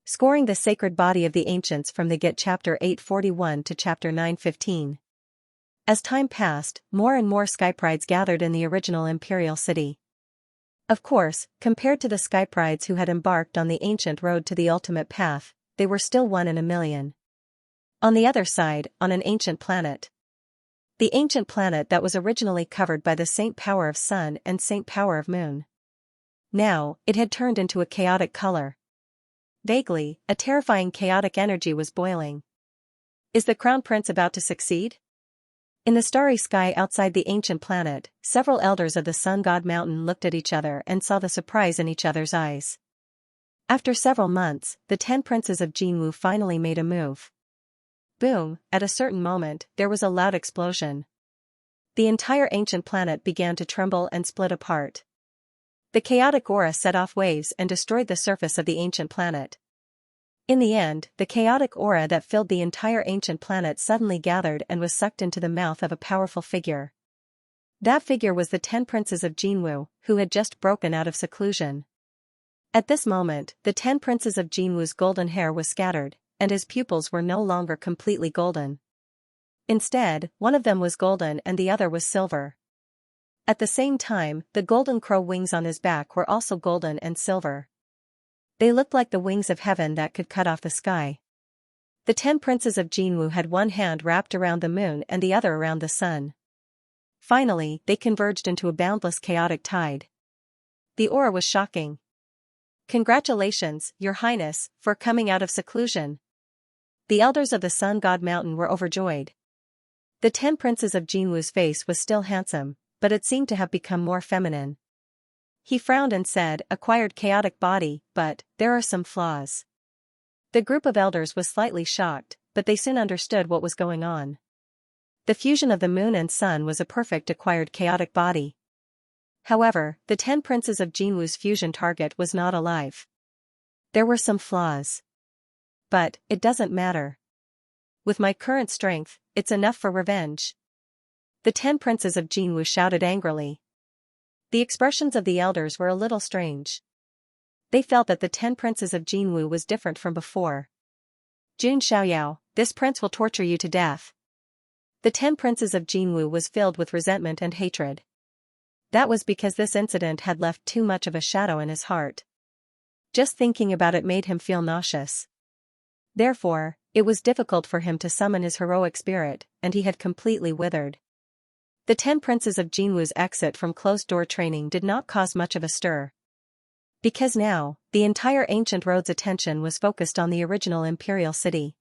Scoring the Sacred Body of the Ancients from the Get Chapter 841 to Chapter 915. As time passed, more and more skyprides gathered in the original imperial city. Of course, compared to the skyprides who had embarked on the ancient road to the ultimate path, they were still 1 in a million. On the other side, on an ancient planet. The ancient planet that was originally covered by the saint power of sun and saint power of moon. Now, it had turned into a chaotic color. Vaguely, a terrifying chaotic energy was boiling. Is the Crown Prince about to succeed? In the starry sky outside the ancient planet, several elders of the Sun God Mountain looked at each other and saw the surprise in each other's eyes. After several months, the 10 princes of Jinwu finally made a move. Boom, at a certain moment, there was a loud explosion. The entire ancient planet began to tremble and split apart. The chaotic aura set off waves and destroyed the surface of the ancient planet. In the end, the chaotic aura that filled the entire ancient planet suddenly gathered and was sucked into the mouth of a powerful figure. That figure was the 10 princes of Jinwu, who had just broken out of seclusion. At this moment, the 10 princes of Jinwu's golden hair was scattered, and his pupils were no longer completely golden. Instead, one of them was golden and the other was silver. At the same time, the golden crow wings on his back were also golden and silver. They looked like the wings of heaven that could cut off the sky. The 10 princes of Jinwu had one hand wrapped around the moon and the other around the sun. Finally, they converged into a boundless chaotic tide. The aura was shocking. Congratulations, Your Highness, for coming out of seclusion. The elders of the Sun God Mountain were overjoyed. The 10 princes of Jinwu's face was still handsome, but it seemed to have become more feminine. He frowned and said, "Acquired chaotic body, but there are some flaws." The group of elders was slightly shocked, but they soon understood what was going on. The fusion of the moon and sun was a perfect acquired chaotic body. However, the 10 princes of Jinwu's fusion target was not alive. There were some flaws. But it doesn't matter. With my current strength, it's enough for revenge. The 10 princes of Jinwu shouted angrily. The expressions of the elders were a little strange. They felt that the 10 princes of Jinwu was different from before. Jun Xiaoyao, this prince will torture you to death. The 10 princes of Jinwu was filled with resentment and hatred. That was because this incident had left too much of a shadow in his heart. Just thinking about it made him feel nauseous. Therefore, it was difficult for him to summon his heroic spirit, and he had completely withered. The 10 princes of Jinwu's exit from closed-door training did not cause much of a stir. Because now, the entire ancient road's attention was focused on the original imperial city.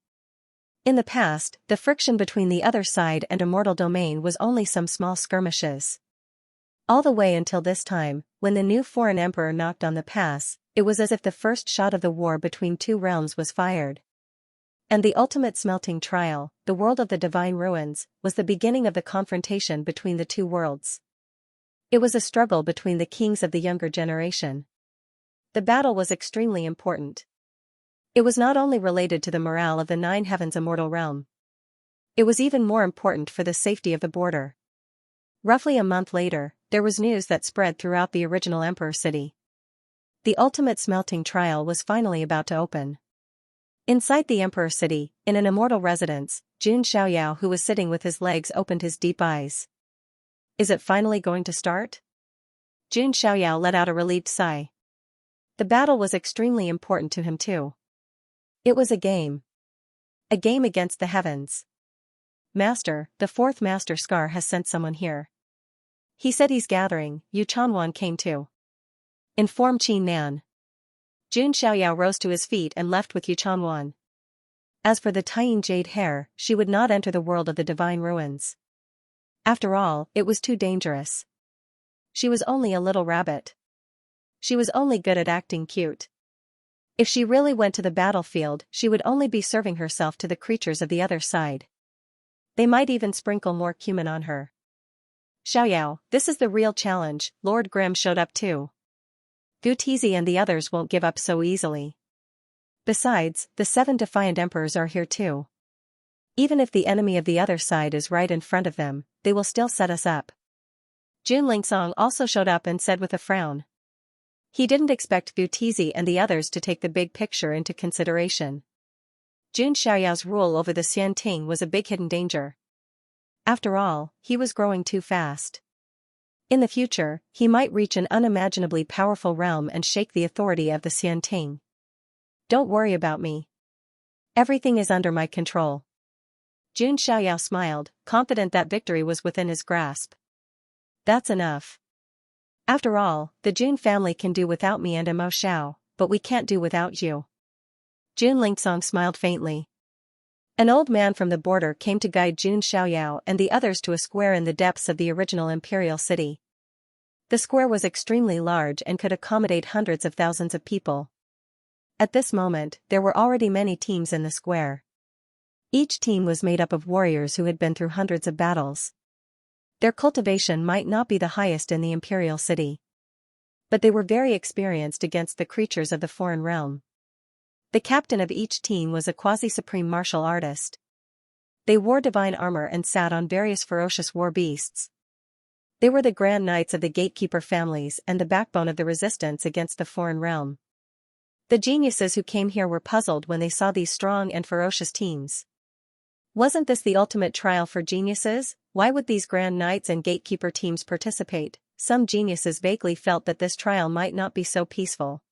In the past, the friction between the other side and immortal domain was only some small skirmishes. All the way until this time, when the new foreign emperor knocked on the pass, it was as if the first shot of the war between two realms was fired. And the ultimate smelting trial, the world of the divine ruins, was the beginning of the confrontation between the two worlds. It was a struggle between the kings of the younger generation. The battle was extremely important. It was not only related to the morale of the 9 heavens immortal realm. It was even more important for the safety of the border. Roughly a month later, there was news that spread throughout the original emperor city. The ultimate smelting trial was finally about to open. Inside the emperor city, in an immortal residence, Jun Xiaoyao, who was sitting with his legs opened, his deep eyes. Is it finally going to start? Jun Xiaoyao let out a relieved sigh. The battle was extremely important to him too. It was a game. A game against the heavens. Master, the 4th Master Scar has sent someone here. He said he's gathering. Yu Chanwan came too. Inform Qin Nan. Jun Xiaoyao rose to his feet and left with Yu Chanwan. As for the Tying Jade Hair, she would not enter the world of the divine ruins. After all, it was too dangerous. She was only a little rabbit. She was only good at acting cute. If she really went to the battlefield, she would only be serving herself to the creatures of the other side. They might even sprinkle more cumin on her. Xiaoyao, this is the real challenge. Lord Grimm showed up too. Gutizi and the others won't give up so easily. Besides, the 7 defiant emperors are here too. Even if the enemy of the other side is right in front of them, they will still set us up. Jun Lingsong also showed up and said with a frown. He didn't expect Gutizi and the others to take the big picture into consideration. Jun Xiaoyao's rule over the Xianting was a big hidden danger. After all, he was growing too fast. In the future, he might reach an unimaginably powerful realm and shake the authority of the Xianting. Don't worry about me. Everything is under my control. Jun Xiaoyao smiled, confident that victory was within his grasp. That's enough. After all, the Jun family can do without me and Mo Xiao, but we can't do without you. Jun Lingsong smiled faintly. An old man from the border came to guide Jun Xiaoyao and the others to a square in the depths of the original imperial city. The square was extremely large and could accommodate hundreds of thousands of people. At this moment, there were already many teams in the square. Each team was made up of warriors who had been through hundreds of battles. Their cultivation might not be the highest in the imperial city, but they were very experienced against the creatures of the foreign realm. The captain of each team was a quasi-supreme martial artist. They wore divine armor and sat on various ferocious war beasts. They were the grand knights of the gatekeeper families and the backbone of the resistance against the foreign realm. The geniuses who came here were puzzled when they saw these strong and ferocious teams. Wasn't this the ultimate trial for geniuses? Why would these grand knights and gatekeeper teams participate? Some geniuses vaguely felt that this trial might not be so peaceful.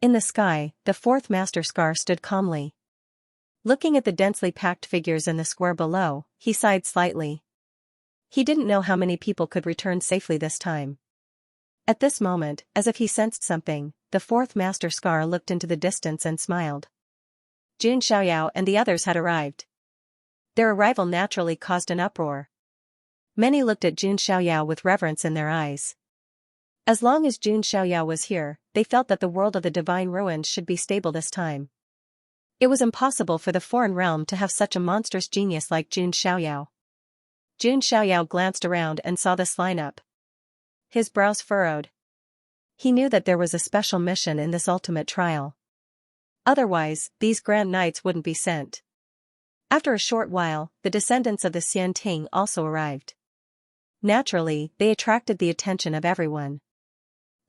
In the sky, the fourth Master Scar stood calmly. Looking at the densely packed figures in the square below, he sighed slightly. He didn't know how many people could return safely this time. At this moment, as if he sensed something, the fourth Master Scar looked into the distance and smiled. Jun Xiaoyao and the others had arrived. Their arrival naturally caused an uproar. Many looked at Jun Xiaoyao with reverence in their eyes. As long as Jun Xiaoyao was here, they felt that the world of the divine ruins should be stable this time. It was impossible for the foreign realm to have such a monstrous genius like Jun Xiaoyao. Jun Xiaoyao glanced around and saw this lineup. His brows furrowed. He knew that there was a special mission in this ultimate trial. Otherwise, these grand knights wouldn't be sent. After a short while, the descendants of the Xianting also arrived. Naturally, they attracted the attention of everyone.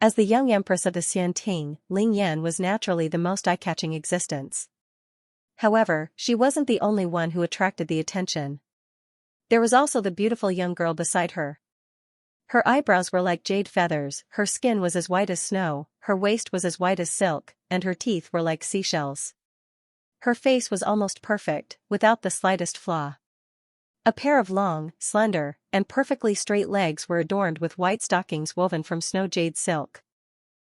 As the young empress of the Xianting, Ling Yan was naturally the most eye-catching existence. However, she wasn't the only one who attracted the attention. There was also the beautiful young girl beside her. Her eyebrows were like jade feathers, her skin was as white as snow, her waist was as white as silk, and her teeth were like seashells. Her face was almost perfect, without the slightest flaw. A pair of long, slender, and perfectly straight legs were adorned with white stockings woven from snow jade silk.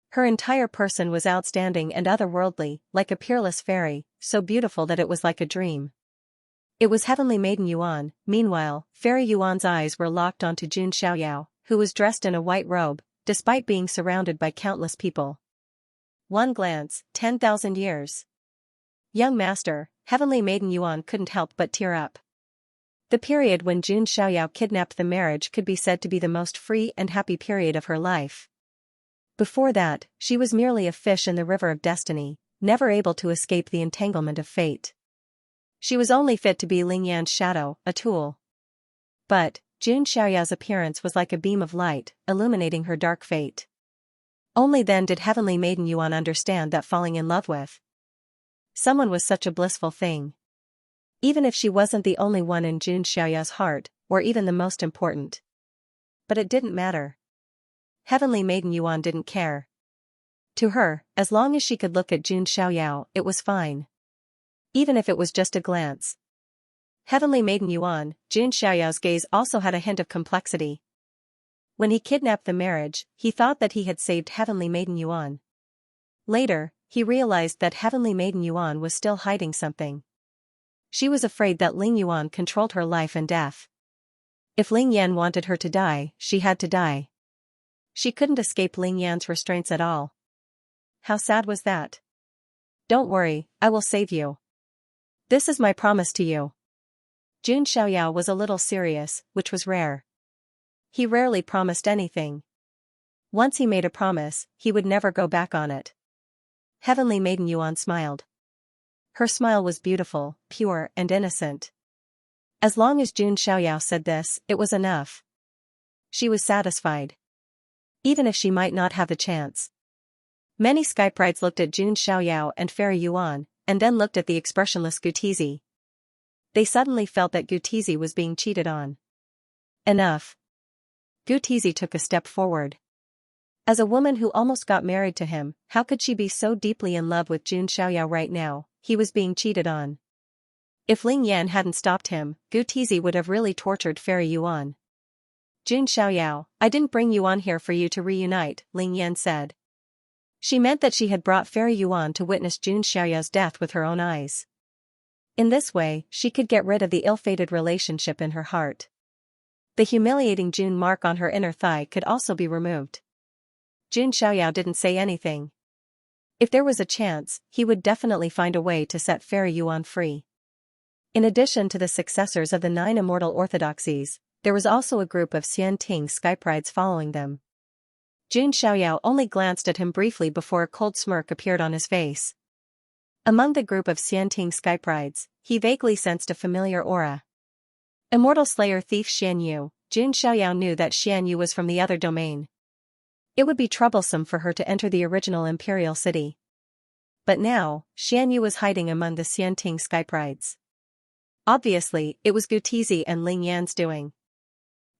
Her entire person was outstanding and otherworldly, like a peerless fairy, so beautiful that it was like a dream. It was Heavenly Maiden Yuan. Meanwhile, Fairy Yuan's eyes were locked onto Jun Xiaoyao, who was dressed in a white robe, despite being surrounded by countless people. One glance, 10,000 years. Young master, Heavenly Maiden Yuan couldn't help but tear up. The period when Jun Xiaoyao kidnapped the marriage could be said to be the most free and happy period of her life. Before that, she was merely a fish in the river of destiny, never able to escape the entanglement of fate. She was only fit to be Ling Yan's shadow, a tool. But, Jun Xiaoyao's appearance was like a beam of light, illuminating her dark fate. Only then did Heavenly Maiden Yuan understand that falling in love with someone was such a blissful thing. Even if she wasn't the only one in Jun Xiaoyao's heart, or even the most important. But it didn't matter. Heavenly Maiden Yuan didn't care. To her, as long as she could look at Jun Xiaoyao, it was fine. Even if it was just a glance. Heavenly Maiden Yuan, Jun Xiaoyao's gaze also had a hint of complexity. When he kidnapped the marriage, he thought that he had saved Heavenly Maiden Yuan. Later, he realized that Heavenly Maiden Yuan was still hiding something. She was afraid that Ling Yuan controlled her life and death. If Ling Yan wanted her to die, she had to die. She couldn't escape Ling Yan's restraints at all. How sad was that? Don't worry, I will save you. This is my promise to you. Jun Xiaoyao was a little serious, which was rare. He rarely promised anything. Once he made a promise, he would never go back on it. Heavenly Maiden Yuan smiled. Her smile was beautiful, pure, and innocent. As long as Jun Xiaoyao said this, it was enough. She was satisfied. Even if she might not have the chance. Many Skyprides looked at Jun Xiaoyao and Fairy Yuan, and then looked at the expressionless Gutizi. They suddenly felt that Gutizi was being cheated on. Enough. Gutizi took a step forward. As a woman who almost got married to him, how could she be so deeply in love with Jun Xiaoyao right now? He was being cheated on. If Ling Yan hadn't stopped him, Gutizi would have really tortured Fairy Yuan. Jun Xiaoyao, I didn't bring you on here for you to reunite, Ling Yan said. She meant that she had brought Fairy Yuan to witness Jun Xiaoyao's death with her own eyes. In this way, she could get rid of the ill-fated relationship in her heart. The humiliating Jun mark on her inner thigh could also be removed. Jun Xiaoyao didn't say anything. If there was a chance, he would definitely find a way to set Fairy Yuan free. In addition to the successors of the 9 immortal orthodoxies, there was also a group of Xianting Skyprides following them. Jun Xiaoyao only glanced at him briefly before a cold smirk appeared on his face. Among the group of Xianting Skyprides, he vaguely sensed a familiar aura. Immortal Slayer thief Xianyu. Jun Xiaoyao knew that Xianyu was from the other domain. It would be troublesome for her to enter the original imperial city. But now, Xianyu was hiding among the Xianting Skyprides. Obviously, it was Gutizi and Ling Yan's doing.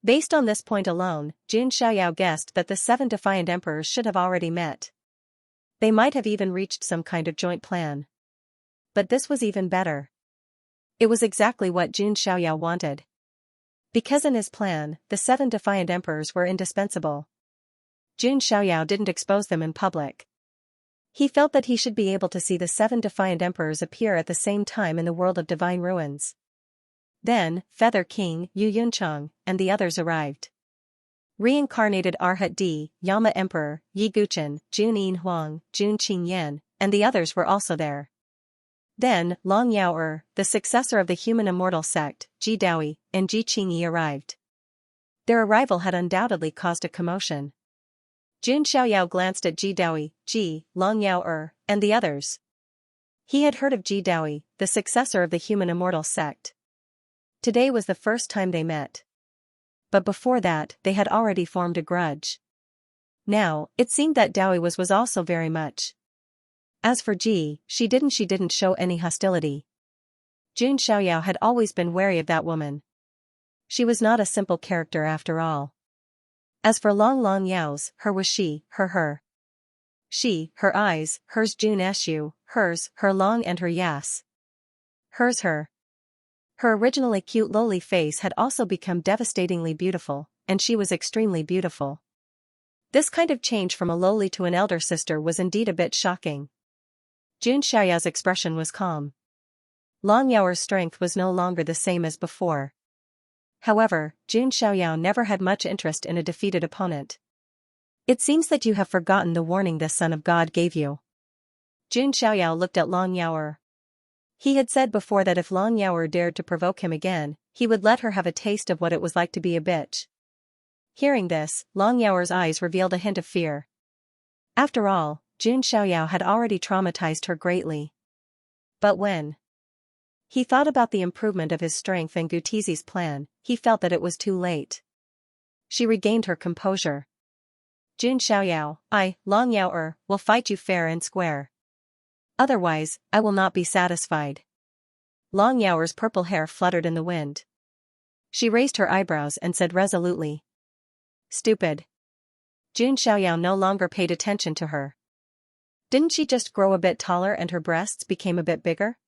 Based on this point alone, Jun Xiaoyao guessed that the 7 defiant emperors should have already met. They might have even reached some kind of joint plan. But this was even better. It was exactly what Jun Xiaoyao wanted. Because in his plan, the 7 defiant emperors were indispensable. Jun Xiaoyao didn't expose them in public. He felt that he should be able to see the 7 defiant emperors appear at the same time in the world of divine ruins. Then, Feather King, Yu Yuncheng, and the others arrived. Reincarnated Arhat Di, Yama Emperor, Yi Guchen, Jun Yin Huang, Jun Qingyan, and the others were also there. Then, Long Yao'er, the successor of the human immortal sect, Ji Daoi, and Ji Qingyi arrived. Their arrival had undoubtedly caused a commotion. Jun Xiaoyao glanced at Ji Daoi, Ji, Long Yao'er, and the others. He had heard of Ji Daoi, the successor of the human immortal sect. Today was the first time they met. But before that, they had already formed a grudge. Now, it seemed that Daoi was also very much. As for Ji, she didn't show any hostility. Jun Xiaoyao had always been wary of that woman. She was not a simple character after all. As for Long Yao's, her was she, her. She, her eyes, hers Jun Shu, hers, her Long and her Yas. Hers her. Her originally cute lowly face had also become devastatingly beautiful, and she was extremely beautiful. This kind of change from a lowly to an elder sister was indeed a bit shocking. Jun Xiaoyao's expression was calm. Long Yao'er's strength was no longer the same as before. However, Jun Xiaoyao never had much interest in a defeated opponent. It seems that you have forgotten the warning the Son of God gave you. Jun Xiaoyao looked at Long Yao'er. He had said before that if Long Yao'er dared to provoke him again, he would let her have a taste of what it was like to be a bitch. Hearing this, Long Yao'er's eyes revealed a hint of fear. After all, Jun Xiaoyao had already traumatized her greatly. But when he thought about the improvement of his strength and Gutizi's plan, he felt that it was too late. She regained her composure. Jun Xiaoyao, I, Long Yao'er, will fight you fair and square. Otherwise, I will not be satisfied. Long Yao'er's purple hair fluttered in the wind. She raised her eyebrows and said resolutely. Stupid. Jun Xiaoyao no longer paid attention to her. Didn't she just grow a bit taller and her breasts became a bit bigger?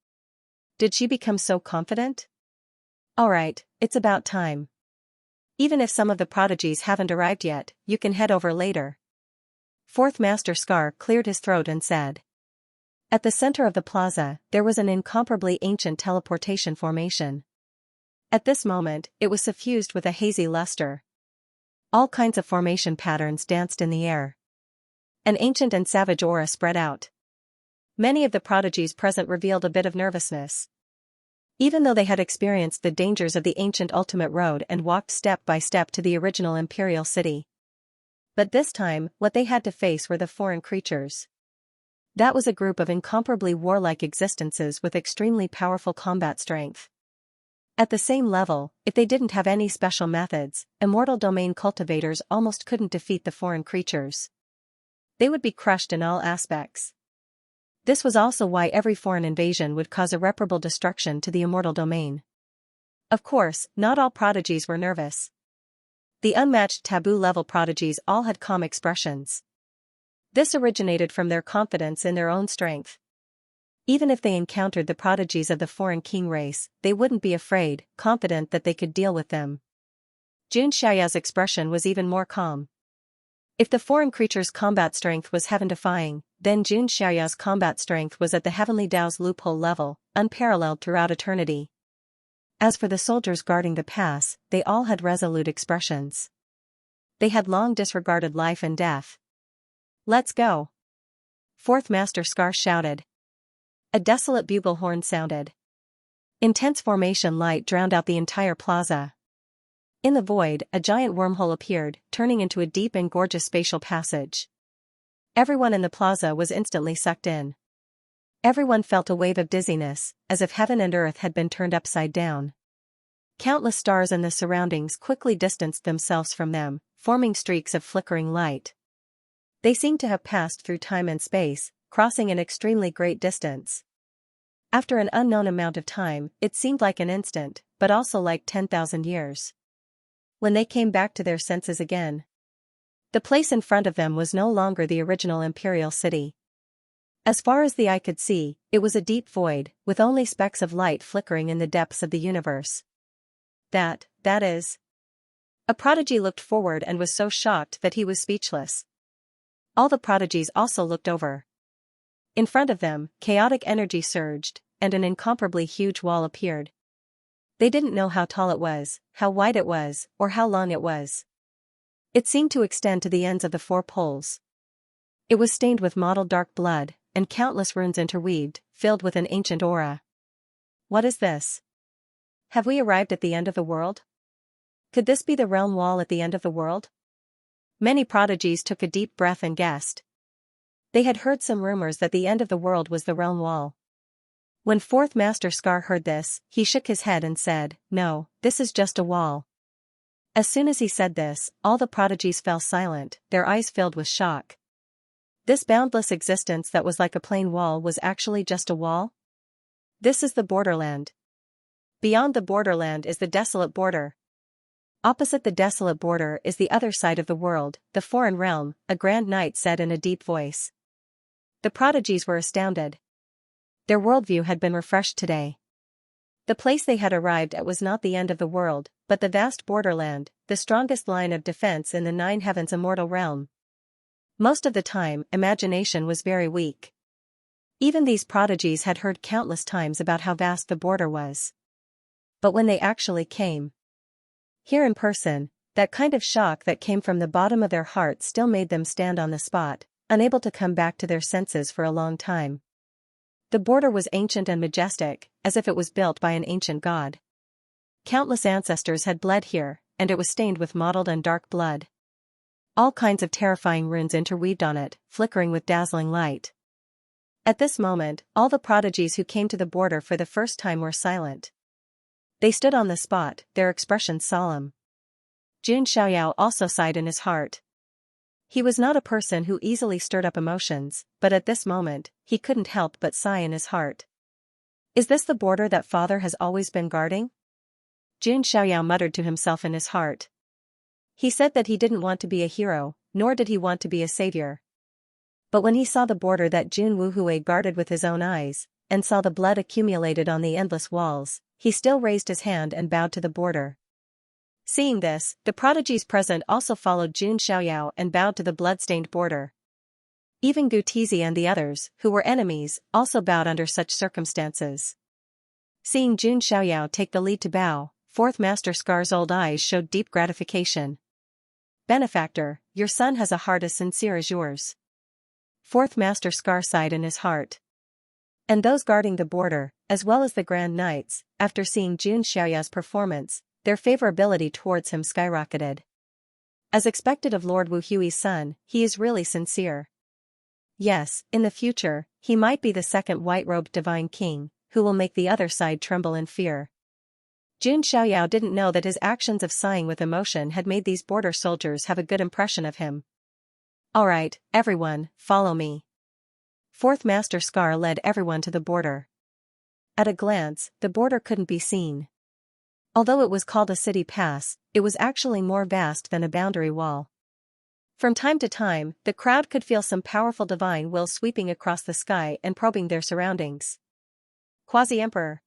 Did she become so confident? Alright, it's about time. Even if some of the prodigies haven't arrived yet, you can head over later. Fourth Master Scar cleared his throat and said. At the center of the plaza, there was an incomparably ancient teleportation formation. At this moment, it was suffused with a hazy luster. All kinds of formation patterns danced in the air. An ancient and savage aura spread out. Many of the prodigies present revealed a bit of nervousness. Even though they had experienced the dangers of the ancient ultimate road and walked step by step to the original imperial city. But this time, what they had to face were the foreign creatures. That was a group of incomparably warlike existences with extremely powerful combat strength. At the same level, if they didn't have any special methods, immortal domain cultivators almost couldn't defeat the foreign creatures. They would be crushed in all aspects. This was also why every foreign invasion would cause irreparable destruction to the immortal domain. Of course, not all prodigies were nervous. The unmatched taboo-level prodigies all had calm expressions. This originated from their confidence in their own strength. Even if they encountered the prodigies of the foreign king race, they wouldn't be afraid, confident that they could deal with them. Xianxia's expression was even more calm. If the foreign creature's combat strength was heaven-defying, then Xianxia's combat strength was at the heavenly Tao's loophole level, unparalleled throughout eternity. As for the soldiers guarding the pass, they all had resolute expressions. They had long disregarded life and death. "Let's go!" Fourth Master Scar shouted. A desolate bugle horn sounded. Intense formation light drowned out the entire plaza. In the void, a giant wormhole appeared, turning into a deep and gorgeous spatial passage. Everyone in the plaza was instantly sucked in. Everyone felt a wave of dizziness, as if heaven and earth had been turned upside down. Countless stars in the surroundings quickly distanced themselves from them, forming streaks of flickering light. They seemed to have passed through time and space, crossing an extremely great distance. After an unknown amount of time, it seemed like an instant, but also like 10,000 years. When they came back to their senses again, the place in front of them was no longer the original imperial city. As far as the eye could see, it was a deep void, with only specks of light flickering in the depths of the universe. That is. A prodigy looked forward and was so shocked that he was speechless. All the prodigies also looked over. In front of them, chaotic energy surged, and an incomparably huge wall appeared. They didn't know how tall it was, how wide it was, or how long it was. It seemed to extend to the ends of the four poles. It was stained with mottled dark blood, and countless runes interweaved, filled with an ancient aura. What is this? Have we arrived at the end of the world? Could this be the realm wall at the end of the world? Many prodigies took a deep breath and guessed. They had heard some rumors that the end of the world was the realm wall. When Fourth Master Scar heard this, he shook his head and said, "No, this is just a wall." As soon as he said this, all the prodigies fell silent, their eyes filled with shock. This boundless existence that was like a plain wall was actually just a wall? This is the borderland. Beyond the borderland is the desolate border. Opposite the desolate border is the other side of the world, the foreign realm, a grand knight said in a deep voice. The prodigies were astounded. Their worldview had been refreshed today. The place they had arrived at was not the end of the world, but the vast borderland, the strongest line of defense in the nine heavens immortal realm. Most of the time, imagination was very weak. Even these prodigies had heard countless times about how vast the border was. But when they actually came here in person, that kind of shock that came from the bottom of their hearts still made them stand on the spot, unable to come back to their senses for a long time. The border was ancient and majestic, as if it was built by an ancient god. Countless ancestors had bled here, and it was stained with mottled and dark blood. All kinds of terrifying runes interweaved on it, flickering with dazzling light. At this moment, all the prodigies who came to the border for the first time were silent. They stood on the spot, their expressions solemn. Xianxia also sighed in his heart. He was not a person who easily stirred up emotions, but at this moment, he couldn't help but sigh in his heart. Is this the border that father has always been guarding? Xianxia muttered to himself in his heart. He said that he didn't want to be a hero, nor did he want to be a savior. But when he saw the border that Jun Wuhui guarded with his own eyes, and saw the blood accumulated on the endless walls, he still raised his hand and bowed to the border. Seeing this, the prodigies present also followed Xianxia and bowed to the blood-stained border. Even Gutizi and the others, who were enemies, also bowed under such circumstances. Seeing Xianxia take the lead to bow, Fourth Master Scar's old eyes showed deep gratification. Benefactor, your son has a heart as sincere as yours. Fourth Master Scar sighed in his heart. And those guarding the border, as well as the Grand Knights, after seeing Xianxia's performance, their favorability towards him skyrocketed. As expected of Lord Wuhui's son, he is really sincere. Yes, in the future, he might be the second white-robed divine king, who will make the other side tremble in fear. Xianxia didn't know that his actions of sighing with emotion had made these border soldiers have a good impression of him. Alright, everyone, follow me. Fourth Master Scar led everyone to the border. At a glance, the border couldn't be seen. Although it was called a city pass, it was actually more vast than a boundary wall. From time to time, the crowd could feel some powerful divine will sweeping across the sky and probing their surroundings. Quasi-Emperor.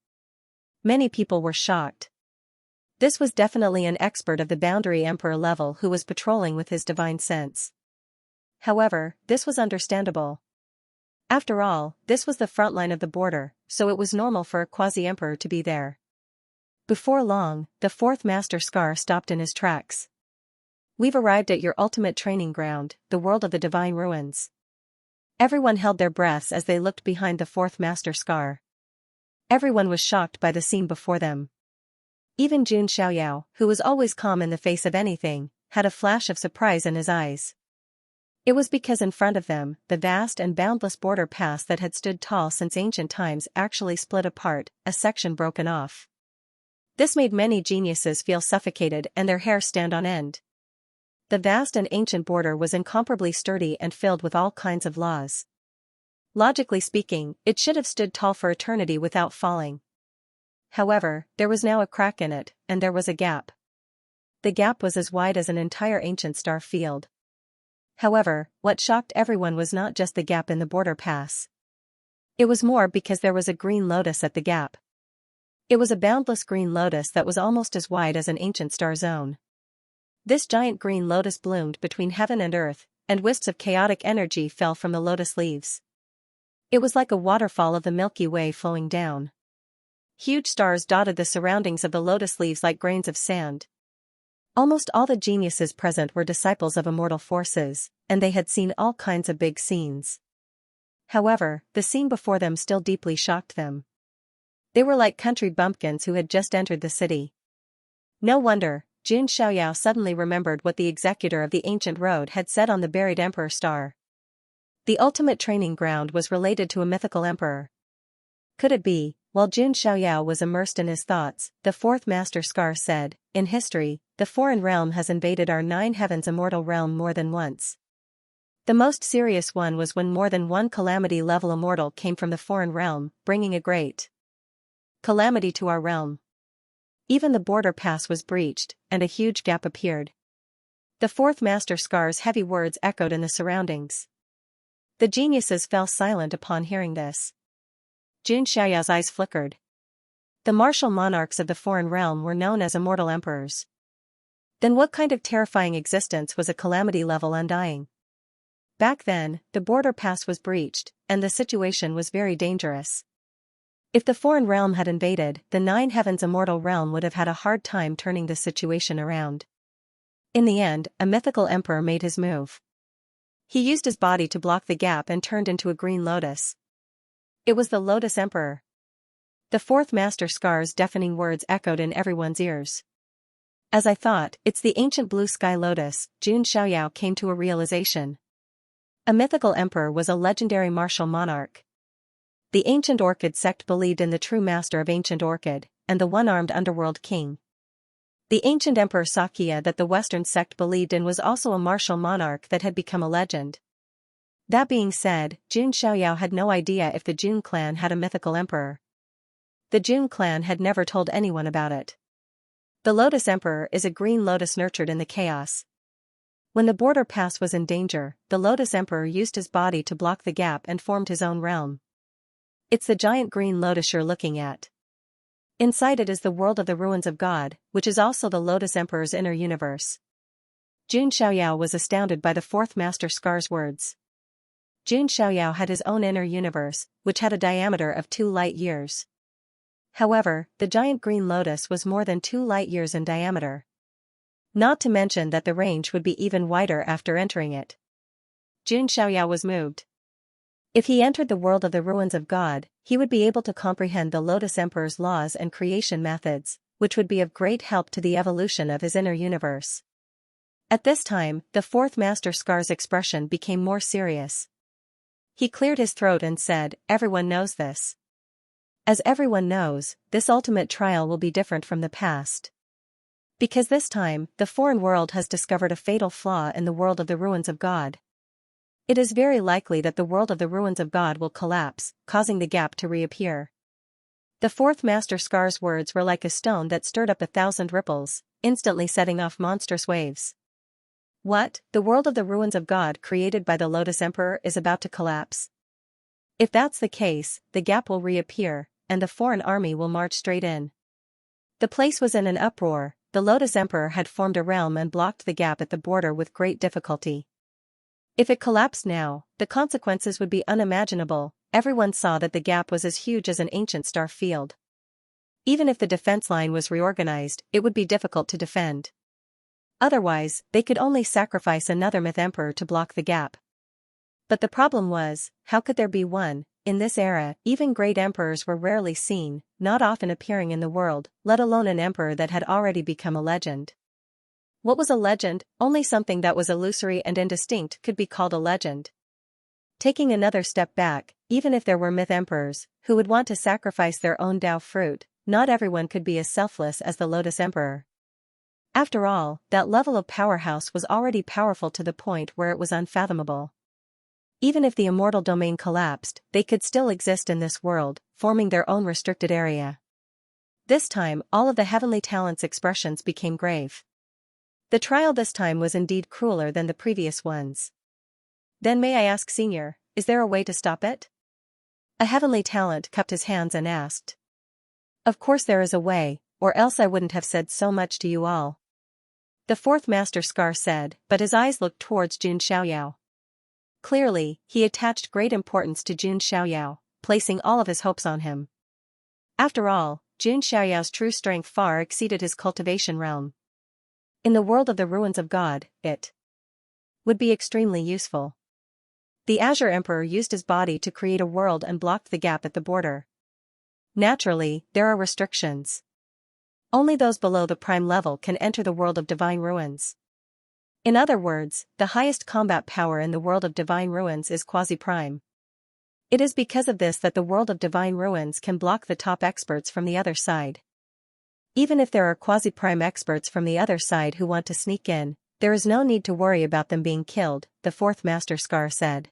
Many people were shocked. This was definitely an expert of the boundary emperor level who was patrolling with his divine sense. However, this was understandable. After all, this was the front line of the border, so it was normal for a quasi-emperor to be there. Before long, the fourth Master Scar stopped in his tracks. We've arrived at your ultimate training ground, the world of the divine ruins. Everyone held their breaths as they looked behind the fourth Master Scar. Everyone was shocked by the scene before them. Even Xianxia, who was always calm in the face of anything, had a flash of surprise in his eyes. It was because in front of them, the vast and boundless border pass that had stood tall since ancient times actually split apart, a section broken off. This made many geniuses feel suffocated and their hair stand on end. The vast and ancient border was incomparably sturdy and filled with all kinds of laws. Logically speaking, it should have stood tall for eternity without falling. However, there was now a crack in it, and there was a gap. The gap was as wide as an entire ancient star field. However, what shocked everyone was not just the gap in the border pass. It was more because there was a green lotus at the gap. It was a boundless green lotus that was almost as wide as an ancient star zone. This giant green lotus bloomed between heaven and earth, and wisps of chaotic energy fell from the lotus leaves. It was like a waterfall of the Milky Way flowing down. Huge stars dotted the surroundings of the lotus leaves like grains of sand. Almost all the geniuses present were disciples of immortal forces, and they had seen all kinds of big scenes. However, the scene before them still deeply shocked them. They were like country bumpkins who had just entered the city. No wonder, Xianxia suddenly remembered what the executor of the ancient road had said on the buried emperor star. The ultimate training ground was related to a mythical emperor. Could it be? While Xianxia was immersed in his thoughts, the fourth Master Scar said, "In history, the foreign realm has invaded our 9 heavens immortal realm more than once. The most serious one was when more than one calamity-level immortal came from the foreign realm, bringing a great calamity to our realm. Even the border pass was breached, and a huge gap appeared." The fourth Master Scar's heavy words echoed in the surroundings. The geniuses fell silent upon hearing this. Xianxia's eyes flickered. The martial monarchs of the foreign realm were known as immortal emperors. Then what kind of terrifying existence was a calamity-level undying? Back then, the border pass was breached, and the situation was very dangerous. If the foreign realm had invaded, the 9 heavens immortal realm would have had a hard time turning the situation around. In the end, a mythical emperor made his move. He used his body to block the gap and turned into a green lotus. It was the Lotus Emperor. The fourth Master Scar's deafening words echoed in everyone's ears. As I thought, it's the ancient blue sky lotus, Xianxia came to a realization. A mythical emperor was a legendary martial monarch. The ancient Orchid sect believed in the true master of ancient Orchid, and the one-armed underworld king. The ancient emperor Xianxia that the Western sect believed in was also a martial monarch that had become a legend. That being said, Xianxia had no idea if the Jun clan had a mythical emperor. The Jun clan had never told anyone about it. The Lotus Emperor is a green lotus nurtured in the chaos. When the border pass was in danger, the Lotus Emperor used his body to block the gap and formed his own realm. It's the giant green lotus you're looking at. Inside it is the world of the ruins of God, which is also the Lotus Emperor's inner universe. Xianxia was astounded by the fourth Master Scar's words. Xianxia had his own inner universe, which had a diameter of 2 light years. However, the giant green lotus was more than 2 light years in diameter. Not to mention that the range would be even wider after entering it. Xianxia was moved. If he entered the world of the ruins of God, he would be able to comprehend the Lotus Emperor's laws and creation methods, which would be of great help to the evolution of his inner universe. At this time, the fourth Master Scar's expression became more serious. He cleared his throat and said, "Everyone knows this. As everyone knows, this ultimate trial will be different from the past. Because this time, the foreign world has discovered a fatal flaw in the world of the ruins of God. It is very likely that the world of the ruins of God will collapse, causing the gap to reappear. The fourth Master Scar's words were like a stone that stirred up 1,000 ripples, instantly setting off monstrous waves. What? The world of the ruins of God created by the Lotus Emperor is about to collapse? If that's the case, the gap will reappear, and the foreign army will march straight in. The place was in an uproar. The Lotus Emperor had formed a realm and blocked the gap at the border with great difficulty. If it collapsed now, the consequences would be unimaginable. Everyone saw that the gap was as huge as an ancient star field. Even if the defense line was reorganized, it would be difficult to defend. Otherwise, they could only sacrifice another myth emperor to block the gap. But the problem was, how could there be one? In this era, even great emperors were rarely seen, not often appearing in the world, let alone an emperor that had already become a legend. What was a legend? Only something that was illusory and indistinct could be called a legend. Taking another step back, even if there were myth emperors, who would want to sacrifice their own Tao fruit, not everyone could be as selfless as the Lotus Emperor. After all, that level of powerhouse was already powerful to the point where it was unfathomable. Even if the immortal domain collapsed, they could still exist in this world, forming their own restricted area. This time, all of the heavenly talents' expressions became grave. The trial this time was indeed crueler than the previous ones. Then may I ask, Senior, is there a way to stop it? A heavenly talent cupped his hands and asked. Of course there is a way, or else I wouldn't have said so much to you all. The fourth Master Scar said, but his eyes looked towards Jun Xiaoyao. Clearly, he attached great importance to Jun Xiaoyao, placing all of his hopes on him. After all, Jun Xiaoyao's true strength far exceeded his cultivation realm. In the world of the ruins of God, it would be extremely useful. The Azure Emperor used his body to create a world and blocked the gap at the border. Naturally, there are restrictions. Only those below the prime level can enter the world of divine ruins. In other words, the highest combat power in the world of divine ruins is quasi-prime. It is because of this that the world of divine ruins can block the top experts from the other side. Even if there are quasi-prime experts from the other side who want to sneak in, there is no need to worry about them being killed, the fourth Master Scar said.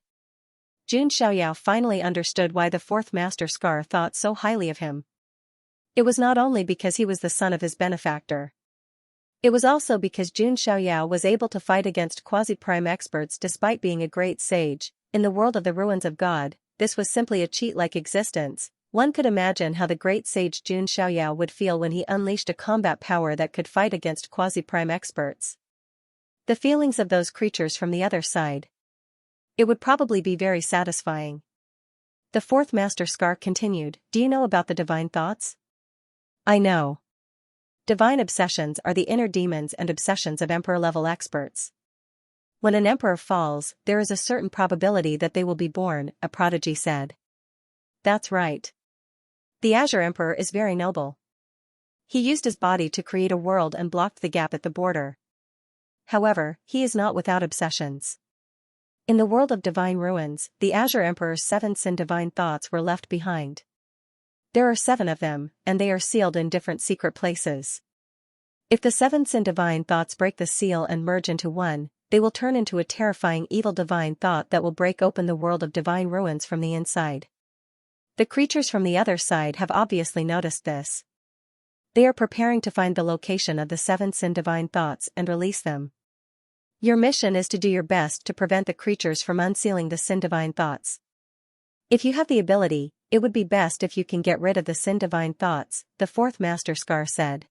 Jun Xiaoyao finally understood why the fourth Master Scar thought so highly of him. It was not only because he was the son of his benefactor. It was also because Jun Xiaoyao was able to fight against quasi-prime experts despite being a great sage. In the world of the ruins of God, this was simply a cheat-like existence. One could imagine how the great sage Jun Xiaoyao would feel when he unleashed a combat power that could fight against quasi-prime experts. The feelings of those creatures from the other side. It would probably be very satisfying. The fourth Master Scar continued, do you know about the divine thoughts? I know. Divine obsessions are the inner demons and obsessions of emperor-level experts. When an emperor falls, there is a certain probability that they will be born, a prodigy said. That's right. The Azure Emperor is very noble. He used his body to create a world and blocked the gap at the border. However, he is not without obsessions. In the world of divine ruins, the Azure Emperor's 7 sin divine thoughts were left behind. There are 7 of them, and they are sealed in different secret places. If the 7 sin divine thoughts break the seal and merge into one, they will turn into a terrifying evil divine thought that will break open the world of divine ruins from the inside. The creatures from the other side have obviously noticed this. They are preparing to find the location of the 7 sin divine thoughts and release them. Your mission is to do your best to prevent the creatures from unsealing the sin divine thoughts. If you have the ability, it would be best if you can get rid of the sin divine thoughts, the fourth Master Scar said.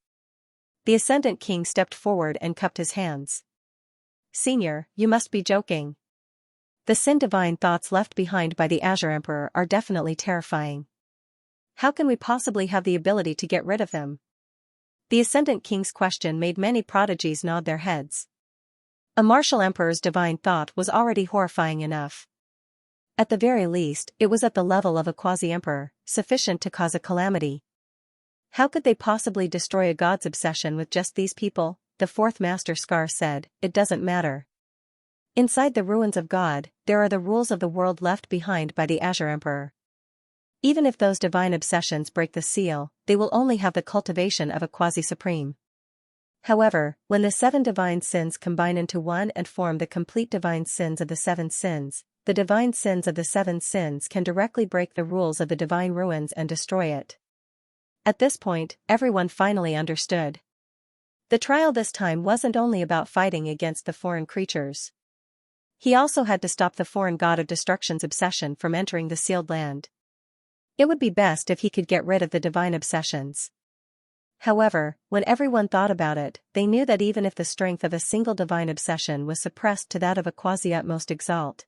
The Ascendant King stepped forward and cupped his hands. Senior, you must be joking. The sin divine thoughts left behind by the Azure Emperor are definitely terrifying. How can we possibly have the ability to get rid of them? The Ascendant King's question made many prodigies nod their heads. A martial emperor's divine thought was already horrifying enough. At the very least, it was at the level of a quasi-emperor, sufficient to cause a calamity. How could they possibly destroy a god's obsession with just these people? The fourth Master Scar said, it doesn't matter. Inside the ruins of God, there are the rules of the world left behind by the Azure Emperor. Even if those divine obsessions break the seal, they will only have the cultivation of a quasi-supreme. However, when the 7 divine sins combine into one and form the complete divine sins of the 7 sins, the divine sins of the seven sins can directly break the rules of the divine ruins and destroy it. At this point, everyone finally understood. The trial this time wasn't only about fighting against the foreign creatures. He also had to stop the foreign god of destruction's obsession from entering the sealed land. It would be best if he could get rid of the divine obsessions. However, when everyone thought about it, they knew that even if the strength of a single divine obsession was suppressed to that of a quasi-utmost exalt.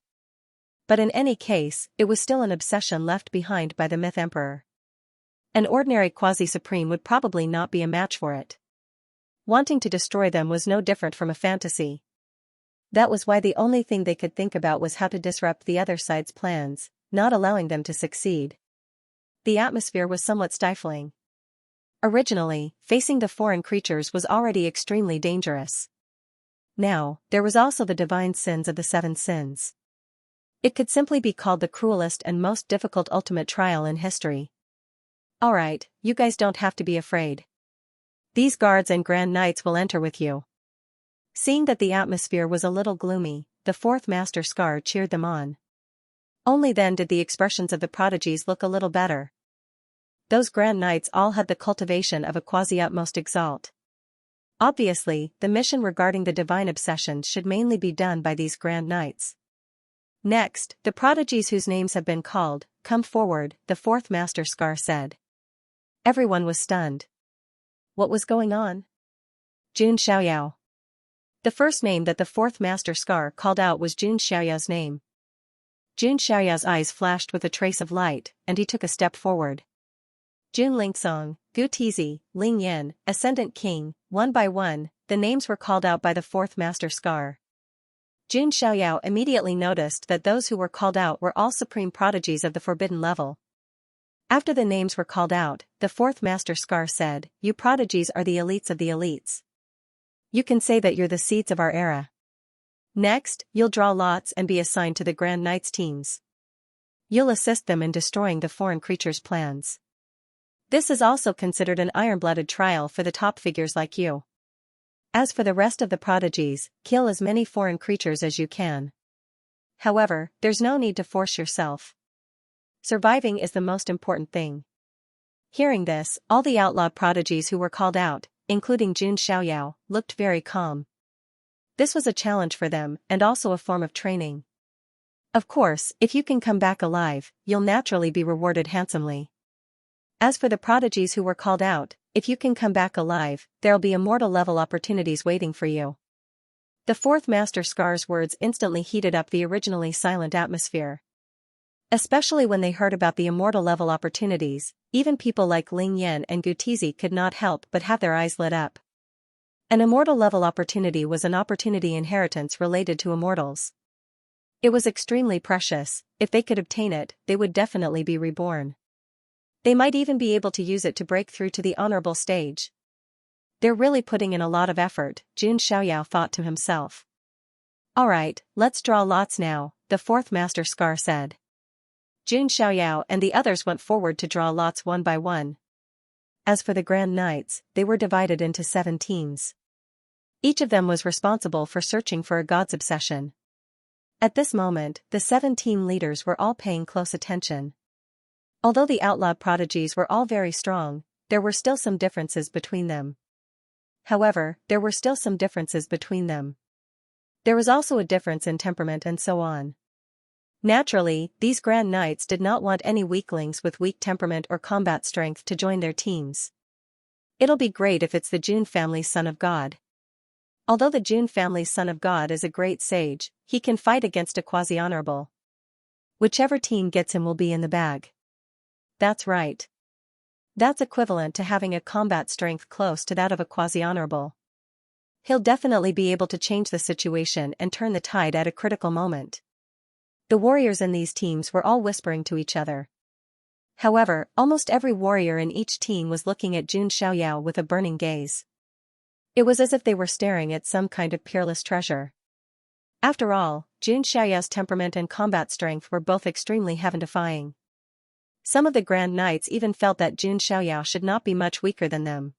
But in any case, it was still an obsession left behind by the myth emperor. An ordinary quasi-supreme would probably not be a match for it. Wanting to destroy them was no different from a fantasy. That was why the only thing they could think about was how to disrupt the other side's plans, not allowing them to succeed. The atmosphere was somewhat stifling. Originally, facing the foreign creatures was already extremely dangerous. Now, there was also the divine sins of the seven sins. It could simply be called the cruelest and most difficult ultimate trial in history. Alright, you guys don't have to be afraid. These guards and grand knights will enter with you. Seeing that the atmosphere was a little gloomy, the fourth master Scar cheered them on. Only then did the expressions of the prodigies look a little better. Those grand knights all had the cultivation of a quasi-utmost exalt. Obviously, the mission regarding the divine obsessions should mainly be done by these grand knights. Next, the prodigies whose names have been called, come forward, the fourth master Scar said. Everyone was stunned. What was going on? Xianxia. The first name that the fourth master Scar called out was Xianxia's name. Xianxia's eyes flashed with a trace of light, and he took a step forward. Jun Lingsong, Gu Tizi, Ling Yin, Ascendant King, one by one, the names were called out by the fourth master Scar. Xianxia immediately noticed that those who were called out were all supreme prodigies of the forbidden level. After the names were called out, the fourth master Scar said, "You prodigies are the elites of the elites. You can say that you're the seeds of our era. Next, you'll draw lots and be assigned to the Grand Knights teams. You'll assist them in destroying the foreign creatures' plans. This is also considered an iron-blooded trial for the top figures like you. As for the rest of the prodigies, kill as many foreign creatures as you can. However, there's no need to force yourself. Surviving is the most important thing." Hearing this, all the outlaw prodigies who were called out, including Xianxia, looked very calm. This was a challenge for them, and also a form of training. Of course, if you can come back alive, you'll naturally be rewarded handsomely. As for the prodigies who were called out, if you can come back alive, there'll be immortal level opportunities waiting for you. The fourth master Scar's words instantly heated up the originally silent atmosphere. Especially when they heard about the immortal level opportunities, even people like Ling Yin and Gu Tizi could not help but have their eyes lit up. An immortal level opportunity was an opportunity inheritance related to immortals. It was extremely precious. If they could obtain it, they would definitely be reborn. They might even be able to use it to break through to the honorable stage. They're really putting in a lot of effort, Xianxia thought to himself. Alright, let's draw lots now, the fourth master Scar said. Xianxia and the others went forward to draw lots one by one. As for the Grand Knights, they were divided into 7 teams. Each of them was responsible for searching for a god's obsession. At this moment, the 7 team leaders were all paying close attention. Although the outlawed prodigies were all very strong, there were still some differences between them. There was also a difference in temperament and so on. Naturally, these Grand Knights did not want any weaklings with weak temperament or combat strength to join their teams. It'll be great if it's the Jun family's son of God. Although the Jun family's son of God is a great sage, he can fight against a quasi-honorable. Whichever team gets him will be in the bag. That's right. That's equivalent to having a combat strength close to that of a quasi-honorable. He'll definitely be able to change the situation and turn the tide at a critical moment. The warriors in these teams were all whispering to each other. However, almost every warrior in each team was looking at Xianxia with a burning gaze. It was as if they were staring at some kind of peerless treasure. After all, Xianxia's temperament and combat strength were both extremely heaven-defying. Some of the Grand Knights even felt that Xianxia should not be much weaker than them.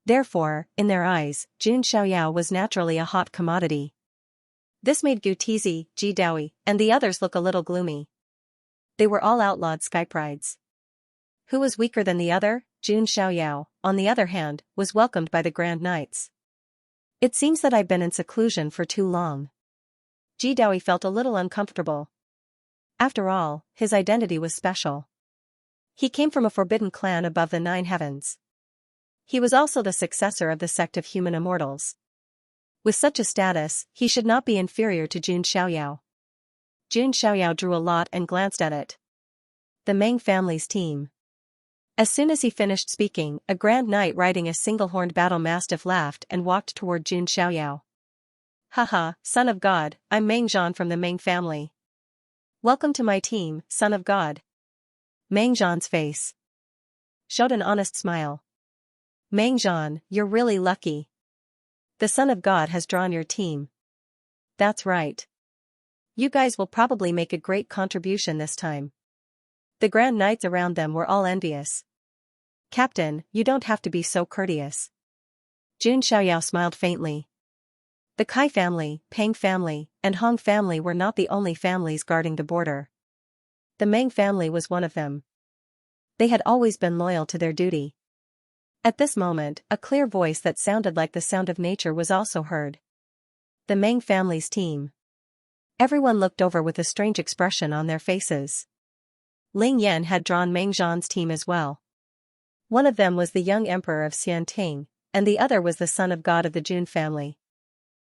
Therefore, in their eyes, Xianxia was naturally a hot commodity. This made Gu Tizi, Ji Daoi, and the others look a little gloomy. They were all outlawed skyprides. Who was weaker than the other? Jun Xiaoyao, on the other hand, was welcomed by the Grand Knights. It seems that I've been in seclusion for too long. Ji Daoi felt a little uncomfortable. After all, his identity was special. He came from a forbidden clan above the 9 heavens. He was also the successor of the sect of human immortals. With such a status, he should not be inferior to Jun Xiaoyao. Jun Xiaoyao drew a lot and glanced at it. The Meng family's team. As soon as he finished speaking, a Grand Knight riding a single-horned battle mastiff laughed and walked toward Jun Xiaoyao. Haha, son of God, I'm Meng Zhan from the Meng family. Welcome to my team, son of God. Meng Zhan's face showed an honest smile. Meng Zhan, you're really lucky. The son of God has drawn your team. That's right. You guys will probably make a great contribution this time. The Grand Knights around them were all envious. Captain, you don't have to be so courteous. Jun Xiaoyao smiled faintly. The Kai family, Peng family, and Hong family were not the only families guarding the border. The Meng family was one of them. They had always been loyal to their duty. At this moment, a clear voice that sounded like the sound of nature was also heard. The Meng family's team. Everyone looked over with a strange expression on their faces. Ling Yan had drawn Meng Zhan's team as well. One of them was the young emperor of Xianting, and the other was the son of God of the Jun family.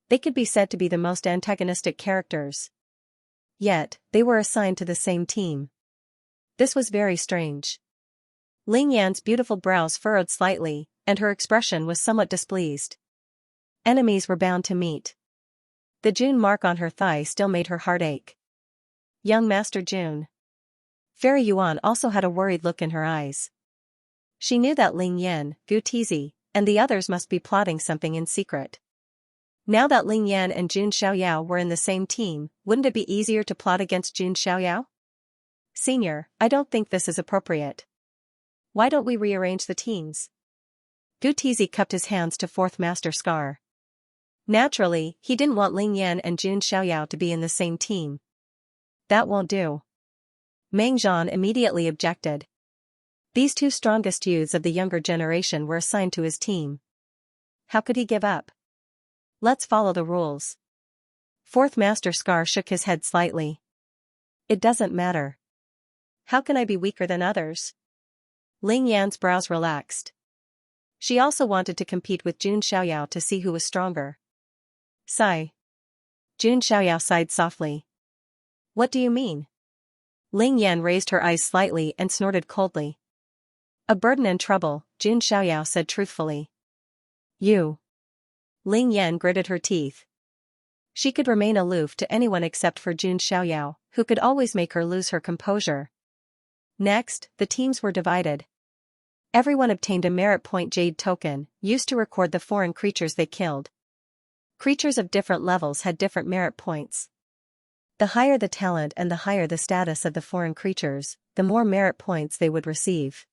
They could be said to be the most antagonistic characters. Yet, they were assigned to the same team. This was very strange. Ling Yan's beautiful brows furrowed slightly, and her expression was somewhat displeased. Enemies were bound to meet. The Jun mark on her thigh still made her heart ache. Young Master Jun. Fairy Yuan also had a worried look in her eyes. She knew that Ling Yan, Gu Tizi, and the others must be plotting something in secret. Now that Ling Yan and Jun Xiaoyao were in the same team, wouldn't it be easier to plot against Jun Xiaoyao? Senior, I don't think this is appropriate. Why don't we rearrange the teams? Gu Tizi cupped his hands to Fourth Master Scar. Naturally, he didn't want Ling Yan and Jun Xiaoyao to be in the same team. That won't do. Meng Zhan immediately objected. These two strongest youths of the younger generation were assigned to his team. How could he give up? Let's follow the rules. Fourth Master Scar shook his head slightly. It doesn't matter. How can I be weaker than others? Ling Yan's brows relaxed. She also wanted to compete with Jun Xiaoyao to see who was stronger. Sigh. Jun Xiaoyao sighed softly. What do you mean? Ling Yan raised her eyes slightly and snorted coldly. A burden and trouble, Jun Xiaoyao said truthfully. You. Ling Yan gritted her teeth. She could remain aloof to anyone except for Jun Xiaoyao, who could always make her lose her composure. Next, the teams were divided. Everyone obtained a merit point jade token, used to record the foreign creatures they killed. Creatures of different levels had different merit points. The higher the talent and the higher the status of the foreign creatures, the more merit points they would receive.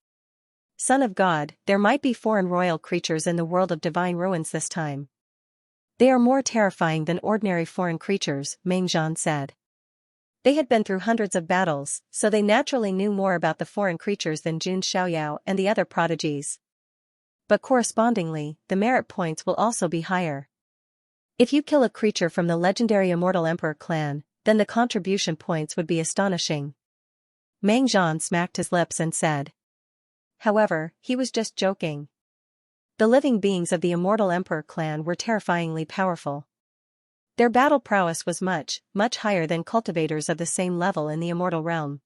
Son of God, there might be foreign royal creatures in the world of divine ruins this time. They are more terrifying than ordinary foreign creatures, Meng Zhan said. They had been through hundreds of battles, so they naturally knew more about the foreign creatures than Jun Xiaoyao and the other prodigies. But correspondingly, the merit points will also be higher. If you kill a creature from the legendary Immortal Emperor clan, then the contribution points would be astonishing. Meng Zhan smacked his lips and said. However, he was just joking. The living beings of the Immortal Emperor clan were terrifyingly powerful. Their battle prowess was much, much higher than cultivators of the same level in the immortal realm.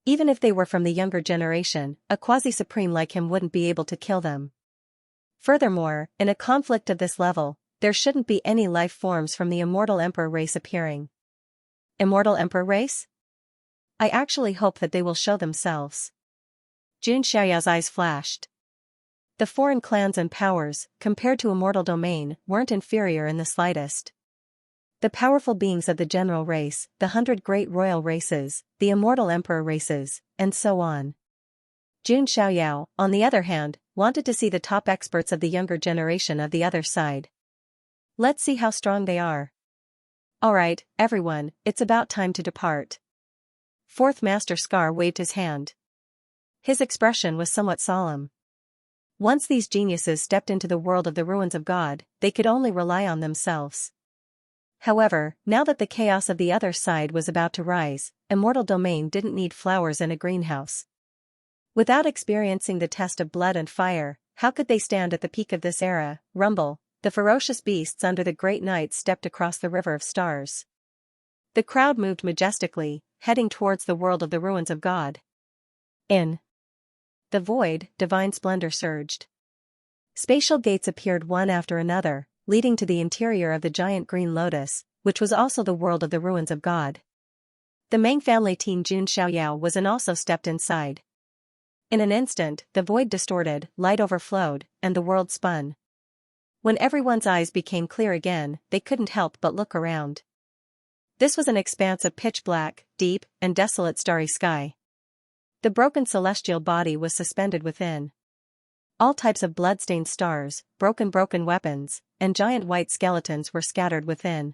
Even if they were from the younger generation, a quasi-supreme like him wouldn't be able to kill them. Furthermore, in a conflict of this level, there shouldn't be any life forms from the Immortal Emperor race appearing. Immortal Emperor race? I actually hope that they will show themselves. Jun Xiaoyao's eyes flashed. The foreign clans and powers, compared to Immortal Domain, weren't inferior in the slightest. The powerful beings of the general race, the 100 great royal races, the Immortal Emperor races, and so on. Jun Xiaoyao, on the other hand, wanted to see the top experts of the younger generation of the other side. Let's see how strong they are. Alright, everyone, it's about time to depart. Fourth Master Scar waved his hand. His expression was somewhat solemn. Once these geniuses stepped into the world of the ruins of God, they could only rely on themselves. However, now that the chaos of the other side was about to rise, Immortal Domain didn't need flowers in a greenhouse. Without experiencing the test of blood and fire, how could they stand at the peak of this era? Rumble, the ferocious beasts under the great night stepped across the river of stars. The crowd moved majestically, heading towards the world of the ruins of God. In the void, divine splendor surged. Spatial gates appeared one after another, leading to the interior of the giant green lotus, which was also the world of the ruins of God. The Meng family teen Jun Xiaoyao was and also stepped inside. In an instant, the void distorted, light overflowed, and the world spun. When everyone's eyes became clear again, they couldn't help but look around. This was an expanse of pitch black, deep, and desolate starry sky. The broken celestial body was suspended within. All types of blood-stained stars, broken weapons, and giant white skeletons were scattered within.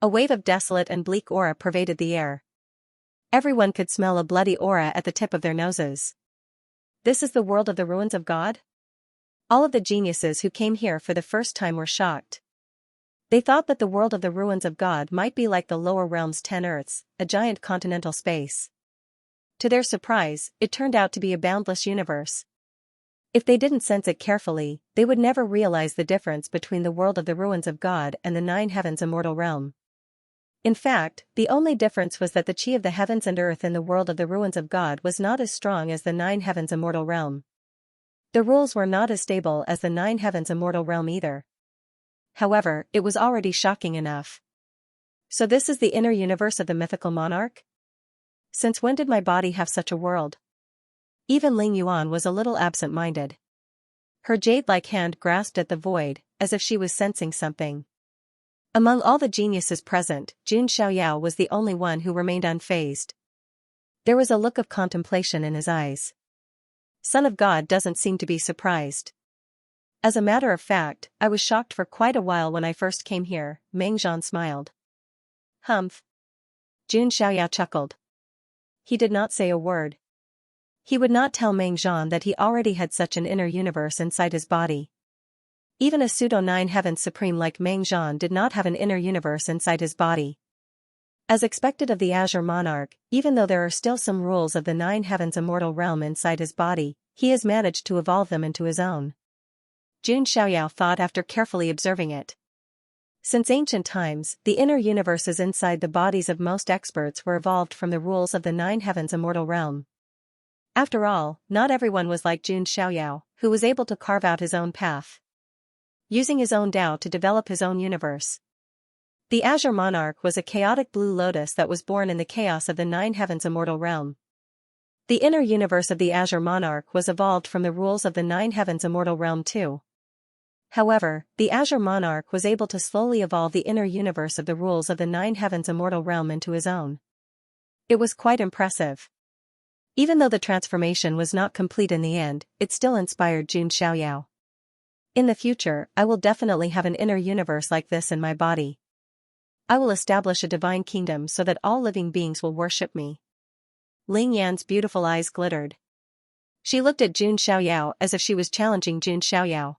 A wave of desolate and bleak aura pervaded the air. Everyone could smell a bloody aura at the tip of their noses. This is the world of the ruins of God? All of the geniuses who came here for the first time were shocked. They thought that the world of the ruins of God might be like the lower realm's 10 Earths, a giant continental space. To their surprise, it turned out to be a boundless universe. If they didn't sense it carefully, they would never realize the difference between the world of the ruins of God and the 9 heavens immortal realm. In fact, the only difference was that the chi of the heavens and earth in the world of the ruins of God was not as strong as the 9 heavens immortal realm. The rules were not as stable as the 9 heavens immortal realm either. However, it was already shocking enough. So this is the inner universe of the mythical monarch? Since when did my body have such a world? Even Ling Yuan was a little absent-minded. Her jade-like hand grasped at the void, as if she was sensing something. Among all the geniuses present, Jun Xiaoyao was the only one who remained unfazed. There was a look of contemplation in his eyes. Son of God doesn't seem to be surprised. As a matter of fact, I was shocked for quite a while when I first came here, Meng Zhan smiled. Humph. Jun Xiaoyao chuckled. He did not say a word. He would not tell Meng Zhan that he already had such an inner universe inside his body. Even a pseudo-9 heavens supreme like Meng Zhan did not have an inner universe inside his body. As expected of the Azure Monarch, even though there are still some rules of the 9 heavens immortal realm inside his body, he has managed to evolve them into his own. Jun Xiaoyao thought after carefully observing it. Since ancient times, the inner universes inside the bodies of most experts were evolved from the rules of the 9 heavens immortal realm. After all, not everyone was like Jun Xiaoyao, who was able to carve out his own path, using his own Tao to develop his own universe. The Azure Monarch was a chaotic blue lotus that was born in the chaos of the 9 heavens immortal realm. The inner universe of the Azure Monarch was evolved from the rules of the 9 heavens immortal realm too. However, the Azure Monarch was able to slowly evolve the inner universe of the rules of the 9 heavens immortal realm into his own. It was quite impressive. Even though the transformation was not complete in the end, it still inspired Jun Xiaoyao. In the future, I will definitely have an inner universe like this in my body. I will establish a divine kingdom so that all living beings will worship me. Ling Yan's beautiful eyes glittered. She looked at Jun Xiaoyao as if she was challenging Jun Xiaoyao.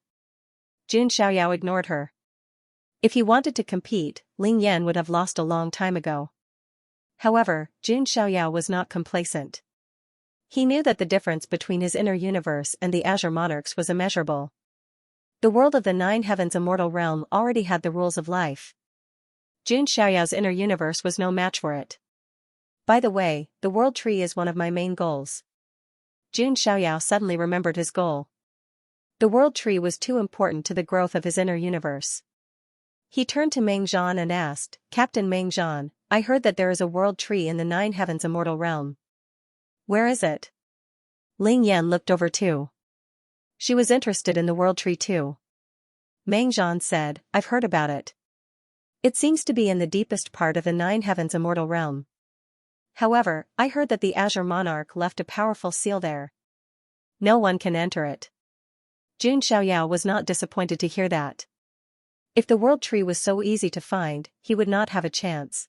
Jun Xiaoyao ignored her. If he wanted to compete, Ling Yan would have lost a long time ago. However, Jun Xiaoyao was not complacent. He knew that the difference between his inner universe and the Azure Monarchs was immeasurable. The world of the 9 heavens immortal realm already had the rules of life. Jun Xiaoyao's inner universe was no match for it. By the way, the world tree is one of my main goals. Jun Xiaoyao suddenly remembered his goal. The world tree was too important to the growth of his inner universe. He turned to Meng Zhan and asked, Captain Meng Zhan, I heard that there is a world tree in the 9 heavens immortal realm. Where is it? Ling Yan looked over too. She was interested in the world tree too. Meng Zhan said, I've heard about it. It seems to be in the deepest part of the 9 heavens immortal realm. However, I heard that the Azure Monarch left a powerful seal there. No one can enter it. Jun Xiaoyao was not disappointed to hear that. If the world tree was so easy to find, he would not have a chance.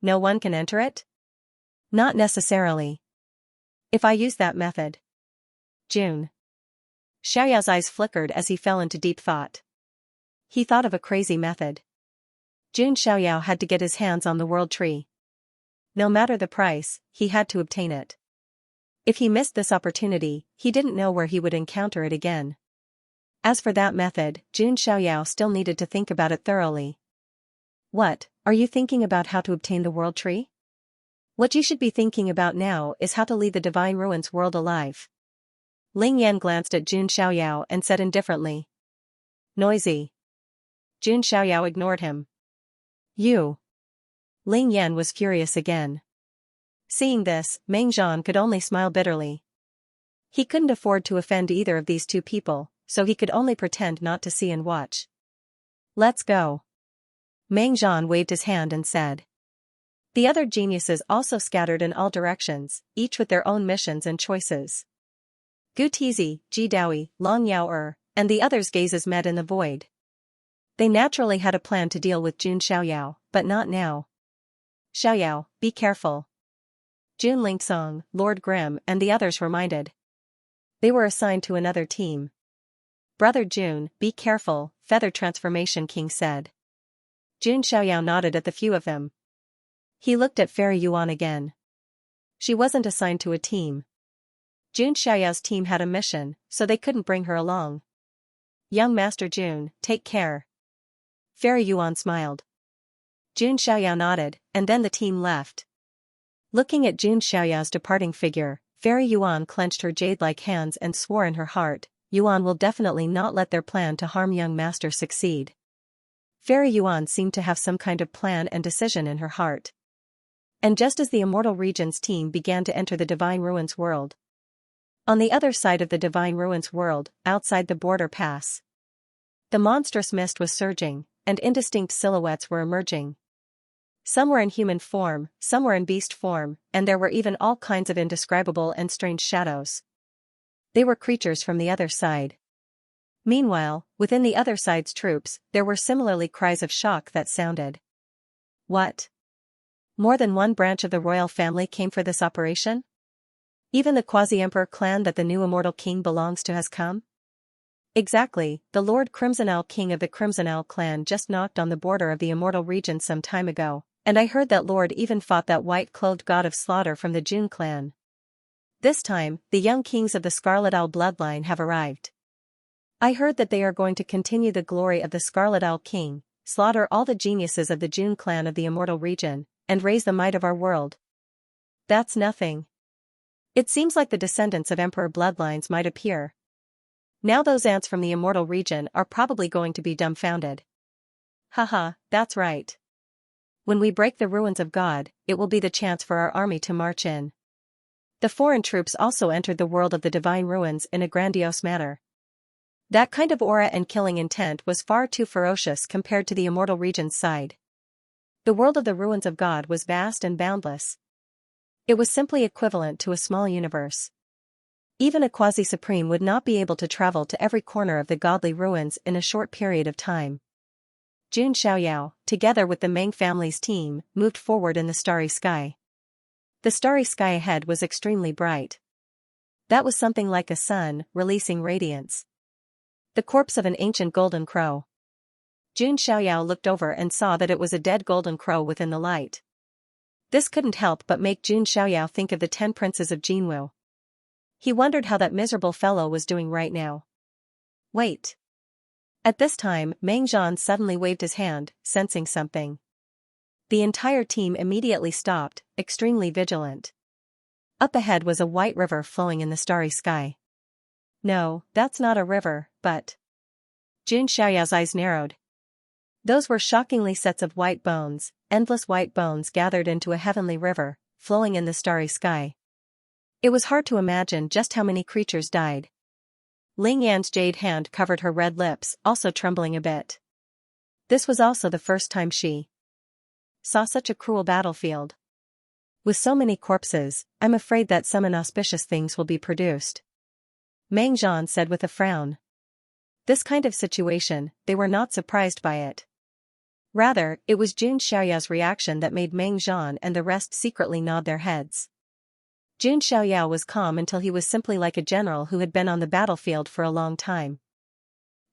No one can enter it? Not necessarily. If I use that method. June. Xiaoyao's eyes flickered as he fell into deep thought. He thought of a crazy method. June Xiaoyao had to get his hands on the world tree. No matter the price, he had to obtain it. If he missed this opportunity, he didn't know where he would encounter it again. As for that method, June Xiaoyao still needed to think about it thoroughly. What, are you thinking about how to obtain the world tree? What you should be thinking about now is how to leave the Divine Ruins world alive. Ling Yan glanced at June Xiaoyao and said indifferently. Noisy. June Xiaoyao ignored him. You. Ling Yan was furious again. Seeing this, Meng Zhan could only smile bitterly. He couldn't afford to offend either of these two people, so he could only pretend not to see and watch. Let's go. Meng Zhan waved his hand and said. The other geniuses also scattered in all directions, each with their own missions and choices. Gu Tizi, Ji Daoi, Long Yao and the others' gazes met in the void. They naturally had a plan to deal with June Xiaoyao, but not now. Xiaoyao, be careful. June Lingsong, Lord Grimm and the others reminded. They were assigned to another team. Brother June, be careful, Feather Transformation King said. June Xiaoyao nodded at the few of them. He looked at Fairy Yuan again. She wasn't assigned to a team. June Xiaoyao's team had a mission, so they couldn't bring her along. Young Master June, take care. Fairy Yuan smiled. June Xiaoyao nodded, and then the team left. Looking at June Xiaoyao's departing figure, Fairy Yuan clenched her jade-like hands and swore in her heart, Yuan will definitely not let their plan to harm young master succeed. Fairy Yuan seemed to have some kind of plan and decision in her heart. And just as the Immortal Regions team began to enter the Divine Ruins world. On the other side of the Divine Ruins world, outside the border pass. The monstrous mist was surging, and indistinct silhouettes were emerging. Some were in human form, some were in beast form, and there were even all kinds of indescribable and strange shadows. They were creatures from the other side. Meanwhile, within the other side's troops, there were similarly cries of shock that sounded. What? More than one branch of the royal family came for this operation? Even the quasi-emperor clan that the new immortal king belongs to has come? Exactly, the Lord Crimson Owl king of the Crimson Owl clan just knocked on the border of the immortal region some time ago, and I heard that Lord even fought that white-clothed god of slaughter from the June clan. This time, the young kings of the Scarlet Owl bloodline have arrived. I heard that they are going to continue the glory of the Scarlet Owl king, slaughter all the geniuses of the June clan of the immortal region, and raise the might of our world. That's nothing. It seems like the descendants of emperor bloodlines might appear. Now those ants from the immortal region are probably going to be dumbfounded. Haha, that's right. When we break the ruins of God, it will be the chance for our army to march in. The foreign troops also entered the world of the Divine Ruins in a grandiose manner. That kind of aura and killing intent was far too ferocious compared to the immortal region's side. The world of the ruins of God was vast and boundless. It was simply equivalent to a small universe. Even a quasi-supreme would not be able to travel to every corner of the godly ruins in a short period of time. June Xiaoyao, together with the Meng family's team, moved forward in the starry sky. The starry sky ahead was extremely bright. That was something like a sun, releasing radiance. The corpse of an ancient golden crow. June Xiaoyao looked over and saw that it was a dead golden crow within the light. This couldn't help but make June Xiaoyao think of the 10 princes of Jinwu. He wondered how that miserable fellow was doing right now. Wait. At this time, Meng Zhan suddenly waved his hand, sensing something. The entire team immediately stopped, extremely vigilant. Up ahead was a white river flowing in the starry sky. No, that's not a river, but... June Xiaoyao's eyes narrowed. Those were shockingly sets of white bones, endless white bones gathered into a heavenly river, flowing in the starry sky. It was hard to imagine just how many creatures died. Ling Yan's jade hand covered her red lips, also trembling a bit. This was also the first time she saw such a cruel battlefield. With so many corpses, I'm afraid that some inauspicious things will be produced. Meng Zhan said with a frown. This kind of situation, they were not surprised by it. Rather, it was Jun Xiaoyao's reaction that made Meng Zhan and the rest secretly nod their heads. Jun Xiaoyao was calm until he was simply like a general who had been on the battlefield for a long time.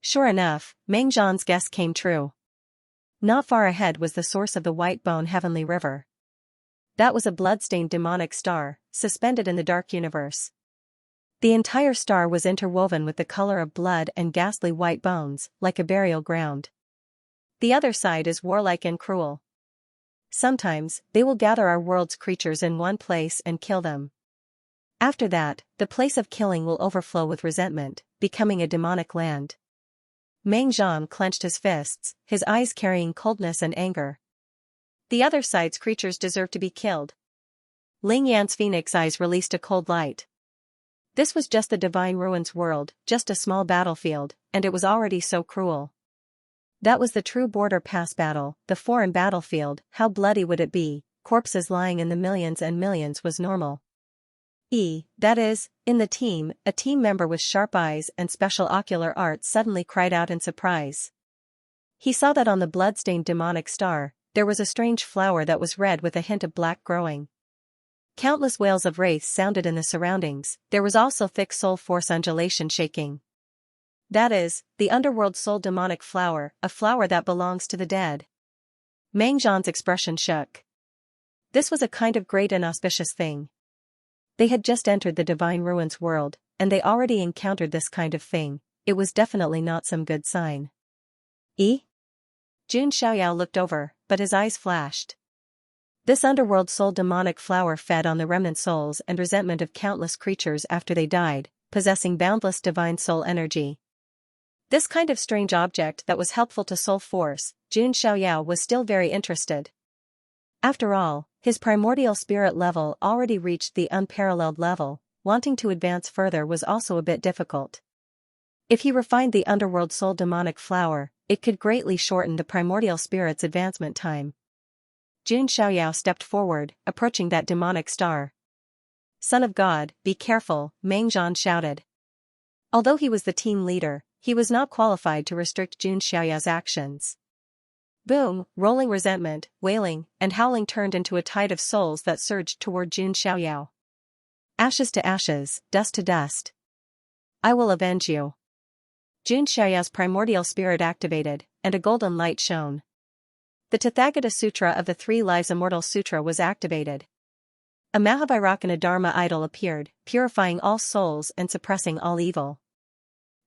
Sure enough, Meng Zhan's guess came true. Not far ahead was the source of the White Bone Heavenly River. That was a blood-stained demonic star, suspended in the dark universe. The entire star was interwoven with the color of blood and ghastly white bones, like a burial ground. The other side is warlike and cruel. Sometimes, they will gather our world's creatures in one place and kill them. After that, the place of killing will overflow with resentment, becoming a demonic land. Meng Zhan clenched his fists, his eyes carrying coldness and anger. The other side's creatures deserve to be killed. Ling Yan's phoenix eyes released a cold light. This was just the Divine Ruins world, just a small battlefield, and it was already so cruel. That was the true border pass battle, the foreign battlefield. How bloody would it be? Corpses lying in the millions and millions was normal. That is, in the team, a team member with sharp eyes and special ocular arts suddenly cried out in surprise. He saw that on the blood-stained demonic star, there was a strange flower that was red with a hint of black growing. Countless wails of wraith sounded in the surroundings. There was also thick soul force undulation shaking. That is, the underworld soul demonic flower, a flower that belongs to the dead. Meng Zhan's expression shook. This was a kind of great and auspicious thing. They had just entered the Divine Ruins world, and they already encountered this kind of thing. It was definitely not some good sign. Jun Xiaoyao looked over, but his eyes flashed. This underworld soul demonic flower fed on the remnant souls and resentment of countless creatures after they died, possessing boundless divine soul energy. This kind of strange object that was helpful to soul force, Jun Xiaoyao was still very interested. After all, his primordial spirit level already reached the unparalleled level. Wanting to advance further was also a bit difficult. If he refined the underworld soul demonic flower, it could greatly shorten the primordial spirit's advancement time. Jun Xiaoyao stepped forward, approaching that demonic star. Son of God, be careful, Meng Zhan shouted. Although he was the team leader, he was not qualified to restrict Jun Xiaoyao's actions. Boom, rolling resentment, wailing, and howling turned into a tide of souls that surged toward Jun Xiaoyao. Ashes to ashes, dust to dust. I will avenge you. Jun Xiaoyao's primordial spirit activated, and a golden light shone. The Tathagata Sutra of the Three Lives Immortal Sutra was activated. A Mahavairakana Dharma idol appeared, purifying all souls and suppressing all evil.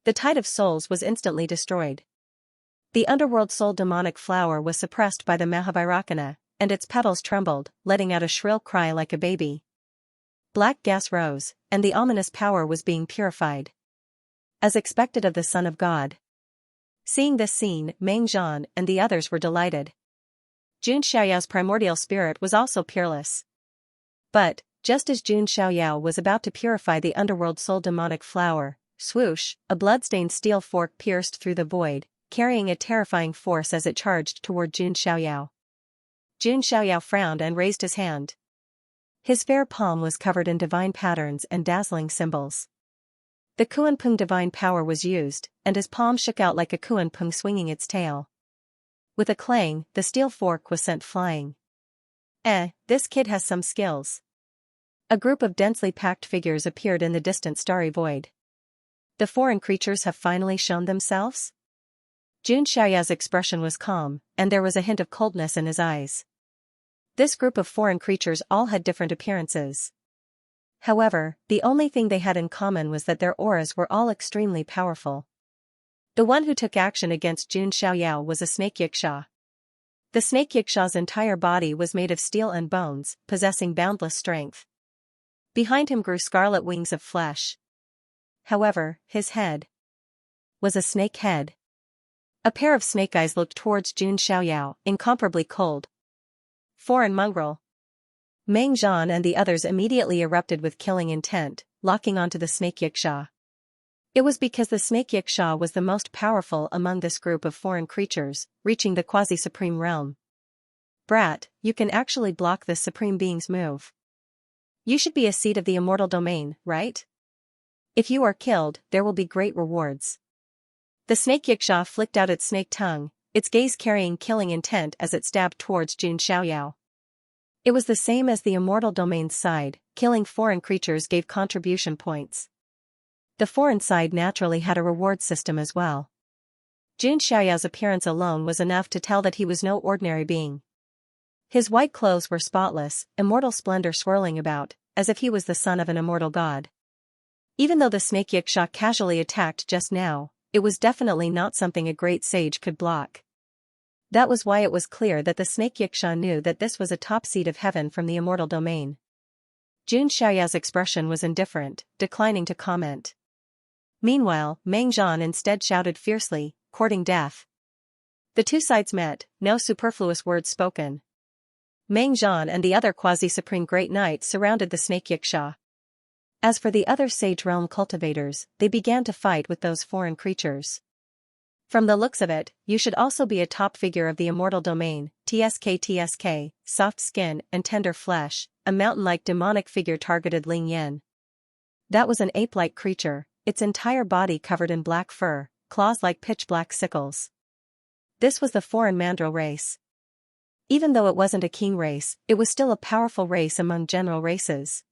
The tide of souls was instantly destroyed. The underworld soul demonic flower was suppressed by the Mahavairakana, and its petals trembled, letting out a shrill cry like a baby. Black gas rose, and the ominous power was being purified. As expected of the Son of God. Seeing this scene, Meng Zhan and the others were delighted. Jun Xiaoyao's primordial spirit was also peerless. But, just as Jun Xiaoyao was about to purify the underworld soul demonic flower, swoosh, a blood-stained steel fork pierced through the void, carrying a terrifying force as it charged toward Jun Xiaoyao. Jun Xiaoyao frowned and raised his hand. His fair palm was covered in divine patterns and dazzling symbols. The Kuanping divine power was used, and his palm shook out like a Kuanping swinging its tail. With a clang, the steel fork was sent flying. This kid has some skills. A group of densely packed figures appeared in the distant starry void. The foreign creatures have finally shown themselves? Jun Xiaoyao's expression was calm, and there was a hint of coldness in his eyes. This group of foreign creatures all had different appearances. However, the only thing they had in common was that their auras were all extremely powerful. The one who took action against Jun Xiaoyao was a snake Xianxia. The snake Xianxia's entire body was made of steel and bones, possessing boundless strength. Behind him grew scarlet wings of flesh. However, his head was a snake head. A pair of snake eyes looked towards Jun Xiaoyao, incomparably cold. Foreign mongrel. Meng Zhan and the others immediately erupted with killing intent, locking onto the snake Xianxia. It was because the snake Xianxia was the most powerful among this group of foreign creatures, reaching the quasi-supreme realm. Brat, you can actually block this supreme being's move. You should be a seed of the immortal domain, right? If you are killed, there will be great rewards. The snake Xianxia flicked out its snake tongue, its gaze carrying killing intent as it stabbed towards Xianxia. It was the same as the immortal domain's side, killing foreign creatures gave contribution points. The foreign side naturally had a reward system as well. Xianxia's appearance alone was enough to tell that he was no ordinary being. His white clothes were spotless, immortal splendor swirling about, as if he was the son of an immortal god. Even though the snake Xianxia casually attacked just now, it was definitely not something a great sage could block. That was why it was clear that the snake Xianxia knew that this was a top seed of heaven from the immortal domain. Xianxia's expression was indifferent, declining to comment. Meanwhile, Meng Zhan instead shouted fiercely, courting death. The two sides met, no superfluous words spoken. Meng Zhan and the other quasi-supreme great knight surrounded the snake Xianxia. As for the other sage realm cultivators, they began to fight with those foreign creatures. From the looks of it, you should also be a top figure of the immortal domain, TSK, soft skin and tender flesh, a mountain-like demonic figure targeted Ling Yan. That was an ape-like creature, its entire body covered in black fur, claws like pitch-black sickles. This was the foreign mandrill race. Even though it wasn't a king race, it was still a powerful race among general races.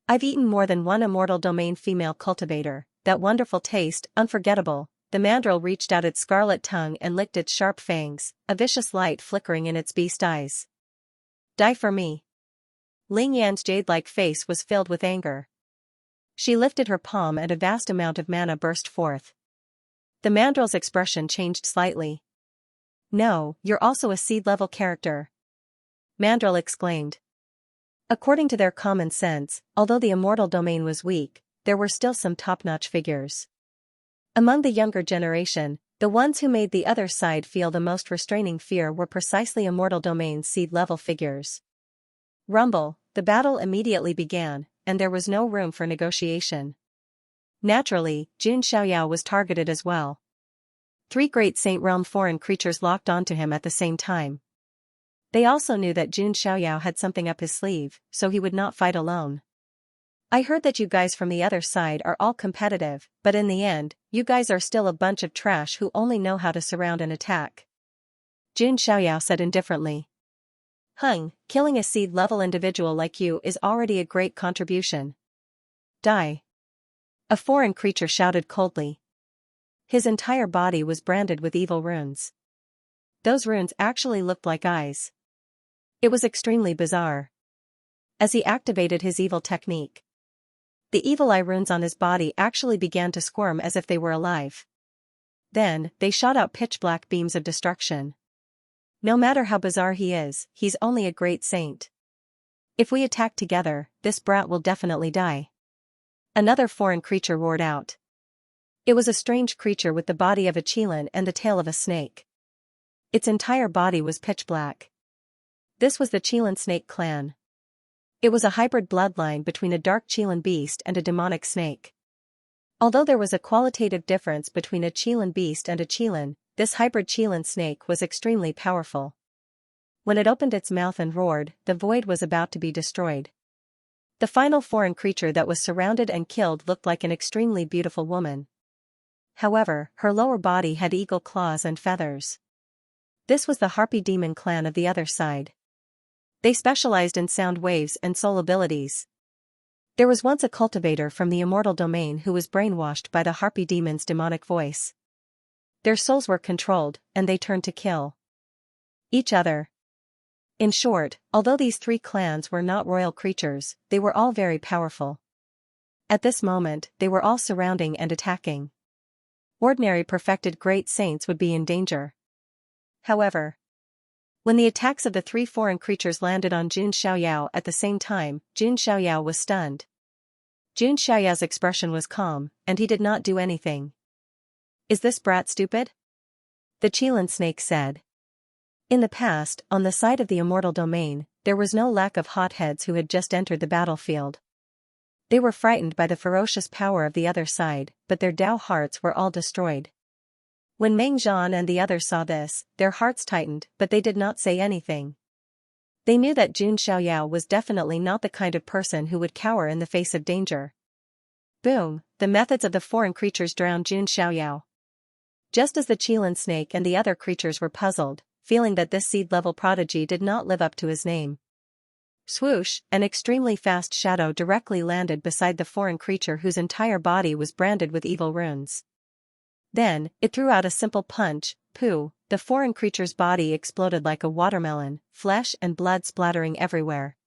I've eaten more than one immortal domain female cultivator, that wonderful taste, unforgettable. The mandrill reached out its scarlet tongue and licked its sharp fangs, a vicious light flickering in its beast eyes. Die for me. Ling Yan's jade-like face was filled with anger. She lifted her palm and a vast amount of mana burst forth. The mandrill's expression changed slightly. No, you're also a seed-level character. Mandrill exclaimed. According to their common sense, although the immortal domain was weak, there were still some top-notch figures. Among the younger generation, the ones who made the other side feel the most restraining fear were precisely immortal domain's seed-level figures. Rumble, the battle immediately began, and there was no room for negotiation. Naturally, Xianxia was targeted as well. 3 great Saint Realm foreign creatures locked onto him at the same time. They also knew that Xianxia had something up his sleeve, so he would not fight alone. I heard that you guys from the other side are all competitive, but in the end, you guys are still a bunch of trash who only know how to surround and attack. Xianxia said indifferently. Killing a seed-level individual like you is already a great contribution. Die. A foreign creature shouted coldly. His entire body was branded with evil runes. Those runes actually looked like eyes. It was extremely bizarre. As he activated his evil technique, the evil eye runes on his body actually began to squirm as if they were alive. Then, they shot out pitch-black beams of destruction. No matter how bizarre he is, he's only a great saint. If we attack together, this brat will definitely die. Another foreign creature roared out. It was a strange creature with the body of a qilin and the tail of a snake. Its entire body was pitch-black. This was the qilin snake clan. It was a hybrid bloodline between a dark qilin beast and a demonic snake. Although there was a qualitative difference between a qilin beast and a qilin, this hybrid qilin snake was extremely powerful. When it opened its mouth and roared, the void was about to be destroyed. The final foreign creature that was surrounded and killed looked like an extremely beautiful woman. However, her lower body had eagle claws and feathers. This was the Harpy Demon clan of the other side. They specialized in sound waves and soul abilities. There was once a cultivator from the immortal domain who was brainwashed by the Harpy Demon's demonic voice. Their souls were controlled, and they turned to kill each other. In short, although these 3 clans were not royal creatures, they were all very powerful. At this moment, they were all surrounding and attacking. Ordinary perfected great saints would be in danger. However, when the attacks of the 3 foreign creatures landed on Xianxia at the same time, Xianxia was stunned. Xianxia's expression was calm, and he did not do anything. Is this brat stupid? The qilin snake said. In the past, on the side of the immortal domain, there was no lack of hotheads who had just entered the battlefield. They were frightened by the ferocious power of the other side, but their Dao hearts were all destroyed. When Meng Zhan and the others saw this, their hearts tightened, but they did not say anything. They knew that Xianxia was definitely not the kind of person who would cower in the face of danger. Boom, the methods of the foreign creatures drowned Xianxia. Just as the Qilin snake and the other creatures were puzzled, feeling that this seed-level prodigy did not live up to his name. Swoosh, an extremely fast shadow directly landed beside the foreign creature whose entire body was branded with evil runes. Then, it threw out a simple punch, pooh, the foreign creature's body exploded like a watermelon, flesh and blood splattering everywhere.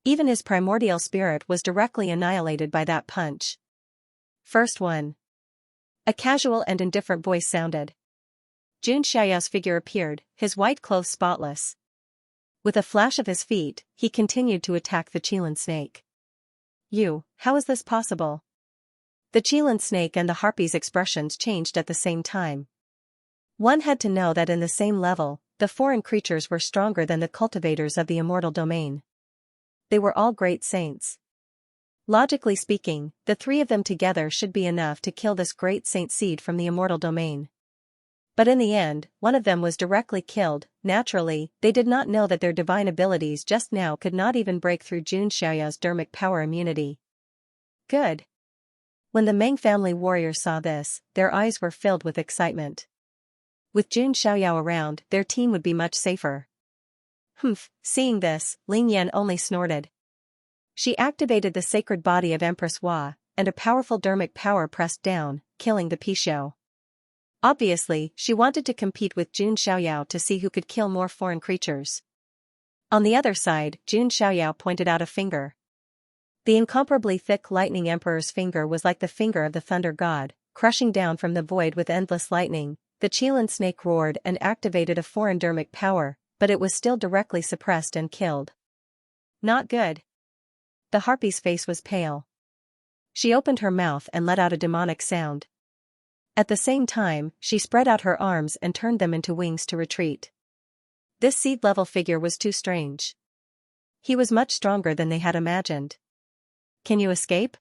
Even his primordial spirit was directly annihilated by that punch. First one. A casual and indifferent voice sounded. Jun Xiaoyao's figure appeared, his white clothes spotless. With a flash of his feet, he continued to attack the Qilin snake. How is this possible? The Qilin snake and the harpy's expressions changed at the same time. One had to know that in the same level, the foreign creatures were stronger than the cultivators of the immortal domain. They were all great saints. Logically speaking, the three of them together should be enough to kill this great saint seed from the immortal domain. But in the end, one of them was directly killed. Naturally, they did not know that their divine abilities just now could not even break through Jun Xiaoyao's dermic power immunity. Good. When the Meng family warriors saw this, their eyes were filled with excitement. With Jun Xiaoyao around, their team would be much safer. Seeing this, Ling Yan only snorted. She activated the sacred body of Empress Hua, and a powerful dermic power pressed down, killing the Pixiu. Obviously, she wanted to compete with Jun Xiaoyao to see who could kill more foreign creatures. On the other side, Jun Xiaoyao pointed out a finger. The incomparably thick lightning emperor's finger was like the finger of the thunder god, crushing down from the void with endless lightning. The Qilin snake roared and activated a foreign dermic power, but it was still directly suppressed and killed. Not good. The harpy's face was pale. She opened her mouth and let out a demonic sound. At the same time, she spread out her arms and turned them into wings to retreat. This seed-level figure was too strange. He was much stronger than they had imagined. Can you escape?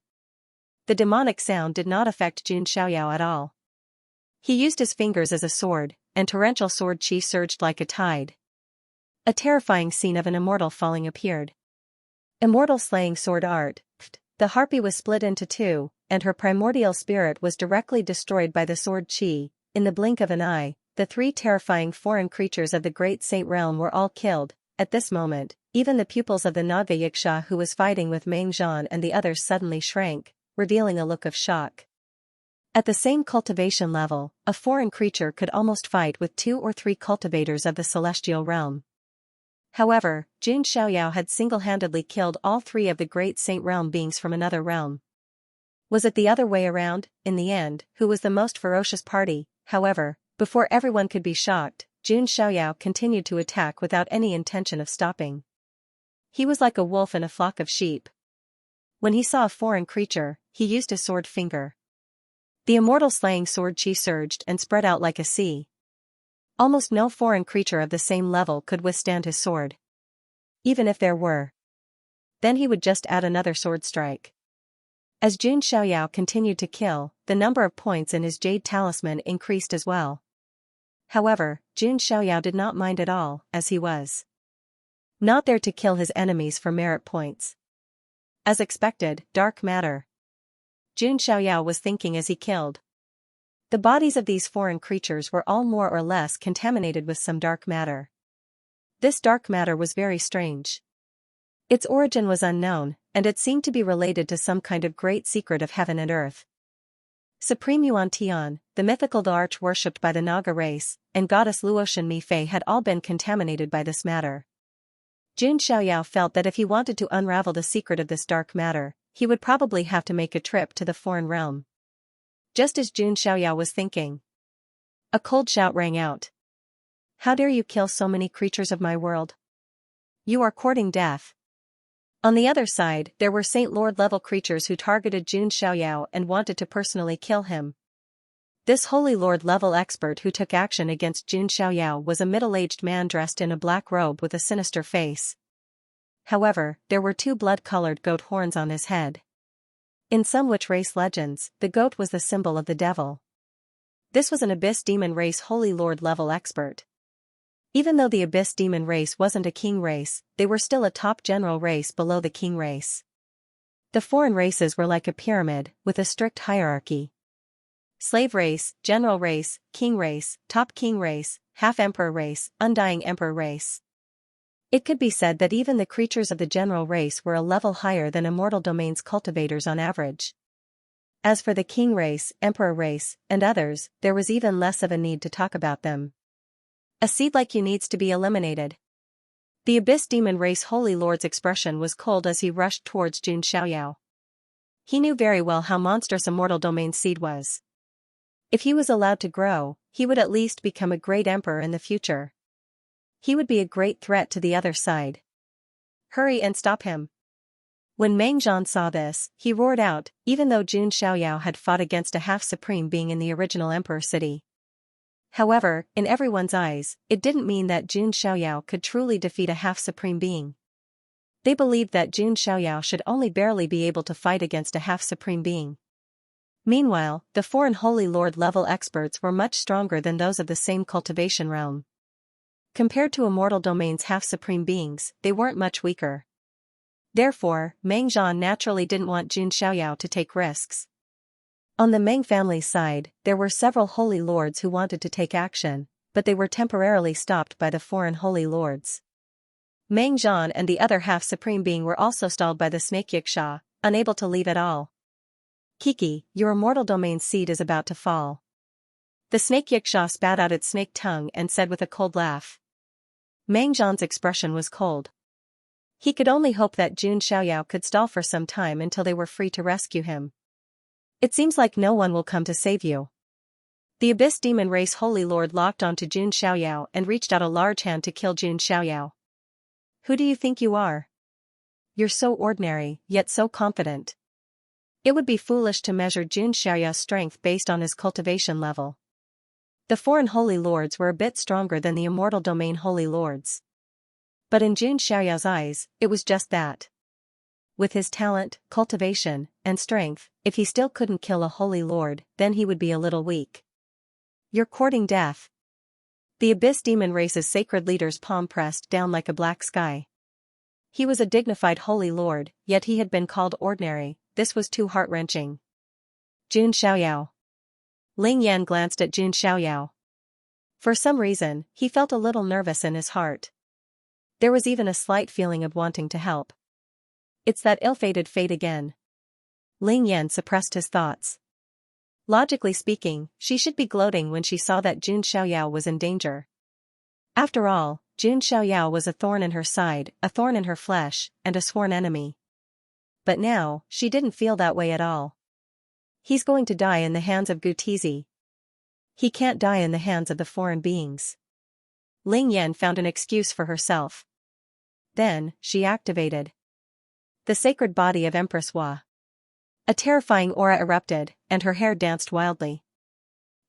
The demonic sound did not affect Jun Xiaoyao at all. He used his fingers as a sword, and torrential sword chi surged like a tide. A terrifying scene of an immortal falling appeared. Immortal slaying sword art. The harpy was split into two, and her primordial spirit was directly destroyed by the sword chi. In the blink of an eye, the three terrifying foreign creatures of the great saint realm were all killed. At this moment, even the pupils of the Naga Yiksha who was fighting with Meng Zhan and the others suddenly shrank, revealing a look of shock. At the same cultivation level, a foreign creature could almost fight with 2 or 3 cultivators of the celestial realm. However, Jun Xiaoyao had single-handedly killed all 3 of the great saint realm beings from another realm. Was it the other way around? In the end, who was the most ferocious party? However, before everyone could be shocked, Jun Xiaoyao continued to attack without any intention of stopping. He was like a wolf in a flock of sheep. When he saw a foreign creature, he used his sword finger. The immortal slaying sword chi surged and spread out like a sea. Almost no foreign creature of the same level could withstand his sword. Even if there were. Then he would just add another sword strike. As Jun Xiaoyao continued to kill, the number of points in his jade talisman increased as well. However, Jun Xiaoyao did not mind at all, as he was not there to kill his enemies for merit points. As expected, dark matter. Jun Xiaoyao was thinking as he killed. The bodies of these foreign creatures were all more or less contaminated with some dark matter. This dark matter was very strange. Its origin was unknown, and it seemed to be related to some kind of great secret of heaven and earth. Supreme Yuan Tian, the mythical arch worshipped by the Naga race, and goddess Luotian Mi Fei had all been contaminated by this matter. Jun Xiaoyao felt that if he wanted to unravel the secret of this dark matter, he would probably have to make a trip to the foreign realm. Just as Jun Xiaoyao was thinking, a cold shout rang out. How dare you kill so many creatures of my world? You are courting death. On the other side, there were Saint Lord level creatures who targeted Jun Xiaoyao and wanted to personally kill him. This Holy Lord level expert who took action against Jun Xiaoyao was a middle-aged man dressed in a black robe with a sinister face. However, there were 2 blood-colored goat horns on his head. In some witch race legends, the goat was the symbol of the devil. This was an Abyss Demon race Holy Lord level expert. Even though the Abyss Demon race wasn't a king race, they were still a top general race below the king race. The foreign races were like a pyramid, with a strict hierarchy. slave race, general race, king race, top king race, half-emperor race, undying emperor race. It could be said that even the creatures of the general race were a level higher than immortal domain's cultivators on average. As for the king race, emperor race, and others, there was even less of a need to talk about them. A seed like you needs to be eliminated. The Abyss Demon Race Holy Lord's expression was cold as he rushed towards Jun Xiaoyao. He knew very well how monstrous Immortal Domain's seed was. If he was allowed to grow, he would at least become a great emperor in the future. He would be a great threat to the other side. Hurry and stop him. When Meng Zhan saw this, he roared out, even though Jun Xiaoyao had fought against a half-supreme being in the original emperor city. However, in everyone's eyes, it didn't mean that Jun Xiaoyao could truly defeat a half-supreme being. They believed that Jun Xiaoyao should only barely be able to fight against a half-supreme being. Meanwhile, the foreign Holy Lord level experts were much stronger than those of the same cultivation realm. Compared to Immortal Domain's half-supreme beings, they weren't much weaker. Therefore, Meng Zhan naturally didn't want Jun Xiaoyao to take risks. On the Meng family's side, there were several Holy Lords who wanted to take action, but they were temporarily stopped by the foreign Holy Lords. Meng Zhan and the other half-supreme being were also stalled by the Xianxia, unable to leave at all. Kiki, your Immortal Domain seed is about to fall. The Xianxia spat out its snake tongue and said with a cold laugh. Meng Zhan's expression was cold. He could only hope that Jun Xiaoyao could stall for some time until they were free to rescue him. It seems like no one will come to save you. The Abyss Demon Race Holy Lord locked onto Jun Xiaoyao and reached out a large hand to kill Jun Xiaoyao. Who do you think you are? You're so ordinary, yet so confident. It would be foolish to measure Jun Xiaoyao's strength based on his cultivation level. The foreign Holy Lords were a bit stronger than the Immortal Domain Holy Lords. But in Jun Xiaoyao's eyes, it was just that. With his talent, cultivation, and strength, if he still couldn't kill a Holy Lord, then he would be a little weak. You're courting death. The Abyss Demon Race's sacred leader's palm pressed down like a black sky. He was a dignified Holy Lord, yet he had been called ordinary. This was too heart-wrenching. Jun Xiaoyao. Ling Yan glanced at Jun Xiaoyao. For some reason, he felt a little nervous in his heart. There was even a slight feeling of wanting to help. It's that ill-fated fate again. Ling Yan suppressed his thoughts. Logically speaking, she should be gloating when she saw that Jun Xiaoyao was in danger. After all, Jun Xiaoyao was a thorn in her side, a thorn in her flesh, and a sworn enemy. But now, she didn't feel that way at all. He's going to die in the hands of Gutizi. He can't die in the hands of the foreign beings. Ling Yan found an excuse for herself. Then, she activated the sacred body of Empress Hua. A terrifying aura erupted, and her hair danced wildly.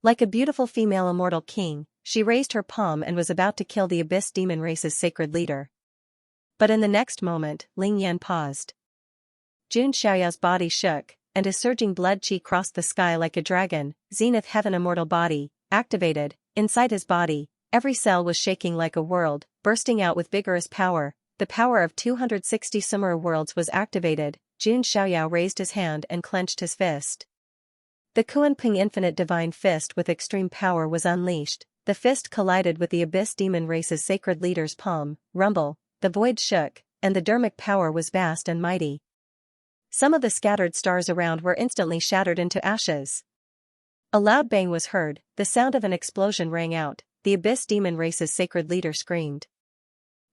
Like a beautiful female immortal king, she raised her palm and was about to kill the Abyss Demon Race's sacred leader. But in the next moment, Ling Yan paused. Jun Xiaoyao's body shook, and his surging blood chi crossed the sky like a dragon. Zenith Heaven Immortal Body, activated. Inside his body, every cell was shaking like a world, bursting out with vigorous power. The power of 260 Sumeru worlds was activated. Jun Xiaoyao raised his hand and clenched his fist. The Kuanping Infinite Divine Fist with extreme power was unleashed. The fist collided with the Abyss Demon Race's sacred leader's palm. Rumble, the void shook, and the dermic power was vast and mighty. Some of the scattered stars around were instantly shattered into ashes. A loud bang was heard, the sound of an explosion rang out. The Abyss Demon Race's sacred leader screamed.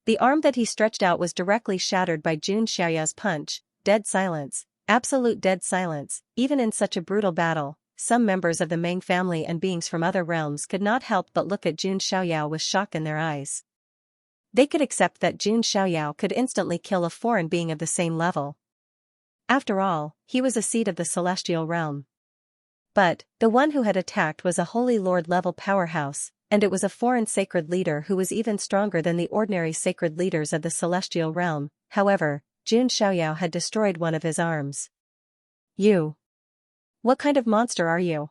The arm that he stretched out was directly shattered by Jun Xiaoyao's punch. Dead silence, absolute dead silence. Even in such a brutal battle, some members of the Meng family and beings from other realms could not help but look at Jun Xiaoyao with shock in their eyes. They could accept that Jun Xiaoyao could instantly kill a foreign being of the same level. After all, he was a seed of the celestial realm. But, the one who had attacked was a Holy Lord level powerhouse, and it was a foreign sacred leader who was even stronger than the ordinary sacred leaders of the celestial realm. However, Jun Xiaoyao had destroyed one of his arms. You. What kind of monster are you?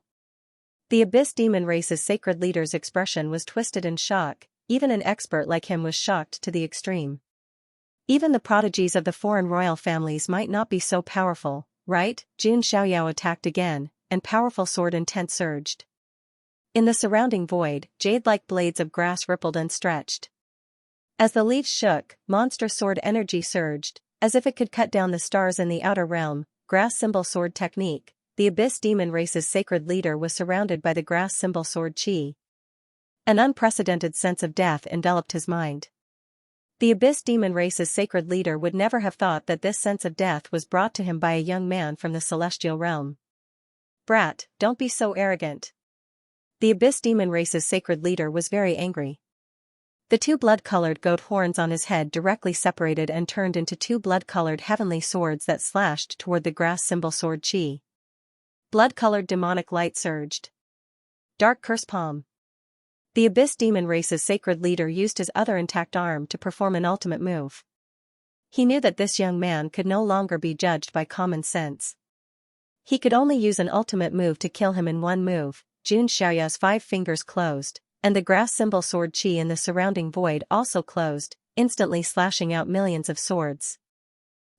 The Abyss Demon Race's sacred leader's expression was twisted in shock. Even an expert like him was shocked to the extreme. Even the prodigies of the foreign royal families might not be so powerful, right? Jun Xiaoyao attacked again, and powerful sword intent surged. In the surrounding void, jade-like blades of grass rippled and stretched. As the leaves shook, monstrous sword energy surged, as if it could cut down the stars in the outer realm. Grass symbol sword technique. The Abyss Demon race's sacred leader was surrounded by the grass symbol sword chi. An unprecedented sense of death enveloped his mind. The Abyss Demon race's sacred leader would never have thought that this sense of death was brought to him by a young man from the celestial realm. Brat, don't be so arrogant. The Abyss Demon race's sacred leader was very angry. The two blood-colored goat horns on his head directly separated and turned into two blood-colored heavenly swords that slashed toward the grass symbol sword chi. Blood-colored demonic light surged. Dark Curse Palm. The Abyss Demon race's sacred leader used his other intact arm to perform an ultimate move. He knew that this young man could no longer be judged by common sense. He could only use an ultimate move to kill him in one move. Xianxia's 5 fingers closed, and the grass symbol sword chi in the surrounding void also closed, instantly slashing out millions of swords.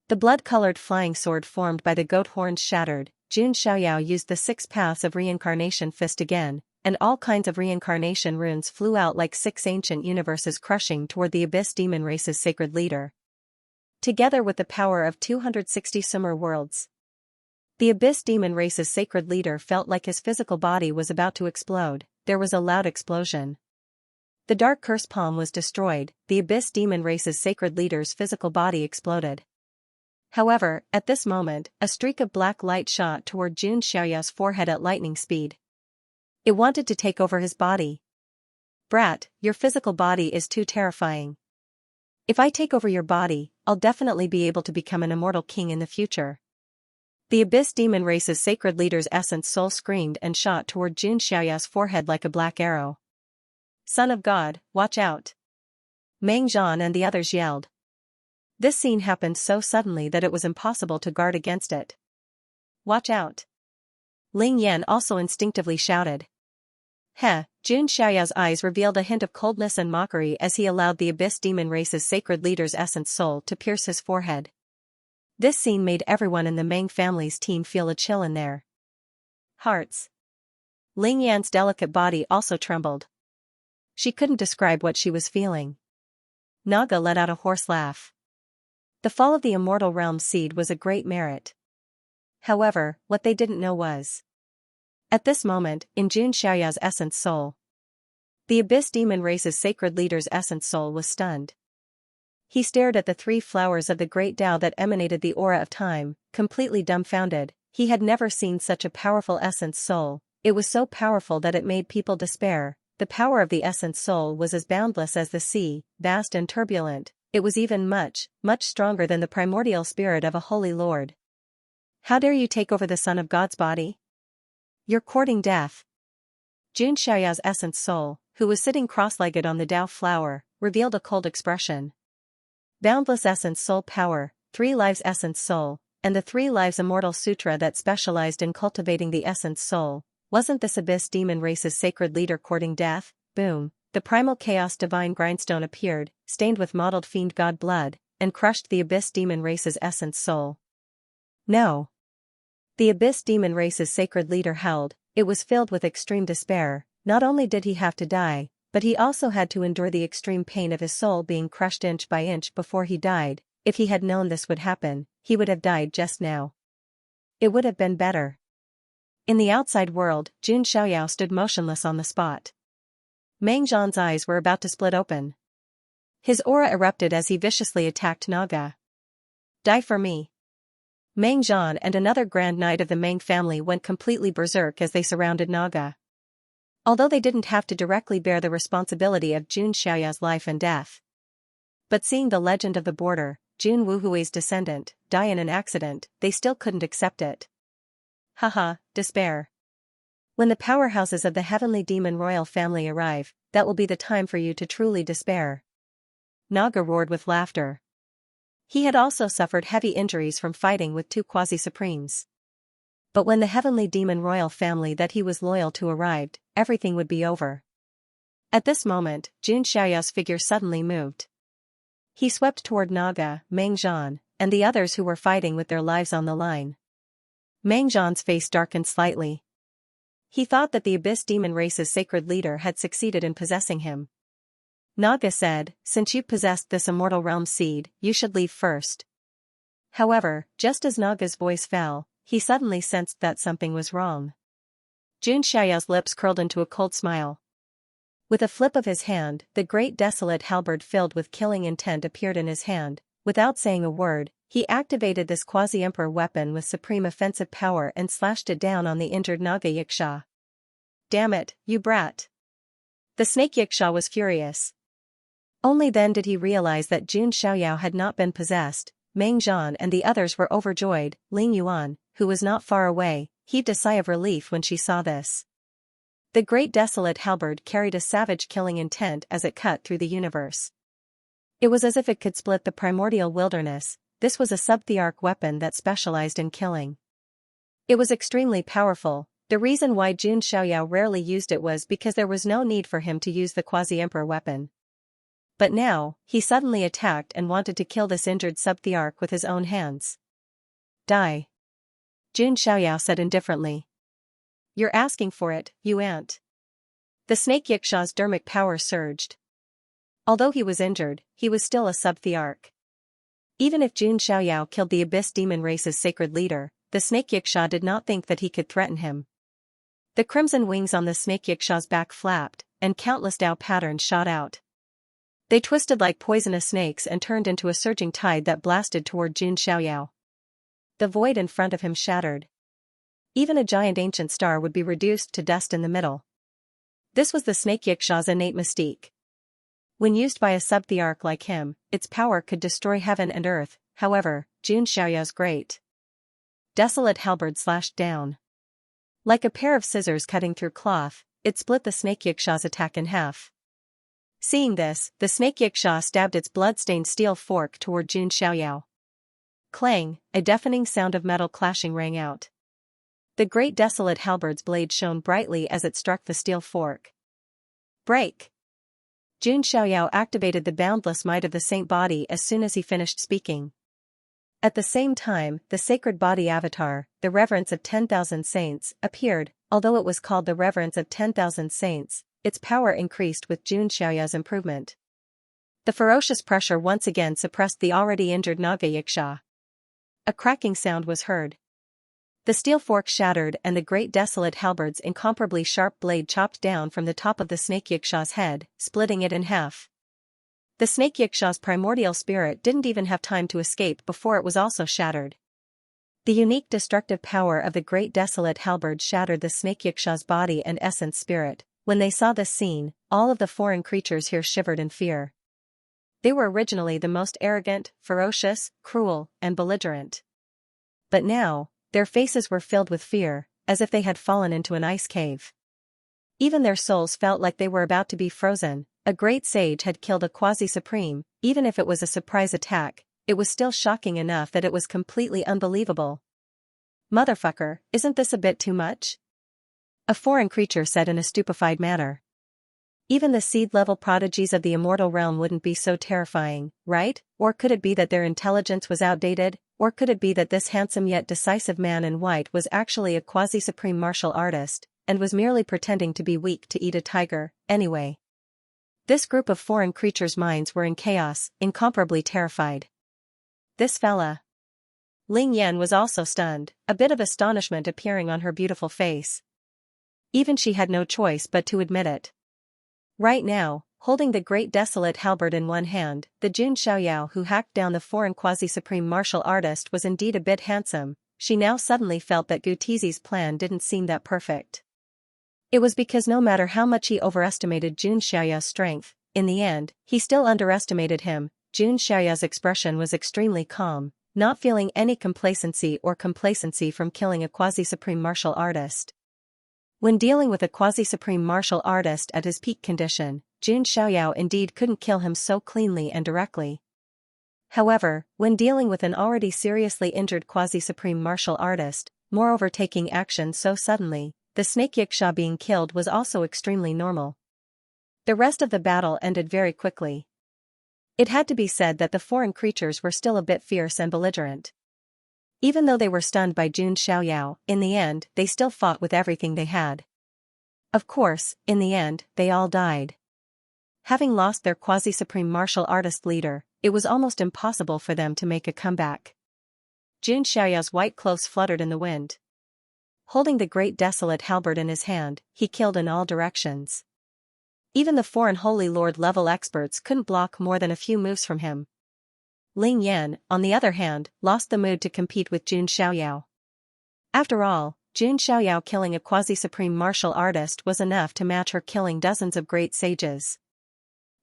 The blood-colored flying sword formed by the goat horns shattered. Xianxia used the 6 paths of reincarnation fist again, and all kinds of reincarnation runes flew out like 6 ancient universes crushing toward the Abyss Demon race's sacred leader. Together with the power of 260 Sumer worlds, the Abyss Demon race's sacred leader felt like his physical body was about to explode. There was a loud explosion. The Dark Curse Palm was destroyed. The Abyss Demon race's sacred leader's physical body exploded. However, at this moment, a streak of black light shot toward Xianxia's forehead at lightning speed. It wanted to take over his body. Brat, your physical body is too terrifying. If I take over your body, I'll definitely be able to become an immortal king in the future. The Abyss Demon race's sacred leader's essence soul screamed and shot toward Xianxia's forehead like a black arrow. Son of God, watch out! Meng Zhan and the others yelled. This scene happened so suddenly that it was impossible to guard against it. Watch out! Ling Yan also instinctively shouted. Xiaoya's eyes revealed a hint of coldness and mockery as he allowed the Abyss Demon race's sacred leader's essence soul to pierce his forehead. This scene made everyone in the Meng family's team feel a chill in their hearts. Ling Yan's delicate body also trembled. She couldn't describe what she was feeling. Naga let out a hoarse laugh. The fall of the immortal realm seed was a great merit. However, what they didn't know was, at this moment, in Xiaoya's essence soul, the Abyss Demon race's sacred leader's essence soul was stunned. He stared at the 3 flowers of the great Tao that emanated the aura of time, completely dumbfounded. He had never seen such a powerful essence soul. It was so powerful that it made people despair. The power of the essence soul was as boundless as the sea, vast and turbulent. It was even much stronger than the primordial spirit of a holy lord. How dare you take over the Son of God's body? You're courting death. Xiaoya's essence soul, who was sitting cross-legged on the Tao flower, revealed a cold expression. Boundless essence soul power, 3 lives essence soul, and the 3 lives immortal sutra that specialized in cultivating the essence soul. Wasn't this Abyss Demon race's sacred leader courting death? Boom. The primal chaos divine grindstone appeared, stained with mottled fiend god blood, and crushed the Abyss Demon race's essence soul. No. The Abyss Demon race's sacred leader held. It was filled with extreme despair. Not only did he have to die, but he also had to endure the extreme pain of his soul being crushed inch by inch before he died. If he had known this would happen, he would have died just now. It would have been better. In the outside world, Xiaoya stood motionless on the spot. Meng Zhan's eyes were about to split open. His aura erupted as he viciously attacked Naga. Die for me. Meng Zhan and another Grand Knight of the Meng family went completely berserk as they surrounded Naga. Although they didn't have to directly bear the responsibility of Xiaoya's life and death. But seeing the legend of the border, Jun Wuhui's descendant, die in an accident, they still couldn't accept it. Haha, despair. When the powerhouses of the heavenly demon royal family arrive, that will be the time for you to truly despair. Naga roared with laughter. He had also suffered heavy injuries from fighting with 2 quasi-supremes. But when the heavenly demon royal family that he was loyal to arrived, everything would be over. At this moment, Xiaoya's figure suddenly moved. He swept toward Naga, Meng Zhan, and the others who were fighting with their lives on the line. Mang Zhan's face darkened slightly. He thought that the Abyss Demon race's sacred leader had succeeded in possessing him. Naga said, "Since you've possessed this immortal realm seed, you should leave first." However, just as Naga's voice fell, he suddenly sensed that something was wrong. Jun Xiaoyao's lips curled into a cold smile. With a flip of his hand, the great desolate halberd filled with killing intent appeared in his hand. Without saying a word, he activated this quasi-emperor weapon with supreme offensive power and slashed it down on the injured Naga Yiksha. "Damn it, you brat!" The snake Yiksha was furious. Only then did he realize that Jun Xiaoyao had not been possessed. Mang Zhan and the others were overjoyed. Ling Yuan, who was not far away, heaved a sigh of relief when she saw this. The great desolate halberd carried a savage killing intent as it cut through the universe. It was as if it could split the primordial wilderness. This was a sub-thearch weapon that specialized in killing. It was extremely powerful. The reason why Jun Xiaoyao rarely used it was because there was no need for him to use the quasi-emperor weapon. But now, he suddenly attacked and wanted to kill this injured sub-thearch with his own hands. "Die," Jun Xiaoyao said indifferently. "You're asking for it, you ant." The snake Yiksha's dermic power surged. Although he was injured, he was still a sub-thearch. Even if Jun Xiaoyao killed the Abyss Demon race's sacred leader, the snake Yiksha did not think that he could threaten him. The crimson wings on the snake Yiksha's back flapped, and countless Dao patterns shot out. They twisted like poisonous snakes and turned into a surging tide that blasted toward Jun Xiaoyao. The void in front of him shattered. Even a giant ancient star would be reduced to dust in the middle. This was the snake Yiksha's innate mystique. When used by a sub-thearch like him, its power could destroy heaven and earth. However, Jun Xiaoyao's great desolate halberd slashed down. Like a pair of scissors cutting through cloth, it split the snake Yiksha's attack in half. Seeing this, the snake Yiksha stabbed its blood-stained steel fork toward Jun Xiaoyao. Clang, a deafening sound of metal clashing rang out. The great desolate halberd's blade shone brightly as it struck the steel fork. "Break!" Jun Xiaoyao activated the boundless might of the saint body as soon as he finished speaking. At the same time, the sacred body avatar, the reverence of 10,000 saints, appeared. Although it was called the reverence of 10,000 saints, its power increased with Jun Xiaoyao's improvement. The ferocious pressure once again suppressed the already injured Naga Yiksha. A cracking sound was heard. The steel fork shattered and the great desolate halberd's incomparably sharp blade chopped down from the top of the snake Yiksha's head, splitting it in half. The snake Yiksha's primordial spirit didn't even have time to escape before it was also shattered. The unique destructive power of the great desolate halberd shattered the snake Yiksha's body and essence spirit. When they saw this scene, all of the foreign creatures here shivered in fear. They were originally the most arrogant, ferocious, cruel, and belligerent. But now, their faces were filled with fear, as if they had fallen into an ice cave. Even their souls felt like they were about to be frozen. A great sage had killed a quasi-supreme. Even if it was a surprise attack, it was still shocking enough that it was completely unbelievable. "Motherfucker, isn't this a bit too much?" a foreign creature said in a stupefied manner. Even the seed-level prodigies of the immortal realm wouldn't be so terrifying, right? Or could it be that their intelligence was outdated? Or could it be that this handsome yet decisive man in white was actually a quasi-supreme martial artist, and was merely pretending to be weak to eat a tiger? Anyway, this group of foreign creatures' minds were in chaos, incomparably terrified. "This fella." Ling Yan was also stunned, a bit of astonishment appearing on her beautiful face. Even she had no choice but to admit it. Right now, holding the great desolate halberd in one hand, the Jun Xiaoyao who hacked down the foreign quasi-supreme martial artist was indeed a bit handsome. She now suddenly felt that Gutizi's plan didn't seem that perfect. It was because no matter how much he overestimated Jun Xiaoyao's strength, in the end, he still underestimated him. Jun Xiaoyao's expression was extremely calm, not feeling any complacency from killing a quasi-supreme martial artist. When dealing with a quasi-supreme martial artist at his peak condition, Jun Xiaoyao indeed couldn't kill him so cleanly and directly. However, when dealing with an already seriously injured quasi-supreme martial artist, moreover taking action so suddenly, the snake Yiksha being killed was also extremely normal. The rest of the battle ended very quickly. It had to be said that the foreign creatures were still a bit fierce and belligerent. Even though they were stunned by Jun Xiaoyao, in the end, they still fought with everything they had. Of course, in the end, they all died. Having lost their quasi-supreme martial artist leader, it was almost impossible for them to make a comeback. Jun Xiaoyao's white clothes fluttered in the wind. Holding the great desolate halberd in his hand, he killed in all directions. Even the foreign holy lord-level experts couldn't block more than a few moves from him. Ling Yan, on the other hand, lost the mood to compete with Jun Xiaoyao. After all, Jun Xiaoyao killing a quasi-supreme martial artist was enough to match her killing dozens of great sages.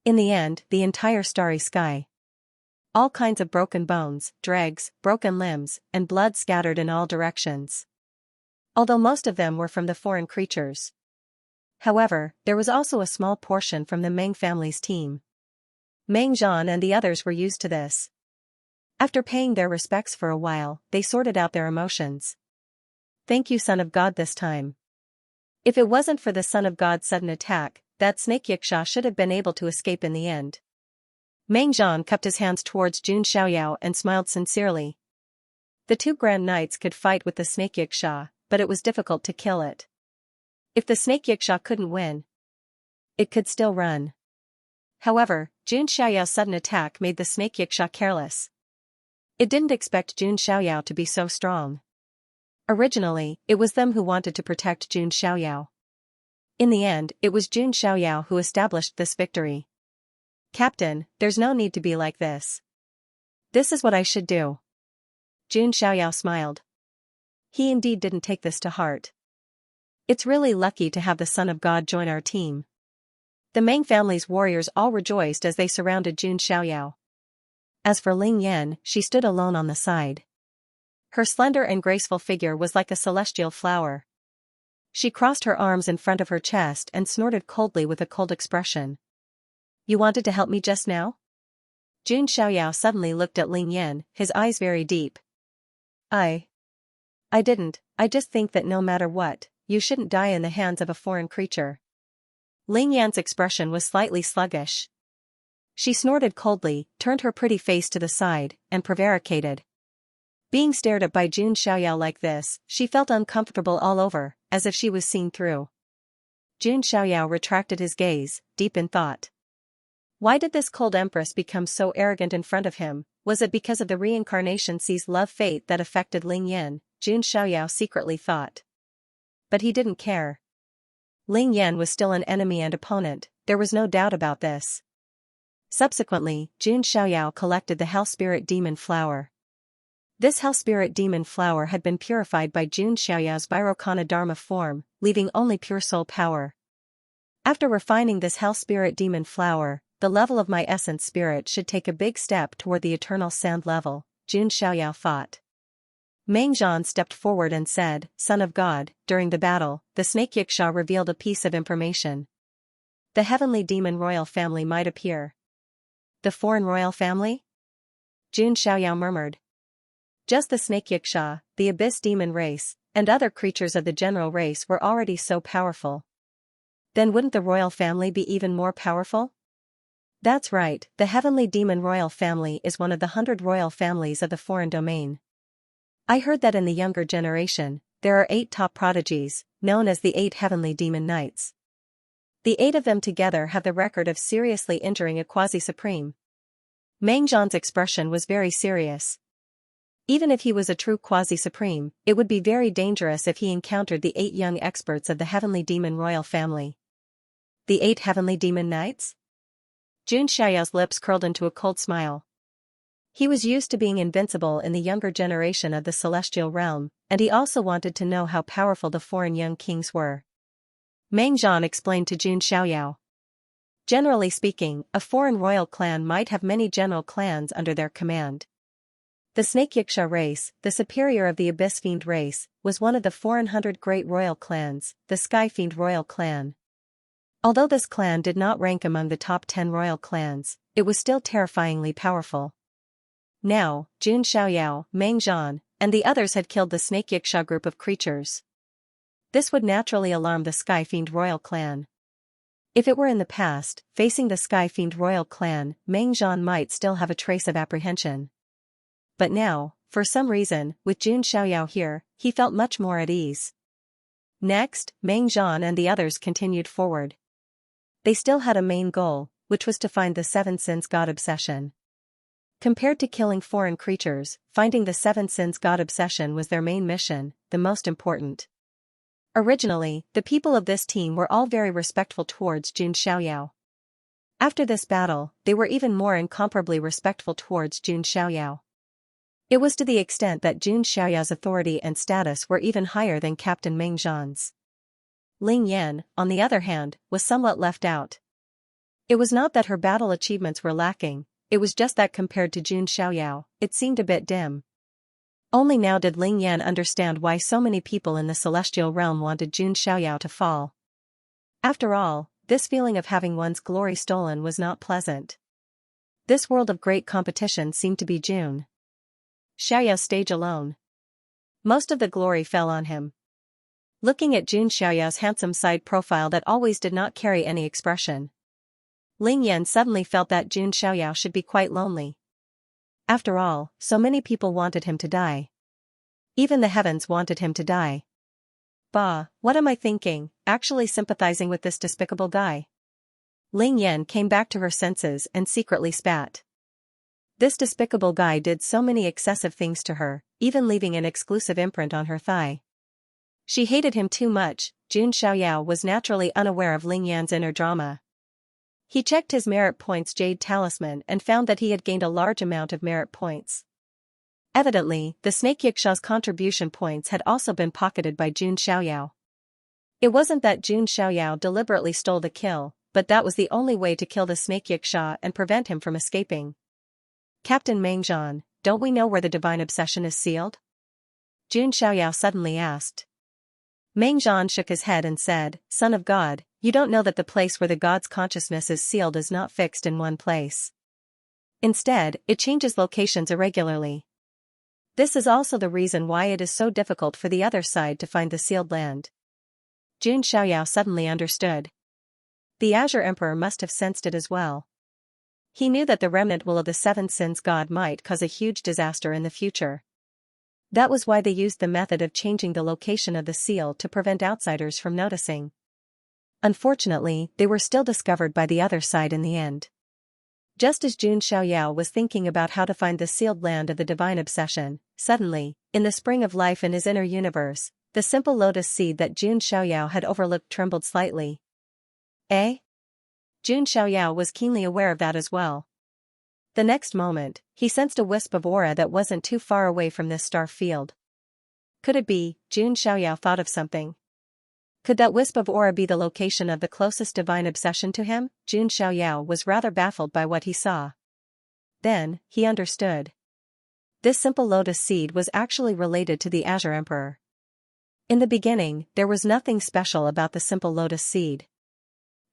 In the end, the entire starry sky. All kinds of broken bones, dregs, broken limbs, and blood scattered in all directions. Although most of them were from the foreign creatures. However, there was also a small portion from the Meng family's team. Meng Zhan and the others were used to this. After paying their respects for a while, they sorted out their emotions. Thank you, Son of God, this time. If it wasn't for the Son of God's sudden attack, that snake Xianxia should have been able to escape in the end. Meng Zhan cupped his hands towards Jun Xiaoyao and smiled sincerely. The two Grand Knights could fight with the snake Xianxia, but it was difficult to kill it. If the snake Xianxia couldn't win, it could still run. However, Jun Xiaoyao's sudden attack made the snake Xianxia careless. It didn't expect Jun Xiaoyao to be so strong. Originally, it was them who wanted to protect Jun Xiaoyao. In the end, it was Jun Xiaoyao who established this victory. Captain, there's no need to be like this. This is what I should do. Jun Xiaoyao smiled. He indeed didn't take this to heart. It's really lucky to have the Son of God join our team. The Meng family's warriors all rejoiced as they surrounded Jun Xiaoyao. As for Ling Yan, she stood alone on the side. Her slender and graceful figure was like a celestial flower. She crossed her arms in front of her chest and snorted coldly with a cold expression. You wanted to help me just now? Jun Xiaoyao suddenly looked at Ling Yan, his eyes very deep. I didn't, I just think that no matter what, you shouldn't die in the hands of a foreign creature. Ling Yan's expression was slightly sluggish. She snorted coldly, turned her pretty face to the side, and prevaricated. Being stared at by Jun Xiaoyao like this, she felt uncomfortable all over, as if she was seen through. Jun Xiaoyao retracted his gaze, deep in thought. Why did this cold empress become so arrogant in front of him? Was it because of the reincarnation sees love fate that affected Ling Yan? Jun Xiaoyao secretly thought. But he didn't care. Ling Yan was still an enemy and opponent, there was no doubt about this. Subsequently, Jun Xiaoyao collected the Hell Spirit Demon Flower. This Hell Spirit Demon Flower had been purified by Jun Xiaoyao's Vairocana Dharma form, leaving only pure soul power. After refining this Hell Spirit Demon Flower, the level of my essence spirit should take a big step toward the eternal sand level, Jun Xiaoyao thought. Meng Zhan stepped forward and said, Son of God, during the battle, the snake Xianxia revealed a piece of information. The heavenly demon royal family might appear. The foreign royal family? Jun Xiaoyao murmured. Just the snake Xianxia, the abyss demon race, and other creatures of the general race were already so powerful. Then wouldn't the royal family be even more powerful? That's right, the heavenly demon royal family is one of the 100 royal families of the foreign domain. I heard that in the younger generation, there are 8 top prodigies, known as the 8 heavenly demon knights. The 8 of them together have the record of seriously injuring a quasi-supreme. Meng Zhan's expression was very serious. Even if he was a true quasi-supreme, it would be very dangerous if he encountered the 8 young experts of the heavenly demon royal family. The 8 heavenly demon knights? Jun Xiaoyao's lips curled into a cold smile. He was used to being invincible in the younger generation of the celestial realm, and he also wanted to know how powerful the foreign young kings were. Meng Zhan explained to Jun Xiaoyao. Generally speaking, a foreign royal clan might have many general clans under their command. The Snake Xianxia race, the superior of the Abyss Fiend race, was one of the 400 great royal clans, the Sky Fiend royal clan. Although this clan did not rank among the top 10 royal clans, it was still terrifyingly powerful. Now, Jun Xiaoyao, Meng Zhan, and the others had killed the Snake Xianxia group of creatures. This would naturally alarm the Sky Fiend royal clan. If it were in the past, facing the Sky Fiend royal clan, Meng Zhan might still have a trace of apprehension. But now, for some reason, with Jun Xiaoyao here, he felt much more at ease. Next, Meng Zhan and the others continued forward. They still had a main goal, which was to find the Seven Sins God obsession. Compared to killing foreign creatures, finding the Seven Sins God obsession was their main mission, the most important. Originally, the people of this team were all very respectful towards Jun Xiaoyao. After this battle, they were even more incomparably respectful towards Jun Xiaoyao. It was to the extent that Jun Xiaoyao's authority and status were even higher than Captain Meng Zhan's. Ling Yan, on the other hand, was somewhat left out. It was not that her battle achievements were lacking, it was just that compared to Jun Xiaoyao, it seemed a bit dim. Only now did Ling Yan understand why so many people in the celestial realm wanted Jun Xiaoyao to fall. After all, this feeling of having one's glory stolen was not pleasant. This world of great competition seemed to be Jun Xiaoyao's stage alone. Most of the glory fell on him. Looking at Jun Xiaoyao's handsome side profile that always did not carry any expression, Ling Yan suddenly felt that Jun Xiaoyao should be quite lonely. After all, so many people wanted him to die. Even the heavens wanted him to die. Bah, what am I thinking, actually sympathizing with this despicable guy? Ling Yan came back to her senses and secretly spat. This despicable guy did so many excessive things to her, even leaving an exclusive imprint on her thigh. She hated him too much. Jun Xiaoyao was naturally unaware of Ling Yan's inner drama. He checked his merit points jade talisman and found that he had gained a large amount of merit points. Evidently, the snake Yixia's contribution points had also been pocketed by Jun Xiaoyao. It wasn't that Jun Xiaoyao deliberately stole the kill, but that was the only way to kill the snake Yixia and prevent him from escaping. Captain Meng Zhan, don't we know where the divine obsession is sealed? Jun Xiaoyao suddenly asked. Meng Zhan shook his head and said, Son of God, you don't know that the place where the God's consciousness is sealed is not fixed in one place. Instead, it changes locations irregularly. This is also the reason why it is so difficult for the other side to find the sealed land. Jun Xiaoyao suddenly understood. The Azure Emperor must have sensed it as well. He knew that the remnant will of the Seven Sins God might cause a huge disaster in the future. That was why they used the method of changing the location of the seal to prevent outsiders from noticing. Unfortunately, they were still discovered by the other side in the end. Just as Jun Xiaoyao was thinking about how to find the sealed land of the divine obsession, suddenly, in the spring of life in his inner universe, the simple lotus seed that Jun Xiaoyao had overlooked trembled slightly. Eh? Jun Xiaoyao was keenly aware of that as well. The next moment, he sensed a wisp of aura that wasn't too far away from this star field. Could it be? Jun Xiaoyao thought of something. Could that wisp of aura be the location of the closest divine obsession to him? Jun Xiaoyao was rather baffled by what he saw. Then, he understood. This simple lotus seed was actually related to the Azure Emperor. In the beginning, there was nothing special about the simple lotus seed.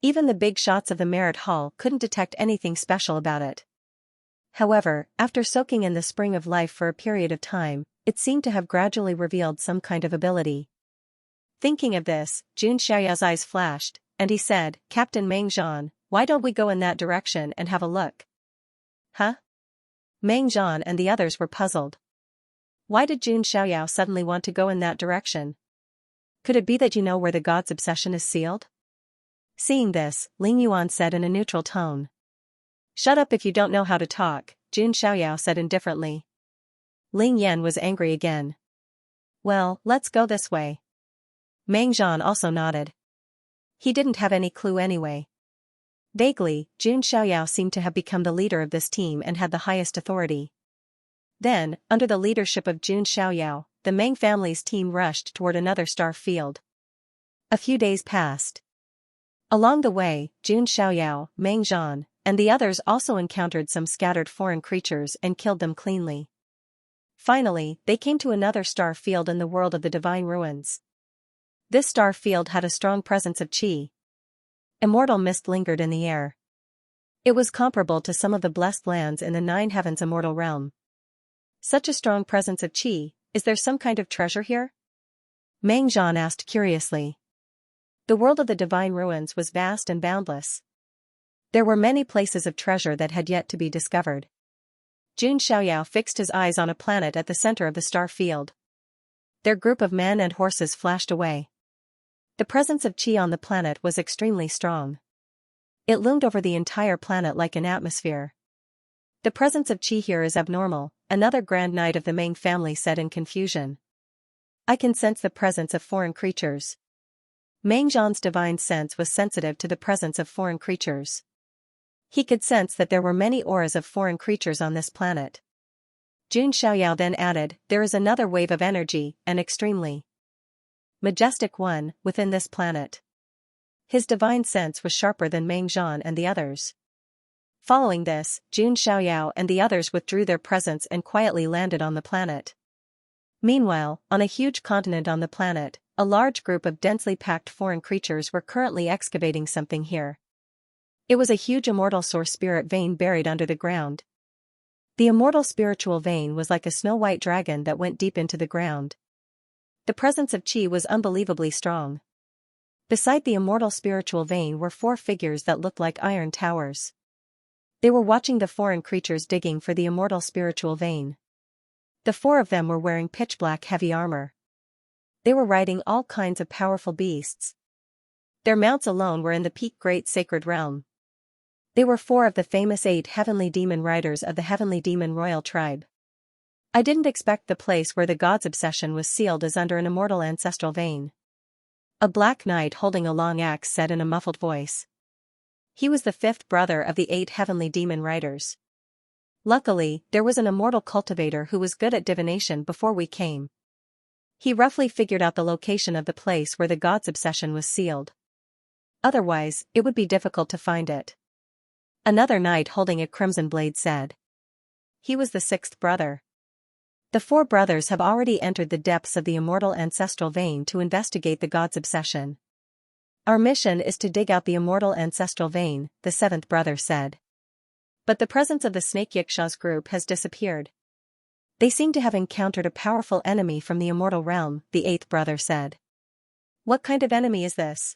Even the big shots of the Merit Hall couldn't detect anything special about it. However, after soaking in the spring of life for a period of time, it seemed to have gradually revealed some kind of ability. Thinking of this, Jun Xiaoyao's eyes flashed, and he said, Captain Meng Zhan, why don't we go in that direction and have a look? Huh? Meng Zhan and the others were puzzled. Why did Jun Xiaoyao suddenly want to go in that direction? Could it be that you know where the god's obsession is sealed? Seeing this, Ling Yuan said in a neutral tone. Shut up if you don't know how to talk, Jun Xiaoyao said indifferently. Ling Yan was angry again. Well, let's go this way. Meng Zhan also nodded. He didn't have any clue anyway. Vaguely, Jun Xiaoyao seemed to have become the leader of this team and had the highest authority. Then, under the leadership of Jun Xiaoyao, the Meng family's team rushed toward another star field. A few days passed. Along the way, Jun Xiaoyao, Meng Zhan, and the others also encountered some scattered foreign creatures and killed them cleanly. Finally, they came to another star field in the world of the divine ruins. This star field had a strong presence of qi. Immortal mist lingered in the air. It was comparable to some of the blessed lands in the Nine Heavens immortal realm. Such a strong presence of qi, is there some kind of treasure here? Meng Zhan asked curiously. The world of the divine ruins was vast and boundless. There were many places of treasure that had yet to be discovered. Jun Xiaoyao fixed his eyes on a planet at the center of the star field. Their group of men and horses flashed away. The presence of qi on the planet was extremely strong. It loomed over the entire planet like an atmosphere. The presence of qi here is abnormal, another Grand Knight of the Ming family said in confusion. I can sense the presence of foreign creatures. Meng Zhan's divine sense was sensitive to the presence of foreign creatures. He could sense that there were many auras of foreign creatures on this planet. Jun Xiaoyao then added, there is another wave of energy, an extremely majestic one, within this planet. His divine sense was sharper than Meng Zhan and the others. Following this, Jun Xiaoyao and the others withdrew their presence and quietly landed on the planet. Meanwhile, on a huge continent on the planet, a large group of densely packed foreign creatures were currently excavating something here. It was a huge immortal source spirit vein buried under the ground. The immortal spiritual vein was like a snow-white dragon that went deep into the ground. The presence of qi was unbelievably strong. Beside the immortal spiritual vein were 4 figures that looked like iron towers. They were watching the foreign creatures digging for the immortal spiritual vein. The 4 of them were wearing pitch-black heavy armor. They were riding all kinds of powerful beasts. Their mounts alone were in the peak great sacred realm. They were 4 of the famous 8 heavenly demon riders of the heavenly demon royal tribe. I didn't expect the place where the god's obsession was sealed is under an immortal ancestral vein. A black knight holding a long axe said in a muffled voice. He was the 5th brother of the 8 heavenly demon riders. Luckily, there was an immortal cultivator who was good at divination before we came. He roughly figured out the location of the place where the god's obsession was sealed. Otherwise, it would be difficult to find it. Another knight holding a crimson blade said. He was the 6th brother. The 4 brothers have already entered the depths of the immortal ancestral vein to investigate the god's obsession. Our mission is to dig out the immortal ancestral vein, the 7th brother said. But the presence of the Snake Yiksha's group has disappeared. They seem to have encountered a powerful enemy from the immortal realm, the 8th brother said. What kind of enemy is this?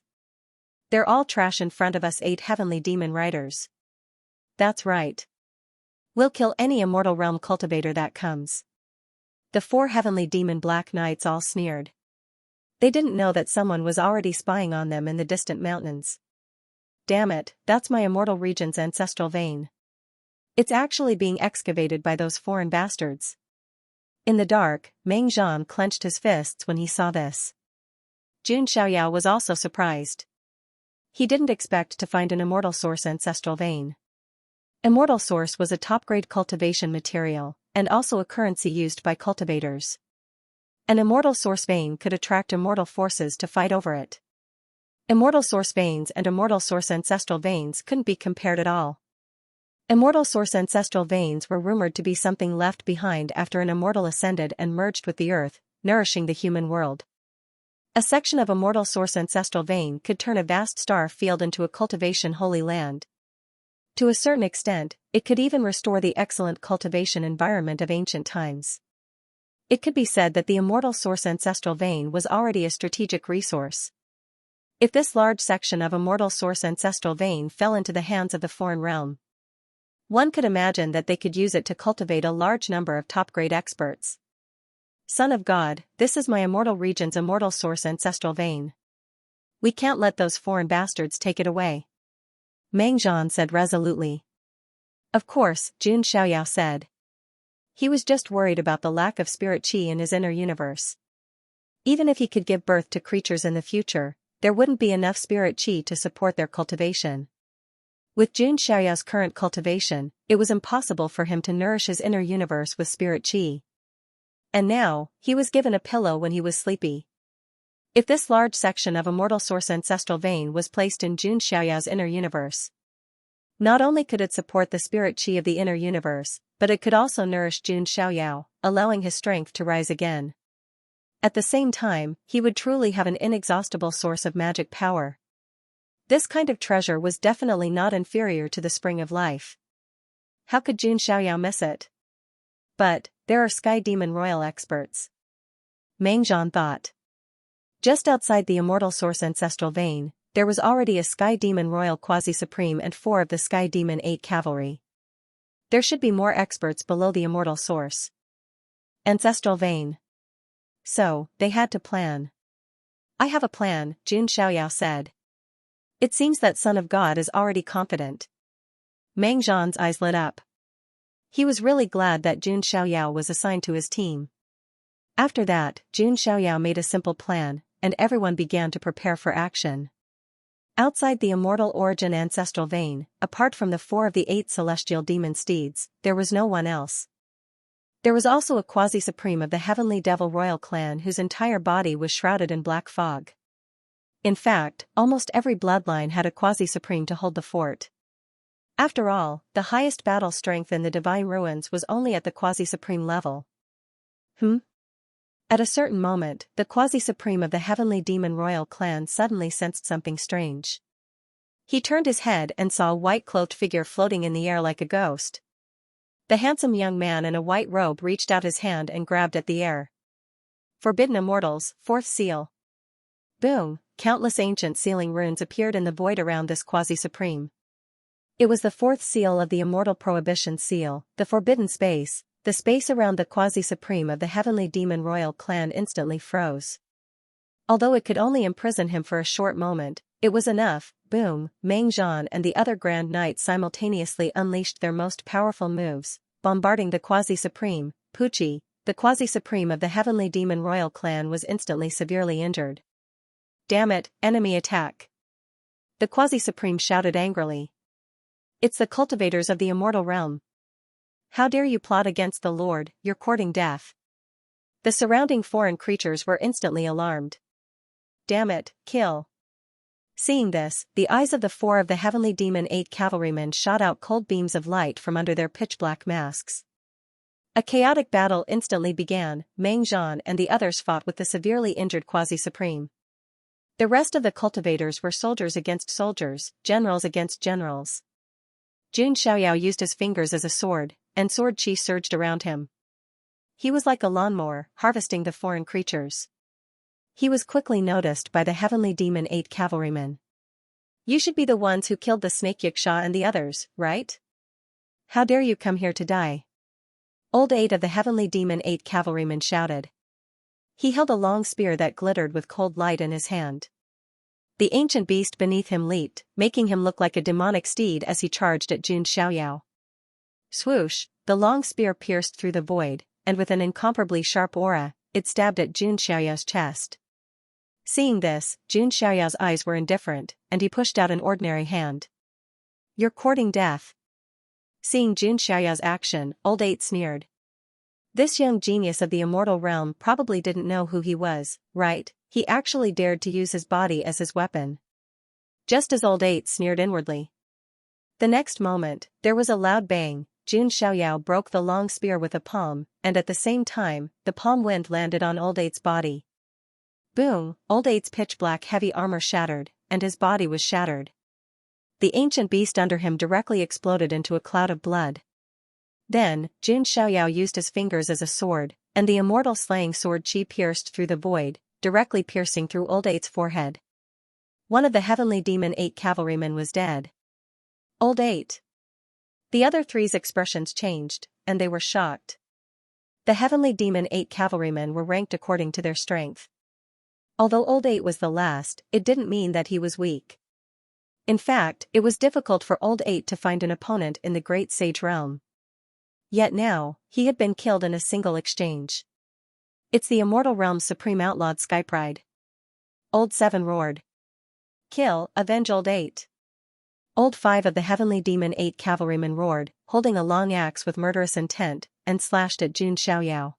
They're all trash in front of us 8 heavenly demon riders. That's right. We'll kill any immortal realm cultivator that comes. The 4 heavenly demon black knights all sneered. They didn't know that someone was already spying on them in the distant mountains. Damn it, that's my immortal region's ancestral vein. It's actually being excavated by those foreign bastards. In the dark, Meng Zhan clenched his fists when he saw this. Jun Xiaoyao was also surprised. He didn't expect to find an immortal source ancestral vein. Immortal source was a top-grade cultivation material, and also a currency used by cultivators. An immortal source vein could attract immortal forces to fight over it. Immortal source veins and immortal source ancestral veins couldn't be compared at all. Immortal source ancestral veins were rumored to be something left behind after an immortal ascended and merged with the earth, nourishing the human world. A section of immortal source ancestral vein could turn a vast star field into a cultivation holy land. To a certain extent, it could even restore the excellent cultivation environment of ancient times. It could be said that the immortal source ancestral vein was already a strategic resource. If this large section of immortal source ancestral vein fell into the hands of the foreign realm, one could imagine that they could use it to cultivate a large number of top-grade experts. Son of God, this is my immortal region's immortal source ancestral vein. We can't let those foreign bastards take it away. Meng Zhan said resolutely. Of course, Jun Xiaoyao said. He was just worried about the lack of spirit qi in his inner universe. Even if he could give birth to creatures in the future, there wouldn't be enough spirit qi to support their cultivation. With Jun Xiaoyao's current cultivation, it was impossible for him to nourish his inner universe with spirit qi. And now, he was given a pillow when he was sleepy. If this large section of immortal source ancestral vein was placed in Jun Xiaoyao's inner universe, not only could it support the spirit qi of the inner universe, but it could also nourish Jun Xiaoyao, allowing his strength to rise again. At the same time, he would truly have an inexhaustible source of magic power. This kind of treasure was definitely not inferior to the spring of life. How could Jun Xiaoyao miss it? But, there are Sky Demon Royal experts. Meng Zhan thought. Just outside the immortal source ancestral vein, there was already a Sky Demon Royal Quasi-Supreme and 4 of the Sky Demon 8 Cavalry. There should be more experts below the immortal source. Ancestral vein. So, they had to plan. I have a plan, Xianxia said. It seems that Son of God is already confident. Meng Zhan's eyes lit up. He was really glad that Xianxia was assigned to his team. After that, Xianxia made a simple plan, and everyone began to prepare for action. Outside the immortal origin ancestral vein, apart from the 4 of the 8 celestial demon steeds, there was no one else. There was also a quasi-supreme of the heavenly devil royal clan whose entire body was shrouded in black fog. In fact, almost every bloodline had a quasi-supreme to hold the fort. After all, the highest battle strength in the divine ruins was only at the quasi-supreme level. At a certain moment, the quasi-supreme of the heavenly demon royal clan suddenly sensed something strange. He turned his head and saw a white-cloaked figure floating in the air like a ghost. The handsome young man in a white robe reached out his hand and grabbed at the air. Forbidden Immortals, 4th Seal. Boom, countless ancient sealing runes appeared in the void around this quasi-supreme. It was the 4th seal of the immortal prohibition seal, the forbidden space. The space around the quasi-supreme of the heavenly demon royal clan instantly froze. Although it could only imprison him for a short moment, it was enough. Boom, Meng Zhan and the other Grand Knights simultaneously unleashed their most powerful moves, bombarding the quasi-supreme. Pucci, the quasi-supreme of the heavenly demon royal clan, was instantly severely injured. Damn it, enemy attack! The quasi-supreme shouted angrily. It's the cultivators of the immortal realm. How dare you plot against the Lord, you're courting death. The surrounding foreign creatures were instantly alarmed. Damn it, kill. Seeing this, the eyes of the 4 of the heavenly demon 8 cavalrymen shot out cold beams of light from under their pitch-black masks. A chaotic battle instantly began. Meng Zhan and the others fought with the severely injured quasi-supreme. The rest of the cultivators were soldiers against soldiers, generals against generals. Xianxia used his fingers as a sword, and sword chi surged around him. He was like a lawnmower, harvesting the foreign creatures. He was quickly noticed by the heavenly demon 8 cavalrymen. You should be the ones who killed the snake Xianxia and the others, right? How dare you come here to die? Old 8 of the heavenly demon 8 cavalrymen shouted. He held a long spear that glittered with cold light in his hand. The ancient beast beneath him leaped, making him look like a demonic steed as he charged at Xianxia. Swoosh, the long spear pierced through the void, and with an incomparably sharp aura, it stabbed at Xianxia's chest. Seeing this, Xianxia's eyes were indifferent, and he pushed out an ordinary hand. You're courting death. Seeing Xianxia's action, Old 8 sneered. This young genius of the immortal realm probably didn't know who he was, right? He actually dared to use his body as his weapon. Just as Old 8 sneered inwardly. The next moment, there was a loud bang. Xianxia broke the long spear with a palm, and at the same time, the palm wind landed on Old 8's body. Boom, Old 8's pitch-black heavy armor shattered, and his body was shattered. The ancient beast under him directly exploded into a cloud of blood. Then, Xianxia used his fingers as a sword, and the immortal slaying sword chi pierced through the void, directly piercing through Old 8's forehead. One of the heavenly demon 8 cavalrymen was dead. Old 8. The other 3's expressions changed, and they were shocked. The heavenly demon 8 cavalrymen were ranked according to their strength. Although Old 8 was the last, it didn't mean that he was weak. In fact, it was difficult for Old 8 to find an opponent in the great sage realm. Yet now, he had been killed in a single exchange. It's the immortal realm's supreme outlawed Skypride. Old 7 roared. Kill, avenge Old 8. Old 5 of the heavenly demon 8 cavalrymen roared, holding a long axe with murderous intent, and slashed at Xianxia.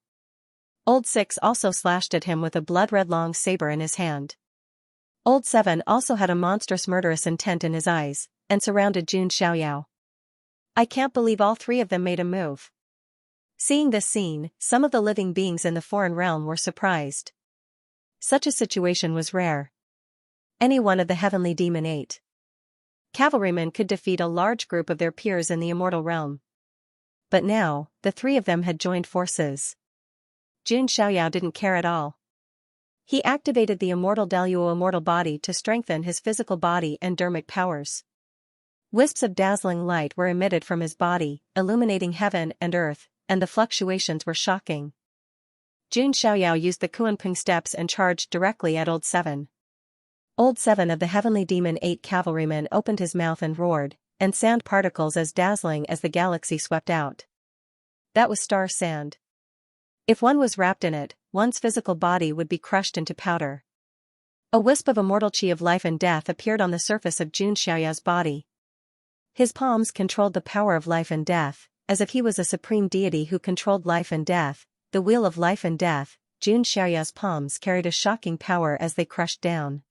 Old 6 also slashed at him with a blood-red long saber in his hand. Old 7 also had a monstrous murderous intent in his eyes, and surrounded Xianxia. I can't believe all 3 of them made a move. Seeing this scene, some of the living beings in the foreign realm were surprised. Such a situation was rare. Any one of the heavenly demon 8 cavalrymen could defeat a large group of their peers in the immortal realm. But now, the 3 of them had joined forces. Xianxia didn't care at all. He activated the immortal Deluo immortal body to strengthen his physical body and dermic powers. Wisps of dazzling light were emitted from his body, illuminating heaven and earth, and the fluctuations were shocking. Jun Xiaoyao used the Kuanping steps and charged directly at Old Seven. Old Seven of the Heavenly Demon 8 cavalryman opened his mouth and roared, and sand particles as dazzling as the galaxy swept out. That was star sand. If one was wrapped in it, one's physical body would be crushed into powder. A wisp of immortal chi of life and death appeared on the surface of Jun Xiaoyao's body. His palms controlled the power of life and death, as if he was a supreme deity who controlled life and death. The wheel of life and death, Jun Xiaoyao's palms carried a shocking power as they crushed down.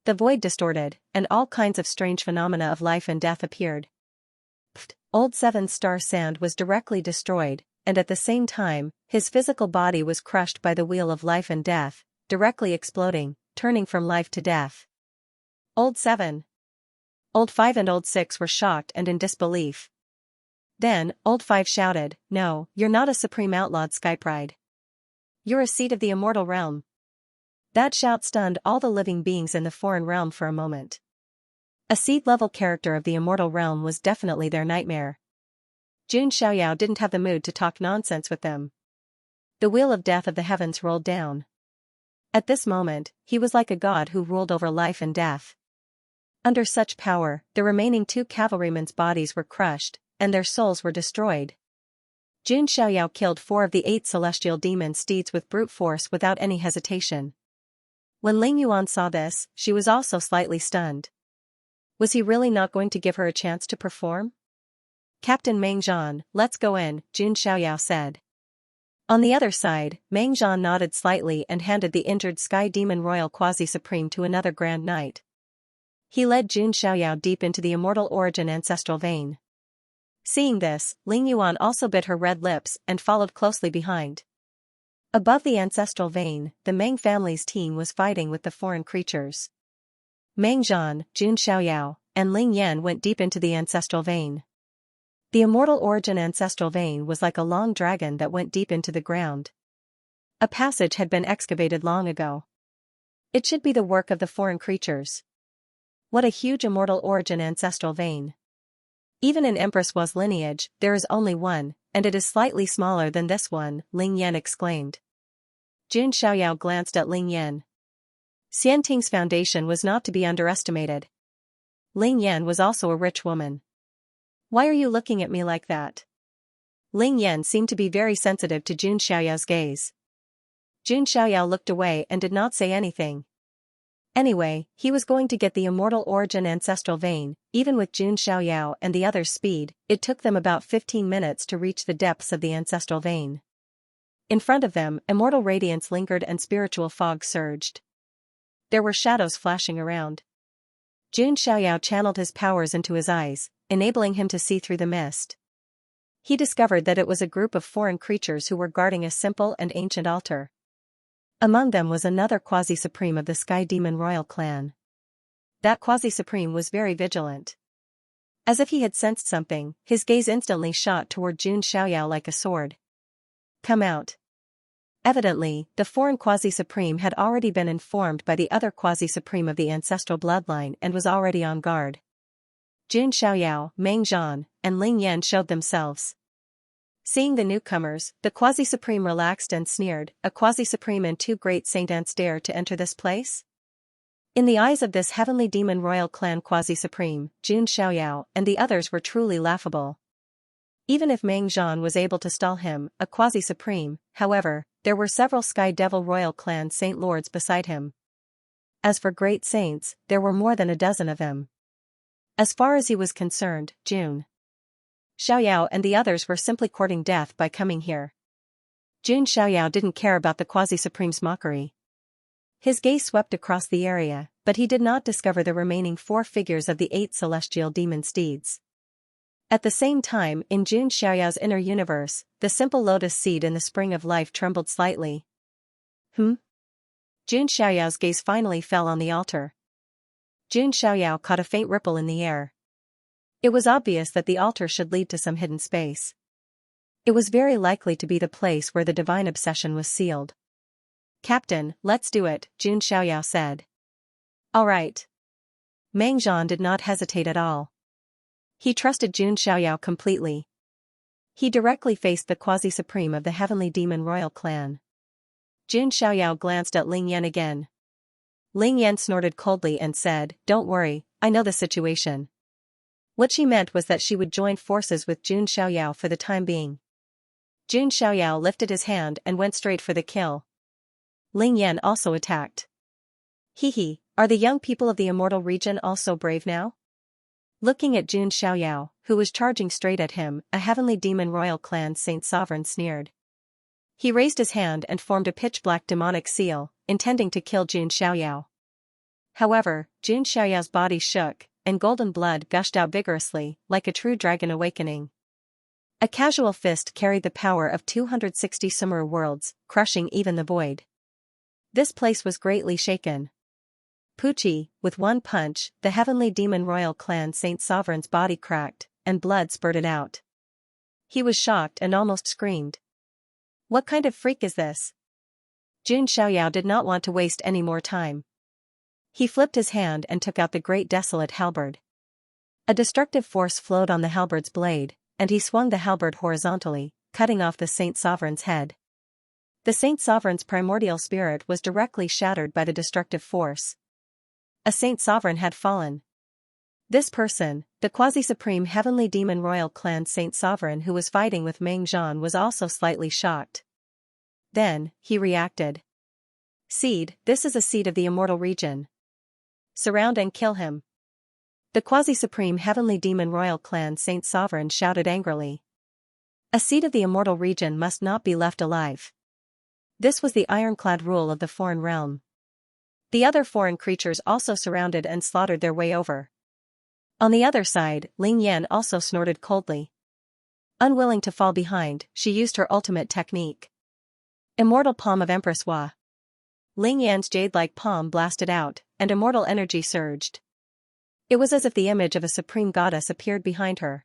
The void distorted, and all kinds of strange phenomena of life and death appeared. Old Seven's star sand was directly destroyed, and at the same time, his physical body was crushed by the wheel of life and death, directly exploding, turning from life to death. Old 7. Old 5 and Old 6 were shocked and in disbelief. Then, Old 5 shouted, "No, you're not a supreme outlawed Skypride. You're a seed of the immortal realm." That shout stunned all the living beings in the foreign realm for a moment. A seed-level character of the immortal realm was definitely their nightmare. Jun Xiaoyao didn't have the mood to talk nonsense with them. The wheel of death of the heavens rolled down. At this moment, he was like a god who ruled over life and death. Under such power, the remaining 2 cavalrymen's bodies were crushed, and their souls were destroyed. Jun Xiaoyao killed 4 of the 8 celestial demon steeds with brute force without any hesitation. When Ling Yuan saw this, she was also slightly stunned. Was he really not going to give her a chance to perform? "Captain Meng Zhan, let's go in," Jun Xiaoyao said. On the other side, Meng Zhan nodded slightly and handed the injured Sky Demon Royal Quasi-Supreme to another Grand Knight. He led Jun Xiaoyao deep into the immortal origin ancestral vein. Seeing this, Ling Yuan also bit her red lips and followed closely behind. Above the ancestral vein, the Meng family's team was fighting with the foreign creatures. Meng Zhan, Jun Xiaoyao, and Ling Yan went deep into the ancestral vein. The immortal origin ancestral vein was like a long dragon that went deep into the ground. A passage had been excavated long ago. It should be the work of the foreign creatures. What a huge immortal origin ancestral vein. Even in Empress Wa's lineage, there is only one, and it is slightly smaller than this one, Ling Yan exclaimed. Jun Xiaoyao glanced at Ling Yan. Xianting's foundation was not to be underestimated. Ling Yan was also a rich woman. "Why are you looking at me like that?" Ling Yan seemed to be very sensitive to Jun Xiaoyao's gaze. Jun Xiaoyao looked away and did not say anything. Anyway, he was going to get the immortal origin ancestral vein. Even with Jun Xiaoyao and the others' speed, it took them about 15 minutes to reach the depths of the ancestral vein. In front of them, immortal radiance lingered and spiritual fog surged. There were shadows flashing around. Jun Xiaoyao channeled his powers into his eyes, enabling him to see through the mist. He discovered that it was a group of foreign creatures who were guarding a simple and ancient altar. Among them was another quasi-supreme of the Sky Demon Royal clan. That quasi-supreme was very vigilant. As if he had sensed something, his gaze instantly shot toward Jun Xiaoyao like a sword. "Come out." Evidently, the foreign quasi-supreme had already been informed by the other quasi-supreme of the ancestral bloodline and was already on guard. Jun Xiaoyao, Meng Zhan, and Ling Yan showed themselves. Seeing the newcomers, the Quasi-Supreme relaxed and sneered. "A Quasi-Supreme and 2 great Saint Ants dare to enter this place?" In the eyes of this Heavenly Demon Royal Clan Quasi-Supreme, Jun Xiaoyao and the others were truly laughable. Even if Meng Zhan was able to stall him, a Quasi-Supreme, however, there were several Sky Devil Royal Clan Saint Lords beside him. As for great saints, there were more than a dozen of them. As far as he was concerned, Jun Xiaoyao and the others were simply courting death by coming here. Jun Xiaoyao didn't care about the Quasi-Supreme's mockery. His gaze swept across the area, but he did not discover the remaining 4 figures of the 8 celestial demon steeds. At the same time, in Jun Xiaoyao's inner universe, the simple lotus seed in the spring of life trembled slightly. Jun Xiaoyao's gaze finally fell on the altar. Jun Xiaoyao caught a faint ripple in the air. It was obvious that the altar should lead to some hidden space. It was very likely to be the place where the divine obsession was sealed. "Captain, let's do it," Jun Xiaoyao said. "All right." Meng Zhan did not hesitate at all. He trusted Jun Xiaoyao completely. He directly faced the quasi-supreme of the heavenly demon royal clan. Jun Xiaoyao glanced at Ling Yan again. Ling Yan snorted coldly and said, "Don't worry, I know the situation." What she meant was that she would join forces with Jun Xiaoyao for the time being. Jun Xiaoyao lifted his hand and went straight for the kill. Ling Yan also attacked. Hee, are the young people of the immortal region also brave now? Looking at Jun Xiaoyao, who was charging straight at him, a heavenly demon royal clan Saint Sovereign sneered. He raised his hand and formed a pitch-black demonic seal, intending to kill Jun Xiaoyao. However, Jun Xiaoyao's body shook, and golden blood gushed out vigorously, like a true dragon awakening. A casual fist carried the power of 260 Sumeru worlds, crushing even the void. This place was greatly shaken. Pucci, with one punch, the heavenly demon royal clan Saint Sovereign's body cracked, and blood spurted out. He was shocked and almost screamed. What kind of freak is this? Jun Xiaoyao did not want to waste any more time. He flipped his hand and took out the great desolate halberd. A destructive force flowed on the halberd's blade, and he swung the halberd horizontally, cutting off the Saint Sovereign's head. The Saint Sovereign's primordial spirit was directly shattered by the destructive force. A Saint Sovereign had fallen. This person, the quasi-supreme heavenly demon royal clan Saint Sovereign who was fighting with Meng Zhan, was also slightly shocked. Then, he reacted. Seed, this is a seed of the immortal region. Surround and kill him. The quasi-supreme heavenly demon royal clan Saint Sovereign shouted angrily. A seed of the immortal region must not be left alive. This was the ironclad rule of the foreign realm. The other foreign creatures also surrounded and slaughtered their way over. On the other side, Ling Yan also snorted coldly. Unwilling to fall behind, she used her ultimate technique. Immortal Palm of Empress Hua. Ling Yan's jade-like palm blasted out, and immortal energy surged. It was as if the image of a supreme goddess appeared behind her.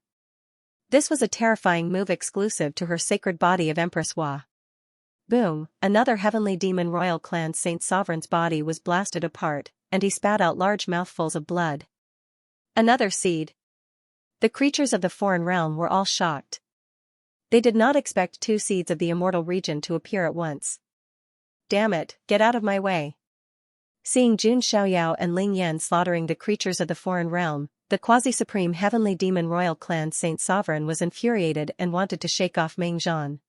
This was a terrifying move exclusive to her sacred body of Empress Hua. Boom, another heavenly demon royal clan Saint Sovereign's body was blasted apart, and he spat out large mouthfuls of blood. Another seed. The creatures of the foreign realm were all shocked. They did not expect two seeds of the immortal region to appear at once. Damn it, get out of my way. Seeing Jun Xiaoyao and Ling Yan slaughtering the creatures of the foreign realm, the quasi-supreme heavenly demon royal clan Saint Sovereign was infuriated and wanted to shake off Meng Zhan.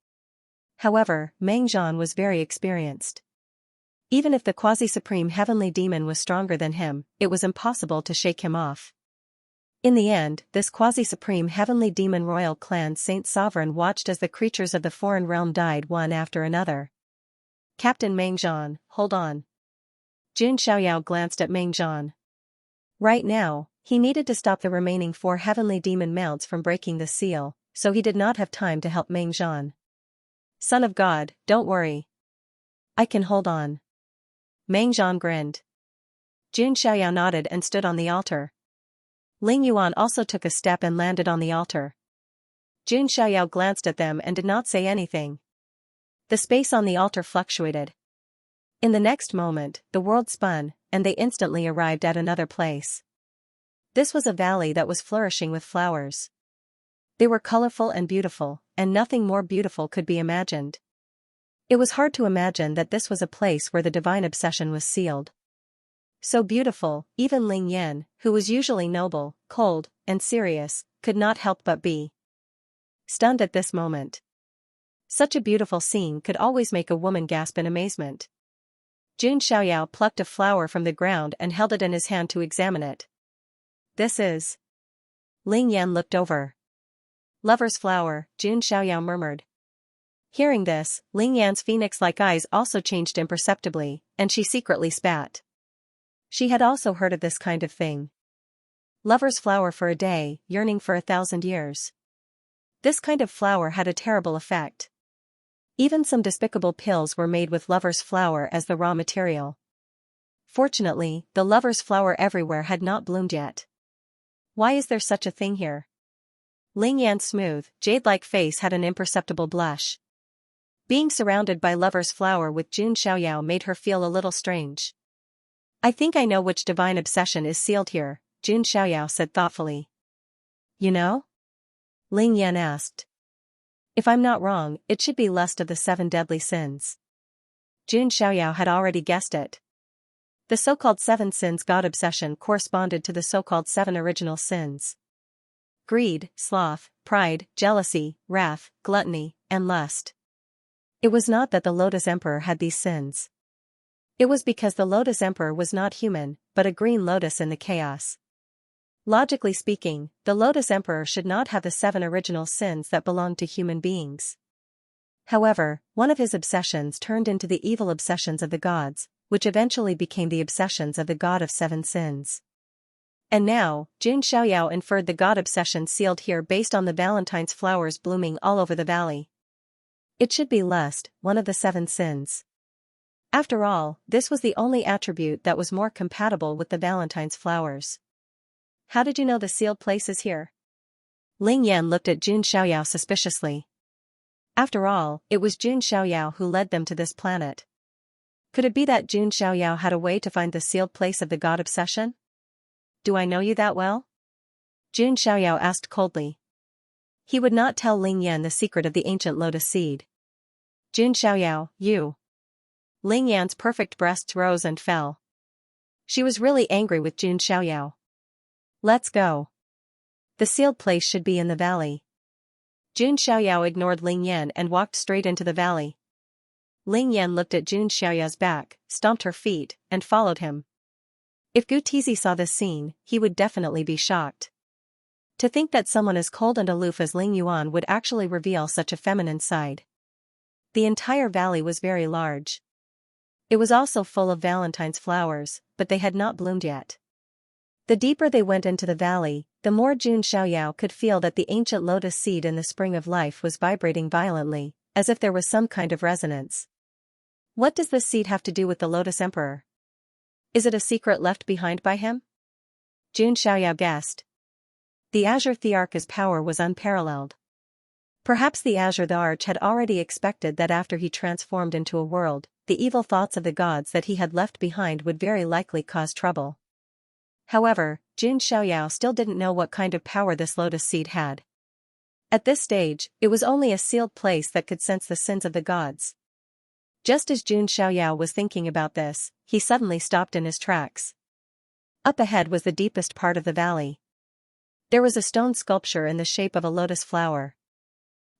However, Meng Zhan was very experienced. Even if the quasi-supreme heavenly demon was stronger than him, it was impossible to shake him off. In the end, this quasi-supreme heavenly demon royal clan Saint Sovereign watched as the creatures of the foreign realm died one after another. Captain Meng Zhan, hold on. Jun Xiaoyao glanced at Meng Zhan. Right now, he needed to stop the remaining 4 heavenly demon mounts from breaking the seal, so he did not have time to help Meng Zhan. Son of God, don't worry. I can hold on. Meng Zhan grinned. Jun Xiaoyao nodded and stood on the altar. Ling Yuan also took a step and landed on the altar. Jun Xiaoyao glanced at them and did not say anything. The space on the altar fluctuated. In the next moment, the world spun, and they instantly arrived at another place. This was a valley that was flourishing with flowers. They were colorful and beautiful, and nothing more beautiful could be imagined. It was hard to imagine that this was a place where the divine obsession was sealed. So beautiful, even Ling Yan, who was usually noble, cold, and serious, could not help but be stunned at this moment. Such a beautiful scene could always make a woman gasp in amazement. Jun Xiaoyao plucked a flower from the ground and held it in his hand to examine it. This is... Ling Yan looked over. Lover's flower, Jun Xiaoyao murmured. Hearing this, Ling Yan's phoenix-like eyes also changed imperceptibly, and she secretly spat. She had also heard of this kind of thing. Lover's flower for a day, yearning for 1,000 years. This kind of flower had a terrible effect. Even some despicable pills were made with lover's flower as the raw material. Fortunately, the lover's flower everywhere had not bloomed yet. Why is there such a thing here? Ling Yan's smooth, jade-like face had an imperceptible blush. Being surrounded by lover's flower with Jun Xiaoyao made her feel a little strange. I think I know which divine obsession is sealed here, Jun Xiaoyao said thoughtfully. you know? Ling Yan asked. If I'm not wrong, it should be lust of the 7 deadly sins. Jun Xiaoyao had already guessed it. The so-called 7 sins God obsession corresponded to the so-called 7 original sins. Greed, sloth, pride, jealousy, wrath, gluttony, and lust. It was not that the Lotus Emperor had these sins. It was because the Lotus Emperor was not human, but a green lotus in the chaos. Logically speaking, the Lotus Emperor should not have the 7 original sins that belonged to human beings. However, one of his obsessions turned into the evil obsessions of the gods, which eventually became the obsessions of the god of 7 sins. And now, Jun Xiaoyao inferred the god obsession sealed here based on the Valentine's flowers blooming all over the valley. It should be lust, one of the 7 sins. After all, this was the only attribute that was more compatible with the Valentine's flowers. How did you know the sealed place is here? Ling Yan looked at Jun Xiaoyao suspiciously. After all, it was Jun Xiaoyao who led them to this planet. Could it be that Jun Xiaoyao had a way to find the sealed place of the god obsession? Do I know you that well? Jun Xiaoyao asked coldly. He would not tell Ling Yan the secret of the ancient lotus seed. Jun Xiaoyao, you. Ling Yan's perfect breasts rose and fell. She was really angry with Jun Xiaoyao. Let's go. The sealed place should be in the valley. Jun Xiaoyao ignored Ling Yan and walked straight into the valley. Ling Yan looked at Jun Xiaoyao's back, stomped her feet, and followed him. If Gu Tizi saw this scene, he would definitely be shocked. To think that someone as cold and aloof as Ling Yuan would actually reveal such a feminine side. The entire valley was very large. It was also full of Valentine's flowers, but they had not bloomed yet. The deeper they went into the valley, the more Jun Xiaoyao could feel that the ancient lotus seed in the spring of life was vibrating violently, as if there was some kind of resonance. What does this seed have to do with the Lotus Emperor? Is it a secret left behind by him? Jun Xiaoyao guessed. The Azure Thearch's power was unparalleled. Perhaps the Azure Thearch had already expected that after he transformed into a world, the evil thoughts of the gods that he had left behind would very likely cause trouble. However, Jun Xiaoyao still didn't know what kind of power this lotus seed had. At this stage, it was only a sealed place that could sense the sins of the gods. Just as Jun Xiaoyao was thinking about this, he suddenly stopped in his tracks. Up ahead was the deepest part of the valley. There was a stone sculpture in the shape of a lotus flower.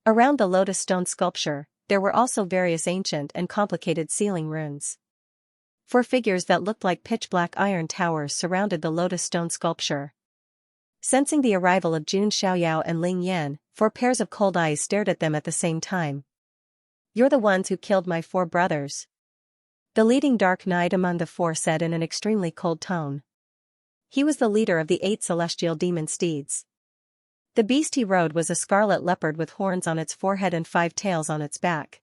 Around the lotus stone sculpture, there were also various ancient and complicated sealing runes. 4 figures that looked like pitch-black iron towers surrounded the lotus stone sculpture. Sensing the arrival of Jun Xiaoyao and Ling Yan, 4 pairs of cold eyes stared at them at the same time. You're the ones who killed my 4 brothers. The leading dark knight among the 4 said in an extremely cold tone. He was the leader of the 8 celestial demon steeds. The beast he rode was a scarlet leopard with horns on its forehead and 5 tails on its back.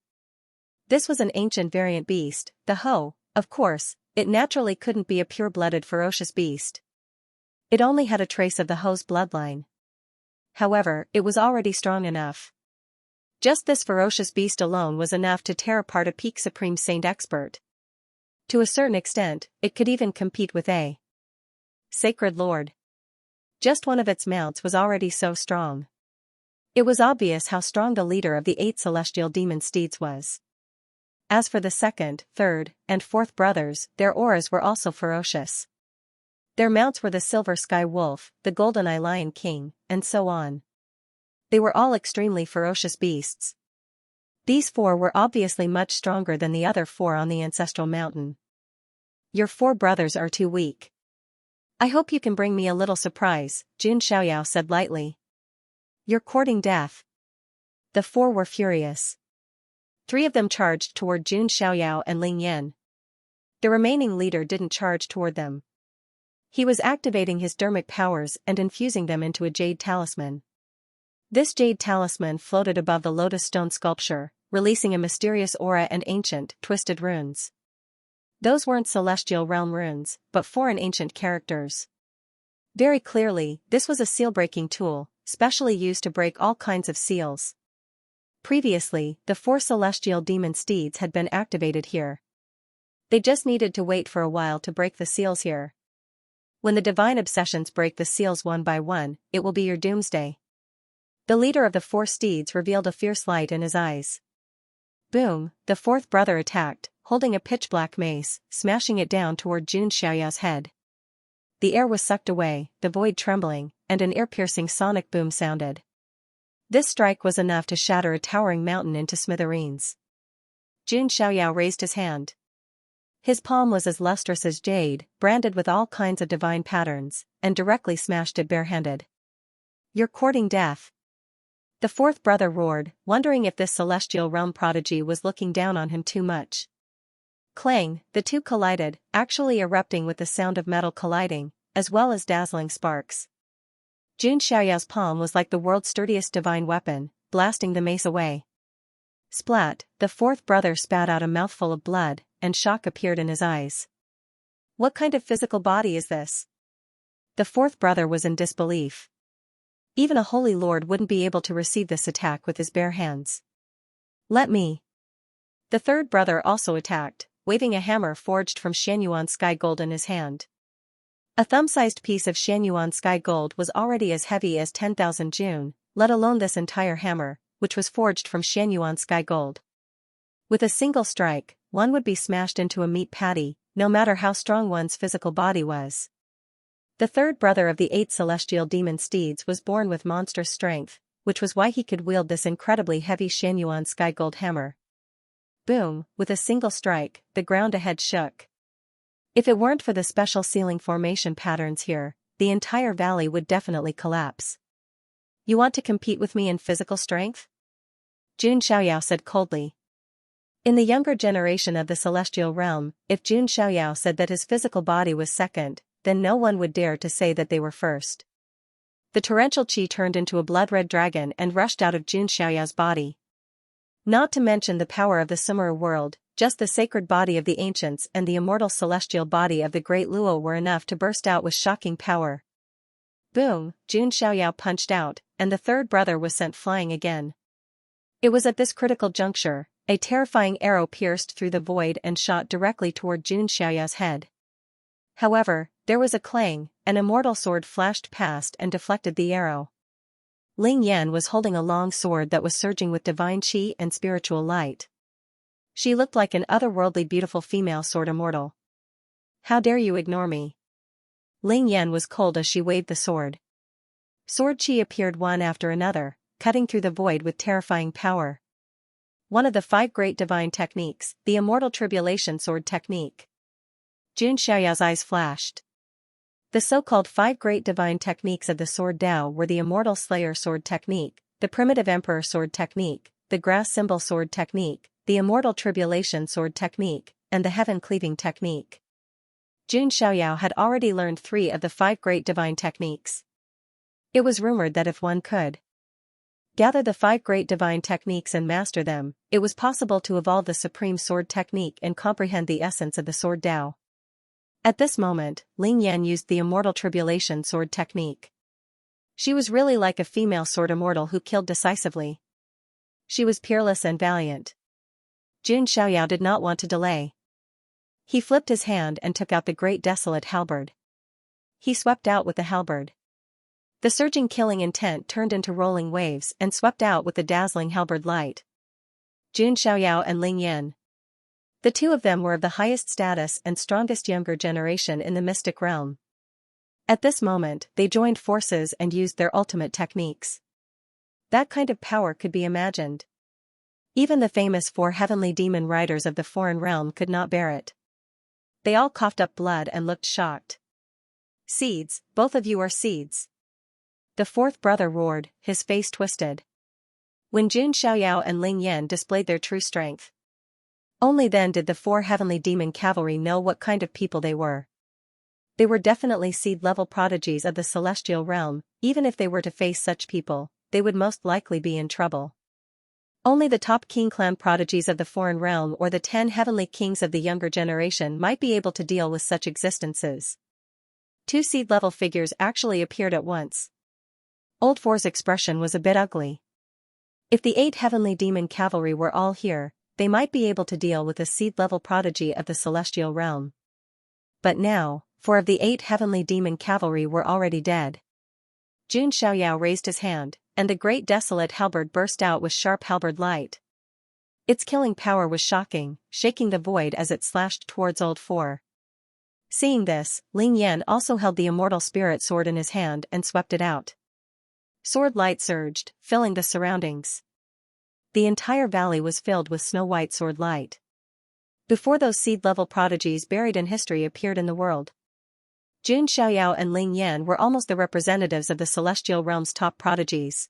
This was an ancient variant beast, the Ho. Of course, it naturally couldn't be a pure-blooded ferocious beast. It only had a trace of the Ho's bloodline. However, it was already strong enough. Just this ferocious beast alone was enough to tear apart a peak Supreme Saint expert. To a certain extent, it could even compete with a Sacred Lord. Just one of its mounts was already so strong. It was obvious how strong the leader of the 8 celestial demon steeds was. As for the 2nd, 3rd, and 4th brothers, their auras were also ferocious. Their mounts were the Silver Sky Wolf, the Golden Eye Lion King, and so on. They were all extremely ferocious beasts. These 4 were obviously much stronger than the other 4 on the ancestral mountain. Your 4 brothers are too weak. I hope you can bring me a little surprise, Jun Xiaoyao said lightly. You're courting death. The 4 were furious. 3 of them charged toward Jun Xiaoyao and Ling Yan. The remaining leader didn't charge toward them. He was activating his dermic powers and infusing them into a jade talisman. This jade talisman floated above the lotus stone sculpture, releasing a mysterious aura and ancient, twisted runes. Those weren't celestial realm runes, but foreign ancient characters. Very clearly, this was a seal-breaking tool, specially used to break all kinds of seals. Previously, the 4 celestial demon steeds had been activated here. They just needed to wait for a while to break the seals here. When the divine obsessions break the seals one by one, it will be your doomsday. The leader of the four steeds revealed a fierce light in his eyes. Boom, the fourth brother attacked, holding a pitch-black mace, smashing it down toward Jun Xiaoyao's head. The air was sucked away, the void trembling, and an ear-piercing sonic boom sounded. This strike was enough to shatter a towering mountain into smithereens. Jun Xiaoyao raised his hand. His palm was as lustrous as jade, branded with all kinds of divine patterns, and directly smashed it barehanded. "You're courting death." The fourth brother roared, wondering if this celestial realm prodigy was looking down on him too much. Clang, the two collided, actually erupting with the sound of metal colliding, as well as dazzling sparks. Jun Xiaoyao's palm was like the world's sturdiest divine weapon, blasting the mace away. Splat, the fourth brother spat out a mouthful of blood, and shock appeared in his eyes. What kind of physical body is this? The fourth brother was in disbelief. Even a holy lord wouldn't be able to receive this attack with his bare hands. Let me. The third brother also attacked, waving a hammer forged from Xianyuan sky gold in his hand. A thumb-sized piece of Xianyuan sky gold was already as heavy as 10,000 Jun, let alone this entire hammer, which was forged from Xianyuan sky gold. With a single strike, one would be smashed into a meat patty, no matter how strong one's physical body was. The third brother of the 8 celestial demon steeds was born with monstrous strength, which was why he could wield this incredibly heavy Xianyuan sky gold hammer. Boom, with a single strike, the ground ahead shook. If it weren't for the special ceiling formation patterns here, the entire valley would definitely collapse. You want to compete with me in physical strength? Jun Xiaoyao said coldly. In the younger generation of the celestial realm, if Jun Xiaoyao said that his physical body was second, then no one would dare to say that they were first. The torrential qi turned into a blood-red dragon and rushed out of Jun Xiaoyao's body. Not to mention the power of the Sumeru world, just the sacred body of the ancients and the immortal celestial body of the great Luo were enough to burst out with shocking power. Boom, Jun Xiaoyao punched out, and the third brother was sent flying again. It was at this critical juncture, a terrifying arrow pierced through the void and shot directly toward Jun Xiaoyao's head. However, there was a clang, an immortal sword flashed past and deflected the arrow. Ling Yan was holding a long sword that was surging with divine qi and spiritual light. She looked like an otherworldly beautiful female sword immortal. How dare you ignore me? Ling Yan was cold as she waved the sword. Sword qi appeared one after another, cutting through the void with terrifying power. One of the 5 great divine techniques, the immortal tribulation sword technique. Jun Xiaoyao's eyes flashed. The so-called 5 great divine techniques of the sword Dao were the immortal slayer sword technique, the primitive emperor sword technique, the grass symbol sword technique, the immortal tribulation sword technique, and the heaven-cleaving technique. Jun Xiaoyao had already learned 3 of the 5 great divine techniques. It was rumored that if one could gather the 5 great divine techniques and master them, it was possible to evolve the supreme sword technique and comprehend the essence of the sword Dao. At this moment, Ling Yan used the immortal tribulation sword technique. She was really like a female sword immortal who killed decisively. She was peerless and valiant. Jun Xiaoyao did not want to delay. He flipped his hand and took out the great desolate halberd. He swept out with the halberd. The surging killing intent turned into rolling waves and swept out with the dazzling halberd light. Jun Xiaoyao and Ling Yan. The two of them were of the highest status and strongest younger generation in the mystic realm. At this moment, they joined forces and used their ultimate techniques. That kind of power could be imagined. Even the famous 4 heavenly demon riders of the foreign realm could not bear it. They all coughed up blood and looked shocked. Seeds, both of you are seeds. The fourth brother roared, his face twisted. When Jun Xiaoyao and Ling Yan displayed their true strength, only then did the 4 heavenly demon cavalry know what kind of people they were. They were definitely seed-level prodigies of the celestial realm. Even if they were to face such people, they would most likely be in trouble. Only the top king clan prodigies of the foreign realm or the 10 heavenly kings of the younger generation might be able to deal with such existences. 2 seed-level figures actually appeared at once. Old Four's expression was a bit ugly. If the 8 heavenly demon cavalry were all here, they might be able to deal with a seed-level prodigy of the celestial realm. But now, 4 of the 8 heavenly demon cavalry were already dead. Jun Xiaoyao raised his hand, and the great desolate halberd burst out with sharp halberd light. Its killing power was shocking, shaking the void as it slashed towards Old Four. Seeing this, Ling Yan also held the immortal spirit sword in his hand and swept it out. Sword light surged, filling the surroundings. The entire valley was filled with snow-white sword light. Before those seed-level prodigies buried in history appeared in the world, Jun Xiaoyao and Ling Yan were almost the representatives of the celestial realm's top prodigies.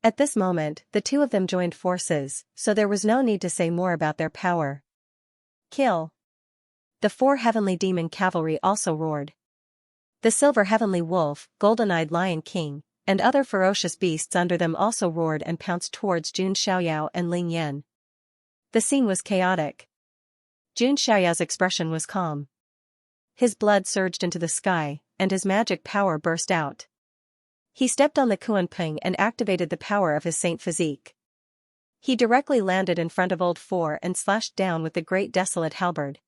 At this moment, the two of them joined forces, so there was no need to say more about their power. Kill! The 4 heavenly demon cavalry also roared. The silver heavenly wolf, golden-eyed lion king, and other ferocious beasts under them also roared and pounced towards Jun Xiaoyao and Ling Yan. The scene was chaotic. Jun Xiaoyao's expression was calm. His blood surged into the sky, and his magic power burst out. He stepped on the Kuanping and activated the power of his saint physique. He directly landed in front of Old Four and slashed down with the great desolate halberd.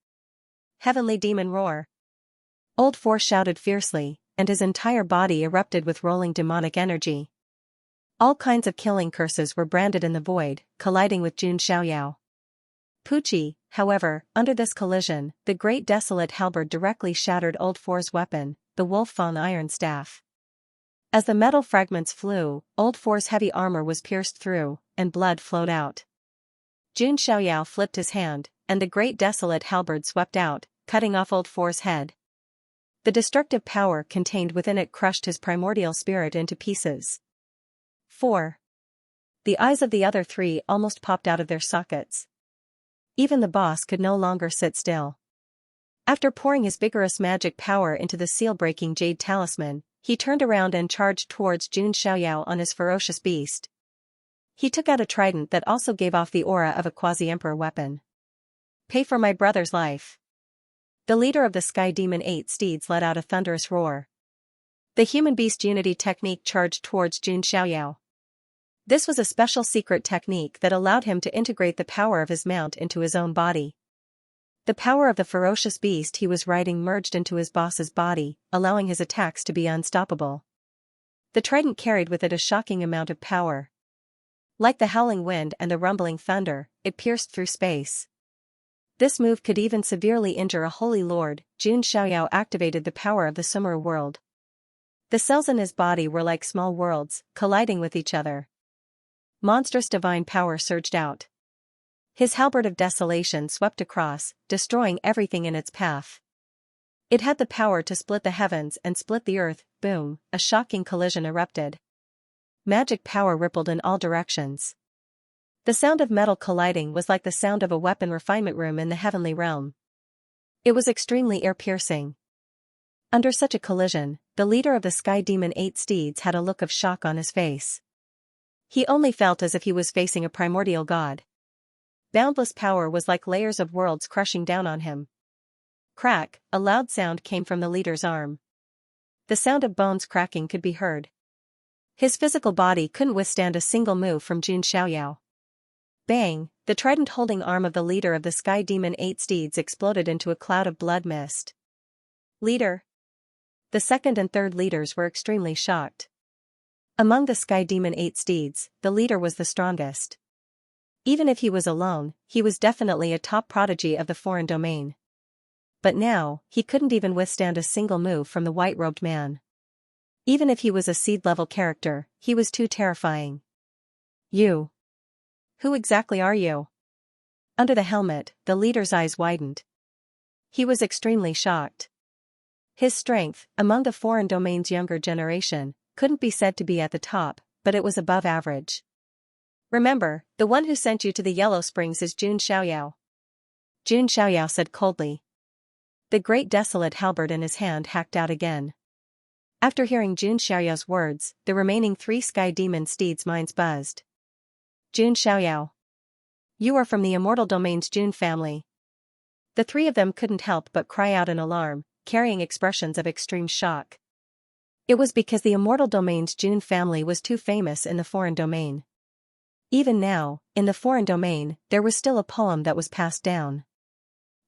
Heavenly demon roar! Old Four shouted fiercely, and his entire body erupted with rolling demonic energy. All kinds of killing curses were branded in the void, colliding with Jun Xiaoyao. Pucci, however, under this collision, the great desolate halberd directly shattered Old Four's weapon, the wolf-fawn iron staff. As the metal fragments flew, Old Four's heavy armor was pierced through, and blood flowed out. Jun Xiaoyao flipped his hand, and the great desolate halberd swept out, cutting off Old Four's head. The destructive power contained within it crushed his primordial spirit into pieces. 4. The eyes of the other 3 almost popped out of their sockets. Even the boss could no longer sit still. After pouring his vigorous magic power into the seal-breaking jade talisman, he turned around and charged towards Jun Xiaoyao on his ferocious beast. He took out a trident that also gave off the aura of a quasi-emperor weapon. Pay for my brother's life. The leader of the Sky Demon 8 steeds let out a thunderous roar. The human-beast unity technique charged towards Jun Xiaoyao. This was a special secret technique that allowed him to integrate the power of his mount into his own body. The power of the ferocious beast he was riding merged into his boss's body, allowing his attacks to be unstoppable. The trident carried with it a shocking amount of power. Like the howling wind and the rumbling thunder, it pierced through space. This move could even severely injure a holy lord. Jun Xiaoyao activated the power of the Sumeru world. The cells in his body were like small worlds, colliding with each other. Monstrous divine power surged out. His halberd of desolation swept across, destroying everything in its path. It had the power to split the heavens and split the earth. Boom, a shocking collision erupted. Magic power rippled in all directions. The sound of metal colliding was like the sound of a weapon refinement room in the heavenly realm. It was extremely ear-piercing. Under such a collision, the leader of the Sky Demon 8 steeds had a look of shock on his face. He only felt as if he was facing a primordial god. Boundless power was like layers of worlds crushing down on him. Crack, a loud sound came from the leader's arm. The sound of bones cracking could be heard. His physical body couldn't withstand a single move from Jun Xiaoyao. Bang, the trident-holding arm of the leader of the Sky Demon 8 steeds exploded into a cloud of blood mist. Leader. The second and third leaders were extremely shocked. Among the Sky Demon 8 steeds, the leader was the strongest. Even if he was alone, he was definitely a top prodigy of the foreign domain. But now, he couldn't even withstand a single move from the white-robed man. Even if he was a seed-level character, he was too terrifying. You. Who exactly are you? Under the helmet, the leader's eyes widened. He was extremely shocked. His strength, among the foreign domain's younger generation, couldn't be said to be at the top, but it was above average. Remember, the one who sent you to the Yellow Springs is Jun Xiaoyao. Jun Xiaoyao said coldly. The great desolate halberd in his hand hacked out again. After hearing Jun Xiaoyao's words, the remaining 3 Sky Demon steeds' minds buzzed. Jun Xiaoyao. You are from the Immortal Domain's Jun family. The 3 of them couldn't help but cry out in alarm, carrying expressions of extreme shock. It was because the Immortal Domain's Jun family was too famous in the foreign domain. Even now, in the foreign domain, there was still a poem that was passed down.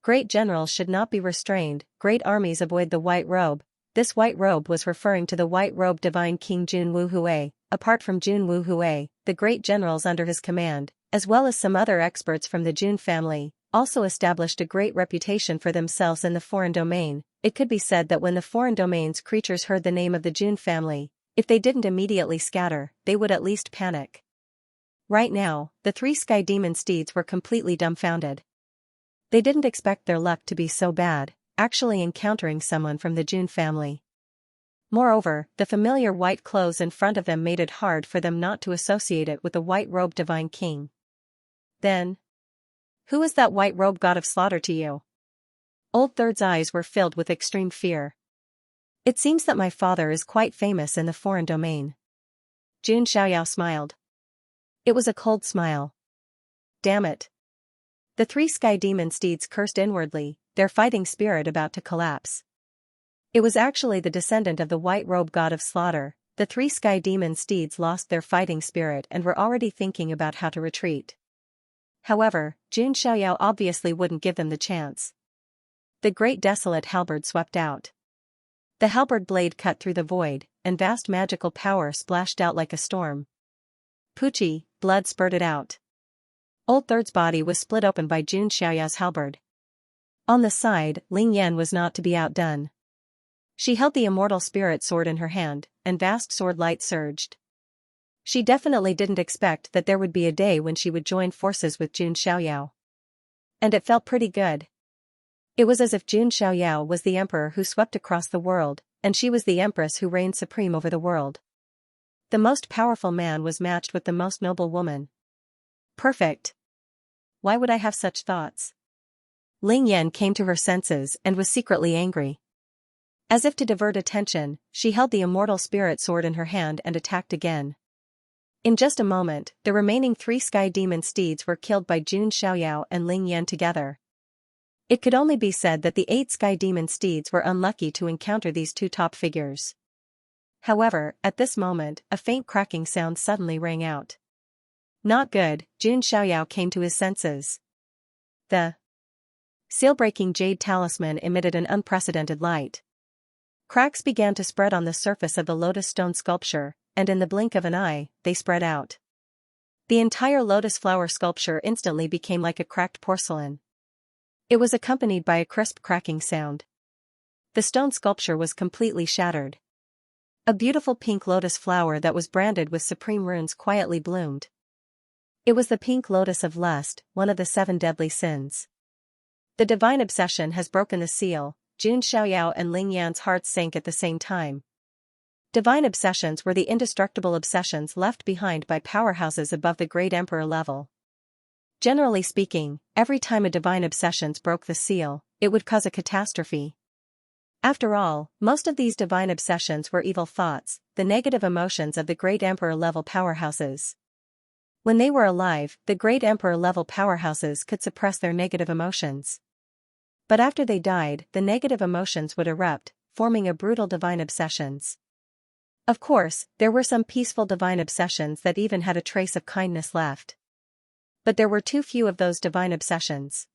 Great generals should not be restrained, great armies avoid the white robe. This white robe was referring to the white-robed divine King Jun Wuhui. Apart from Jun Wuhui, the great generals under his command, as well as some other experts from the Jun family, also established a great reputation for themselves in the foreign domain. It could be said that when the foreign domain's creatures heard the name of the Jun family, if they didn't immediately scatter, they would at least panic. Right now, the 3 sky demon steeds were completely dumbfounded. They didn't expect their luck to be so bad, actually encountering someone from the Jun family. Moreover, the familiar white clothes in front of them made it hard for them not to associate it with the white-robed divine king. Then, who is that white-robed god of slaughter to you? Old Third's eyes were filled with extreme fear. It seems that my father is quite famous in the foreign domain. Jun Xiaoyao smiled. It was a cold smile. Damn it. The 3 sky demon steeds cursed inwardly, their fighting spirit about to collapse. It was actually the descendant of the white-robed god of slaughter. The 3 sky demon steeds lost their fighting spirit and were already thinking about how to retreat. However, Jun Xiaoyao obviously wouldn't give them the chance. The great desolate halberd swept out. The halberd blade cut through the void, and vast magical power splashed out like a storm. Poochie, blood spurted out. Old Third's body was split open by Jun Xiaoyao's halberd. On the side, Ling Yan was not to be outdone. She held the immortal spirit sword in her hand, and vast sword light surged. She definitely didn't expect that there would be a day when she would join forces with Jun Xiaoyao. And it felt pretty good. It was as if Jun Xiaoyao was the emperor who swept across the world, and she was the empress who reigned supreme over the world. The most powerful man was matched with the most noble woman. Perfect. Why would I have such thoughts? Ling Yan came to her senses and was secretly angry. As if to divert attention, she held the immortal spirit sword in her hand and attacked again. In just a moment, the remaining 3 sky demon steeds were killed by Jun Xiaoyao and Ling Yan together. It could only be said that the 8 sky demon steeds were unlucky to encounter these 2 top figures. However, at this moment, a faint cracking sound suddenly rang out. Not good. Jun Xiaoyao came to his senses. The seal-breaking jade talisman emitted an unprecedented light. Cracks began to spread on the surface of the lotus stone sculpture, and in the blink of an eye, they spread out. The entire lotus flower sculpture instantly became like a cracked porcelain. It was accompanied by a crisp cracking sound. The stone sculpture was completely shattered. A beautiful pink lotus flower that was branded with supreme runes quietly bloomed. It was the pink lotus of lust, one of the 7 deadly sins. The divine obsession has broken the seal. Jun Xiaoyao and Ling Yan's hearts sank at the same time. Divine obsessions were the indestructible obsessions left behind by powerhouses above the great emperor level. Generally speaking, every time a divine obsessions broke the seal, it would cause a catastrophe. After all, most of these divine obsessions were evil thoughts, the negative emotions of the great emperor-level powerhouses. When they were alive, the great emperor-level powerhouses could suppress their negative emotions. But after they died, the negative emotions would erupt, forming a brutal divine obsessions. Of course, there were some peaceful divine obsessions that even had a trace of kindness left. But there were too few of those divine obsessions.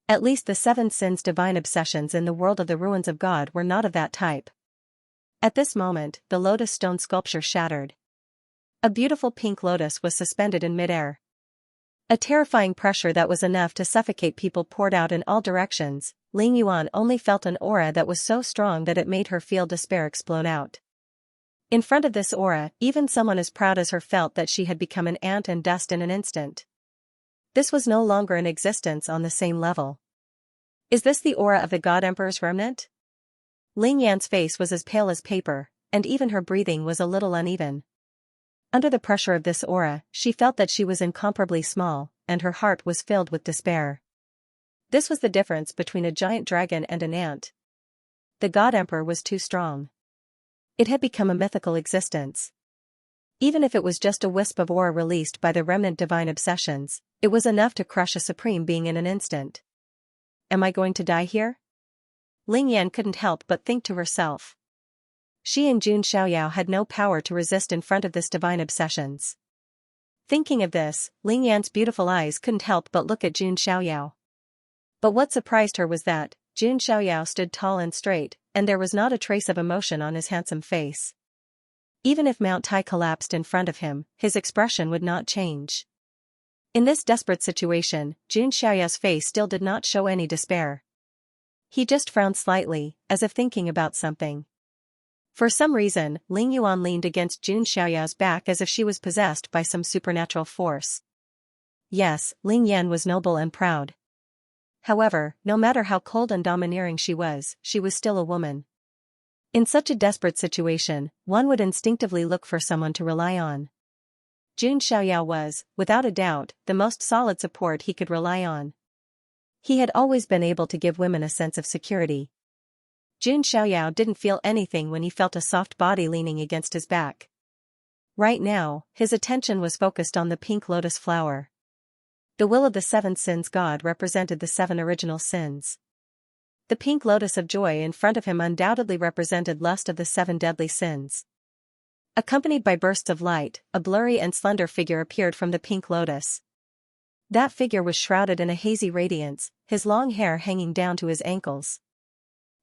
At least the 7 sins divine obsessions in the world of the ruins of God were not of that type. At this moment, the lotus stone sculpture shattered. A beautiful pink lotus was suspended in midair. A terrifying pressure that was enough to suffocate people poured out in all directions. Ling Yuan only felt an aura that was so strong that it made her feel despair explode out. In front of this aura, even someone as proud as her felt that she had become an ant and dust in an instant. This was no longer in existence on the same level. Is this the aura of the God Emperor's remnant? Ling Yan's face was as pale as paper, and even her breathing was a little uneven. Under the pressure of this aura, she felt that she was incomparably small, and her heart was filled with despair. This was the difference between a giant dragon and an ant. The God Emperor was too strong. It had become a mythical existence. Even if it was just a wisp of aura released by the remnant divine obsessions, it was enough to crush a supreme being in an instant. Am I going to die here? Ling Yan couldn't help but think to herself. She and Jun Xiaoyao had no power to resist in front of this divine obsessions. Thinking of this, Ling Yan's beautiful eyes couldn't help but look at Jun Xiaoyao. But what surprised her was that Jun Xiaoyao stood tall and straight, and there was not a trace of emotion on his handsome face. Even if Mount Tai collapsed in front of him, his expression would not change. In this desperate situation, Jun Xiaoyao's face still did not show any despair. He just frowned slightly, as if thinking about something. For some reason, Ling Yuan leaned against Jun Xiaoyao's back as if she was possessed by some supernatural force. Yes, Ling Yan was noble and proud. However, no matter how cold and domineering she was still a woman. In such a desperate situation, one would instinctively look for someone to rely on. Jun Xiaoyao was, without a doubt, the most solid support he could rely on. He had always been able to give women a sense of security. Jun Xiaoyao didn't feel anything when he felt a soft body leaning against his back. Right now, his attention was focused on the pink lotus flower. The will of the 7 sins god represented the 7 original sins. The pink lotus of joy in front of him undoubtedly represented lust of the 7 deadly sins. Accompanied by bursts of light, a blurry and slender figure appeared from the pink lotus. That figure was shrouded in a hazy radiance, his long hair hanging down to his ankles.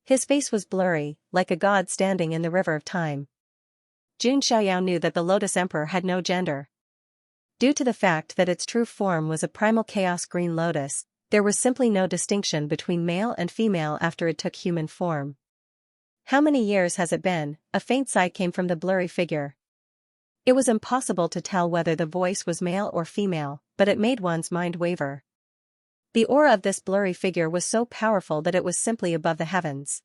His face was blurry, like a god standing in the river of time. Jun Xiaoyao knew that the Lotus Emperor had no gender. Due to the fact that its true form was a primal chaos green lotus, there was simply no distinction between male and female after it took human form. How many years has it been? A faint sigh came from the blurry figure. It was impossible to tell whether the voice was male or female, but it made one's mind waver. The aura of this blurry figure was so powerful that it was simply above the heavens.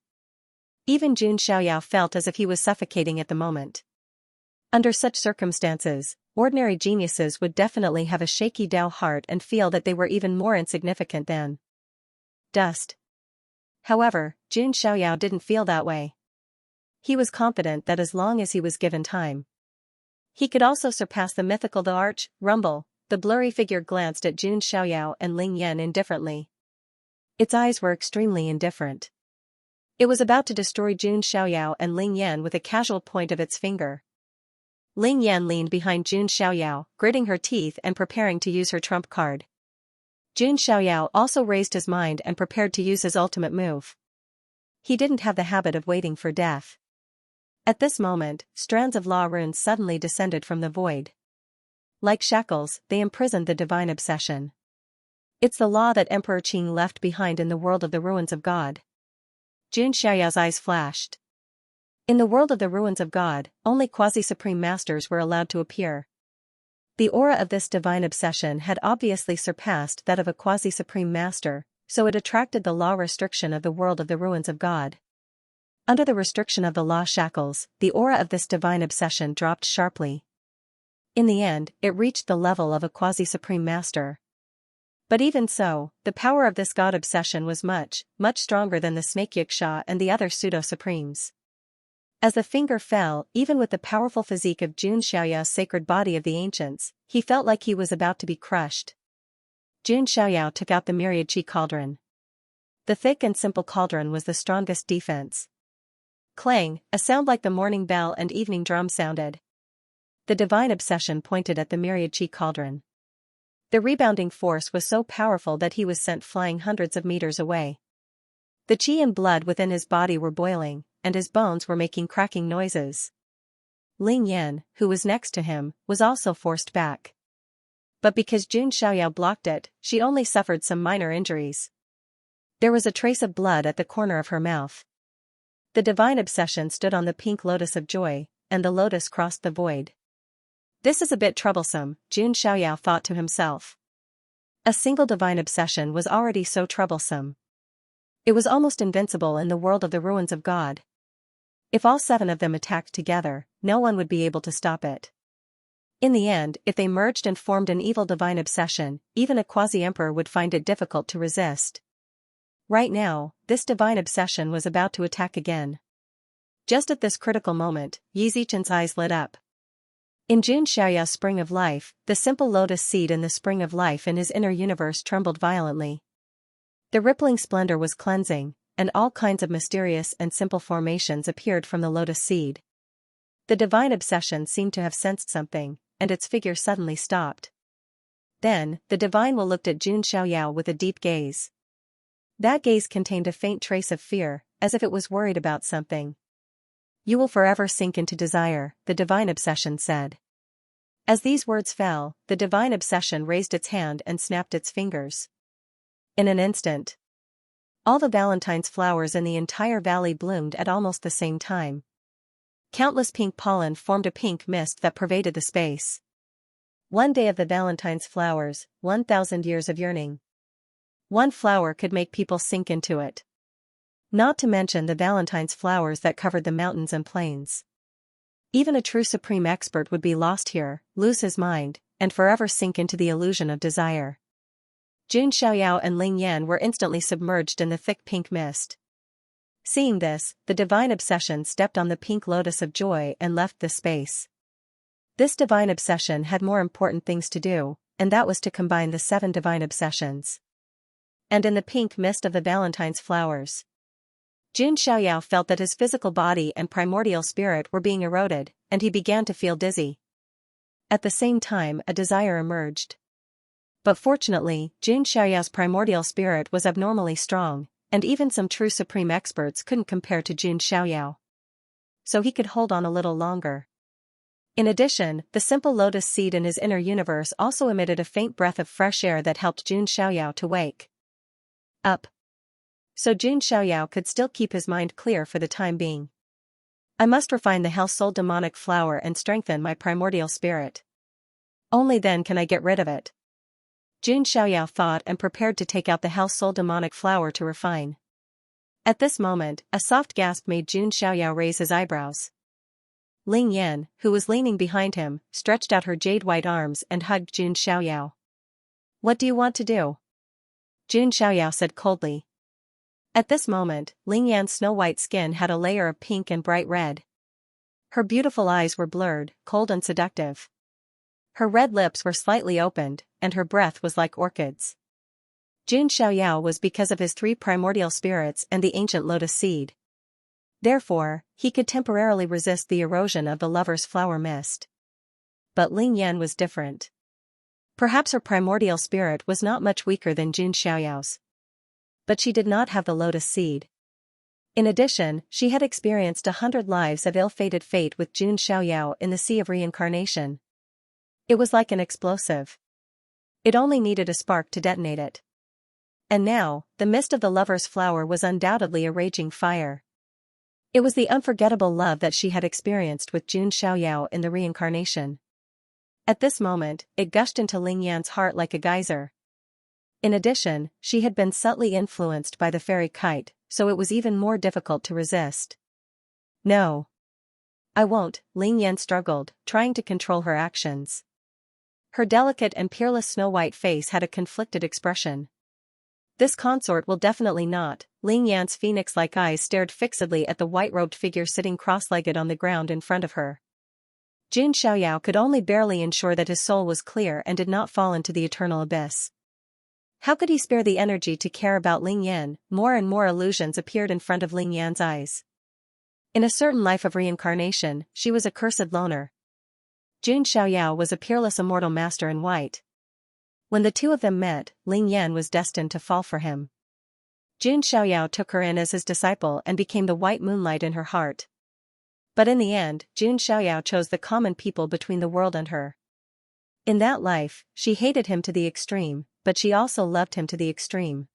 Even Jun Xiaoyao felt as if he was suffocating at the moment. Under such circumstances, ordinary geniuses would definitely have a shaky Tao heart and feel that they were even more insignificant than dust. However, Jun Xiaoyao didn't feel that way. He was confident that as long as he was given time, he could also surpass the mythical the Arch, Rumble. The blurry figure glanced at Jun Xiaoyao and Ling Yan indifferently. Its eyes were extremely indifferent. It was about to destroy Jun Xiaoyao and Ling Yan with a casual point of its finger. Ling Yan leaned behind Jun Xiaoyao, gritting her teeth and preparing to use her trump card. Jun Xiaoyao also raised his mind and prepared to use his ultimate move. He didn't have the habit of waiting for death. At this moment, strands of law runes suddenly descended from the void. Like shackles, they imprisoned the divine obsession. It's the law that Emperor Qing left behind in the world of the ruins of God. Jun Xiaoyao's eyes flashed. In the world of the ruins of God, only quasi-supreme masters were allowed to appear. The aura of this divine obsession had obviously surpassed that of a quasi-supreme master, so it attracted the law restriction of the world of the ruins of God. Under the restriction of the law shackles, the aura of this divine obsession dropped sharply. In the end, it reached the level of a quasi-supreme master. But even so, the power of this god obsession was much, much stronger than the Xianxia and the other pseudo-supremes. As the finger fell, even with the powerful physique of Jun Xiaoyao's sacred body of the ancients, he felt like he was about to be crushed. Jun Xiaoyao took out the myriad qi cauldron. The thick and simple cauldron was the strongest defense. Clang, a sound like the morning bell and evening drum sounded. The divine obsession pointed at the myriad qi cauldron. The rebounding force was so powerful that he was sent flying hundreds of meters away. The qi and blood within his body were boiling, and his bones were making cracking noises. Ling Yan, who was next to him, was also forced back. But because Jun Xiaoyao blocked it, she only suffered some minor injuries. There was a trace of blood at the corner of her mouth. The divine obsession stood on the pink lotus of joy, and the lotus crossed the void. This is a bit troublesome, Jun Xiaoyao thought to himself. A single divine obsession was already so troublesome. It was almost invincible in the world of the ruins of God. If all 7 of them attacked together, no one would be able to stop it. In the end, if they merged and formed an evil divine obsession, even a quasi-emperor would find it difficult to resist. Right now, this divine obsession was about to attack again. Just at this critical moment, Yi Zichen's eyes lit up. In Jun Xiaoyao's spring of life, the simple lotus seed in the spring of life in his inner universe trembled violently. The rippling splendor was cleansing, and all kinds of mysterious and simple formations appeared from the lotus seed. The divine obsession seemed to have sensed something, and its figure suddenly stopped. Then, the divine will looked at Jun Xiaoyao with a deep gaze. That gaze contained a faint trace of fear, as if it was worried about something. "You will forever sink into desire," the divine obsession said. As these words fell, the divine obsession raised its hand and snapped its fingers. In an instant, all the Valentine's flowers in the entire valley bloomed at almost the same time. Countless pink pollen formed a pink mist that pervaded the space. One day of the Valentine's flowers, 1,000 years of yearning. One flower could make people sink into it. Not to mention the Valentine's flowers that covered the mountains and plains. Even a true supreme expert would be lost here, lose his mind, and forever sink into the illusion of desire. Jun Xiaoyao and Ling Yan were instantly submerged in the thick pink mist. Seeing this, the divine obsession stepped on the pink lotus of joy and left the space. This divine obsession had more important things to do, and that was to combine the 7 divine obsessions. And in the pink mist of the Valentine's flowers, Jun Xiaoyao felt that his physical body and primordial spirit were being eroded, and he began to feel dizzy. At the same time, a desire emerged. But fortunately, Jun Xiaoyao's primordial spirit was abnormally strong, and even some true supreme experts couldn't compare to Jun Xiaoyao. So he could hold on a little longer. In addition, the simple lotus seed in his inner universe also emitted a faint breath of fresh air that helped Jun Xiaoyao to wake up. So Jun Xiaoyao could still keep his mind clear for the time being. "I must refine the Hell Soul demonic flower and strengthen my primordial spirit. Only then can I get rid of it." Jun Xiaoyao thought and prepared to take out the Hell Soul demonic flower to refine. At this moment, a soft gasp made Jun Xiaoyao raise his eyebrows. Ling Yan, who was leaning behind him, stretched out her jade-white arms and hugged Jun Xiaoyao. "What do you want to do?" Jun Xiaoyao said coldly. At this moment, Ling Yan's snow-white skin had a layer of pink and bright red. Her beautiful eyes were blurred, cold and seductive. Her red lips were slightly opened, and her breath was like orchids. Jun Xiaoyao was because of his 3 primordial spirits and the ancient lotus seed. Therefore, he could temporarily resist the erosion of the lover's flower mist. But Ling Yan was different. Perhaps her primordial spirit was not much weaker than Jun Xiaoyao's. But she did not have the lotus seed. In addition, she had experienced 100 lives of ill-fated fate with Jun Xiaoyao in the sea of reincarnation. It was like an explosive. It only needed a spark to detonate it. And now, the mist of the lover's flower was undoubtedly a raging fire. It was the unforgettable love that she had experienced with Jun Xiaoyao in the reincarnation. At this moment, it gushed into Ling Yan's heart like a geyser. In addition, she had been subtly influenced by the fairy kite, so it was even more difficult to resist. "No. I won't," Ling Yan struggled, trying to control her actions. Her delicate and peerless snow-white face had a conflicted expression. "This consort will definitely not." Ling Yan's phoenix-like eyes stared fixedly at the white-robed figure sitting cross-legged on the ground in front of her. Jun Xiaoyao could only barely ensure that his soul was clear and did not fall into the eternal abyss. How could he spare the energy to care about Ling Yan? More and more illusions appeared in front of Ling Yan's eyes. In a certain life of reincarnation, she was a cursed loner. Jun Xiaoyao was a peerless immortal master in white. When the two of them met, Ling Yan was destined to fall for him. Jun Xiaoyao took her in as his disciple and became the white moonlight in her heart. But in the end, Jun Xiaoyao chose the common people between the world and her. In that life, she hated him to the extreme, but she also loved him to the extreme.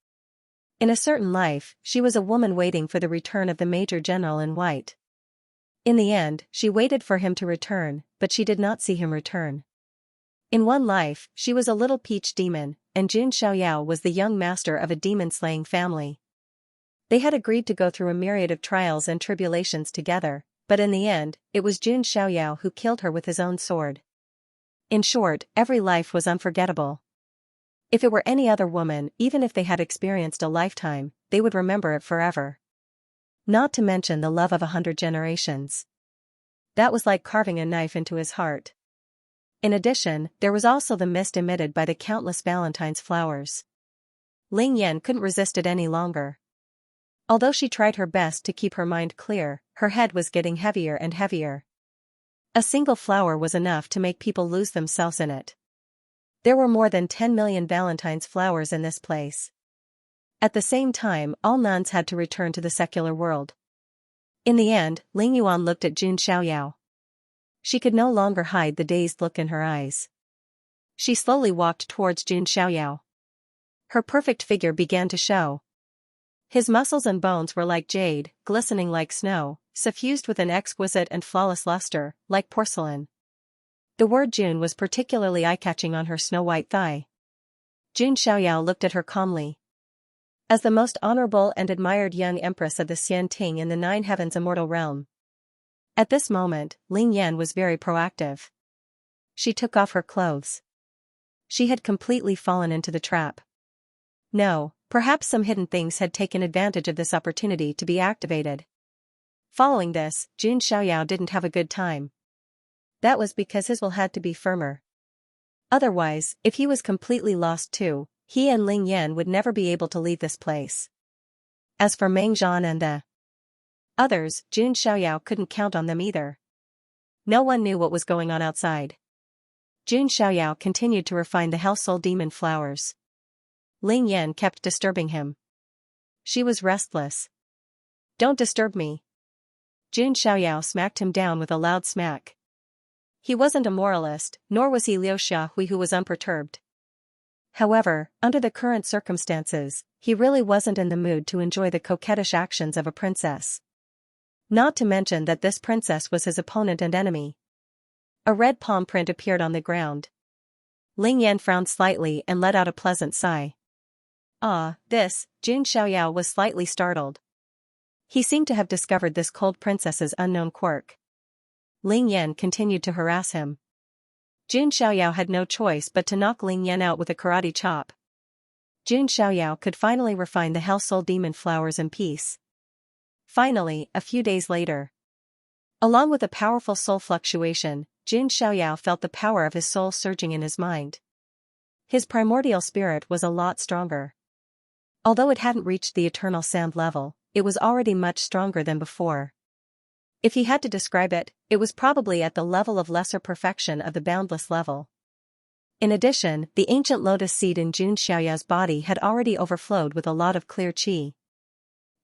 In a certain life, she was a woman waiting for the return of the Major General in white. In the end, she waited for him to return, but she did not see him return. In one life, she was a little peach demon, and Jun Xiaoyao was the young master of a demon-slaying family. They had agreed to go through a myriad of trials and tribulations together, but in the end, it was Jun Xiaoyao who killed her with his own sword. In short, every life was unforgettable. If it were any other woman, even if they had experienced a lifetime, they would remember it forever. Not to mention the love of 100 generations. That was like carving a knife into his heart. In addition, there was also the mist emitted by the countless Valentine's flowers. Ling Yan couldn't resist it any longer. Although she tried her best to keep her mind clear, her head was getting heavier and heavier. A single flower was enough to make people lose themselves in it. There were more than 10 million Valentine's flowers in this place. At the same time, all nuns had to return to the secular world. In the end, Ling Yuan looked at Jun Xiaoyao. She could no longer hide the dazed look in her eyes. She slowly walked towards Jun Xiaoyao. Her perfect figure began to show. His muscles and bones were like jade, glistening like snow, suffused with an exquisite and flawless luster, like porcelain. The word Jun was particularly eye-catching on her snow-white thigh. Jun Xiaoyao looked at her calmly. As the most honorable and admired young empress of the Xian Ting in the Nine Heavens immortal realm. At this moment, Ling Yan was very proactive. She took off her clothes. She had completely fallen into the trap. No, perhaps some hidden things had taken advantage of this opportunity to be activated. Following this, Jun Xiaoyao didn't have a good time. That was because his will had to be firmer. Otherwise, if he was completely lost too, he and Ling Yan would never be able to leave this place. As for Meng Zhan and the others, Jun Xiaoyao couldn't count on them either. No one knew what was going on outside. Jun Xiaoyao continued to refine the Hell Soul Demon flowers. Ling Yan kept disturbing him. She was restless. Don't disturb me. Jun Xiaoyao smacked him down with a loud smack. He wasn't a moralist, nor was he Liu Xiaohui who was unperturbed. However, under the current circumstances, he really wasn't in the mood to enjoy the coquettish actions of a princess. Not to mention that this princess was his opponent and enemy. A red palm print appeared on the ground. Ling Yan frowned slightly and let out a pleasant sigh. Jun Xiaoyao was slightly startled. He seemed to have discovered this cold princess's unknown quirk. Ling Yan continued to harass him. Jun Xiaoyao had no choice but to knock Ling Yan out with a karate chop. Jun Xiaoyao could finally refine the Hell Soul Demon flowers in peace. Finally, a few days later. Along with a powerful soul fluctuation, Jun Xiaoyao felt the power of his soul surging in his mind. His primordial spirit was a lot stronger. Although it hadn't reached the eternal sound level, it was already much stronger than before. If he had to describe it, it was probably at the level of lesser perfection of the boundless level. In addition, the ancient lotus seed in Jun Xiaoyao's body had already overflowed with a lot of clear qi.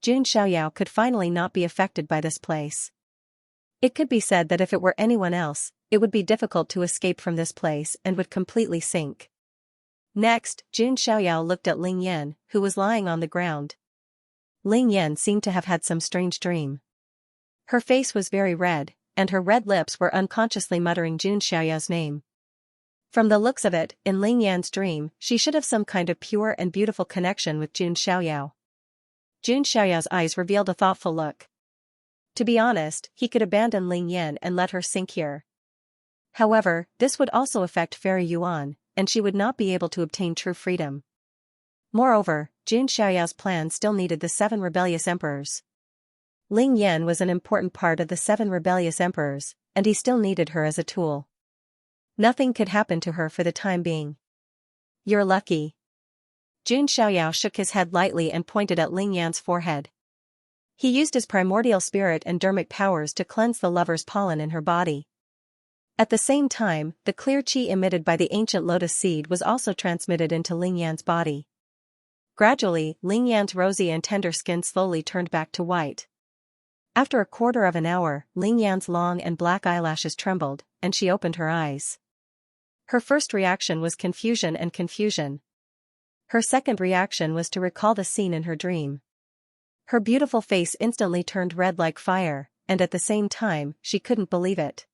Jun Xiaoyao could finally not be affected by this place. It could be said that if it were anyone else, it would be difficult to escape from this place and would completely sink. Next, Jun Xiaoyao looked at Ling Yan, who was lying on the ground. Ling Yan seemed to have had some strange dream. Her face was very red, and her red lips were unconsciously muttering Jun Xiaoyao's name. From the looks of it, in Ling Yan's dream, she should have some kind of pure and beautiful connection with Jun Xiaoyao. Jun Xiaoyao's eyes revealed a thoughtful look. To be honest, he could abandon Ling Yan and let her sink here. However, this would also affect Fairy Yuan, and she would not be able to obtain true freedom. Moreover, Jun Xiaoyao's plan still needed the 7 rebellious emperors. Ling Yan was an important part of the 7 rebellious emperors, and he still needed her as a tool. Nothing could happen to her for the time being. You're lucky. Jun Xiaoyao shook his head lightly and pointed at Ling Yan's forehead. He used his primordial spirit and dermic powers to cleanse the lover's pollen in her body. At the same time, the clear qi emitted by the ancient lotus seed was also transmitted into Ling Yan's body. Gradually, Ling Yan's rosy and tender skin slowly turned back to white. After a quarter of an hour, Ling Yan's long and black eyelashes trembled, and she opened her eyes. Her first reaction was confusion. Her second reaction was to recall the scene in her dream. Her beautiful face instantly turned red like fire, and at the same time, she couldn't believe it.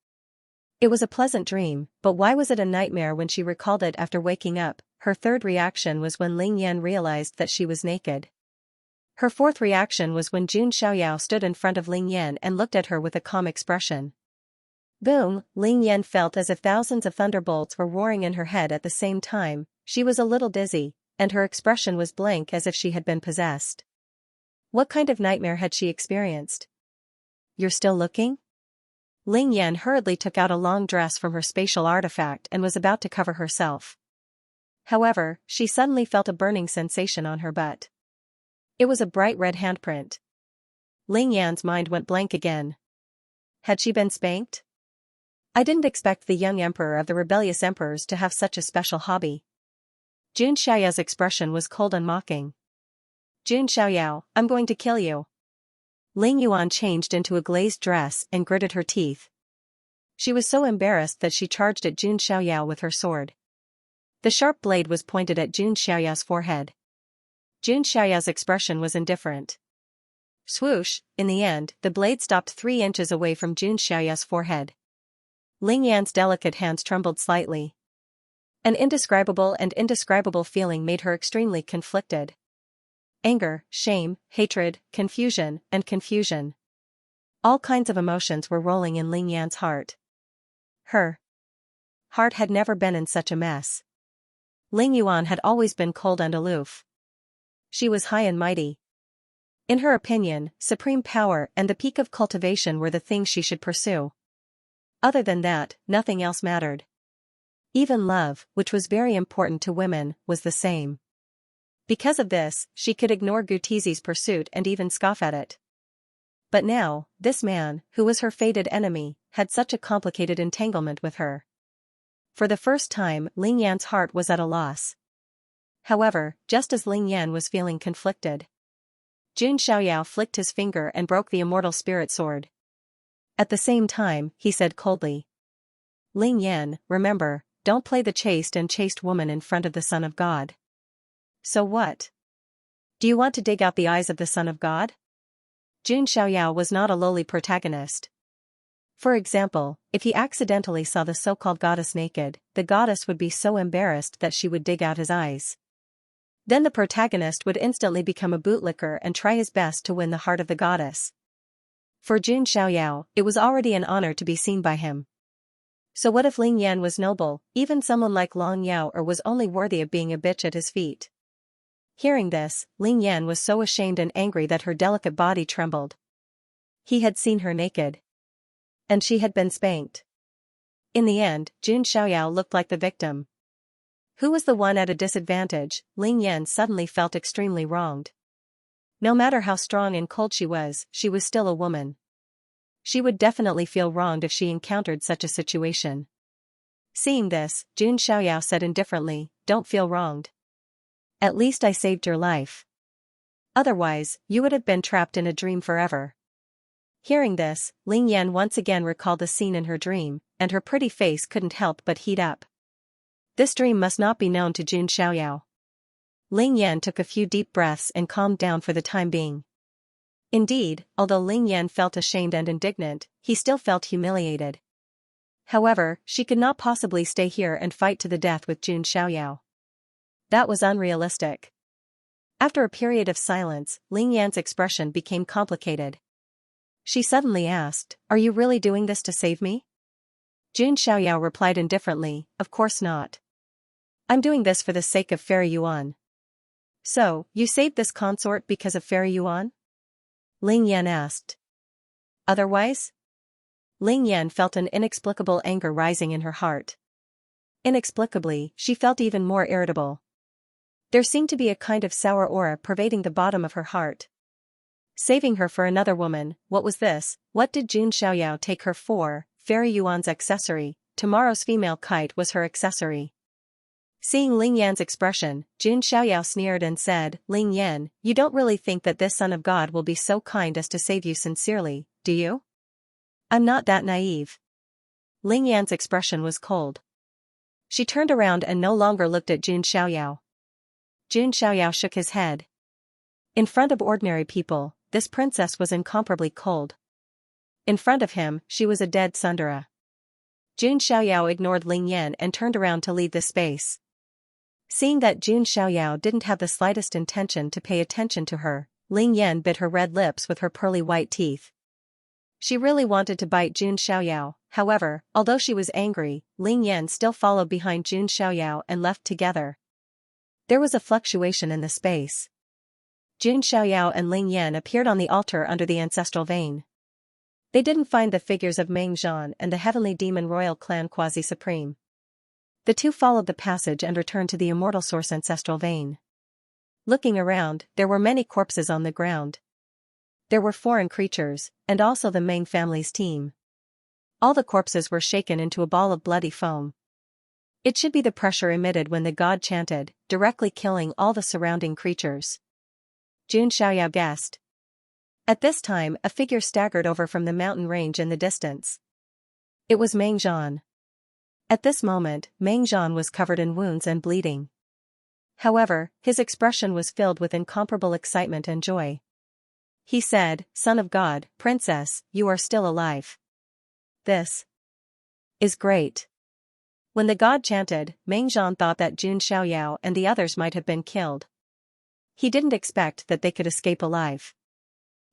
It was a pleasant dream, but why was it a nightmare when she recalled it after waking up? Her third reaction was when Ling Yan realized that she was naked. Her fourth reaction was when Jun Xiaoyao stood in front of Ling Yan and looked at her with a calm expression. Boom! Ling Yan felt as if thousands of thunderbolts were roaring in her head at the same time. She was a little dizzy, and her expression was blank as if she had been possessed. What kind of nightmare had she experienced? You're still looking? Ling Yan hurriedly took out a long dress from her spatial artifact and was about to cover herself. However, she suddenly felt a burning sensation on her butt. It was a bright red handprint. Ling Yan's mind went blank again. Had she been spanked? I didn't expect the young emperor of the rebellious emperors to have such a special hobby. Jun Xiaoyao's expression was cold and mocking. Jun Xiaoyao, I'm going to kill you. Ling Yuan changed into a glazed dress and gritted her teeth. She was so embarrassed that she charged at Jun Xiaoyao with her sword. The sharp blade was pointed at Jun Xiaoyao's forehead. Jun Xiaoyao's expression was indifferent. Swoosh, in the end, the blade stopped 3 inches away from Jun Xiaoyao's forehead. Ling Yan's delicate hands trembled slightly. An indescribable feeling made her extremely conflicted. Anger, shame, hatred, confusion, and confusion. All kinds of emotions were rolling in Ling Yan's heart. Her heart had never been in such a mess. Ling Yuan had always been cold and aloof. She was high and mighty. In her opinion, supreme power and the peak of cultivation were the things she should pursue. Other than that, nothing else mattered. Even love, which was very important to women, was the same. Because of this, she could ignore Gutizi's pursuit and even scoff at it. But now, this man, who was her fated enemy, had such a complicated entanglement with her. For the first time, Ling Yan's heart was at a loss. However, just as Ling Yan was feeling conflicted, Jun Xiaoyao flicked his finger and broke the immortal spirit sword. At the same time, he said coldly, Ling Yan, remember, don't play the chaste woman in front of the Son of God. So what? Do you want to dig out the eyes of the Son of God? Jun Xiaoyao was not a lowly protagonist. For example, if he accidentally saw the so-called goddess naked, the goddess would be so embarrassed that she would dig out his eyes. Then the protagonist would instantly become a bootlicker and try his best to win the heart of the goddess. For Jun Xiaoyao, it was already an honor to be seen by him. So what if Ling Yan was noble, even someone like Long Yao, or was only worthy of being a bitch at his feet? Hearing this, Ling Yan was so ashamed and angry that her delicate body trembled. He had seen her naked. And she had been spanked. In the end, Jun Xiaoyao looked like the victim. Who was the one at a disadvantage? Ling Yan suddenly felt extremely wronged. No matter how strong and cold she was still a woman. She would definitely feel wronged if she encountered such a situation. Seeing this, Jun Xiaoyao said indifferently, don't feel wronged. At least I saved your life. Otherwise, you would have been trapped in a dream forever. Hearing this, Ling Yan once again recalled the scene in her dream, and her pretty face couldn't help but heat up. This dream must not be known to Jun Xiaoyao. Ling Yan took a few deep breaths and calmed down for the time being. Indeed, although Ling Yan felt ashamed and indignant, he still felt humiliated. However, she could not possibly stay here and fight to the death with Jun Xiaoyao. That was unrealistic. After a period of silence, Ling Yan's expression became complicated. She suddenly asked, are you really doing this to save me? Jun Xiaoyao replied indifferently, of course not. I'm doing this for the sake of Fairy Yuan. So, you saved this consort because of Fairy Yuan? Ling Yan asked. Otherwise? Ling Yan felt an inexplicable anger rising in her heart. Inexplicably, she felt even more irritable. There seemed to be a kind of sour aura pervading the bottom of her heart. Saving her for another woman, what was this? What did Jun Xiaoyao take her for? Fairy Yuan's accessory. Tomorrow's female kite was her accessory. Seeing Ling Yan's expression, Jun Xiaoyao sneered and said, Ling Yan, you don't really think that this Son of God will be so kind as to save you sincerely, do you? I'm not that naive. Ling Yan's expression was cold. She turned around and no longer looked at Jun Xiaoyao. Jun Xiaoyao shook his head. In front of ordinary people, this princess was incomparably cold. In front of him, she was a dead tsundere. Jun Xiaoyao ignored Ling Yan and turned around to leave the space. Seeing that Jun Xiaoyao didn't have the slightest intention to pay attention to her, Ling Yan bit her red lips with her pearly white teeth. She really wanted to bite Jun Xiaoyao, however, although she was angry, Ling Yan still followed behind Jun Xiaoyao and left together. There was a fluctuation in the space. Jun Xiaoyao and Ling Yan appeared on the altar under the ancestral vein. They didn't find the figures of Meng Zhan and the heavenly demon royal clan quasi-supreme. The two followed the passage and returned to the immortal source ancestral vein. Looking around, there were many corpses on the ground. There were foreign creatures, and also the Meng family's team. All the corpses were shaken into a ball of bloody foam. It should be the pressure emitted when the god chanted, directly killing all the surrounding creatures. Jun Xiaoyao guessed. At this time, a figure staggered over from the mountain range in the distance. It was Meng Zhan. At this moment, Meng Zhan was covered in wounds and bleeding. However, his expression was filled with incomparable excitement and joy. He said, "Son of God, Princess, you are still alive. This is great." When the god chanted, Meng Zhan thought that Jun Xiaoyao and the others might have been killed. He didn't expect that they could escape alive.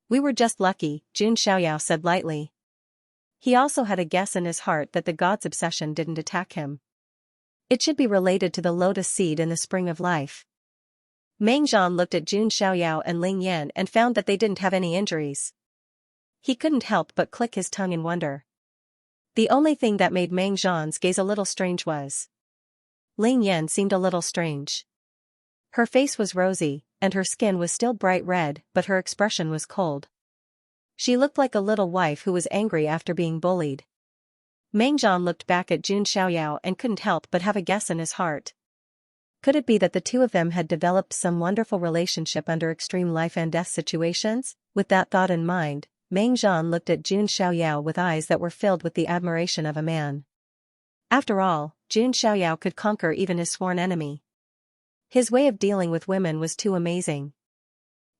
"We were just lucky," Jun Xiaoyao said lightly. He also had a guess in his heart that the god's obsession didn't attack him. It should be related to the lotus seed in the spring of life. Meng Zhan looked at Jun Xiaoyao and Ling Yan and found that they didn't have any injuries. He couldn't help but click his tongue in wonder. The only thing that made Meng Zhan's gaze a little strange was Ling Yan seemed a little strange. Her face was rosy, and her skin was still bright red, but her expression was cold. She looked like a little wife who was angry after being bullied. Meng Zhan looked back at Jun Xiaoyao and couldn't help but have a guess in his heart. Could it be that the two of them had developed some wonderful relationship under extreme life and death situations? With that thought in mind, Meng Zhan looked at Jun Xiaoyao with eyes that were filled with the admiration of a man. After all, Jun Xiaoyao could conquer even his sworn enemy. His way of dealing with women was too amazing.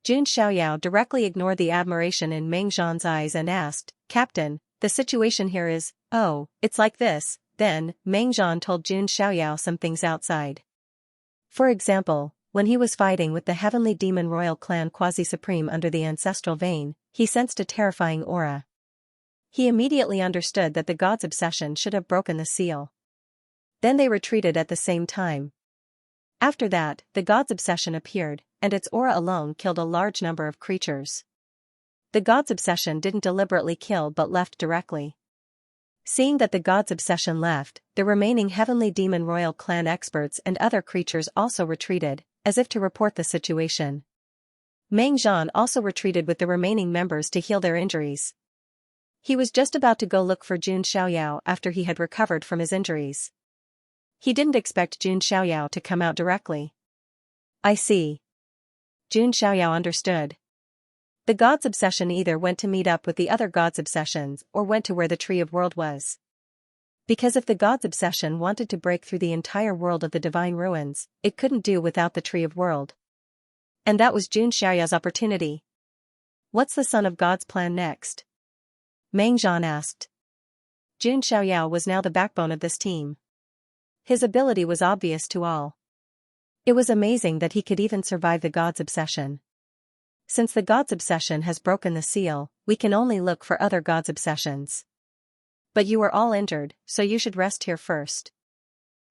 Jun Xiaoyao directly ignored the admiration in Meng Zhan's eyes and asked, "Captain, the situation here is, oh, it's like this." Then, Meng Zhan told Jun Xiaoyao some things outside. For example, when he was fighting with the heavenly demon royal clan quasi-supreme under the ancestral vein, he sensed a terrifying aura. He immediately understood that the god's obsession should have broken the seal. Then they retreated at the same time. After that, the god's obsession appeared, and its aura alone killed a large number of creatures. The god's obsession didn't deliberately kill but left directly. Seeing that the god's obsession left, the remaining heavenly demon royal clan experts and other creatures also retreated, as if to report the situation. Meng Zhan also retreated with the remaining members to heal their injuries. He was just about to go look for Jun Xiaoyao after he had recovered from his injuries. He didn't expect Jun Xiaoyao to come out directly. "I see." Jun Xiaoyao understood. The god's obsession either went to meet up with the other god's obsessions or went to where the Tree of World was. Because if the god's obsession wanted to break through the entire world of the divine ruins, it couldn't do without the Tree of World. And that was Jun Xiaoyao's opportunity. "What's the Son of God's plan next?" Meng Zhan asked. Jun Xiaoyao was now the backbone of this team. His ability was obvious to all. It was amazing that he could even survive the god's obsession. Since the god's obsession has broken the seal, we can only look for other god's obsessions. But you are all injured, so you should rest here first.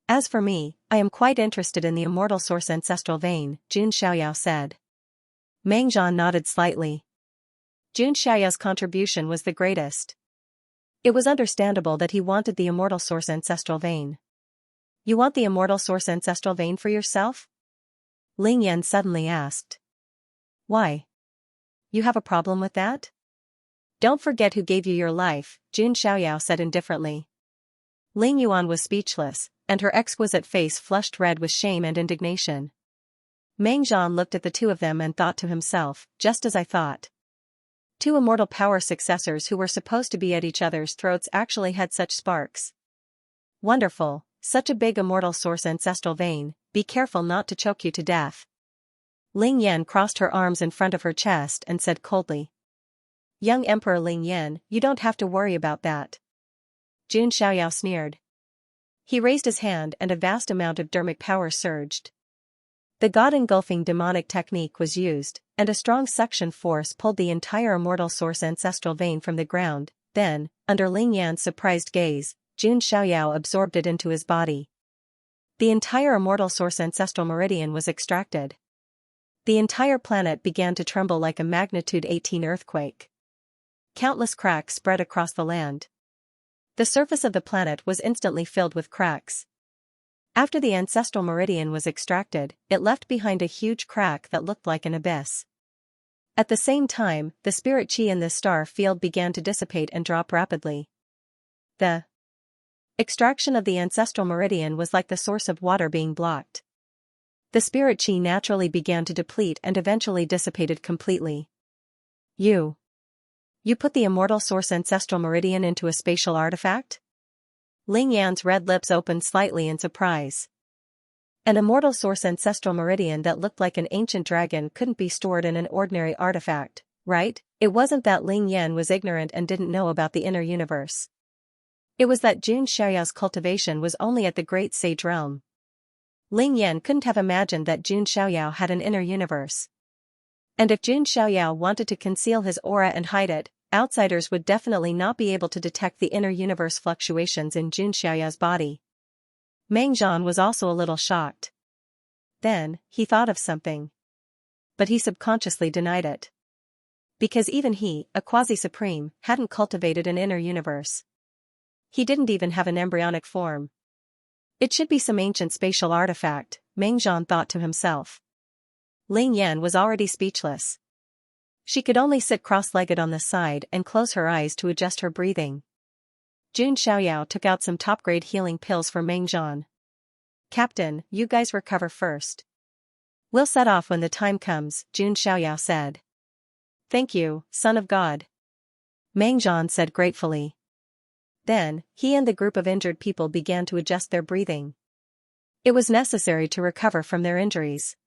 As for me, I am quite interested in the immortal source ancestral vein, Jun Xiaoyao said. Meng Zhan nodded slightly. Jun Xiaoyao's contribution was the greatest. It was understandable that he wanted the immortal source ancestral vein. "You want the immortal source ancestral vein for yourself?" Ling Yan suddenly asked. "Why? You have a problem with that?" "Don't forget who gave you your life," Jun Xiaoyao said indifferently. Ling Yuan was speechless, and her exquisite face flushed red with shame and indignation. Meng Zhan looked at the two of them and thought to himself, just as I thought. Two immortal power successors who were supposed to be at each other's throats actually had such sparks. Wonderful, such a big immortal source ancestral vein, be careful not to choke you to death. Ling Yan crossed her arms in front of her chest and said coldly. "Young Emperor Ling Yan, you don't have to worry about that." Jun Xiaoyao sneered. He raised his hand and a vast amount of dermic power surged. The god-engulfing demonic technique was used, and a strong suction force pulled the entire immortal source ancestral vein from the ground. Then, under Ling Yan's surprised gaze, Jun Xiaoyao absorbed it into his body. The entire immortal source ancestral meridian was extracted. The entire planet began to tremble like a magnitude 18 earthquake. Countless cracks spread across the land. The surface of the planet was instantly filled with cracks. After the ancestral meridian was extracted, it left behind a huge crack that looked like an abyss. At the same time, the spirit chi in this star field began to dissipate and drop rapidly. The extraction of the ancestral meridian was like the source of water being blocked. The spirit chi naturally began to deplete and eventually dissipated completely. You put the immortal source ancestral meridian into a spatial artifact? Ling Yan's red lips opened slightly in surprise. An immortal source ancestral meridian that looked like an ancient dragon couldn't be stored in an ordinary artifact, right? It wasn't that Ling Yan was ignorant and didn't know about the inner universe. It was that Xianxia's cultivation was only at the great sage realm. Ling Yan couldn't have imagined that Xianxia had an inner universe. And if Xianxia wanted to conceal his aura and hide it, outsiders would definitely not be able to detect the inner universe fluctuations in Xianxia's body. Mengzhan was also a little shocked. Then, he thought of something. But he subconsciously denied it. Because even he, a quasi-supreme, hadn't cultivated an inner universe. He didn't even have an embryonic form. It should be some ancient spatial artifact, Mengzhan thought to himself. Ling Yan was already speechless. She could only sit cross-legged on the side and close her eyes to adjust her breathing. Jun Xiaoyao took out some top-grade healing pills for Mengzhan. "Captain, you guys recover first. We'll set off when the time comes," Jun Xiaoyao said. "Thank you, son of God," Mengzhan said gratefully. Then, he and the group of injured people began to adjust their breathing. It was necessary to recover from their injuries.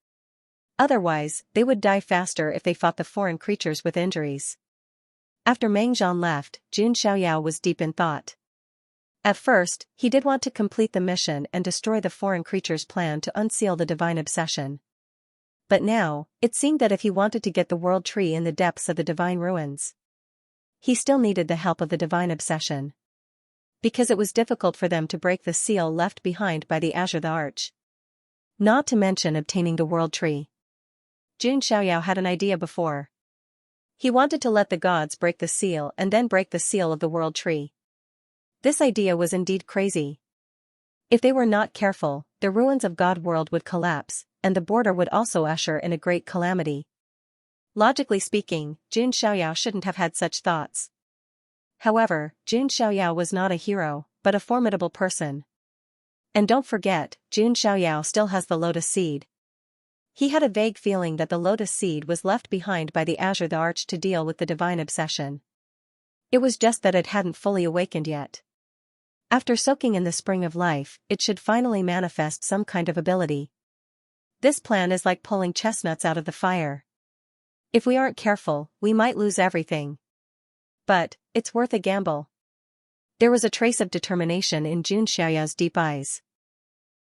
Otherwise, they would die faster if they fought the foreign creatures with injuries. After Mengzhan left, Jun Xiaoyao was deep in thought. At first, he did want to complete the mission and destroy the foreign creature's plan to unseal the divine obsession. But now, it seemed that if he wanted to get the world tree in the depths of the divine ruins, he still needed the help of the divine obsession. Because it was difficult for them to break the seal left behind by the Azure the Arch. Not to mention obtaining the world tree. Jun Xiaoyao had an idea before. He wanted to let the gods break the seal and then break the seal of the world tree. This idea was indeed crazy. If they were not careful, the ruins of God world would collapse, and the border would also usher in a great calamity. Logically speaking, Jun Xiaoyao shouldn't have had such thoughts. However, Jun Xiaoyao was not a hero, but a formidable person. And don't forget, Jun Xiaoyao still has the lotus seed. He had a vague feeling that the lotus seed was left behind by the Azure the Arch to deal with the divine obsession. It was just that it hadn't fully awakened yet. After soaking in the spring of life, it should finally manifest some kind of ability. This plan is like pulling chestnuts out of the fire. If we aren't careful, we might lose everything. But, it's worth a gamble. There was a trace of determination in Jun Xiaoyao's deep eyes.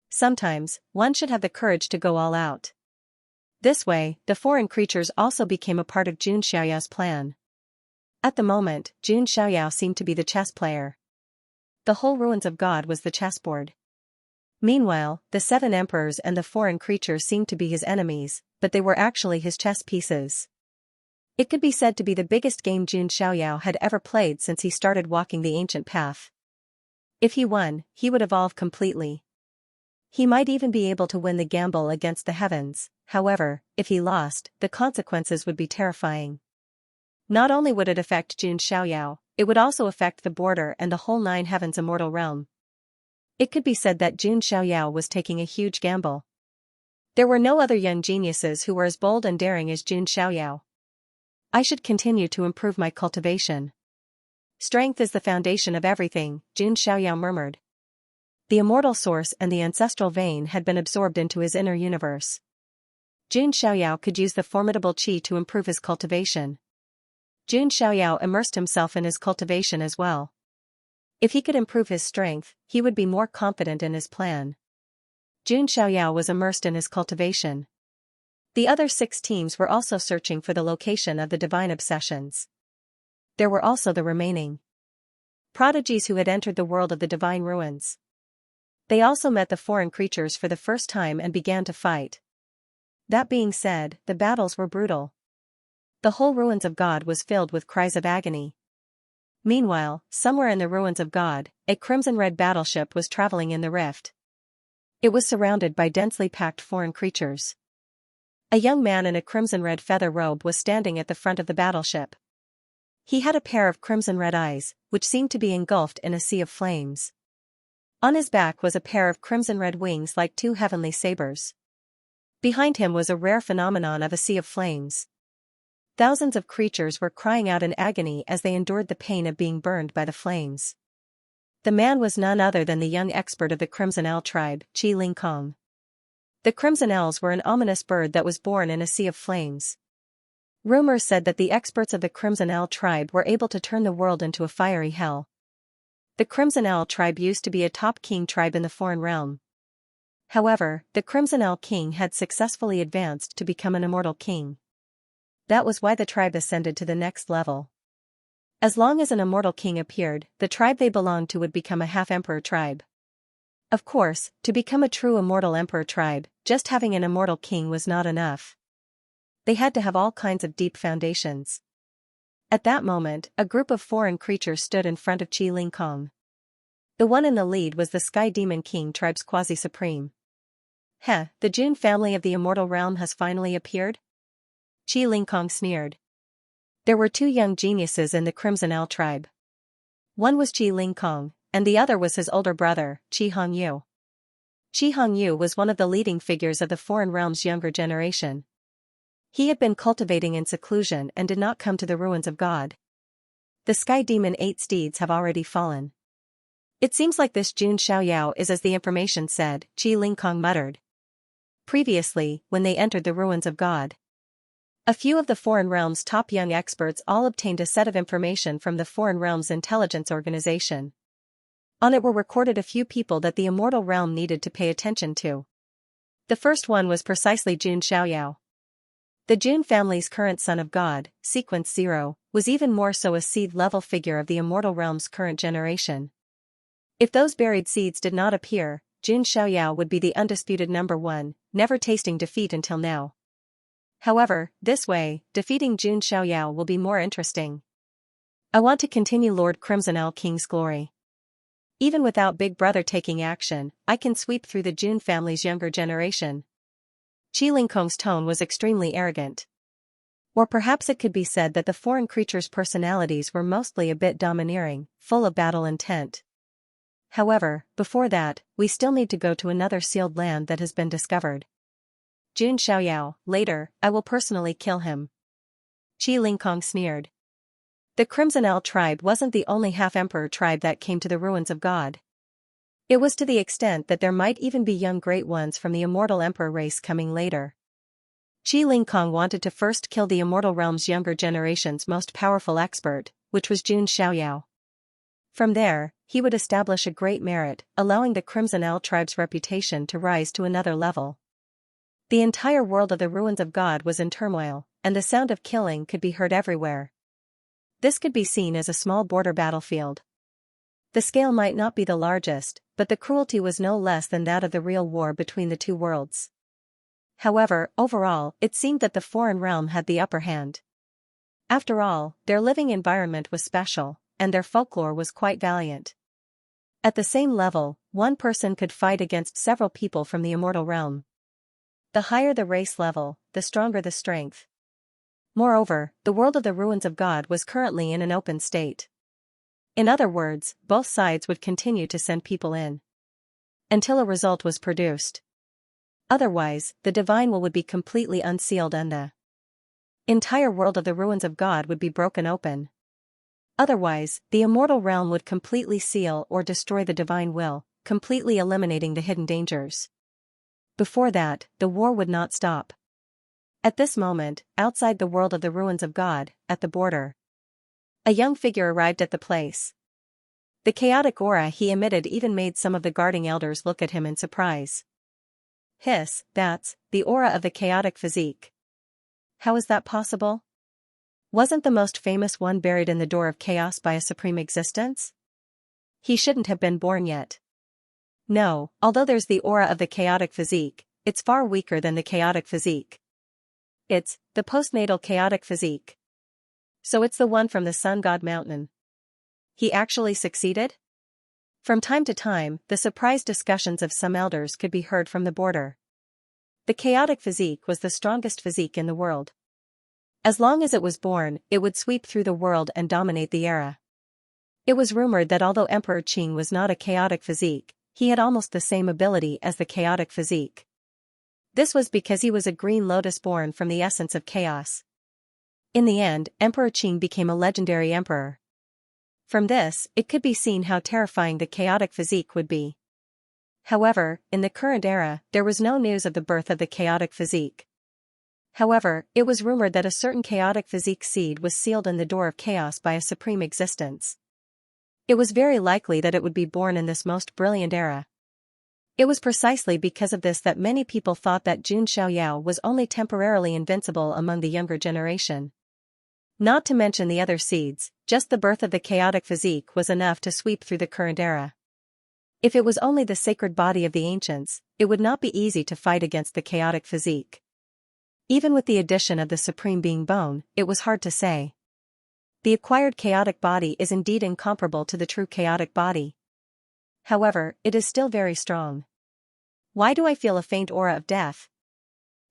Sometimes, one should have the courage to go all out. This way, the foreign creatures also became a part of Jun Xiaoyao's plan. At the moment, Jun Xiaoyao seemed to be the chess player. The whole ruins of God was the chessboard. Meanwhile, the 7 emperors and the foreign creatures seemed to be his enemies, but they were actually his chess pieces. It could be said to be the biggest game Jun Xiaoyao had ever played since he started walking the ancient path. If he won, he would evolve completely. He might even be able to win the gamble against the heavens. However, if he lost, the consequences would be terrifying. Not only would it affect Jun Xiaoyao, it would also affect the border and the whole 9 heavens immortal realm. It could be said that Jun Xiaoyao was taking a huge gamble. There were no other young geniuses who were as bold and daring as Jun Xiaoyao. I should continue to improve my cultivation. Strength is the foundation of everything, Jun Xiaoyao murmured. The immortal source and the ancestral vein had been absorbed into his inner universe. Jun Xiaoyao could use the formidable qi to improve his cultivation. Jun Xiaoyao immersed himself in his cultivation as well. If he could improve his strength, he would be more confident in his plan. Jun Xiaoyao was immersed in his cultivation. The other 6 teams were also searching for the location of the divine obsessions. There were also the remaining prodigies who had entered the world of the divine ruins. They also met the foreign creatures for the first time and began to fight. That being said, the battles were brutal. The whole ruins of God was filled with cries of agony. Meanwhile, somewhere in the ruins of God, a crimson-red battleship was traveling in the rift. It was surrounded by densely packed foreign creatures. A young man in a crimson-red feather robe was standing at the front of the battleship. He had a pair of crimson-red eyes, which seemed to be engulfed in a sea of flames. On his back was a pair of crimson-red wings like 2 heavenly sabers. Behind him was a rare phenomenon of a sea of flames. Thousands of creatures were crying out in agony as they endured the pain of being burned by the flames. The man was none other than the young expert of the Crimson Owl tribe, Qi Ling Kong. The Crimson Owls were an ominous bird that was born in a sea of flames. Rumors said that the experts of the Crimson Owl tribe were able to turn the world into a fiery hell. The Crimson Owl tribe used to be a top king tribe in the foreign realm. However, the Crimson Owl king had successfully advanced to become an immortal king. That was why the tribe ascended to the next level. As long as an immortal king appeared, the tribe they belonged to would become a half-emperor tribe. Of course, to become a true immortal emperor tribe, just having an immortal king was not enough. They had to have all kinds of deep foundations. At that moment, a group of foreign creatures stood in front of Qi Ling Kong. The one in the lead was the Sky Demon King tribe's quasi-supreme. The Jun family of the immortal realm has finally appeared? Qi Ling Kong sneered. There were two young geniuses in the Crimson Owl tribe. One was Qi Ling Kong, and the other was his older brother, Qi Hongyu. Qi Hongyu was one of the leading figures of the foreign realm's younger generation. He had been cultivating in seclusion and did not come to the ruins of God. The Sky Demon 8 steeds have already fallen. It seems like this Jun Xiaoyao is as the information said, Qi Ling Kong muttered. Previously, when they entered the ruins of God, a few of the foreign realm's top young experts all obtained a set of information from the foreign realm's intelligence organization. On it were recorded a few people that the immortal realm needed to pay attention to. The first one was precisely Jun Xiaoyao. The Jun family's current son of God, Sequence 0, was even more so a seed-level figure of the immortal realm's current generation. If those buried seeds did not appear, Jun Xiaoyao would be the undisputed number one, never tasting defeat until now. However, this way, defeating Jun Xiaoyao will be more interesting. I want to continue Lord Crimson Owl King's glory. Even without Big Brother taking action, I can sweep through the Jun family's younger generation. Qi Ling Kong's tone was extremely arrogant. Or perhaps it could be said that the foreign creatures' personalities were mostly a bit domineering, full of battle intent. However, before that, we still need to go to another sealed land that has been discovered. Jun Xiaoyao, later, I will personally kill him. Qi Ling Kong sneered. The Crimson Owl tribe wasn't the only half-emperor tribe that came to the ruins of God. It was to the extent that there might even be young great ones from the immortal emperor race coming later. Qi Ling Kong wanted to first kill the immortal realm's younger generation's most powerful expert, which was Jun Xiaoyao. From there, he would establish a great merit, allowing the Crimson Owl tribe's reputation to rise to another level. The entire world of the ruins of God was in turmoil, and the sound of killing could be heard everywhere. This could be seen as a small border battlefield. The scale might not be the largest, but the cruelty was no less than that of the real war between the two worlds. However, overall, it seemed that the foreign realm had the upper hand. After all, their living environment was special, and their folklore was quite valiant. At the same level, one person could fight against several people from the immortal realm. The higher the race level, the stronger the strength. Moreover, the world of the ruins of God was currently in an open state. In other words, both sides would continue to send people in until a result was produced. Otherwise, the divine will would be completely unsealed and the entire world of the ruins of God would be broken open. Otherwise, the immortal realm would completely seal or destroy the divine will, completely eliminating the hidden dangers. Before that, the war would not stop. At this moment, outside the world of the ruins of God, at the border, a young figure arrived at the place. The chaotic aura he emitted even made some of the guarding elders look at him in surprise. That's the aura of the chaotic physique. How is that possible? Wasn't the most famous one buried in the door of chaos by a supreme existence? He shouldn't have been born yet. No, although there's the aura of the chaotic physique, it's far weaker than the chaotic physique. It's the postnatal chaotic physique. So it's the one from the Sun God Mountain. He actually succeeded? From time to time, the surprised discussions of some elders could be heard from the border. The chaotic physique was the strongest physique in the world. As long as it was born, it would sweep through the world and dominate the era. It was rumored that although Emperor Qing was not a chaotic physique, he had almost the same ability as the chaotic physique. This was because he was a green lotus born from the essence of chaos. In the end, Emperor Qing became a legendary emperor. From this, it could be seen how terrifying the chaotic physique would be. However, in the current era, there was no news of the birth of the chaotic physique. However, it was rumored that a certain chaotic physique seed was sealed in the door of chaos by a supreme existence. It was very likely that it would be born in this most brilliant era. It was precisely because of this that many people thought that Jun Xiaoyao was only temporarily invincible among the younger generation. Not to mention the other seeds, just the birth of the chaotic physique was enough to sweep through the current era. If it was only the sacred body of the ancients, it would not be easy to fight against the chaotic physique. Even with the addition of the supreme being bone, it was hard to say. The acquired chaotic body is indeed incomparable to the true chaotic body. However, it is still very strong. Why do I feel a faint aura of death?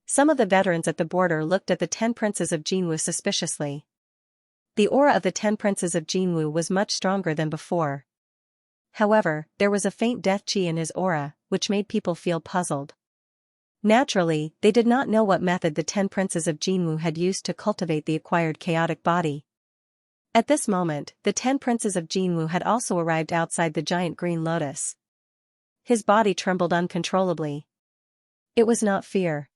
Some of the veterans at the border looked at the 10 princes of Jinwu suspiciously. The aura of the 10 princes of Jinwu was much stronger than before. However, there was a faint death chi in his aura, which made people feel puzzled. Naturally, they did not know what method the 10 princes of Jinwu had used to cultivate the acquired chaotic body. At this moment, the 10 princes of Jinwu had also arrived outside the giant green lotus. His body trembled uncontrollably. It was not fear.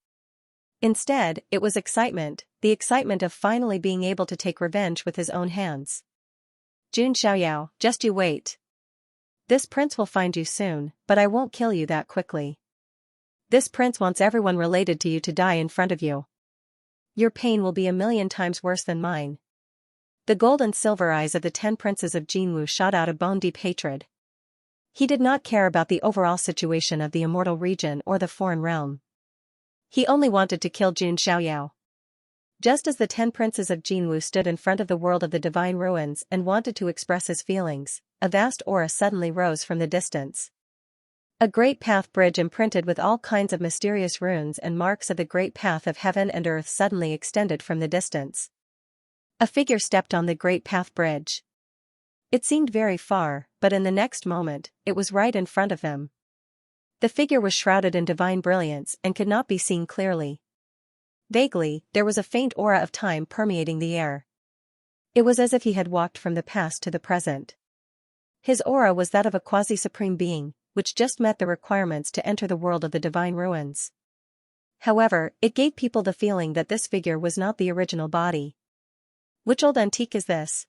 Instead, it was excitement, the excitement of finally being able to take revenge with his own hands. Jun Xiaoyao, just you wait. This prince will find you soon, but I won't kill you that quickly. This prince wants everyone related to you to die in front of you. Your pain will be 1,000,000 times worse than mine. The gold and silver eyes of the 10 princes of Jinwu shot out a bone-deep hatred. He did not care about the overall situation of the immortal region or the foreign realm. He only wanted to kill Jun Xiaoyao. Just as the 10 princes of Jinwu stood in front of the world of the divine ruins and wanted to express his feelings, a vast aura suddenly rose from the distance. A great path bridge imprinted with all kinds of mysterious runes and marks of the great path of heaven and earth suddenly extended from the distance. A figure stepped on the great path bridge. It seemed very far, but in the next moment, it was right in front of them. The figure was shrouded in divine brilliance and could not be seen clearly. Vaguely, there was a faint aura of time permeating the air. It was as if he had walked from the past to the present. His aura was that of a quasi-supreme being, which just met the requirements to enter the world of the divine ruins. However, it gave people the feeling that this figure was not the original body. Which old antique is this?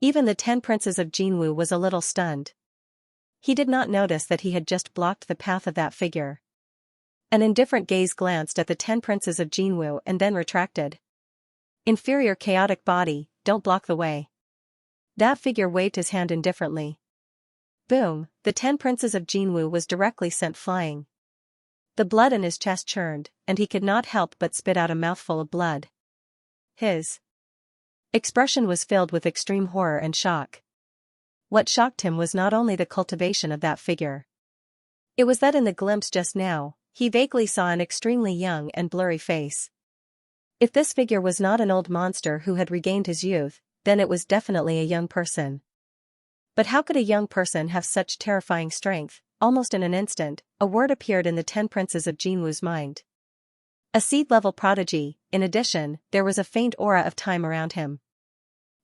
Even the 10 princes of Jinwu was a little stunned. He did not notice that he had just blocked the path of that figure. An indifferent gaze glanced at the 10 princes of Jinwu and then retracted. Inferior chaotic body, don't block the way. That figure waved his hand indifferently. Boom, the 10 princes of Jinwu was directly sent flying. The blood in his chest churned, and he could not help but spit out a mouthful of blood. His expression was filled with extreme horror and shock. What shocked him was not only the cultivation of that figure. It was that in the glimpse just now, he vaguely saw an extremely young and blurry face. If this figure was not an old monster who had regained his youth, then it was definitely a young person. But how could a young person have such terrifying strength? Almost in an instant, a word appeared in the 10 princes of Jinwu's mind. A seed-level prodigy. In addition, there was a faint aura of time around him.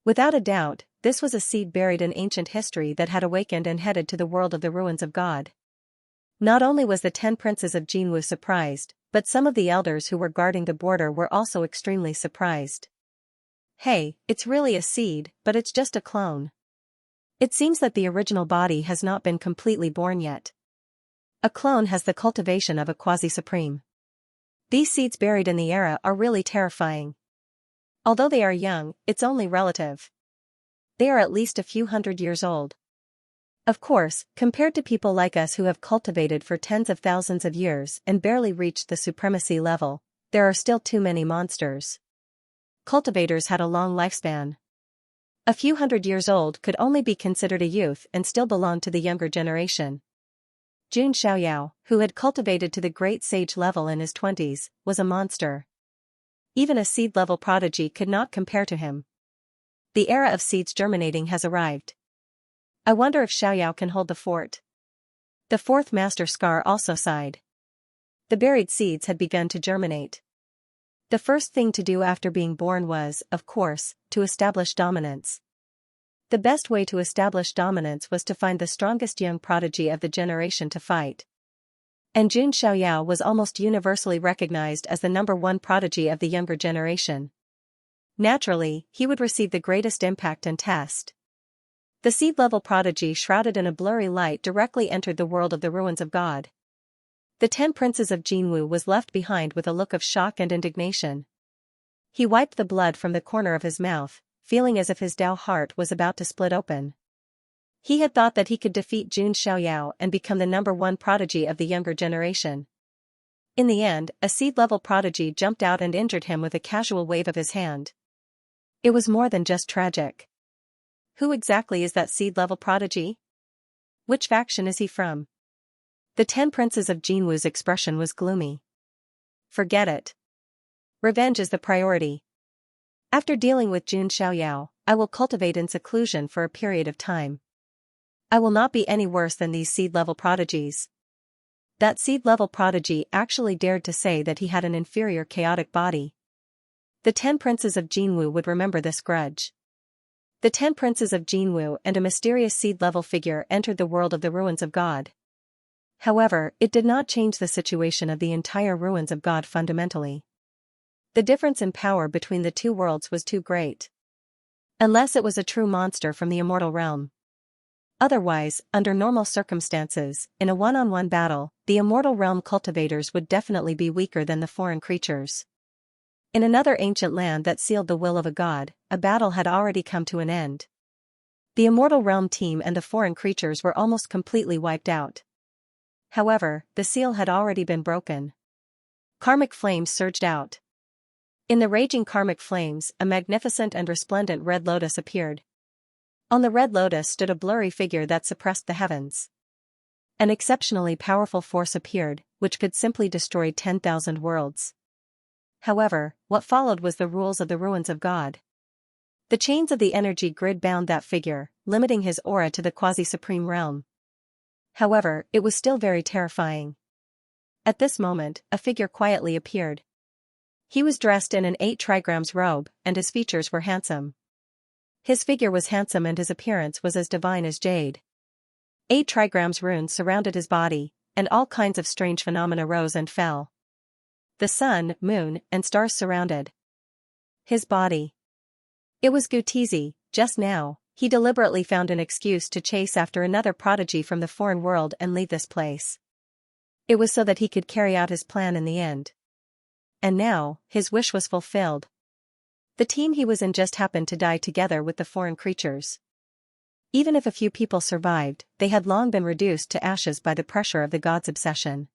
Without a doubt, this was a seed buried in ancient history that had awakened and headed to the world of the ruins of God. Not only was the 10 princes of Jinwu surprised, but some of the elders who were guarding the border were also extremely surprised. Hey, it's really a seed, but it's just a clone. It seems that the original body has not been completely born yet. A clone has the cultivation of a quasi-supreme. These seeds buried in the era are really terrifying. Although they are young, it's only relative. They are at least a few hundred years old. Of course, compared to people like us who have cultivated for tens of thousands of years and barely reached the supremacy level, there are still too many monsters. Cultivators had a long lifespan. A few hundred years old could only be considered a youth and still belong to the younger generation. Jun Xiaoyao, who had cultivated to the great sage level in his 20s, was a monster. Even a seed-level prodigy could not compare to him. The era of seeds germinating has arrived. I wonder if Xiaoyao can hold the fort. The fourth master Scar also sighed. The buried seeds had begun to germinate. The first thing to do after being born was, of course, to establish dominance. The best way to establish dominance was to find the strongest young prodigy of the generation to fight. And Jun Xiaoyao was almost universally recognized as the #1 prodigy of the younger generation. Naturally, he would receive the greatest impact and test. The seed-level prodigy shrouded in a blurry light directly entered the world of the ruins of God. The 10 princes of Jinwu was left behind with a look of shock and indignation. He wiped the blood from the corner of his mouth, feeling as if his Dao heart was about to split open. He had thought that he could defeat Jun Xiaoyao and become the #1 prodigy of the younger generation. In the end, a seed-level prodigy jumped out and injured him with a casual wave of his hand. It was more than just tragic. Who exactly is that seed-level prodigy? Which faction is he from? The 10 princes of Jinwu's expression was gloomy. Forget it. Revenge is the priority. After dealing with Jun Xiaoyao, I will cultivate in seclusion for a period of time. I will not be any worse than these seed-level prodigies. That seed-level prodigy actually dared to say that he had an inferior chaotic body. The 10 princes of Jinwu would remember this grudge. The 10 princes of Jinwu and a mysterious seed-level figure entered the world of the ruins of God. However, it did not change the situation of the entire ruins of God fundamentally. The difference in power between the two worlds was too great. Unless it was a true monster from the immortal realm. Otherwise, under normal circumstances, in a one-on-one battle, the immortal realm cultivators would definitely be weaker than the foreign creatures. In another ancient land that sealed the will of a god, a battle had already come to an end. The immortal realm team and the foreign creatures were almost completely wiped out. However, the seal had already been broken. Karmic flames surged out. In the raging karmic flames, a magnificent and resplendent red lotus appeared. On the red lotus stood a blurry figure that suppressed the heavens. An exceptionally powerful force appeared, which could simply destroy 10,000 worlds. However, what followed was the rules of the ruins of God. The chains of the energy grid bound that figure, limiting his aura to the quasi-supreme realm. However, it was still very terrifying. At this moment, a figure quietly appeared. He was dressed in an 8 trigrams robe, and his features were handsome. His figure was handsome and his appearance was as divine as jade. 8 trigrams runes surrounded his body, and all kinds of strange phenomena rose and fell. The sun, moon, and stars surrounded his body. It was Gutizi. Just now, he deliberately found an excuse to chase after another prodigy from the foreign world and leave this place. It was so that he could carry out his plan in the end. And now, his wish was fulfilled. The team he was in just happened to die together with the foreign creatures. Even if a few people survived, they had long been reduced to ashes by the pressure of the god's obsession.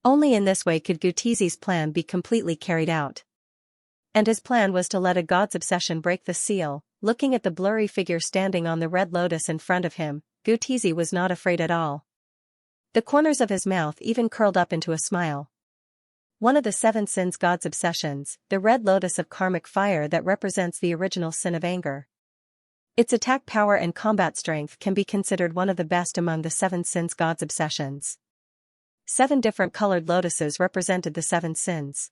Only in this way could Gutizi's plan be completely carried out. And his plan was to let a god's obsession break the seal. Looking at the blurry figure standing on the red lotus in front of him, Gutizi was not afraid at all. The corners of his mouth even curled up into a smile. One of the 7 sins god's obsessions, the red lotus of karmic fire that represents the original sin of anger. Its attack power and combat strength can be considered one of the best among the 7 sins god's obsessions. 7 different colored lotuses represented the 7 sins.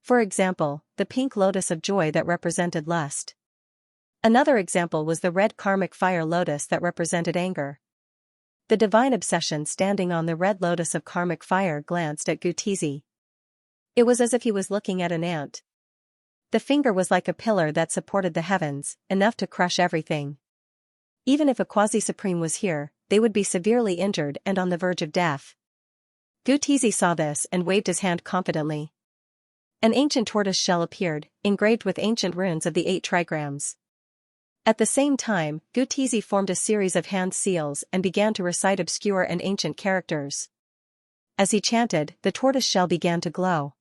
For example, the pink lotus of joy that represented lust. Another example was the red karmic fire lotus that represented anger. The divine obsession standing on the red lotus of karmic fire glanced at Gutizi. It was as if he was looking at an ant. The finger was like a pillar that supported the heavens, enough to crush everything. Even if a quasi-supreme was here, they would be severely injured and on the verge of death. Gutizi saw this and waved his hand confidently. An ancient tortoise shell appeared, engraved with ancient runes of the 8 trigrams. At the same time, Gutizi formed a series of hand seals and began to recite obscure and ancient characters. As he chanted, the tortoise shell began to glow.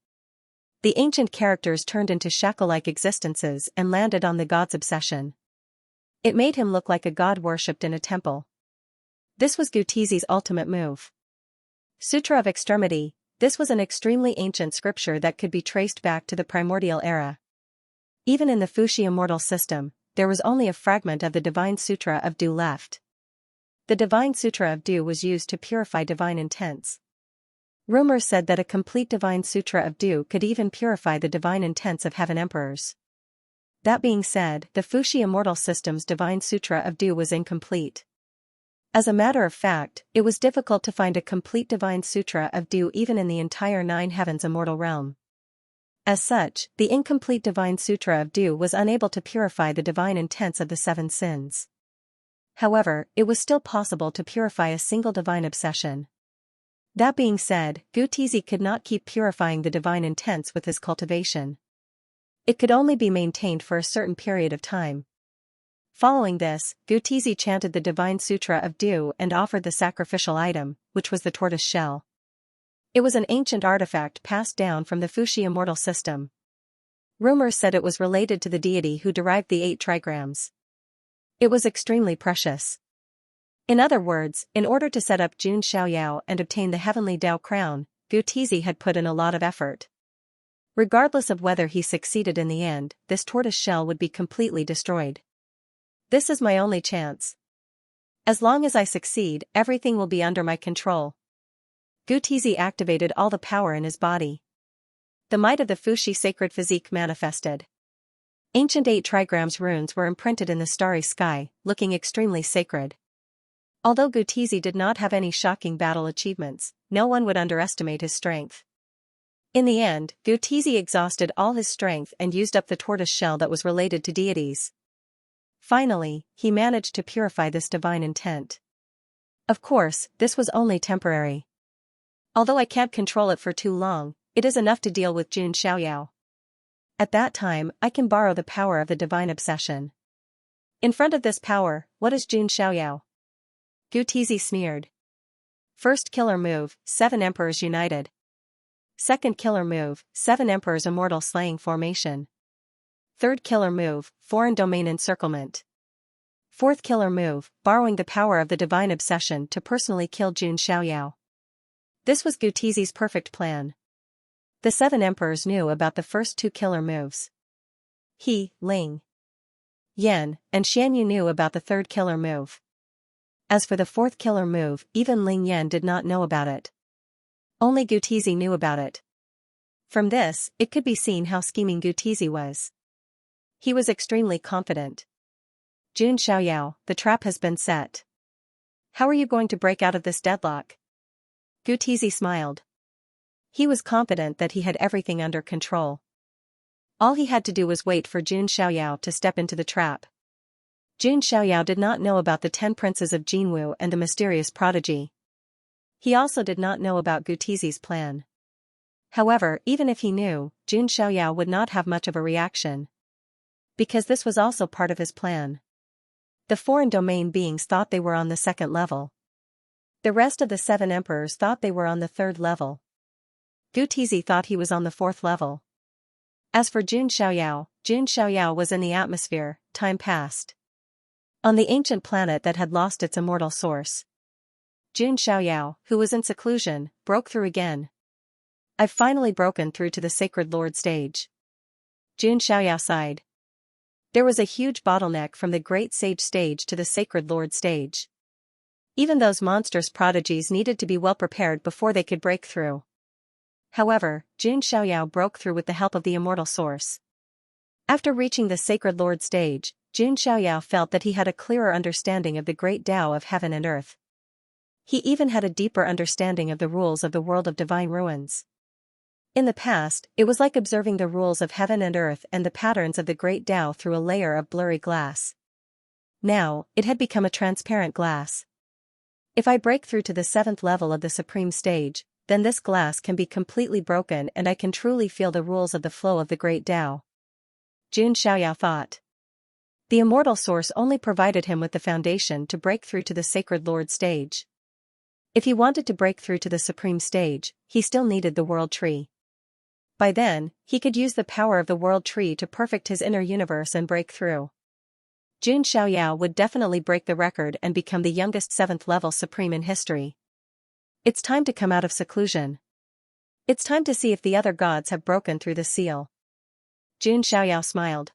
The ancient characters turned into shackle-like existences and landed on the god's obsession. It made him look like a god worshipped in a temple. This was Gutizi's ultimate move. Sutra of Extremity. This was an extremely ancient scripture that could be traced back to the primordial era. Even in the Fuxi immortal system, there was only a fragment of the Divine Sutra of Du left. The Divine Sutra of Du was used to purify divine intents. Rumors said that a complete divine sutra of dew could even purify the divine intents of heaven emperors. That being said, the Fuxi immortal system's divine sutra of dew was incomplete. As a matter of fact, it was difficult to find a complete divine sutra of dew even in the entire nine heavens immortal realm. As such, the incomplete divine sutra of dew was unable to purify the divine intents of the seven sins. However, it was still possible to purify a single divine obsession. That being said, Gutizi could not keep purifying the divine intents with his cultivation. It could only be maintained for a certain period of time. Following this, Gutizi chanted the divine sutra of dew and offered the sacrificial item, which was the tortoise shell. It was an ancient artifact passed down from the Fuxi immortal system. Rumors said it was related to the deity who derived the 8 trigrams. It was extremely precious. In other words, in order to set up Jun Xiaoyao and obtain the heavenly Dao crown, Gutizi had put in a lot of effort. Regardless of whether he succeeded in the end, this tortoise shell would be completely destroyed. This is my only chance. As long as I succeed, everything will be under my control. Gutizi activated all the power in his body. The might of the Fuxi sacred physique manifested. Ancient 8 trigrams runes were imprinted in the starry sky, looking extremely sacred. Although Gutizi did not have any shocking battle achievements, no one would underestimate his strength. In the end, Gutizi exhausted all his strength and used up the tortoise shell that was related to deities. Finally, he managed to purify this divine intent. Of course, this was only temporary. Although I can't control it for too long, it is enough to deal with Jun Xiaoyao. At that time, I can borrow the power of the divine obsession. In front of this power, what is Jun Xiaoyao? Gutizi sneered. First killer move, 7 emperors united. Second killer move, 7 emperors immortal slaying formation. Third killer move, foreign domain encirclement. Fourth killer move, borrowing the power of the divine obsession to personally kill Jun Xiaoyao. This was Gutizi's perfect plan. The 7 emperors knew about the first 2 killer moves. He, Ling, Yan, and Xianxia knew about the third killer move. As for the fourth killer move, even Ling Yan did not know about it. Only Gutizi knew about it. From this, it could be seen how scheming Gutizi was. He was extremely confident. Jun Xiaoyao, the trap has been set. How are you going to break out of this deadlock? Gutizi smiled. He was confident that he had everything under control. All he had to do was wait for Jun Xiaoyao to step into the trap. Jun Xiaoyao did not know about the 10 princes of Jinwu and the mysterious prodigy. He also did not know about Gutizi's plan. However, even if he knew, Jun Xiaoyao would not have much of a reaction. Because this was also part of his plan. The foreign domain beings thought they were on the 2nd level. The rest of the 7 emperors thought they were on the 3rd level. Gutizi thought he was on the 4th level. As for Jun Xiaoyao was in the atmosphere. Time passed. On the ancient planet that had lost its immortal source. Jun Xiaoyao, who was in seclusion, broke through again. I've finally broken through to the Sacred Lord stage. Jun Xiaoyao sighed. There was a huge bottleneck from the Great Sage stage to the Sacred Lord stage. Even those monstrous prodigies needed to be well prepared before they could break through. However, Jun Xiaoyao broke through with the help of the immortal source. After reaching the Sacred Lord stage, Jun Xiaoyao felt that he had a clearer understanding of the great Tao of heaven and earth. He even had a deeper understanding of the rules of the world of divine ruins. In the past, it was like observing the rules of heaven and earth and the patterns of the great Tao through a layer of blurry glass. Now, it had become a transparent glass. If I break through to the 7th level of the supreme stage, then this glass can be completely broken and I can truly feel the rules of the flow of the great Tao. Jun Xiaoyao thought. The immortal source only provided him with the foundation to break through to the Sacred Lord stage. If he wanted to break through to the supreme stage, he still needed the world tree. By then, he could use the power of the world tree to perfect his inner universe and break through. Jun Xiaoyao would definitely break the record and become the youngest 7th level supreme in history. It's time to come out of seclusion. It's time to see if the other gods have broken through the seal. Jun Xiaoyao smiled.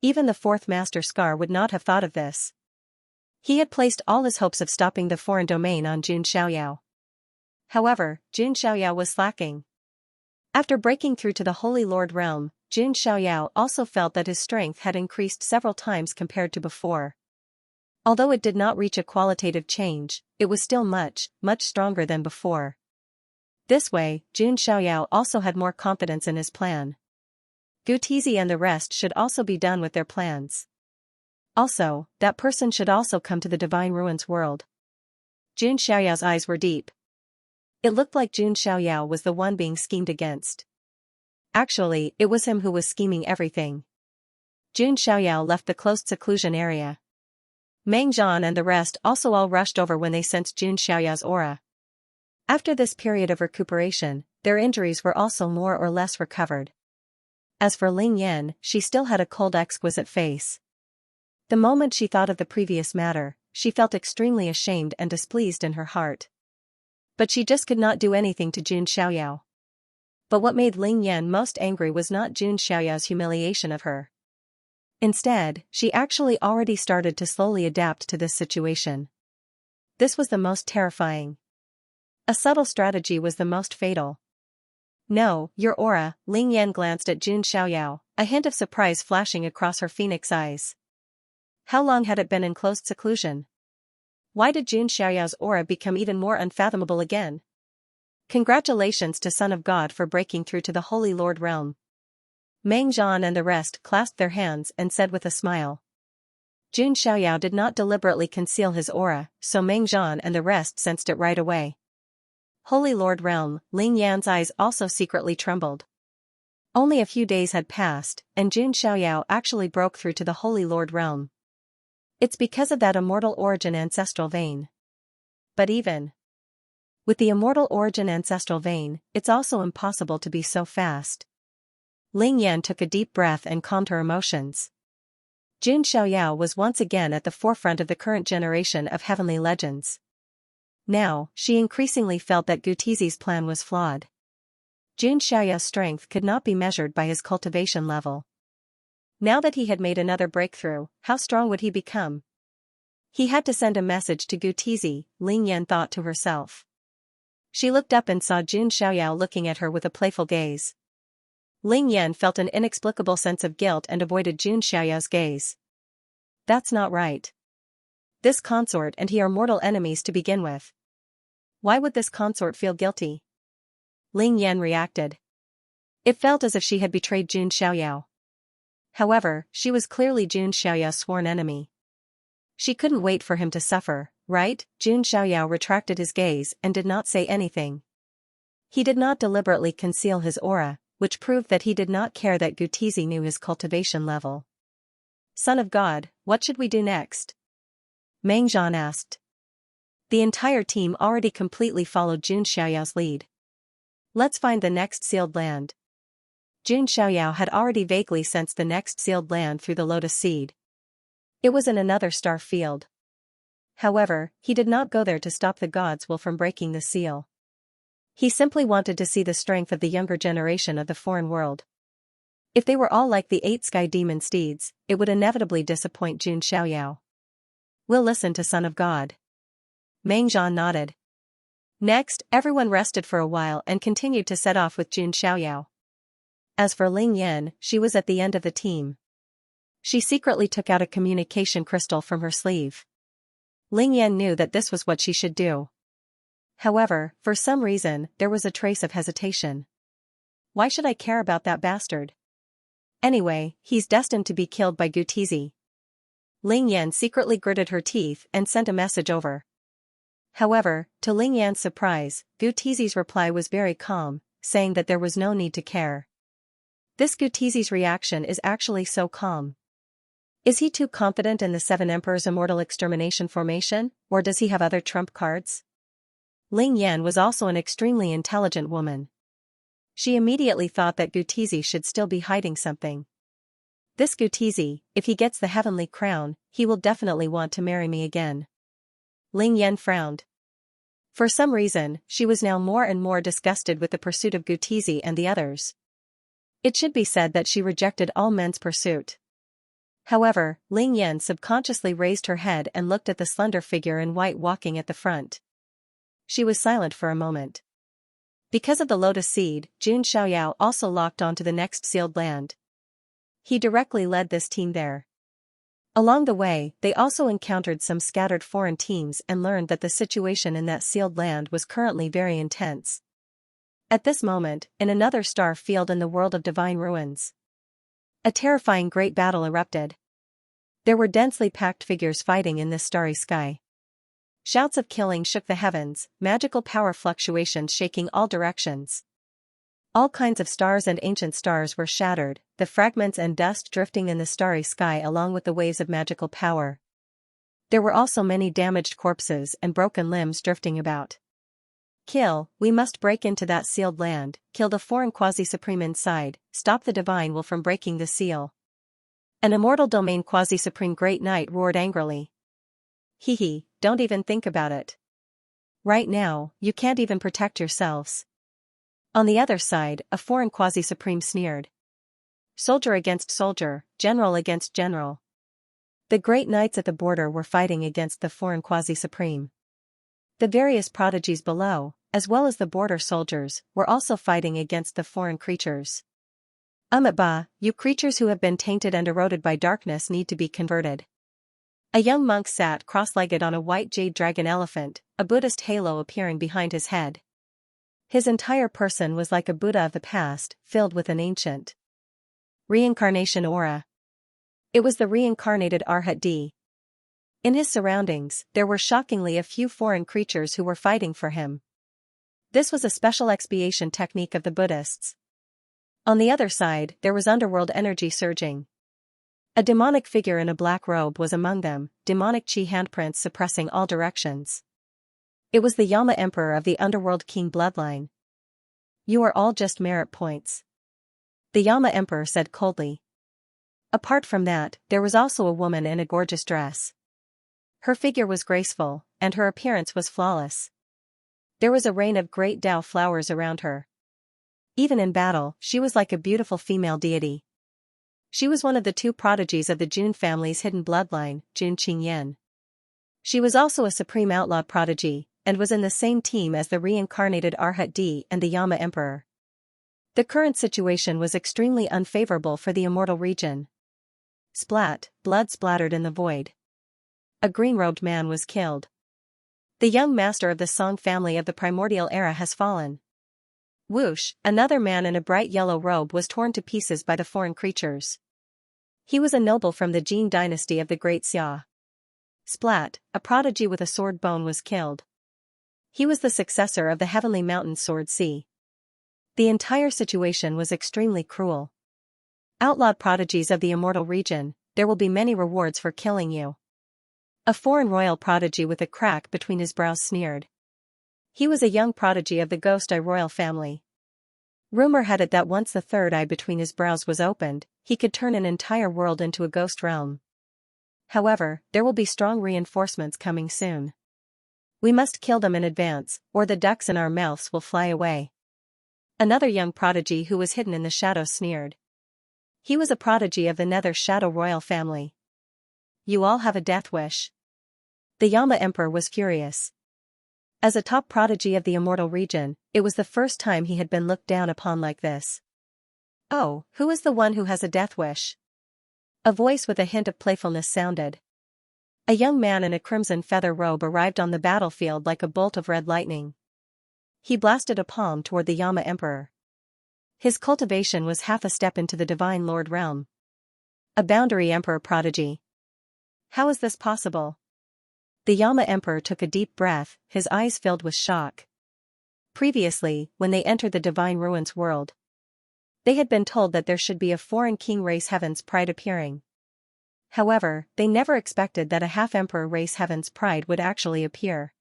Even the 4th Master Scar would not have thought of this. He had placed all his hopes of stopping the foreign domain on Jun Xiaoyao. However, Jun Xiaoyao was slacking. After breaking through to the Holy Lord realm, Jun Xiaoyao also felt that his strength had increased several times compared to before. Although it did not reach a qualitative change, it was still much, much stronger than before. This way, Jun Xiaoyao also had more confidence in his plan. Gutizi and the rest should also be done with their plans. Also, that person should also come to the Divine Ruins world. Jun Xiaoyao's eyes were deep. It looked like Jun Xiaoyao was the one being schemed against. Actually, it was him who was scheming everything. Jun Xiaoyao left the closed seclusion area. Meng Zhan and the rest also all rushed over when they sensed Jun Xiaoyao's aura. After this period of recuperation, their injuries were also more or less recovered. As for Ling Yan, she still had a cold, exquisite face. The moment she thought of the previous matter, she felt extremely ashamed and displeased in her heart. But she just could not do anything to Jun Xiaoyao. But what made Ling Yan most angry was not Jun Xiaoyao's humiliation of her. Instead, she actually already started to slowly adapt to this situation. This was the most terrifying. A subtle strategy was the most fatal. No, your aura. Ling Yan glanced at Jun Xiaoyao, a hint of surprise flashing across her phoenix eyes. How long had it been in closed seclusion? Why did Jun Xiaoyao's aura become even more unfathomable again? Congratulations to Son of God for breaking through to the Holy Lord realm. Meng Zhan and the rest clasped their hands and said with a smile. Jun Xiaoyao did not deliberately conceal his aura, so Meng Zhan and the rest sensed it right away. Holy Lord realm, Ling Yan's eyes also secretly trembled. Only a few days had passed, and Jun Xiaoyao actually broke through to the Holy Lord realm. It's because of that immortal origin ancestral vein. But even with the immortal origin ancestral vein, it's also impossible to be so fast. Ling Yan took a deep breath and calmed her emotions. Jun Xiaoyao was once again at the forefront of the current generation of heavenly legends. Now, she increasingly felt that Gutizi's plan was flawed. Jun Xiaoyao's strength could not be measured by his cultivation level. Now that he had made another breakthrough, how strong would he become? He had to send a message to Gutizi, Ling Yan thought to herself. She looked up and saw Jun Xiaoyao looking at her with a playful gaze. Ling Yan felt an inexplicable sense of guilt and avoided Jun Xiaoyao's gaze. That's not right. This consort and he are mortal enemies to begin with. Why would this consort feel guilty? Ling Yan reacted. It felt as if she had betrayed Jun Xiaoyao. However, she was clearly Jun Xiaoyao's sworn enemy. She couldn't wait for him to suffer, right? Jun Xiaoyao retracted his gaze and did not say anything. He did not deliberately conceal his aura, which proved that he did not care that Gutizi knew his cultivation level. Son of God, what should we do next? Meng Zhan asked. The entire team already completely followed Jun Xiaoyao's lead. Let's find the next sealed land. Jun Xiaoyao had already vaguely sensed the next sealed land through the lotus seed. It was in another star field. However, he did not go there to stop the God's will from breaking the seal. He simply wanted to see the strength of the younger generation of the foreign world. If they were all like the 8 sky demon steeds, it would inevitably disappoint Jun Xiaoyao. We'll listen to Son of God. Meng Zhan nodded. Next, everyone rested for a while and continued to set off with Jun Xiaoyao. As for Ling Yan, she was at the end of the team. She secretly took out a communication crystal from her sleeve. Ling Yan knew that this was what she should do. However, for some reason, there was a trace of hesitation. Why should I care about that bastard? Anyway, he's destined to be killed by Gutizi. Ling Yan secretly gritted her teeth and sent a message over. However, to Ling Yan's surprise, Gutizi's reply was very calm, saying that there was no need to care. This Gutizi's reaction is actually so calm. Is he too confident in the 7 Emperors' immortal extermination formation, or does he have other trump cards? Ling Yan was also an extremely intelligent woman. She immediately thought that Gutizi should still be hiding something. This Gutizi, if he gets the heavenly crown, he will definitely want to marry me again. Ling Yan frowned. For some reason, she was now more and more disgusted with the pursuit of Gutizi and the others. It should be said that she rejected all men's pursuit. However, Ling Yan subconsciously raised her head and looked at the slender figure in white walking at the front. She was silent for a moment. Because of the lotus seed, Jun Xiaoyao also locked onto the next sealed land. He directly led this team there. Along the way, they also encountered some scattered foreign teams and learned that the situation in that sealed land was currently very intense. At this moment, in another star field in the world of divine ruins, a terrifying great battle erupted. There were densely packed figures fighting in this starry sky. Shouts of killing shook the heavens, magical power fluctuations shaking all directions. All kinds of stars and ancient stars were shattered, the fragments and dust drifting in the starry sky along with the waves of magical power. There were also many damaged corpses and broken limbs drifting about. Kill, we must break into that sealed land, kill the foreign quasi-supreme inside, stop the divine will from breaking the seal. An immortal domain quasi-supreme great knight roared angrily. Hee, don't even think about it. Right now, you can't even protect yourselves. On the other side, a foreign quasi-supreme sneered. Soldier against soldier, general against general. The great knights at the border were fighting against the foreign quasi-supreme. The various prodigies below, as well as the border soldiers, were also fighting against the foreign creatures. Ba, you creatures who have been tainted and eroded by darkness need to be converted. A young monk sat cross-legged on a white jade dragon elephant, a Buddhist halo appearing behind his head. His entire person was like a Buddha of the past, filled with an ancient reincarnation aura. It was the reincarnated Arhat D. In his surroundings, there were shockingly a few foreign creatures who were fighting for him. This was a special expiation technique of the Buddhists. On the other side, there was underworld energy surging. A demonic figure in a black robe was among them, demonic chi handprints suppressing all directions. It was the Yama Emperor of the Underworld King bloodline. You are all just merit points. The Yama Emperor said coldly. Apart from that, there was also a woman in a gorgeous dress. Her figure was graceful, and her appearance was flawless. There was a rain of great Dao flowers around her. Even in battle, she was like a beautiful female deity. She was one of the two prodigies of the Jun family's hidden bloodline, Jun Qingyan. She was also a supreme outlaw prodigy, and was in the same team as the reincarnated Arhat D and the Yama Emperor. The current situation was extremely unfavorable for the immortal region. Splat, blood splattered in the void. A green-robed man was killed. The young master of the Song family of the primordial era has fallen. Whoosh, another man in a bright yellow robe was torn to pieces by the foreign creatures. He was a noble from the Jin dynasty of the Great Xia. Splat, a prodigy with a sword bone was killed. He was the successor of the heavenly mountain sword C. The entire situation was extremely cruel. Outlawed prodigies of the immortal region, there will be many rewards for killing you. A foreign royal prodigy with a crack between his brows sneered. He was a young prodigy of the Ghost Eye royal family. Rumor had it that once the third eye between his brows was opened, he could turn an entire world into a ghost realm. However, there will be strong reinforcements coming soon. We must kill them in advance, or the ducks in our mouths will fly away. Another young prodigy who was hidden in the shadow sneered. He was a prodigy of the Nether Shadow royal family. You all have a death wish. The Yama Emperor was furious. As a top prodigy of the immortal region, it was the first time he had been looked down upon like this. Oh, who is the one who has a death wish? A voice with a hint of playfulness sounded. A young man in a crimson feather robe arrived on the battlefield like a bolt of red lightning. He blasted a palm toward the Yama Emperor. His cultivation was half a step into the Divine Lord realm. A boundary Emperor prodigy. How is this possible? The Yama Emperor took a deep breath, his eyes filled with shock. Previously, when they entered the Divine Ruins world, they had been told that there should be a foreign king race Heaven's Pride appearing. However, they never expected that a half-emperor race Heaven's Pride would actually appear.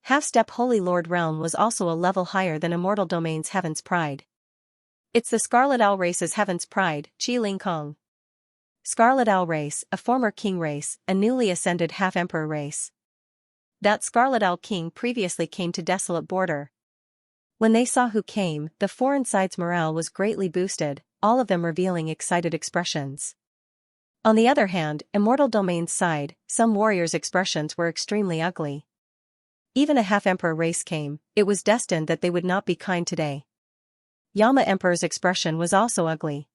Half-step Holy Lord realm was also a level higher than Immortal Domain's Heaven's Pride. It's the Scarlet Owl race's Heaven's Pride, Qi Ling Kong. Scarlet Owl race, a former king race, a newly ascended half-emperor race. That Scarlet Owl king previously came to Desolate Border. When they saw who came, the foreign side's morale was greatly boosted, all of them revealing excited expressions. On the other hand, Immortal Domain's side, some warriors' expressions were extremely ugly. Even a half-emperor race came, it was destined that they would not be kind today. Yama Emperor's expression was also ugly.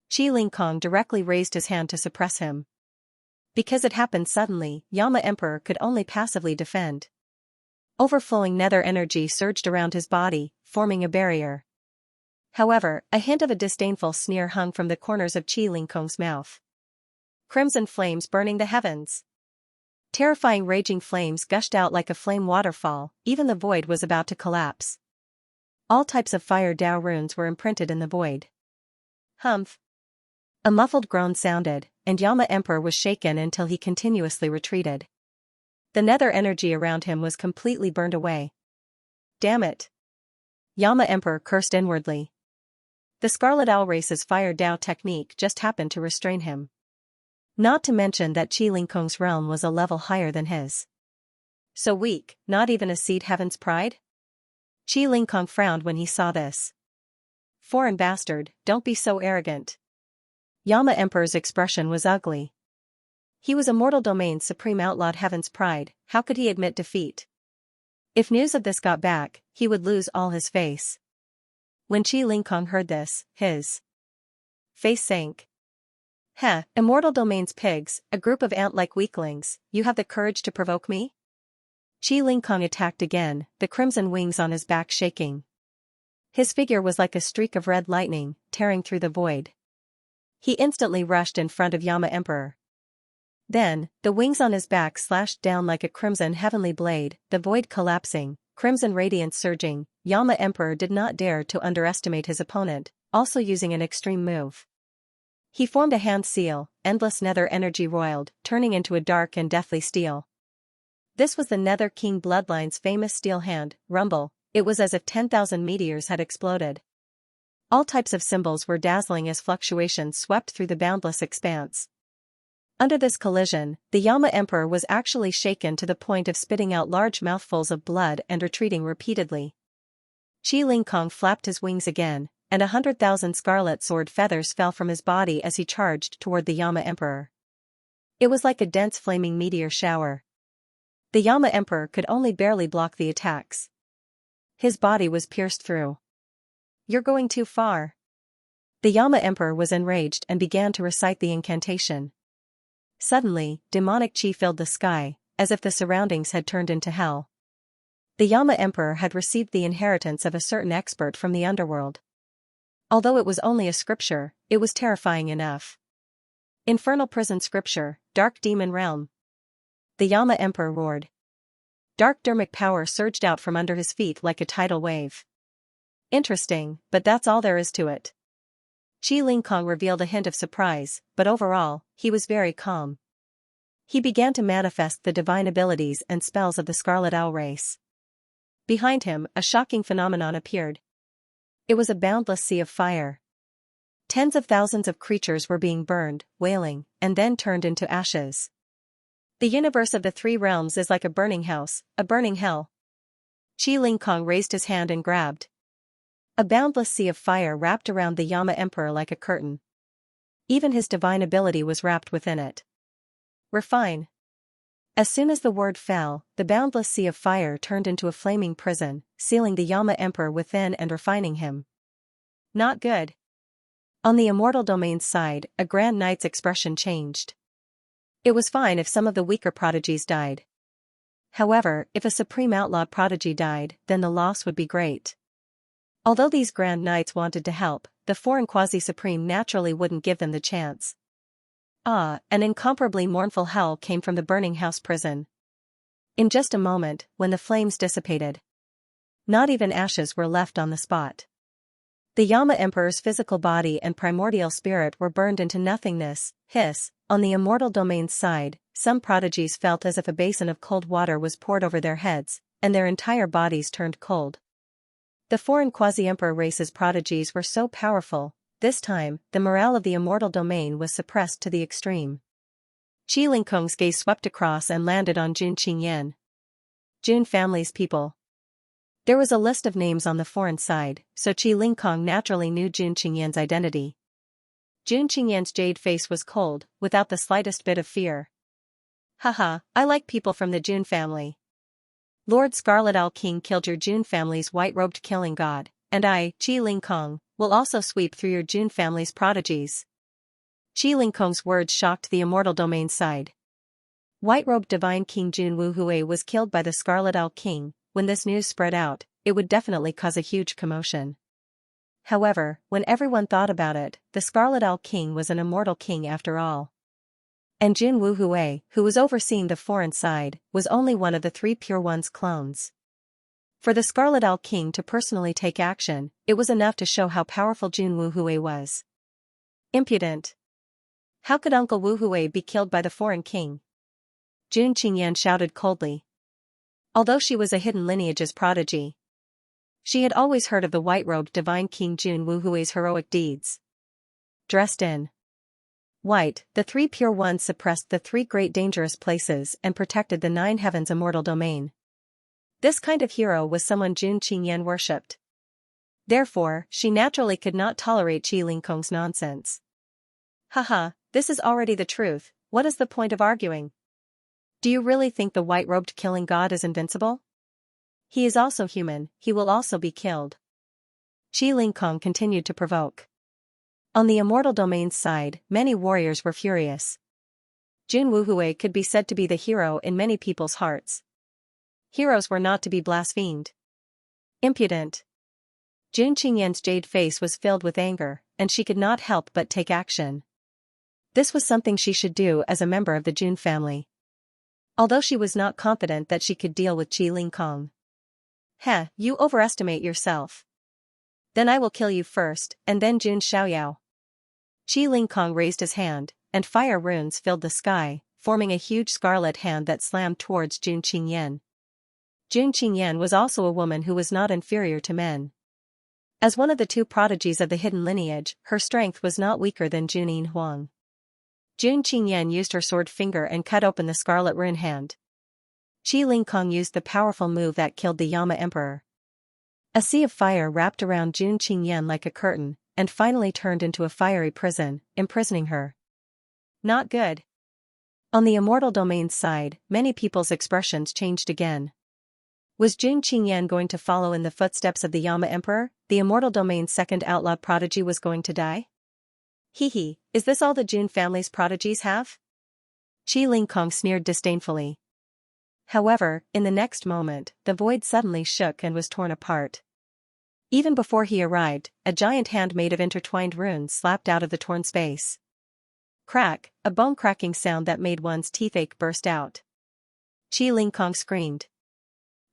Qi Lingkong directly raised his hand to suppress him. Because it happened suddenly, Yama Emperor could only passively defend. Overflowing nether energy surged around his body, forming a barrier. However, a hint of a disdainful sneer hung from the corners of Qi Lingkong's mouth. Crimson flames burning the heavens. Terrifying raging flames gushed out like a flame waterfall, even the void was about to collapse. All types of fire Dao runes were imprinted in the void. Humph. A muffled groan sounded, and Yama Emperor was shaken until he continuously retreated. The nether energy around him was completely burned away. Damn it. Yama Emperor cursed inwardly. The Scarlet Owl race's fire Dao technique just happened to restrain him. Not to mention that Qi Lingkong's realm was a level higher than his. So weak, not even a seed heaven's pride? Qi Lingkong frowned when he saw this. Foreign bastard, don't be so arrogant. Yama Emperor's expression was ugly. He was Immortal Domain's supreme outlawed heaven's pride, how could he admit defeat? If news of this got back, he would lose all his face. When Qi Lingkong heard this, his face sank. Heh, Immortal Domain's pigs, a group of ant-like weaklings, you have the courage to provoke me? Qi Lingkong attacked again, the crimson wings on his back shaking. His figure was like a streak of red lightning, tearing through the void. He instantly rushed in front of Yama Emperor. Then, the wings on his back slashed down like a crimson heavenly blade, the void collapsing, crimson radiance surging. Yama Emperor did not dare to underestimate his opponent, also using an extreme move. He formed a hand seal, endless nether energy roiled, turning into a dark and deathly steel. This was the Nether King bloodline's famous steel hand, rumble. It was as if 10,000 meteors had exploded. All types of symbols were dazzling as fluctuations swept through the boundless expanse. Under this collision, the Yama Emperor was actually shaken to the point of spitting out large mouthfuls of blood and retreating repeatedly. Qi Lingkong flapped his wings again, and 100,000 scarlet sword feathers fell from his body as he charged toward the Yama Emperor. It was like a dense flaming meteor shower. The Yama Emperor could only barely block the attacks. His body was pierced through. You're going too far. The Yama Emperor was enraged and began to recite the incantation. Suddenly, demonic chi filled the sky, as if the surroundings had turned into hell. The Yama Emperor had received the inheritance of a certain expert from the underworld. Although it was only a scripture, it was terrifying enough. Infernal prison scripture, dark demon realm. The Yama Emperor roared. Dark dermic power surged out from under his feet like a tidal wave. Interesting, but that's all there is to it. Qi Lingkong revealed a hint of surprise, but overall, he was very calm. He began to manifest the divine abilities and spells of the Scarlet Owl race. Behind him, a shocking phenomenon appeared. It was a boundless sea of fire. Tens of thousands of creatures were being burned, wailing, and then turned into ashes. The universe of the three realms is like a burning house, a burning hell. Qi Lingkong raised his hand and grabbed. A boundless sea of fire wrapped around the Yama Emperor like a curtain. Even his divine ability was wrapped within it. Refine. As soon as the word fell, the boundless sea of fire turned into a flaming prison, sealing the Yama Emperor within and refining him. Not good. On the Immortal Domain's side, a Grand Knight's expression changed. It was fine if some of the weaker prodigies died. However, if a Supreme Outlaw prodigy died, then the loss would be great. Although these Grand Knights wanted to help, the foreign Quasi-Supreme naturally wouldn't give them the chance. An incomparably mournful howl came from the burning house prison. In just a moment, when the flames dissipated, not even ashes were left on the spot. The Yama Emperor's physical body and primordial spirit were burned into nothingness. Hiss. On the Immortal Domain's side, some prodigies felt as if a basin of cold water was poured over their heads, and their entire bodies turned cold. The foreign Quasi-Emperor race's prodigies were so powerful. This time, the morale of the Immortal Domain was suppressed to the extreme. Qi Lingkong's gaze swept across and landed on Jun Qingyan. Jun family's people. There was a list of names on the foreign side, so Qi Lingkong naturally knew Jun Qingyan's identity. Jun Qingyan's jade face was cold, without the slightest bit of fear. Haha, I like people from the Jun family. Lord Scarlet Owl King killed your Jun family's white-robed killing god, and I, Qi Ling Kong, will also sweep through your Jun family's prodigies. Qi Ling Kong's words shocked the immortal domain side. White-robed divine King Jun Wuhui was killed by the Scarlet Owl King. When this news spread out, it would definitely cause a huge commotion. However, when everyone thought about it, the Scarlet Owl King was an immortal king after all. And Jun Wuhui, who was overseeing the foreign side, was only one of the 3 Pure One's clones. For the Scarlet Owl King to personally take action, it was enough to show how powerful Jun Wuhui was. Impudent! How could Uncle Wuhui be killed by the foreign king? Jun Qingyan shouted coldly. Although she was a hidden lineage's prodigy, she had always heard of the white-robed divine King Jun Wuhui's heroic deeds. Dressed in white, the 3 Pure Ones suppressed the 3 great dangerous places and protected the 9 heavens' immortal domain. This kind of hero was someone Jun Qingyan worshipped. Therefore, she naturally could not tolerate Qi Ling Kong's nonsense. Haha, this is already the truth, what is the point of arguing? Do you really think the white-robed killing god is invincible? He is also human, he will also be killed. Qi Ling Kong continued to provoke. On the immortal domain's side, many warriors were furious. Jun Wuhui could be said to be the hero in many people's hearts. Heroes were not to be blasphemed. Impudent! Jun Qingyan's jade face was filled with anger, and she could not help but take action. This was something she should do as a member of the Jun family. Although she was not confident that she could deal with Qi Ling Kong. Heh, you overestimate yourself. Then I will kill you first, and then Jun Xiaoyao. Qi Ling Kong raised his hand, and fire runes filled the sky, forming a huge scarlet hand that slammed towards Jun Qingyan. Jun Qingyan was also a woman who was not inferior to men. As one of the 2 prodigies of the hidden lineage, her strength was not weaker than Junin Huang. Jun Qingyan used her sword finger and cut open the scarlet rune hand. Qi Ling Kong used the powerful move that killed the Yama Emperor. A sea of fire wrapped around Jun Qingyan like a curtain, and finally turned into a fiery prison, imprisoning her. Not good. On the immortal domain's side, many people's expressions changed again. Was Jun Qingyan going to follow in the footsteps of the Yama Emperor? The immortal domain's second outlaw prodigy was going to die? Hee, is this all the Jun family's prodigies have? Qi Ling Kong sneered disdainfully. However, in the next moment, the void suddenly shook and was torn apart. Even before he arrived, a giant hand made of intertwined runes slapped out of the torn space. Crack, a bone-cracking sound that made one's teeth ache burst out. Qi Ling Kong screamed.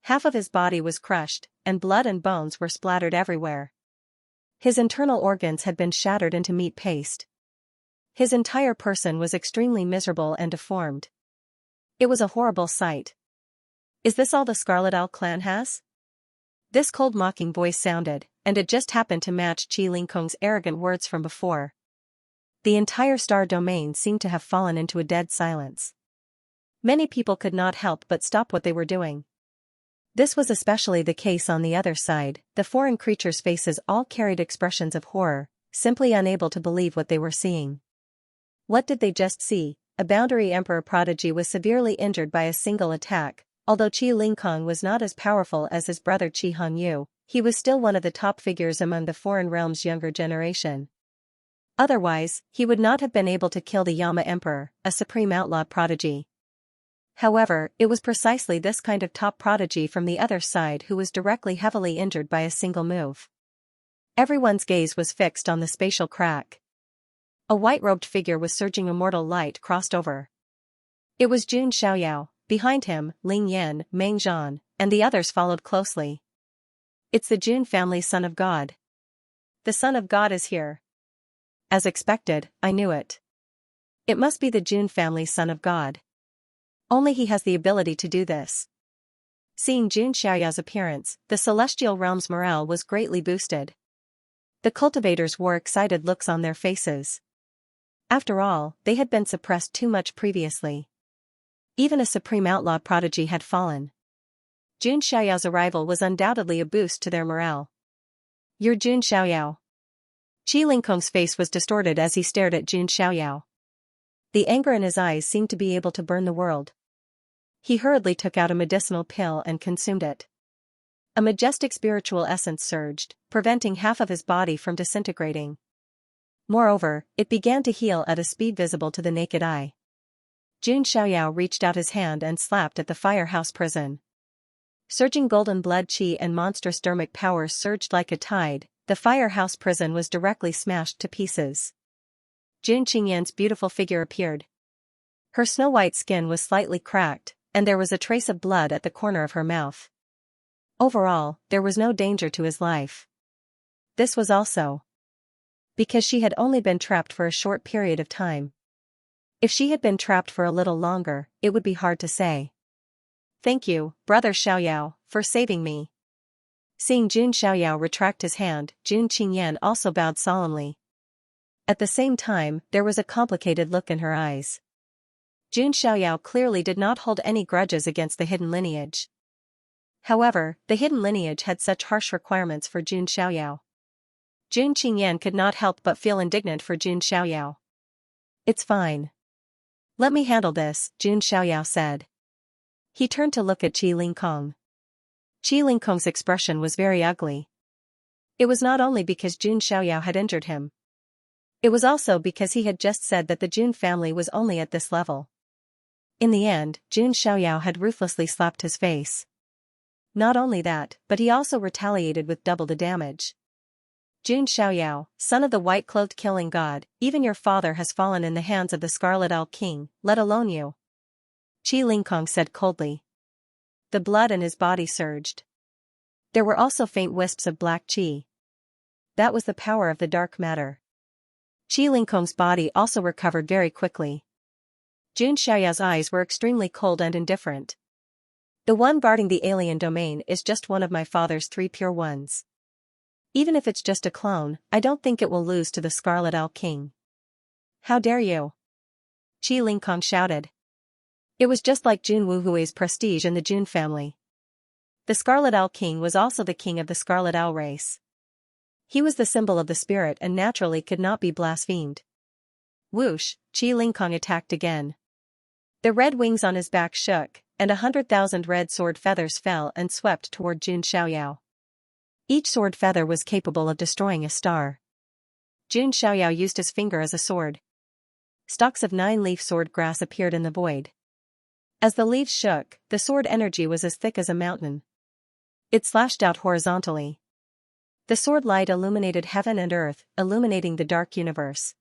Half of his body was crushed, and blood and bones were splattered everywhere. His internal organs had been shattered into meat paste. His entire person was extremely miserable and deformed. It was a horrible sight. Is this all the Scarlet Owl clan has? This cold mocking voice sounded, and it just happened to match Qi Ling Kong's arrogant words from before. The entire star domain seemed to have fallen into a dead silence. Many people could not help but stop what they were doing. This was especially the case on the other side. The foreign creatures' faces all carried expressions of horror, simply unable to believe what they were seeing. What did they just see? A boundary emperor prodigy was severely injured by a single attack. Although Qi Ling Kong was not as powerful as his brother Qi Hongyu, he was still one of the top figures among the foreign realm's younger generation. Otherwise, he would not have been able to kill the Yama Emperor, a supreme outlaw prodigy. However, it was precisely this kind of top prodigy from the other side who was directly heavily injured by a single move. Everyone's gaze was fixed on the spatial crack. A white-robed figure with surging immortal light crossed over. It was Jun Xiaoyao. Behind him, Ling Yan, Meng Zhan, and the others followed closely. It's the Jun family son of God. The son of God is here. As expected, I knew it. It must be the Jun family son of God. Only he has the ability to do this. Seeing Jun Xiaoyao's appearance, the celestial realm's morale was greatly boosted. The cultivators wore excited looks on their faces. After all, they had been suppressed too much previously. Even a supreme outlaw prodigy had fallen. Jun Xiaoyao's arrival was undoubtedly a boost to their morale. You're Jun Xiaoyao. Qi Ling Kong's face was distorted as he stared at Jun Xiaoyao. The anger in his eyes seemed to be able to burn the world. He hurriedly took out a medicinal pill and consumed it. A majestic spiritual essence surged, preventing half of his body from disintegrating. Moreover, it began to heal at a speed visible to the naked eye. Jun Xiaoyao reached out his hand and slapped at the firehouse prison. Surging golden blood qi and monstrous dermic powers surged like a tide. The firehouse prison was directly smashed to pieces. Jun Qingyan's beautiful figure appeared. Her snow-white skin was slightly cracked, and there was a trace of blood at the corner of her mouth. Overall, there was no danger to his life. This was also because she had only been trapped for a short period of time. If she had been trapped for a little longer, it would be hard to say. "Thank you, Brother Xiaoyao, for saving me." Seeing Jun Xiaoyao retract his hand, Jun Qingyan also bowed solemnly. At the same time, there was a complicated look in her eyes. Jun Xiaoyao clearly did not hold any grudges against the hidden lineage. However, the hidden lineage had such harsh requirements for Jun Xiaoyao. Jun Qingyan could not help but feel indignant for Jun Xiaoyao. "It's fine. Let me handle this," Jun Xiaoyao said. He turned to look at Qi Lingkong. Qi Lingkong's expression was very ugly. It was not only because Jun Xiaoyao had injured him. It was also because he had just said that the Jun family was only at this level. In the end, Jun Xiaoyao had ruthlessly slapped his face. Not only that, but he also retaliated with double the damage. "Jun Xiaoyao, son of the white-clothed killing god, even your father has fallen in the hands of the Scarlet Owl King, let alone you," Qi Lingkong said coldly. The blood in his body surged. There were also faint wisps of black qi. That was the power of the dark matter. Qi Lingkong's body also recovered very quickly. Jun Xiaoyao's eyes were extremely cold and indifferent. "The one guarding the alien domain is just one of my father's 3 pure ones. Even if it's just a clone, I don't think it will lose to the Scarlet Owl King." "How dare you?" Qi Lingkong shouted. It was just like Jun Wuhui's prestige in the Jun family. The Scarlet Owl King was also the king of the Scarlet Owl race. He was the symbol of the spirit and naturally could not be blasphemed. Whoosh, Qi Lingkong attacked again. The red wings on his back shook, and 100,000 red sword feathers fell and swept toward Jun Xiaoyao. Each sword feather was capable of destroying a star. Jun Xiaoyao used his finger as a sword. Stalks of 9-leaf sword grass appeared in the void. As the leaves shook, the sword energy was as thick as a mountain. It slashed out horizontally. The sword light illuminated heaven and earth, illuminating the dark universe.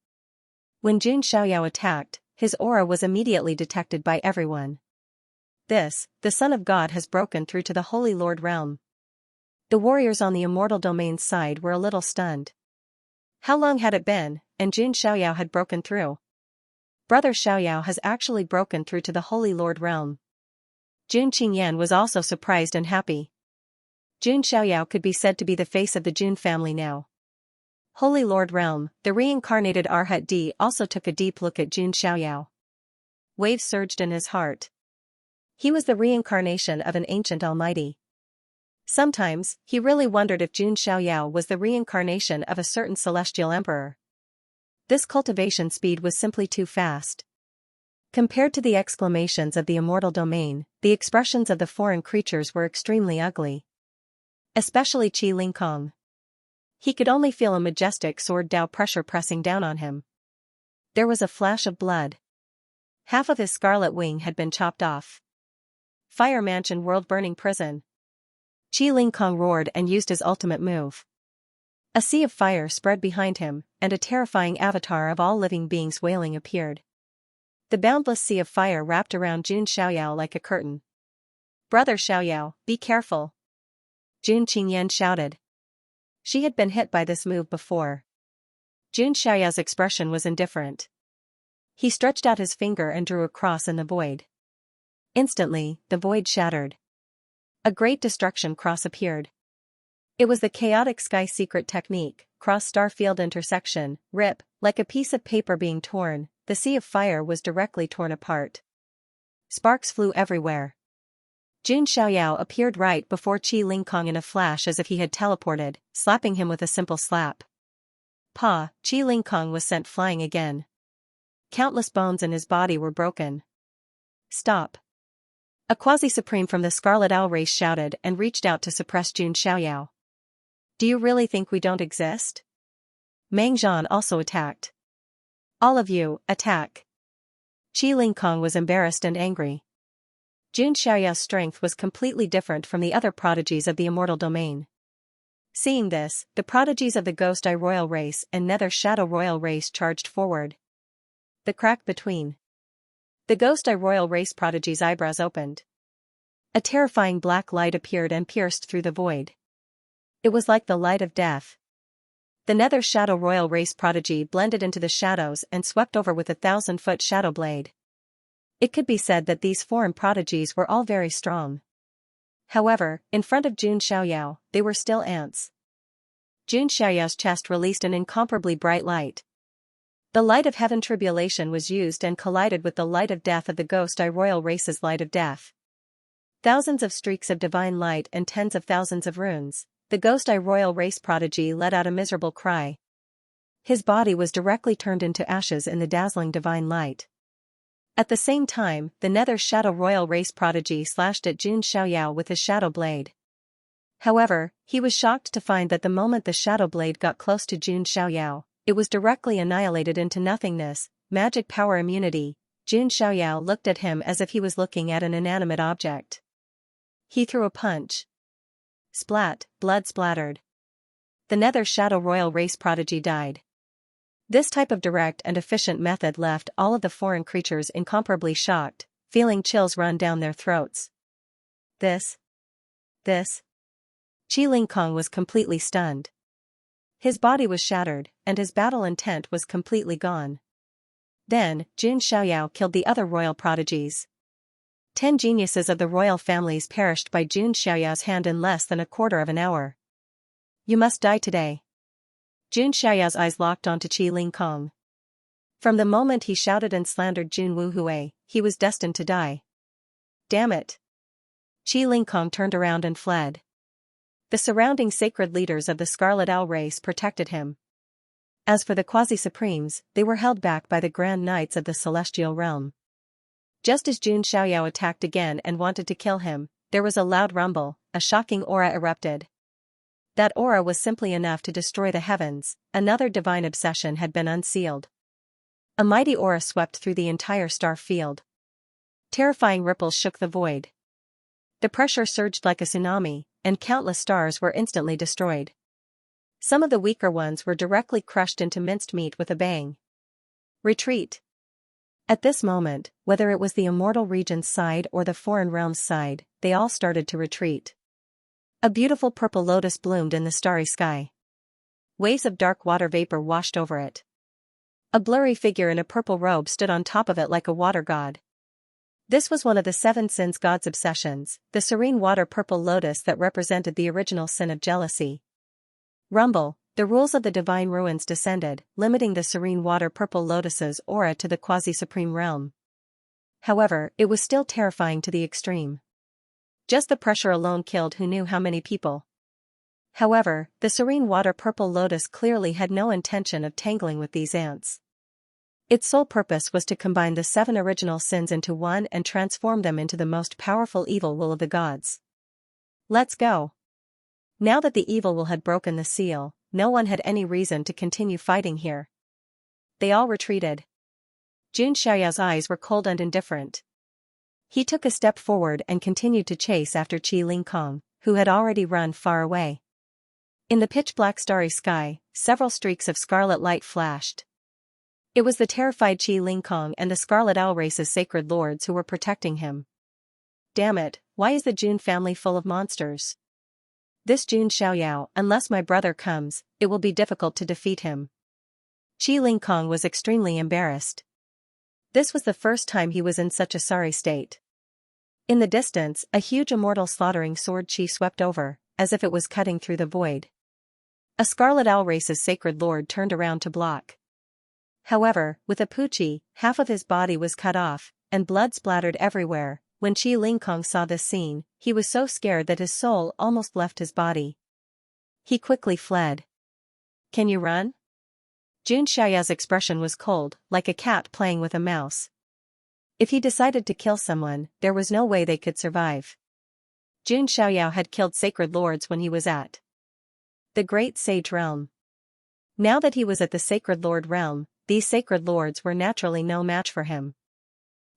When Jun Xiaoyao attacked, his aura was immediately detected by everyone. "This, the Son of God has broken through to the Holy Lord realm." The warriors on the immortal domain's side were a little stunned. How long had it been, and Jun Xiaoyao had broken through? Brother Xiaoyao has actually broken through to the Holy Lord realm. Jun Qingyan was also surprised and happy. Jun Xiaoyao could be said to be the face of the Jun family now. Holy Lord realm, the reincarnated Arhat D also took a deep look at Jun Xiaoyao. Waves surged in his heart. He was the reincarnation of an ancient almighty. Sometimes, he really wondered if Jun Xiaoyao was the reincarnation of a certain celestial emperor. This cultivation speed was simply too fast. Compared to the exclamations of the immortal domain, the expressions of the foreign creatures were extremely ugly. Especially Qi Lingkong. He could only feel a majestic sword Dao pressure pressing down on him. There was a flash of blood. Half of his scarlet wing had been chopped off. Fire Mansion World-burning prison. Qi Lingkong roared and used his ultimate move. A sea of fire spread behind him, and a terrifying avatar of all living beings wailing appeared. The boundless sea of fire wrapped around Jun Xiaoyao like a curtain. "Brother Xiaoyao, be careful!" Jun Qingyan shouted. She had been hit by this move before. Jun Xiaoyao's expression was indifferent. He stretched out his finger and drew a cross in the void. Instantly, the void shattered. A great destruction cross appeared. It was the chaotic sky secret technique, cross-star field intersection, rip, like a piece of paper being torn, the sea of fire was directly torn apart. Sparks flew everywhere. Jun Xiaoyao appeared right before Qi Lingkong in a flash as if he had teleported, slapping him with a simple slap. Pa, Qi Lingkong was sent flying again. Countless bones in his body were broken. "Stop. A quasi-supreme from the Scarlet Owl race shouted and reached out to suppress Jun Xiaoyao. Do you really think we don't exist? Meng Zhan also attacked. All of you, attack. Qi Lingkong was embarrassed and angry. Jun Xiaoyao's strength was completely different from the other prodigies of the immortal domain. Seeing this, the prodigies of the Ghost Eye Royal race and Nether Shadow Royal race charged forward. The crack between the Ghost Eye Royal race prodigy's eyebrows opened. A terrifying black light appeared and pierced through the void. It was like the light of death. The Nether Shadow Royal race prodigy blended into the shadows and swept over with a 1,000-foot shadow blade. It could be said that these foreign prodigies were all very strong. However, in front of Jun Xiaoyao, they were still ants. Jun Xiaoyao's chest released an incomparably bright light. The light of heaven tribulation was used and collided with the light of death of the Ghost Eye Royal race's light of death. Thousands of streaks of divine light and tens of thousands of runes, the Ghost Eye Royal race prodigy let out a miserable cry. His body was directly turned into ashes in the dazzling divine light. At the same time, the Nether Shadow Royal race prodigy slashed at Jun Xiaoyao with his shadow blade. However, he was shocked to find that the moment the shadow blade got close to Jun Xiaoyao, it was directly annihilated into nothingness. Magic power immunity. Jun Xiaoyao looked at him as if he was looking at an inanimate object. He threw a punch. Splat, blood splattered. The Nether Shadow Royal race prodigy died. This type of direct and efficient method left all of the foreign creatures incomparably shocked, feeling chills run down their throats. This. Qi Lingkong was completely stunned. His body was shattered, and his battle intent was completely gone. Then, Jun Xiaoyao killed the other royal prodigies. 10 geniuses of the royal families perished by Jun Xiaoyao's hand in less than a quarter of an hour. You must die today. Jun Xiaoyao's eyes locked onto Qi Lingkong. From the moment he shouted and slandered Jun Wuhui, he was destined to die. Damn it. Qi Lingkong turned around and fled. The surrounding sacred leaders of the Scarlet Owl race protected him. As for the quasi-supremes, they were held back by the Grand Knights of the Celestial Realm. Just as Jun Xiaoyao attacked again and wanted to kill him, there was a loud rumble, a shocking aura erupted. That aura was simply enough to destroy the heavens. Another divine obsession had been unsealed. A mighty aura swept through the entire star field. Terrifying ripples shook the void. The pressure surged like a tsunami, and countless stars were instantly destroyed. Some of the weaker ones were directly crushed into minced meat with a bang. Retreat. At this moment, whether it was the immortal region's side or the foreign realm's side, they all started to retreat. A beautiful purple lotus bloomed in the starry sky. Waves of dark water vapor washed over it. A blurry figure in a purple robe stood on top of it like a water god. This was one of the 7 sins god's obsessions, the serene water purple lotus that represented the original sin of jealousy. Rumble, the rules of the divine ruins descended, limiting the serene water purple lotus's aura to the quasi-supreme realm. However, it was still terrifying to the extreme. Just the pressure alone killed who knew how many people. However, the serene water purple lotus clearly had no intention of tangling with these ants. Its sole purpose was to combine the 7 original sins into one and transform them into the most powerful evil will of the gods. Let's go. Now that the evil will had broken the seal, no one had any reason to continue fighting here. They all retreated. Jun Xiaoyao's eyes were cold and indifferent. He took a step forward and continued to chase after Qi Lingkong, who had already run far away. In the pitch-black starry sky, several streaks of scarlet light flashed. It was the terrified Qi Lingkong and the Scarlet Owl race's sacred lords who were protecting him. Damn it, why is the Jun family full of monsters? This Jun Xiaoyao, unless my brother comes, it will be difficult to defeat him. Qi Lingkong was extremely embarrassed. This was the first time he was in such a sorry state. In the distance, a huge immortal slaughtering sword Qi swept over, as if it was cutting through the void. A Scarlet Owl race's sacred lord turned around to block. However, with a Pucci, half of his body was cut off, and blood splattered everywhere. When Qi Lingkong saw this scene, he was so scared that his soul almost left his body. He quickly fled. Can you run? Jun Xiaoyao's expression was cold, like a cat playing with a mouse. If he decided to kill someone, there was no way they could survive. Jun Xiaoyao had killed sacred lords when he was at the Great Sage Realm. Now that he was at the Sacred Lord Realm, these sacred lords were naturally no match for him.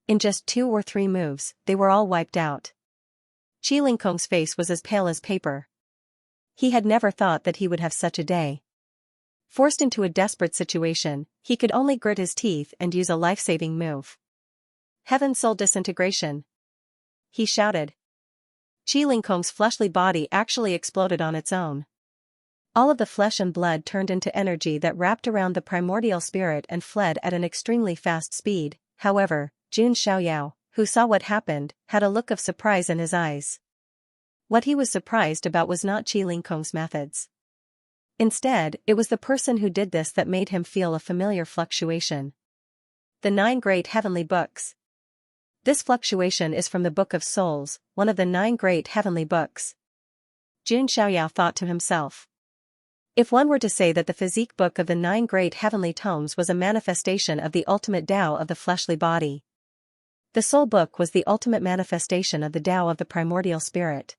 In just 2 or 3 moves, they were all wiped out. Qi Lingkong's face was as pale as paper. He had never thought that he would have such a day. Forced into a desperate situation, he could only grit his teeth and use a life-saving move. Heaven Soul Disintegration! He shouted. Qi Lingkong's fleshly body actually exploded on its own. All of the flesh and blood turned into energy that wrapped around the primordial spirit and fled at an extremely fast speed. However, Jun Xiaoyao, who saw what happened, had a look of surprise in his eyes. What he was surprised about was not Qi Lingkong's methods. Instead, it was the person who did this that made him feel a familiar fluctuation. The 9 Great Heavenly Books. This fluctuation is from the Book of Souls, one of the 9 Great Heavenly Books. Jun Xiaoyao thought to himself. If one were to say that the physique book of the 9 Great Heavenly Tomes was a manifestation of the ultimate Tao of the fleshly body, the Soul Book was the ultimate manifestation of the Tao of the primordial spirit.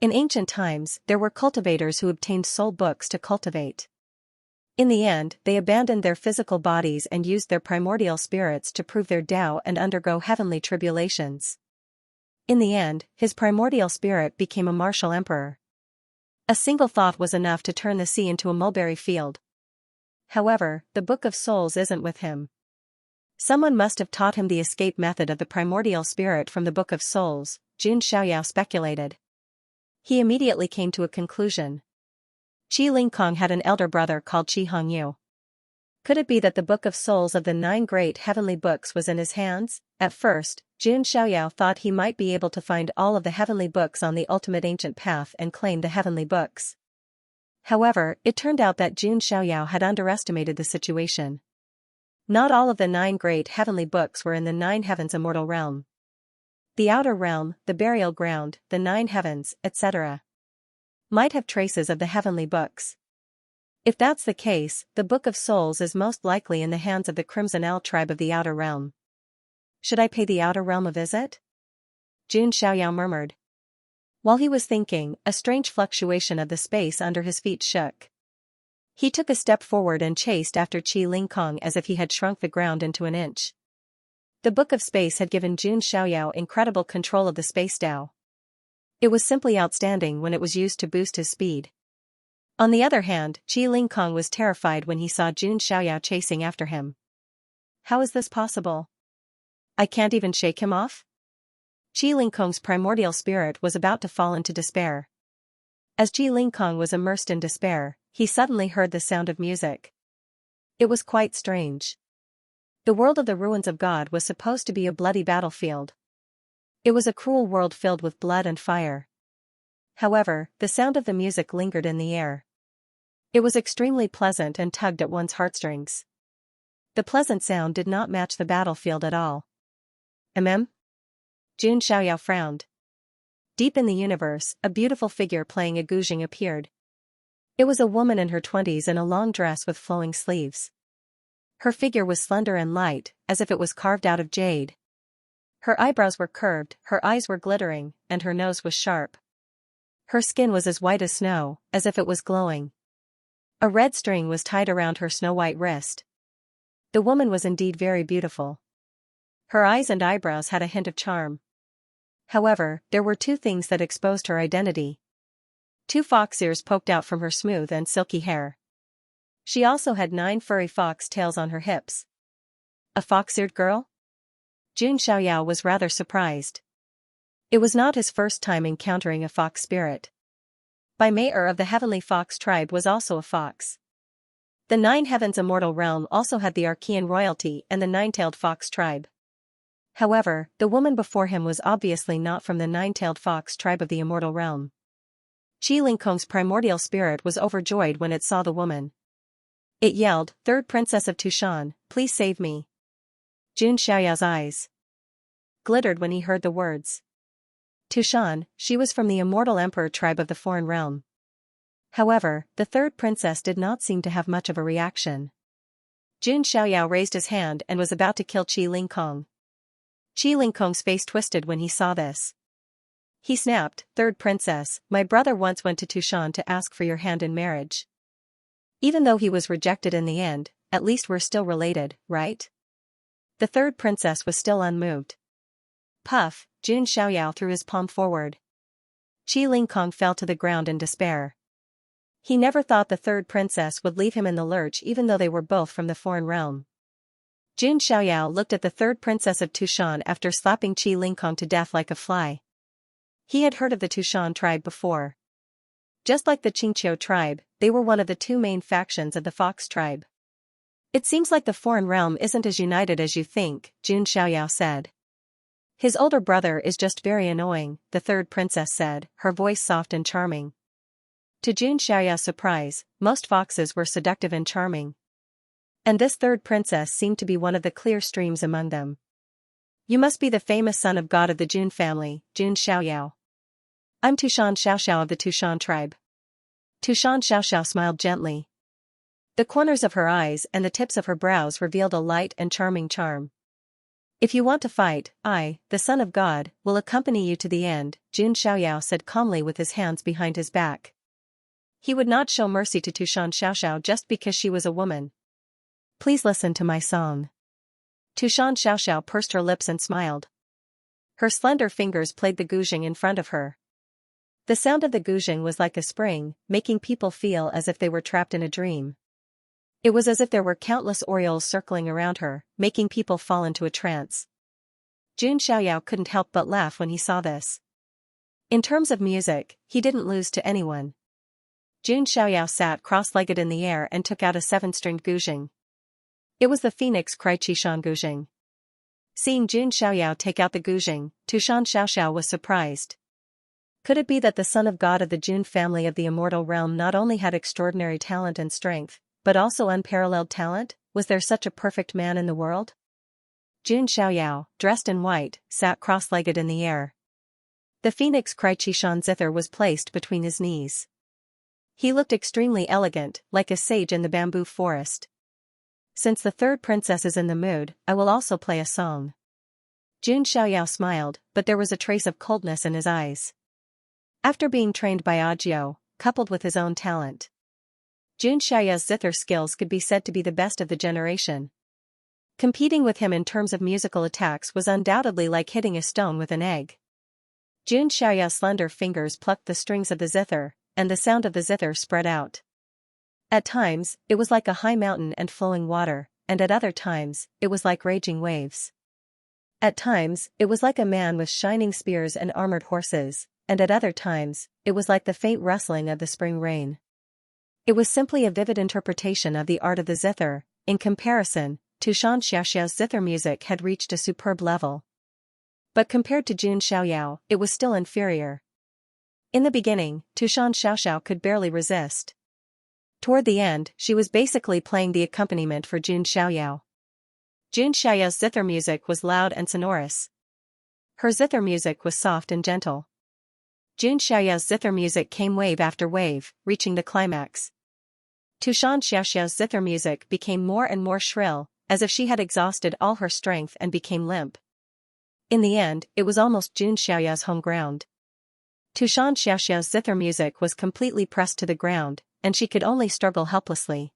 In ancient times, there were cultivators who obtained soul books to cultivate. In the end, they abandoned their physical bodies and used their primordial spirits to prove their Tao and undergo heavenly tribulations. In the end, his primordial spirit became a martial emperor. A single thought was enough to turn the sea into a mulberry field. However, the Book of Souls isn't with him. Someone must have taught him the escape method of the primordial spirit from the Book of Souls, Jun Xiaoyao speculated. He immediately came to a conclusion. Qi Lingkong had an elder brother called Qi Hongyu. Could it be that the Book of Souls of the 9 Great Heavenly Books was in his hands? At first, Jun Xiaoyao thought he might be able to find all of the heavenly books on the ultimate ancient path and claim the heavenly books. However, it turned out that Jun Xiaoyao had underestimated the situation. Not all of the 9 Great Heavenly Books were in the 9 Heavens immortal realm. The outer realm, the burial ground, the 9 heavens, etc. might have traces of the heavenly books. If that's the case, the Book of Souls is most likely in the hands of the Crimson Owl tribe of the outer realm. Should I pay the outer realm a visit? Jun Xiaoyao murmured. While he was thinking, a strange fluctuation of the space under his feet shook. He took a step forward and chased after Qi Lingkong as if he had shrunk the ground into an inch. The Book of Space had given Jun Xiaoyao incredible control of the space Tao. It was simply outstanding when it was used to boost his speed. On the other hand, Qi Lingkong was terrified when he saw Jun Xiaoyao chasing after him. How is this possible? I can't even shake him off? Qi Lingkong's primordial spirit was about to fall into despair. As Qi Lingkong was immersed in despair, he suddenly heard the sound of music. It was quite strange. The world of the ruins of God was supposed to be a bloody battlefield. It was a cruel world filled with blood and fire. However, the sound of the music lingered in the air. It was extremely pleasant and tugged at one's heartstrings. The pleasant sound did not match the battlefield at all. Jun Xiaoyao frowned. Deep in the universe, a beautiful figure playing a guzheng appeared. It was a woman in her 20s in a long dress with flowing sleeves. Her figure was slender and light, as if it was carved out of jade. Her eyebrows were curved, her eyes were glittering, and her nose was sharp. Her skin was as white as snow, as if it was glowing. A red string was tied around her snow-white wrist. The woman was indeed very beautiful. Her eyes and eyebrows had a hint of charm. However, there were 2 things that exposed her identity. 2 fox ears poked out from her smooth and silky hair. She also had 9 furry fox tails on her hips. A fox-eared girl? Jun Xiaoyao was rather surprised. It was not his first time encountering a fox spirit. Bai Mei of the Heavenly Fox tribe was also a fox. The 9 Heavens immortal realm also had the Archean royalty and the 9-tailed fox tribe. However, the woman before him was obviously not from the 9-tailed fox tribe of the immortal realm. Qi Lingkong's primordial spirit was overjoyed when it saw the woman. It yelled, "Third Princess of Tushan, please save me." Jun Xiaoyao's eyes glittered when he heard the words. Tushan, she was from the immortal emperor tribe of the foreign realm. However, the 3rd princess did not seem to have much of a reaction. Jun Xiaoyao raised his hand and was about to kill Qi Lingkong. Qi Lingkong's face twisted when he saw this. He snapped, "Third princess, my brother once went to Tushan to ask for your hand in marriage. Even though he was rejected in the end, at least we're still related, right?" The third princess was still unmoved. Puff, Jun Xiaoyao threw his palm forward. Qi Lingkong fell to the ground in despair. He never thought the third princess would leave him in the lurch even though they were both from the foreign realm. Jun Xiaoyao looked at the third princess of Tushan after slapping Qi Lingkong to death like a fly. He had heard of the Tushan tribe before. Just like the Qingqiu tribe, they were one of the two main factions of the Fox tribe. "It seems like the foreign realm isn't as united as you think," Jun Xiaoyao said. "His older brother is just very annoying," the third princess said, her voice soft and charming. To Jun Xiaoyao's surprise, most foxes were seductive and charming. And this third princess seemed to be one of the clear streams among them. "You must be the famous son of God of the Jun family, Jun Xiaoyao." "I'm Tushan Xiaoxiao of the Tushan tribe." Tushan Xiaoxiao smiled gently. The corners of her eyes and the tips of her brows revealed a light and charming charm. "If you want to fight, I, the son of God, will accompany you to the end," Jun Xiaoyao said calmly with his hands behind his back. He would not show mercy to Tushan Xiaoxiao just because she was a woman. "Please listen to my song." Tushan Xiaoxiao pursed her lips and smiled. Her slender fingers played the guzheng in front of her. The sound of the guzheng was like a spring, making people feel as if they were trapped in a dream. It was as if there were countless orioles circling around her, making people fall into a trance. Jun Xiaoyao couldn't help but laugh when he saw this. In terms of music, he didn't lose to anyone. Jun Xiaoyao sat cross-legged in the air and took out a 7-stringed guzheng. It was the Phoenix Cry Qishan guzheng. Seeing Jun Xiaoyao take out the guzheng, Tushan Xiaoxiao was surprised. Could it be that the son of God of the Jun family of the immortal realm not only had extraordinary talent and strength, but also unparalleled talent? Was there such a perfect man in the world? Jun Xiaoyao, dressed in white, sat cross-legged in the air. The Phoenix Cry Qishan zither was placed between his knees. He looked extremely elegant, like a sage in the bamboo forest. "Since the third princess is in the mood, I will also play a song." Jun Xiaoyao smiled, but there was a trace of coldness in his eyes. After being trained by Audiobook, coupled with his own talent, Jun Xiaoyao's zither skills could be said to be the best of the generation. Competing with him in terms of musical attacks was undoubtedly like hitting a stone with an egg. Jun Xiaoyao's slender fingers plucked the strings of the zither, and the sound of the zither spread out. At times, it was like a high mountain and flowing water, and at other times, it was like raging waves. At times, it was like a man with shining spears and armored horses, and at other times, it was like the faint rustling of the spring rain. It was simply a vivid interpretation of the art of the zither. In comparison, Tushan Xiaoxiao's zither music had reached a superb level. But compared to Jun Xiaoyao, it was still inferior. In the beginning, Tushan Xiaoxiao could barely resist. Toward the end, she was basically playing the accompaniment for Jun Xiaoyao. Jun Xiaoyao's zither music was loud and sonorous. Her zither music was soft and gentle. Jun Xiaoyao's zither music came wave after wave, reaching the climax. Tushan Xiaoxiao's zither music became more and more shrill, as if she had exhausted all her strength and became limp. In the end, it was almost Jun Xiaoyao's home ground. Tushan Xiaoxiao's zither music was completely pressed to the ground, and she could only struggle helplessly.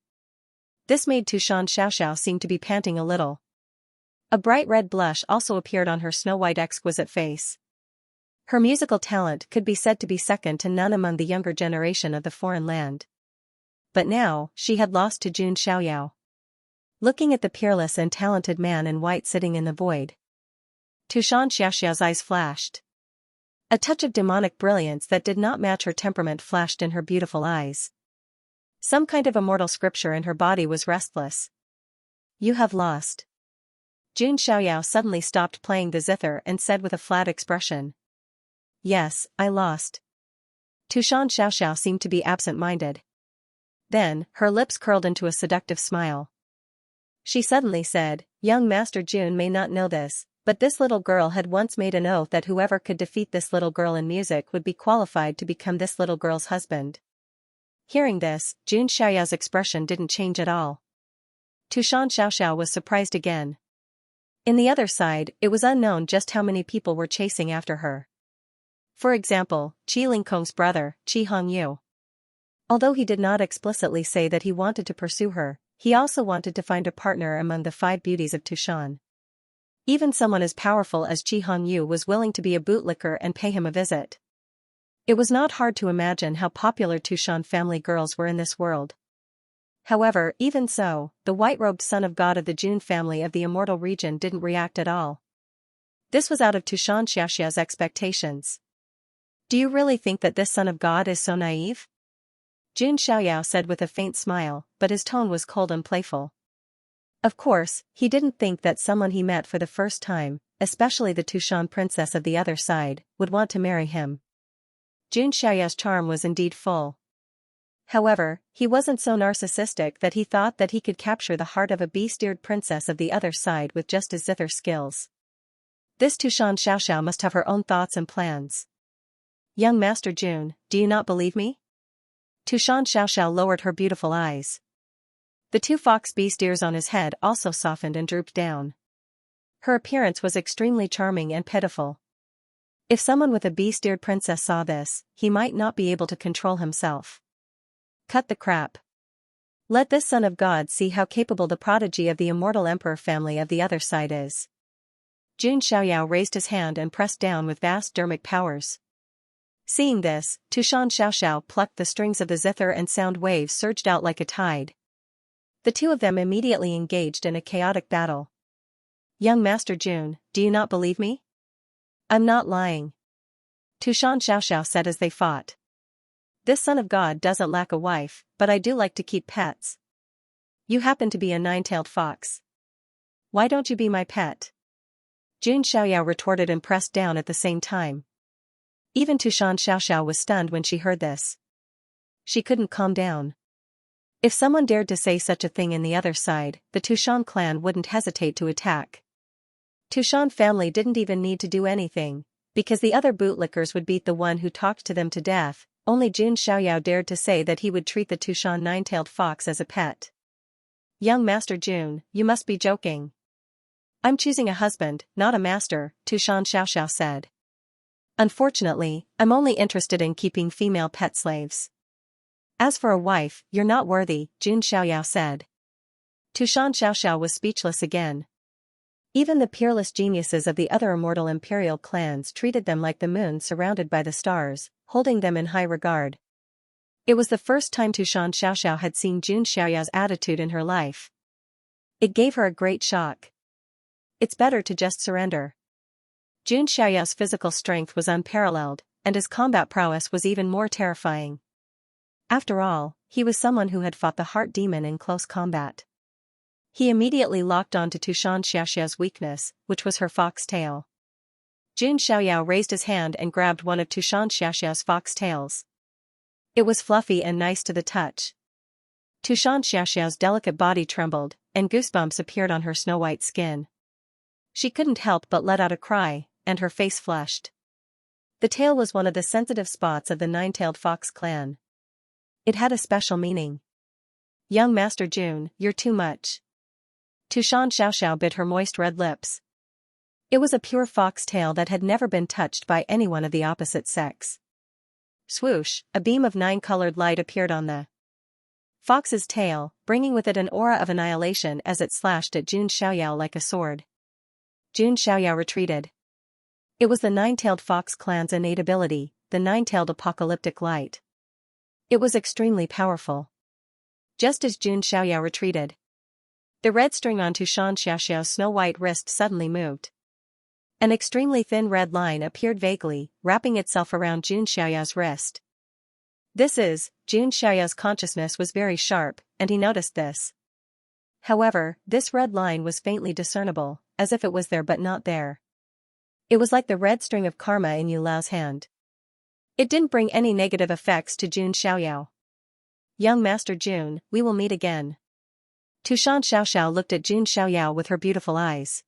This made Tushan Xiaoxiao seem to be panting a little. A bright red blush also appeared on her snow-white exquisite face. Her musical talent could be said to be second to none among the younger generation of the foreign land. But now, she had lost to Jun Xiaoyao. Looking at the peerless and talented man in white sitting in the void, Tushan Xiaoxiao's eyes flashed. A touch of demonic brilliance that did not match her temperament flashed in her beautiful eyes. Some kind of immortal scripture in her body was restless. "You have lost." Jun Xiaoyao suddenly stopped playing the zither and said with a flat expression. "Yes, I lost." Tushan Xiaoxiao seemed to be absent-minded. Then, her lips curled into a seductive smile. She suddenly said, "Young Master Jun may not know this, but this little girl had once made an oath that whoever could defeat this little girl in music would be qualified to become this little girl's husband." Hearing this, Jun Xiaoyao's expression didn't change at all. Tushan Xiaoxiao was surprised again. In the other side, it was unknown just how many people were chasing after her. For example, Qi Lingkong's brother, Qi Hongyu. Although he did not explicitly say that he wanted to pursue her, he also wanted to find a partner among the 5 beauties of Tushan. Even someone as powerful as Qi Hongyu was willing to be a bootlicker and pay him a visit. It was not hard to imagine how popular Tushan family girls were in this world. However, even so, the white-robed son of God of the Jun family of the immortal region didn't react at all. This was out of Tushan Xiaxia's expectations. Do you really think that this son of God is so naive? Jun Xiaoyao said with a faint smile, but his tone was cold and playful. Of course, he didn't think that someone he met for the first time, especially the Tushan princess of the other side, would want to marry him. Jun Xiaoyao's charm was indeed full. However, he wasn't so narcissistic that he thought that he could capture the heart of a beast-eared princess of the other side with just his zither skills. This Tushan Xiaoxiao must have her own thoughts and plans. Young Master Jun, do you not believe me? Tushan Xiaoxiao lowered her beautiful eyes. The 2 fox beast ears on his head also softened and drooped down. Her appearance was extremely charming and pitiful. If someone with a beast-eared princess saw this, he might not be able to control himself. Cut the crap. Let this son of God see how capable the prodigy of the immortal emperor family of the other side is. Jun Xiaoyao raised his hand and pressed down with vast dermic powers. Seeing this, Tushan Xiaoxiao plucked the strings of the zither and sound waves surged out like a tide. The 2 of them immediately engaged in a chaotic battle. Young Master Jun, do you not believe me? I'm not lying. Tushan Xiaoxiao said as they fought. This son of God doesn't lack a wife, but I do like to keep pets. You happen to be a 9-tailed fox. Why don't you be my pet? Jun Xiaoyao retorted and pressed down at the same time. Even Tushan Xiaoxiao was stunned when she heard this. She couldn't calm down. If someone dared to say such a thing in the other side, the Tushan clan wouldn't hesitate to attack. Tushan family didn't even need to do anything, because the other bootlickers would beat the one who talked to them to death. Only Jun Xiaoyao dared to say that he would treat the Tushan 9-tailed fox as a pet. Young Master Jun, you must be joking. I'm choosing a husband, not a master, Tushan Xiaoxiao said. Unfortunately, I'm only interested in keeping female pet slaves. As for a wife, you're not worthy, Jun Xiaoyao said. Tushan Xiaoxiao was speechless again. Even the peerless geniuses of the other immortal imperial clans treated them like the moon surrounded by the stars, holding them in high regard. It was the first time Tushan Xiaoxiao had seen Jun Xiaoyao's attitude in her life. It gave her a great shock. It's better to just surrender. Jun Xiaoyao's physical strength was unparalleled, and his combat prowess was even more terrifying. After all, he was someone who had fought the heart demon in close combat. He immediately locked on to Tushan Xiaoxiao's weakness, which was her fox tail. Jun Xiaoyao raised his hand and grabbed one of Tushan Xiaoxiao's fox tails. It was fluffy and nice to the touch. Tushan Xiaoxiao's delicate body trembled, and goosebumps appeared on her snow-white skin. She couldn't help but let out a cry, and her face flushed. The tail was one of the sensitive spots of the 9-tailed fox clan. It had a special meaning. Young Master Jun, you're too much. Tushan Xiaoxiao bit her moist red lips. It was a pure fox tail that had never been touched by anyone of the opposite sex. Swoosh, a beam of 9-colored light appeared on the fox's tail, bringing with it an aura of annihilation as it slashed at Jun Xiaoyao like a sword. Jun Xiaoyao retreated. It was the 9-tailed fox clan's innate ability, the 9-tailed apocalyptic light. It was extremely powerful. Just as Jun Xiaoyao retreated, the red string on Tushan Xiaoxiao's snow-white wrist suddenly moved. An extremely thin red line appeared vaguely, wrapping itself around Jun Xiaoyao's wrist. Jun Xiaoyao's consciousness was very sharp, and he noticed this. However, this red line was faintly discernible, as if it was there but not there. It was like the red string of karma in Yu Lao's hand. It didn't bring any negative effects to Jun Xiaoyao. Young Master Jun, we will meet again. Tushan Xiaoxiao looked at Jun Xiaoyao with her beautiful eyes.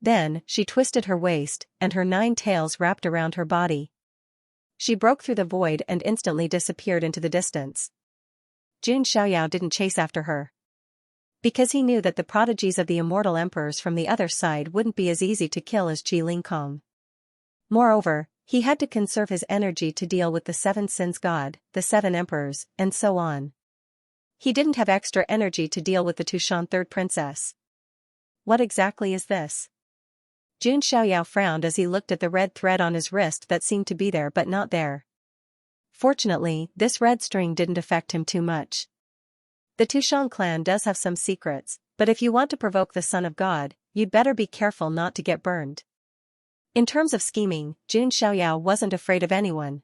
Then, she twisted her waist, and her 9 tails wrapped around her body. She broke through the void and instantly disappeared into the distance. Jun Xiaoyao didn't chase after her. Because he knew that the prodigies of the immortal emperors from the other side wouldn't be as easy to kill as Ji Lingkong. Moreover, he had to conserve his energy to deal with the 7 sins god, the 7 emperors, and so on. He didn't have extra energy to deal with the Tushan third princess. What exactly is this? Jun Xiaoyao frowned as he looked at the red thread on his wrist that seemed to be there but not there. Fortunately, this red string didn't affect him too much. The Tushan clan does have some secrets, but if you want to provoke the Son of God, you'd better be careful not to get burned. In terms of scheming, Jun Xiaoyao wasn't afraid of anyone.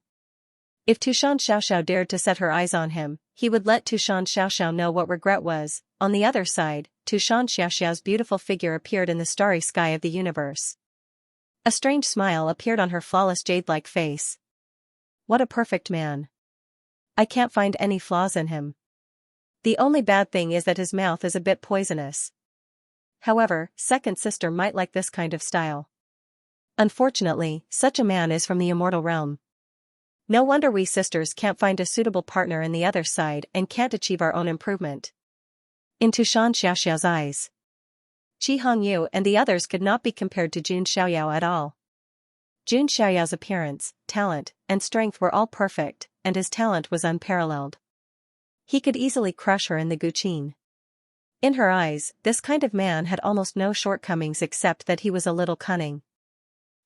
If Tushan Xiaoxiao dared to set her eyes on him, he would let Tushan Xiaoxiao know what regret was. On the other side, Tushan Xiaoxiao's beautiful figure appeared in the starry sky of the universe. A strange smile appeared on her flawless jade-like face. What a perfect man. I can't find any flaws in him. The only bad thing is that his mouth is a bit poisonous. However, second sister might like this kind of style. Unfortunately, such a man is from the immortal realm. No wonder we sisters can't find a suitable partner in the other side and can't achieve our own improvement. In Tushan Xiaoxiao's eyes, Qi Hongyu and the others could not be compared to Jun Xiaoyao at all. Jun Xiaoyao's appearance, talent, and strength were all perfect, and his talent was unparalleled. He could easily crush her in the Guqin. In her eyes, this kind of man had almost no shortcomings except that he was a little cunning.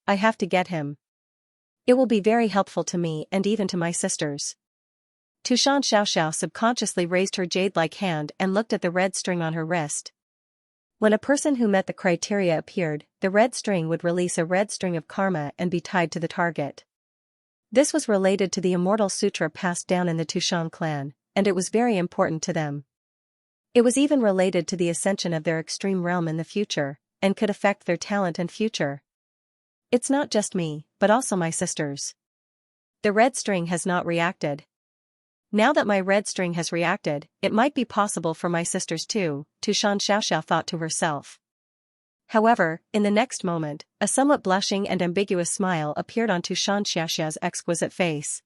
I have to get him. It will be very helpful to me and even to my sisters. Tushan Xiaoxiao subconsciously raised her jade-like hand and looked at the red string on her wrist. When a person who met the criteria appeared, the red string would release a red string of karma and be tied to the target. This was related to the immortal sutra passed down in the Tushan clan, and it was very important to them. It was even related to the ascension of their extreme realm in the future, and could affect their talent and future. It's not just me, but also my sisters. The red string has not reacted. Now that my red string has reacted, it might be possible for my sisters too, Tushan Xiaoxiao thought to herself. However, in the next moment, a somewhat blushing and ambiguous smile appeared on Tushan Xiaoxiao's exquisite face.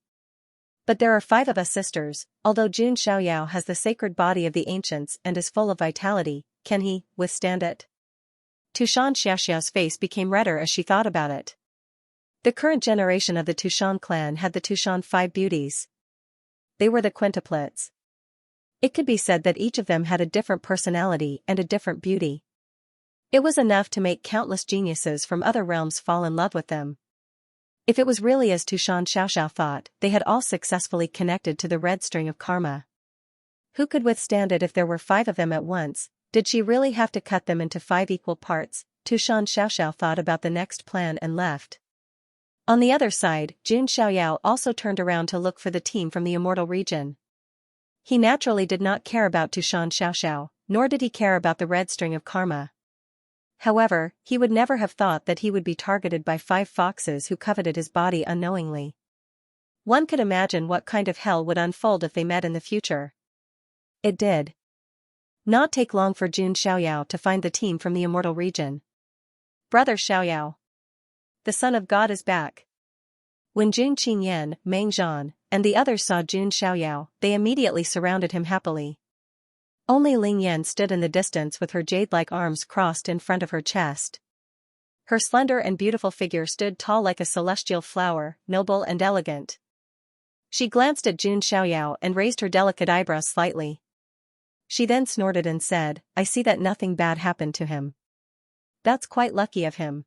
But there are 5 of us sisters, although Jun Xiaoyao has the sacred body of the ancients and is full of vitality, can he withstand it? Tushan Xiaoxiao's face became redder as she thought about it. The current generation of the Tushan clan had the Tushan 5 beauties. They were the quintuplets. It could be said that each of them had a different personality and a different beauty. It was enough to make countless geniuses from other realms fall in love with them. If it was really as Tushan Xiaoxiao thought, they had all successfully connected to the red string of karma. Who could withstand it if there were 5 of them at once? Did she really have to cut them into 5 equal parts? Tushan Xiaoxiao thought about the next plan and left. On the other side, Jun Xiaoyao also turned around to look for the team from the immortal region. He naturally did not care about Tushan Xiaoxiao, nor did he care about the red string of karma. However, he would never have thought that he would be targeted by 5 foxes who coveted his body unknowingly. One could imagine what kind of hell would unfold if they met in the future. It did not take long for Jun Xiaoyao to find the team from the immortal region. Brother Xiaoyao, the Son of God is back. When Jun Qingyan, Meng Zhan, and the others saw Jun Xiaoyao, they immediately surrounded him happily. Only Ling Yan stood in the distance with her jade-like arms crossed in front of her chest. Her slender and beautiful figure stood tall like a celestial flower, noble and elegant. She glanced at Jun Xiaoyao and raised her delicate eyebrows slightly. She then snorted and said, I see that nothing bad happened to him. That's quite lucky of him.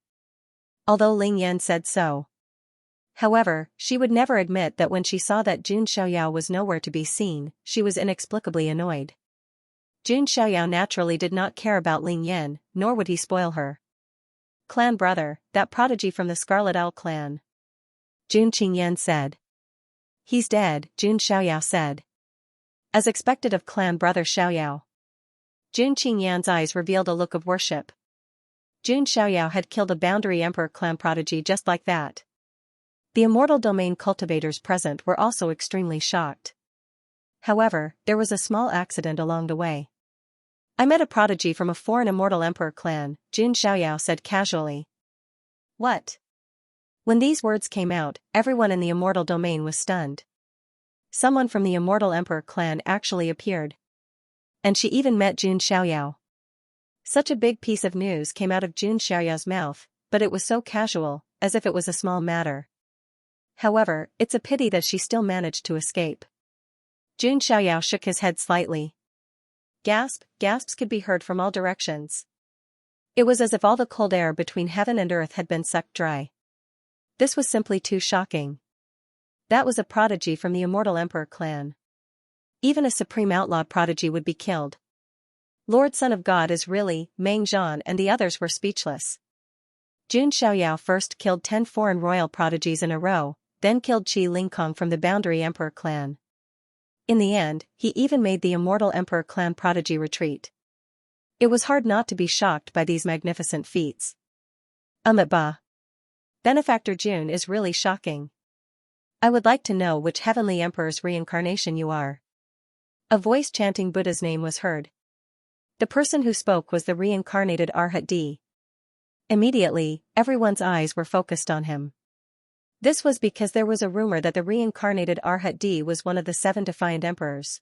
Although Ling Yan said so. However, she would never admit that when she saw that Jun Xiaoyao was nowhere to be seen, she was inexplicably annoyed. Jun Xiaoyao naturally did not care about Ling Yan, nor would he spoil her. Clan brother, that prodigy from the Scarlet Owl clan. Jun Qingyan said. He's dead, Jun Xiaoyao said. As expected of clan brother Xiaoyao. Jun Qingyan's eyes revealed a look of worship. Jun Xiaoyao had killed a boundary emperor clan prodigy just like that. The immortal domain cultivators present were also extremely shocked. However, there was a small accident along the way. I met a prodigy from a foreign immortal emperor clan, Jun Xiaoyao said casually. What? When these words came out, everyone in the immortal domain was stunned. Someone from the immortal emperor clan actually appeared. And she even met Jun Xiaoyao. Such a big piece of news came out of Jun Xiaoyao's mouth, but it was so casual, as if it was a small matter. However, it's a pity that she still managed to escape. Jun Xiaoyao shook his head slightly. Gasps could be heard from all directions. It was as if all the cold air between heaven and earth had been sucked dry. This was simply too shocking. That was a prodigy from the Immortal Emperor clan. Even a supreme outlaw prodigy would be killed. Lord Son of God is really, Meng Zhan and the others were speechless. Jun Xiaoyao first killed 10 foreign royal prodigies in a row, then killed Qi Lingkong from the Boundary Emperor clan. In the end, he even made the Immortal Emperor clan prodigy retreat. It was hard not to be shocked by these magnificent feats. Bah. Benefactor Jun is really shocking. I would like to know which heavenly emperor's reincarnation you are. A voice chanting Buddha's name was heard. The person who spoke was the reincarnated Arhat D. Immediately, everyone's eyes were focused on him. This was because there was a rumor that the reincarnated Arhat D was one of the 7 defiant emperors.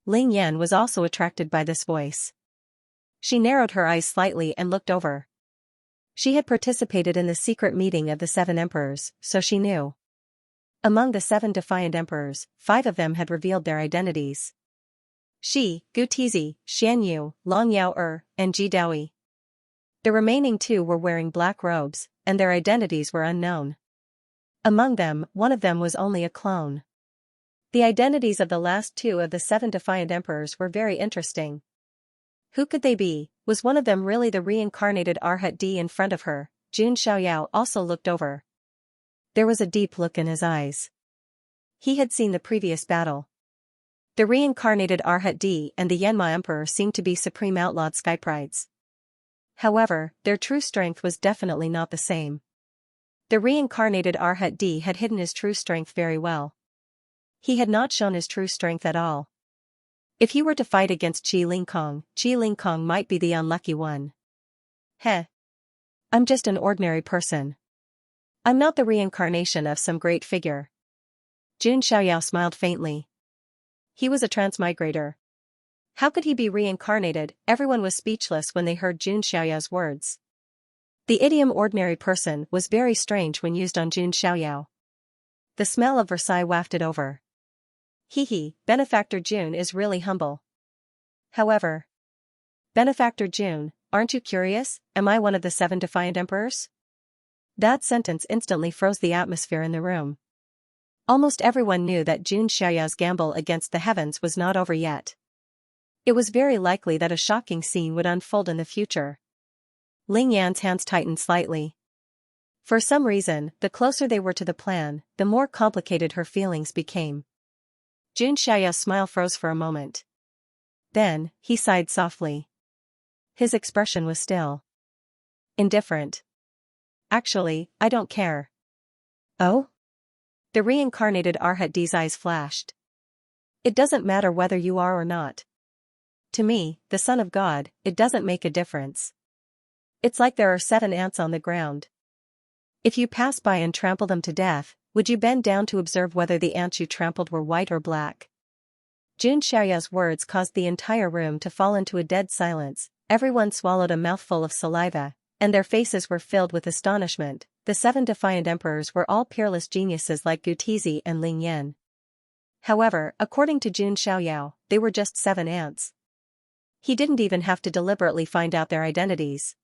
Ling Yan was also attracted by this voice. She narrowed her eyes slightly and looked over. She had participated in the secret meeting of the 7 emperors, so she knew. Among the 7 defiant emperors, 5 of them had revealed their identities. Shi, Gu Tizi, Xianyu, Long Yao and Ji Daoi. The remaining 2 were wearing black robes, and their identities were unknown. Among them, one of them was only a clone. The identities of the last 2 of the 7 defiant emperors were very interesting. Who could they be? Was one of them really the reincarnated Arhat D in front of her? Jun Xiaoyao also looked over. There was a deep look in his eyes. He had seen the previous battle. The reincarnated Arhat D and the Yanma Emperor seemed to be supreme outlawed skyprides. However, their true strength was definitely not the same. The reincarnated Arhat D had hidden his true strength very well. He had not shown his true strength at all. If he were to fight against Qi Lingkong might be the unlucky one. Heh. I'm just an ordinary person. I'm not the reincarnation of some great figure. Jun Xiaoyao smiled faintly. He was a transmigrator. How could he be reincarnated? Everyone was speechless when they heard Jun Xiaoyao's words. The idiom ordinary person was very strange when used on Jun Xiaoyao. The smell of Versailles wafted over. Benefactor Jun is really humble. However, Benefactor Jun, aren't you curious, am I one of the 7 defiant emperors? That sentence instantly froze the atmosphere in the room. Almost everyone knew that Jun Xiaoyao's gamble against the heavens was not over yet. It was very likely that a shocking scene would unfold in the future. Ling Yan's hands tightened slightly. For some reason, the closer they were to the plan, the more complicated her feelings became. Jun Xiaoyao's smile froze for a moment. Then, he sighed softly. His expression was still indifferent. Actually, I don't care. Oh? The reincarnated Arhat D's eyes flashed. It doesn't matter whether you are or not. To me, the Son of God, it doesn't make a difference. It's like there are 7 ants on the ground. If you pass by and trample them to death, would you bend down to observe whether the ants you trampled were white or black? Jun Xiaoyao's words caused the entire room to fall into a dead silence. Everyone swallowed a mouthful of saliva, and their faces were filled with astonishment. The 7 defiant emperors were all peerless geniuses like Gu Tizi and Ling Yan. However, according to Jun Xiaoyao, they were just 7 ants. He didn't even have to deliberately find out their identities.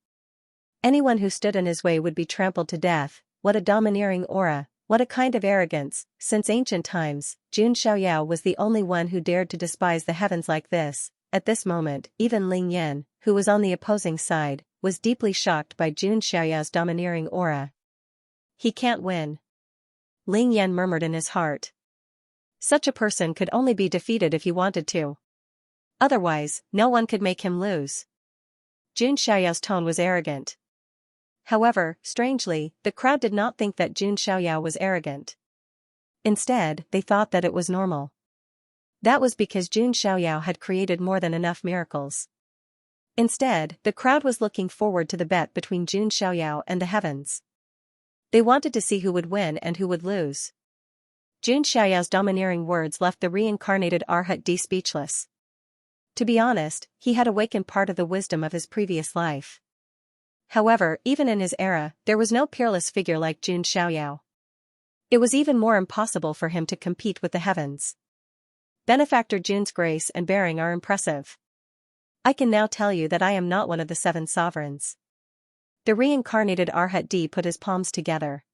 Anyone who stood in his way would be trampled to death. What a domineering aura, what a kind of arrogance. Since ancient times, Jun Xiaoyao was the only one who dared to despise the heavens like this. At this moment, even Ling Yan, who was on the opposing side, was deeply shocked by Jun Xiaoyao's domineering aura. He can't win. Ling Yan murmured in his heart. Such a person could only be defeated if he wanted to. Otherwise, no one could make him lose. Jun Xiaoyao's tone was arrogant. However, strangely, the crowd did not think that Jun Xiaoyao was arrogant. Instead, they thought that it was normal. That was because Jun Xiaoyao had created more than enough miracles. Instead, the crowd was looking forward to the bet between Jun Xiaoyao and the heavens. They wanted to see who would win and who would lose. Jun Xiaoyao's domineering words left the reincarnated Arhat D speechless. To be honest, he had awakened part of the wisdom of his previous life. However, even in his era, there was no peerless figure like Jun Xiaoyao. It was even more impossible for him to compete with the heavens. Benefactor Jun's grace and bearing are impressive. I can now tell you that I am not one of the 7 sovereigns. The reincarnated Arhat D put his palms together.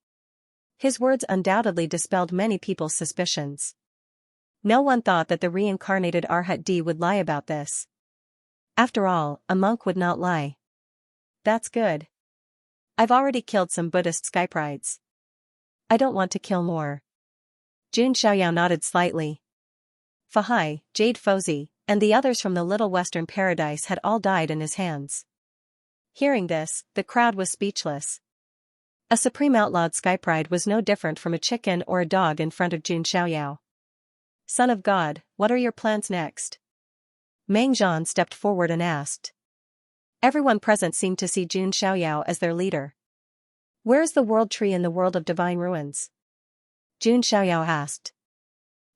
His words undoubtedly dispelled many people's suspicions. No one thought that the reincarnated Arhat D would lie about this. After all, a monk would not lie. That's good. I've already killed some Buddhist skyprides. I don't want to kill more. Jun Xiaoyao nodded slightly. Fahai, Jade Fozi, and the others from the Little Western Paradise had all died in his hands. Hearing this, the crowd was speechless. A supreme outlawed skypride was no different from a chicken or a dog in front of Jun Xiaoyao. Son of God, what are your plans next? Meng Zhan stepped forward and asked. Everyone present seemed to see Jun Xiaoyao as their leader. Where is the world tree in the world of divine ruins? Jun Xiaoyao asked.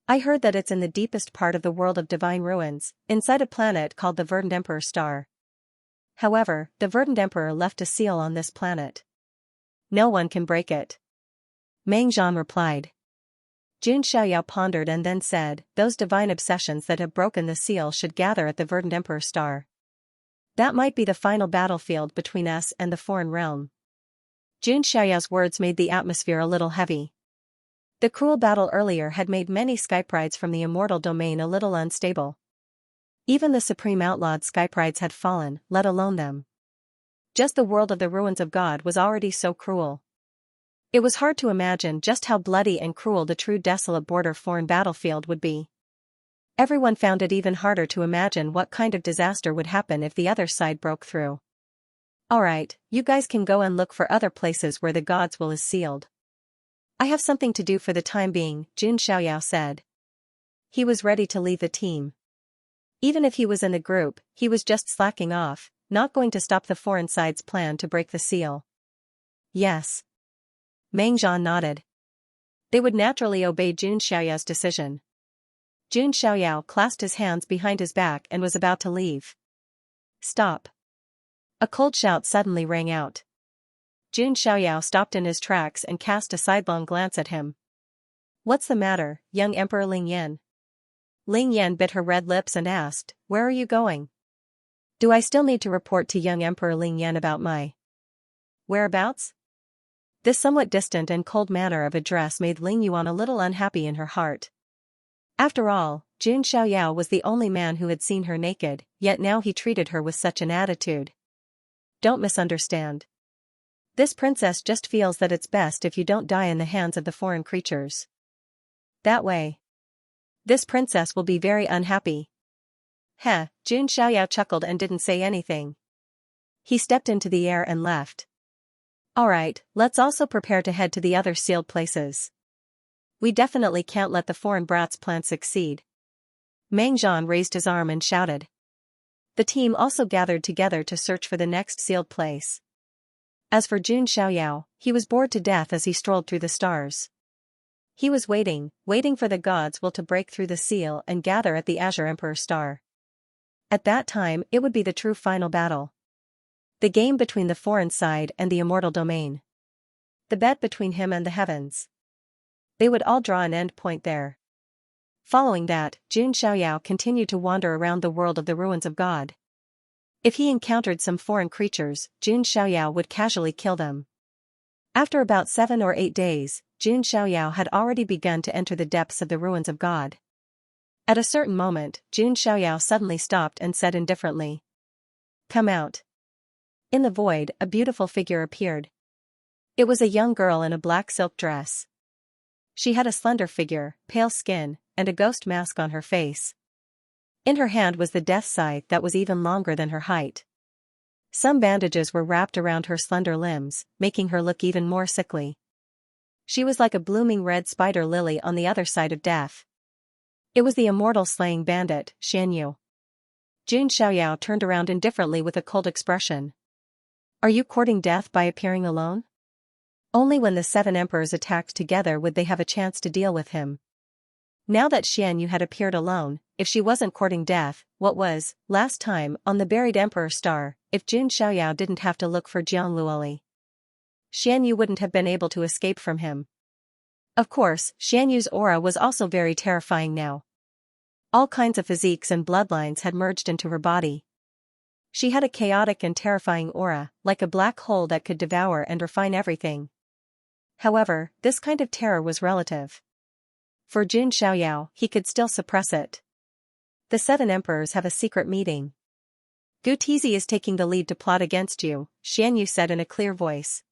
I heard that it's in the deepest part of the world of divine ruins, inside a planet called the Verdant Emperor star. However, the Verdant Emperor left a seal on this planet. No one can break it. Meng Zhan replied. Jun Xiaoyao pondered and then said, those divine obsessions that have broken the seal should gather at the Verdant Emperor star. That might be the final battlefield between us and the foreign realm. Jun Xiaoyao's words made the atmosphere a little heavy. The cruel battle earlier had made many skyprides from the immortal domain a little unstable. Even the supreme outlawed skyprides had fallen, let alone them. Just the world of the ruins of God was already so cruel. It was hard to imagine just how bloody and cruel the true desolate border foreign battlefield would be. Everyone found it even harder to imagine what kind of disaster would happen if the other side broke through. Alright, you guys can go and look for other places where the God's will is sealed. I have something to do for the time being, Jun Xiaoyao said. He was ready to leave the team. Even if he was in the group, he was just slacking off, not going to stop the foreign side's plan to break the seal. Yes. Meng Zhan nodded. They would naturally obey Jun Xiaoyao's decision. Jun Xiaoyao clasped his hands behind his back and was about to leave. Stop. A cold shout suddenly rang out. Jun Xiaoyao stopped in his tracks and cast a sidelong glance at him. What's the matter, young Emperor Ling Yan? Ling Yan bit her red lips and asked, where are you going? Do I still need to report to young Emperor Ling Yan about my whereabouts? This somewhat distant and cold manner of address made Ling Yuan a little unhappy in her heart. After all, Jun Xiaoyao was the only man who had seen her naked, yet now he treated her with such an attitude. Don't misunderstand. This princess just feels that it's best if you don't die in the hands of the foreign creatures. That way. This princess will be very unhappy. Heh, Jun Xiaoyao chuckled and didn't say anything. He stepped into the air and left. Alright, let's also prepare to head to the other sealed places. We definitely can't let the foreign brat's plan succeed. Meng Zhan raised his arm and shouted. The team also gathered together to search for the next sealed place. As for Jun Xiaoyao, he was bored to death as he strolled through the stars. He was waiting for the God's will to break through the seal and gather at the Azure Emperor star. At that time, it would be the true final battle. The game between the foreign side and the immortal domain. The bet between him and the heavens. They would all draw an end point there. Following that, Jun Xiaoyao continued to wander around the world of the ruins of God. If he encountered some foreign creatures, Jun Xiaoyao would casually kill them. After about 7 or 8 days, Jun Xiaoyao had already begun to enter the depths of the ruins of God. At a certain moment, Jun Xiaoyao suddenly stopped and said indifferently, "Come out." In the void, a beautiful figure appeared. It was a young girl in a black silk dress. She had a slender figure, pale skin, and a ghost mask on her face. In her hand was the death scythe that was even longer than her height. Some bandages were wrapped around her slender limbs, making her look even more sickly. She was like a blooming red spider lily on the other side of death. It was the immortal slaying bandit, Xianxia. Jun Xiaoyao turned around indifferently with a cold expression. Are you courting death by appearing alone? Only when the 7 emperors attacked together would they have a chance to deal with him. Now that Xianxia had appeared alone, if she wasn't courting death, what was, last time, on the buried Emperor star, if Jun Xiaoyao didn't have to look for Jiang Luoli? Xianyu wouldn't have been able to escape from him. Of course, Xianyu's aura was also very terrifying now. All kinds of physiques and bloodlines had merged into her body. She had a chaotic and terrifying aura, like a black hole that could devour and refine everything. However, this kind of terror was relative. For Jun Xiaoyao, he could still suppress it. The 7 emperors have a secret meeting. Gu Tizi is taking the lead to plot against you, Xianyu said in a clear voice.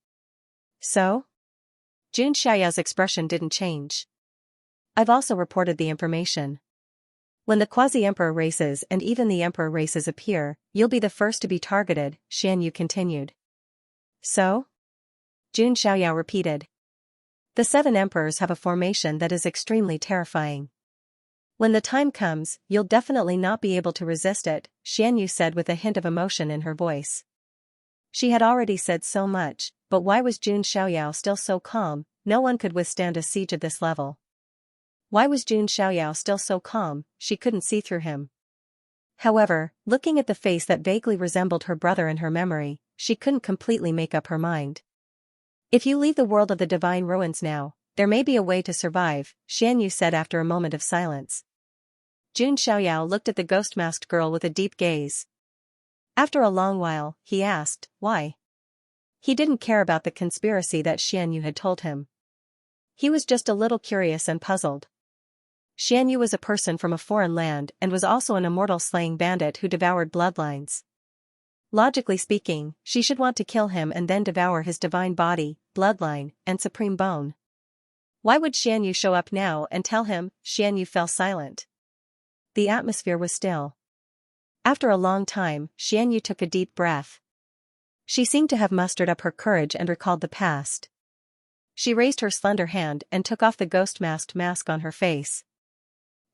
So? Jun Xiaoyao's expression didn't change. I've also reported the information. When the quasi-emperor races and even the emperor races appear, you'll be the first to be targeted, Xianyu continued. So? Jun Xiaoyao repeated. The 7 emperors have a formation that is extremely terrifying. When the time comes, you'll definitely not be able to resist it, Xianyu said with a hint of emotion in her voice. She had already said so much, but why was Jun Xiaoyao still so calm? No one could withstand a siege at this level. Why was Jun Xiaoyao still so calm? She couldn't see through him. However, looking at the face that vaguely resembled her brother in her memory, she couldn't completely make up her mind. If you leave the world of the divine ruins now, there may be a way to survive, Xianyu said after a moment of silence. Jun Xiaoyao looked at the ghost-masked girl with a deep gaze. After a long while, he asked, why? He didn't care about the conspiracy that Xianyu had told him. He was just a little curious and puzzled. Xianyu was a person from a foreign land and was also an immortal slaying bandit who devoured bloodlines. Logically speaking, she should want to kill him and then devour his divine body, bloodline, and supreme bone. Why would Xianyu show up now and tell him? Xianyu fell silent. The atmosphere was still. After a long time, Xianyu took a deep breath. She seemed to have mustered up her courage and recalled the past. She raised her slender hand and took off the ghost-masked mask on her face.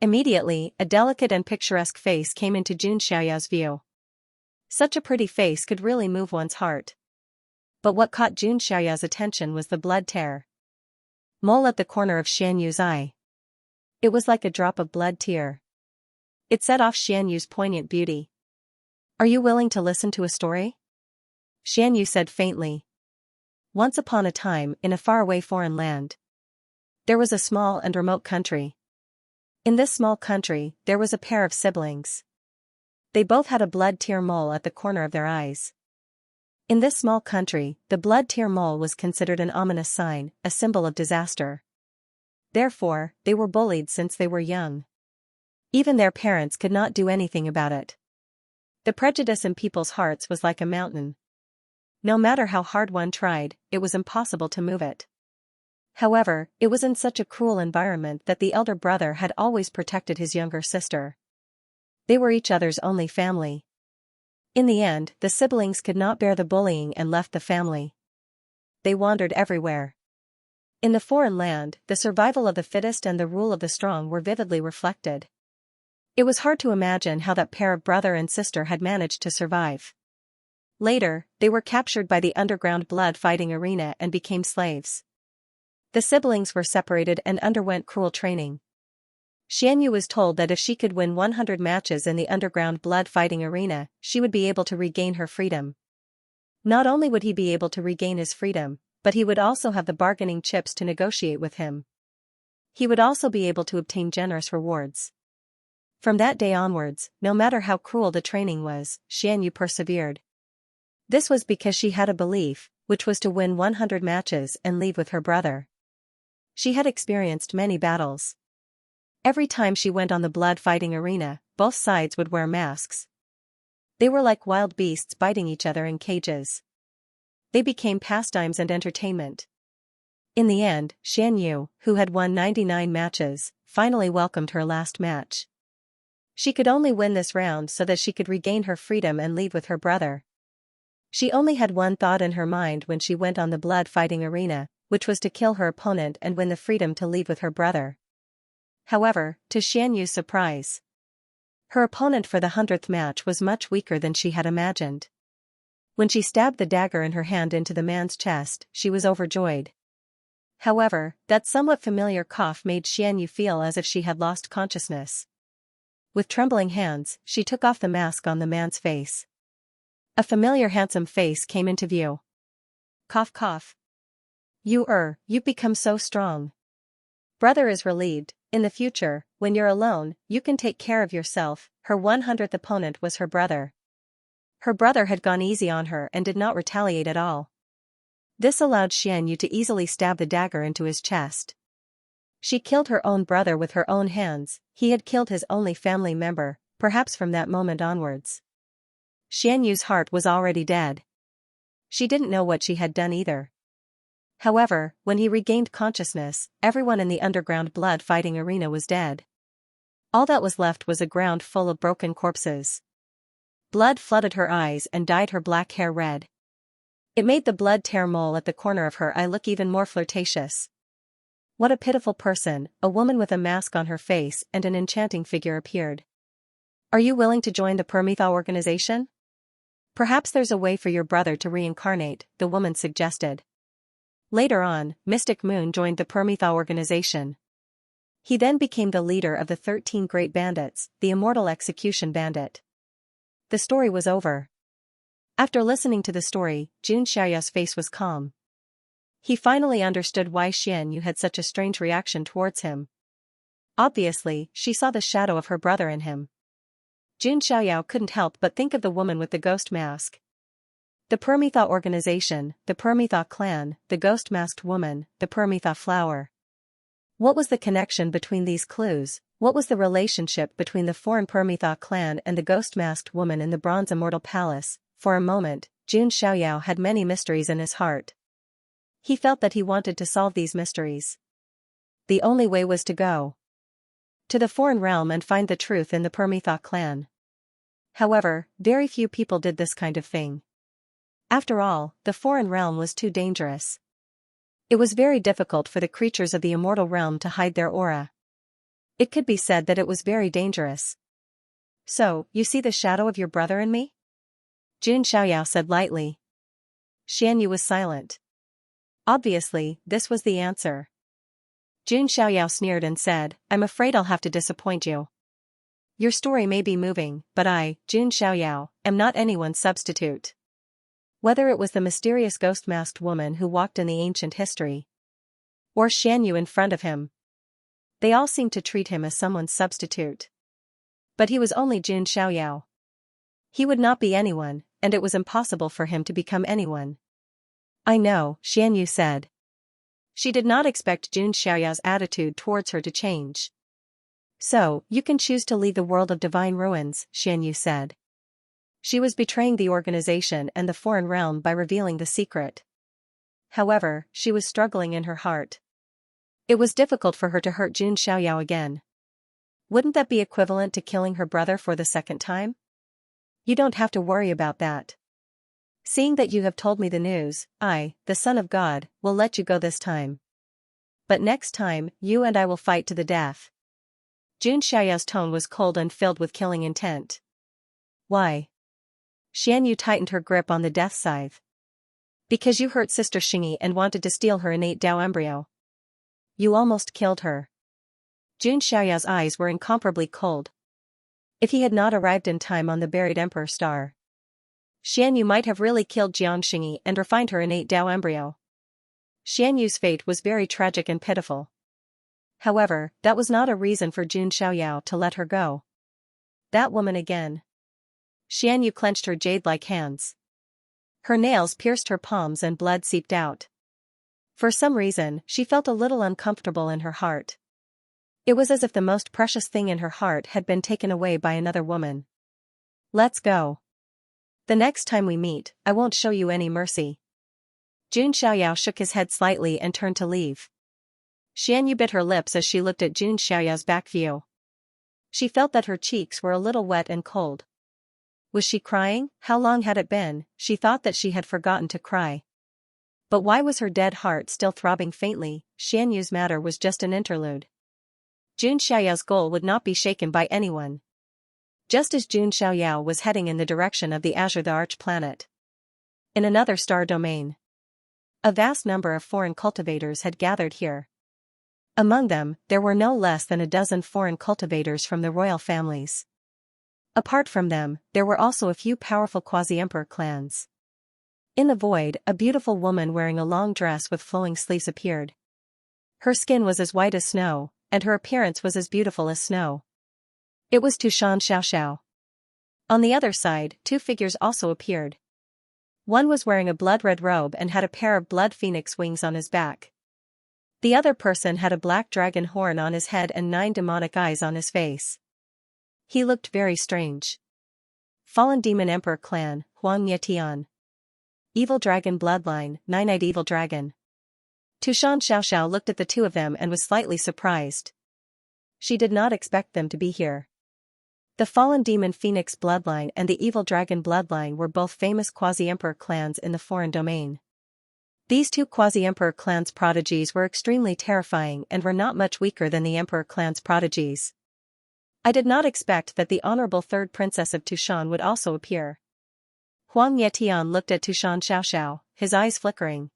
Immediately, a delicate and picturesque face came into Jun Xiaoyao's view. Such a pretty face could really move one's heart. But what caught Jun Xiaoyao's attention was the blood tear. Mole at the corner of Xianyu's eye. It was like a drop of blood tear. It set off Xianyu's poignant beauty. Are you willing to listen to a story? Xianyu said faintly. Once upon a time, in a faraway foreign land, there was a small and remote country. In this small country, there was a pair of siblings. They both had a blood tear mole at the corner of their eyes. In this small country, the blood tear mole was considered an ominous sign, a symbol of disaster. Therefore, they were bullied since they were young. Even their parents could not do anything about it. The prejudice in people's hearts was like a mountain. No matter how hard one tried, it was impossible to move it. However, it was in such a cruel environment that the elder brother had always protected his younger sister. They were each other's only family. In the end, the siblings could not bear the bullying and left the family. They wandered everywhere. In the foreign land, the survival of the fittest and the rule of the strong were vividly reflected. It was hard to imagine how that pair of brother and sister had managed to survive. Later, they were captured by the underground blood fighting arena and became slaves. The siblings were separated and underwent cruel training. Xianyu was told that if she could win 100 matches in the underground blood fighting arena, she would be able to regain her freedom. Not only would he be able to regain his freedom, but he would also have the bargaining chips to negotiate with him. He would also be able to obtain generous rewards. From that day onwards, no matter how cruel the training was, Xianyu persevered. This was because she had a belief, which was to win 100 matches and leave with her brother. She had experienced many battles. Every time she went on the blood fighting arena, both sides would wear masks. They were like wild beasts biting each other in cages. They became pastimes and entertainment. In the end, Xianyu, who had won 99 matches, finally welcomed her last match. She could only win this round so that she could regain her freedom and leave with her brother. She only had one thought in her mind when she went on the blood fighting arena, which was to kill her opponent and win the freedom to leave with her brother. However, to Xianyu's surprise, her opponent for the 100th match was much weaker than she had imagined. When she stabbed the dagger in her hand into the man's chest, she was overjoyed. However, that somewhat familiar cough made Xianyu feel as if she had lost consciousness. With trembling hands, she took off the mask on the man's face. A familiar handsome face came into view. Cough cough. You've become so strong. Brother is relieved. In the future, when you're alone, you can take care of yourself. Her 100th opponent was her brother. Her brother had gone easy on her and did not retaliate at all. This allowed Xianxia to easily stab the dagger into his chest. She killed her own brother with her own hands. He had killed his only family member, perhaps from that moment onwards. Xianxu's heart was already dead. She didn't know what she had done either. However, when he regained consciousness, everyone in the underground blood-fighting arena was dead. All that was left was a ground full of broken corpses. Blood flooded her eyes and dyed her black hair red. It made the blood-tear mole at the corner of her eye look even more flirtatious. What a pitiful person, a woman with a mask on her face and an enchanting figure appeared. Are you willing to join the Permitha organization? Perhaps there's a way for your brother to reincarnate, the woman suggested. Later on, Mystic Moon joined the Permitha organization. He then became the leader of the 13 Great Bandits, the Immortal Execution Bandit. The story was over. After listening to the story, Xianxia's face was calm. He finally understood why Xianxia had such a strange reaction towards him. Obviously, she saw the shadow of her brother in him. Xianxia couldn't help but think of the woman with the ghost mask. The Permitha organization, the Permitha clan, the ghost-masked woman, the Permitha flower. What was the connection between these clues? What was the relationship between the foreign Permitha clan and the ghost-masked woman in the Bronze Immortal Palace? For a moment, Xianxia had many mysteries in his heart. He felt that he wanted to solve these mysteries. The only way was to go to the foreign realm and find the truth in the Permitha clan. However, very few people did this kind of thing. After all, the foreign realm was too dangerous. It was very difficult for the creatures of the immortal realm to hide their aura. It could be said that it was very dangerous. So, you see the shadow of your brother in me? Xianxia said lightly. Xianxia was silent. Obviously, this was the answer. Xianxia sneered and said, I'm afraid I'll have to disappoint you. Your story may be moving, but I, Xianxia, am not anyone's substitute. Whether it was the mysterious ghost-masked woman who walked in the ancient history, or Xianxia in front of him, they all seemed to treat him as someone's substitute. But he was only Xianxia. He would not be anyone, and it was impossible for him to become anyone. I know, Xianxia said. She did not expect Xianxia's attitude towards her to change. So, you can choose to leave the world of divine ruins, Xianxia said. She was betraying the organization and the foreign realm by revealing the secret. However, she was struggling in her heart. It was difficult for her to hurt Xianxia again. Wouldn't that be equivalent to killing her brother for the second time? You don't have to worry about that. Seeing that you have told me the news, I, the Son of God, will let you go this time. But next time, you and I will fight to the death. Xianxia's tone was cold and filled with killing intent. Why? Xianxia tightened her grip on the death scythe. Because you hurt Sister Xingyi and wanted to steal her innate Tao embryo. You almost killed her. Xianxia's eyes were incomparably cold. If he had not arrived in time on the buried Emperor Star, Xianxia might have really killed Jiang Xingyi and refined her innate Tao embryo. Xianxu's fate was very tragic and pitiful. However, that was not a reason for Xianxia to let her go. That woman again. Xianxia clenched her jade-like hands. Her nails pierced her palms and blood seeped out. For some reason, she felt a little uncomfortable in her heart. It was as if the most precious thing in her heart had been taken away by another woman. Let's go. The next time we meet, I won't show you any mercy. Xianxia shook his head slightly and turned to leave. Xianxia bit her lips as she looked at Xianxia's back view. She felt that her cheeks were a little wet and cold. Was she crying? How long had it been? She thought that she had forgotten to cry. But why was her dead heart still throbbing faintly? Xianxu's matter was just an interlude. Xianxia's goal would not be shaken by anyone. Just as Xianxia was heading in the direction of the Azure the Arch planet. In another star domain. A vast number of foreign cultivators had gathered here. Among them, there were no less than a dozen foreign cultivators from the royal families. Apart from them, there were also a few powerful quasi-emperor clans. In the void, a beautiful woman wearing a long dress with flowing sleeves appeared. Her skin was as white as snow, and her appearance was as beautiful as snow. It was Xianxia. On the other side, two figures also appeared. One was wearing a blood-red robe and had a pair of blood phoenix wings on his back. The other person had a black dragon horn on his head and 9 demonic eyes on his face. He looked very strange. Fallen Demon Emperor Clan, Xianxia. Evil Dragon Bloodline, 9-eyed Evil Dragon. Xianxia looked at the two of them and was slightly surprised. She did not expect them to be here. The Fallen Demon Phoenix Bloodline and the Evil Dragon Bloodline were both famous quasi-emperor clans in the foreign domain. These two quasi-emperor clans' prodigies were extremely terrifying and were not much weaker than the emperor clan's prodigies. I did not expect that the honorable third princess of Tushan would also appear. Huang Yetian looked at Xianxia, his eyes flickering.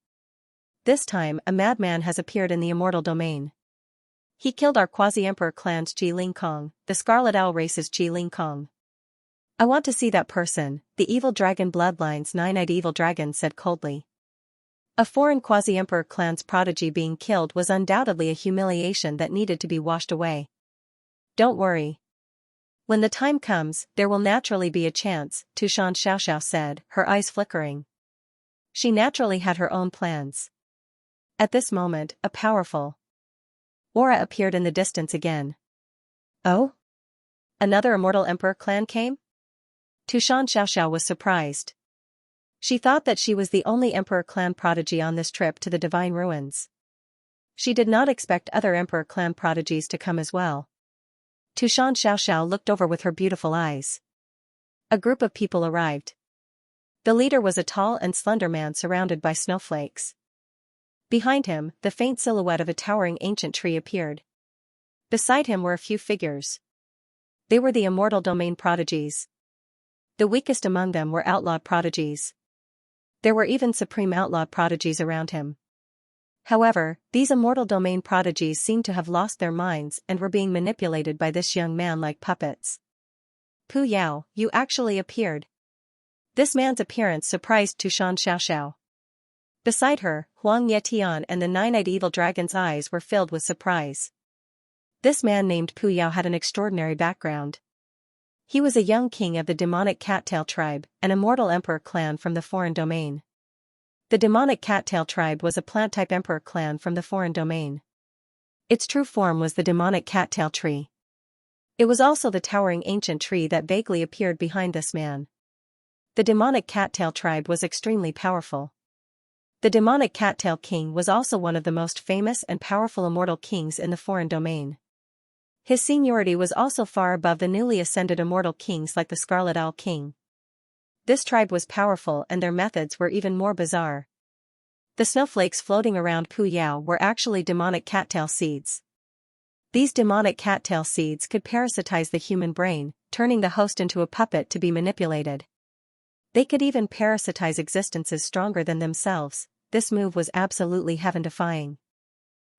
This time, a madman has appeared in the immortal domain. He killed our quasi-emperor clan's Ji Lingkong, the Scarlet Owl race's Ji Lingkong. I want to see that person, the Evil Dragon Bloodline's 9-eyed Evil Dragon said coldly. A foreign quasi-emperor clan's prodigy being killed was undoubtedly a humiliation that needed to be washed away. Don't worry. When the time comes, there will naturally be a chance, Xianxia said, her eyes flickering. She naturally had her own plans. At this moment, a powerful aura appeared in the distance again. Oh? Another immortal emperor clan came? Xianxia was surprised. She thought that she was the only emperor clan prodigy on this trip to the divine ruins. She did not expect other emperor clan prodigies to come as well. Xianxia looked over with her beautiful eyes. A group of people arrived. The leader was a tall and slender man surrounded by snowflakes. Behind him, the faint silhouette of a towering ancient tree appeared. Beside him were a few figures. They were the immortal domain prodigies. The weakest among them were outlawed prodigies. There were even supreme outlawed prodigies around him. However, these immortal domain prodigies seemed to have lost their minds and were being manipulated by this young man like puppets. Pu Yao, you actually appeared. This man's appearance surprised Xianxia. Beside her, Huang Yetian and the 9-eyed Evil Dragon's eyes were filled with surprise. This man named Pu Yao had an extraordinary background. He was a young king of the demonic cattail tribe, an immortal emperor clan from the foreign domain. The demonic cattail tribe was a plant-type emperor clan from the foreign domain. Its true form was the demonic cattail tree. It was also the towering ancient tree that vaguely appeared behind this man. The demonic cattail tribe was extremely powerful. The demonic cattail king was also one of the most famous and powerful immortal kings in the foreign domain. His seniority was also far above the newly ascended immortal kings like the Scarlet Owl King. This tribe was powerful and their methods were even more bizarre. The snowflakes floating around Pu Yao were actually demonic cattail seeds. These demonic cattail seeds could parasitize the human brain, turning the host into a puppet to be manipulated. They could even parasitize existences stronger than themselves. This move was absolutely heaven-defying.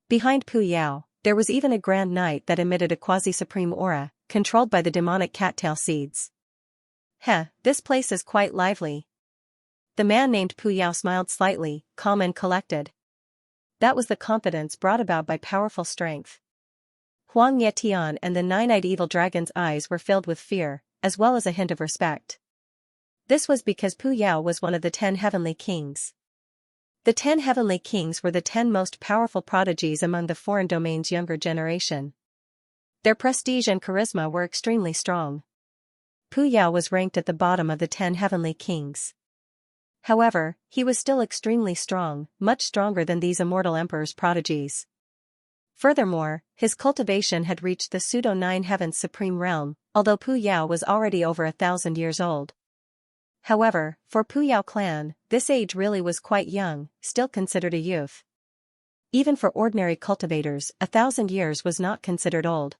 Behind Pu Yao, there was even a grand knight that emitted a quasi-supreme aura, controlled by the demonic cattail seeds. This place is quite lively. The man named Pu Yao smiled slightly, calm and collected. That was the confidence brought about by powerful strength. Huang Yetian and the 9-eyed Evil Dragon's eyes were filled with fear, as well as a hint of respect. This was because Pu Yao was one of the 10 heavenly kings. The 10 heavenly kings were the 10 most powerful prodigies among the foreign domain's younger generation. Their prestige and charisma were extremely strong. Pu Yao was ranked at the bottom of the 10 heavenly kings. However, he was still extremely strong, much stronger than these immortal emperor's prodigies. Furthermore, his cultivation had reached the pseudo-9 heavens supreme realm, although Pu Yao was already over 1,000 years old. However, for Pu Yao clan, this age really was quite young, still considered a youth. Even for ordinary cultivators, 1,000 years was not considered old.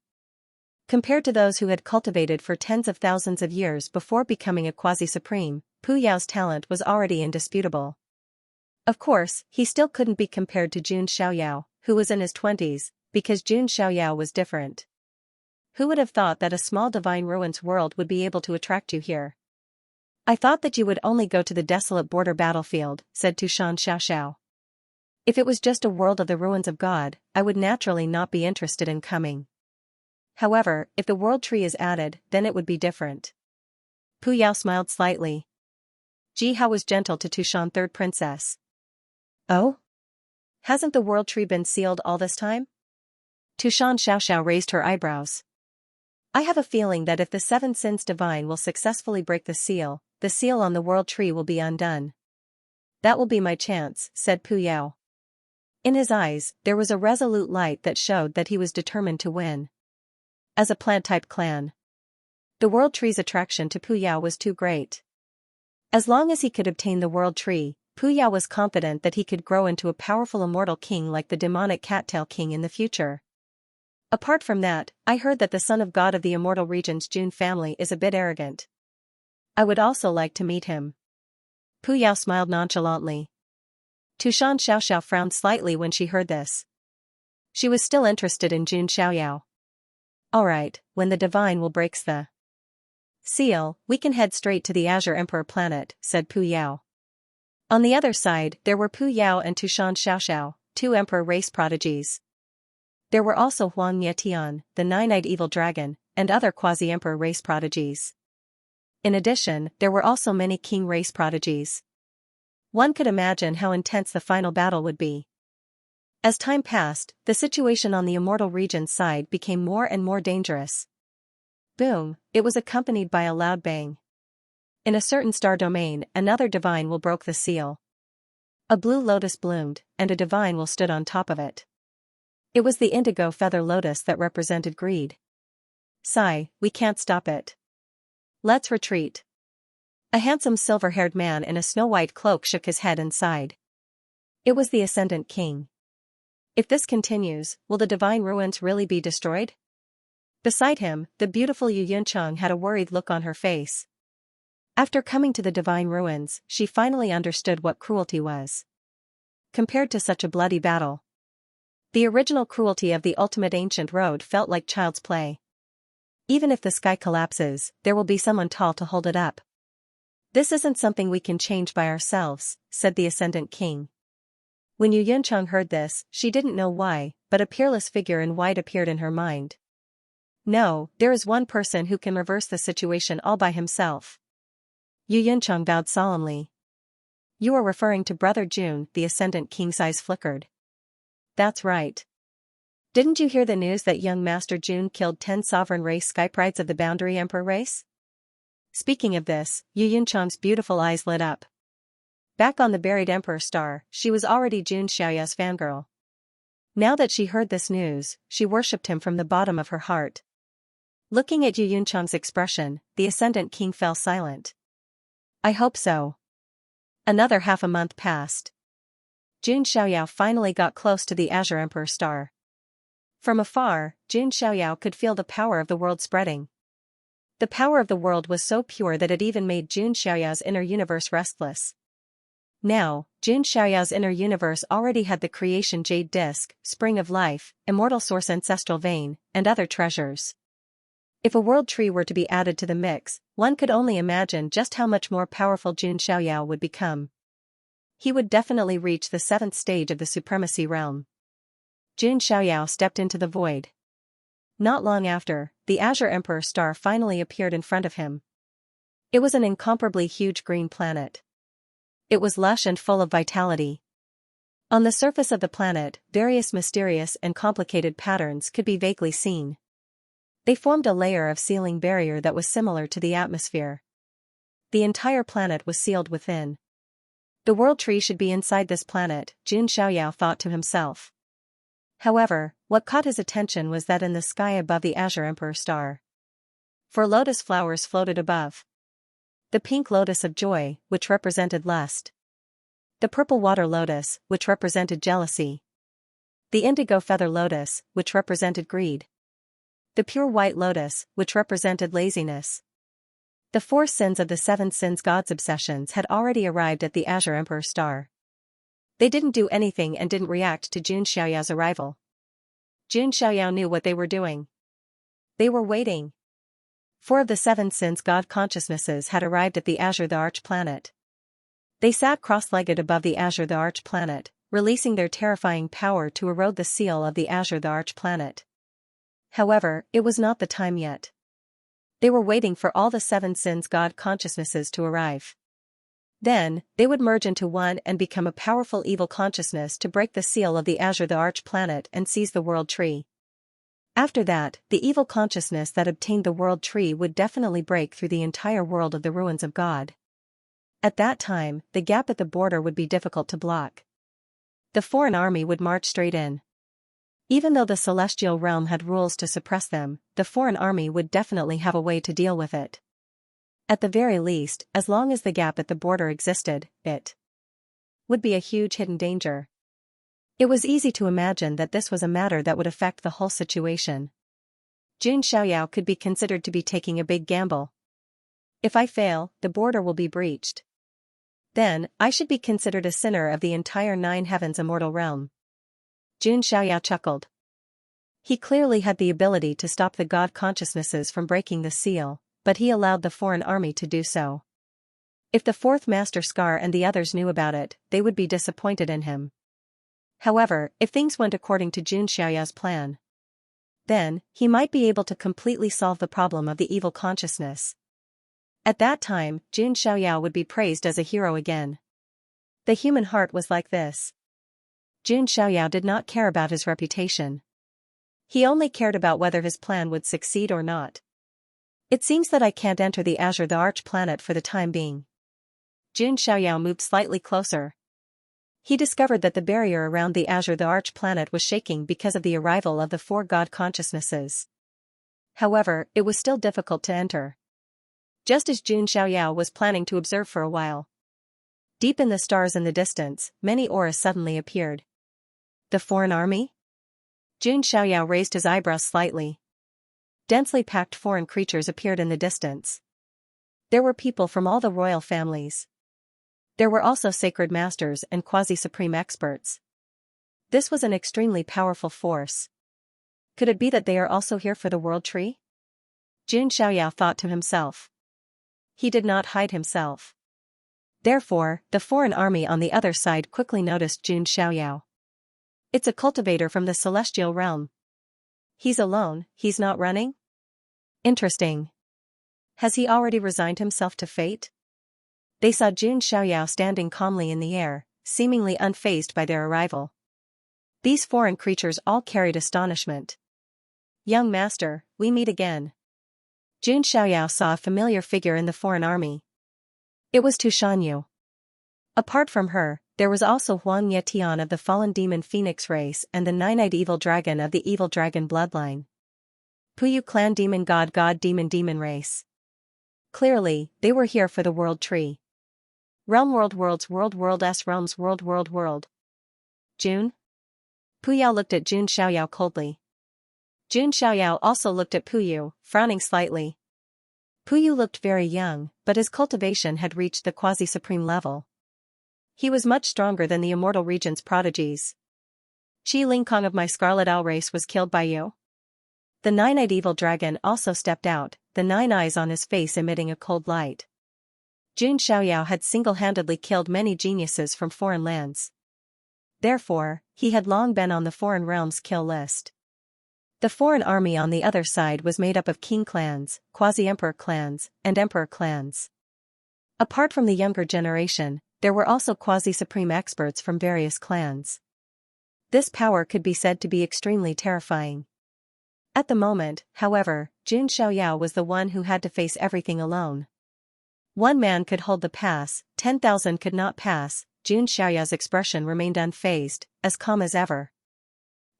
Compared to those who had cultivated for tens of thousands of years before becoming a quasi-supreme, Pu Yao's talent was already indisputable. Of course, he still couldn't be compared to Jun Xiaoyao, who was in his 20s, because Jun Xiaoyao was different. Who would have thought that a small divine ruins world would be able to attract you here? I thought that you would only go to the desolate border battlefield, said Tushan Xiaoxiao. If it was just a world of the ruins of God, I would naturally not be interested in coming. However, if the world tree is added, then it would be different. Pu Yao smiled slightly. Ji Hao was gentle to Tushan third princess. Oh? Hasn't the world tree been sealed all this time? Tushan Xiaoxiao raised her eyebrows. I have a feeling that if the seven sins divine will successfully break the seal on the world tree will be undone. That will be my chance, said Pu Yao. In his eyes, there was a resolute light that showed that he was determined to win. As a plant-type clan, the world tree's attraction to Pu Yao was too great. As long as he could obtain the world tree, Pu Yao was confident that he could grow into a powerful immortal king like the demonic cattail king in the future. Apart from that, I heard that the son of God of the immortal region's Jun family is a bit arrogant. I would also like to meet him. Pu Yao smiled nonchalantly. Tushan Xiaoxiao frowned slightly when she heard this. She was still interested in Jun Xiaoyao. Alright, when the divine will breaks the seal, we can head straight to the Azure Emperor planet, said Pu Yao. On the other side, there were Pu Yao and Tushan Xiaoxiao, two emperor race prodigies. There were also Huang Nietian, the nine-eyed evil dragon, and other quasi-emperor race prodigies. In addition, there were also many king race prodigies. One could imagine how intense the final battle would be. As time passed, the situation on the immortal region's side became more and more dangerous. Boom, it was accompanied by a loud bang. In a certain star domain, another divine will broke the seal. A blue lotus bloomed, and a divine will stood on top of it. It was the indigo feather lotus that represented greed. Sigh, we can't stop it. Let's retreat. A handsome silver-haired man in a snow-white cloak shook his head and sighed. It was the Ascendant King. If this continues, will the divine ruins really be destroyed? Beside him, the beautiful Yu Yuncheng had a worried look on her face. After coming to the divine ruins, she finally understood what cruelty was. Compared to such a bloody battle, the original cruelty of the ultimate ancient road felt like child's play. Even if the sky collapses, there will be someone tall to hold it up. This isn't something we can change by ourselves, said the Ascendant King. When Yu Yuncheng heard this, she didn't know why, but a peerless figure in white appeared in her mind. No, there is one person who can reverse the situation all by himself. Yu Yuncheng bowed solemnly. You are referring to Brother Jun, the Ascendant King's eyes flickered. That's right. Didn't you hear the news that young Master Jun killed 10 sovereign race skyprides of the Boundary Emperor race? Speaking of this, Yu Yuncheng's beautiful eyes lit up. Back on the buried Emperor star, she was already Jun Xiaoyao's fangirl. Now that she heard this news, she worshipped him from the bottom of her heart. Looking at Yu Yuncheng's expression, the Ascendant King fell silent. I hope so. Another half a month passed. Jun Xiaoyao finally got close to the Azure Emperor star. From afar, Jun Xiaoyao could feel the power of the world spreading. The power of the world was so pure that it even made Jun Xiaoyao's inner universe restless. Now, Jun Xiaoyao's inner universe already had the creation jade disc, spring of life, immortal source ancestral vein, and other treasures. If a world tree were to be added to the mix, one could only imagine just how much more powerful Jun Xiaoyao would become. He would definitely reach the 7th stage of the supremacy realm. Jun Xiaoyao stepped into the void. Not long after, the Azure Emperor star finally appeared in front of him. It was an incomparably huge green planet. It was lush and full of vitality. On the surface of the planet, various mysterious and complicated patterns could be vaguely seen. They formed a layer of sealing barrier that was similar to the atmosphere. The entire planet was sealed within. The world tree should be inside this planet, Jun Xiaoyao thought to himself. However, what caught his attention was that in the sky above the Azure Emperor star, 4 lotus flowers floated above. The pink lotus of joy, which represented lust. The purple water lotus, which represented jealousy. The indigo feather lotus, which represented greed. The pure white lotus, which represented laziness. The 4 sins of the 7 sins God's obsessions had already arrived at the Azure Emperor star. They didn't do anything and didn't react to Jun Xiaoyao's arrival. Jun Xiaoyao knew what they were doing. They were waiting. 4 of the 7 Sins God consciousnesses had arrived at the Azure the Arch planet. They sat cross-legged above the Azure the Arch planet, releasing their terrifying power to erode the seal of the Azure the Arch planet. However, it was not the time yet. They were waiting for all the 7 Sins God consciousnesses to arrive. Then, they would merge into one and become a powerful evil consciousness to break the seal of the Azure the Arch planet and seize the World Tree. After that, the evil consciousness that obtained the World Tree would definitely break through the entire world of the ruins of God. At that time, the gap at the border would be difficult to block. The foreign army would march straight in. Even though the celestial realm had rules to suppress them, the foreign army would definitely have a way to deal with it. At the very least, as long as the gap at the border existed, it would be a huge hidden danger. It was easy to imagine that this was a matter that would affect the whole situation. Jun Xiaoyao could be considered to be taking a big gamble. If I fail, the border will be breached. Then, I should be considered a sinner of the entire 9 heavens immortal realm. Jun Xiaoyao chuckled. He clearly had the ability to stop the God consciousnesses from breaking the seal, but he allowed the foreign army to do so. If the 4th Master Scar and the others knew about it, they would be disappointed in him. However, if things went according to Jun Xiaoyao's plan, then, he might be able to completely solve the problem of the evil consciousness. At that time, Jun Xiaoyao would be praised as a hero again. The human heart was like this. Jun Xiaoyao did not care about his reputation. He only cared about whether his plan would succeed or not. It seems that I can't enter the Azure the Arch planet for the time being. Jun Xiaoyao moved slightly closer. He discovered that the barrier around the Azure the Arch planet was shaking because of the arrival of the 4 God consciousnesses. However, it was still difficult to enter. Just as Jun Xiaoyao was planning to observe for a while. Deep in the stars in the distance, many auras suddenly appeared. The foreign army? Jun Xiaoyao raised his eyebrows slightly. Densely packed foreign creatures appeared in the distance. There were people from all the royal families. There were also sacred masters and quasi-supreme experts. This was an extremely powerful force. Could it be that they are also here for the World Tree? Jun Xiaoyao thought to himself. He did not hide himself. Therefore, the foreign army on the other side quickly noticed Jun Xiaoyao. It's a cultivator from the celestial realm. He's alone, he's not running? Interesting. Has he already resigned himself to fate? They saw Jun Xiaoyao standing calmly in the air, seemingly unfazed by their arrival. These foreign creatures all carried astonishment. Young master, we meet again. Jun Xiaoyao saw a familiar figure in the foreign army. It was Tu Shanyu. Apart from her, there was also Huang Yetian of the fallen demon phoenix race and the 9-eyed evil dragon of the evil dragon bloodline. Puyu clan demon god demon race. Clearly, they were here for the World Tree. Realm world s realms world. Jun? Puyao looked at Jun Xiaoyao coldly. Jun Xiaoyao also looked at Puyu, frowning slightly. Puyu looked very young, but his cultivation had reached the quasi-supreme level. He was much stronger than the immortal region's prodigies. Qi Lingkong of my Scarlet Owl race was killed by you? The 9-eyed evil dragon also stepped out, the 9 eyes on his face emitting a cold light. Jun Xiaoyao had single-handedly killed many geniuses from foreign lands. Therefore, he had long been on the foreign realm's kill list. The foreign army on the other side was made up of king clans, quasi-emperor clans, and emperor clans. Apart from the younger generation, there were also quasi-supreme experts from various clans. This power could be said to be extremely terrifying. At the moment, however, Jun Xiaoyao was the one who had to face everything alone. One man could hold the pass, 10,000 could not pass. Jun Xiaoyao's expression remained unfazed, as calm as ever.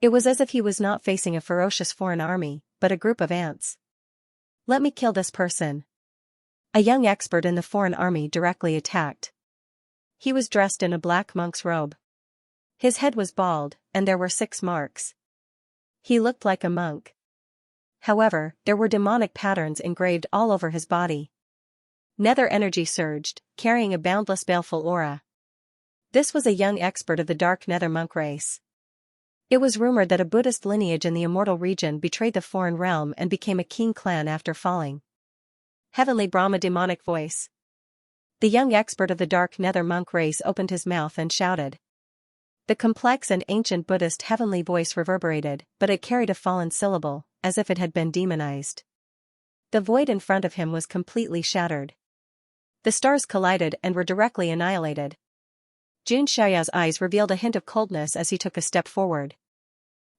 It was as if he was not facing a ferocious foreign army, but a group of ants. Let me kill this person. A young expert in the foreign army directly attacked. He was dressed in a black monk's robe. His head was bald, and there were 6 marks. He looked like a monk. However, there were demonic patterns engraved all over his body. Nether energy surged, carrying a boundless baleful aura. This was a young expert of the dark nether monk race. It was rumored that a Buddhist lineage in the immortal region betrayed the foreign realm and became a king clan after falling. Heavenly Brahma demonic voice. The young expert of the dark nether monk race opened his mouth and shouted. The complex and ancient Buddhist heavenly voice reverberated, but it carried a fallen syllable, as if it had been demonized. The void in front of him was completely shattered. The stars collided and were directly annihilated. Xianxia's eyes revealed a hint of coldness as he took a step forward.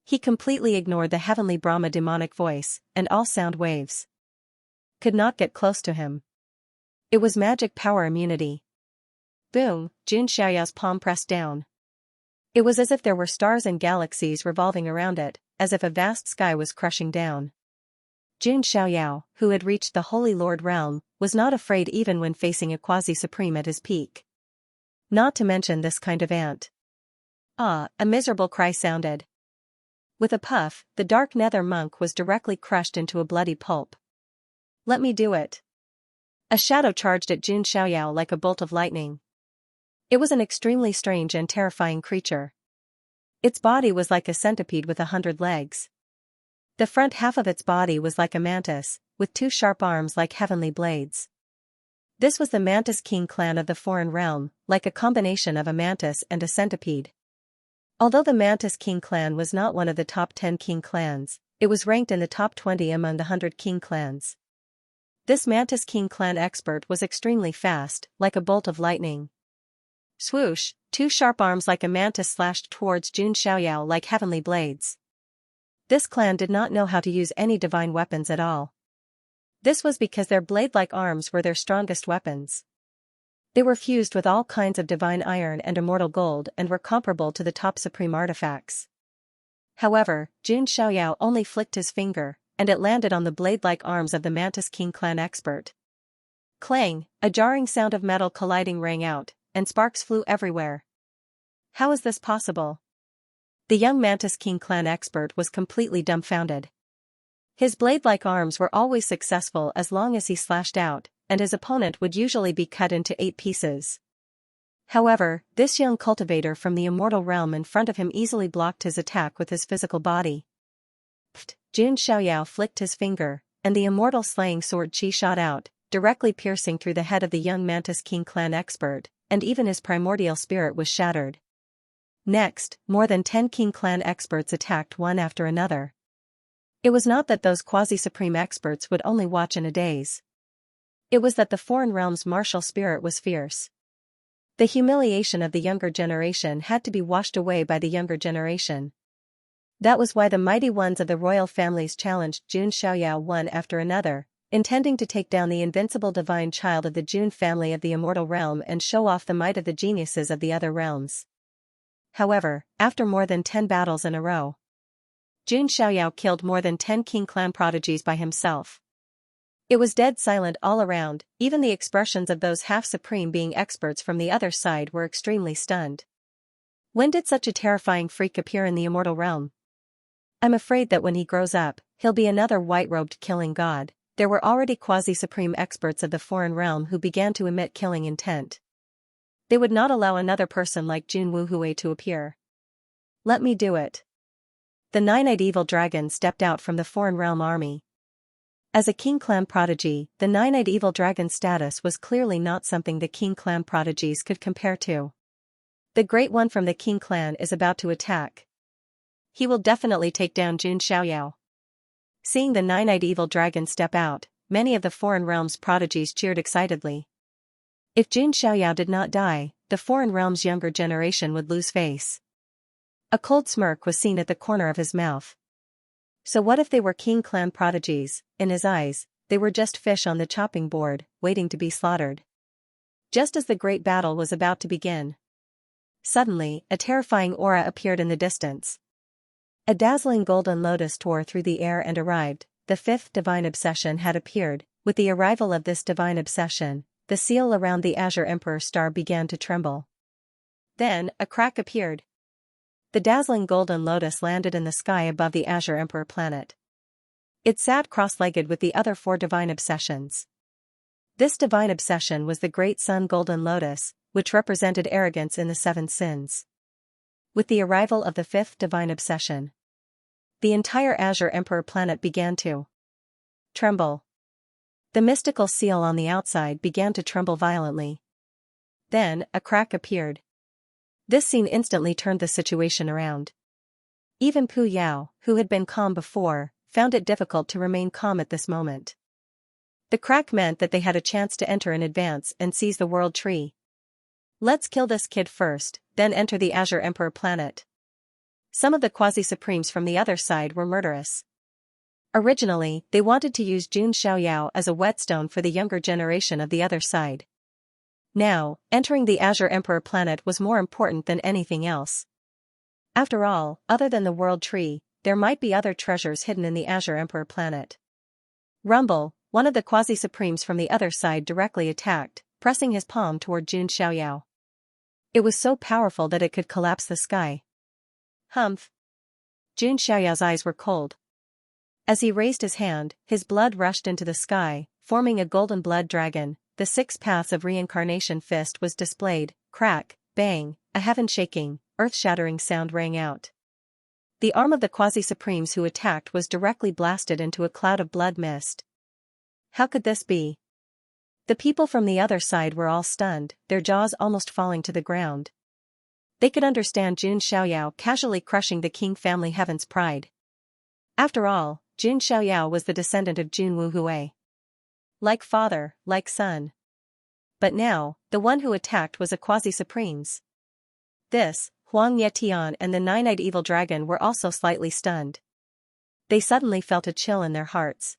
He completely ignored the heavenly Brahma demonic voice, and all sound waves could not get close to him. It was magic power immunity. Boom, Xianxia's palm pressed down. It was as if there were stars and galaxies revolving around it, as if a vast sky was crushing down. Xianxia, who had reached the Holy Lord realm, was not afraid even when facing a quasi-supreme at his peak. Not to mention this kind of ant. Ah, a miserable cry sounded. With a puff, the dark nether monk was directly crushed into a bloody pulp. Let me do it. A shadow charged at Xianxia like a bolt of lightning. It was an extremely strange and terrifying creature. Its body was like a centipede with 100 legs. The front half of its body was like a mantis, with 2 sharp arms like heavenly blades. This was the Mantis King clan of the foreign realm, like a combination of a mantis and a centipede. Although the Mantis King clan was not one of the top 10 king clans, it was ranked in the top 20 among the 100 king clans. This Mantis King clan expert was extremely fast, like a bolt of lightning. Swoosh, 2 sharp arms like a mantis slashed towards Xianxia like heavenly blades. This clan did not know how to use any divine weapons at all. This was because their blade-like arms were their strongest weapons. They were fused with all kinds of divine iron and immortal gold and were comparable to the top supreme artifacts. However, Xianxia only flicked his finger, and it landed on the blade-like arms of the Mantis King clan expert. Clang, a jarring sound of metal colliding rang out, and sparks flew everywhere. How is this possible? The young Mantis King clan expert was completely dumbfounded. His blade-like arms were always successful as long as he slashed out, and his opponent would usually be cut into 8 pieces. However, this young cultivator from the immortal realm in front of him easily blocked his attack with his physical body. Pfft, Xianxia flicked his finger, and the immortal slaying sword chi shot out, directly piercing through the head of the young Mantis King clan expert, and even his primordial spirit was shattered. Next, more than 10 king clan experts attacked one after another. It was not that those quasi-supreme experts would only watch in a daze. It was that the foreign realm's martial spirit was fierce. The humiliation of the younger generation had to be washed away by the younger generation. That was why the mighty ones of the royal families challenged Xianxia one after another, intending to take down the invincible divine child of the Jun family of the immortal realm and show off the might of the geniuses of the other realms. However, after more than 10 battles in a row, Xianxia killed more than 10 king clan prodigies by himself. It was dead silent all around, even the expressions of those half-supreme being experts from the other side were extremely stunned. When did such a terrifying freak appear in the immortal realm? I'm afraid that when he grows up, he'll be another white-robed killing god. There were already quasi-supreme experts of the foreign realm who began to emit killing intent. They would not allow another person like Jun Wuhui to appear. Let me do it. The 9-eyed evil dragon stepped out from the foreign realm army. As a king clan prodigy, the 9-eyed evil dragon's status was clearly not something the king clan prodigies could compare to. The great one from the king clan is about to attack. He will definitely take down Xianxia. Seeing the 9-eyed evil dragon step out, many of the foreign realm's prodigies cheered excitedly. If Xianxia did not die, the foreign realm's younger generation would lose face. A cold smirk was seen at the corner of his mouth. So what if they were king clan prodigies? In his eyes, they were just fish on the chopping board, waiting to be slaughtered. Just as the great battle was about to begin, suddenly, a terrifying aura appeared in the distance. A dazzling golden lotus tore through the air and arrived. The 5th divine obsession had appeared. With the arrival of this divine obsession, the seal around the Azure Emperor star began to tremble. Then, a crack appeared. The dazzling golden lotus landed in the sky above the Azure Emperor planet. It sat cross-legged with the other 4 divine obsessions. This divine obsession was the great sun golden lotus, which represented arrogance in the 7 sins. With the arrival of the fifth divine obsession, the entire Azure Emperor planet began to tremble. The mystical seal on the outside began to tremble violently. Then, a crack appeared. This scene instantly turned the situation around. Even Pu Yao, who had been calm before, found it difficult to remain calm at this moment. The crack meant that they had a chance to enter in advance and seize the world tree. Let's kill this kid first, then enter the Azure Emperor planet. Some of the quasi-supremes from the other side were murderous. Originally, they wanted to use Jun Xiaoyao as a whetstone for the younger generation of the other side. Now, entering the Azure Emperor planet was more important than anything else. After all, other than the world tree, there might be other treasures hidden in the Azure Emperor planet. Rumble, one of the quasi-supremes from the other side, directly attacked, pressing his palm toward Jun Xiaoyao. It was so powerful that it could collapse the sky. Humph! Jun Xiaoyao's eyes were cold. As he raised his hand, his blood rushed into the sky, forming a golden blood dragon. The 6 paths of reincarnation fist was displayed. Crack, bang, a heaven-shaking, earth-shattering sound rang out. The arm of the quasi-supremes who attacked was directly blasted into a cloud of blood mist. How could this be? The people from the other side were all stunned, their jaws almost falling to the ground. They could understand Jun Xiaoyao casually crushing the King family heaven's pride. After all, Jun Xiaoyao was the descendant of Jun Wuhui. Like father, like son. But now, the one who attacked was a quasi-supremes. This, Huang Yetian and the nine-eyed evil dragon were also slightly stunned. They suddenly felt a chill in their hearts.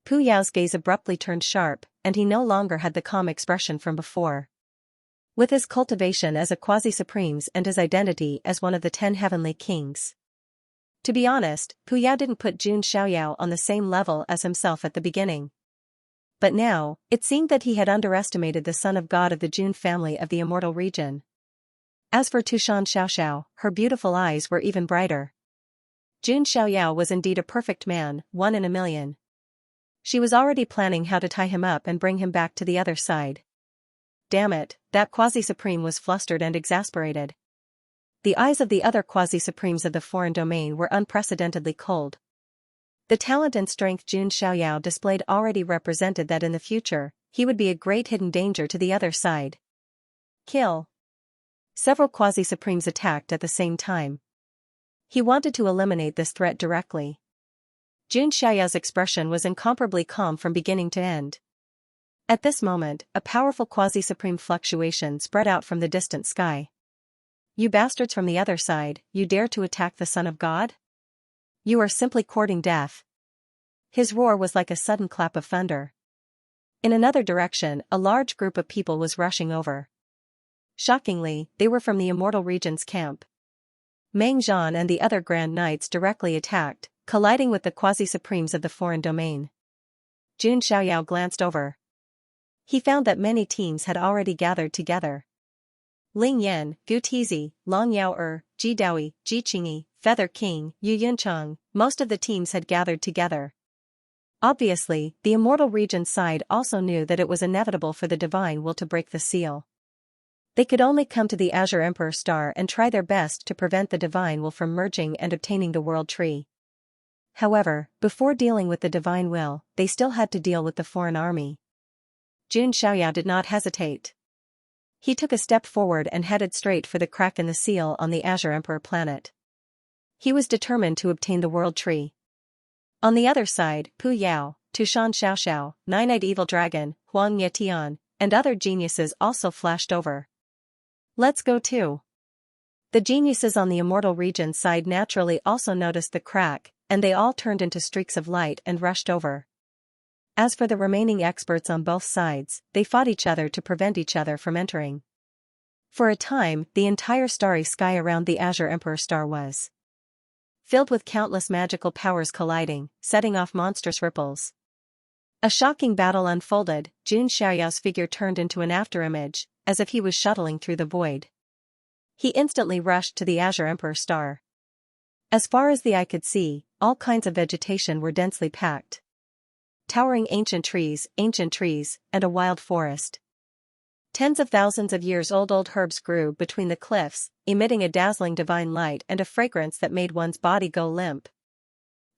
Pu Yao's gaze abruptly turned sharp, and he no longer had the calm expression from before. With his cultivation as a quasi-supremes and his identity as one of the 10 heavenly kings. To be honest, Pu Yao didn't put Jun Xiaoyao on the same level as himself at the beginning. But now, it seemed that he had underestimated the son of God of the Jun family of the immortal region. As for Tushan Xiaoxiao, her beautiful eyes were even brighter. Jun Xiaoyao was indeed a perfect man, 1 in a million. She was already planning how to tie him up and bring him back to the other side. Damn it, that quasi-supreme was flustered and exasperated. The eyes of the other quasi-supremes of the foreign domain were unprecedentedly cold. The talent and strength Jun Xiaoyao displayed already represented that in the future, he would be a great hidden danger to the other side. Kill. Several quasi-supremes attacked at the same time. He wanted to eliminate this threat directly. Jun Xiaoyao's expression was incomparably calm from beginning to end. At this moment, a powerful quasi-supreme fluctuation spread out from the distant sky. You bastards from the other side, you dare to attack the Son of God? You are simply courting death. His roar was like a sudden clap of thunder. In another direction, a large group of people was rushing over. Shockingly, they were from the Immortal Region's camp. Meng Zhan and the other Grand Knights directly attacked, colliding with the quasi-supremes of the foreign domain. Jun Xiaoyao glanced over. He found that many teams had already gathered together. Ling Yan, Gu Tizi, Long Yao Ji Daoi, Ji Qingyi, Feather King, Yu Yuncheng, most of the teams had gathered together. Obviously, the Immortal Region side also knew that it was inevitable for the Divine Will to break the seal. They could only come to the Azure Emperor Star and try their best to prevent the Divine Will from merging and obtaining the World Tree. However, before dealing with the Divine Will, they still had to deal with the foreign army. Jun Xiaoyao did not hesitate. He took a step forward and headed straight for the crack in the seal on the Azure Emperor planet. He was determined to obtain the World Tree. On the other side, Pu Yao, Tushan Xiaoxiao, Nine-Eyed Evil Dragon, Huang Yetian, and other geniuses also flashed over. Let's go too. The geniuses on the Immortal Region side naturally also noticed the crack, and they all turned into streaks of light and rushed over. As for the remaining experts on both sides, they fought each other to prevent each other from entering. For a time, the entire starry sky around the Azure Emperor Star was filled with countless magical powers colliding, setting off monstrous ripples. A shocking battle unfolded. Jun Xiaoyao's figure turned into an afterimage, as if he was shuttling through the void. He instantly rushed to the Azure Emperor Star. As far as the eye could see, all kinds of vegetation were densely packed. Towering ancient trees, and a wild forest. Tens of thousands of years old herbs grew between the cliffs, emitting a dazzling divine light and a fragrance that made one's body go limp.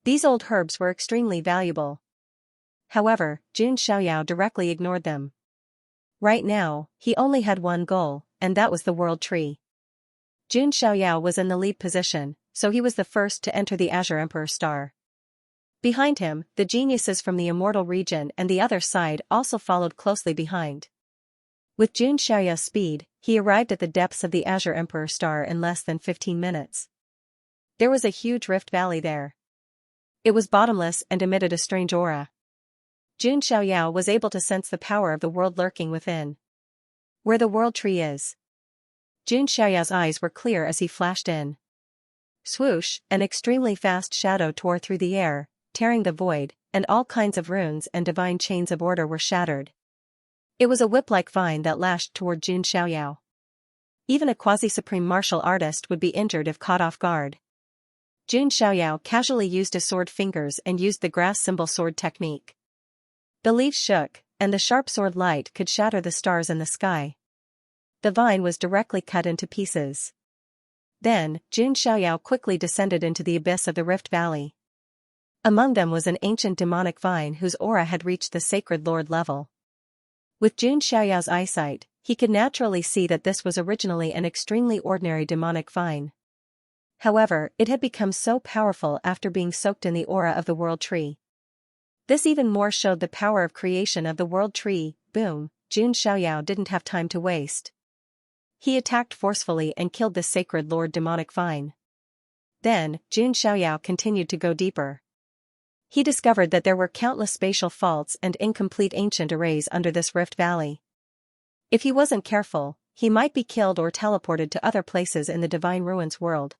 These old herbs were extremely valuable. However, Jun Xiaoyao directly ignored them. Right now, he only had one goal, and that was the World Tree. Jun Xiaoyao was in the lead position, so he was the first to enter the Azure Emperor Star. Behind him, the geniuses from the Immortal region and the other side also followed closely behind. With Jun Xiaoyao's speed, he arrived at the depths of the Azure Emperor Star in less than 15 minutes. There was a huge rift valley there. It was bottomless and emitted a strange aura. Jun Xiaoyao was able to sense the power of the world lurking within. Where the World Tree is. Jun Xiaoyao's eyes were clear as he flashed in. Swoosh, an extremely fast shadow tore through the air, tearing the void, and all kinds of runes and divine chains of order were shattered. It was a whip-like vine that lashed toward Jun Xiaoyao. Even a quasi-supreme martial artist would be injured if caught off guard. Jun Xiaoyao casually used his sword fingers and used the grass symbol sword technique. The leaves shook, and the sharp sword light could shatter the stars in the sky. The vine was directly cut into pieces. Then, Jun Xiaoyao quickly descended into the abyss of the Rift Valley. Among them was an ancient demonic vine whose aura had reached the Sacred Lord level. With Jun Xiaoyao's eyesight, he could naturally see that this was originally an extremely ordinary demonic vine. However, it had become so powerful after being soaked in the aura of the World Tree. This even more showed the power of creation of the World Tree. Boom, Jun Xiaoyao didn't have time to waste. He attacked forcefully and killed the Sacred Lord demonic vine. Then, Jun Xiaoyao continued to go deeper. He discovered that there were countless spatial faults and incomplete ancient arrays under this rift valley. If he wasn't careful, he might be killed or teleported to other places in the Divine Ruins world.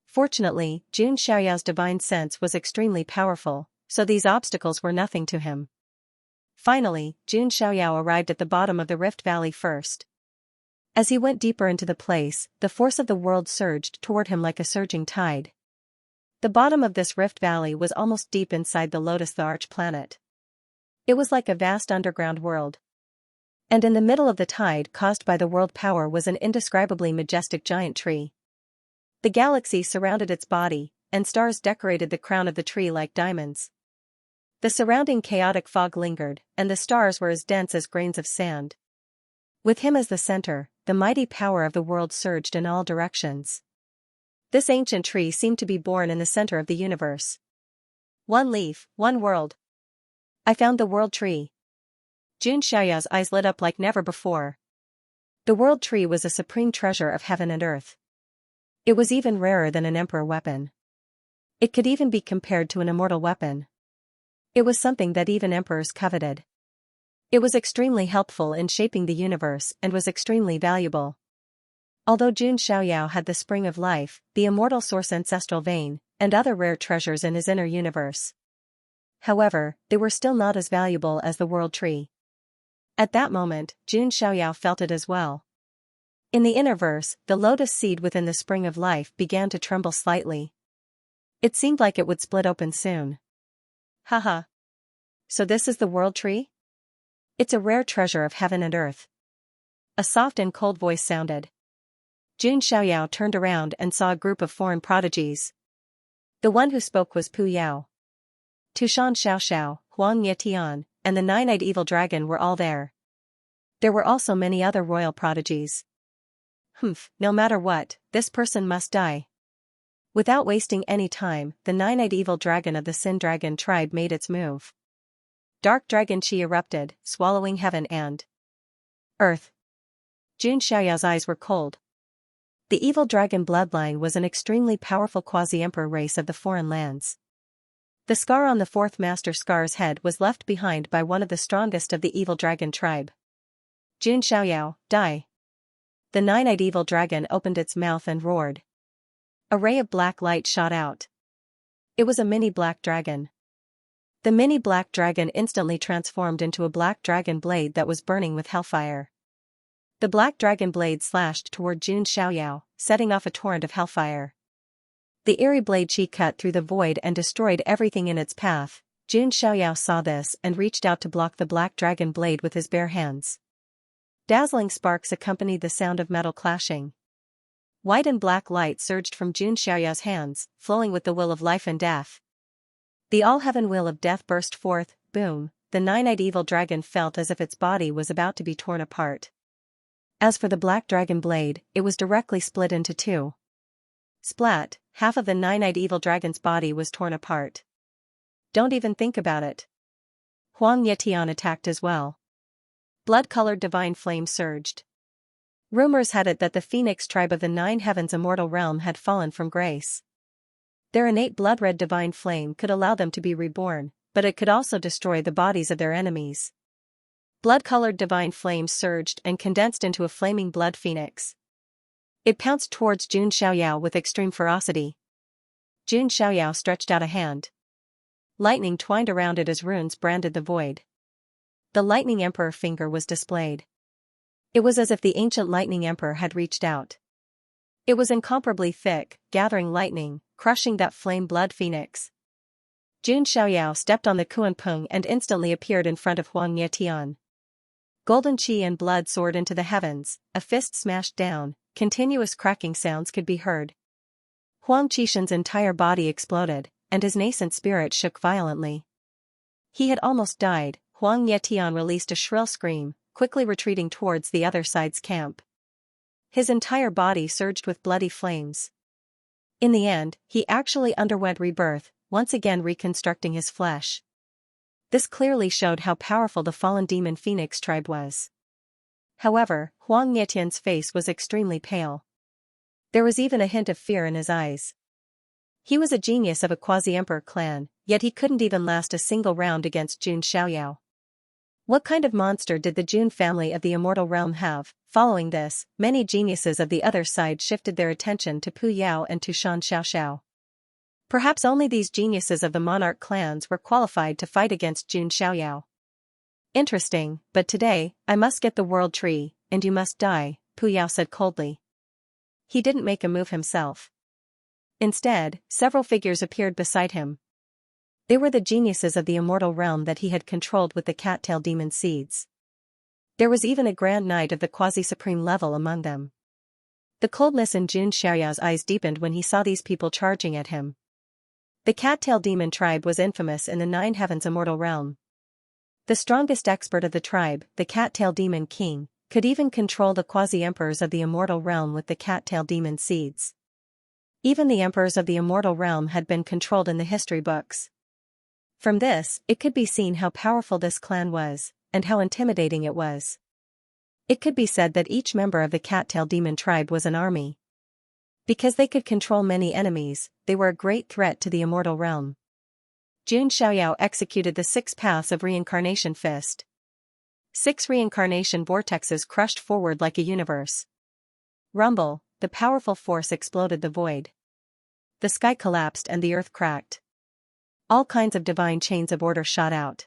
Fortunately, Jun Xiaoyao's divine sense was extremely powerful, so these obstacles were nothing to him. Finally, Jun Xiaoyao arrived at the bottom of the rift valley first. As he went deeper into the place, the force of the world surged toward him like a surging tide. The bottom of this rift valley was almost deep inside the Lotus the Arch planet. It was like a vast underground world. And in the middle of the tide caused by the world power was an indescribably majestic giant tree. The galaxy surrounded its body, and stars decorated the crown of the tree like diamonds. The surrounding chaotic fog lingered, and the stars were as dense as grains of sand. With him as the center, the mighty power of the world surged in all directions. This ancient tree seemed to be born in the center of the universe. One leaf, one world. I found the World Tree. Jun Xiaoyao's eyes lit up like never before. The World Tree was a supreme treasure of heaven and earth. It was even rarer than an emperor weapon. It could even be compared to an immortal weapon. It was something that even emperors coveted. It was extremely helpful in shaping the universe and was extremely valuable. Although Jun Xiaoyao had the Spring of Life, the immortal source ancestral vein, and other rare treasures in his inner universe. However, they were still not as valuable as the World Tree. At that moment, Jun Xiaoyao felt it as well. In the inner verse, the lotus seed within the Spring of Life began to tremble slightly. It seemed like it would split open soon. Haha. So this is the World Tree? It's a rare treasure of heaven and earth. A soft and cold voice sounded. Jun Xiaoyao turned around and saw a group of foreign prodigies. The one who spoke was Pu Yao. Tushan Xiaoxiao, Huang Yetian, and the nine-eyed evil dragon were all there. There were also many other royal prodigies. No matter what, this person must die. Without wasting any time, the nine-eyed evil dragon of the Sin Dragon tribe made its move. Dark dragon chi erupted, swallowing heaven and earth. Jun Xiaoyao's eyes were cold. The evil dragon bloodline was an extremely powerful quasi-emperor race of the foreign lands. The scar on the fourth master Scar's head was left behind by one of the strongest of the evil dragon tribe. Jun Xiaoyao, die. The nine-eyed evil dragon opened its mouth and roared. A ray of black light shot out. It was a mini black dragon. The mini black dragon instantly transformed into a black dragon blade that was burning with hellfire. The black dragon blade slashed toward Jun Xiaoyao, setting off a torrent of hellfire. The eerie blade chi cut through the void and destroyed everything in its path. Jun Xiaoyao saw this and reached out to block the black dragon blade with his bare hands. Dazzling sparks accompanied the sound of metal clashing. White and black light surged from Xianxia's hands, flowing with the will of life and death. The all-heaven will of death burst forth, boom, the nine-eyed evil dragon felt as if its body was about to be torn apart. As for the black dragon blade, it was directly split into two. Splat, half of the nine-eyed evil dragon's body was torn apart. Don't even think about it. Huang Yetian attacked as well. Blood-colored divine flame surged. Rumors had it that the phoenix tribe of the Nine Heavens immortal realm had fallen from grace. Their innate blood-red divine flame could allow them to be reborn, but it could also destroy the bodies of their enemies. Blood-colored divine flame surged and condensed into a flaming blood phoenix. It pounced towards Jun Xiaoyao with extreme ferocity. Jun Xiaoyao stretched out a hand. Lightning twined around it as runes branded the void. The Lightning Emperor finger was displayed. It was as if the ancient Lightning Emperor had reached out. It was incomparably thick, gathering lightning, crushing that flame blood phoenix. Jun Xiaoyao stepped on the Kuanpeng and instantly appeared in front of Huang Yetian. Golden qi and blood soared into the heavens, a fist smashed down, continuous cracking sounds could be heard. Huang Qishan's entire body exploded, and his nascent spirit shook violently. He had almost died. Huang Yetian released a shrill scream, quickly retreating towards the other side's camp. His entire body surged with bloody flames. In the end, he actually underwent rebirth, once again reconstructing his flesh. This clearly showed how powerful the fallen demon Phoenix tribe was. However, Huang Yetian's face was extremely pale. There was even a hint of fear in his eyes. He was a genius of a quasi-emperor clan, yet he couldn't even last a single round against Jun Xiaoyao. What kind of monster did the Jun family of the immortal realm have? Following this, many geniuses of the other side shifted their attention to Pu Yao and to Shan Xiaoxiao. Perhaps only these geniuses of the monarch clans were qualified to fight against Jun Xiaoyao. Interesting, but today, I must get the world tree, and you must die, Pu Yao said coldly. He didn't make a move himself. Instead, several figures appeared beside him. They were the geniuses of the immortal realm that he had controlled with the cat-tail demon seeds. There was even a grand knight of the quasi-supreme level among them. The coldness in Jun Xiaoyao's eyes deepened when he saw these people charging at him. The cat-tail demon tribe was infamous in the Nine Heavens immortal realm. The strongest expert of the tribe, the cat-tail demon king, could even control the quasi-emperors of the immortal realm with the cat-tail demon seeds. Even the emperors of the immortal realm had been controlled in the history books. From this, it could be seen how powerful this clan was, and how intimidating it was. It could be said that each member of the cat-tail demon tribe was an army. Because they could control many enemies, they were a great threat to the immortal realm. Jun Xiaoyao executed the 6 paths of reincarnation fist. 6 reincarnation vortexes crushed forward like a universe. Rumble, the powerful force exploded the void. The sky collapsed and the earth cracked. All kinds of divine chains of order shot out.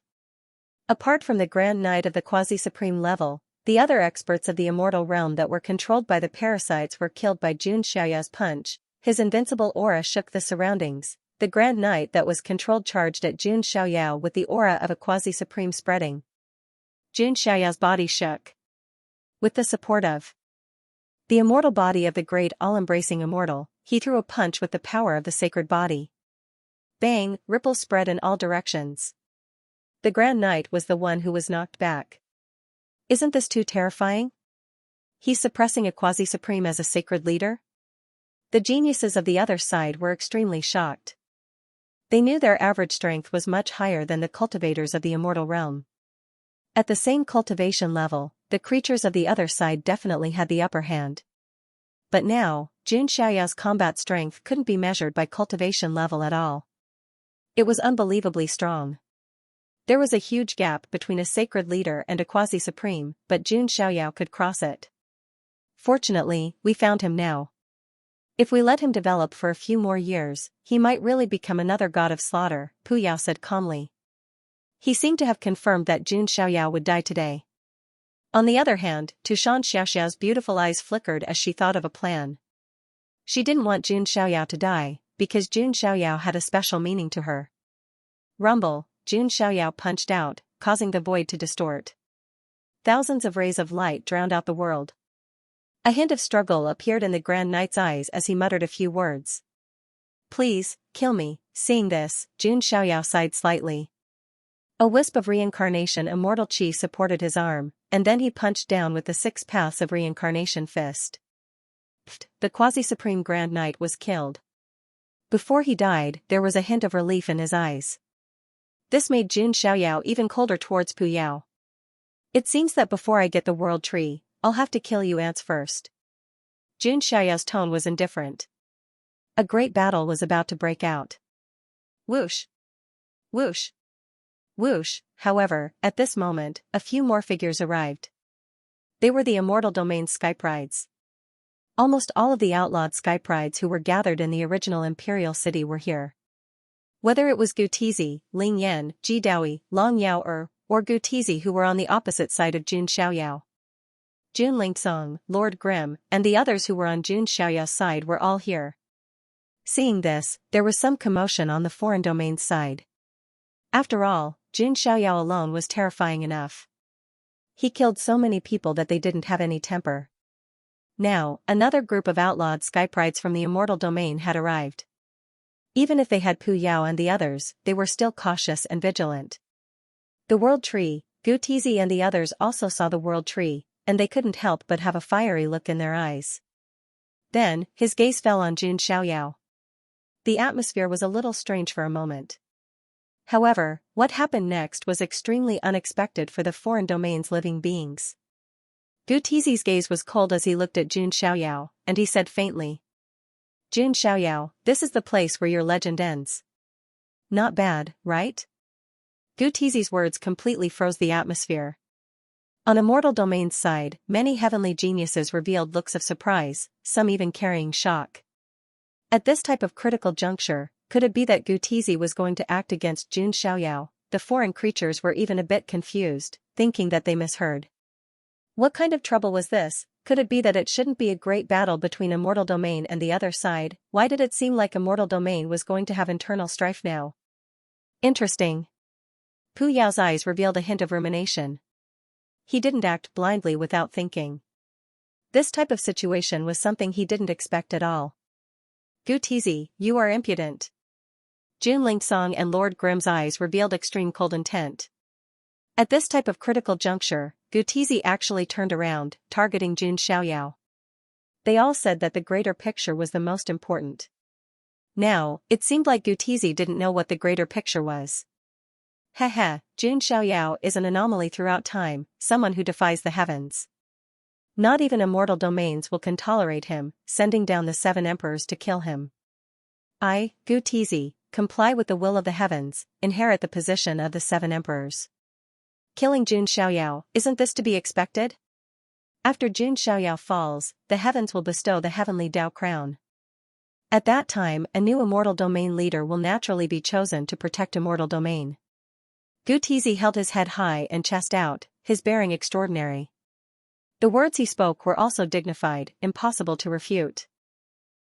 Apart from the Grand Knight of the quasi-supreme level, the other experts of the immortal realm that were controlled by the parasites were killed by Jun Xiaoyao's punch. His invincible aura shook the surroundings. The Grand Knight that was controlled charged at Jun Xiaoyao with the aura of a quasi-supreme spreading. Jun Xiaoyao's body shook. With the support of the immortal body of the great all-embracing immortal, he threw a punch with the power of the sacred body. Bang, ripples spread in all directions. The Grand Knight was the one who was knocked back. Isn't this too terrifying? He's suppressing a quasi-supreme as a sacred leader? The geniuses of the other side were extremely shocked. They knew their average strength was much higher than the cultivators of the immortal realm. At the same cultivation level, the creatures of the other side definitely had the upper hand. But now, Jun Xiaoyao's combat strength couldn't be measured by cultivation level at all. It was unbelievably strong. There was a huge gap between a sacred leader and a quasi-supreme, but Jun Xiaoyao could cross it. Fortunately, we found him now. If we let him develop for a few more years, he might really become another god of slaughter, Pu Yao said calmly. He seemed to have confirmed that Jun Xiaoyao would die today. On the other hand, Shan Xiaoxiao's beautiful eyes flickered as she thought of a plan. She didn't want Jun Xiaoyao to die, because Jun Xiaoyao had a special meaning to her. Rumble, Jun Xiaoyao punched out, causing the void to distort. thousands of rays of light drowned out the world. A hint of struggle appeared in the Grand Knight's eyes as he muttered a few words. Please, kill me. Seeing this, Jun Xiaoyao sighed slightly. A wisp of reincarnation immortal chi supported his arm, and then he punched down with the 6 paths of reincarnation fist. The quasi-supreme Grand Knight was killed. Before he died, there was a hint of relief in his eyes. This made Jun Xiaoyao even colder towards Pu Yao. It seems that before I get the world tree, I'll have to kill you ants first. Jun Xiaoyao's tone was indifferent. A great battle was about to break out. Whoosh! Whoosh! Whoosh! However, at this moment, a few more figures arrived. They were the immortal domain Skyprides. Almost all of the outlawed Skyprides who were gathered in the original imperial city were here. Whether it was Gu Tizi, Ling Yan, Ji Daoi, Long Yao or Gu Tizi who were on the opposite side of Jun Xiaoyao. Jun Lingsong, Lord Grimm, and the others who were on Jun Xiaoyao's side were all here. Seeing this, there was some commotion on the foreign domain's side. After all, Jun Xiaoyao alone was terrifying enough. He killed so many people that they didn't have any temper. Now, another group of outlawed Skyprides from the immortal domain had arrived. Even if they had Pu Yao and the others, they were still cautious and vigilant. The world tree, Gu Tizi and the others also saw the world tree, and they couldn't help but have a fiery look in their eyes. Then, his gaze fell on Jun Xiaoyao. The atmosphere was a little strange for a moment. However, what happened next was extremely unexpected for the foreign domain's living beings. Gu Tizi's gaze was cold as he looked at Jun Xiaoyao, and he said faintly. Jun Xiaoyao, this is the place where your legend ends. Not bad, right? Gu Tizi's words completely froze the atmosphere. On immortal domain's side, many heavenly geniuses revealed looks of surprise, some even carrying shock. At this type of critical juncture, could it be that Gu Tizi was going to act against Jun Xiaoyao? The foreign creatures were even a bit confused, thinking that they misheard. What kind of trouble was this? Could it be that it shouldn't be a great battle between immortal domain and the other side? Why did it seem like immortal domain was going to have internal strife now? Interesting. Pu Yao's eyes revealed a hint of rumination. He didn't act blindly without thinking. This type of situation was something he didn't expect at all. Gu Tizi, you are impudent. Jun Lingsong and Lord Grimm's eyes revealed extreme cold intent. At this type of critical juncture, Gu Tizi actually turned around, targeting Jun Xiaoyao. They all said that the greater picture was the most important. Now, it seemed like Gu Tizi didn't know what the greater picture was. Heh, Jun Xiaoyao is an anomaly throughout time, someone who defies the heavens. Not even immortal domains can tolerate him, sending down the 7 emperors to kill him. I, Gu Tizi, comply with the will of the heavens, inherit the position of the 7 emperors. Killing Jun Xiaoyao, isn't this to be expected? After Jun Xiaoyao falls, the heavens will bestow the heavenly Dao crown. At that time, a new immortal domain leader will naturally be chosen to protect immortal domain. Gu Tizi held his head high and chest out, his bearing extraordinary. The words he spoke were also dignified, impossible to refute.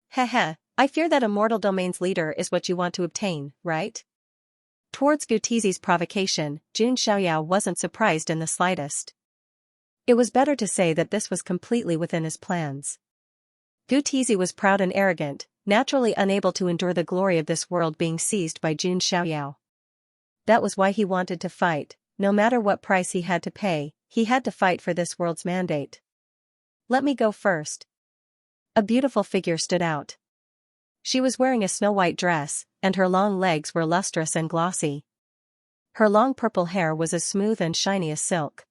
Heh, I fear that immortal domain's leader is what you want to obtain, right? Towards Gu Tizi's provocation, Jun Xiaoyao wasn't surprised in the slightest. It was better to say that this was completely within his plans. Gu Tizi was proud and arrogant, naturally unable to endure the glory of this world being seized by Jun Xiaoyao. That was why he wanted to fight, no matter what price he had to pay, he had to fight for this world's mandate. Let me go first. A beautiful figure stood out. She was wearing a snow-white dress, and her long legs were lustrous and glossy. Her long purple hair was as smooth and shiny as silk.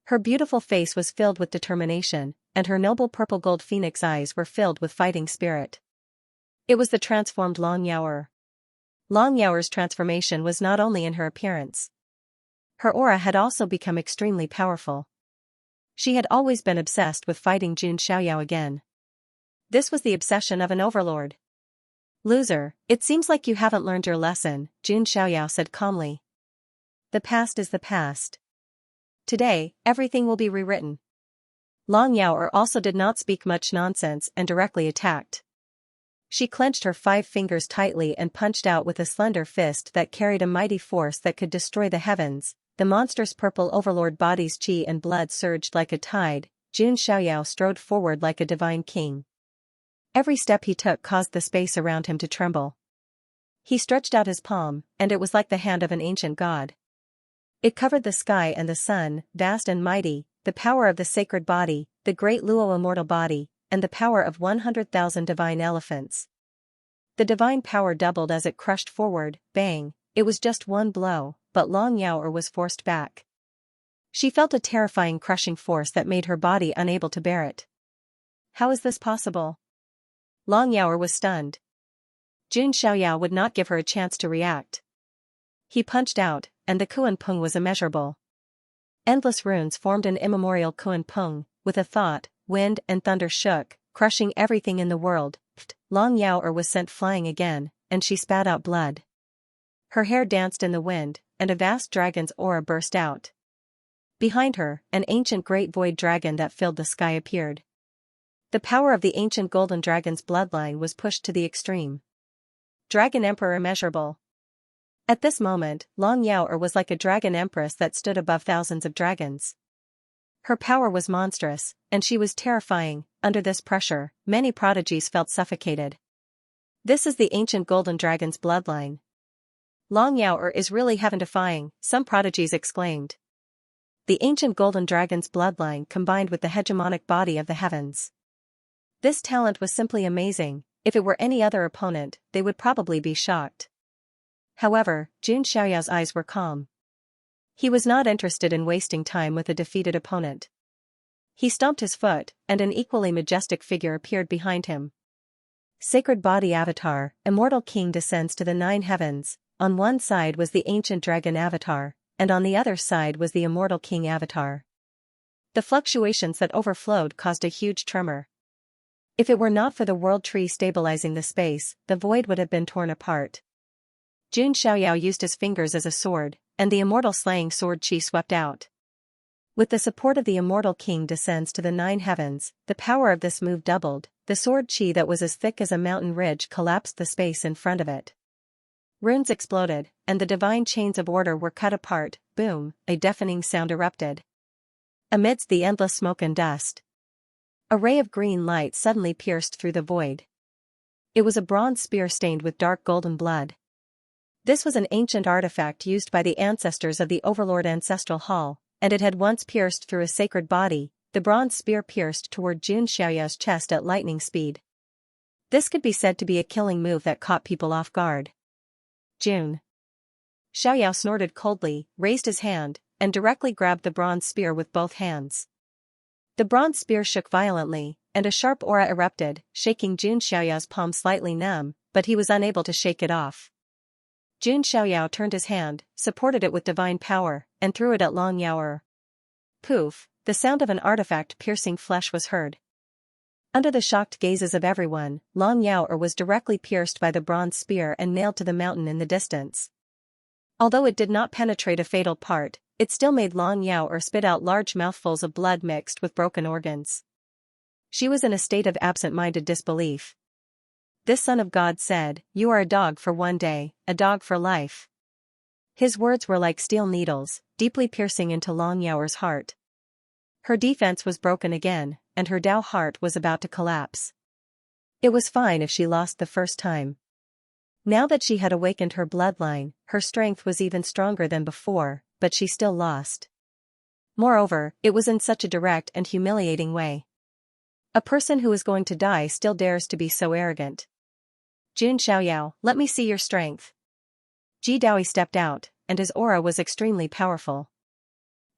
Her beautiful face was filled with determination, and her noble purple-gold phoenix eyes were filled with fighting spirit. It was the transformed Long Yaoer. Long Yaoer's transformation was not only in her appearance. Her aura had also become extremely powerful. She had always been obsessed with fighting Jun Xiaoyao again. This was the obsession of an overlord. Loser, it seems like you haven't learned your lesson, Jun Xiaoyao said calmly. The past is the past. Today, everything will be rewritten. Long Yaoer also did not speak much nonsense and directly attacked. She clenched her 5 fingers tightly and punched out with a slender fist that carried a mighty force that could destroy the heavens, the monstrous purple overlord body's chi and blood surged like a tide. Jun Xiaoyao strode forward like a divine king. Every step he took caused the space around him to tremble. He stretched out his palm, and it was like the hand of an ancient god. It covered the sky and the sun, vast and mighty, the power of the sacred body, the great Luo immortal body, and the power of 100,000 divine elephants. The divine power doubled as it crushed forward, bang, it was just one blow, but Long Yaoer was forced back. She felt a terrifying crushing force that made her body unable to bear it. How is this possible? Long Yaoer was stunned. Jun Xiaoyao would not give her a chance to react. He punched out, and the Kuan Pung was immeasurable. Endless runes formed an immemorial Kuan Pung. With a thought, wind and thunder shook, crushing everything in the world. Long Yaoer was sent flying again, and she spat out blood. Her hair danced in the wind, and a vast dragon's aura burst out. Behind her, an ancient great void dragon that filled the sky appeared. The power of the ancient golden dragon's bloodline was pushed to the extreme. Dragon Emperor immeasurable. At this moment, Long Yaoer was like a dragon empress that stood above thousands of dragons. Her power was monstrous, and she was terrifying. Under this pressure, many prodigies felt suffocated. This is the ancient golden dragon's bloodline. Long Yaoer is really heaven-defying, some prodigies exclaimed. The ancient golden dragon's bloodline combined with the hegemonic body of the heavens. This talent was simply amazing. If it were any other opponent, they would probably be shocked. However, Jun Xiaoyao's eyes were calm. He was not interested in wasting time with a defeated opponent. He stomped his foot, and an equally majestic figure appeared behind him. Sacred Body Avatar, Immortal King descends to the 9 heavens. On one side was the ancient dragon avatar, and on the other side was the Immortal King avatar. The fluctuations that overflowed caused a huge tremor. If it were not for the world tree stabilizing the space, the void would have been torn apart. Jun Xiaoyao used his fingers as a sword, and the immortal slaying sword chi swept out. With the support of the Immortal King descends to the 9 heavens, the power of this move doubled. The sword chi that was as thick as a mountain ridge collapsed the space in front of it. Runes exploded, and the divine chains of order were cut apart. Boom, a deafening sound erupted. Amidst the endless smoke and dust, a ray of green light suddenly pierced through the void. It was a bronze spear stained with dark golden blood. This was an ancient artifact used by the ancestors of the Overlord Ancestral Hall, and it had once pierced through a sacred body. The bronze spear pierced toward Jun Xiaoyao's chest at lightning speed. This could be said to be a killing move that caught people off guard. Jun Xiaoyao snorted coldly, raised his hand, and directly grabbed the bronze spear with both hands. The bronze spear shook violently, and a sharp aura erupted, shaking Jun Xiaoyao's palm slightly numb, but he was unable to shake it off. Jun Xiaoyao turned his hand, supported it with divine power, and threw it at Long Yaoer. Poof, the sound of an artifact piercing flesh was heard. Under the shocked gazes of everyone, Long Yaoer was directly pierced by the bronze spear and nailed to the mountain in the distance. Although it did not penetrate a fatal part, it still made Long Yaoer spit out large mouthfuls of blood mixed with broken organs. She was in a state of absent-minded disbelief. This son of God said, "You are a dog for one day, a dog for life." His words were like steel needles, deeply piercing into Long Yaoer's heart. Her defense was broken again, and her Dao heart was about to collapse. It was fine if she lost the first time. Now that she had awakened her bloodline, her strength was even stronger than before, but she still lost. Moreover, it was in such a direct and humiliating way. A person who is going to die still dares to be so arrogant. Jun Xiaoyao, let me see your strength. Ji Daoi stepped out, and his aura was extremely powerful.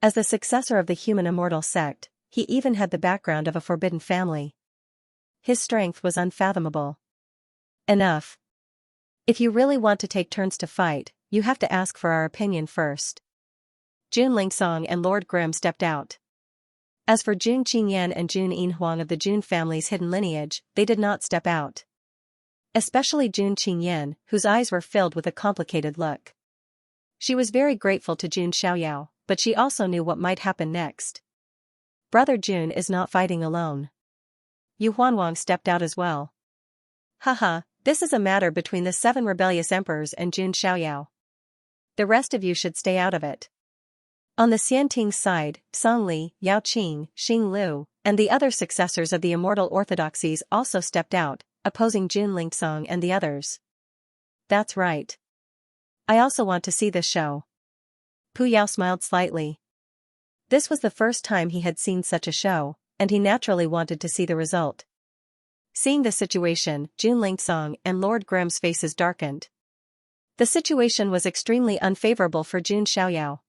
As the successor of the human immortal sect, he even had the background of a forbidden family. His strength was unfathomable. Enough. If you really want to take turns to fight, you have to ask for our opinion first. Jun Lingsong and Lord Grimm stepped out. As for Jun Qingyan and Jun Yinhuang of the Jun family's hidden lineage, they did not step out. Especially Jun Qingyan, whose eyes were filled with a complicated look. She was very grateful to Jun Xiaoyao, but she also knew what might happen next. Brother Jun is not fighting alone. Yu Huanwang stepped out as well. Haha, this is a matter between the 7 rebellious emperors and Jun Xiaoyao. The rest of you should stay out of it. On the Xianting side, Songli, Yaoqing, Xing Lu, and the other successors of the immortal orthodoxies also stepped out, opposing Jun Lingsong and the others. That's right. I also want to see this show. Pu Yao smiled slightly. This was the first time he had seen such a show, and he naturally wanted to see the result. Seeing the situation, Jun Lingsong and Lord Grimm's faces darkened. The situation was extremely unfavorable for Jun Xiaoyao.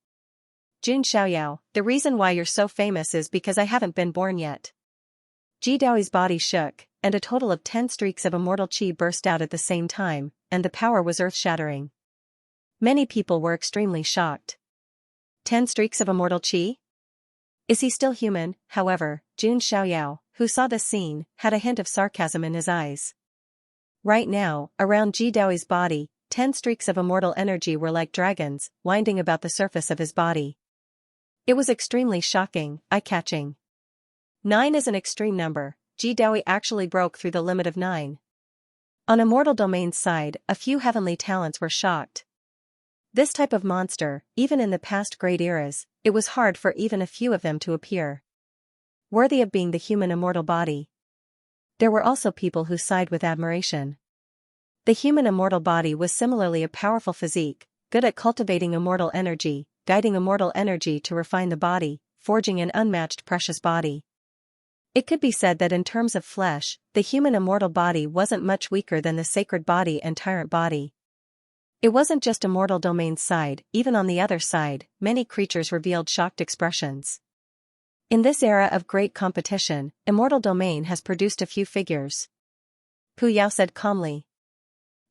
Jun Xiaoyao, the reason why you're so famous is because I haven't been born yet. Ji Daoi's body shook, and a total of 10 streaks of immortal qi burst out at the same time, and the power was earth-shattering. Many people were extremely shocked. 10 streaks of immortal qi? Is he still human? However, Jun Xiaoyao, who saw this scene, had a hint of sarcasm in his eyes. Right now, around Ji Daoi's body, 10 streaks of immortal energy were like dragons, winding about the surface of his body. It was extremely shocking, eye-catching. 9 is an extreme number. Ji Daoi actually broke through the limit of 9. On Immortal Domain's side, a few heavenly talents were shocked. This type of monster, even in the past great eras, it was hard for even a few of them to appear worthy of being the human immortal body. There were also people who sighed with admiration. The human immortal body was similarly a powerful physique, good at cultivating immortal energy, guiding immortal energy to refine the body, forging an unmatched precious body. It could be said that in terms of flesh, the human immortal body wasn't much weaker than the sacred body and tyrant body. It wasn't just Immortal Domain's side, even on the other side, many creatures revealed shocked expressions. In this era of great competition, Immortal Domain has produced a few figures. Pu Yao said calmly.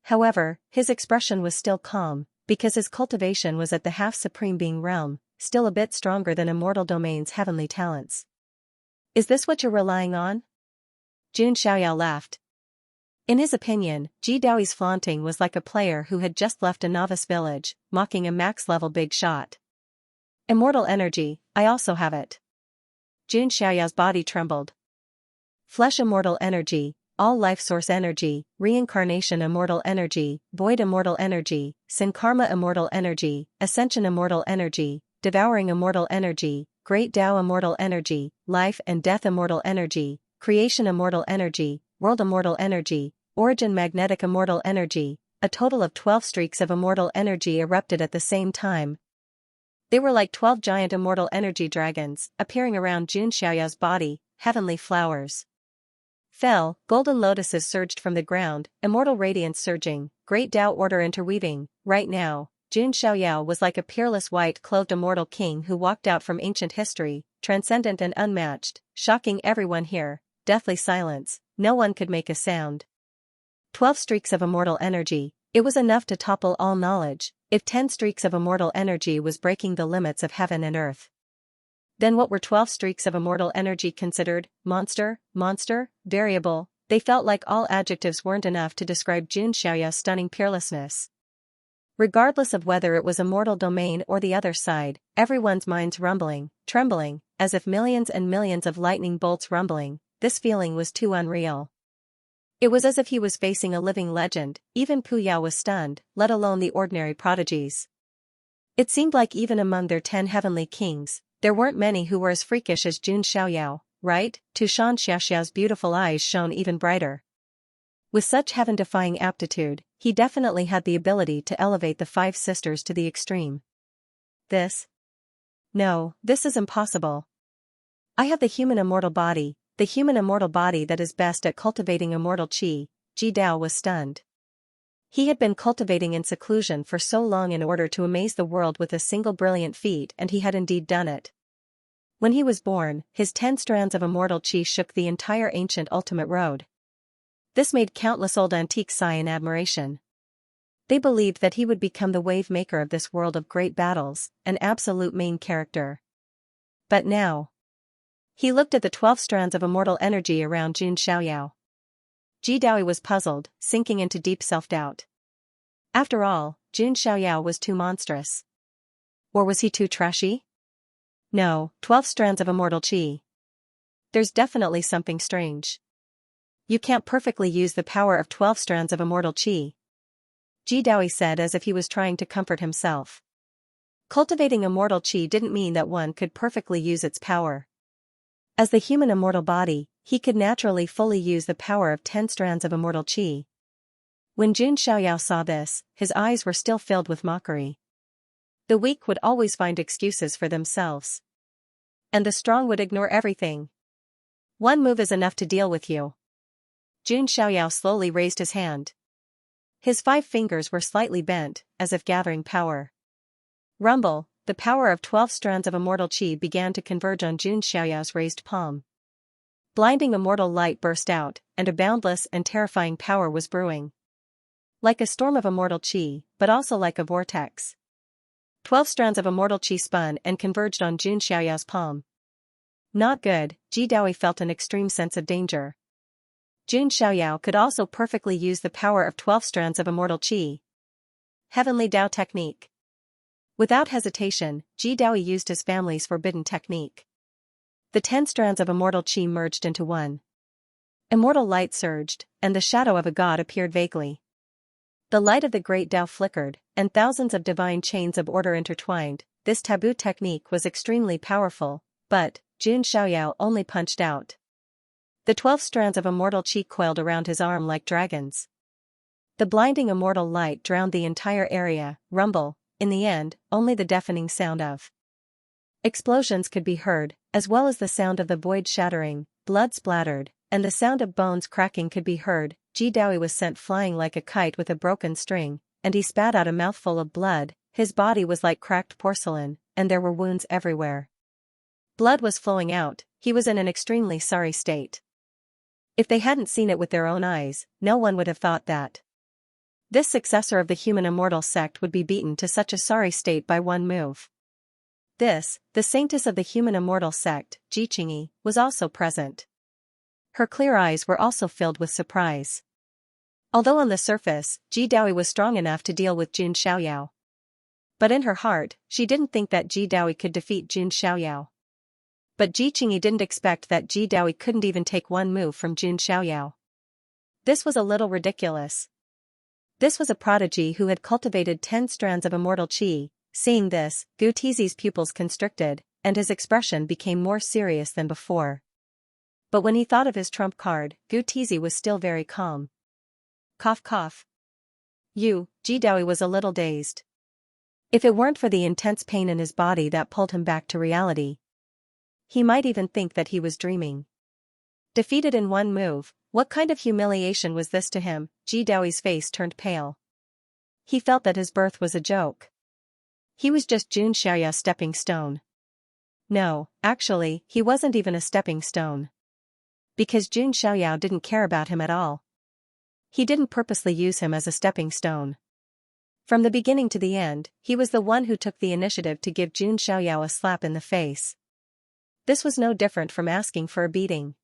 However, his expression was still calm, because his cultivation was at the half-supreme being realm, still a bit stronger than Immortal Domain's heavenly talents. Is this what you're relying on? Jun Xiaoyao laughed. In his opinion, Ji Daoi's flaunting was like a player who had just left a novice village, mocking a max-level big shot. Immortal energy, I also have it. Jun Xiaoyao's body trembled. Flesh immortal energy, all life source energy, reincarnation immortal energy, void immortal energy, Sankarma immortal energy, ascension immortal energy, devouring immortal energy, great Tao immortal energy, life and death immortal energy, creation immortal energy, world immortal energy, origin magnetic immortal energy, a total of 12 streaks of immortal energy erupted at the same time. They were like 12 giant immortal energy dragons, appearing around Jun Xiaoyao's body, heavenly flowers. Fell, golden lotuses surged from the ground, immortal radiance surging, great Tao order interweaving. Right now, Jun Xiaoyao was like a peerless white-clothed immortal king who walked out from ancient history, transcendent and unmatched, shocking everyone here, deathly silence, no one could make a sound. 12 streaks of immortal energy, it was enough to topple all knowledge, if 10 streaks of immortal energy was breaking the limits of heaven and earth. Then what were 12 streaks of immortal energy considered? Monster, variable. They felt like all adjectives weren't enough to describe Jun Xiaoyao's stunning peerlessness. Regardless of whether it was Immortal Domain or the other side, everyone's minds trembling, as if millions and millions of lightning bolts rumbling. This feeling was too unreal. It was as if he was facing a living legend. Even Pu Yao was stunned, let alone the ordinary prodigies. It seemed like even among their 10 heavenly kings, there weren't many who were as freakish as Jun Xiaoyao, right? Xianxia's beautiful eyes shone even brighter. With such heaven-defying aptitude, he definitely had the ability to elevate the 5 sisters to the extreme. No, this is impossible. I have the human immortal body that is best at cultivating immortal qi. Ji Dao was stunned. He had been cultivating in seclusion for so long in order to amaze the world with a single brilliant feat, and he had indeed done it. When he was born, his 10 strands of immortal qi shook the entire ancient ultimate road. This made countless old antiques sigh in admiration. They believed that he would become the wave maker of this world of great battles, an absolute main character. But now, he looked at the 12 strands of immortal energy around Jun Xiaoyao. Ji Daoi was puzzled, sinking into deep self-doubt. After all, Jun Xiaoyao was too monstrous. Or was he too trashy? No, 12 strands of immortal qi. There's definitely something strange. You can't perfectly use the power of 12 strands of immortal qi. Ji Daoi said as if he was trying to comfort himself. Cultivating immortal qi didn't mean that one could perfectly use its power. As the human immortal body, he could naturally fully use the power of 10 strands of immortal qi. When Jun Xiaoyao saw this, his eyes were still filled with mockery. The weak would always find excuses for themselves. And the strong would ignore everything. One move is enough to deal with you. Jun Xiaoyao slowly raised his hand. His 5 fingers were slightly bent, as if gathering power. Rumble, the power of 12 strands of immortal qi began to converge on Jun Xiaoyao's raised palm. Blinding immortal light burst out, and a boundless and terrifying power was brewing. Like a storm of immortal qi, but also like a vortex. 12 strands of immortal qi spun and converged on Jun Xiaoyao's palm. Not good, Ji Daoi felt an extreme sense of danger. Jun Xiaoyao could also perfectly use the power of 12 strands of immortal qi. Heavenly Dao Technique. Without hesitation, Ji Daoi used his family's forbidden technique. The 10 strands of immortal qi merged into one. Immortal light surged, and the shadow of a god appeared vaguely. The light of the great Dao flickered, and thousands of divine chains of order intertwined. This taboo technique was extremely powerful, but Jun Xiaoyao only punched out. The 12 strands of immortal qi coiled around his arm like dragons. The blinding immortal light drowned the entire area. Rumble. In the end, only the deafening sound of explosions could be heard, as well as the sound of the void shattering, blood splattered, and the sound of bones cracking could be heard. Ji Daoi was sent flying like a kite with a broken string, and he spat out a mouthful of blood. His body was like cracked porcelain, and there were wounds everywhere. Blood was flowing out. He was in an extremely sorry state. If they hadn't seen it with their own eyes, no one would have thought that this successor of the human immortal sect would be beaten to such a sorry state by one move. The saintess of the human immortal sect, Ji Qingyi, was also present. Her clear eyes were also filled with surprise. Although on the surface, Ji Daoi was strong enough to deal with Jun Xiaoyao. But in her heart, she didn't think that Ji Daoi could defeat Jun Xiaoyao. But Ji Qingyi didn't expect that Ji Daoi couldn't even take one move from Jun Xiaoyao. This was a little ridiculous. This was a prodigy who had cultivated 10 strands of immortal qi. Seeing this, Gu Tizi's pupils constricted, and his expression became more serious than before. But when he thought of his trump card, Gu Tizi was still very calm. Cough cough. Ji Daoi was a little dazed. If it weren't for the intense pain in his body that pulled him back to reality, he might even think that he was dreaming. Defeated in one move, what kind of humiliation was this to him? Ji Daoi's face turned pale. He felt that his birth was a joke. He was just Jun Xiaoyao's stepping stone. No, actually, he wasn't even a stepping stone. Because Jun Xiaoyao didn't care about him at all. He didn't purposely use him as a stepping stone. From the beginning to the end, he was the one who took the initiative to give Jun Xiaoyao a slap in the face. This was no different from asking for a beating.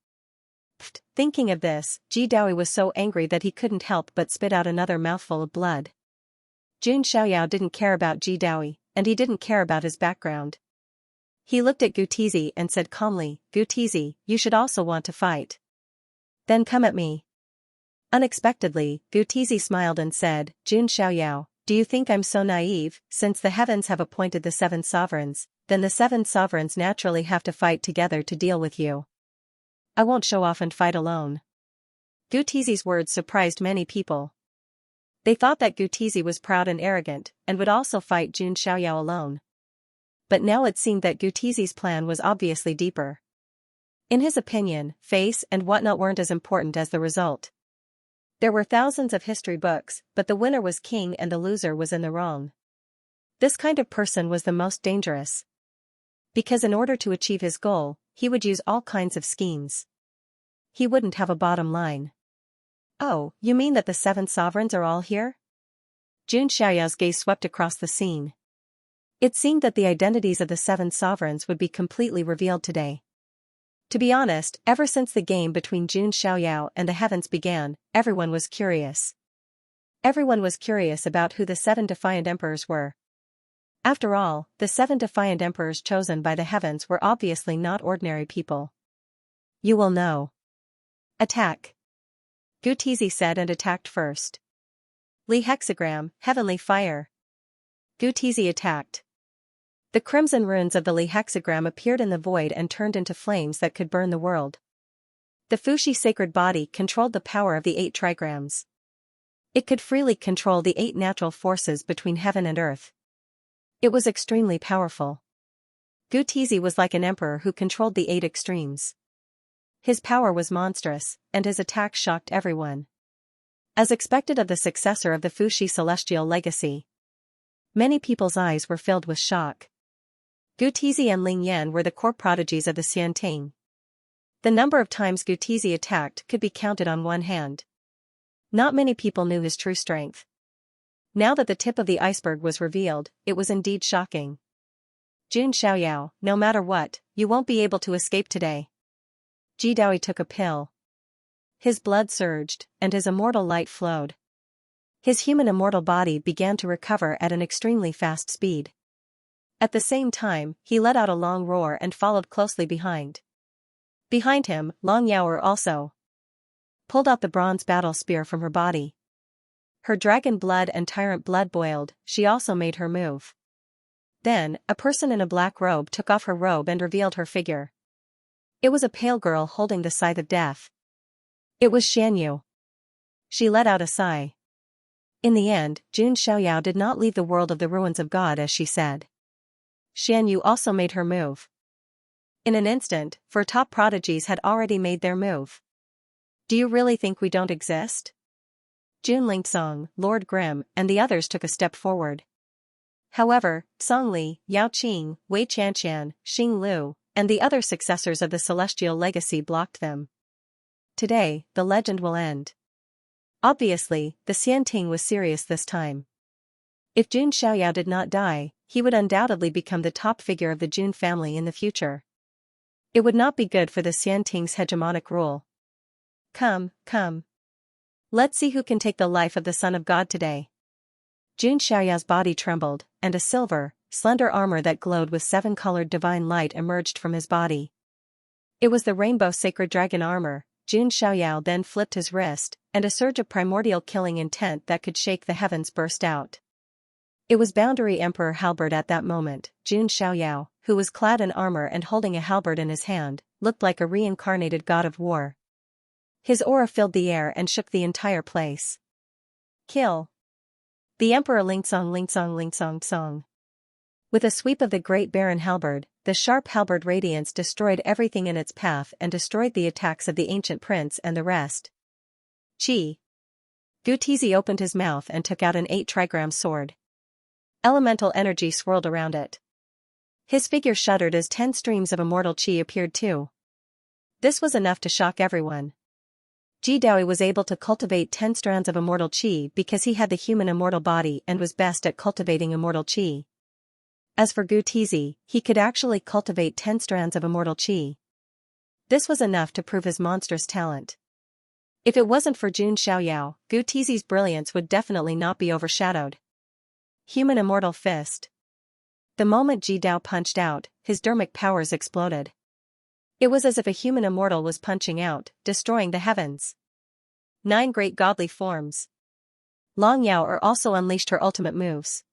Thinking of this, Ji Daoi was so angry that he couldn't help but spit out another mouthful of blood. Jun Xiaoyao didn't care about Ji Daoi, and he didn't care about his background. He looked at Gu Tizi and said calmly, "Gu Tizi, you should also want to fight. Then come at me." Unexpectedly, Gu Tizi smiled and said, "Jun Xiaoyao, do you think I'm so naive? Since the heavens have appointed the 7 sovereigns, then the 7 sovereigns naturally have to fight together to deal with you. I won't show off and fight alone." Gu Tizi's words surprised many people. They thought that Gu Tizi was proud and arrogant, and would also fight Jun Xiaoyao alone. But now it seemed that Gu Tizi's plan was obviously deeper. In his opinion, face and whatnot weren't as important as the result. There were thousands of history books, but the winner was king and the loser was in the wrong. This kind of person was the most dangerous. Because in order to achieve his goal, he would use all kinds of schemes. He wouldn't have a bottom line. "Oh, you mean that the 7 sovereigns are all here?" Jun Xiaoyao's gaze swept across the scene. It seemed that the identities of the 7 sovereigns would be completely revealed today. To be honest, ever since the game between Jun Xiaoyao and the heavens began, everyone was curious. Everyone was curious about who the 7 defiant emperors were. After all, the 7 defiant emperors chosen by the heavens were obviously not ordinary people. "You will know." "Attack," Gu Tizi said and attacked first. Li hexagram, heavenly fire. Gu Tizi attacked. The crimson runes of the Li hexagram appeared in the void and turned into flames that could burn the world. The Fuxi sacred body controlled the power of the 8 trigrams. It could freely control the 8 natural forces between heaven and earth. It was extremely powerful. Gu Tizi was like an emperor who controlled the 8 extremes. His power was monstrous, and his attacks shocked everyone. As expected of the successor of the Fuxi celestial legacy, many people's eyes were filled with shock. Gu Tizi and Ling Yan were the core prodigies of the Xianting. The number of times Gu Tizi attacked could be counted on one hand. Not many people knew his true strength. Now that the tip of the iceberg was revealed, it was indeed shocking. Jun Xiaoyao, no matter what, you won't be able to escape today. Ji Daoi took a pill. His blood surged, and his immortal light flowed. His human immortal body began to recover at an extremely fast speed. At the same time, he let out a long roar and followed closely behind. Behind him, Long Yaoer also pulled out the bronze battle spear from her body. Her dragon blood and tyrant blood boiled, she also made her move. Then, a person in a black robe took off her robe and revealed her figure. It was a pale girl holding the scythe of death. It was Xianyu. She let out a sigh. In the end, Jun Xiaoyao did not leave the world of the ruins of God as she said. Xianyu also made her move. In an instant, 4 top prodigies had already made their move. Do you really think we don't exist? Jun Lingsong, Lord Grimm, and the others took a step forward. However, Songli, Yao Qing, Wei Qianshan, Xing Lu, and the other successors of the celestial legacy blocked them. Today, the legend will end. Obviously, the Xianting was serious this time. If Jun Xiaoyao did not die, he would undoubtedly become the top figure of the Jun family in the future. It would not be good for the Xianting's hegemonic rule. Come, come. Let's see who can take the life of the Son of God today. Jun Xiaoyao's body trembled, and a silver, slender armor that glowed with 7-colored divine light emerged from his body. It was the rainbow sacred dragon armor. Jun Xiaoyao then flipped his wrist, and a surge of primordial killing intent that could shake the heavens burst out. It was Boundary Emperor Halberd at that moment. Jun Xiaoyao, who was clad in armor and holding a halberd in his hand, looked like a reincarnated god of war. His aura filled the air and shook the entire place. Kill! The Emperor Lingsong Lingsong Lingsong Song. With a sweep of the great Baron halberd, the sharp halberd radiance destroyed everything in its path and destroyed the attacks of the ancient prince and the rest. Chi! Gu Tizi opened his mouth and took out an 8-trigram sword. Elemental energy swirled around it. His figure shuddered as 10 streams of immortal qi appeared too. This was enough to shock everyone. Ji Daoi was able to cultivate 10 strands of immortal qi because he had the human immortal body and was best at cultivating immortal qi. As for Gu Tizi, he could actually cultivate 10 strands of immortal qi. This was enough to prove his monstrous talent. If it wasn't for Jun Xiaoyao, Gu Tizi's brilliance would definitely not be overshadowed. Human immortal fist. The moment Ji Dao punched out, his dermic powers exploded. It was as if a human immortal was punching out, destroying the heavens. 9 great godly forms. Long Yaoer also unleashed her ultimate moves.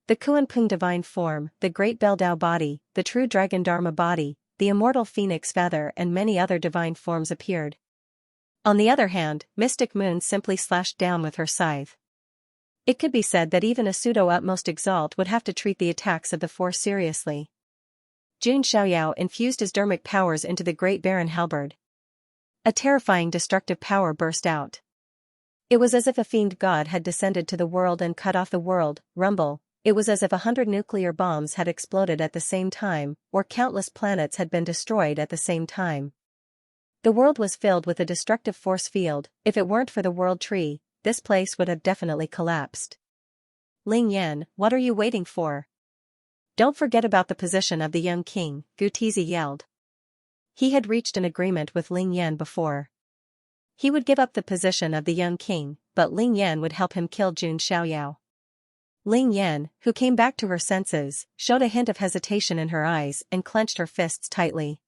The Kuan-Pung divine form, the great Beldao body, the true dragon Dharma body, the immortal phoenix feather and many other divine forms appeared. On the other hand, Mystic Moon simply slashed down with her scythe. It could be said that even a pseudo-utmost exalt would have to treat the attacks of the 4 seriously. Jun Xiaoyao infused his dermic powers into the great Baron halberd. A terrifying destructive power burst out. It was as if a fiend god had descended to the world and cut off the world. Rumble. It was as if 100 nuclear bombs had exploded at the same time, or countless planets had been destroyed at the same time. The world was filled with a destructive force field. If it weren't for the world tree, this place would have definitely collapsed. Ling Yan, what are you waiting for? Don't forget about the position of the young king, Gu Tizi yelled. He had reached an agreement with Ling Yan before. He would give up the position of the young king, but Ling Yan would help him kill Jun Xiaoyao. Ling Yan, who came back to her senses, showed a hint of hesitation in her eyes and clenched her fists tightly.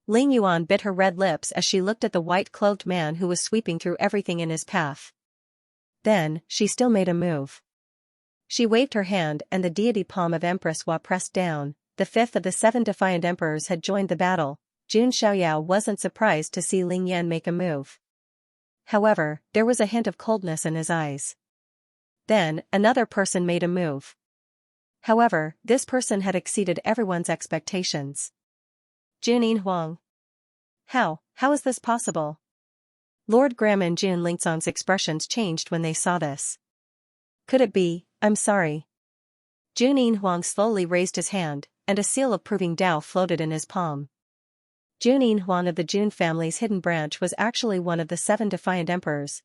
Ling Yuan bit her red lips as she looked at the white-clothed man who was sweeping through everything in his path. Then, she still made a move. She waved her hand and the deity palm of Empress Hua pressed down. The fifth of the 7 defiant emperors had joined the battle. Jun Xiaoyao wasn't surprised to see Ling Yan make a move. However, there was a hint of coldness in his eyes. Then, another person made a move. However, this person had exceeded everyone's expectations. Junin Huang. How is this possible? Lord Graham and Jun Lingcong's expressions changed when they saw this. Could it be, I'm sorry. Junin Huang slowly raised his hand, and a seal of proving Dao floated in his palm. Junin Huang of the Jun family's hidden branch was actually one of the 7 defiant emperors.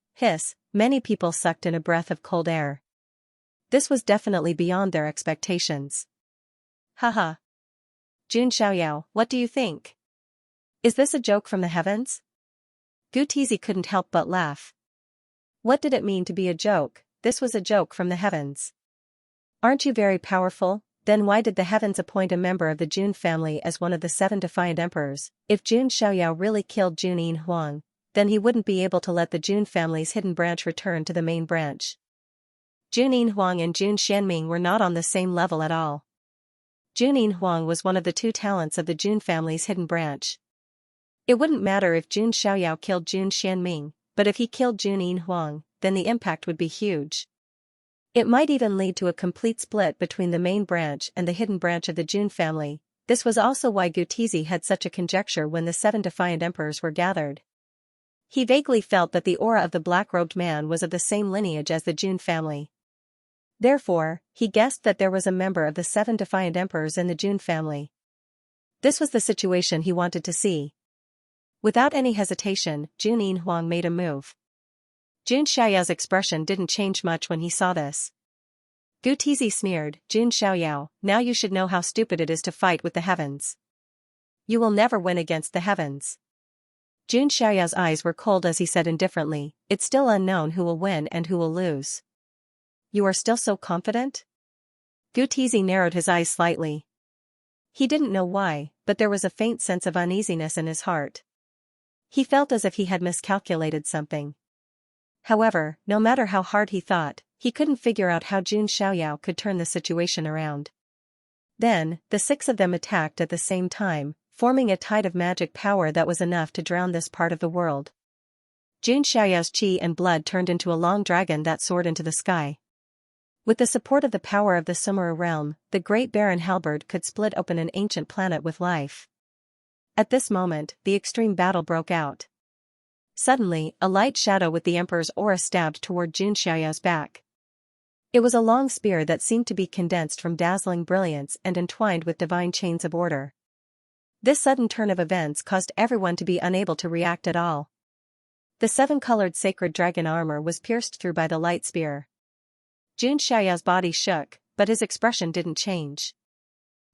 Many people sucked in a breath of cold air. This was definitely beyond their expectations. Haha. Jun Xiaoyao, what do you think? Is this a joke from the heavens? Gu Tizi couldn't help but laugh. What did it mean to be a joke? This was a joke from the heavens. Aren't you very powerful? Then why did the heavens appoint a member of the Jun family as one of the 7 defiant emperors? If Jun Xiaoyao really killed Junin Huang, then he wouldn't be able to let the Jun family's hidden branch return to the main branch. Junin Huang and Jun Xianming were not on the same level at all. Junin Huang was one of the 2 talents of the Jun family's hidden branch. It wouldn't matter if Jun Xiaoyao killed Jun Xianming, but if he killed Junin Huang, then the impact would be huge. It might even lead to a complete split between the main branch and the hidden branch of the Jun family. This was also why Gu Tizi had such a conjecture when the 7 defiant emperors were gathered. He vaguely felt that the aura of the black-robed man was of the same lineage as the Jun family. Therefore, he guessed that there was a member of the 7 defiant emperors in the Jun family. This was the situation he wanted to see. Without any hesitation, Junin Huang made a move. Jun Xiaoyao's expression didn't change much when he saw this. Gu Tizi sneered, Jun Xiaoyao, now you should know how stupid it is to fight with the heavens. You will never win against the heavens. Jun Xiaoyao's eyes were cold as he said indifferently, it's still unknown who will win and who will lose. You are still so confident? Gu Tizi narrowed his eyes slightly. He didn't know why, but there was a faint sense of uneasiness in his heart. He felt as if he had miscalculated something. However, no matter how hard he thought, he couldn't figure out how Jun Xiaoyao could turn the situation around. Then, the 6 of them attacked at the same time, forming a tide of magic power that was enough to drown this part of the world. Jun Xiaoyao's qi and blood turned into a long dragon that soared into the sky. With the support of the power of the Sumera realm, the great Baron Halberd could split open an ancient planet with life. At this moment, the extreme battle broke out. Suddenly, a light shadow with the Emperor's aura stabbed toward Jun Xiaoyao's back. It was a long spear that seemed to be condensed from dazzling brilliance and entwined with divine chains of order. This sudden turn of events caused everyone to be unable to react at all. The 7-colored sacred dragon armor was pierced through by the light spear. Jun Xiaoyao's body shook, but his expression didn't change.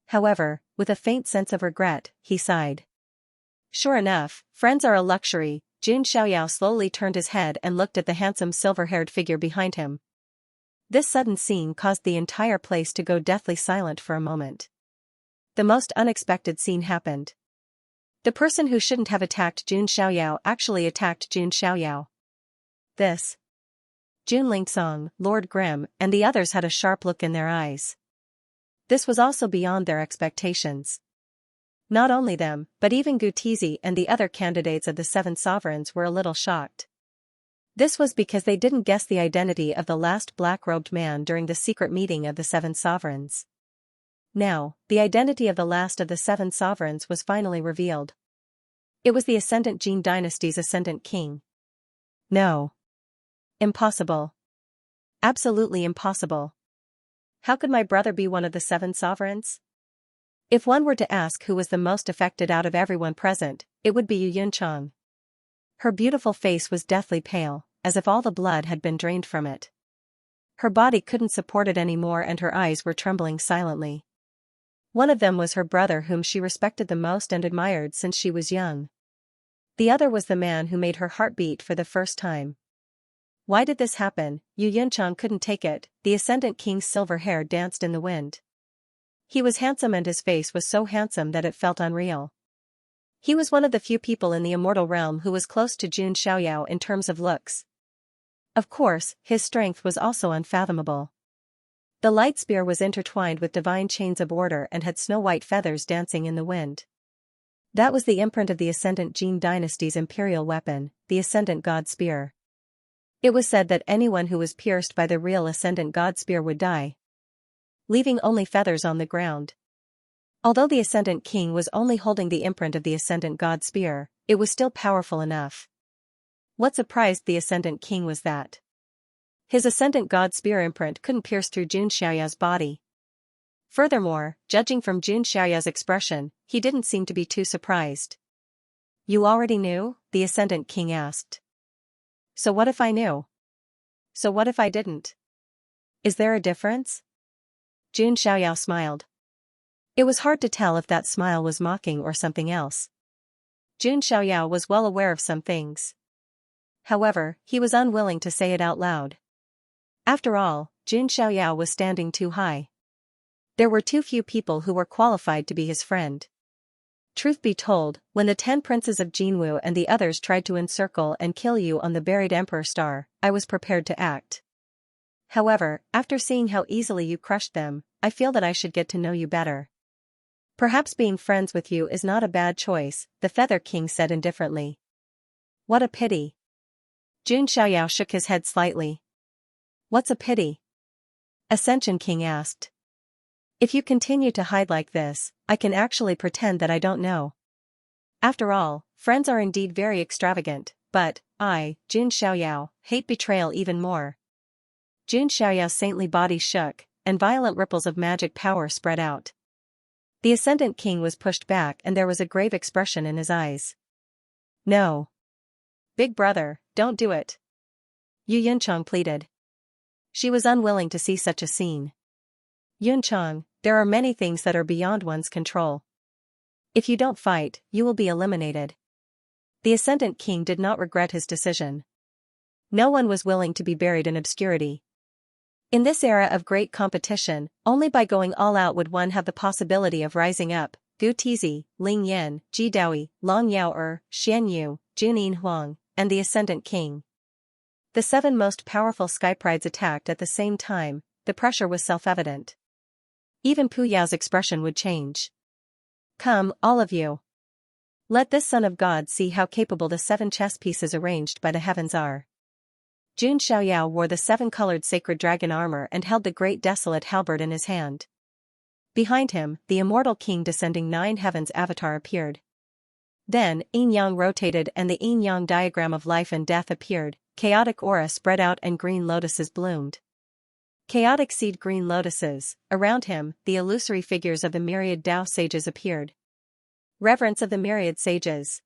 However, with a faint sense of regret, he sighed. Sure enough, friends are a luxury. Jun Xiaoyao slowly turned his head and looked at the handsome silver-haired figure behind him. This sudden scene caused the entire place to go deathly silent for a moment. The most unexpected scene happened. The person who shouldn't have attacked Jun Xiaoyao actually attacked Jun Xiaoyao. This. Jun Lingcong, Lord Grimm, and the others had a sharp look in their eyes. This was also beyond their expectations. Not only them, but even Gu Tizi and the other candidates of the 7 sovereigns were a little shocked. This was because they didn't guess the identity of the last black-robed man during the secret meeting of the 7 sovereigns. Now, the identity of the last of the 7 sovereigns was finally revealed. It was the Ascendant Jin dynasty's Ascendant King. No. Impossible. Absolutely impossible. How could my brother be one of the 7 sovereigns? If one were to ask who was the most affected out of everyone present, it would be Yu Yunchang. Her beautiful face was deathly pale, as if all the blood had been drained from it. Her body couldn't support it anymore and her eyes were trembling silently. One of them was her brother whom she respected the most and admired since she was young. The other was the man who made her heart beat for the first time. Why did this happen? Yu Yunchang couldn't take it. The Ascendant King's silver hair danced in the wind. He was handsome and his face was so handsome that it felt unreal. He was one of the few people in the immortal realm who was close to Jun Xiaoyao in terms of looks. Of course, his strength was also unfathomable. The light spear was intertwined with divine chains of order and had snow-white feathers dancing in the wind. That was the imprint of the Ascendant Jin dynasty's imperial weapon, the Ascendant God Spear. It was said that anyone who was pierced by the real Ascendant God Spear would die, leaving only feathers on the ground. Although the Ascendant King was only holding the imprint of the Ascendant God Spear, it was still powerful enough. What surprised the Ascendant King was that his Ascendant God Spear imprint couldn't pierce through Xianxia's body. Furthermore, judging from Xianxia's expression, he didn't seem to be too surprised. "You already knew?" the Ascendant King asked. "So what if I knew? So what if I didn't? Is there a difference?" Xiao smiled. It was hard to tell if that smile was mocking or something else. Xiao was well aware of some things. However, he was unwilling to say it out loud. After all, Xiao was standing too high. There were too few people who were qualified to be his friend. Truth be told, when the 10 princes of Jinwu and the others tried to encircle and kill you on the buried Emperor Star, I was prepared to act. However, after seeing how easily you crushed them, I feel that I should get to know you better. Perhaps being friends with you is not a bad choice, the Feather King said indifferently. What a pity. Xiao shook his head slightly. What's a pity? Ascension King asked. If you continue to hide like this, I can actually pretend that I don't know. After all, friends are indeed very extravagant, but I, Xiao, hate betrayal even more. Xiao's saintly body shook, and violent ripples of magic power spread out. The Ascendant King was pushed back and there was a grave expression in his eyes. No. Big brother, don't do it. Yu Yunchang pleaded. She was unwilling to see such a scene. Yunchang, there are many things that are beyond one's control. If you don't fight, you will be eliminated. The Ascendant King did not regret his decision. No one was willing to be buried in obscurity. In this era of great competition, only by going all out would one have the possibility of rising up. Gu Tizi, Ling Yan, Ji Daoi, Long Yao Xian Yu, Junin Huang, and the Ascendant King. The 7 most powerful skyprides attacked at the same time. The pressure was self-evident. Even Pu Yao's expression would change. Come, all of you. Let this son of God see how capable the 7 chess pieces arranged by the heavens are. Xiao wore the 7-colored sacred dragon armor and held the great desolate halberd in his hand. Behind him, the immortal king descending 9 heavens avatar appeared. Then, yin-yang rotated and the yin-yang diagram of life and death appeared, chaotic aura spread out and green lotuses bloomed. Chaotic seed green lotuses, around him, the illusory figures of the myriad Tao sages appeared. Reverence of the myriad sages.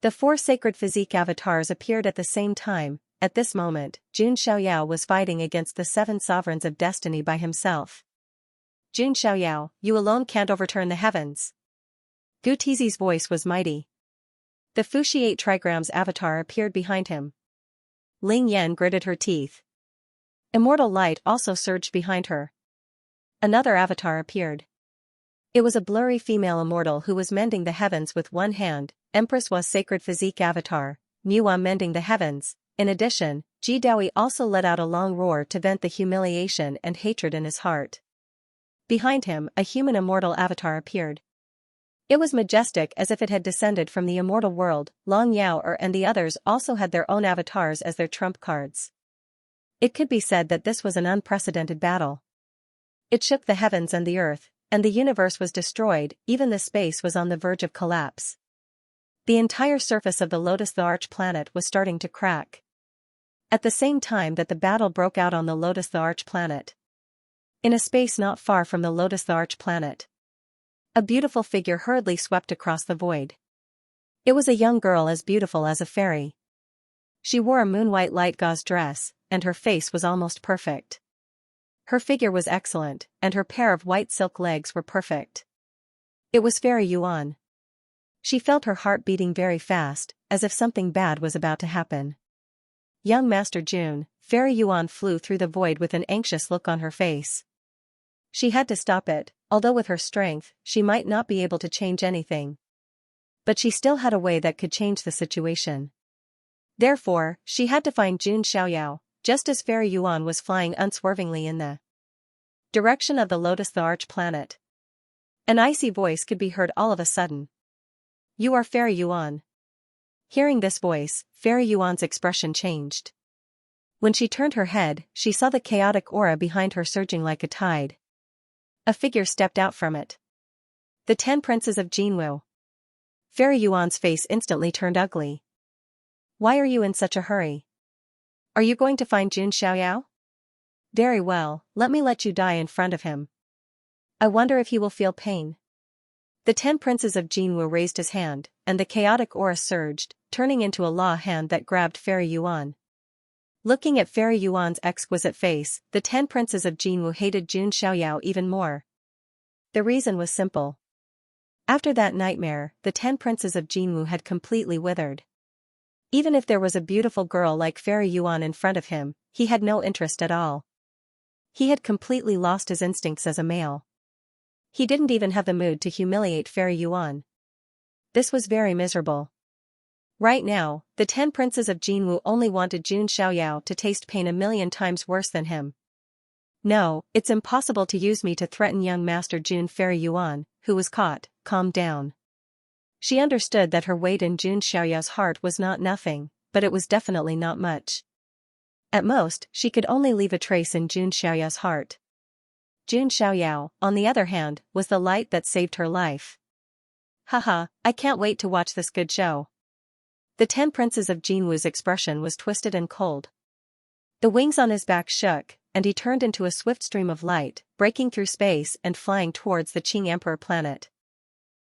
The 4 sacred physique avatars appeared at the same time. At this moment, Xiao was fighting against the 7 sovereigns of destiny by himself. Xiao, you alone can't overturn the heavens. Gu Tizi's voice was mighty. The Fushi 8 trigrams avatar appeared behind him. Ling Yan gritted her teeth. Immortal light also surged behind her. Another avatar appeared. It was a blurry female immortal who was mending the heavens with one hand. Empress was sacred physique avatar, Niwa mending the heavens. In addition, Ji Daoi also let out a long roar to vent the humiliation and hatred in his heart. Behind him, a human immortal avatar appeared. It was majestic as if it had descended from the immortal world. Long Yao and the others also had their own avatars as their trump cards. It could be said that this was an unprecedented battle. It shook the heavens and the earth, and the universe was destroyed, even the space was on the verge of collapse. The entire surface of the Lotus the Arch planet was starting to crack. At the same time that the battle broke out on the Lotus the Arch planet. In a space not far from the Lotus the Arch planet, a beautiful figure hurriedly swept across the void. It was a young girl as beautiful as a fairy. She wore a moon-white light gauze dress, and her face was almost perfect. Her figure was excellent, and her pair of white silk legs were perfect. It was Fairy Yuan. She felt her heart beating very fast, as if something bad was about to happen. Young Master June, Fairy Yuan flew through the void with an anxious look on her face. She had to stop it, although with her strength, she might not be able to change anything. But she still had a way that could change the situation. Therefore, she had to find Jun Xiaoyao, just as Fairy Yuan was flying unswervingly in the Direction of the Lotus, the arch planet. An icy voice could be heard all of a sudden. You are Fairy Yuan. Hearing this voice, Fairy Yuan's expression changed. When she turned her head, she saw the chaotic aura behind her surging like a tide. A figure stepped out from it. The 10 princes of Jinwu. Fairy Yuan's face instantly turned ugly. Why are you in such a hurry? Are you going to find Jun Xiaoyao? Very well, let me let you die in front of him. I wonder if he will feel pain. The 10 princes of Jinwu raised his hand, and the chaotic aura surged, turning into a law hand that grabbed Fairy Yuan. Looking at Fairy Yuan's exquisite face, the 10 princes of Jinwu hated Jun Xiaoyao even more. The reason was simple. After that nightmare, the 10 princes of Jinwu had completely withered. Even if there was a beautiful girl like Fairy Yuan in front of him, he had no interest at all. He had completely lost his instincts as a male. He didn't even have the mood to humiliate Fairy Yuan. This was very miserable. Right now, the 10 princes of Jinwu only wanted Jun Xiaoyao to taste pain a million times worse than him. No, it's impossible to use me to threaten young Master Jun. Fairy Yuan, who was caught, calmed down. She understood that her weight in Jun Xiaoyao's heart was not nothing, but it was definitely not much. At most, she could only leave a trace in Jun Xiaoyao's heart. Jun Xiaoyao, on the other hand, was the light that saved her life. Haha, I can't wait to watch this good show. The 10 princes of Jinwu's expression was twisted and cold. The wings on his back shook, and he turned into a swift stream of light, breaking through space and flying towards the Qing Emperor planet.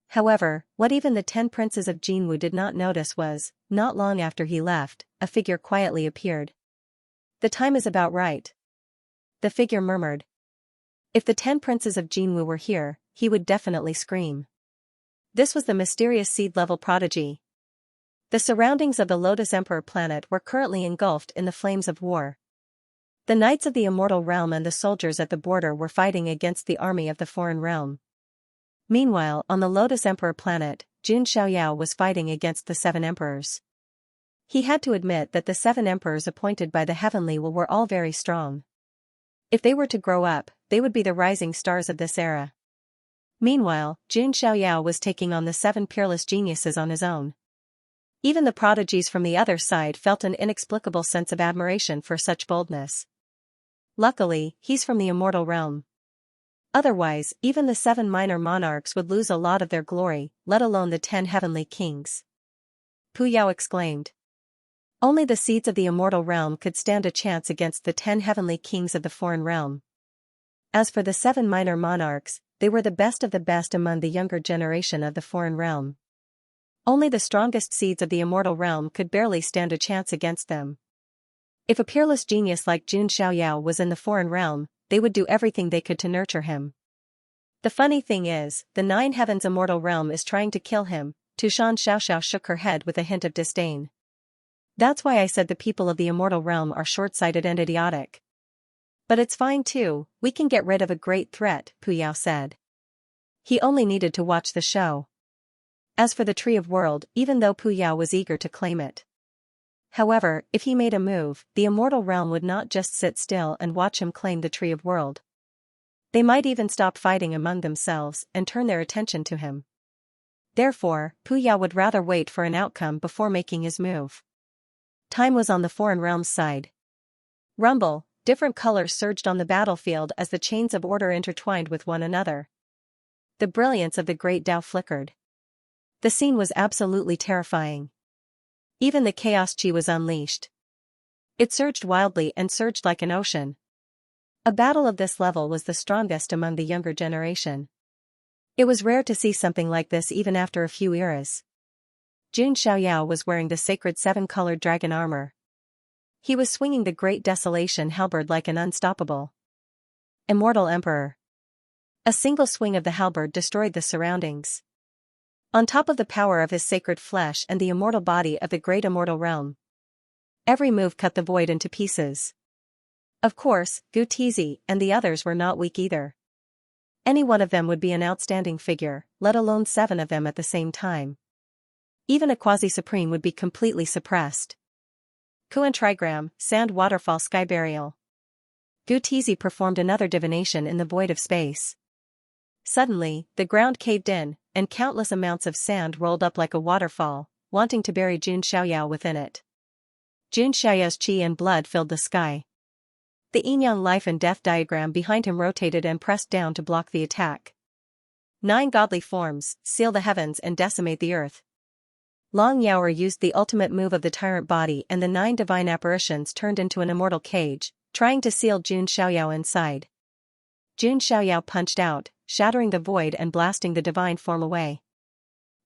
However, what even the 10 princes of Jinwu did not notice was, not long after he left, a figure quietly appeared. The time is about right. The figure murmured. If the 10 princes of Jinwu were here, he would definitely scream. This was the mysterious seed-level prodigy. The surroundings of the Lotus Emperor planet were currently engulfed in the flames of war. The knights of the immortal realm and the soldiers at the border were fighting against the army of the foreign realm. Meanwhile, on the Lotus Emperor planet, Jun Xiaoyao was fighting against the 7 emperors. He had to admit that the 7 emperors appointed by the Heavenly Will were all very strong. If they were to grow up, they would be the rising stars of this era. Meanwhile, Jun Xiaoyao was taking on the 7 peerless geniuses on his own. Even the prodigies from the other side felt an inexplicable sense of admiration for such boldness. Luckily, he's from the immortal realm. Otherwise, even the 7 minor monarchs would lose a lot of their glory, let alone the 10 heavenly kings. Pu Yao exclaimed. Only the seeds of the immortal realm could stand a chance against the 10 heavenly kings of the foreign realm. As for the 7 minor monarchs, they were the best of the best among the younger generation of the foreign realm. Only the strongest seeds of the immortal realm could barely stand a chance against them. If a peerless genius like Jun Xiaoyao was in the foreign realm, they would do everything they could to nurture him. The funny thing is, the 9 heavens immortal realm is trying to kill him. Tushan Xiaoxiao shook her head with a hint of disdain. That's why I said the people of the immortal realm are short-sighted and idiotic. But it's fine too, we can get rid of a great threat, Pu Yao said. He only needed to watch the show. As for the Tree of World, even though Pu Yao was eager to claim it. However, if he made a move, the immortal realm would not just sit still and watch him claim the Tree of World. They might even stop fighting among themselves and turn their attention to him. Therefore, Pu Yao would rather wait for an outcome before making his move. Time was on the foreign realm's side. Rumble, different colors surged on the battlefield as the chains of order intertwined with one another. The brilliance of the great Tao flickered. The scene was absolutely terrifying. Even the chaos chi was unleashed. It surged wildly and surged like an ocean. A battle of this level was the strongest among the younger generation. It was rare to see something like this even after a few eras. Jun Xiaoyao was wearing the sacred 7-colored dragon armor. He was swinging the great desolation halberd like an unstoppable immortal emperor. A single swing of the halberd destroyed the surroundings. On top of the power of his sacred flesh and the immortal body of the great immortal realm. Every move cut the void into pieces. Of course, Gu Tizi and the others were not weak either. Any one of them would be an outstanding figure, let alone 7 of them at the same time. Even a quasi-supreme would be completely suppressed. Kuan Trigram, Sand Waterfall Sky Burial. Gu Tizi performed another divination in the void of space. Suddenly, the ground caved in, and countless amounts of sand rolled up like a waterfall, wanting to bury Jun Xiaoyao within it. Jun Xiaoyao's qi and blood filled the sky. The yin-yang life and death diagram behind him rotated and pressed down to block the attack. 9 godly forms, seal the heavens and decimate the earth. Long Yaoer used the ultimate move of the tyrant body, and the 9 divine apparitions turned into an immortal cage, trying to seal Jun Xiaoyao inside. Jun Xiaoyao punched out, shattering the void and blasting the divine form away.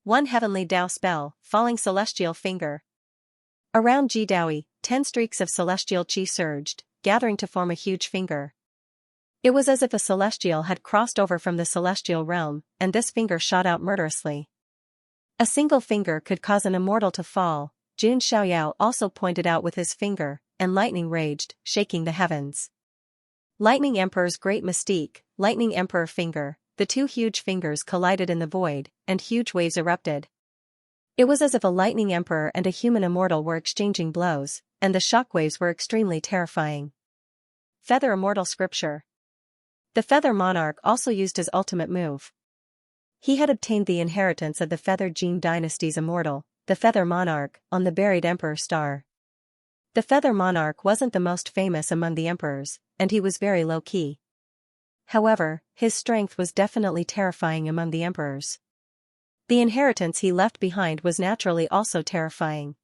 1 heavenly Dao spell, falling celestial finger. Around Ji Daoi, 10 streaks of celestial qi surged, gathering to form a huge finger. It was as if a celestial had crossed over from the celestial realm, and this finger shot out murderously. A single finger could cause an immortal to fall, Jun Xiaoyao also pointed out with his finger, and lightning raged, shaking the heavens. Lightning Emperor's great mystique, Lightning Emperor finger, the 2 huge fingers collided in the void, and huge waves erupted. It was as if a lightning emperor and a human immortal were exchanging blows, and the shockwaves were extremely terrifying. Feather Immortal Scripture. The Feather Monarch also used his ultimate move. He had obtained the inheritance of the Feather Jin dynasty's immortal, the Feather Monarch, on the buried Emperor star. The Feather Monarch wasn't the most famous among the emperors, and he was very low-key. However, his strength was definitely terrifying among the emperors. The inheritance he left behind was naturally also terrifying.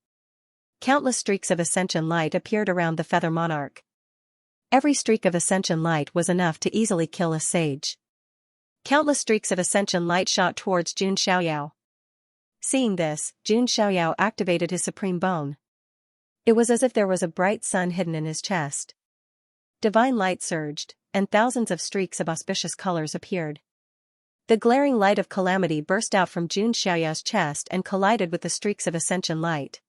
Countless streaks of ascension light appeared around the Feather Monarch. Every streak of ascension light was enough to easily kill a sage. Countless streaks of ascension light shot towards Jun Xiaoyao. Seeing this, Jun Xiaoyao activated his supreme bone. It was as if there was a bright sun hidden in his chest. Divine light surged, and thousands of streaks of auspicious colors appeared. The glaring light of calamity burst out from Jun Xiaoyao's chest and collided with the streaks of ascension light.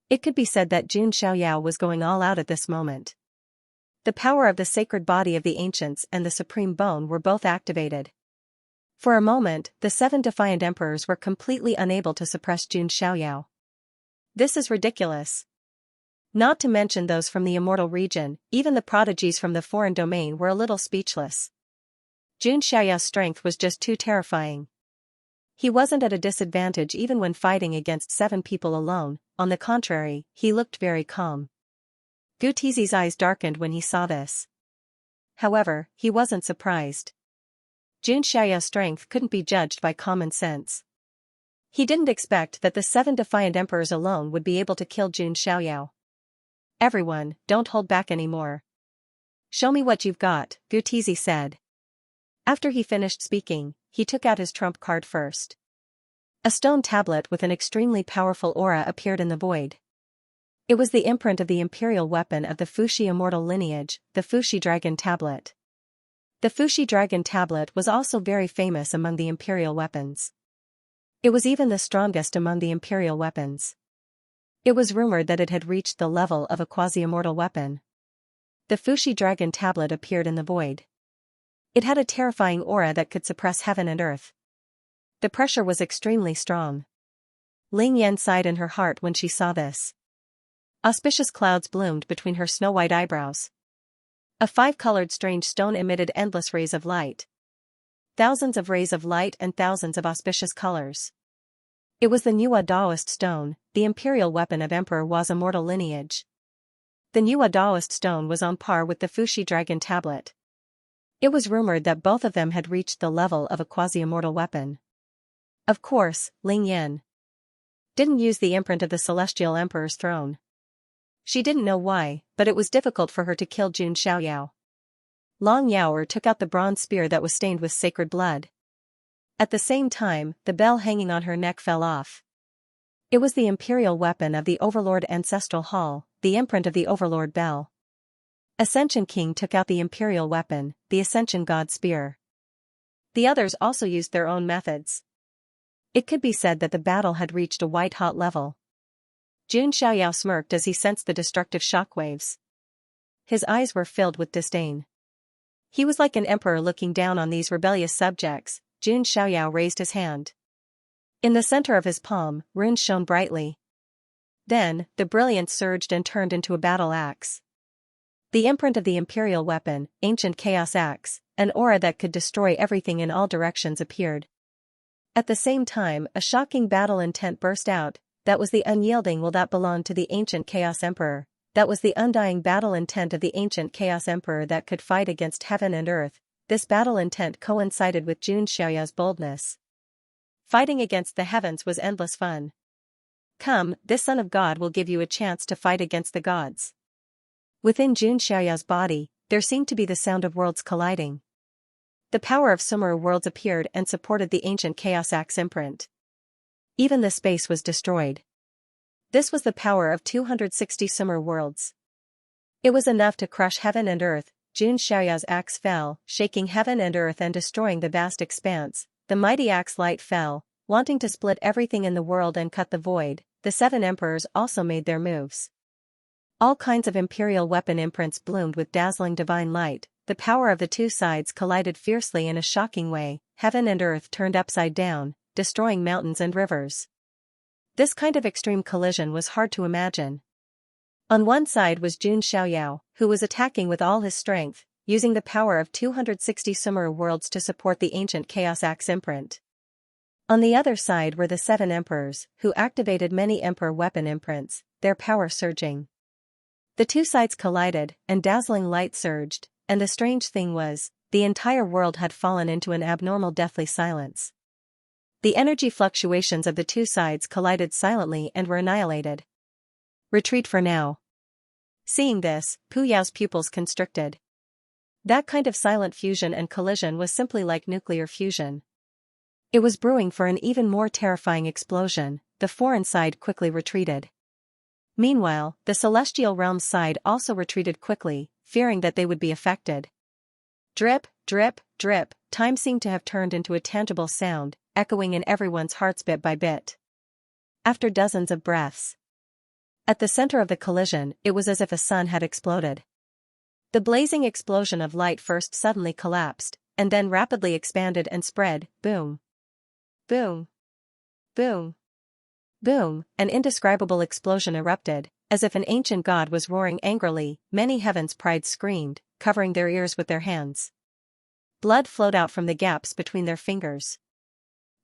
It could be said that Jun Xiaoyao was going all out at this moment. The power of the sacred body of the ancients and the supreme bone were both activated. For a moment, the 7 defiant emperors were completely unable to suppress Jun Xiaoyao. This is ridiculous. Not to mention those from the immortal region, even the prodigies from the foreign domain were a little speechless. Jun Xiaoyao's strength was just too terrifying. He wasn't at a disadvantage even when fighting against 7 people alone, on the contrary, he looked very calm. Gu Tizi's eyes darkened when he saw this. However, he wasn't surprised. Jun Xiaoyao's strength couldn't be judged by common sense. He didn't expect that the 7 defiant emperors alone would be able to kill Jun Xiaoyao. Everyone, don't hold back anymore. Show me what you've got, Gu Tizi said. After he finished speaking, he took out his trump card first. A stone tablet with an extremely powerful aura appeared in the void. It was the imprint of the imperial weapon of the Fuxi immortal lineage, the Fuxi Dragon Tablet. The Fuxi Dragon Tablet was also very famous among the imperial weapons. It was even the strongest among the imperial weapons. It was rumored that it had reached the level of a quasi-immortal weapon. The Fuxi Dragon Tablet appeared in the void. It had a terrifying aura that could suppress heaven and earth. The pressure was extremely strong. Ling Yan sighed in her heart when she saw this. Auspicious clouds bloomed between her snow-white eyebrows. A 5-colored strange stone emitted endless rays of light. Thousands of rays of light and thousands of auspicious colors. It was the Nuwa Daoist stone, the imperial weapon of Emperor Hua's immortal lineage. The Nuwa Daoist stone was on par with the Fuxi Dragon Tablet. It was rumored that both of them had reached the level of a quasi-immortal weapon. Of course, Ling Yan didn't use the imprint of the Celestial Emperor's throne. She didn't know why, but it was difficult for her to kill Jun Xiaoyao. Long Yaoer took out the bronze spear that was stained with sacred blood. At the same time, the bell hanging on her neck fell off. It was the imperial weapon of the Overlord Ancestral Hall, the imprint of the Overlord Bell. Ascension King took out the imperial weapon, the Ascension God Spear. The others also used their own methods. It could be said that the battle had reached a white-hot level. Jun Xiaoyao smirked as he sensed the destructive shockwaves. His eyes were filled with disdain. He was like an emperor looking down on these rebellious subjects. Jun Xiaoyao raised his hand. In the center of his palm, runes shone brightly. Then, the brilliance surged and turned into a battle axe. The imprint of the imperial weapon, ancient chaos axe, an aura that could destroy everything in all directions appeared. At the same time, a shocking battle intent burst out. That was the unyielding will that belonged to the ancient Chaos Emperor. That was the undying battle intent of the ancient Chaos Emperor that could fight against heaven and earth. This battle intent coincided with Xianxia's boldness. Fighting against the heavens was endless fun. Come, this son of God will give you a chance to fight against the gods. Within Xianxia's body, there seemed to be the sound of worlds colliding. The power of Sumeru worlds appeared and supported the ancient Chaos Axe imprint. Even the space was destroyed. This was the power of 260 Sumeru worlds. It was enough to crush heaven and earth. Xianxia's axe fell, shaking heaven and earth and destroying the vast expanse. The mighty axe light fell, wanting to split everything in the world and cut the void. The seven emperors also made their moves. All kinds of imperial weapon imprints bloomed with dazzling divine light. The power of the two sides collided fiercely in a shocking way. Heaven and earth turned upside down, destroying mountains and rivers. This kind of extreme collision was hard to imagine. On one side was Xianxia, who was attacking with all his strength, using the power of 260 Sumeru worlds to support the ancient Chaos Axe imprint. On the other side were the seven emperors, who activated many emperor weapon imprints, their power surging. The two sides collided, and dazzling light surged, and the strange thing was, the entire world had fallen into an abnormal deathly silence. The energy fluctuations of the two sides collided silently and were annihilated. Retreat for now. Seeing this, Pu Yao's pupils constricted. That kind of silent fusion and collision was simply like nuclear fusion. It was brewing for an even more terrifying explosion. The foreign side quickly retreated. Meanwhile, the celestial realm side also retreated quickly, fearing that they would be affected. Drip, drip, drip, time seemed to have turned into a tangible sound, echoing in everyone's hearts bit by bit. After dozens of breaths. At the center of the collision, it was as if a sun had exploded. The blazing explosion of light first suddenly collapsed, and then rapidly expanded and spread. Boom. Boom. Boom. Boom, an indescribable explosion erupted, as if an ancient god was roaring angrily. Many heavens' pride screamed, covering their ears with their hands. Blood flowed out from the gaps between their fingers.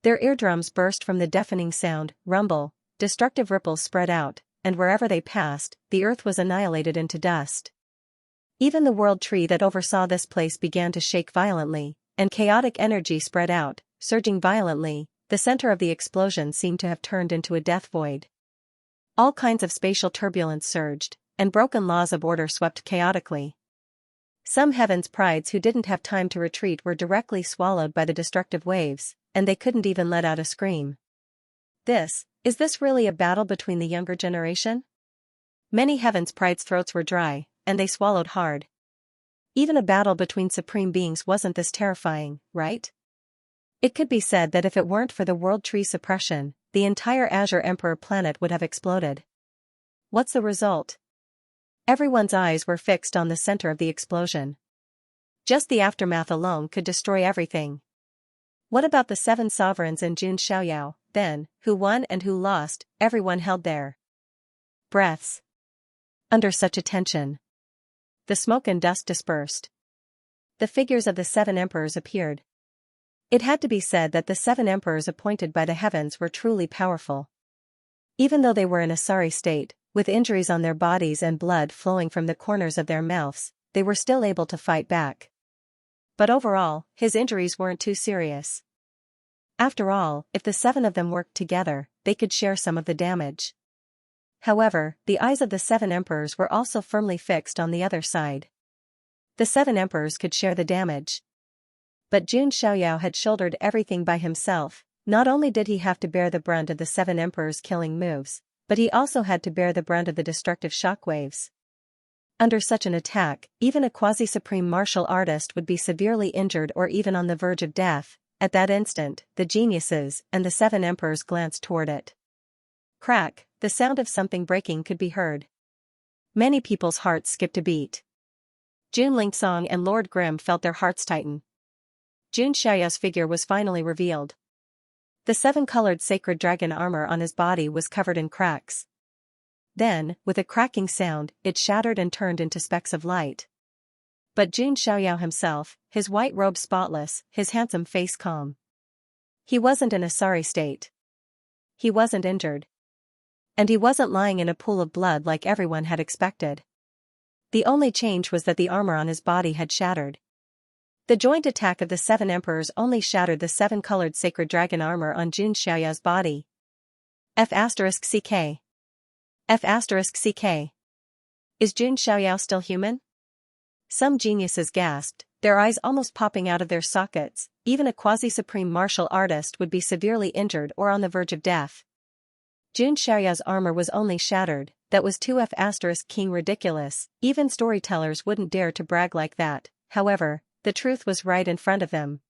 Their eardrums burst from the deafening sound. Rumble, destructive ripples spread out, and wherever they passed, the earth was annihilated into dust. Even the world tree that oversaw this place began to shake violently, and chaotic energy spread out, surging violently. The center of the explosion seemed to have turned into a death void. All kinds of spatial turbulence surged, and broken laws of order swept chaotically. Some heavens' prides who didn't have time to retreat were directly swallowed by the destructive waves, and they couldn't even let out a scream. Is this really a battle between the younger generation? Many heavens' prides' throats were dry, and they swallowed hard. Even a battle between supreme beings wasn't this terrifying, right? It could be said that if it weren't for the world tree suppression, the entire Azure Emperor planet would have exploded. What's the result? Everyone's eyes were fixed on the center of the explosion. Just the aftermath alone could destroy everything. What about the seven sovereigns in Xianxia, then, who won and who lost? Everyone held their breaths. Under such a tension, the smoke and dust dispersed. The figures of the seven emperors appeared. It had to be said that the seven emperors appointed by the heavens were truly powerful. Even though they were in a sorry state, with injuries on their bodies and blood flowing from the corners of their mouths, they were still able to fight back. But overall, his injuries weren't too serious. After all, if the seven of them worked together, they could share some of the damage. However, the eyes of the seven emperors were also firmly fixed on the other side. The seven emperors could share the damage. But Xianxia had shouldered everything by himself. Not only did he have to bear the brunt of the seven emperors' killing moves, but he also had to bear the brunt of the destructive shockwaves. Under such an attack, even a quasi-supreme martial artist would be severely injured or even on the verge of death. At that instant, the geniuses and the seven emperors glanced toward it. Crack, the sound of something breaking could be heard. Many people's hearts skipped a beat. Jun Lingsong and Lord Grimm felt their hearts tighten. Xiao's figure was finally revealed. The seven-colored sacred dragon armor on his body was covered in cracks. Then, with a cracking sound, it shattered and turned into specks of light. But Jun Xiaoyao himself, his white robe spotless, his handsome face calm. He wasn't in a sorry state. He wasn't injured. And he wasn't lying in a pool of blood like everyone had expected. The only change was that the armor on his body had shattered. The joint attack of the 7 emperors only shattered the 7-colored sacred dragon armor on Jun Xiaoyao's body. F***CK. F***CK. Is Jun Xiaoyao still human? Some geniuses gasped, their eyes almost popping out of their sockets. Even a quasi-supreme martial artist would be severely injured or on the verge of death. Jun Xiaoyao's armor was only shattered, that was too F***king ridiculous, even storytellers wouldn't dare to brag like that. However, the truth was right in front of them.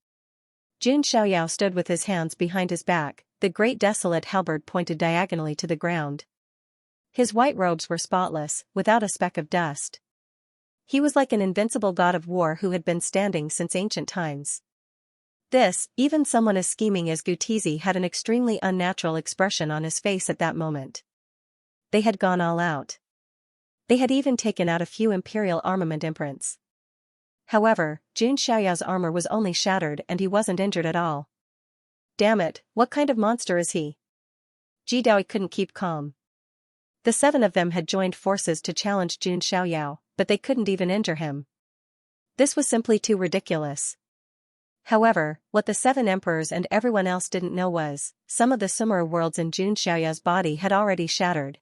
Jun Xiaoyao stood with his hands behind his back, the great desolate halberd pointed diagonally to the ground. His white robes were spotless, without a speck of dust. He was like an invincible god of war who had been standing since ancient times. Even someone as scheming as Gutizi had an extremely unnatural expression on his face at that moment. They had gone all out. They had even taken out a few imperial armament imprints. However, Jun Xiaoyao's armor was only shattered and he wasn't injured at all. Damn it, what kind of monster is he? Ji Daoi couldn't keep calm. The 7 of them had joined forces to challenge Jun Xiaoyao, but they couldn't even injure him. This was simply too ridiculous. However, what the 7 emperors and everyone else didn't know was, some of the Sumeru worlds in Jun Xiaoyao's body had already shattered.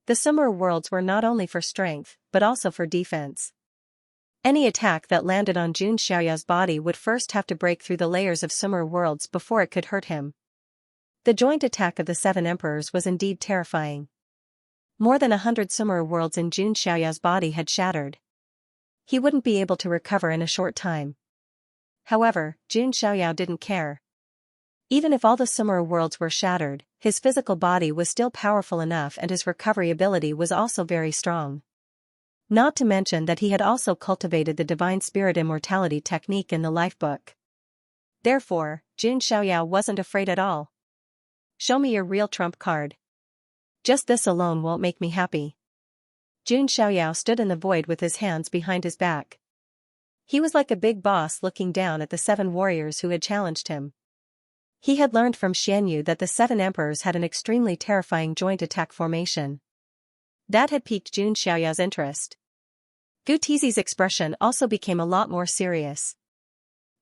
The Sumeru worlds were not only for strength, but also for defense. Any attack that landed on Jun Xiaoyao's body would first have to break through the layers of Sumeru worlds before it could hurt him. The joint attack of the 7 emperors was indeed terrifying. More than 100 Sumeru worlds in Jun Xiaoyao's body had shattered. He wouldn't be able to recover in a short time. However, Jun Xiaoyao didn't care. Even if all the Sumeru worlds were shattered, his physical body was still powerful enough and his recovery ability was also very strong. Not to mention that he had also cultivated the divine spirit immortality technique in the lifebook. Therefore, Jun Xiaoyao wasn't afraid at all. Show me your real trump card. Just this alone won't make me happy. Jun Xiaoyao stood in the void with his hands behind his back. He was like a big boss looking down at the 7 warriors who had challenged him. He had learned from Xianyu that the 7 emperors had an extremely terrifying joint attack formation. That had piqued Jun Xiaoyao's interest. Gutizi's expression also became a lot more serious.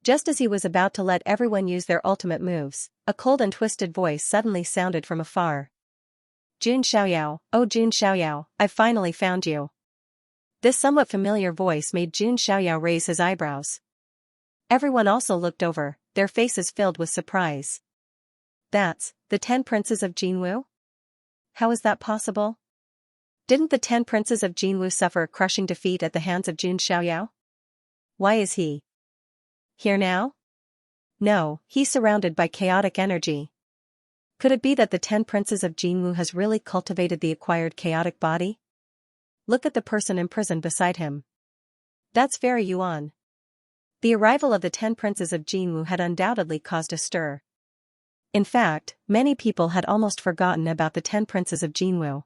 Just as he was about to let everyone use their ultimate moves, a cold and twisted voice suddenly sounded from afar. Jun Xiaoyao, oh Jun Xiaoyao, I've finally found you. This somewhat familiar voice made Jun Xiaoyao raise his eyebrows. Everyone also looked over, their faces filled with surprise. That's the 10 princes of Jinwu? How is that possible? Didn't the 10 princes of Jinwu suffer a crushing defeat at the hands of Jun Xiaoyao? Why is he here now? No, he's surrounded by chaotic energy. Could it be that the 10 princes of Jinwu has really cultivated the acquired chaotic body? Look at the person imprisoned beside him. That's Fairy Yuan. The arrival of the 10 princes of Jinwu had undoubtedly caused a stir. In fact, many people had almost forgotten about the 10 princes of Jinwu.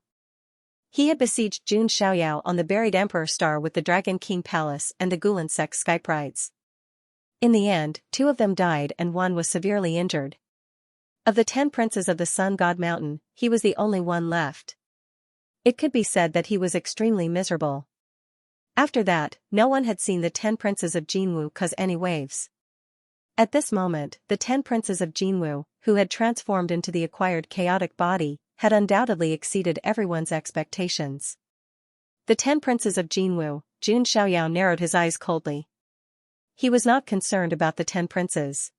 He had besieged Jun Xiaoyao on the buried Emperor Star with the Dragon King Palace and the Gulan Sect Skype rides. In the end, 2 of them died and 1 was severely injured. Of the 10 princes of the Sun God Mountain, he was the only one left. It could be said that he was extremely miserable. After that, no one had seen the 10 princes of Jinwu cause any waves. At this moment, the 10 princes of Jinwu, who had transformed into the acquired chaotic body, had undoubtedly exceeded everyone's expectations. The 10 princes of Jinwu, Jun Xiaoyao narrowed his eyes coldly. He was not concerned about the 10 princes.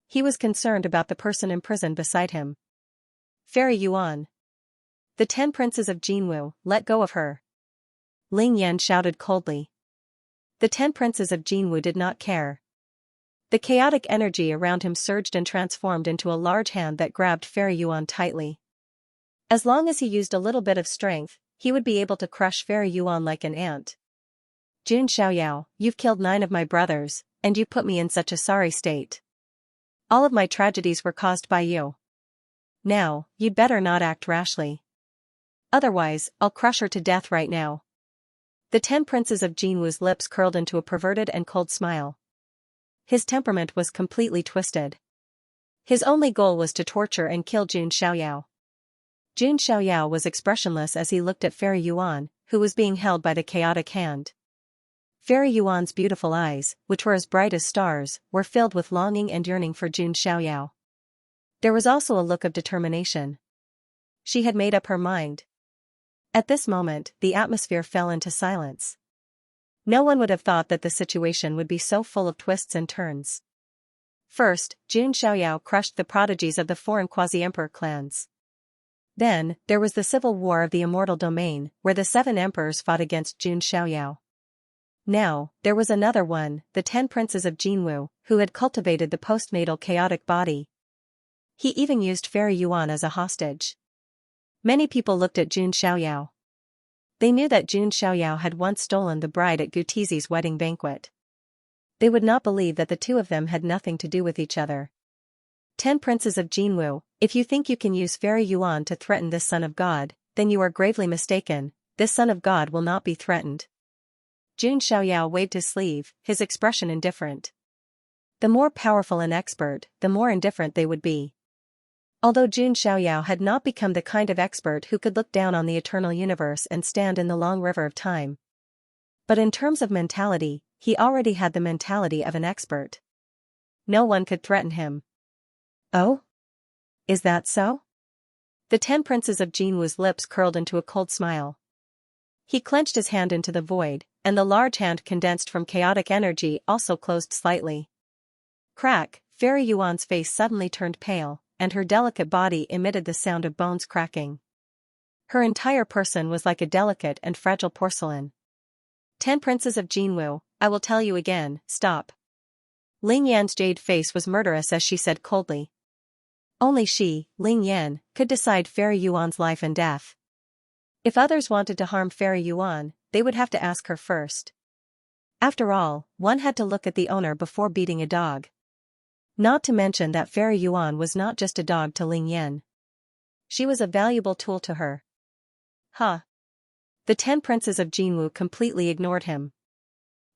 He was concerned about the person imprisoned beside him. Fairy Yuan. The 10 princes of Jinwu, let go of her. Ling Yan shouted coldly. The 10 princes of Jinwu did not care. The chaotic energy around him surged and transformed into a large hand that grabbed Fairy Yuan tightly. As long as he used a little bit of strength, he would be able to crush Fairy Yuan like an ant. Jun Xiaoyao, you've killed 9 of my brothers, and you put me in such a sorry state. All of my tragedies were caused by you. Now, you'd better not act rashly. Otherwise, I'll crush her to death right now. The 10 princes of Jinwu's lips curled into a perverted and cold smile. His temperament was completely twisted. His only goal was to torture and kill Jun Xiaoyao. Jun Xiaoyao was expressionless as he looked at Fairy Yuan, who was being held by the chaotic hand. Fairy Yuan's beautiful eyes, which were as bright as stars, were filled with longing and yearning for Jun Xiaoyao. There was also a look of determination. She had made up her mind. At this moment, the atmosphere fell into silence. No one would have thought that the situation would be so full of twists and turns. First, Jun Xiaoyao crushed the prodigies of the foreign quasi-emperor clans. Then, there was the civil war of the immortal domain, where the 7 emperors fought against Jun Xiaoyao. Now, there was another one, the 10 princes of Jinwu, who had cultivated the postnatal chaotic body. He even used Fairy Yuan as a hostage. Many people looked at Jun Xiaoyao. They knew that Jun Xiaoyao had once stolen the bride at Gutizi's wedding banquet. They would not believe that the two of them had nothing to do with each other. 10 princes of Jinwu, if you think you can use Fairy Yuan to threaten this son of God, then you are gravely mistaken. This son of God will not be threatened. Jun Xiaoyao waved his sleeve, his expression indifferent. The more powerful and expert, the more indifferent they would be. Although Jun Xiaoyao had not become the kind of expert who could look down on the eternal universe and stand in the long river of time. But in terms of mentality, he already had the mentality of an expert. No one could threaten him. Oh? Is that so? The 10 princes of Jinwu's lips curled into a cold smile. He clenched his hand into the void, and the large hand condensed from chaotic energy also closed slightly. Crack, Fairy Yuan's face suddenly turned pale, and her delicate body emitted the sound of bones cracking. Her entire person was like a delicate and fragile porcelain. 10 princes of Jinwu, I will tell you again, stop. Ling Yan's jade face was murderous as she said coldly. Only she, Ling Yan, could decide Fairy Yuan's life and death. If others wanted to harm Fairy Yuan, they would have to ask her first. After all, one had to look at the owner before beating a dog. Not to mention that Fairy Yuan was not just a dog to Ling Yan. She was a valuable tool to her. Huh. The 10 princes of Jinwu completely ignored him.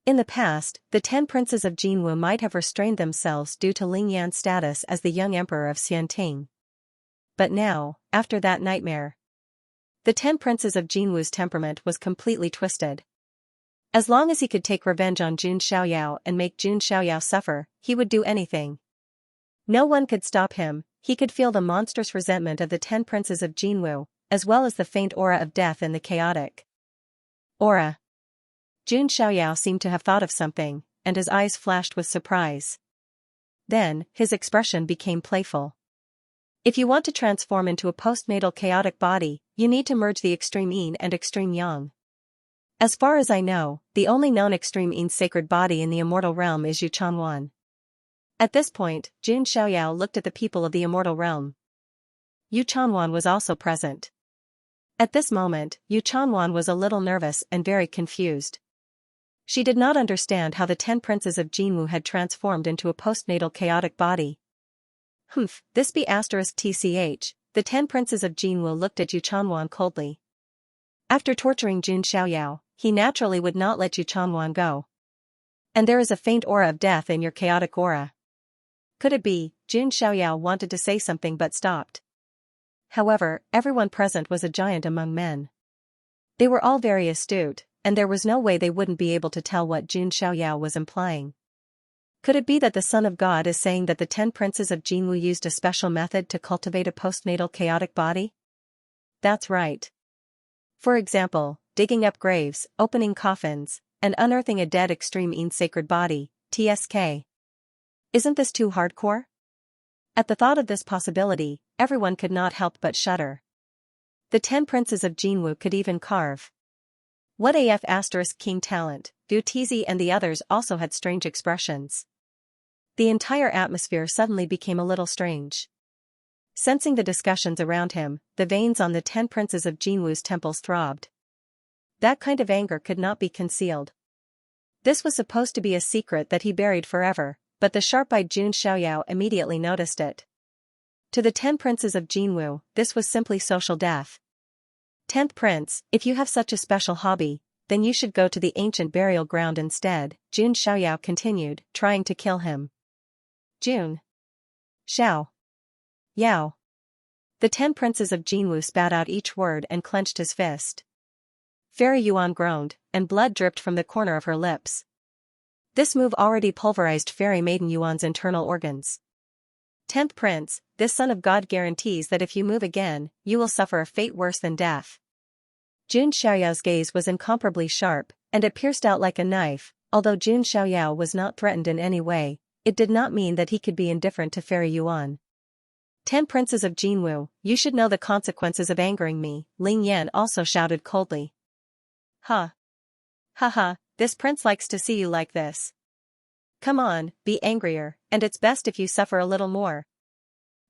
In the past, the 10 princes of Jinwu might have restrained themselves due to Ling Yan's status as the young emperor of Xianting. But now, after that nightmare, the 10 princes of Jinwu's temperament was completely twisted. As long as he could take revenge on Jun Xiaoyao and make Jun Xiaoyao suffer, he would do anything. No one could stop him. He could feel the monstrous resentment of the 10 princes of Jinwu, as well as the faint aura of death in the chaotic aura. Jun Xiaoyao seemed to have thought of something, and his eyes flashed with surprise. Then, his expression became playful. If you want to transform into a postnatal chaotic body, you need to merge the extreme yin and extreme yang. As far as I know, the only known extreme yin sacred body in the immortal realm is Yu Chanwan. At this point, Jun Xiaoyao looked at the people of the immortal realm. Yu Chanwan was also present. At this moment, Yu Chanwan was a little nervous and very confused. She did not understand how the 10 princes of Jinwu had transformed into a postnatal chaotic body. This be *tch, the 10 princes of Jinwu looked at Yu Chanwan coldly. After torturing Jun Xiaoyao, he naturally would not let Yu Chanwan go. And there is a faint aura of death in your chaotic aura. Could it be? Jun Xiaoyao wanted to say something but stopped. However, everyone present was a giant among men. They were all very astute, and there was no way they wouldn't be able to tell what Jun Xiaoyao was implying. Could it be that the Son of God is saying that the 10 princes of Jinwu used a special method to cultivate a postnatal chaotic body? That's right. For example, digging up graves, opening coffins, and unearthing a dead extreme yin sacred body, TSK. Isn't this too hardcore? At the thought of this possibility, everyone could not help but shudder. The 10 princes of Jinwu could even carve. What AF * king talent, Gutizi and the others also had strange expressions. The entire atmosphere suddenly became a little strange. Sensing the discussions around him, the veins on the 10 princes of Jinwu's temples throbbed. That kind of anger could not be concealed. This was supposed to be a secret that he buried forever, but the sharp-eyed Jun Xiaoyao immediately noticed it. To the 10 princes of Jinwu, this was simply social death. 10th Prince, if you have such a special hobby, then you should go to the ancient burial ground instead, Jun Xiaoyao continued, trying to kill him. Jun Xiao Yao. The 10 princes of Jinwu spat out each word and clenched his fist. Fairy Yuan groaned, and blood dripped from the corner of her lips. This move already pulverized Fairy Maiden Yuan's internal organs. 10th Prince, this son of God guarantees that if you move again, you will suffer a fate worse than death. Jun Xiaoyao's gaze was incomparably sharp, and it pierced out like a knife. Although Jun Xiaoyao was not threatened in any way, it did not mean that he could be indifferent to Fairy Yuan. 10 princes of Jinwu, you should know the consequences of angering me, Ling Yan also shouted coldly. Ha! Ha ha, this prince likes to see you like this. Come on, be angrier, and it's best if you suffer a little more.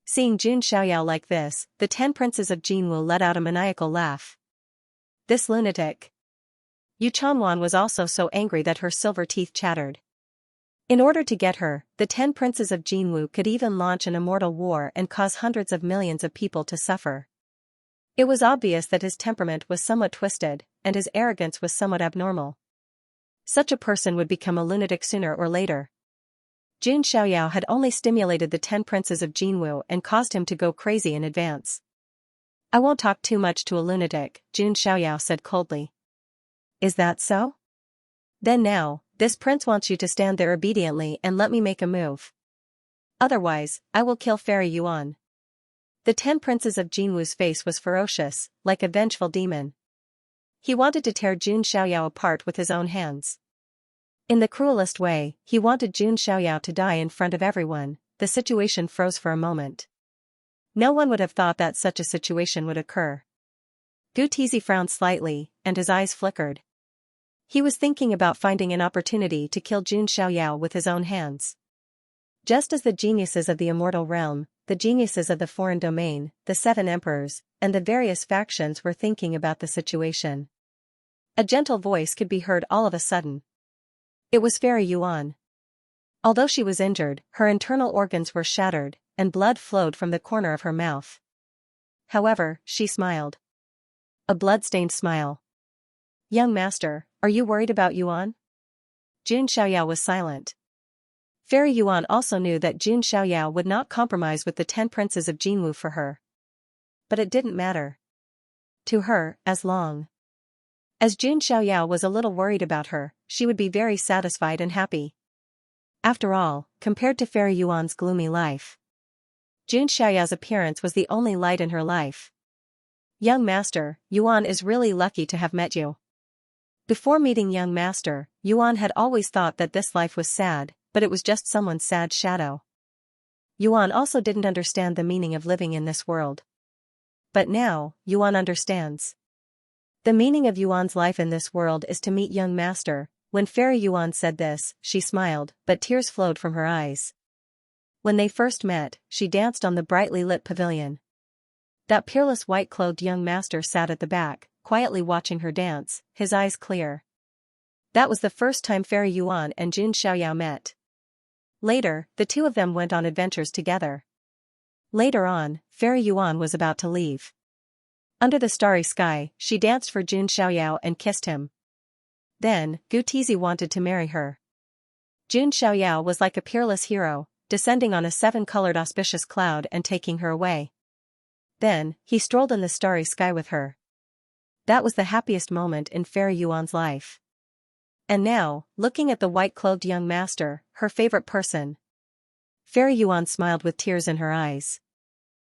Seeing Jun Xiaoyao like this, the 10 princes of Jinwu let out a maniacal laugh. This lunatic. Yu Chanwan was also so angry that her silver teeth chattered. In order to get her, the 10 princes of Jinwu could even launch an immortal war and cause hundreds of millions of people to suffer. It was obvious that his temperament was somewhat twisted, and his arrogance was somewhat abnormal. Such a person would become a lunatic sooner or later. Jun Xiaoyao had only stimulated the 10 princes of Jinwu and caused him to go crazy in advance. I won't talk too much to a lunatic, Jun Xiaoyao said coldly. Is that so? Then now, this prince wants you to stand there obediently and let me make a move. Otherwise, I will kill Fairy Yuan. The 10 princes of Jinwu's face was ferocious, like a vengeful demon. He wanted to tear Jun Xiaoyao apart with his own hands. In the cruelest way, he wanted Jun Xiaoyao to die in front of everyone. The situation froze for a moment. No one would have thought that such a situation would occur. Gu Tizi frowned slightly, and his eyes flickered. He was thinking about finding an opportunity to kill Jun Xiaoyao with his own hands. Just as the geniuses of the immortal realm, the geniuses of the foreign domain, the 7 emperors, and the various factions were thinking about the situation. A gentle voice could be heard all of a sudden. It was Fairy Yuan. Although she was injured, her internal organs were shattered, and blood flowed from the corner of her mouth. However, she smiled. A blood-stained smile. Young master, are you worried about Yuan? Jun Xiaoyao was silent. Fairy Yuan also knew that Jun Xiaoyao would not compromise with the 10 princes of Jinwu for her. But it didn't matter to her, as long as Jun Xiaoyao was a little worried about her, she would be very satisfied and happy. After all, compared to Fairy Yuan's gloomy life, Jun Xiaoyao's appearance was the only light in her life. Young master, Yuan is really lucky to have met you. Before meeting young master, Yuan had always thought that this life was sad, but it was just someone's sad shadow. Yuan also didn't understand the meaning of living in this world. But now, Yuan understands. The meaning of Yuan's life in this world is to meet young master. When Fairy Yuan said this, she smiled, but tears flowed from her eyes. When they first met, she danced on the brightly lit pavilion. That peerless white-clothed young master sat at the back, quietly watching her dance, his eyes clear. That was the first time Fairy Yuan and Jun Xiaoyao met. Later, the two of them went on adventures together. Later on, Fairy Yuan was about to leave. Under the starry sky, she danced for Jun Xiaoyao and kissed him. Then, Gu Tizi wanted to marry her. Jun Xiaoyao was like a peerless hero, descending on a 7-colored auspicious cloud and taking her away. Then, he strolled in the starry sky with her. That was the happiest moment in Fairy Yuan's life. And now, looking at the white-clothed young master, her favorite person, Fairy Yuan smiled with tears in her eyes.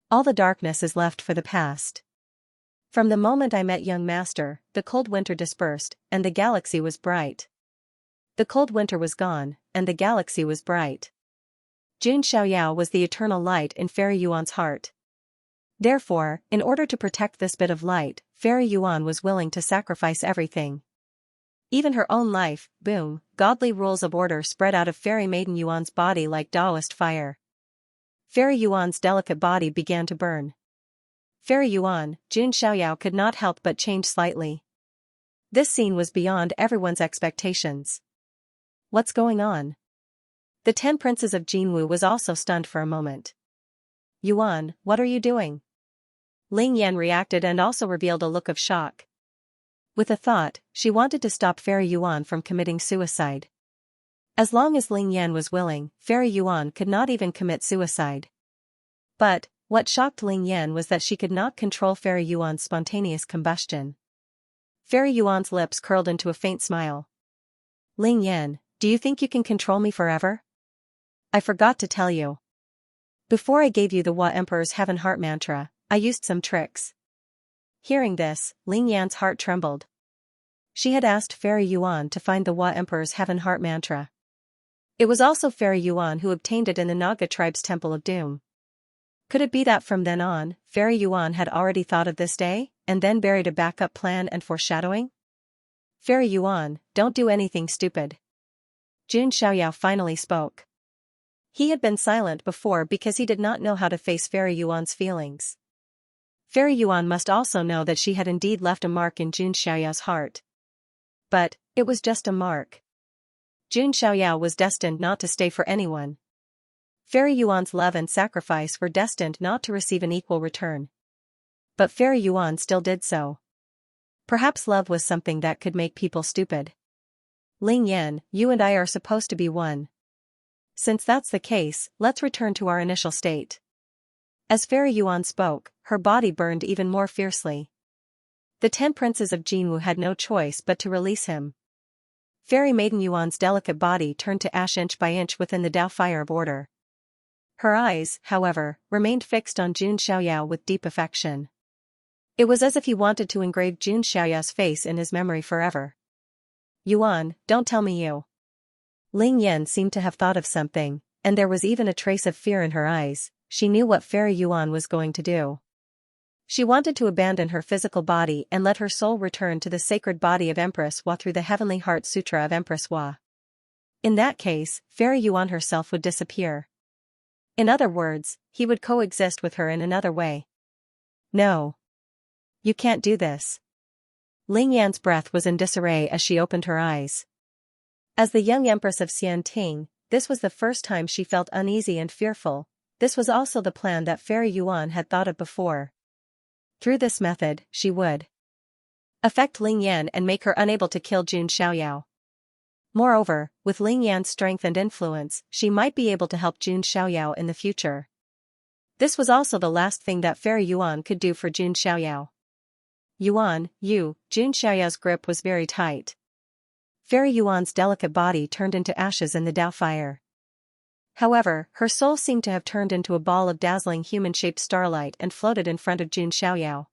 All the darkness is left for the past. From the moment I met young master, the cold winter dispersed, and the galaxy was bright. The cold winter was gone, and the galaxy was bright. Jun Xiaoyao was the eternal light in Fairy Yuan's heart. Therefore, in order to protect this bit of light, Fairy Yuan was willing to sacrifice everything. Even her own life. Boom, godly rules of order spread out of Fairy Maiden Yuan's body like Taoist fire. Fairy Yuan's delicate body began to burn. Fairy Yuan, Jun Xiaoyao could not help but change slightly. This scene was beyond everyone's expectations. What's going on? The 10 princes of Jinwu was also stunned for a moment. Yuan, what are you doing? Ling Yan reacted and also revealed a look of shock. With a thought, she wanted to stop Fairy Yuan from committing suicide. As long as Ling Yan was willing, Fairy Yuan could not even commit suicide. But, what shocked Ling Yan was that she could not control Fairy Yuan's spontaneous combustion. Fairy Yuan's lips curled into a faint smile. Ling Yan, do you think you can control me forever? I forgot to tell you. Before I gave you the Wa Emperor's Heaven Heart mantra, I used some tricks. Hearing this, Ling Yan's heart trembled. She had asked Fairy Yuan to find the Wa Emperor's Heaven Heart mantra. It was also Fairy Yuan who obtained it in the Naga tribe's Temple of Doom. Could it be that from then on, Fairy Yuan had already thought of this day, and then buried a backup plan and foreshadowing? Fairy Yuan, don't do anything stupid. Jun Xiaoyao finally spoke. He had been silent before because he did not know how to face Fairy Yuan's feelings. Fairy Yuan must also know that she had indeed left a mark in Jun Xiaoyao's heart. But, it was just a mark. Jun Xiaoyao was destined not to stay for anyone. Fairy Yuan's love and sacrifice were destined not to receive an equal return. But Fairy Yuan still did so. Perhaps love was something that could make people stupid. Ling Yan, you and I are supposed to be one. Since that's the case, let's return to our initial state. As Fairy Yuan spoke, her body burned even more fiercely. The 10 princes of Jinwu had no choice but to release him. Fairy Maiden Yuan's delicate body turned to ash inch by inch within the Dao fire of order. Her eyes, however, remained fixed on Jun Xiaoyao with deep affection. It was as if he wanted to engrave Jun Xiaoyao's face in his memory forever. Yuan, don't tell me you. Ling Yan seemed to have thought of something, and there was even a trace of fear in her eyes. She knew what Fairy Yuan was going to do. She wanted to abandon her physical body and let her soul return to the sacred body of Empress Wa through the Heavenly Heart Sutra of Empress Wa. In that case, Fairy Yuan herself would disappear. In other words, he would coexist with her in another way. No. You can't do this. Ling Yan's breath was in disarray as she opened her eyes. As the young Empress of Xianting, this was the first time she felt uneasy and fearful. This was also the plan that Fairy Yuan had thought of before. Through this method, she would affect Ling Yan and make her unable to kill Jun Xiaoyao. Moreover, with Ling Yan's strength and influence, she might be able to help Jun Xiaoyao in the future. This was also the last thing that Fairy Yuan could do for Jun Xiaoyao. Yuan, Jun Xiaoyao's grip was very tight. Fairy Yuan's delicate body turned into ashes in the Dao fire. However, her soul seemed to have turned into a ball of dazzling human-shaped starlight and floated in front of Jun Xiaoyao.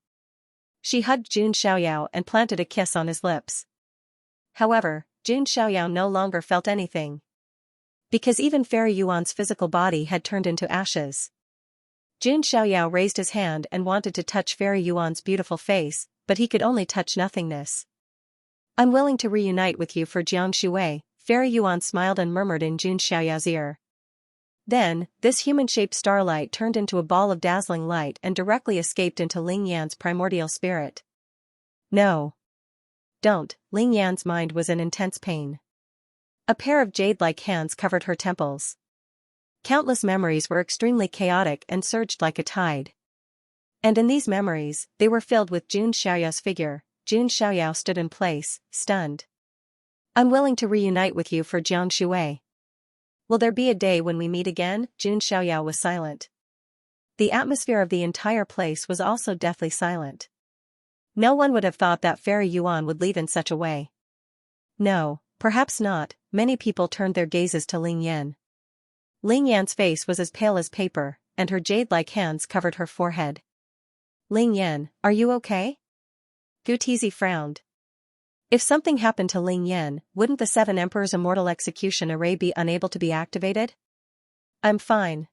She hugged Jun Xiaoyao and planted a kiss on his lips. However, Jun Xiaoyao no longer felt anything. Because even Fairy Yuan's physical body had turned into ashes. Jun Xiaoyao raised his hand and wanted to touch Fairy Yuan's beautiful face, but he could only touch nothingness. I'm willing to reunite with you for Jiang Shuwei, Fairy Yuan smiled and murmured in Jun Xiaoyao's ear. Then, this human-shaped starlight turned into a ball of dazzling light and directly escaped into Ling Yan's primordial spirit. No. Don't, Ling Yan's mind was in intense pain. A pair of jade-like hands covered her temples. Countless memories were extremely chaotic and surged like a tide. And in these memories, they were filled with Jun Xiaoyao's figure. Jun Xiaoyao stood in place, stunned. I'm willing to reunite with you for Jiang Shuwei. Will there be a day when we meet again? Jun Xiaoyao was silent. The atmosphere of the entire place was also deathly silent. No one would have thought that Fairy Yuan would leave in such a way. No, perhaps not. Many people turned their gazes to Ling Yan. Ling Yan's face was as pale as paper, and her jade-like hands covered her forehead. Ling Yan, are you okay? Gu Tizi frowned. If something happened to Ling Yan, wouldn't the 7 Emperors' immortal execution array be unable to be activated? I'm fine.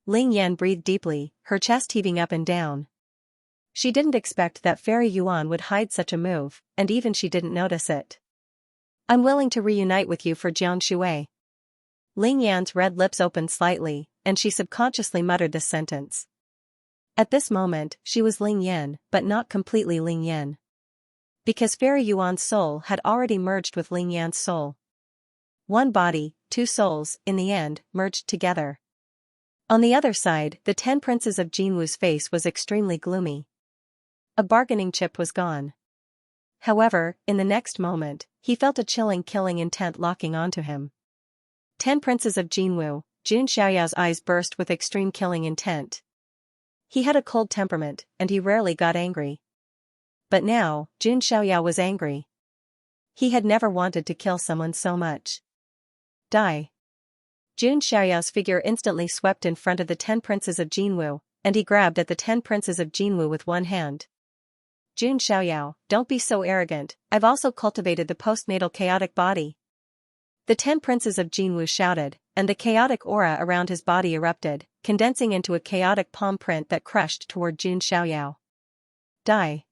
Ling Yan breathed deeply, her chest heaving up and down. She didn't expect that Fairy Yuan would hide such a move, and even she didn't notice it. I'm willing to reunite with you for Jiang Shuwei. Ling Yan's red lips opened slightly, and she subconsciously muttered this sentence. At this moment, she was Ling Yan, but not completely Ling Yan. Because Fairy Yuan's soul had already merged with Ling Yan's soul. One body, 2 souls, in the end, merged together. On the other side, the 10 princes of Jinwu's face was extremely gloomy. A bargaining chip was gone. However, in the next moment, he felt a chilling killing intent locking onto him. 10 princes of Jinwu, Jun Xiaoyao's eyes burst with extreme killing intent. He had a cold temperament, and he rarely got angry. But now, Jun Xiaoyao was angry. He had never wanted to kill someone so much. Die. Jun Xiaoyao's figure instantly swept in front of the 10 princes of Jinwu, and he grabbed at the 10 princes of Jinwu with one hand. Jun Xiaoyao, don't be so arrogant, I've also cultivated the postnatal chaotic body. The 10 princes of Jinwu shouted, and the chaotic aura around his body erupted, condensing into a chaotic palm print that crushed toward Jun Xiaoyao. Die.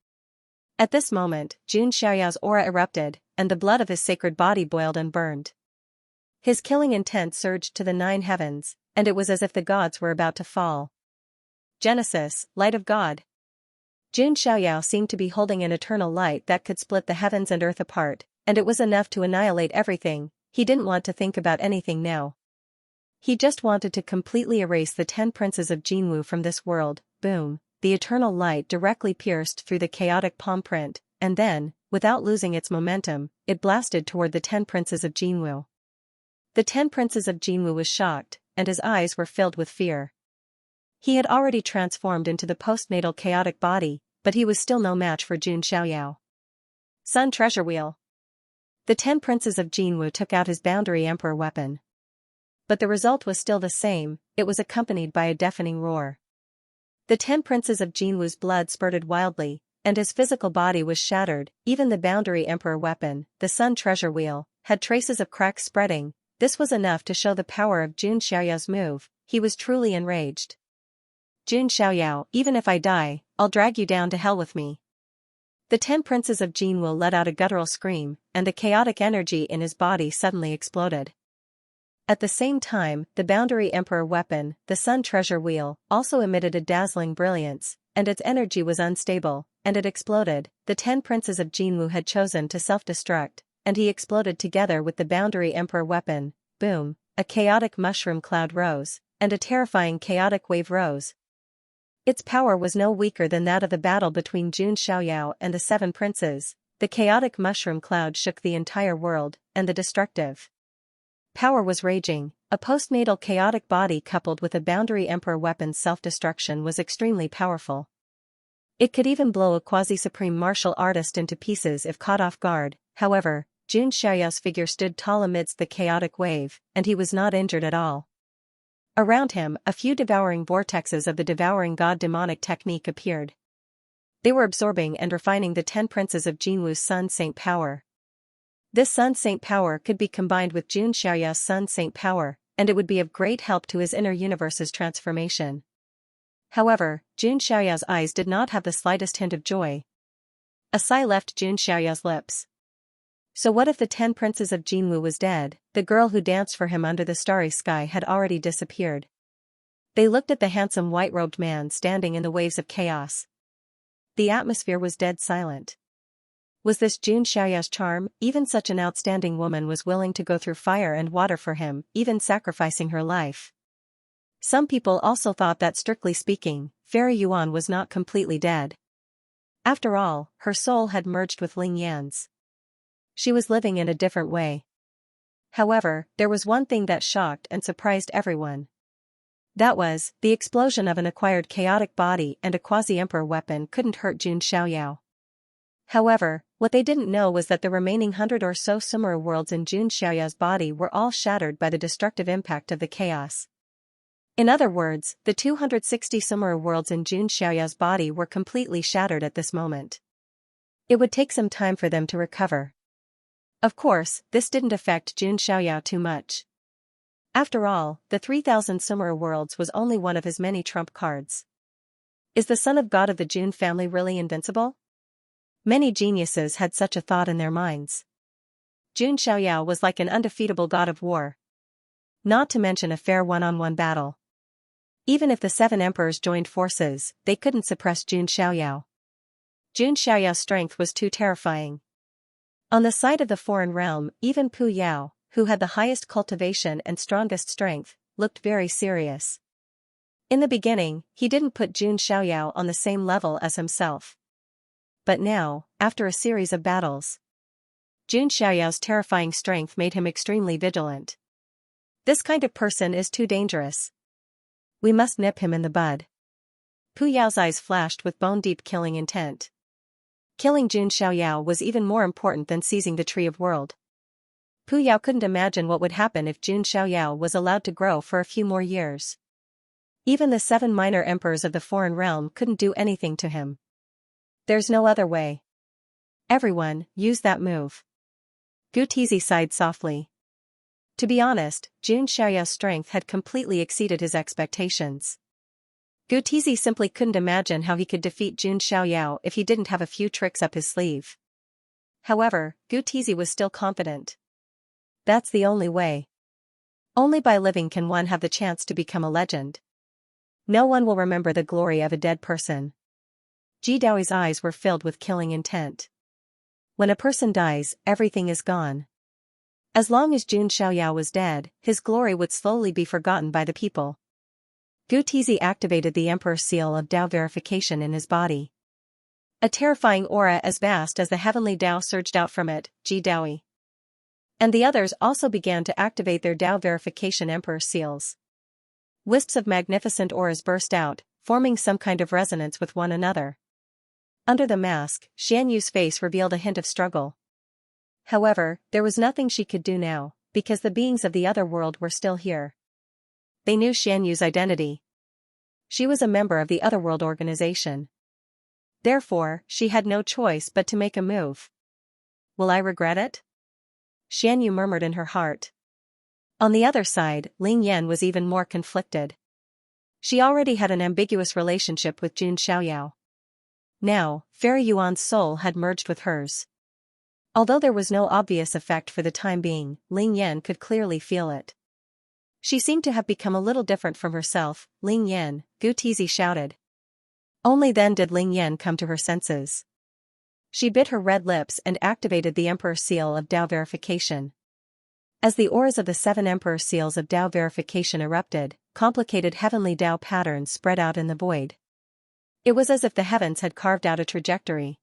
At this moment, Jun Xiaoyao's aura erupted, and the blood of his sacred body boiled and burned. His killing intent surged to the 9 heavens, and it was as if the gods were about to fall. Genesis, light of God. Jun Xiaoyao seemed to be holding an eternal light that could split the heavens and earth apart, and it was enough to annihilate everything. He didn't want to think about anything now. He just wanted to completely erase the 10 princes of Jinwu from this world. Boom, the eternal light directly pierced through the chaotic palm print, and then, without losing its momentum, it blasted toward the 10 princes of Jinwu. The 10 princes of Jinwu was shocked, and his eyes were filled with fear. He had already transformed into the postnatal chaotic body, but he was still no match for Jun Xiaoyao. Sun Treasure Wheel. The 10 princes of Jinwu took out his boundary emperor weapon. But the result was still the same, it was accompanied by a deafening roar. The 10 princes of Jinwu's blood spurted wildly, and his physical body was shattered. Even the boundary emperor weapon, the Sun Treasure Wheel, had traces of cracks spreading. This was enough to show the power of Jun Xiaoyao's move. He was truly enraged. Jun Xiaoyao, even if I die, I'll drag you down to hell with me. The 10 princes of Jinwu let out a guttural scream, and the chaotic energy in his body suddenly exploded. At the same time, the boundary emperor weapon, the Sun Treasure Wheel, also emitted a dazzling brilliance, and its energy was unstable, and it exploded. The 10 princes of Jinwu had chosen to self-destruct, and he exploded together with the boundary emperor weapon. Boom, a chaotic mushroom cloud rose, and a terrifying chaotic wave rose. Its power was no weaker than that of the battle between Jun Xiaoyao and the 7 princes. The chaotic mushroom cloud shook the entire world, and the destructive power was raging. A postnatal chaotic body coupled with a boundary emperor weapon's self-destruction was extremely powerful. It could even blow a quasi-supreme martial artist into pieces if caught off guard. However, Jun Xiaoyao's figure stood tall amidst the chaotic wave, and he was not injured at all. Around him, a few devouring vortexes of the devouring god demonic technique appeared. They were absorbing and refining the 10 princes of Jinwu's Sun Saint power. This Sun Saint power could be combined with Jun Xiaoyao's Sun Saint power, and it would be of great help to his inner universe's transformation. However, Jun Xiaoyao's eyes did not have the slightest hint of joy. A sigh left Jun Xiaoyao's lips. So what if the 10 princes of Jinwu was dead? The girl who danced for him under the starry sky had already disappeared. They looked at the handsome white-robed man standing in the waves of chaos. The atmosphere was dead silent. Was this Jun Xiaoyao's charm? Even such an outstanding woman was willing to go through fire and water for him, even sacrificing her life. Some people also thought that, strictly speaking, Fairy Yuan was not completely dead. After all, her soul had merged with Ling Yan's. She was living in a different way. However, there was one thing that shocked and surprised everyone. That was, the explosion of an acquired chaotic body and a quasi-emperor weapon couldn't hurt Jun Xiaoyao. However, what they didn't know was that the remaining 100 or so Sumeru worlds in Jun Xiaoyao's body were all shattered by the destructive impact of the chaos. In other words, the 260 Sumeru worlds in Jun Xiaoyao's body were completely shattered at this moment. It would take some time for them to recover. Of course, this didn't affect Jun Xiaoyao too much. After all, the 3,000 Sumeru worlds was only one of his many trump cards. Is the son of God of the Jun family really invincible? Many geniuses had such a thought in their minds. Jun Xiaoyao was like an undefeatable god of war. Not to mention a fair one-on-one battle. Even if the 7 emperors joined forces, they couldn't suppress Jun Xiaoyao. Jun Xiaoyao's strength was too terrifying. On the side of the foreign realm, even Pu Yao, who had the highest cultivation and strongest strength, looked very serious. In the beginning, he didn't put Jun Xiaoyao on the same level as himself. But now, after a series of battles, Jun Xiaoyao's terrifying strength made him extremely vigilant. This kind of person is too dangerous. We must nip him in the bud. Pu Yao's eyes flashed with bone-deep killing intent. Killing Jun Xiaoyao was even more important than seizing the Tree of World. Pu Yao couldn't imagine what would happen if Jun Xiaoyao was allowed to grow for a few more years. Even the 7 minor emperors of the foreign realm couldn't do anything to him. There's no other way. Everyone, use that move. Gu Tizi sighed softly. To be honest, Jun Xiaoyao's strength had completely exceeded his expectations. Gu Tizi simply couldn't imagine how he could defeat Jun Xiaoyao if he didn't have a few tricks up his sleeve. However, Gu Tizi was still confident. That's the only way. Only by living can one have the chance to become a legend. No one will remember the glory of a dead person. Ji Daoi's eyes were filled with killing intent. When a person dies, everything is gone. As long as Jun Xiaoyao was dead, his glory would slowly be forgotten by the people. Gu Tizi activated the Emperor's seal of Dao verification in his body. A terrifying aura as vast as the heavenly Dao surged out from it, Ji Daoi. And the others also began to activate their Dao verification Emperor seals. Wisps of magnificent auras burst out, forming some kind of resonance with one another. Under the mask, Xianyu's face revealed a hint of struggle. However, there was nothing she could do now, because the beings of the other world were still here. They knew Xianyu's identity. She was a member of the Otherworld organization. Therefore, she had no choice but to make a move. Will I regret it? Xianyu murmured in her heart. On the other side, Ling Yan was even more conflicted. She already had an ambiguous relationship with Jun Xiaoyao. Now, Fairy Yuan's soul had merged with hers. Although there was no obvious effect for the time being, Ling Yan could clearly feel it. She seemed to have become a little different from herself. Ling Yan, Gu Tizi shouted. Only then did Ling Yan come to her senses. She bit her red lips and activated the Emperor seal of Dao verification. As the auras of the 7 Emperor seals of Dao verification erupted, complicated heavenly Dao patterns spread out in the void. It was as if the heavens had carved out a trajectory.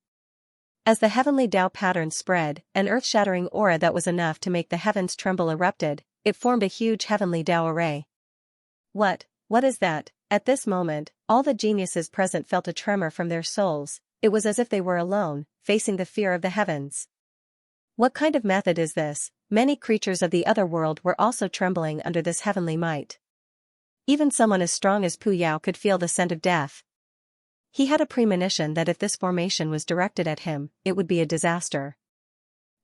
As the heavenly Dao patterns spread, an earth-shattering aura that was enough to make the heavens tremble erupted. It formed a huge heavenly Dao array. What is that? At this moment, all the geniuses present felt a tremor from their souls. It was as if they were alone, facing the fear of the heavens. What kind of method is this? Many creatures of the other world were also trembling under this heavenly might. Even someone as strong as Pu Yao could feel the scent of death. He had a premonition that if this formation was directed at him, it would be a disaster.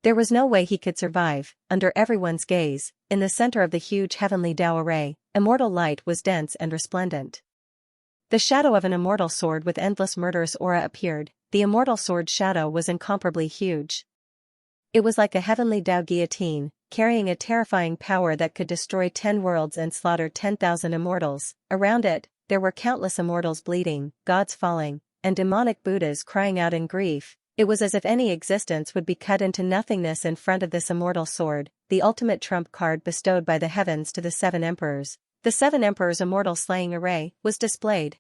There was no way he could survive. Under everyone's gaze, in the center of the huge heavenly Dao array, immortal light was dense and resplendent. The shadow of an immortal sword with endless murderous aura appeared. The immortal sword's shadow was incomparably huge. It was like a heavenly Dao guillotine, carrying a terrifying power that could destroy 10 worlds and slaughter 10,000 immortals. Around it, there were countless immortals bleeding, gods falling, and demonic Buddhas crying out in grief. It was as if any existence would be cut into nothingness in front of this immortal sword, the ultimate trump card bestowed by the heavens to the 7 emperors. The 7 emperors' immortal slaying array was displayed.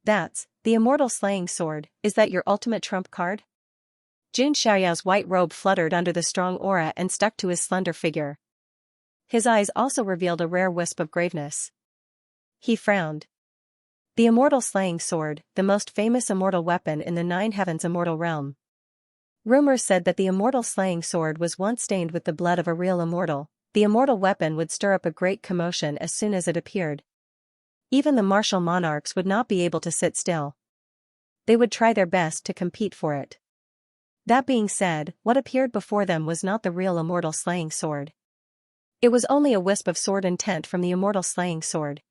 That's the immortal slaying sword. Is that your ultimate trump card? Jun Xiaoyao's white robe fluttered under the strong aura and stuck to his slender figure. His eyes also revealed a rare wisp of graveness. He frowned. The immortal slaying sword, the most famous immortal weapon in the 9 heavens immortal realm. Rumors said that the immortal slaying sword was once stained with the blood of a real immortal. The immortal weapon would stir up a great commotion as soon as it appeared. Even the martial monarchs would not be able to sit still. They would try their best to compete for it. That being said, what appeared before them was not the real immortal slaying sword. It was only a wisp of sword intent from the immortal slaying sword.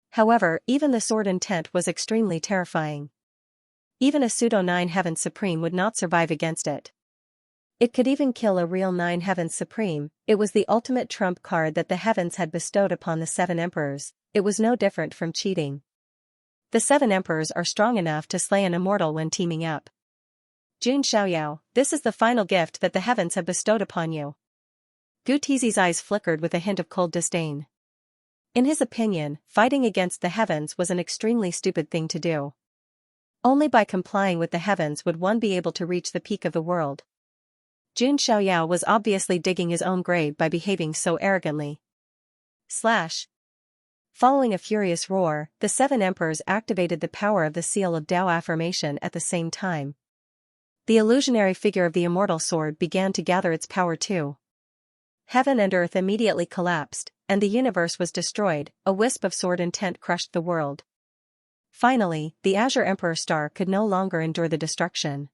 However, even the sword intent was extremely terrifying. Even a pseudo 9 heavens supreme would not survive against it. It could even kill a real 9 heavens supreme. It was the ultimate trump card that the heavens had bestowed upon the 7 emperors. It was no different from cheating. The 7 emperors are strong enough to slay an immortal when teaming up. Jun Xiaoyao, this is the final gift that the heavens have bestowed upon you. Gu Tizi's eyes flickered with a hint of cold disdain. In his opinion, fighting against the heavens was an extremely stupid thing to do. Only by complying with the heavens would one be able to reach the peak of the world. Jun Xiaoyao was obviously digging his own grave by behaving so arrogantly. Following a furious roar, the 7 emperors activated the power of the seal of Tao affirmation at the same time. The illusionary figure of the immortal sword began to gather its power too. Heaven and earth immediately collapsed, and the universe was destroyed. A wisp of sword intent crushed the world. Finally, the Azure Emperor star could no longer endure the destruction.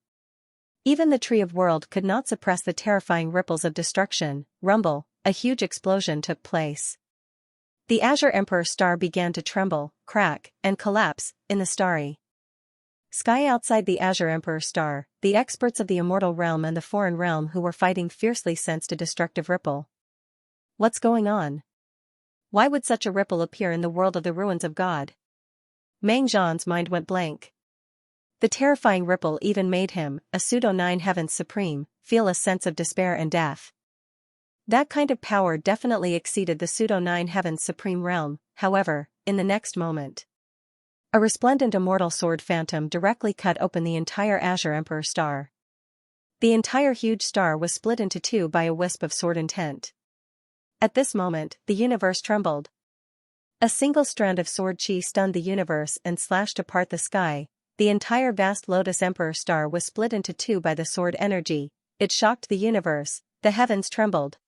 Even the Tree of World could not suppress the terrifying ripples of destruction. Rumble, a huge explosion took place. The Azure Emperor star began to tremble, crack, and collapse in the starry sky outside the Azure Emperor star. The experts of the immortal realm and the foreign realm who were fighting fiercely sensed a destructive ripple. What's going on? Why would such a ripple appear in the world of the ruins of God? Meng Zhan's mind went blank. The terrifying ripple even made him, a pseudo-9 heavens supreme, feel a sense of despair and death. That kind of power definitely exceeded the pseudo-9 heavens supreme realm. However, in the next moment, a resplendent immortal sword phantom directly cut open the entire Azure Emperor star. The entire huge star was split into 2 by a wisp of sword intent. At this moment, the universe trembled. A single strand of sword chi stunned the universe and slashed apart the sky. The entire vast Lotus Emperor star was split into 2 by the sword energy. It shocked the universe. The heavens trembled.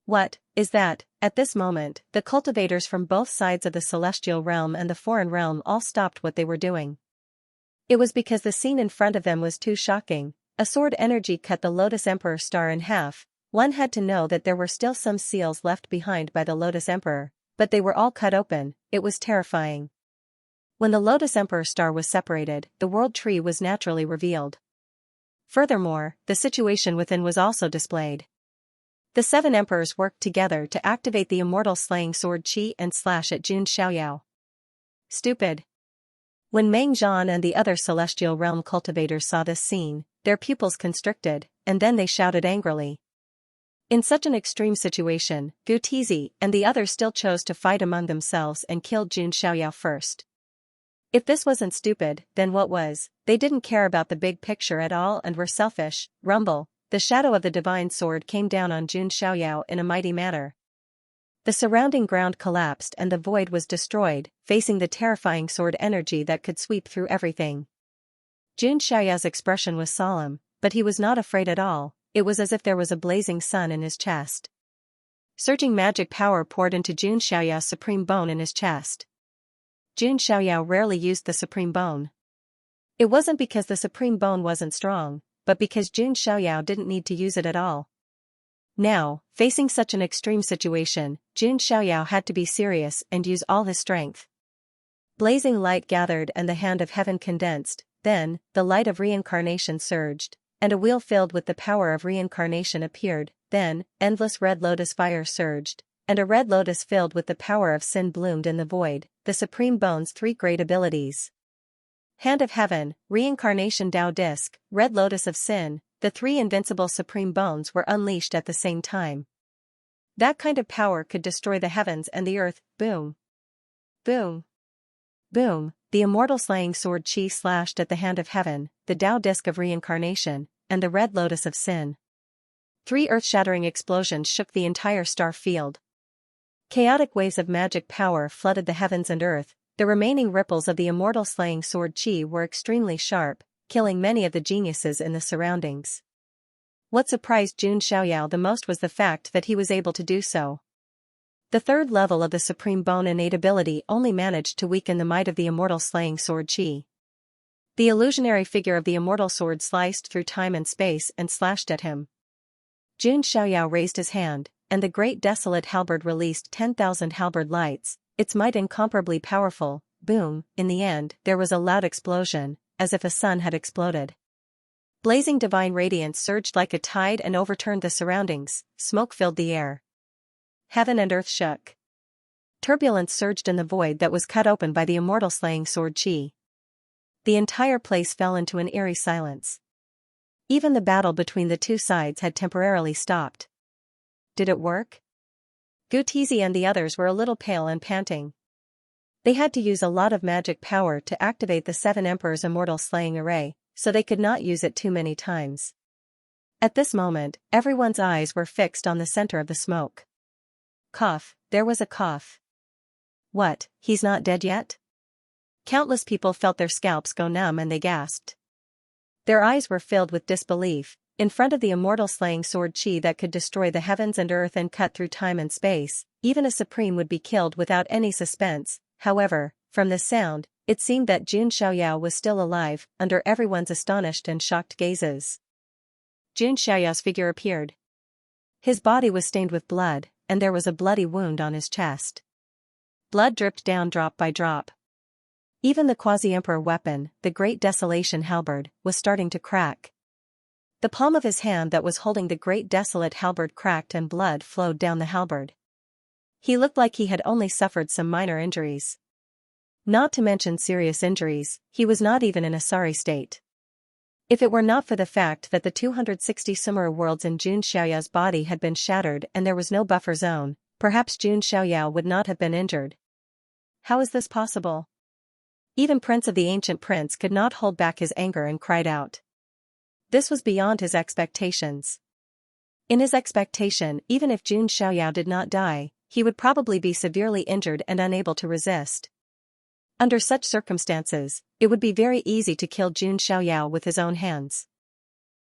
What is that? At this moment, the cultivators from both sides of the celestial realm and the foreign realm all stopped what they were doing. It was because the scene in front of them was too shocking. A sword energy cut the Lotus Emperor star in half. One had to know that there were still some seals left behind by the Lotus Emperor, but they were all cut open. It was terrifying. When the Lotus Emperor star was separated, the world tree was naturally revealed. Furthermore, the situation within was also displayed. The 7 emperors worked together to activate the immortal slaying sword chi and slash at Jun Xiaoyao. Stupid. When Meng Zhan and the other celestial realm cultivators saw this scene, their pupils constricted, and then they shouted angrily. In such an extreme situation, Gu Tizi and the others still chose to fight among themselves and killed Jun Xiaoyao first. If this wasn't stupid, then what was? They didn't care about the big picture at all and were selfish. Rumble. The shadow of the divine sword came down on Jun Xiaoyao in a mighty manner. The surrounding ground collapsed and the void was destroyed, facing the terrifying sword energy that could sweep through everything. Jun Xiaoyao's expression was solemn, but he was not afraid at all. It was as if there was a blazing sun in his chest. Surging magic power poured into Jun Xiaoyao's supreme bone in his chest. Jun Xiaoyao rarely used the supreme bone. It wasn't because the supreme bone wasn't strong, but because Jun Xiaoyao didn't need to use it at all. Now, facing such an extreme situation, Jun Xiaoyao had to be serious and use all his strength. Blazing light gathered and the hand of heaven condensed. Then, the light of reincarnation surged, and a wheel filled with the power of reincarnation appeared. Then, endless red lotus fire surged, and a red lotus filled with the power of sin bloomed in the void. The supreme bone's 3 great abilities. Hand of Heaven, Reincarnation Tao Disc, Red Lotus of Sin, the 3 invincible supreme bones were unleashed at the same time. That kind of power could destroy the heavens and the earth. Boom. Boom. Boom. The immortal slaying sword chi slashed at the Hand of Heaven, the Tao Disc of Reincarnation, and the Red Lotus of Sin. 3 earth-shattering explosions shook the entire star field. Chaotic waves of magic power flooded the heavens and earth. The remaining ripples of the immortal slaying sword chi were extremely sharp, killing many of the geniuses in the surroundings. What surprised Jun Xiaoyao the most was the fact that he was able to do so. The 3rd level of the supreme bone innate ability only managed to weaken the might of the immortal slaying sword chi. The illusionary figure of the immortal sword sliced through time and space and slashed at him. Jun Xiaoyao raised his hand, and the great desolate halberd released 10,000 halberd lights. Its might incomparably powerful. Boom. In the end, there was a loud explosion, as if a sun had exploded. Blazing divine radiance surged like a tide and overturned the surroundings. Smoke filled the air. Heaven and earth shook. Turbulence surged in the void that was cut open by the immortal slaying sword chi. The entire place fell into an eerie silence. Even the battle between the 2 sides had temporarily stopped. Did it work? Gu Tizi and the others were a little pale and panting. They had to use a lot of magic power to activate the 7 Emperors' immortal slaying array, so they could not use it too many times. At this moment, everyone's eyes were fixed on the center of the smoke. Cough, there was a cough. What, he's not dead yet? Countless people felt their scalps go numb and they gasped. Their eyes were filled with disbelief. In front of the immortal slaying sword Qi that could destroy the heavens and earth and cut through time and space, even a supreme would be killed without any suspense. However, from this sound, it seemed that Jun Xiaoyao was still alive, under everyone's astonished and shocked gazes. Jun Xiaoyao's figure appeared. His body was stained with blood, and there was a bloody wound on his chest. Blood dripped down drop by drop. Even the quasi-emperor weapon, the Great Desolation halberd, was starting to crack. The palm of his hand that was holding the Great Desolate halberd cracked and blood flowed down the halberd. He looked like he had only suffered some minor injuries. Not to mention serious injuries, he was not even in a sorry state. If it were not for the fact that the 260 Sumeru worlds in Jun Xiaoyao's body had been shattered and there was no buffer zone, perhaps Jun Xiaoyao would not have been injured. How is this possible? Even Prince of the Ancient Prince could not hold back his anger and cried out. This was beyond his expectations. In his expectation, even if Jun Xiaoyao did not die, he would probably be severely injured and unable to resist. Under such circumstances, it would be very easy to kill Jun Xiaoyao with his own hands.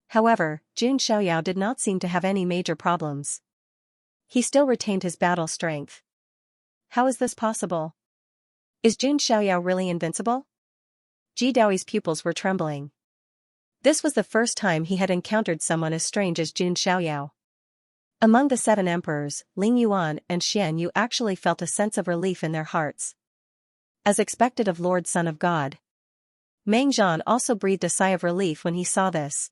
However, Jun Xiaoyao did not seem to have any major problems. He still retained his battle strength. How is this possible? Is Jun Xiaoyao really invincible? Ji Daoi's pupils were trembling. This was the first time he had encountered someone as strange as Jun Xiaoyao. Among the 7 emperors, Ling Yuan and Xian Yu actually felt a sense of relief in their hearts. As expected of Lord Son of God. Meng Zhan also breathed a sigh of relief when he saw this.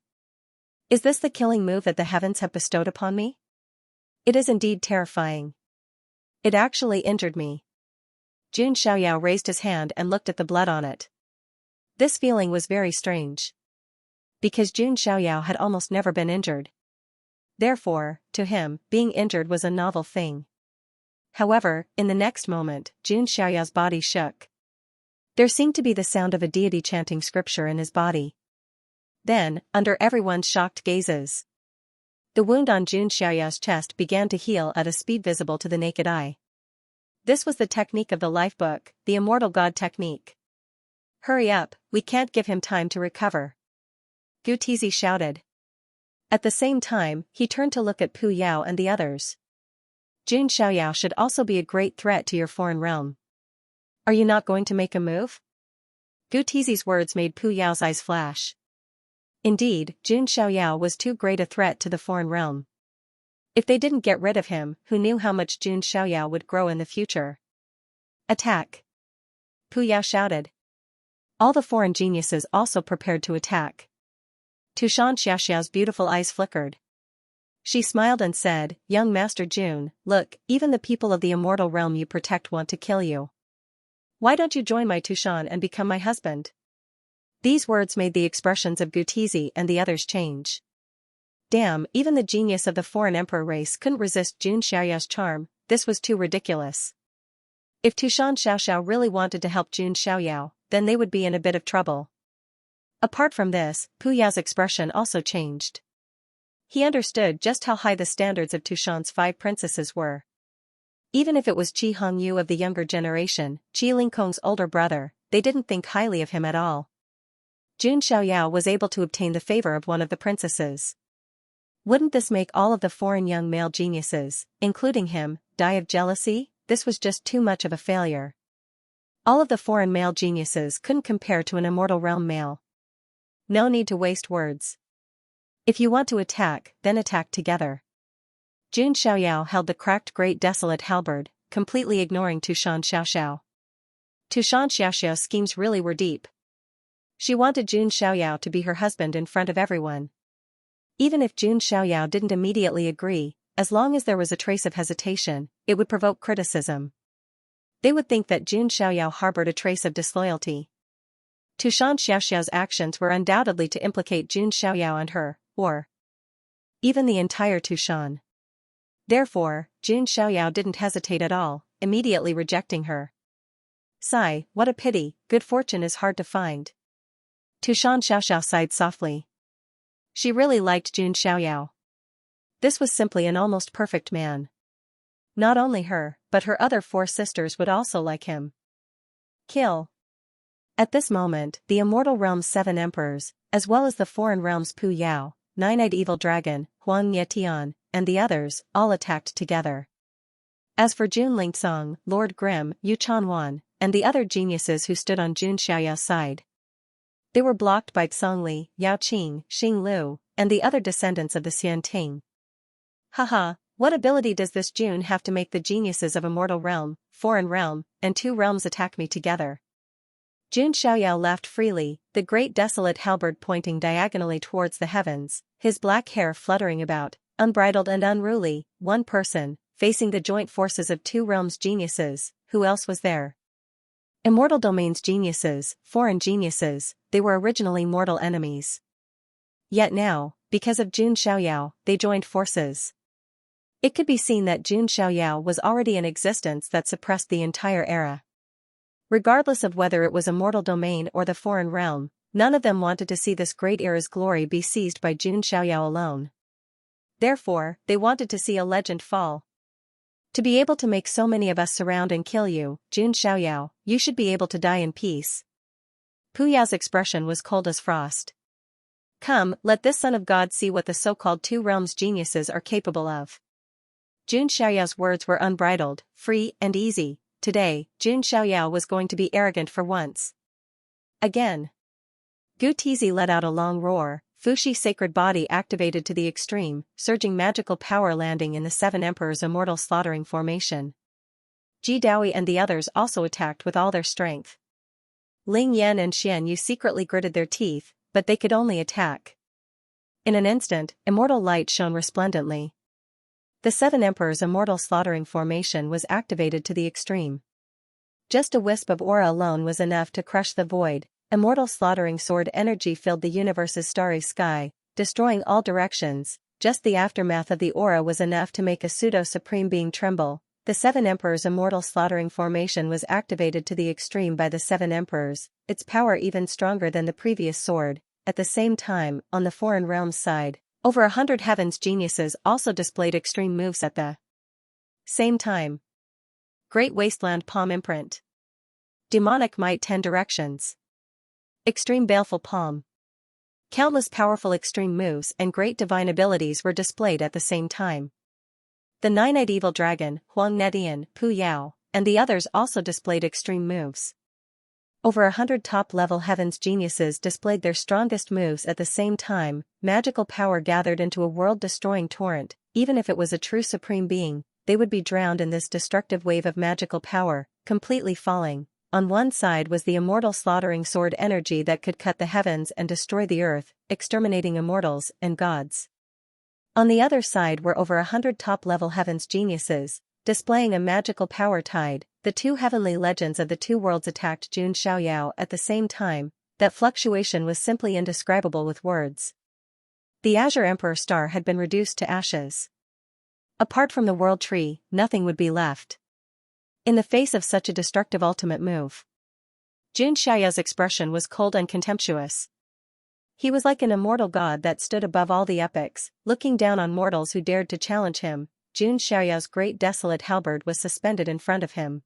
Is this the killing move that the heavens have bestowed upon me? It is indeed terrifying. It actually injured me. Jun Xiaoyao raised his hand and looked at the blood on it. This feeling was very strange. Because Jun Xiaoyao had almost never been injured. Therefore, to him, being injured was a novel thing. However, in the next moment, Jun Xiaoyao's body shook. There seemed to be the sound of a deity chanting scripture in his body. Then, under everyone's shocked gazes, the wound on Jun Xiaoyao's chest began to heal at a speed visible to the naked eye. This was the technique of the lifebook, the immortal god technique. Hurry up, we can't give him time to recover. Gu Tizi shouted. At the same time, he turned to look at Pu Yao and the others. Jun Xiaoyao should also be a great threat to your foreign realm. Are you not going to make a move? Gu Tizi's words made Pu Yao's eyes flash. Indeed, Jun Xiaoyao was too great a threat to the foreign realm. If they didn't get rid of him, who knew how much Jun Xiaoyao would grow in the future? Attack! Pu Yao shouted. All the foreign geniuses also prepared to attack. Xianxia's beautiful eyes flickered. She smiled and said, Young Master Jun, look, even the people of the immortal realm you protect want to kill you. Why don't you join my Tushan and become my husband? These words made the expressions of Gu Tizi and the others change. Damn, even the genius of the foreign emperor race couldn't resist Jun Xiaoyao's charm. This was too ridiculous. If Tushan Xiaoxiao really wanted to help Jun Xiaoyao, then they would be in a bit of trouble. Apart from this, Pu Yao's expression also changed. He understood just how high the standards of Tushan's 5 princesses were. Even if it was Qi Hongyu of the younger generation, Qi Lingkong's older brother, they didn't think highly of him at all. Jun Xiaoyao was able to obtain the favor of one of the princesses. Wouldn't this make all of the foreign young male geniuses, including him, die of jealousy? This was just too much of a failure. All of the foreign male geniuses couldn't compare to an immortal realm male. No need to waste words. If you want to attack, then attack together. Jun Xiaoyao held the cracked Great Desolate halberd, completely ignoring Tushan Xiaoxiao. Tushan Xiaoxiao's schemes really were deep. She wanted Jun Xiaoyao to be her husband in front of everyone. Even if Jun Xiaoyao didn't immediately agree, as long as there was a trace of hesitation, it would provoke criticism. They would think that Jun Xiaoyao harbored a trace of disloyalty. Tushan Xiaoxiao's actions were undoubtedly to implicate Jun Xiaoyao and her, or even the entire Tushan. Therefore, Jun Xiaoyao didn't hesitate at all, immediately rejecting her. Sigh, what a pity, good fortune is hard to find. Tushan Xiaoxiao sighed softly. She really liked Jun Xiaoyao. This was simply an almost perfect man. Not only her, but her other 4 sisters would also like him. Kill. At this moment, the immortal realm's 7 emperors, as well as the foreign realms Pu Yao, Nine-Eyed Evil Dragon, Huang Yetian, and the others, all attacked together. As for Jun Lingsong, Lord Grim, Yu Chanwan, and the other geniuses who stood on Jun Xiaoyao's side, they were blocked by Xongli, Yao Qing, Xing Lu, and the other descendants of the Xian Ting. Haha, what ability does this Jun have to make the geniuses of Immortal Realm, Foreign Realm, and 2 realms attack me together? Jun Xiaoyao laughed freely, the great desolate halberd pointing diagonally towards the heavens, his black hair fluttering about, unbridled and unruly, one person, facing the joint forces of 2 realms geniuses. Who else was there? Immortal Domain's geniuses, foreign geniuses, they were originally mortal enemies. Yet now, because of Jun Xiaoyao, they joined forces. It could be seen that Jun Xiaoyao was already in existence that suppressed the entire era. Regardless of whether it was Immortal Domain or the Foreign Realm, none of them wanted to see this great era's glory be seized by Jun Xiaoyao alone. Therefore, they wanted to see a legend fall. To be able to make so many of us surround and kill you, Jun Xiaoyao, you should be able to die in peace. Pu Yao's expression was cold as frost. Come, let this son of God see what the so-called 2 realms geniuses are capable of. Jun Xiaoyao's words were unbridled, free, and easy. Today, Jun Xiaoyao was going to be arrogant for once. Again. Gu Tizi let out a long roar, Fuxi's sacred body activated to the extreme, surging magical power landing in the 7 emperors' immortal slaughtering formation. Ji Daoi and the others also attacked with all their strength. Ling Yan and Xian Yu secretly gritted their teeth, but they could only attack. In an instant, immortal light shone resplendently. The 7 emperors' immortal slaughtering formation was activated to the extreme. Just a wisp of aura alone was enough to crush the void. Immortal slaughtering sword energy filled the universe's starry sky, destroying all directions. Just the aftermath of the aura was enough to make a pseudo-supreme being tremble. The 7 emperors' immortal slaughtering formation was activated to the extreme by the 7 emperors, its power even stronger than the previous sword. At the same time, on the foreign realms side, over 100 heavens geniuses also displayed extreme moves at the same time. Great Wasteland Palm Imprint. Demonic Might 10 Directions. Extreme Baleful Palm. Countless powerful extreme moves and great divine abilities were displayed at the same time. The Nine-Eyed Evil Dragon, Huang Netian, Pu Yao, and the others also displayed extreme moves. Over 100 top-level heavens geniuses displayed their strongest moves at the same time. Magical power gathered into a world-destroying torrent. Even if it was a true supreme being, they would be drowned in this destructive wave of magical power, completely falling. On one side was the immortal slaughtering sword energy that could cut the heavens and destroy the earth, exterminating immortals and gods. On the other side were over 100 top-level heavens geniuses, displaying a magical power tide. The 2 heavenly legends of the 2 worlds attacked Jun Xiaoyao at the same time. That fluctuation was simply indescribable with words. The Azure Emperor star had been reduced to ashes. Apart from the world tree, nothing would be left. In the face of such a destructive ultimate move, Jun Xiaoyao's expression was cold and contemptuous. He was like an immortal god that stood above all the epics, looking down on mortals who dared to challenge him. Jun Xiaoyao's great desolate halberd was suspended in front of him.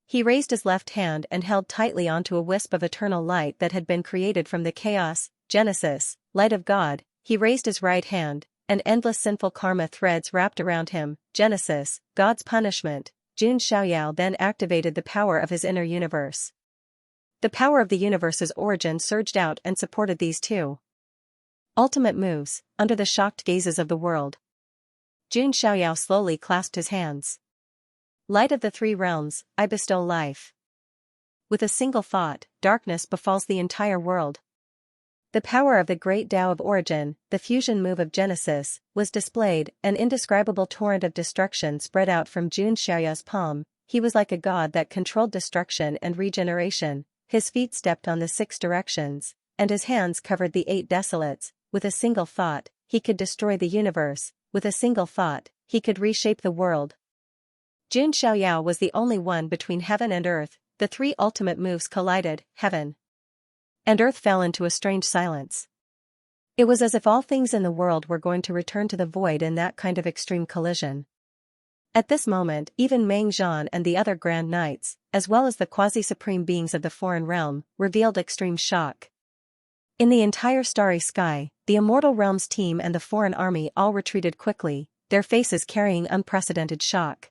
He raised his left hand and held tightly onto a wisp of eternal light that had been created from the chaos, Genesis, light of God. He raised his right hand, and endless sinful karma threads wrapped around him, Genesis, God's punishment. Jun Xiaoyao then activated the power of his inner universe. The power of the universe's origin surged out and supported these 2 ultimate moves. Under the shocked gazes of the world, Jun Xiaoyao slowly clasped his hands. Light of the 3 realms, I bestow life. With a single thought, darkness befalls the entire world. The power of the great Tao of origin, the fusion move of Genesis, was displayed. An indescribable torrent of destruction spread out from Jun Xiaoyao's palm. He was like a god that controlled destruction and regeneration. His feet stepped on the 6 directions, and his hands covered the 8 desolates. With a single thought, he could destroy the universe. With a single thought, he could reshape the world. Jun Xiaoyao was the only one between heaven and earth. The three ultimate moves collided, heaven and earth fell into a strange silence. It was as if all things in the world were going to return to the void in that kind of extreme collision. At this moment, even Meng Zhan and the other Grand Knights, as well as the quasi-supreme beings of the foreign realm, revealed extreme shock. In the entire starry sky, the Immortal Realms team and the foreign army all retreated quickly, their faces carrying unprecedented shock.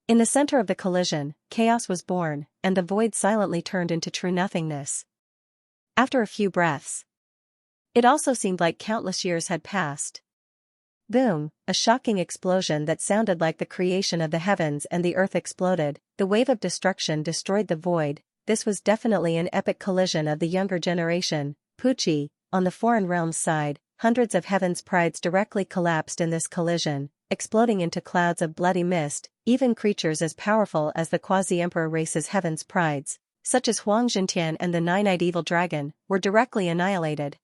In the center of the collision, chaos was born, and the void silently turned into true nothingness. After a few breaths, it also seemed like countless years had passed. Boom, a shocking explosion that sounded like the creation of the heavens and the earth exploded. The wave of destruction destroyed the void. This was definitely an epic collision of the younger generation. Pucci, on the foreign realms side, hundreds of heaven's prides directly collapsed in this collision, exploding into clouds of bloody mist. Even creatures as powerful as the quasi-emperor race's heaven's prides, such as Huang Zhentian and the nine-eyed evil dragon, were directly annihilated.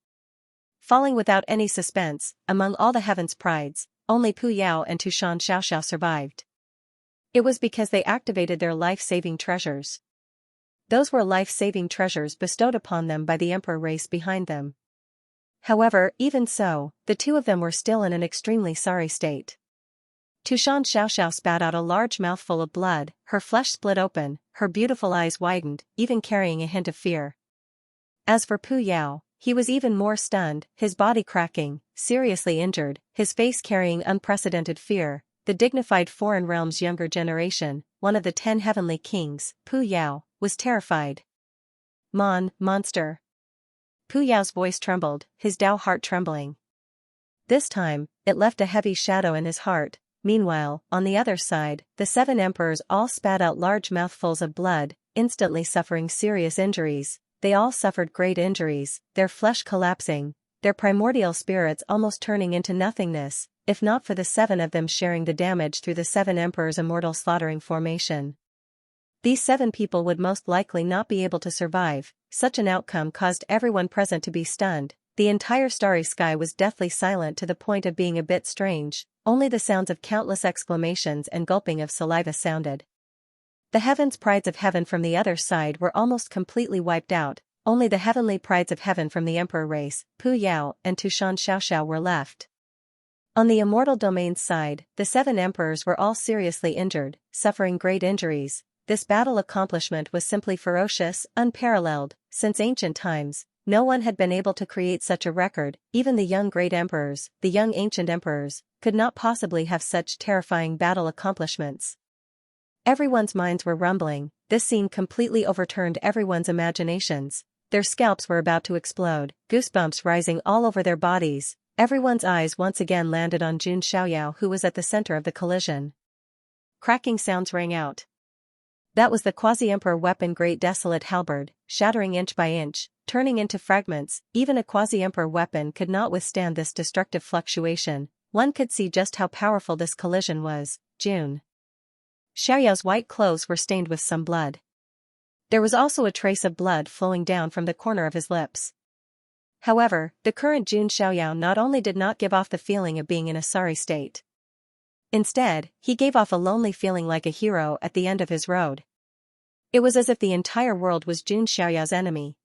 Falling without any suspense, among all the heaven's prides, only Pu Yao and Tushan Xiaoxiao survived. It was because they activated their life-saving treasures. Those were life-saving treasures bestowed upon them by the emperor race behind them. However, even so, the two of them were still in an extremely sorry state. Tushan Xiaoxiao spat out a large mouthful of blood, her flesh split open, her beautiful eyes widened, even carrying a hint of fear. As for Pu Yao, he was even more stunned, his body cracking, seriously injured, his face carrying unprecedented fear. The dignified foreign realm's younger generation, one of the 10 heavenly kings, Pu Yao, was terrified. Monster. Pu Yao's voice trembled, his Dao heart trembling. This time, it left a heavy shadow in his heart. Meanwhile, on the other side, the 7 emperors all spat out large mouthfuls of blood, instantly suffering serious injuries. They all suffered great injuries, their flesh collapsing, their primordial spirits almost turning into nothingness, if not for the 7 of them sharing the damage through the 7 emperors' immortal slaughtering formation. These 7 people would most likely not be able to survive. Such an outcome caused everyone present to be stunned. The entire starry sky was deathly silent to the point of being a bit strange, only the sounds of countless exclamations and gulping of saliva sounded. The heavens prides of heaven from the other side were almost completely wiped out, only the heavenly prides of heaven from the emperor race, Pu Yao and Tushan Xiaoxiao were left. On the immortal domain's side, the 7 emperors were all seriously injured, suffering great injuries. This battle accomplishment was simply ferocious, unparalleled. Since ancient times, no one had been able to create such a record. Even the young great emperors, the young ancient emperors, could not possibly have such terrifying battle accomplishments. Everyone's minds were rumbling. This scene completely overturned everyone's imaginations. Their scalps were about to explode, goosebumps rising all over their bodies. Everyone's eyes once again landed on Jun Xiaoyao, who was at the center of the collision. Cracking sounds rang out. That was the quasi-emperor weapon, Great Desolate Halberd, shattering inch by inch, turning into fragments. Even a quasi-emperor weapon could not withstand this destructive fluctuation. One could see just how powerful this collision was. Jun Xiaoyao's white clothes were stained with some blood. There was also a trace of blood flowing down from the corner of his lips. However, the current Jun Xiaoyao not only did not give off the feeling of being in a sorry state. Instead, he gave off a lonely feeling like a hero at the end of his road. It was as if the entire world was Jun Xiaoyao's enemy.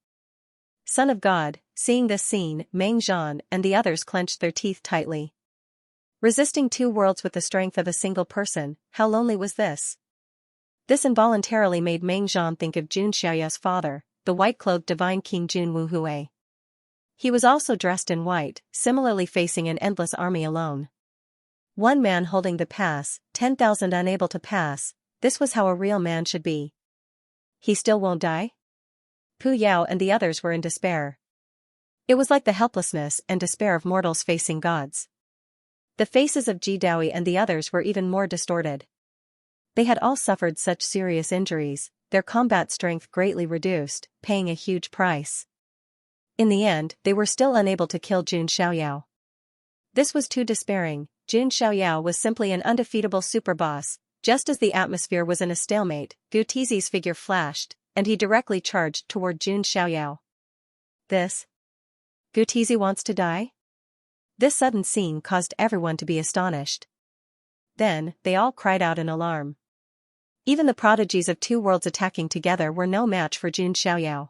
Son of God, seeing this scene, Meng Zhan and the others clenched their teeth tightly. Resisting 2 worlds with the strength of a single person, how lonely was this? This involuntarily made Meng Zhan think of Jun Xiaoyao's father, the white-clothed divine King Jun Wuhui. He was also dressed in white, similarly facing an endless army alone. One man holding the pass, 10,000 unable to pass. This was how a real man should be. He still won't die? Pu Yao and the others were in despair. It was like the helplessness and despair of mortals facing gods. The faces of Ji Daoi and the others were even more distorted. They had all suffered such serious injuries, their combat strength greatly reduced, paying a huge price. In the end, they were still unable to kill Jun Xiaoyao. This was too despairing. Jun Xiaoyao was simply an undefeatable superboss. Just as the atmosphere was in a stalemate, Gu Tizi's figure flashed, and he directly charged toward Jun Xiaoyao. This? Gu Tizi wants to die? This sudden scene caused everyone to be astonished. then, they all cried out in alarm. Even the prodigies of two worlds attacking together were no match for Jun Xiaoyao.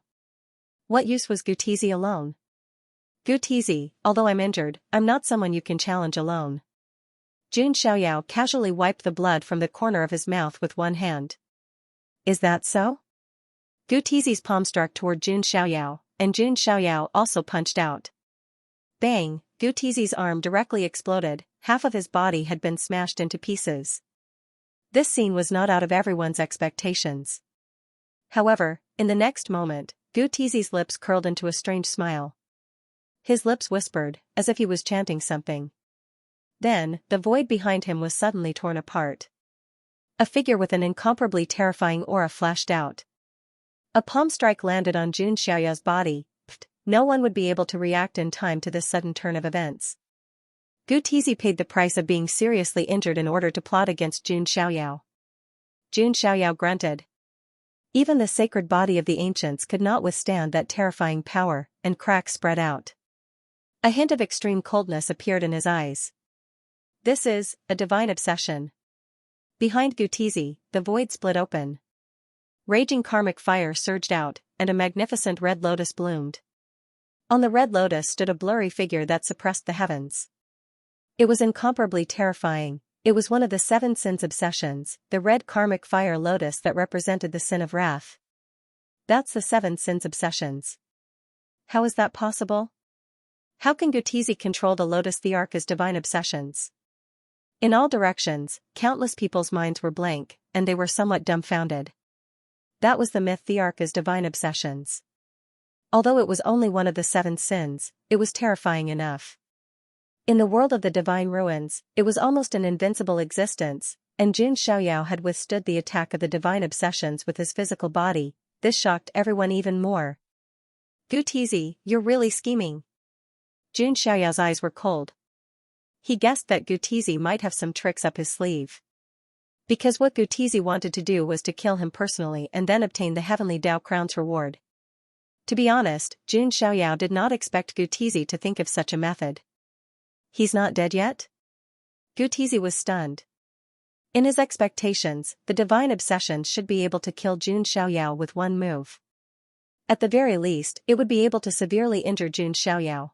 What use was Gutizi alone? Gutizi, although I'm injured, I'm not someone you can challenge alone. Jun Xiaoyao casually wiped the blood from the corner of his mouth with one hand. Is that so? Gutizi's palm struck toward Jun Xiaoyao, and Jun Xiaoyao also punched out. Bang, Gutizi's arm directly exploded, half of his body had been smashed into pieces. This scene was not out of everyone's expectations. However, in the next moment, Gutizi's lips curled into a strange smile. His lips whispered, as if he was chanting something. Then, the void behind him was suddenly torn apart. A figure with an incomparably terrifying aura flashed out. A palm strike landed on Jun Xiaoyao's body. No one would be able to react in time to this sudden turn of events. Gutizi paid the price of being seriously injured in order to plot against Jun Xiaoyao. Jun Xiaoyao grunted. Even the sacred body of the ancients could not withstand that terrifying power, and cracks spread out. A hint of extreme coldness appeared in his eyes. This is a divine obsession. Behind Gutizi, the void split open. Raging karmic fire surged out, and a magnificent red lotus bloomed. On the red lotus stood a blurry figure that suppressed the heavens. It was incomparably terrifying. It was one of the 7 sins obsessions, the red karmic fire lotus that represented the sin of wrath. That's the 7 sins obsessions. How is that possible? How can Gutizi control the lotus thearka's divine obsessions? In all directions, countless people's minds were blank, and they were somewhat dumbfounded. That was the myth thearka's divine obsessions. Although it was only one of the 7 sins, it was terrifying enough. In the world of the divine ruins, it was almost an invincible existence, and Jun Xiaoyao had withstood the attack of the divine obsessions with his physical body. This shocked everyone even more. Gutizi, you're really scheming. Jun Xiaoyao's eyes were cold. He guessed that Gutizi might have some tricks up his sleeve. Because what Gutizi wanted to do was to kill him personally and then obtain the heavenly Dao Crown's reward. To be honest, Jun Xiaoyao did not expect Gutizi to think of such a method. He's not dead yet? Gutizi was stunned. In his expectations, the divine obsessions should be able to kill Jun Xiaoyao with one move. At the very least, it would be able to severely injure Jun Xiaoyao.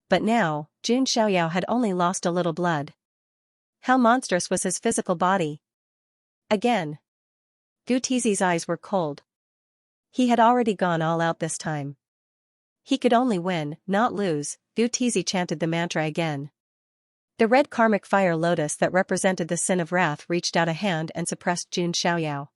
But now, Jun Xiaoyao had only lost a little blood. How monstrous was his physical body? Again. Gutizi's eyes were cold. He had already gone all out this time. He could only win, not lose. Gutizi chanted the mantra again. The red karmic fire lotus that represented the sin of wrath reached out a hand and suppressed Jun Xiaoyao.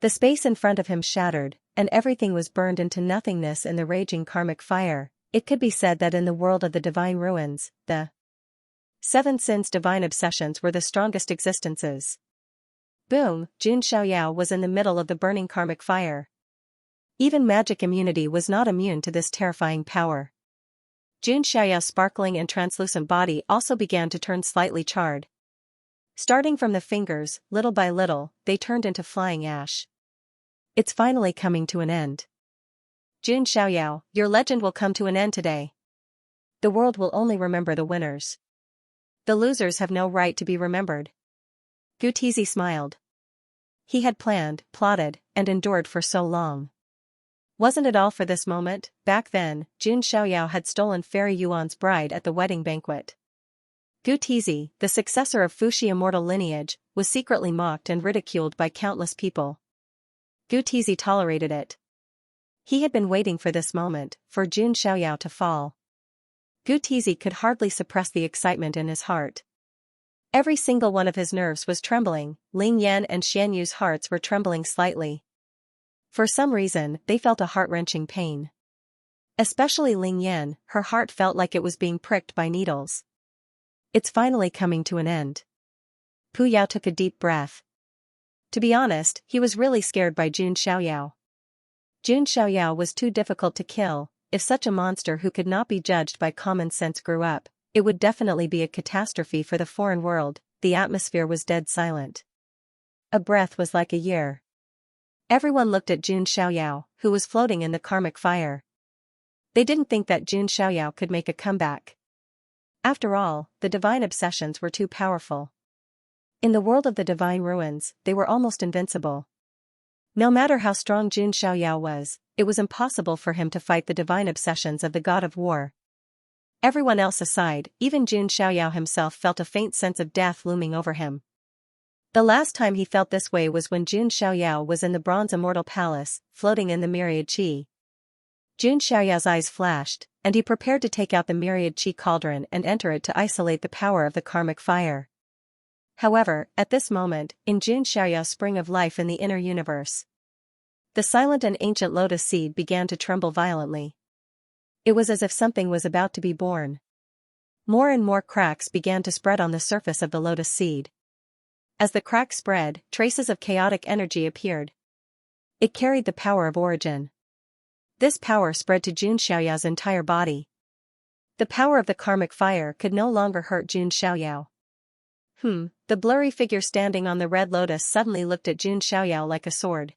The space in front of him shattered, and everything was burned into nothingness in the raging karmic fire. It could be said that in the world of the divine ruins, the 7 sins divine obsessions were the strongest existences. Boom, Jun Xiaoyao was in the middle of the burning karmic fire. Even magic immunity was not immune to this terrifying power. Jun Xiaoyao's sparkling and translucent body also began to turn slightly charred. Starting from the fingers, little by little, they turned into flying ash. It's finally coming to an end. Jun Xiaoyao, your legend will come to an end today. The world will only remember the winners. The losers have no right to be remembered. Gutizi smiled. He had planned, plotted, and endured for so long. Wasn't it all for this moment? Back then, Jun Xiaoyao had stolen Fairy Yuan's bride at the wedding banquet. Gutizi, the successor of Fuxi immortal lineage, was secretly mocked and ridiculed by countless people. Gutizi tolerated it. He had been waiting for this moment, for Jun Xiaoyao to fall. Gutizi could hardly suppress the excitement in his heart. Every single one of his nerves was trembling. Ling Yan and Xian Yu's hearts were trembling slightly. For some reason, they felt a heart-wrenching pain. Especially Ling Yan, her heart felt like it was being pricked by needles. It's finally coming to an end. Pu Yao took a deep breath. To be honest, he was really scared by Jun Xiaoyao. Jun Xiaoyao was too difficult to kill. If such a monster who could not be judged by common sense grew up, it would definitely be a catastrophe for the foreign world. The atmosphere was dead silent. A breath was like a year. Everyone looked at Jun Xiaoyao, who was floating in the karmic fire. They didn't think that Jun Xiaoyao could make a comeback. After all, the divine obsessions were too powerful. In the world of the divine ruins, they were almost invincible. No matter how strong Jun Xiaoyao was, it was impossible for him to fight the divine obsessions of the god of war. Everyone else aside, even Jun Xiaoyao himself felt a faint sense of death looming over him. The last time he felt this way was when Jun Xiaoyao was in the Bronze Immortal Palace, floating in the myriad qi. Jun Xiaoyao's eyes flashed, and he prepared to take out the myriad qi cauldron and enter it to isolate the power of the karmic fire. However, at this moment, in Jun Xiaoyao's spring of life in the inner universe, the silent and ancient lotus seed began to tremble violently. It was as if something was about to be born. More and more cracks began to spread on the surface of the lotus seed. As the cracks spread, traces of chaotic energy appeared. It carried the power of origin. This power spread to Jun Xiaoyao's entire body. The power of the karmic fire could no longer hurt Jun Xiaoyao. The blurry figure standing on the red lotus suddenly looked at Jun Xiaoyao like a sword.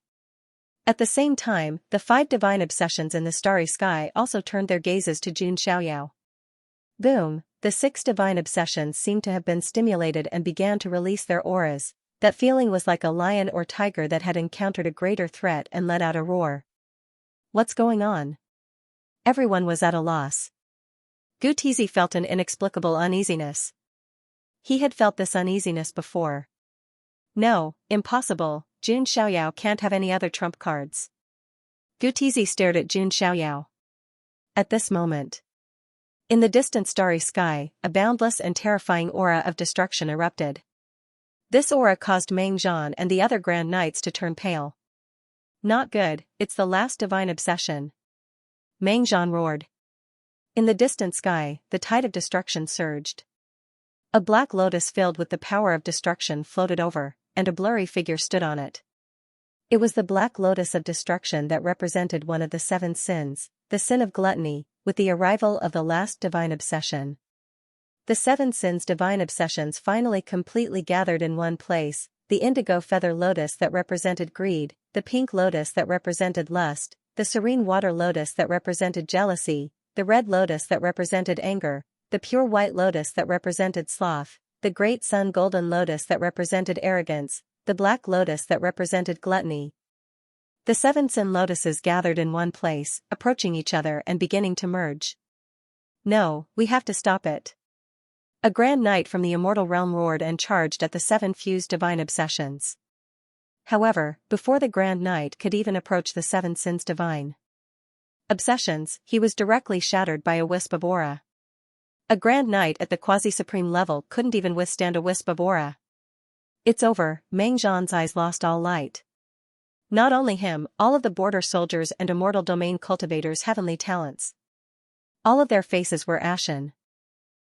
At the same time, the 5 divine obsessions in the starry sky also turned their gazes to Jun Xiaoyao. Boom, the 6 divine obsessions seemed to have been stimulated and began to release their auras. That feeling was like a lion or tiger that had encountered a greater threat and let out a roar. What's going on? Everyone was at a loss. Gu Tizi felt an inexplicable uneasiness. He had felt this uneasiness before. No, impossible, Jun Xiaoyao can't have any other trump cards. Gu Tizi stared at Jun Xiaoyao. At this moment, in the distant starry sky, a boundless and terrifying aura of destruction erupted. This aura caused Meng Zhan and the other Grand Knights to turn pale. Not good, it's the last divine obsession. Meng Zhan roared. In the distant sky, the tide of destruction surged. A black lotus filled with the power of destruction floated over, and a blurry figure stood on it. It was the black lotus of destruction that represented one of the 7 sins, the sin of gluttony, with the arrival of the last divine obsession. The 7 sins divine obsessions finally completely gathered in one place, the indigo feather lotus that represented greed, the pink lotus that represented lust, the serene water lotus that represented jealousy, the red lotus that represented anger, the pure white lotus that represented sloth, the great sun golden lotus that represented arrogance, the black lotus that represented gluttony. The 7 sin lotuses gathered in one place, approaching each other and beginning to merge. No, we have to stop it. A Grand Knight from the immortal realm roared and charged at the 7 fused divine obsessions. However, before the Grand Knight could even approach the 7 sins divine obsessions, he was directly shattered by a wisp of aura. A Grand Knight at the quasi-supreme level couldn't even withstand a wisp of aura. It's over, Meng Zhan's eyes lost all light. Not only him, all of the border soldiers and immortal domain cultivators' heavenly talents. All of their faces were ashen.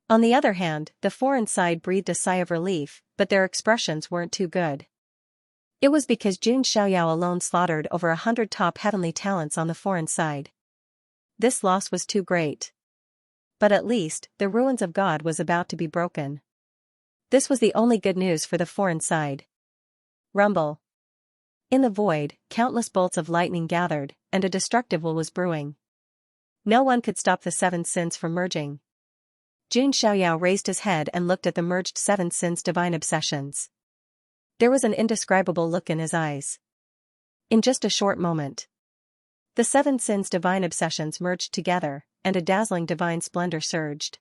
On the other hand, the foreign side breathed a sigh of relief, but their expressions weren't too good. It was because Jun Xiaoyao alone slaughtered over 100 top heavenly talents on the foreign side. This loss was too great. But at least, the ruins of God was about to be broken. This was the only good news for the foreign side. Rumble. In the void, countless bolts of lightning gathered, and a destructive will was brewing. No one could stop the 7 sins from merging. Jun Xiaoyao raised his head and looked at the merged 7 sins divine obsessions. There was an indescribable look in his eyes. In just a short moment, the 7 sins divine obsessions merged together, and a dazzling divine splendor surged.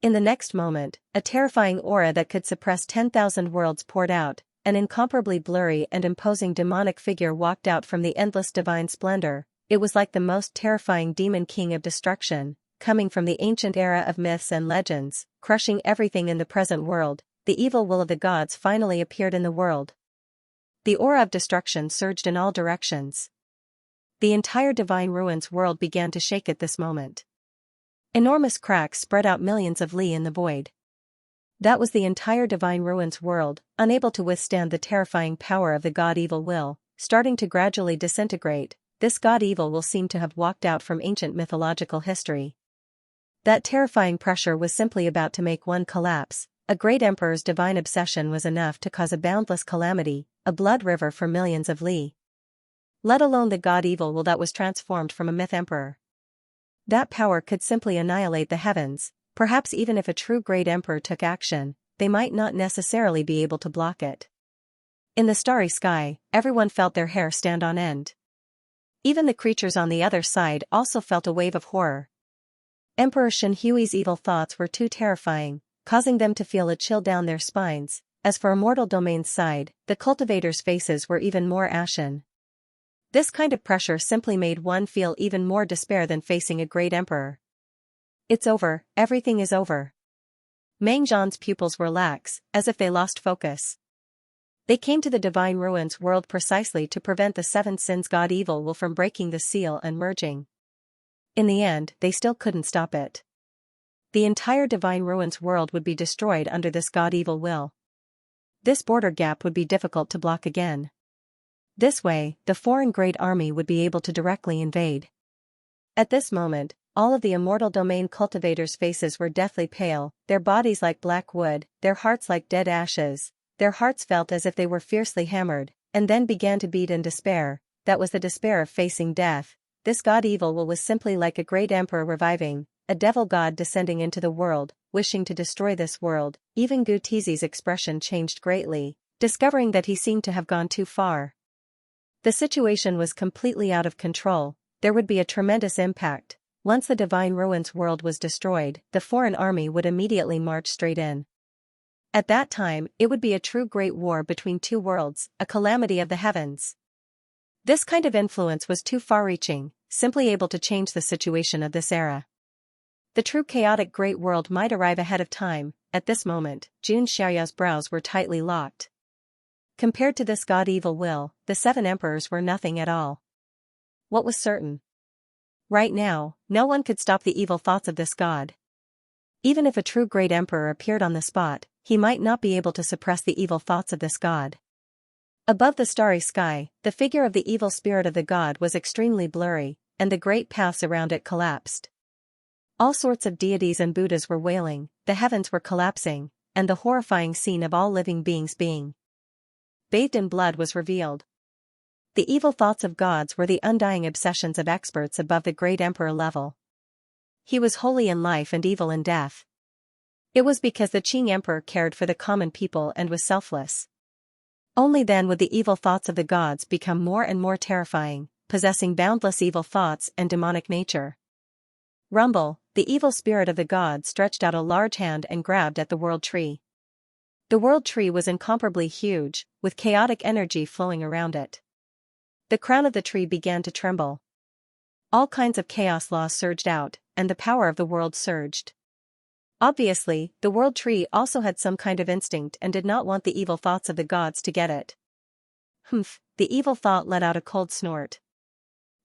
In the next moment, a terrifying aura that could suppress 10,000 worlds poured out. An incomparably blurry and imposing demonic figure walked out from the endless divine splendor. It was like the most terrifying demon king of destruction, coming from the ancient era of myths and legends, crushing everything in the present world. The evil will of the gods finally appeared in the world. The aura of destruction surged in all directions. The entire divine ruins world began to shake at this moment. Enormous cracks spread out millions of li in the void. That was the entire divine ruins world, unable to withstand the terrifying power of the god evil will, starting to gradually disintegrate. This god evil will seemed to have walked out from ancient mythological history. That terrifying pressure was simply about to make one collapse. A great emperor's divine obsession was enough to cause a boundless calamity, a blood river for millions of li. Let alone the god evil will that was transformed from a myth emperor. That power could simply annihilate the heavens. Perhaps even if a true great emperor took action, they might not necessarily be able to block it. In the starry sky, everyone felt their hair stand on end. Even the creatures on the other side also felt a wave of horror. Emperor Xianxui's evil thoughts were too terrifying, causing them to feel a chill down their spines. As for Immortal Domain's side, the cultivators' faces were even more ashen. This kind of pressure simply made one feel even more despair than facing a great emperor. It's over, everything is over. Meng Zhan's pupils were lax, as if they lost focus. They came to the Divine Ruins world precisely to prevent the Seven Sins God Evil will from breaking the seal and merging. In the end, they still couldn't stop it. The entire Divine Ruins world would be destroyed under this God Evil will. This border gap would be difficult to block again. This way, the foreign great army would be able to directly invade. At this moment, all of the Immortal Domain cultivators' faces were deathly pale, their bodies like black wood, their hearts like dead ashes. Their hearts felt as if they were fiercely hammered, and then began to beat in despair. That was the despair of facing death. This God Evil will was simply like a great emperor reviving, a devil god descending into the world, wishing to destroy this world. Even Gu Tizi's expression changed greatly, discovering that he seemed to have gone too far. The situation was completely out of control. There would be a tremendous impact. Once the Divine Ruins world was destroyed, the foreign army would immediately march straight in. At that time, it would be a true great war between two worlds, a calamity of the heavens. This kind of influence was too far-reaching, simply able to change the situation of this era. The true chaotic great world might arrive ahead of time. At this moment, Xianxia's brows were tightly locked. Compared to this God Evil will, the seven emperors were nothing at all. What was certain? Right now, no one could stop the evil thoughts of this god. Even if a true great emperor appeared on the spot, he might not be able to suppress the evil thoughts of this god. Above the starry sky, the figure of the evil spirit of the god was extremely blurry, and the great paths around it collapsed. All sorts of deities and Buddhas were wailing, the heavens were collapsing, and the horrifying scene of all living beings being bathed in blood was revealed. The evil thoughts of gods were the undying obsessions of experts above the great emperor level. He was holy in life and evil in death. It was because the Qing emperor cared for the common people and was selfless. Only then would the evil thoughts of the gods become more and more terrifying, possessing boundless evil thoughts and demonic nature. Rumble, the evil spirit of the god stretched out a large hand and grabbed at the world tree. The world tree was incomparably huge, with chaotic energy flowing around it. The crown of the tree began to tremble. All kinds of chaos laws surged out, and the power of the world surged. Obviously, the world tree also had some kind of instinct and did not want the evil thoughts of the gods to get it. Humph, the evil thought let out a cold snort.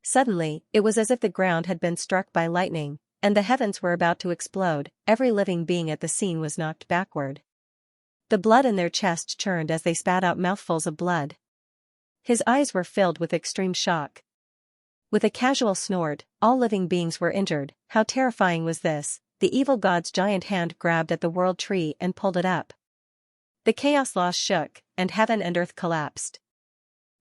Suddenly, it was as if the ground had been struck by lightning, and the heavens were about to explode. Every living being at the scene was knocked backward. The blood in their chests churned as they spat out mouthfuls of blood. His eyes were filled with extreme shock. With a casual snort, all living beings were injured. How terrifying was this? The evil god's giant hand grabbed at the world tree and pulled it up. The chaos laws shook, and heaven and earth collapsed.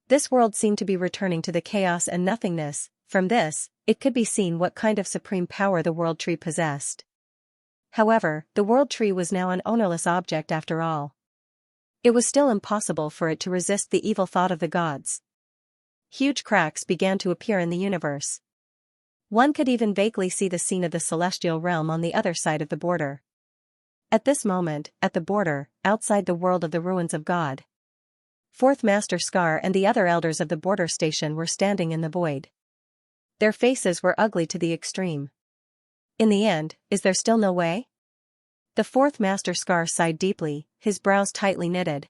This world seemed to be returning to the chaos and nothingness. From this, it could be seen what kind of supreme power the world tree possessed. However, the world tree was now an ownerless object after all. It was still impossible for it to resist the evil thought of the gods. Huge cracks began to appear in the universe. One could even vaguely see the scene of the celestial realm on the other side of the border. At this moment, at the border, outside the world of the ruins of God, Fourth Master Scar and the other elders of the border station were standing in the void. Their faces were ugly to the extreme. In the end, is there still no way? The Fourth Master Scar sighed deeply, his brows tightly knitted.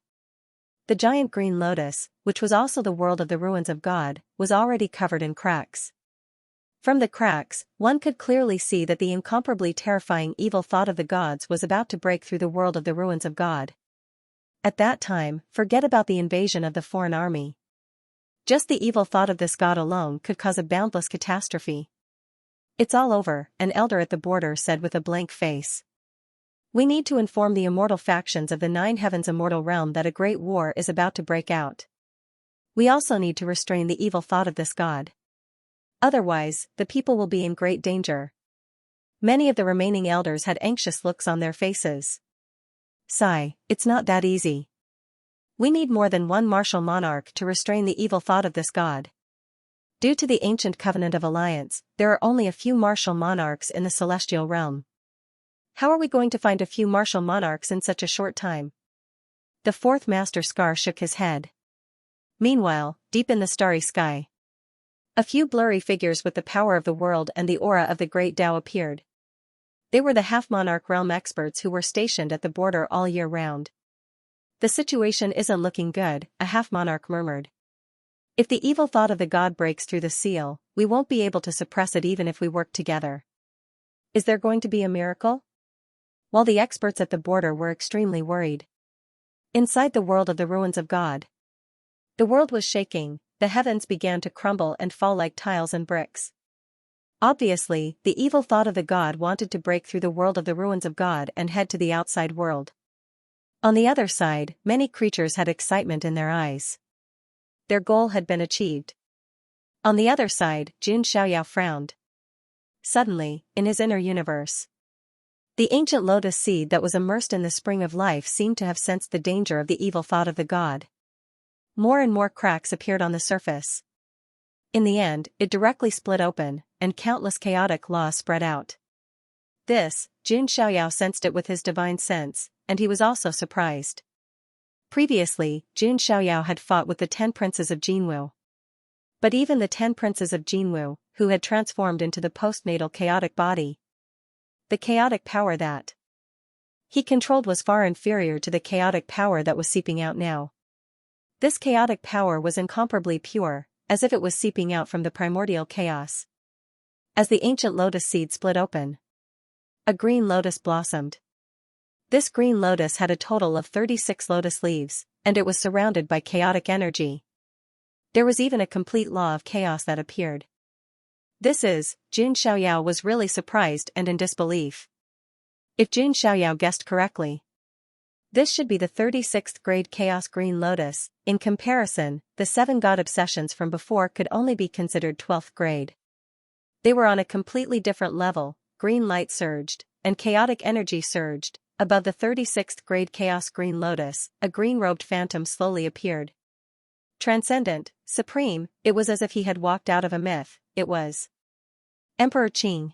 The giant green lotus, which was also the world of the ruins of God, was already covered in cracks. From the cracks, one could clearly see that the incomparably terrifying evil thought of the gods was about to break through the world of the ruins of God. At that time, forget about the invasion of the foreign army. Just the evil thought of this god alone could cause a boundless catastrophe. It's all over, an elder at the border said with a blank face. We need to inform the immortal factions of the Nine Heavens immortal realm that a great war is about to break out. We also need to restrain the evil thought of this god. Otherwise, the people will be in great danger. Many of the remaining elders had anxious looks on their faces. Sigh, it's not that easy. We need more than one martial monarch to restrain the evil thought of this god. Due to the ancient covenant of alliance, there are only a few martial monarchs in the celestial realm. How are we going to find a few martial monarchs in such a short time? The fourth master Scar shook his head. Meanwhile, deep in the starry sky, a few blurry figures with the power of the world and the aura of the great Tao appeared. They were the half-monarch realm experts who were stationed at the border all year round. The situation isn't looking good, a half-monarch murmured. If the evil thought of the god breaks through the seal, we won't be able to suppress it even if we work together. Is there going to be a miracle? While the experts at the border were extremely worried. Inside the world of the ruins of God, the world was shaking, the heavens began to crumble and fall like tiles and bricks. Obviously, the evil thought of the god wanted to break through the world of the ruins of God and head to the outside world. On the other side, many creatures had excitement in their eyes. Their goal had been achieved. On the other side, Jun Xiaoyao frowned. Suddenly, in his inner universe, the ancient lotus seed that was immersed in the spring of life seemed to have sensed the danger of the evil thought of the god. More and more cracks appeared on the surface. In the end, it directly split open, and countless chaotic laws spread out. This, Jun Xiaoyao sensed it with his divine sense, and he was also surprised. Previously, Jun Xiaoyao had fought with the 10 princes of Jinwu. But even the 10 princes of Jinwu, who had transformed into the postnatal chaotic body, the chaotic power that he controlled was far inferior to the chaotic power that was seeping out now. This chaotic power was incomparably pure, as if it was seeping out from the primordial chaos. As the ancient lotus seed split open, a green lotus blossomed. This green lotus had a total of 36 lotus leaves, and it was surrounded by chaotic energy. There was even a complete law of chaos that appeared. Jun Xiaoyao was really surprised and in disbelief. If Jun Xiaoyao guessed correctly, this should be the 36th grade chaos green lotus. In comparison, the 7 god obsessions from before could only be considered 12th grade. They were on a completely different level. Green light surged, and chaotic energy surged. Above the 36th grade chaos green lotus, a green-robed phantom slowly appeared. Transcendent, supreme, it was as if he had walked out of a myth. It was Emperor Qing.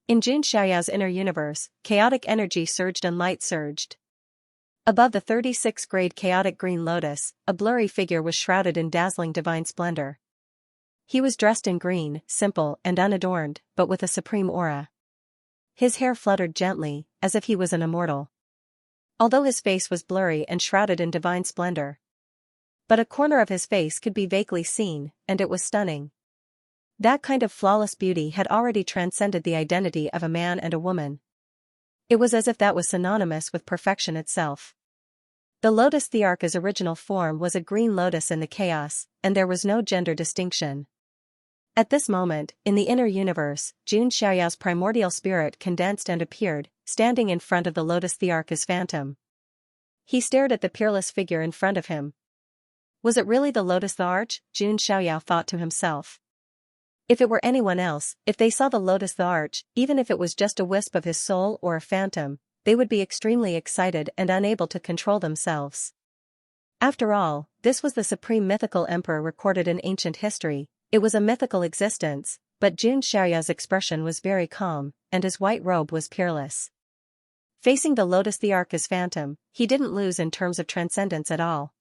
In Jun Xiaoyao's inner universe, chaotic energy surged and light surged. Above the 36th grade chaotic green lotus, a blurry figure was shrouded in dazzling divine splendor. He was dressed in green, simple and unadorned, but with a supreme aura. His hair fluttered gently, as if he was an immortal. Although his face was blurry and shrouded in divine splendor, but a corner of his face could be vaguely seen, and it was stunning. That kind of flawless beauty had already transcended the identity of a man and a woman. It was as if that was synonymous with perfection itself. The lotus thearka's original form was a green lotus in the chaos, and there was no gender distinction. At this moment, in the inner universe, Jun Xiaoyao's primordial spirit condensed and appeared, standing in front of the lotus thearka's phantom. He stared at the peerless figure in front of him. Was it really the lotus the arch? Jun Xiaoyao thought to himself. If it were anyone else, if they saw the lotus the arch, even if it was just a wisp of his soul or a phantom, they would be extremely excited and unable to control themselves. After all, this was the supreme mythical emperor recorded in ancient history. It was a mythical existence, but Jun Xiaoyao's expression was very calm, and his white robe was peerless. Facing the lotus thearka's phantom, he didn't lose in terms of transcendence at all.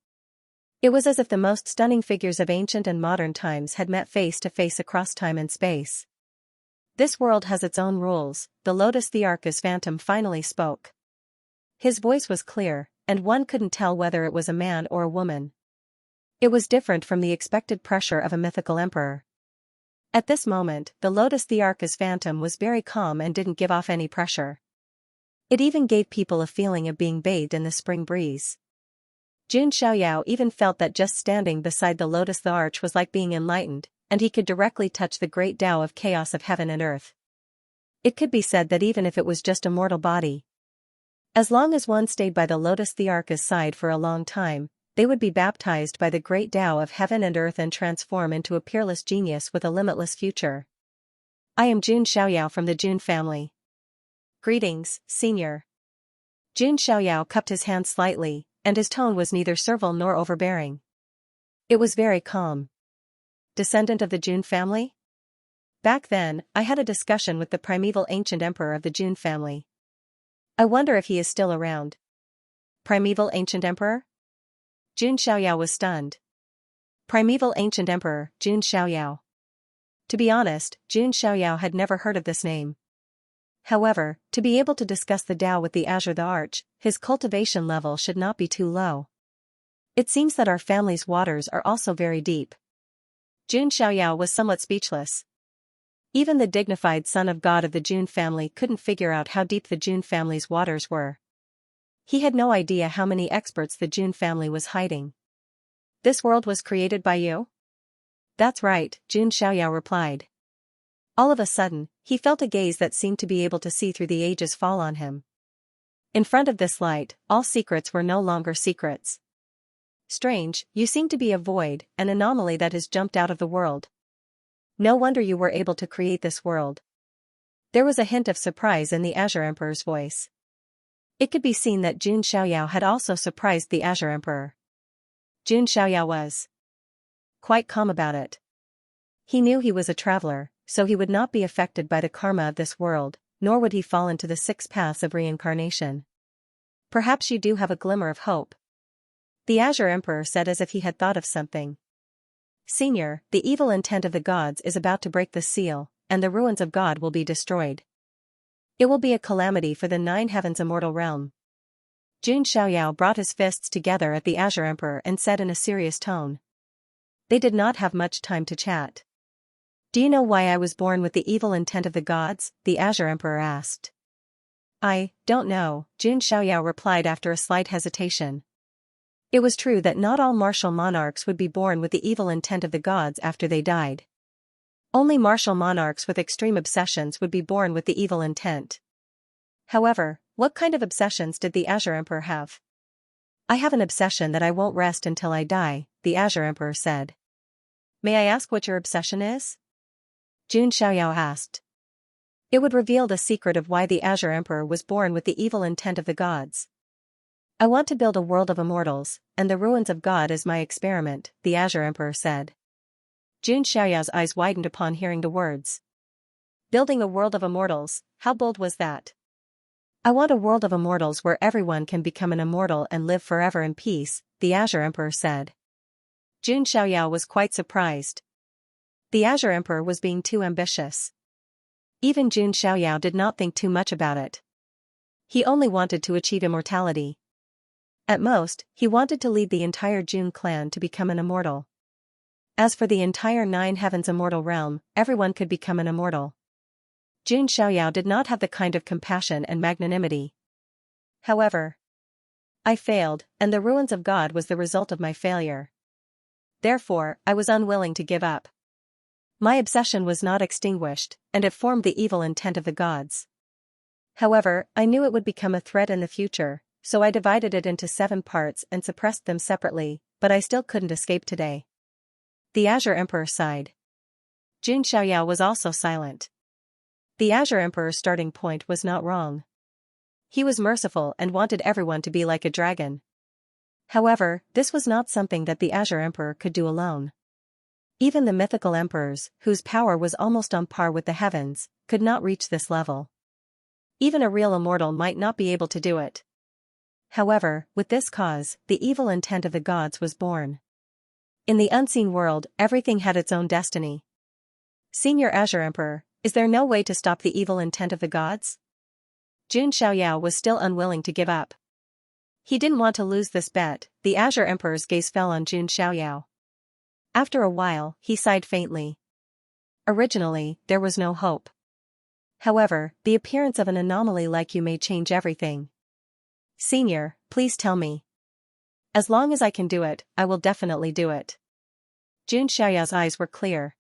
It was as if the most stunning figures of ancient and modern times had met face to face across time and space. This world has its own rules, the lotus thearka's phantom finally spoke. His voice was clear, and one couldn't tell whether it was a man or a woman. It was different from the expected pressure of a mythical emperor. At this moment, the lotus thearka's phantom was very calm and didn't give off any pressure. It even gave people a feeling of being bathed in the spring breeze. Jun Xiaoyao even felt that just standing beside the lotus the arch was like being enlightened, and he could directly touch the great Tao of chaos of heaven and earth. It could be said that even if it was just a mortal body, as long as one stayed by the lotus thearka's side for a long time, they would be baptized by the great Tao of heaven and earth and transform into a peerless genius with a limitless future. I am Jun Xiaoyao from the Jun family. Greetings, Senior. Jun Xiaoyao cupped his hand slightly, and his tone was neither servile nor overbearing. It was very calm. Descendant of the Jun family? Back then, I had a discussion with the primeval ancient emperor of the Jun family. I wonder if he is still around. Primeval ancient emperor? Jun Xiaoyao was stunned. Primeval ancient emperor, Jun Xiaoyao. To be honest, Jun Xiaoyao had never heard of this name. However, to be able to discuss the Tao with the Azure the Arch, his cultivation level should not be too low. It seems that our family's waters are also very deep. Jun Xiaoyao was somewhat speechless. Even the dignified son of God of the Jun family couldn't figure out how deep the Jun family's waters were. He had no idea how many experts the Jun family was hiding. This world was created by you? That's right, Jun Xiaoyao replied. All of a sudden, he felt a gaze that seemed to be able to see through the ages fall on him. In front of this light, all secrets were no longer secrets. Strange, you seem to be a void, an anomaly that has jumped out of the world. No wonder you were able to create this world. There was a hint of surprise in the Azure Emperor's voice. It could be seen that Jun Xiaoyao had also surprised the Azure Emperor. Jun Xiaoyao was quite calm about it. He knew he was a traveler, so he would not be affected by the karma of this world, nor would he fall into the 6 paths of reincarnation. Perhaps you do have a glimmer of hope. The Azure Emperor said as if he had thought of something. Senior, the evil intent of the gods is about to break the seal, and the ruins of God will be destroyed. It will be a calamity for the 9 heavens immortal realm. Jun Xiaoyao brought his fists together at the Azure Emperor and said in a serious tone. They did not have much time to chat. Do you know why I was born with the evil intent of the gods? The Azure Emperor asked. I don't know, Jun Xiaoyao replied after a slight hesitation. It was true that not all martial monarchs would be born with the evil intent of the gods after they died. Only martial monarchs with extreme obsessions would be born with the evil intent. However, what kind of obsessions did the Azure Emperor have? I have an obsession that I won't rest until I die, the Azure Emperor said. May I ask what your obsession is? Jun Xiaoyao asked. It would reveal the secret of why the Azure Emperor was born with the evil intent of the gods. I want to build a world of immortals, and the ruins of God is my experiment, the Azure Emperor said. Jun Xiaoyao's eyes widened upon hearing the words. Building a world of immortals, how bold was that? I want a world of immortals where everyone can become an immortal and live forever in peace, the Azure Emperor said. Jun Xiaoyao was quite surprised. The Azure Emperor was being too ambitious. Even Jun Xiaoyao did not think too much about it. He only wanted to achieve immortality. At most, he wanted to lead the entire Jun clan to become an immortal. As for the entire 9 heavens immortal realm, everyone could become an immortal. Jun Xiaoyao did not have the kind of compassion and magnanimity. However, I failed, and the ruins of God was the result of my failure. Therefore, I was unwilling to give up. My obsession was not extinguished, and it formed the evil intent of the gods. However, I knew it would become a threat in the future, so I divided it into 7 parts and suppressed them separately, but I still couldn't escape today. The Azure Emperor sighed. Jun Xiaoyao was also silent. The Azure Emperor's starting point was not wrong. He was merciful and wanted everyone to be like a dragon. However, this was not something that the Azure Emperor could do alone. Even the mythical emperors, whose power was almost on par with the heavens, could not reach this level. Even a real immortal might not be able to do it. However, with this cause, the evil intent of the gods was born. In the unseen world, everything had its own destiny. Senior Azure Emperor, is there no way to stop the evil intent of the gods? Jun Xiaoyao was still unwilling to give up. He didn't want to lose this bet. The Azure Emperor's gaze fell on Jun Xiaoyao. After a while, he sighed faintly. Originally, there was no hope. However, the appearance of an anomaly like you may change everything. Senior, please tell me. As long as I can do it, I will definitely do it. Jun Xiaoyao's eyes were clear.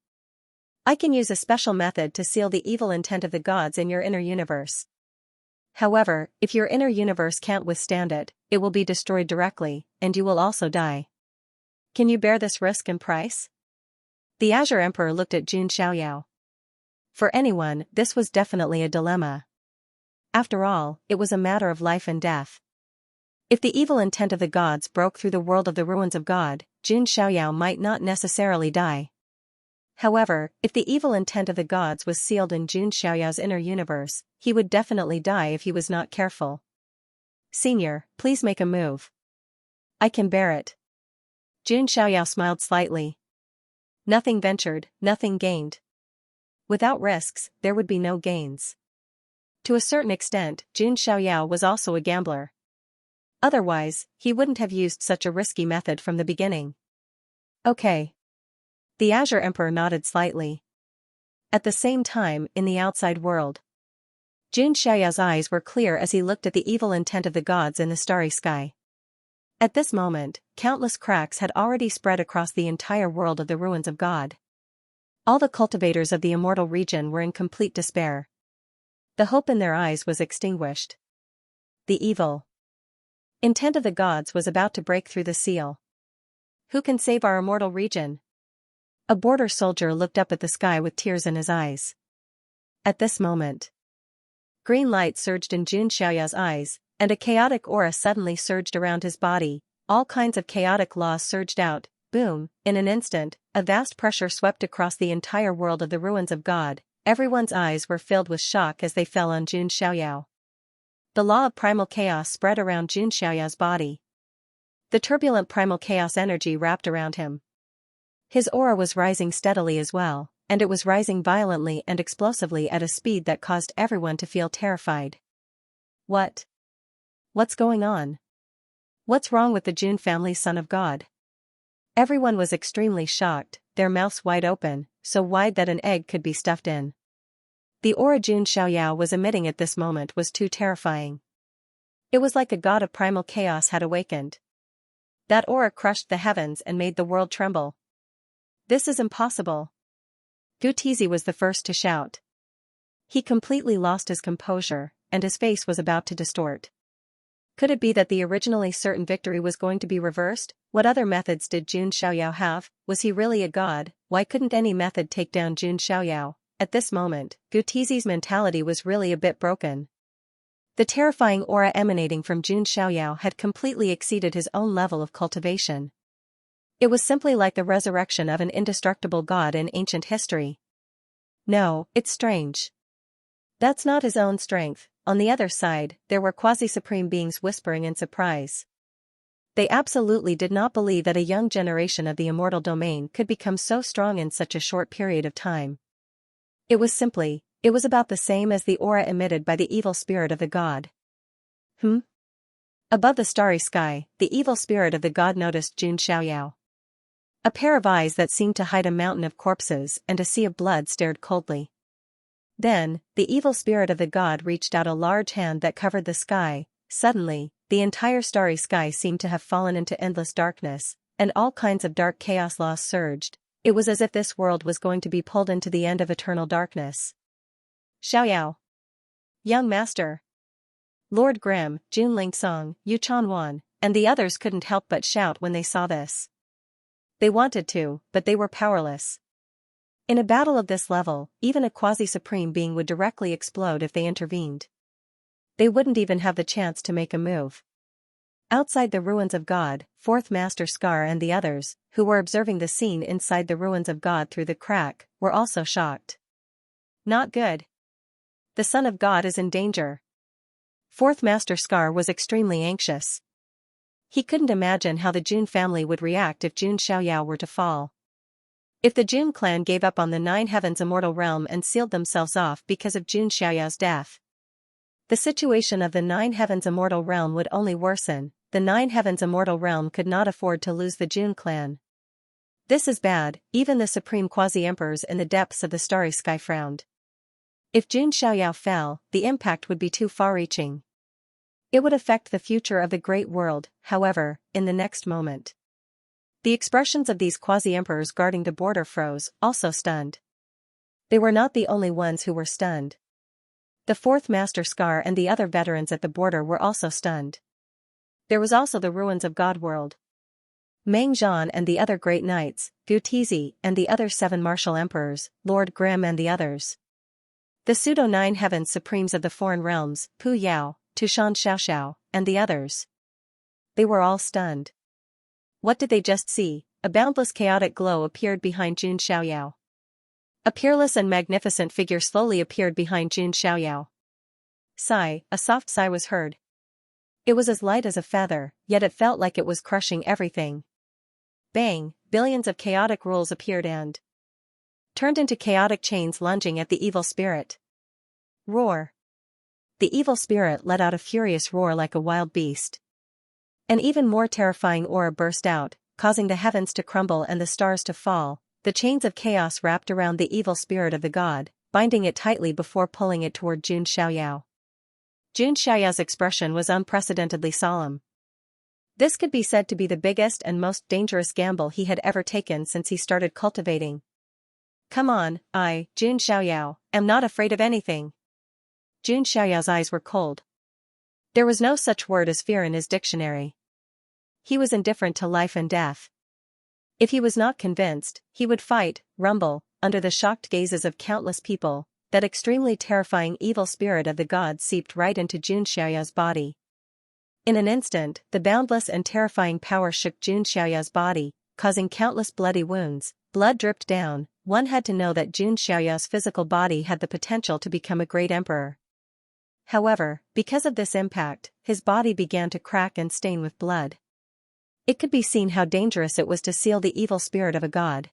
I can use a special method to seal the evil intent of the gods in your inner universe. However, if your inner universe can't withstand it, it will be destroyed directly, and you will also die. Can you bear this risk and price? The Azure Emperor looked at Jun Xiaoyao. For anyone, this was definitely a dilemma. After all, it was a matter of life and death. If the evil intent of the gods broke through the world of the ruins of God, Jun Xiaoyao might not necessarily die. However, if the evil intent of the gods was sealed in Jun Xiaoyao's inner universe, he would definitely die if he was not careful. Senior, please make a move. I can bear it. Jun Xiaoyao smiled slightly. Nothing ventured, nothing gained. Without risks, there would be no gains. To a certain extent, Jun Xiaoyao was also a gambler. Otherwise, he wouldn't have used such a risky method from the beginning. Okay. The Azure Emperor nodded slightly. At the same time, in the outside world, Jun Xiaoyao's eyes were clear as he looked at the evil intent of the gods in the starry sky. At this moment, countless cracks had already spread across the entire world of the ruins of God. All the cultivators of the immortal region were in complete despair. The hope in their eyes was extinguished. The evil intent of the gods was about to break through the seal. Who can save our immortal region? A border soldier looked up at the sky with tears in his eyes. At this moment, green light surged in Jun Xiaoyao's eyes, and a chaotic aura suddenly surged around his body. All kinds of chaotic laws surged out. Boom, in an instant, a vast pressure swept across the entire world of the ruins of God. Everyone's eyes were filled with shock as they fell on Jun Xiaoyao. The law of primal chaos spread around Jun Xiaoyao's body. The turbulent primal chaos energy wrapped around him. His aura was rising steadily as well, and it was rising violently and explosively at a speed that caused everyone to feel terrified. What's going on? What's wrong with the Jun family's son of God? Everyone was extremely shocked, their mouths wide open, so wide that an egg could be stuffed in. The aura Jun Xiaoyao was emitting at this moment was too terrifying. It was like a god of primal chaos had awakened. That aura crushed the heavens and made the world tremble. This is impossible. Gu Tizi was the first to shout. He completely lost his composure, and his face was about to distort. Could it be that the originally certain victory was going to be reversed? What other methods did Jun Xiaoyao have? Was he really a god? Why couldn't any method take down Jun Xiaoyao? At this moment, Gu Tizi's mentality was really a bit broken. The terrifying aura emanating from Jun Xiaoyao had completely exceeded his own level of cultivation. It was simply like the resurrection of an indestructible god in ancient history. No, it's strange. That's not his own strength. On the other side, there were quasi-supreme beings whispering in surprise. They absolutely did not believe that a young generation of the immortal domain could become so strong in such a short period of time. It was about the same as the aura emitted by the evil spirit of the god. Above the starry sky, the evil spirit of the god noticed Jun Xiaoyao. A pair of eyes that seemed to hide a mountain of corpses and a sea of blood stared coldly. Then, the evil spirit of the god reached out a large hand that covered the sky. Suddenly, the entire starry sky seemed to have fallen into endless darkness, and all kinds of dark chaos laws surged. It was as if this world was going to be pulled into the end of eternal darkness. Xiaoyao. Young Master. Lord Grimm, Jun Lingsong, Yu Chanwan, and the others couldn't help but shout when they saw this. They wanted to, but they were powerless. In a battle of this level, even a quasi-supreme being would directly explode if they intervened. They wouldn't even have the chance to make a move. Outside the ruins of God, Fourth Master Scar and the others, who were observing the scene inside the ruins of God through the crack, were also shocked. Not good. The Son of God is in danger. Fourth Master Scar was extremely anxious. He couldn't imagine how the Jun family would react if Jun Xiaoyao were to fall. If the Jun clan gave up on the Nine Heavens immortal realm and sealed themselves off because of Jun Xiaoyao's death, the situation of the Nine Heavens immortal realm would only worsen. The Nine Heavens immortal realm could not afford to lose the Jun clan. This is bad. Even the supreme quasi-emperors in the depths of the starry sky frowned. If Jun Xiaoyao fell, the impact would be too far-reaching. It would affect the future of the great world. However, in the next moment, the expressions of these quasi-emperors guarding the border froze, also stunned. They were not the only ones who were stunned. The Fourth Master Scar and the other veterans at the border were also stunned. There was also the ruins of God world. Meng Zhan and the other great knights, Gu Tizi and the other 7 martial emperors, Lord Grimm and the others. The pseudo-Nine Heavens supremes of the foreign realms, Pu Yao, Tushan Xiaoxiao, and the others. they were all stunned. What did they just see? A boundless chaotic glow appeared behind Jun Xiaoyao. A peerless and magnificent figure slowly appeared behind Jun Xiaoyao. Sigh, a soft sigh was heard. It was as light as a feather, yet it felt like it was crushing everything. Bang, billions of chaotic rules appeared and turned into chaotic chains lunging at the evil spirit. Roar. The evil spirit let out a furious roar like a wild beast. An even more terrifying aura burst out, causing the heavens to crumble and the stars to fall. The chains of chaos wrapped around the evil spirit of the god, binding it tightly before pulling it toward Jun Xiaoyao. Jun Xiaoyao's expression was unprecedentedly solemn. This could be said to be the biggest and most dangerous gamble he had ever taken since he started cultivating. Come on, Jun Xiaoyao, am not afraid of anything. Jun Xiaoyao's eyes were cold. There was no such word as fear in his dictionary. He was indifferent to life and death. If he was not convinced, he would fight, rumble, under the shocked gazes of countless people. That extremely terrifying evil spirit of the god seeped right into Jun Xiaoyao's body. In an instant, the boundless and terrifying power shook Jun Xiaoyao's body, causing countless bloody wounds. Blood dripped down. One had to know that Jun Xiaoyao's physical body had the potential to become a great emperor. However, because of this impact, his body began to crack and stain with blood. It could be seen how dangerous it was to seal the evil spirit of a god.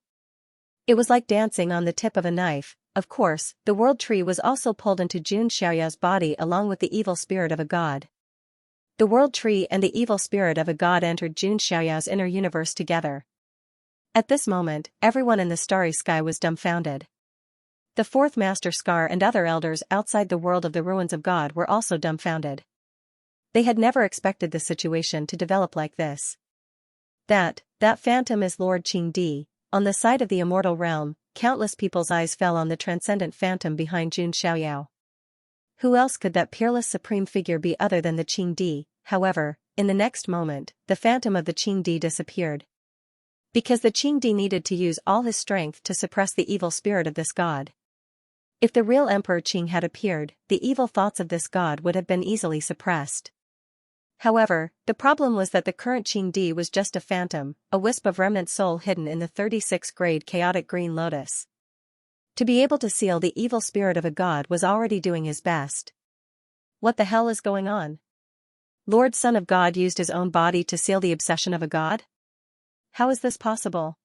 It was like dancing on the tip of a knife. Of course, the world tree was also pulled into Jun Xiaoyao's body along with the evil spirit of a god. The world tree and the evil spirit of a god entered Jun Xiaoyao's inner universe together. At this moment, everyone in the starry sky was dumbfounded. The fourth master Scar and other elders outside the world of the ruins of God were also dumbfounded. They had never expected the situation to develop like this. That phantom is Lord Qingdi. On the side of the immortal realm, countless people's eyes fell on the transcendent phantom behind Jun Xiaoyao. Who else could that peerless supreme figure be other than the Qingdi? However, in the next moment, the phantom of the Qingdi disappeared. Because the Qingdi needed to use all his strength to suppress the evil spirit of this god. If the real Emperor Qing had appeared, the evil thoughts of this god would have been easily suppressed. However, the problem was that the current Qingdi was just a phantom, a wisp of remnant soul hidden in the 36th grade chaotic green lotus. To be able to seal the evil spirit of a god was already doing his best. What the hell is going on? Lord Son of God used his own body to seal the obsession of a god? How is this possible?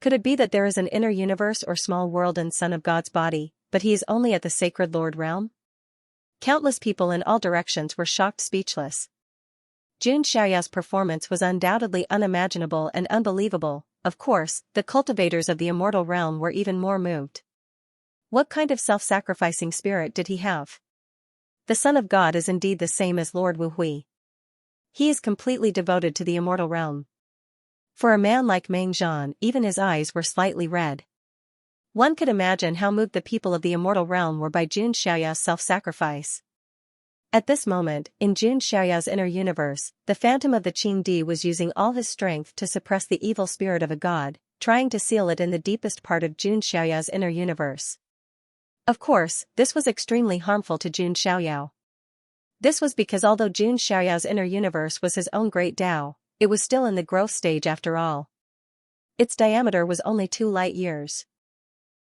Could it be that there is an inner universe or small world in Son of God's body, but he is only at the sacred Lord realm? Countless people in all directions were shocked speechless. Jun Xiaoyao's performance was undoubtedly unimaginable and unbelievable. Of course, the cultivators of the immortal realm were even more moved. What kind of self-sacrificing spirit did he have? The Son of God is indeed the same as Lord Wu Hui. He is completely devoted to the immortal realm. For a man like Meng Zhan, even his eyes were slightly red. One could imagine how moved the people of the immortal realm were by Jun Xiaoyao's self-sacrifice. At this moment, in Jun Xiaoyao's inner universe, the phantom of the Qingdi was using all his strength to suppress the evil spirit of a god, trying to seal it in the deepest part of Jun Xiaoyao's inner universe. Of course, this was extremely harmful to Jun Xiaoyao. This was because although Jun Xiaoyao's inner universe was his own great Tao, it was still in the growth stage after all. Its diameter was only 2 light years.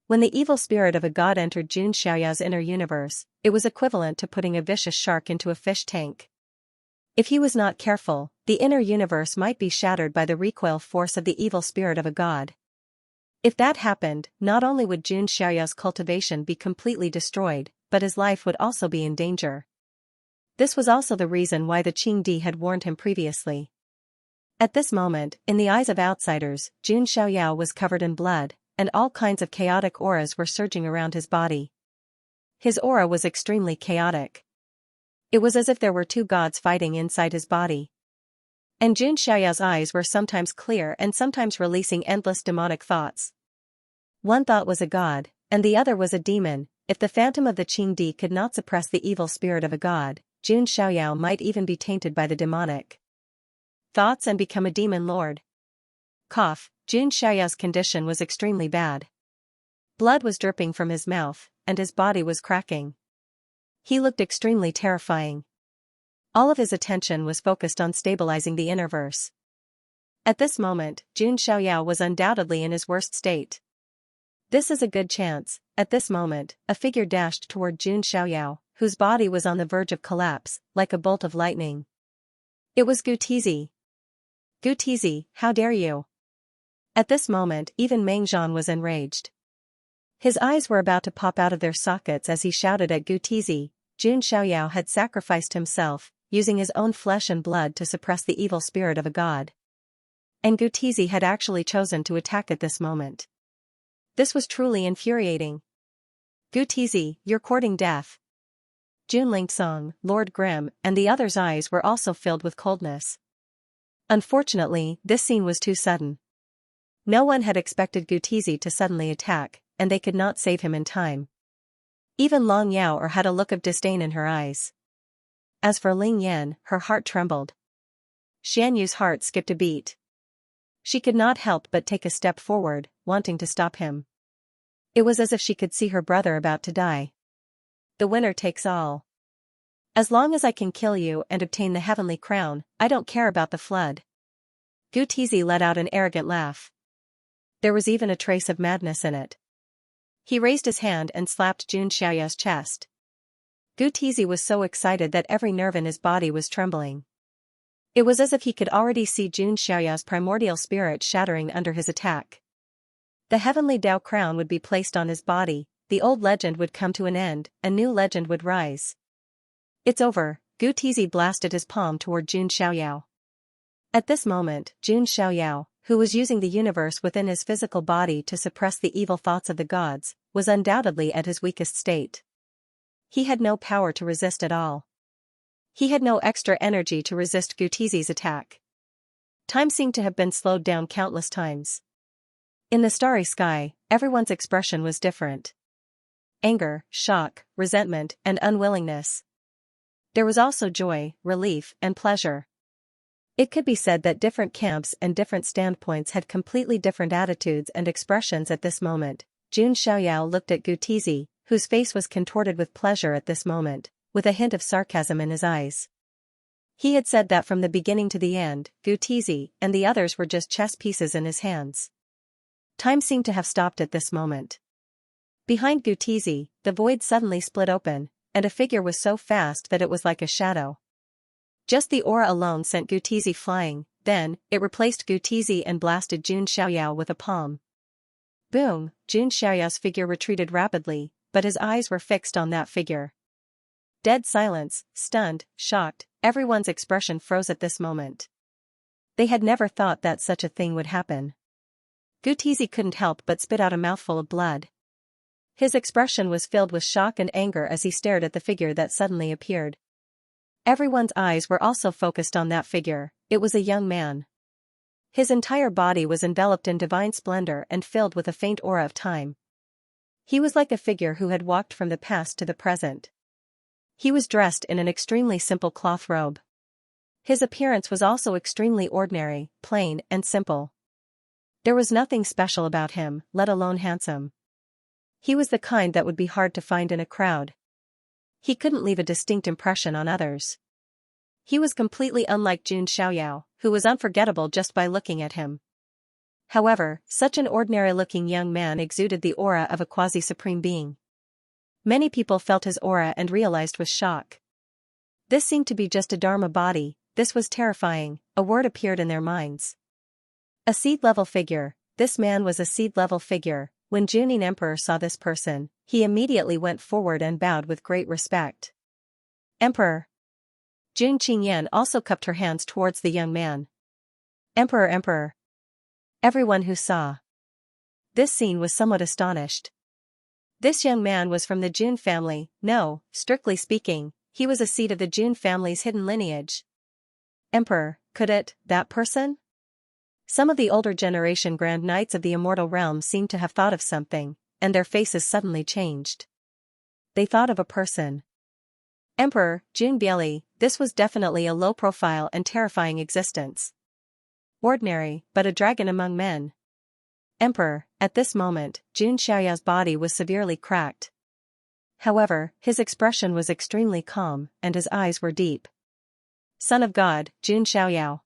When the evil spirit of a god entered Jun Xiaoyao's inner universe, it was equivalent to putting a vicious shark into a fish tank. If he was not careful, the inner universe might be shattered by the recoil force of the evil spirit of a god. If that happened, not only would Jun Xiaoyao's cultivation be completely destroyed, but his life would also be in danger. This was also the reason why the Qingdi had warned him previously. At this moment, in the eyes of outsiders, Jun Xiaoyao was covered in blood, and all kinds of chaotic auras were surging around his body. His aura was extremely chaotic. It was as if there were 2 gods fighting inside his body. And Jun Xiaoyao's eyes were sometimes clear and sometimes releasing endless demonic thoughts. One thought was a god, and the other was a demon. If the phantom of the Qingdi could not suppress the evil spirit of a god, Jun Xiaoyao might even be tainted by the demonic thoughts and become a demon lord. Cough. Jun Xiaoyao's condition was extremely bad. Blood was dripping from his mouth, and his body was cracking. He looked extremely terrifying. All of his attention was focused on stabilizing the inner verse. At this moment, Jun Xiaoyao was undoubtedly in his worst state. This is a good chance. At this moment, a figure dashed toward Jun Xiaoyao, whose body was on the verge of collapse, like a bolt of lightning. It was Gu Tizi. Gu Tizi, how dare you? At this moment, even Meng Zhan was enraged. His eyes were about to pop out of their sockets as he shouted at Gu Tizi. Jun Xiaoyao had sacrificed himself, using his own flesh and blood to suppress the evil spirit of a god. And Gu Tizi had actually chosen to attack at this moment. This was truly infuriating. Gu Tizi, you're courting death. Jun Lingsong, Lord Grimm, and the others' eyes were also filled with coldness. Unfortunately, this scene was too sudden. No one had expected Gu Tizi to suddenly attack, and they could not save him in time. Even Long Yao had a look of disdain in her eyes. As for Ling Yan, her heart trembled. Xian Yu's heart skipped a beat. She could not help but take a step forward, wanting to stop him. It was as if she could see her brother about to die. The winner takes all. As long as I can kill you and obtain the heavenly crown, I don't care about the flood. Gu Tizi let out an arrogant laugh. There was even a trace of madness in it. He raised his hand and slapped Jun Xiaoyao's chest. Gu Tizi was so excited that every nerve in his body was trembling. It was as if he could already see Jun Xiaoyao's primordial spirit shattering under his attack. The heavenly Dao crown would be placed on his body, the old legend would come to an end, a new legend would rise. It's over, Gu Tizi blasted his palm toward Jun Xiaoyao. At this moment, Jun Xiaoyao, who was using the universe within his physical body to suppress the evil thoughts of the gods, was undoubtedly at his weakest state. He had no power to resist at all. He had no extra energy to resist Gu Tizi's attack. Time seemed to have been slowed down countless times. In the starry sky, everyone's expression was different. Anger, shock, resentment, and unwillingness. There was also joy, relief, and pleasure. It could be said that different camps and different standpoints had completely different attitudes and expressions at this moment. Jun Xiaoyao looked at Gu Tizi, whose face was contorted with pleasure at this moment, with a hint of sarcasm in his eyes. He had said that from the beginning to the end, Gu Tizi and the others were just chess pieces in his hands. Time seemed to have stopped at this moment. Behind Gu Tizi, the void suddenly split open, and a figure was so fast that it was like a shadow. Just the aura alone sent Gu Tizi flying, then, it replaced Gu Tizi and blasted Jun Xiaoyao with a palm. Boom, Jun Xiaoyao's figure retreated rapidly, but his eyes were fixed on that figure. Dead silence, stunned, shocked, everyone's expression froze at this moment. They had never thought that such a thing would happen. Gu Tizi couldn't help but spit out a mouthful of blood. His expression was filled with shock and anger as he stared at the figure that suddenly appeared. Everyone's eyes were also focused on that figure. It was a young man. His entire body was enveloped in divine splendor and filled with a faint aura of time. He was like a figure who had walked from the past to the present. He was dressed in an extremely simple cloth robe. His appearance was also extremely ordinary, plain, and simple. There was nothing special about him, let alone handsome. He was the kind that would be hard to find in a crowd. He couldn't leave a distinct impression on others. He was completely unlike Jun Xiaoyao, who was unforgettable just by looking at him. However, such an ordinary-looking young man exuded the aura of a quasi-supreme being. Many people felt his aura and realized with shock. This seemed to be just a Dharma body. This was terrifying. A word appeared in their minds. A seed-level figure. This man was a seed-level figure. When Junin Emperor saw this person, he immediately went forward and bowed with great respect. Emperor. Jun Qingyan also cupped her hands towards the young man. Emperor, Emperor. Everyone who saw this scene was somewhat astonished. This young man was from the Jun family. No, strictly speaking, he was a seed of the Jun family's hidden lineage. Emperor, that person? Some of the older generation Grand Knights of the Immortal Realm seemed to have thought of something, and their faces suddenly changed. They thought of a person. Emperor, Jun Bieli, this was definitely a low-profile and terrifying existence. Ordinary, but a dragon among men. Emperor, at this moment, Jun Xiaoyao's body was severely cracked. However, his expression was extremely calm, and his eyes were deep. Son of God, Jun Xiaoyao.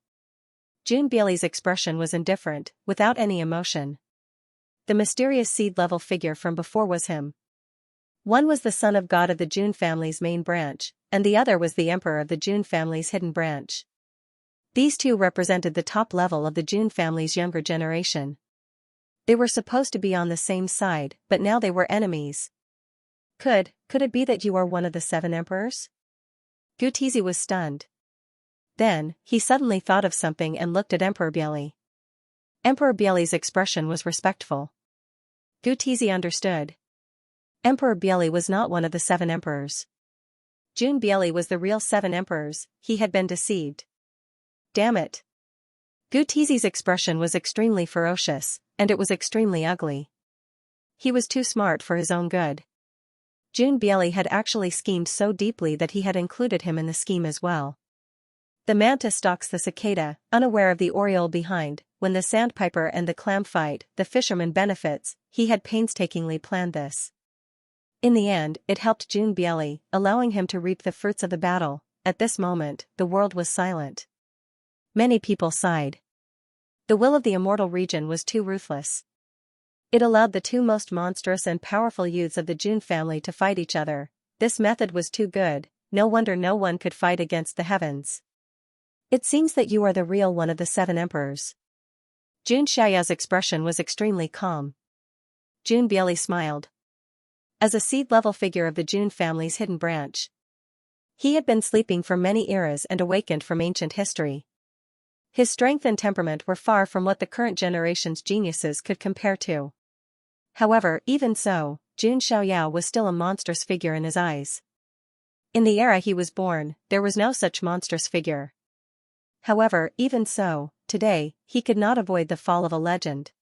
Jun Bieli's expression was indifferent, without any emotion. The mysterious seed-level figure from before was him. One was the son of God of the Jun family's main branch, and the other was the emperor of the Jun family's hidden branch. These two represented the top level of the Jun family's younger generation. They were supposed to be on the same side, but now they were enemies. Could it be that you are one of the 7 emperors? Gu Tizi was stunned. Then, he suddenly thought of something and looked at Emperor Bieli. Emperor Bieli's expression was respectful. Gu Tizi understood. Emperor Bieli was not one of the 7 emperors. Jun Bieli was the real 7 emperors. He had been deceived. Damn it. Gu Tizi's expression was extremely ferocious, and it was extremely ugly. He was too smart for his own good. Jun Bieli had actually schemed so deeply that he had included him in the scheme as well. The mantis stalks the cicada, unaware of the oriole behind. When the sandpiper and the clam fight, the fisherman benefits. He had painstakingly planned this. In the end, it helped Jun Bieli, allowing him to reap the fruits of the battle. At this moment, the world was silent. Many people sighed. The will of the immortal region was too ruthless. It allowed the 2 most monstrous and powerful youths of the Jun family to fight each other. This method was too good. No wonder no one could fight against the heavens. It seems that you are the real one of the 7 emperors. Jun Xiaoyao's expression was extremely calm. Jun Bieli smiled. As a seed-level figure of the Jun family's hidden branch, he had been sleeping for many eras and awakened from ancient history. His strength and temperament were far from what the current generation's geniuses could compare to. However, even so, Jun Xiaoyao was still a monstrous figure in his eyes. In the era he was born, there was no such monstrous figure. However, even so, today, he could not avoid the fall of a legend.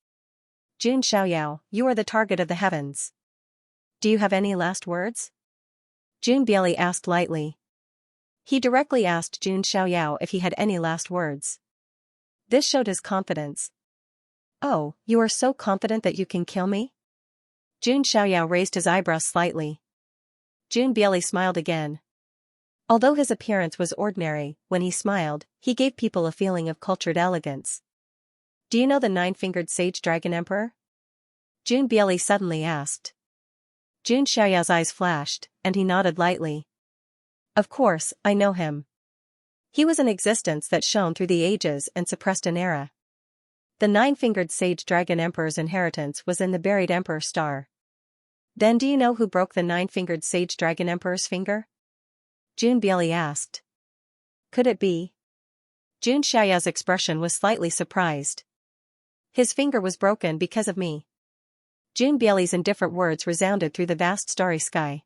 Jun Xiaoyao, you are the target of the heavens. Do you have any last words? Jun Bieli asked lightly. He directly asked Jun Xiaoyao if he had any last words. This showed his confidence. Oh, you are so confident that you can kill me? Jun Xiaoyao raised his eyebrows slightly. Jun Bieli smiled again. Although his appearance was ordinary, when he smiled, he gave people a feeling of cultured elegance. Do you know the 9-fingered sage dragon emperor? Jun Bieli suddenly asked. Jun Xiaoyao's eyes flashed, and he nodded lightly. Of course, I know him. He was an existence that shone through the ages and suppressed an era. The 9-fingered sage dragon emperor's inheritance was in the buried emperor star. Then do you know who broke the 9-fingered sage dragon emperor's finger? Jun Bieli asked. Could it be? Jun Xiaoyao's expression was slightly surprised. His finger was broken because of me. Jun Bieli's indifferent words resounded through the vast starry sky.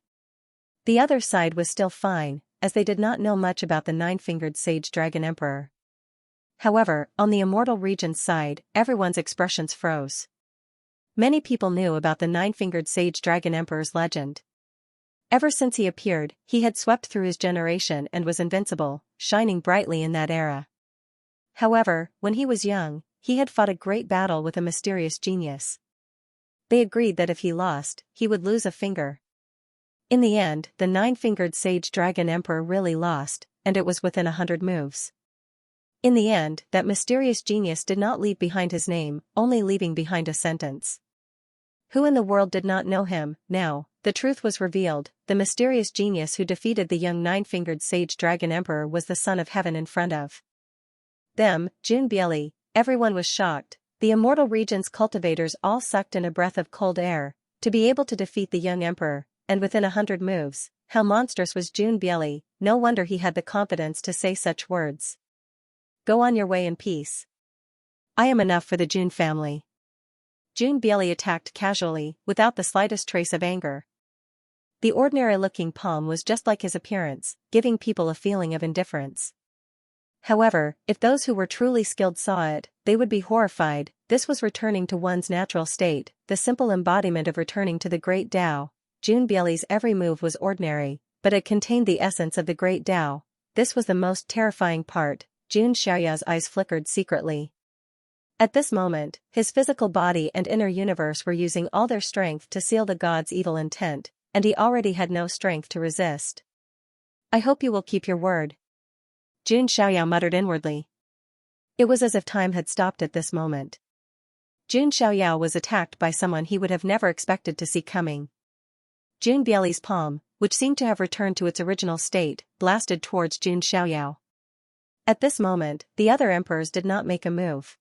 The other side was still fine, as they did not know much about the 9-fingered sage dragon emperor. However, on the immortal region's side, everyone's expressions froze. Many people knew about the 9-fingered sage dragon emperor's legend. Ever since he appeared, he had swept through his generation and was invincible, shining brightly in that era. However, when he was young, he had fought a great battle with a mysterious genius. They agreed that if he lost, he would lose a finger. In the end, the 9-fingered sage dragon emperor really lost, and it was within 100 moves. In the end, that mysterious genius did not leave behind his name, only leaving behind a sentence. Who in the world did not know him? Now, the truth was revealed. The mysterious genius who defeated the young 9-fingered sage dragon emperor was the son of heaven in front of them, Jun Bieli. Everyone was shocked. The immortal region's cultivators all sucked in a breath of cold air. To be able to defeat the young emperor, and within 100 moves, how monstrous was Jun Bieli. No wonder he had the confidence to say such words. Go on your way in peace. I am enough for the Jun family. Jun Bieli attacked casually, without the slightest trace of anger. The ordinary-looking palm was just like his appearance, giving people a feeling of indifference. However, if those who were truly skilled saw it, they would be horrified. This was returning to one's natural state, the simple embodiment of returning to the great Tao. Jun Bieli's every move was ordinary, but it contained the essence of the great Tao. This was the most terrifying part. Jun Xiaoyao's eyes flickered secretly. At this moment, his physical body and inner universe were using all their strength to seal the god's evil intent, and he already had no strength to resist. I hope you will keep your word. Jun Xiaoyao muttered inwardly. It was as if time had stopped at this moment. Jun Xiaoyao was attacked by someone he would have never expected to see coming. Jun Bieli's palm, which seemed to have returned to its original state, blasted towards Jun Xiaoyao. At this moment, the other emperors did not make a move.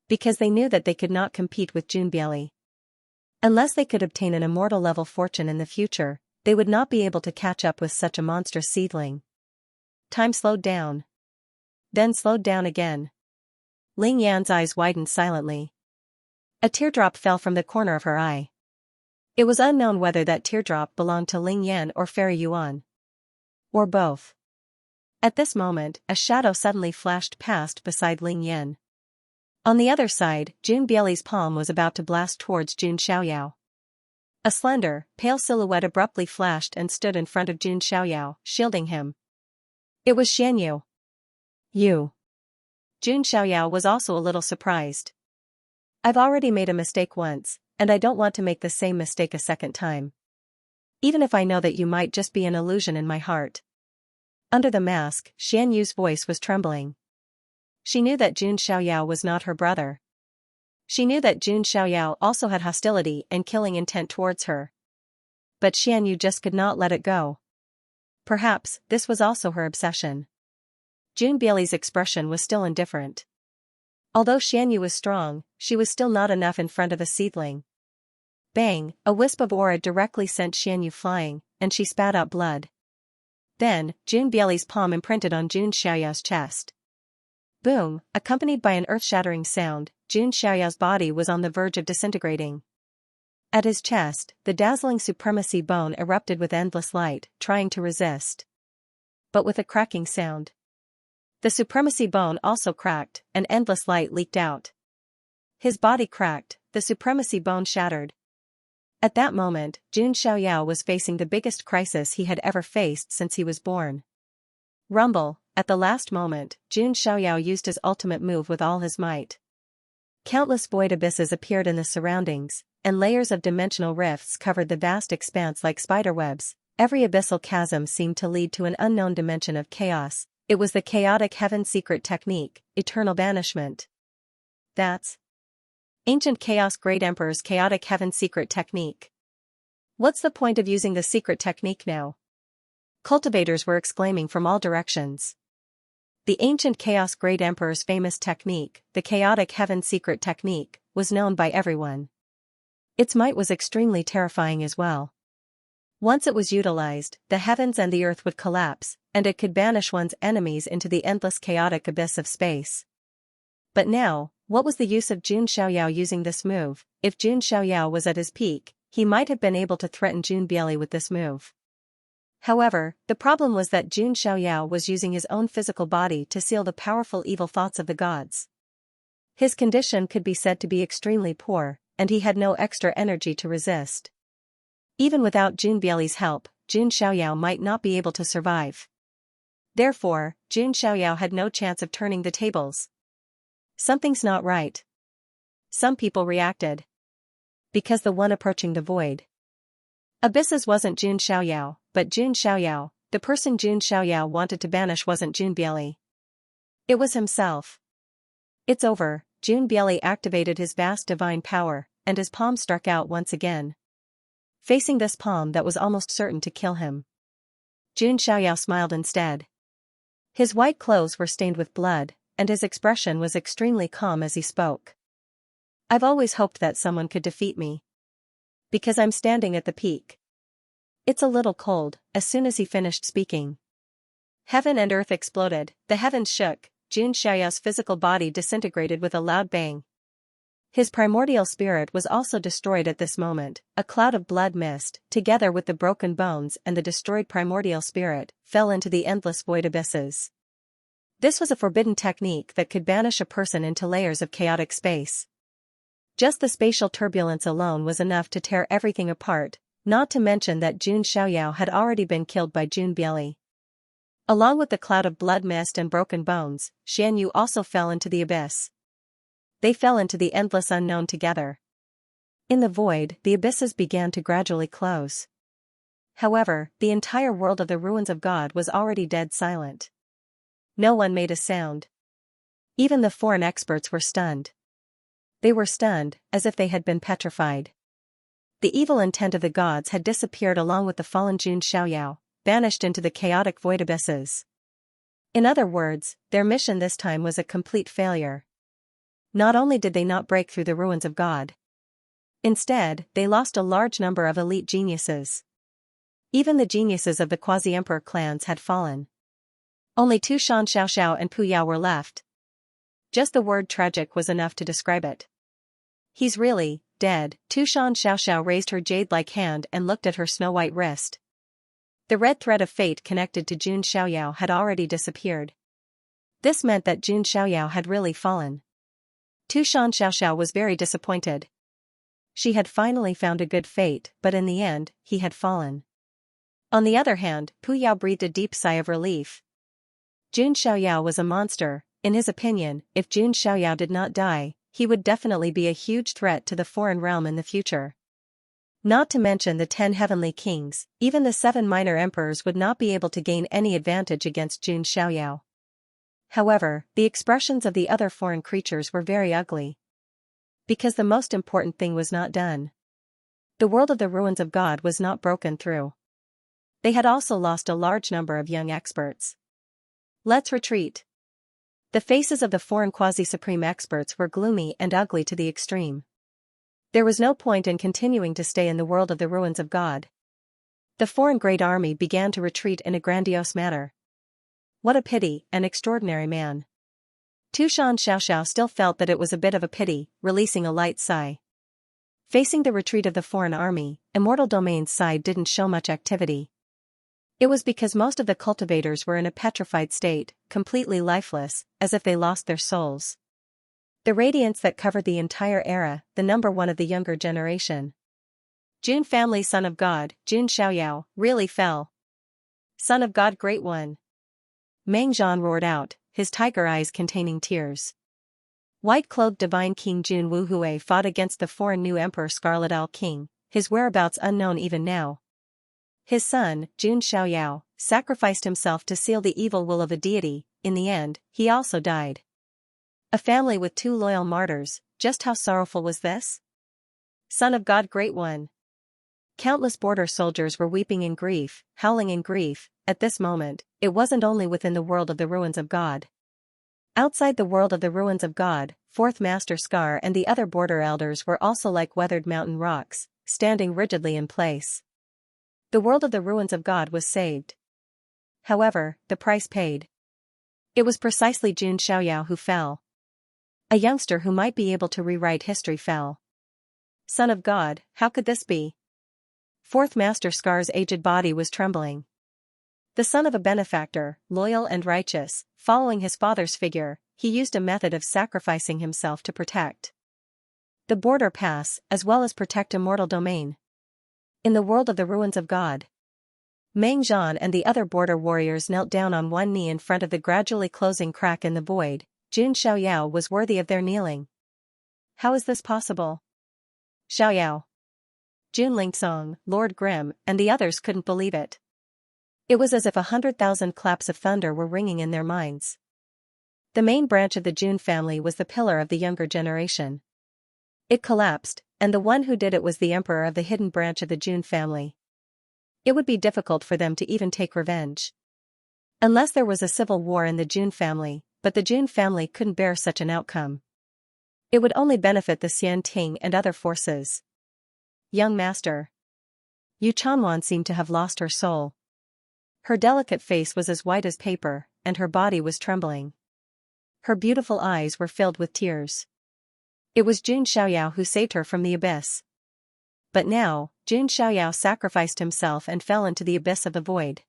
Because they knew that they could not compete with Jun Bieli. Unless they could obtain an immortal level fortune in the future, they would not be able to catch up with such a monstrous seedling. Time slowed down. Then slowed down again. Ling Yan's eyes widened silently. A teardrop fell from the corner of her eye. It was unknown whether that teardrop belonged to Ling Yan or Fairy Yuan. Or both. At this moment, a shadow suddenly flashed past beside Ling Yan. On the other side, Jun Bieli's palm was about to blast towards Jun Xiaoyao. A slender, pale silhouette abruptly flashed and stood in front of Jun Xiaoyao, shielding him. It was Xianyu. You. Jun Xiaoyao was also a little surprised. I've already made a mistake once, and I don't want to make the same mistake a second time. Even if I know that you might just be an illusion in my heart. Under the mask, Xianyu's voice was trembling. She knew that Jun Xiaoyao was not her brother. She knew that Jun Xiaoyao also had hostility and killing intent towards her. But Xianyu just could not let it go. Perhaps, this was also her obsession. Jun Bieli's expression was still indifferent. Although Xianyu was strong, she was still not enough in front of a seedling. Bang, a wisp of aura directly sent Xianyu flying, and she spat out blood. Then, Jun Bieli's palm imprinted on Jun Xiaoyao's chest. Boom, accompanied by an earth-shattering sound, Jun Xiaoyao's body was on the verge of disintegrating. At his chest, the dazzling supremacy bone erupted with endless light, trying to resist. But with a cracking sound. The supremacy bone also cracked, and endless light leaked out. His body cracked, the supremacy bone shattered. At that moment, Jun Xiaoyao was facing the biggest crisis he had ever faced since he was born. Rumble, at the last moment, Jun Xiaoyao used his ultimate move with all his might. Countless void abysses appeared in the surroundings, and layers of dimensional rifts covered the vast expanse like spiderwebs. Every abyssal chasm seemed to lead to an unknown dimension of chaos. It was the chaotic heaven secret technique, eternal banishment. That's Ancient Chaos Great Emperor's chaotic heaven secret technique. What's the point of using the secret technique now? Cultivators were exclaiming from all directions. The ancient Chaos Great Emperor's famous technique, the chaotic heaven secret technique, was known by everyone. Its might was extremely terrifying as well. Once it was utilized, the heavens and the earth would collapse, and it could banish one's enemies into the endless chaotic abyss of space. But now, what was the use of Jun Xiaoyao using this move? If Jun Xiaoyao was at his peak, he might have been able to threaten Jun Bieli with this move. However, the problem was that Jun Xiaoyao was using his own physical body to seal the powerful evil thoughts of the gods. His condition could be said to be extremely poor, and he had no extra energy to resist. Even without Jun Bieli's help, Jun Xiaoyao might not be able to survive. Therefore, Jun Xiaoyao had no chance of turning the tables. Something's not right. Some people reacted. Because the one approaching the void abysses wasn't Jun Xiaoyao, but Jun Xiaoyao. The person Jun Xiaoyao wanted to banish wasn't Jun Bieli. It was himself. It's over, Jun Bieli activated his vast divine power, and his palm struck out once again. Facing this palm that was almost certain to kill him. Jun Xiaoyao smiled instead. His white clothes were stained with blood, and his expression was extremely calm as he spoke. I've always hoped that someone could defeat me. Because I'm standing at the peak. It's a little cold. As soon as he finished speaking, heaven and earth exploded, the heavens shook, Jun Xiaoyao's physical body disintegrated with a loud bang. His primordial spirit was also destroyed at this moment. A cloud of blood mist, together with the broken bones and the destroyed primordial spirit, fell into the endless void abysses. This was a forbidden technique that could banish a person into layers of chaotic space. Just the spatial turbulence alone was enough to tear everything apart, not to mention that Jun Xiaoyao had already been killed by Jun Bieli. Along with the cloud of blood mist and broken bones, Xianyu also fell into the abyss. They fell into the endless unknown together. In the void, the abysses began to gradually close. However, the entire world of the ruins of God was already dead silent. No one made a sound. Even the foreign experts were stunned. They were stunned, as if they had been petrified. The evil intent of the gods had disappeared along with the fallen Jun Xiaoyao, banished into the chaotic void abysses. In other words, their mission this time was a complete failure. Not only did they not break through the ruins of God. Instead, they lost a large number of elite geniuses. Even the geniuses of the quasi-emperor clans had fallen. Only Tu Shan Xiaoxiao and Pu Yao were left. Just the word tragic was enough to describe it. He's really dead. Tu Shan Xiaoxiao raised her jade-like hand and looked at her snow-white wrist. The red thread of fate connected to Jun Xiaoyao had already disappeared. This meant that Jun Xiaoyao had really fallen. Tu Shan Xiaoxiao was very disappointed. She had finally found a good fate, but in the end, he had fallen. On the other hand, Pu Yao breathed a deep sigh of relief. Jun Xiaoyao was a monster. In his opinion, if Jun Xiaoyao did not die, he would definitely be a huge threat to the foreign realm in the future. Not to mention the 10 heavenly kings, even the 7 minor emperors would not be able to gain any advantage against Jun Xiaoyao. However, the expressions of the other foreign creatures were very ugly. Because the most important thing was not done. The world of the ruins of God was not broken through. They had also lost a large number of young experts. Let's retreat. The faces of the foreign quasi-supreme experts were gloomy and ugly to the extreme. There was no point in continuing to stay in the world of the ruins of God. The foreign great army began to retreat in a grandiose manner. What a pity, an extraordinary man. Tu Shan Xiaoxiao still felt that it was a bit of a pity, releasing a light sigh. Facing the retreat of the foreign army, Immortal Domain's side didn't show much activity. It was because most of the cultivators were in a petrified state, completely lifeless, as if they lost their souls. The radiance that covered the entire era, the number one of the younger generation. Jun family son of God, Jun Xiaoyao, really fell. Son of God great one. Meng Zhan roared out, his tiger eyes containing tears. White-clothed divine King Jun Wuhui fought against the foreign new emperor Scarlet Owl King, his whereabouts unknown even now. His son, Jun Xiaoyao, sacrificed himself to seal the evil will of a deity. In the end, he also died. A family with 2 loyal martyrs, just how sorrowful was this? Son of God great one. Countless border soldiers were weeping in grief, howling in grief. At this moment, it wasn't only within the world of the ruins of God. Outside the world of the ruins of God, 4th Master Scar and the other border elders were also like weathered mountain rocks, standing rigidly in place. The world of the ruins of God was saved. However, the price paid. It was precisely Jun Xiaoyao who fell. A youngster who might be able to rewrite history fell. Son of God, how could this be? 4th Master Scar's aged body was trembling. The son of a benefactor, loyal and righteous, following his father's figure, he used a method of sacrificing himself to protect the border pass, as well as protect Immortal Domain. In the world of the ruins of God, Meng Zhan and the other border warriors knelt down on one knee in front of the gradually closing crack in the void. Jun Xiaoyao was worthy of their kneeling. How is this possible? Xiaoyao, Jun Lingsong, Lord Grim, and the others couldn't believe it. It was as if 100,000 claps of thunder were ringing in their minds. The main branch of the Jun family was the pillar of the younger generation. It collapsed, and the one who did it was the emperor of the hidden branch of the Jun family. It would be difficult for them to even take revenge. Unless there was a civil war in the Jun family, but the Jun family couldn't bear such an outcome. It would only benefit the Xian Ting and other forces. Young master. Yu Chanwan seemed to have lost her soul. Her delicate face was as white as paper, and her body was trembling. Her beautiful eyes were filled with tears. It was Jun Xiaoyao who saved her from the abyss. But now, Jun Xiaoyao sacrificed himself and fell into the abyss of the void.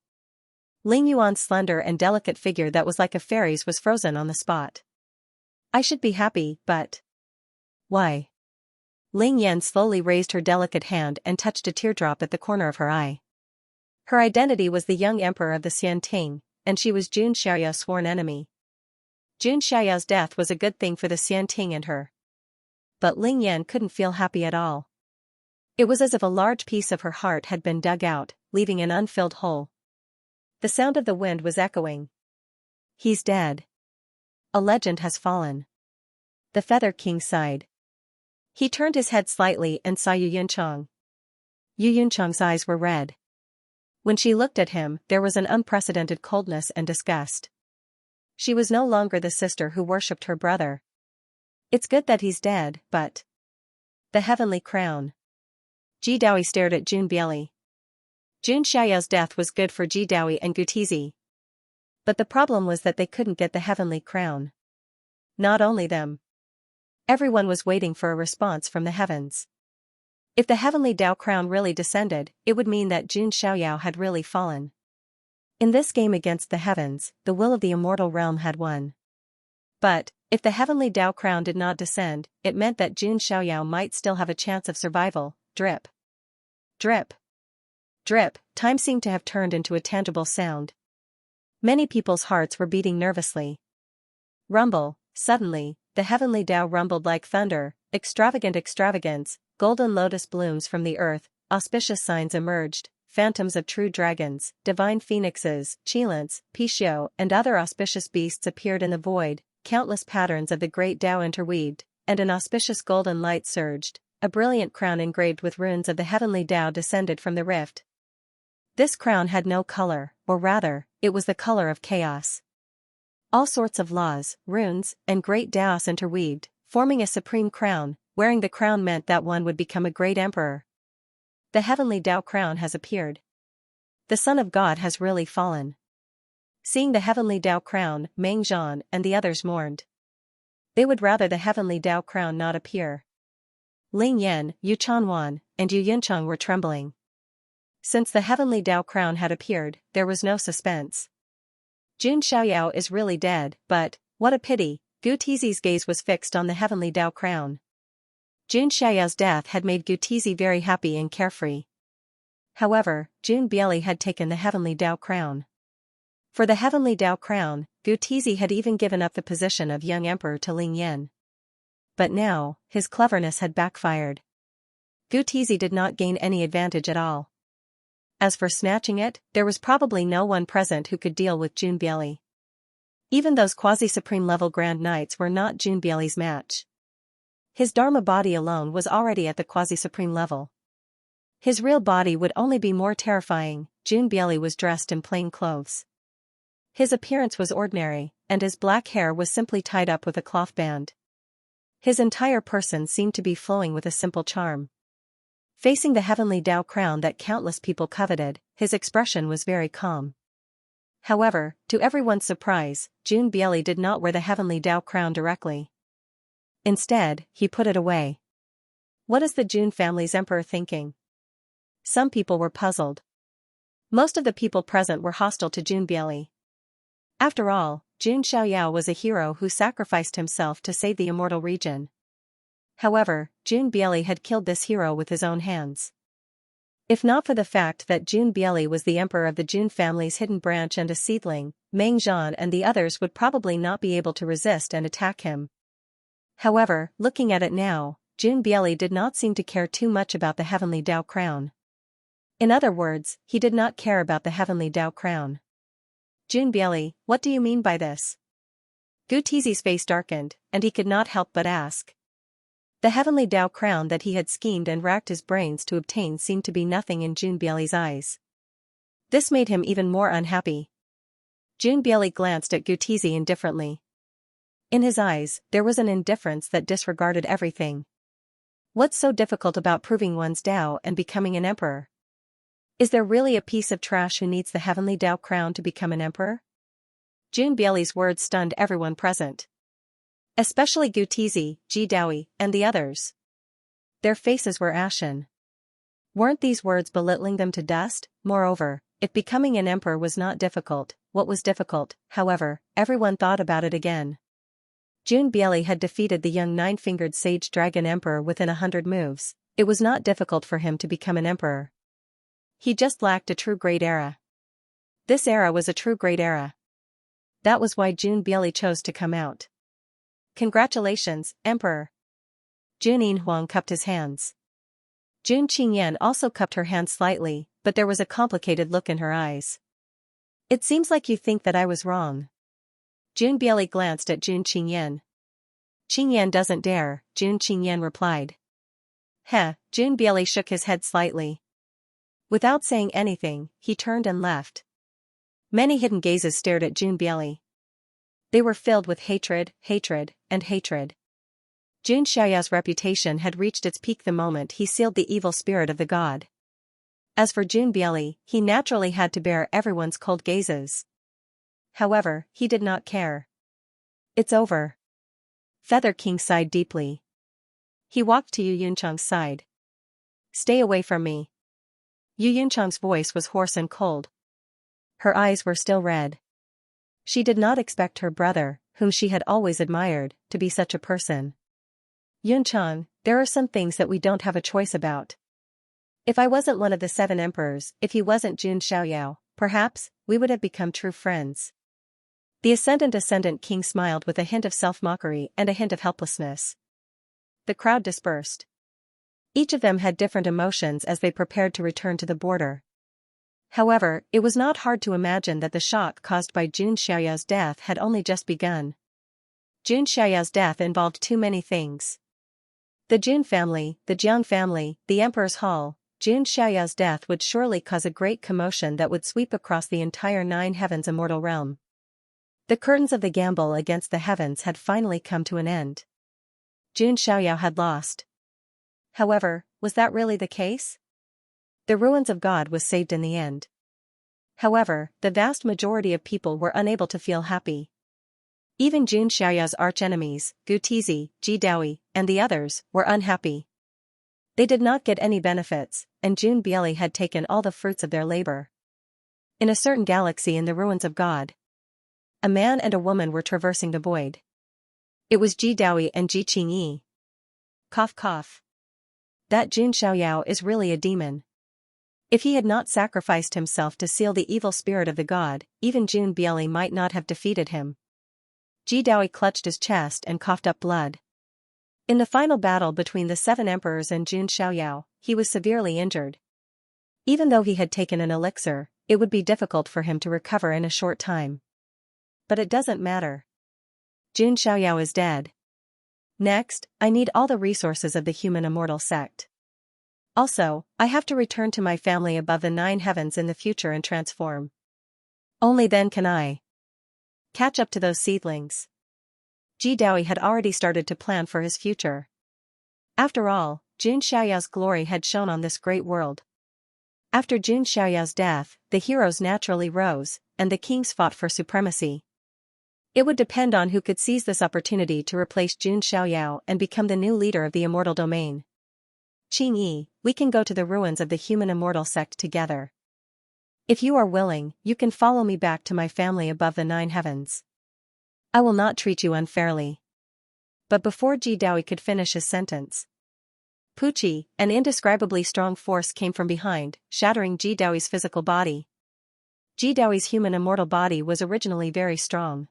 Ling Yuan's slender and delicate figure that was like a fairy's was frozen on the spot. I should be happy, but... Why? Ling Yan slowly raised her delicate hand and touched a teardrop at the corner of her eye. Her identity was the young emperor of the Xian Ting, and she was Jun Xiaoyao's sworn enemy. Jun Xiaoyao's death was a good thing for the Xian Ting and her. But Ling Yan couldn't feel happy at all. It was as if a large piece of her heart had been dug out, leaving an unfilled hole. The sound of the wind was echoing. He's dead. A legend has fallen. The Feather King sighed. He turned his head slightly and saw Yu Yunchang. Yu Yunchang's eyes were red. When she looked at him, there was an unprecedented coldness and disgust. She was no longer the sister who worshipped her brother. It's good that he's dead, but... The heavenly crown. Ji Daoyi stared at Jun Bieli. Jun Xiaoyao's death was good for Ji Daoyi and Gutizi. But the problem was that they couldn't get the heavenly crown. Not only them. Everyone was waiting for a response from the heavens. If the heavenly Dao crown really descended, it would mean that Jun Xiaoyao had really fallen. In this game against the heavens, the will of the immortal realm had won. But, if the heavenly Dao crown did not descend, it meant that Jun Xiaoyao might still have a chance of survival. Drip. Drip. Drip. Time seemed to have turned into a tangible sound. Many people's hearts were beating nervously. Rumble. Suddenly, the heavenly Dao rumbled like thunder. Extravagant extravagance, golden lotus blooms from the earth, auspicious signs emerged, phantoms of true dragons, divine phoenixes, Qilins, Pishio, and other auspicious beasts appeared in the void, countless patterns of the great Dao interweaved, and an auspicious golden light surged, a brilliant crown engraved with runes of the heavenly Dao descended from the rift. This crown had no color, or rather, it was the color of chaos. All sorts of laws, runes, and great Daos interweaved, forming a supreme crown. Wearing the crown meant that one would become a great emperor. The heavenly Dao crown has appeared. The Son of God has really fallen. Seeing the heavenly Dao crown, Meng Zhan and the others mourned. They would rather the heavenly Dao crown not appear. Ling Yan, Yu Chanwan, and Yu Yunchang were trembling. Since the heavenly Dao crown had appeared, there was no suspense. Jun Xiaoyao is really dead, but, what a pity, Gutizi's gaze was fixed on the heavenly Dao crown. Jun Xiaoyao's death had made Gutizi very happy and carefree. However, Jun Bieli had taken the heavenly Dao crown. For the heavenly Dao crown, Gutizi had even given up the position of young emperor to Ling Yan. But now, his cleverness had backfired. Gutizi did not gain any advantage at all. As for snatching it, there was probably no one present who could deal with Jun Bieli. Even those quasi-supreme level Grand Knights were not Jun Bieli's match. His Dharma body alone was already at the quasi-supreme level. His real body would only be more terrifying. Jun Bieli was dressed in plain clothes. His appearance was ordinary, and his black hair was simply tied up with a cloth band. His entire person seemed to be flowing with a simple charm. Facing the heavenly Dao crown that countless people coveted, his expression was very calm. However, to everyone's surprise, Jun Bieli did not wear the heavenly Dao crown directly. Instead, he put it away. What is the Jun family's emperor thinking? Some people were puzzled. Most of the people present were hostile to Jun Bieli. After all, Jun Xiaoyao was a hero who sacrificed himself to save the immortal region. However, Jun Bieli had killed this hero with his own hands. If not for the fact that Jun Bieli was the emperor of the Jun family's hidden branch and a seedling, Meng Zhan and the others would probably not be able to resist and attack him. However, looking at it now, Jun Bieli did not seem to care too much about the heavenly Dao crown. In other words, he did not care about the heavenly Dao crown. Jun Bieli, what do you mean by this? Gutizi's face darkened, and he could not help but ask. The heavenly Dao crown that he had schemed and racked his brains to obtain seemed to be nothing in Jun Bieli's eyes. This made him even more unhappy. Jun Bieli glanced at Gutizi indifferently. In his eyes, there was an indifference that disregarded everything. What's so difficult about proving one's Dao and becoming an emperor? Is there really a piece of trash who needs the heavenly Dao crown to become an emperor? Jun Bieli's words stunned everyone present. Especially Gutizi, Ji Daoyi, and the others. Their faces were ashen. Weren't these words belittling them to dust? Moreover, if becoming an emperor was not difficult, what was difficult? However, everyone thought about it again. Jun Bieli had defeated the young nine-fingered sage dragon emperor within 100 moves. It was not difficult for him to become an emperor. He just lacked a true great era. This era was a true great era. That was why Jun Bieli chose to come out. Congratulations, Emperor. Jun Yinhuang cupped his hands. Jun Qingyan also cupped her hands slightly, but there was a complicated look in her eyes. It seems like you think that I was wrong. Jun Bieli glanced at Jun Qingyan. Qingyan doesn't dare, Jun Qingyan replied. Heh, Jun Bieli shook his head slightly. Without saying anything, he turned and left. Many hidden gazes stared at Jun Bieli. They were filled with hatred, and hatred. Jun Xiaoyao's reputation had reached its peak the moment he sealed the evil spirit of the god. As for Jun Bieli, he naturally had to bear everyone's cold gazes. However, he did not care. It's over. Feather King sighed deeply. He walked to Yu Yunchang's side. Stay away from me. Yu Yunchang's voice was hoarse and cold. Her eyes were still red. She did not expect her brother, whom she had always admired, to be such a person. Yunchang, there are some things that we don't have a choice about. If I wasn't one of the 7 emperors, if he wasn't Jun Xiaoyao, perhaps, we would have become true friends. The ascendant king smiled with a hint of self-mockery and a hint of helplessness. The crowd dispersed. Each of them had different emotions as they prepared to return to the border. However, it was not hard to imagine that the shock caused by Jun Xiaoyao's death had only just begun. Jun Xiaoyao's death involved too many things. The Jun family, the Jiang family, the Emperor's Hall. Jun Xiaoyao's death would surely cause a great commotion that would sweep across the entire 9 heavens immortal realm. The curtains of the gamble against the heavens had finally come to an end. Jun Xiaoyao had lost. However, was that really the case? The ruins of God was saved in the end. However, the vast majority of people were unable to feel happy. Even Jun Xiaoyao's archenemies, Gu Tizi, Ji Daoi, and the others, were unhappy. They did not get any benefits, and Jun Bieli had taken all the fruits of their labor. In a certain galaxy in the ruins of God, a man and a woman were traversing the void. It was Ji Daoi and Ji Qingyi. Cough cough. That Jun Xiaoyao is really a demon. If he had not sacrificed himself to seal the evil spirit of the god, even Jun Bieli might not have defeated him. Ji Daoi clutched his chest and coughed up blood. In the final battle between the 7 emperors and Jun Xiaoyao, he was severely injured. Even though he had taken an elixir, it would be difficult for him to recover in a short time. But it doesn't matter. Jun Xiaoyao is dead. Next, I need all the resources of the human immortal sect. Also, I have to return to my family above the 9 heavens in the future and transform. Only then can I catch up to those seedlings. Ji Daoi had already started to plan for his future. After all, Jun Xiaoyao's glory had shone on this great world. After Jun Xiaoyao's death, the heroes naturally rose, and the kings fought for supremacy. It would depend on who could seize this opportunity to replace Jun Xiaoyao and become the new leader of the immortal domain. Qingyi, we can go to the ruins of the human immortal sect together. If you are willing, you can follow me back to my family above the 9 heavens. I will not treat you unfairly. But before Ji Daoi could finish his sentence, Puqi, an indescribably strong force came from behind, shattering Ji Daoi's physical body. Ji Daoi's human immortal body was originally very strong.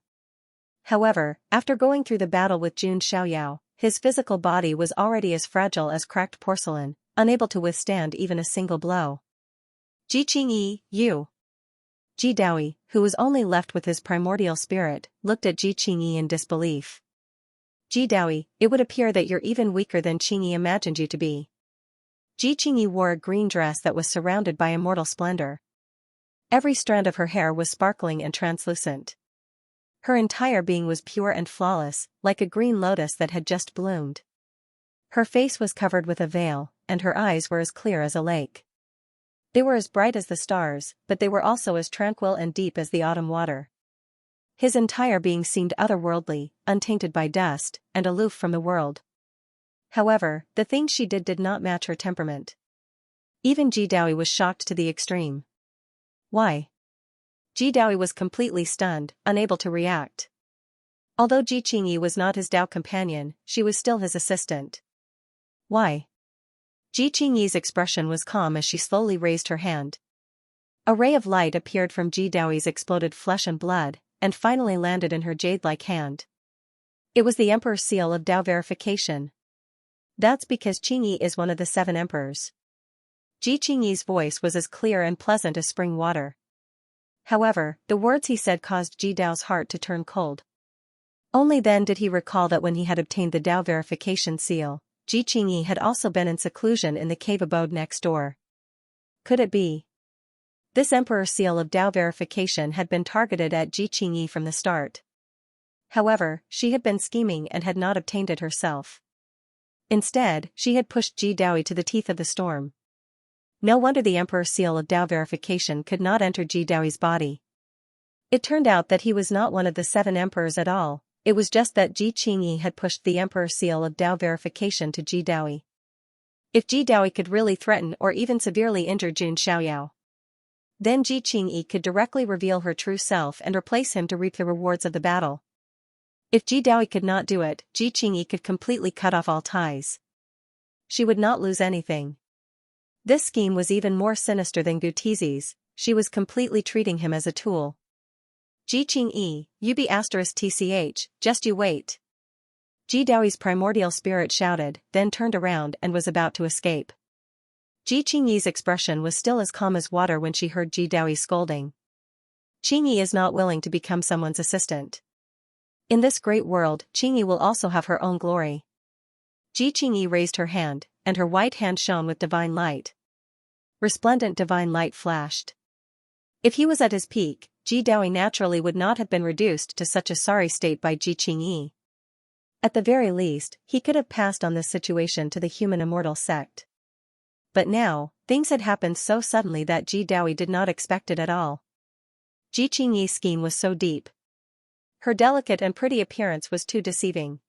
However, after going through the battle with Jun Xiaoyao, his physical body was already as fragile as cracked porcelain, unable to withstand even a single blow. Ji Qingyi, you. Ji Daoi, who was only left with his primordial spirit, looked at Ji Qingyi in disbelief. Ji Daoi, it would appear that you're even weaker than Qingyi imagined you to be. Ji Qingyi wore a green dress that was surrounded by immortal splendor. Every strand of her hair was sparkling and translucent. Her entire being was pure and flawless, like a green lotus that had just bloomed. Her face was covered with a veil, and her eyes were as clear as a lake. They were as bright as the stars, but they were also as tranquil and deep as the autumn water. His entire being seemed otherworldly, untainted by dust, and aloof from the world. However, the things she did not match her temperament. Even Ji Daoi was shocked to the extreme. Why? Ji Daoi was completely stunned, unable to react. Although Ji Qingyi was not his Dao companion, she was still his assistant. Why? Ji Qingyi's expression was calm as she slowly raised her hand. A ray of light appeared from Ji Daoi's exploded flesh and blood, and finally landed in her jade-like hand. It was the Emperor's seal of Dao verification. That's because Qingyi is one of the 7 emperors. Ji Qingyi's voice was as clear and pleasant as spring water. However, the words he said caused Ji Dao's heart to turn cold. Only then did he recall that when he had obtained the Dao verification seal, Ji Qingyi had also been in seclusion in the cave abode next door. Could it be? This Emperor seal of Dao verification had been targeted at Ji Qingyi from the start. However, she had been scheming and had not obtained it herself. Instead, she had pushed Ji Daoi to the teeth of the storm. No wonder the Emperor seal of Dao verification could not enter Ji Daoi's body. It turned out that he was not one of the 7 emperors at all, it was just that Ji Qingyi had pushed the Emperor seal of Dao verification to Ji Daoi. If Ji Daoi could really threaten or even severely injure Jun Xiaoyao, then Ji Qingyi could directly reveal her true self and replace him to reap the rewards of the battle. If Ji Daoi could not do it, Ji Qingyi could completely cut off all ties. She would not lose anything. This scheme was even more sinister than Gutizi's, she was completely treating him as a tool. Ji Qingyi, you be *tch, just you wait. Ji Daoi's primordial spirit shouted, then turned around and was about to escape. Ji Qingyi's expression was still as calm as water when she heard Ji Daoi scolding. Qingyi is not willing to become someone's assistant. In this great world, Qingyi will also have her own glory. Ji Qingyi raised her hand, and her white hand shone with divine light. Resplendent divine light flashed. If he was at his peak, Ji Daoi naturally would not have been reduced to such a sorry state by Ji Qingyi. At the very least, he could have passed on this situation to the human immortal sect. But now, things had happened so suddenly that Ji Daoi did not expect it at all. Ji Qingyi's scheme was so deep. Her delicate and pretty appearance was too deceiving.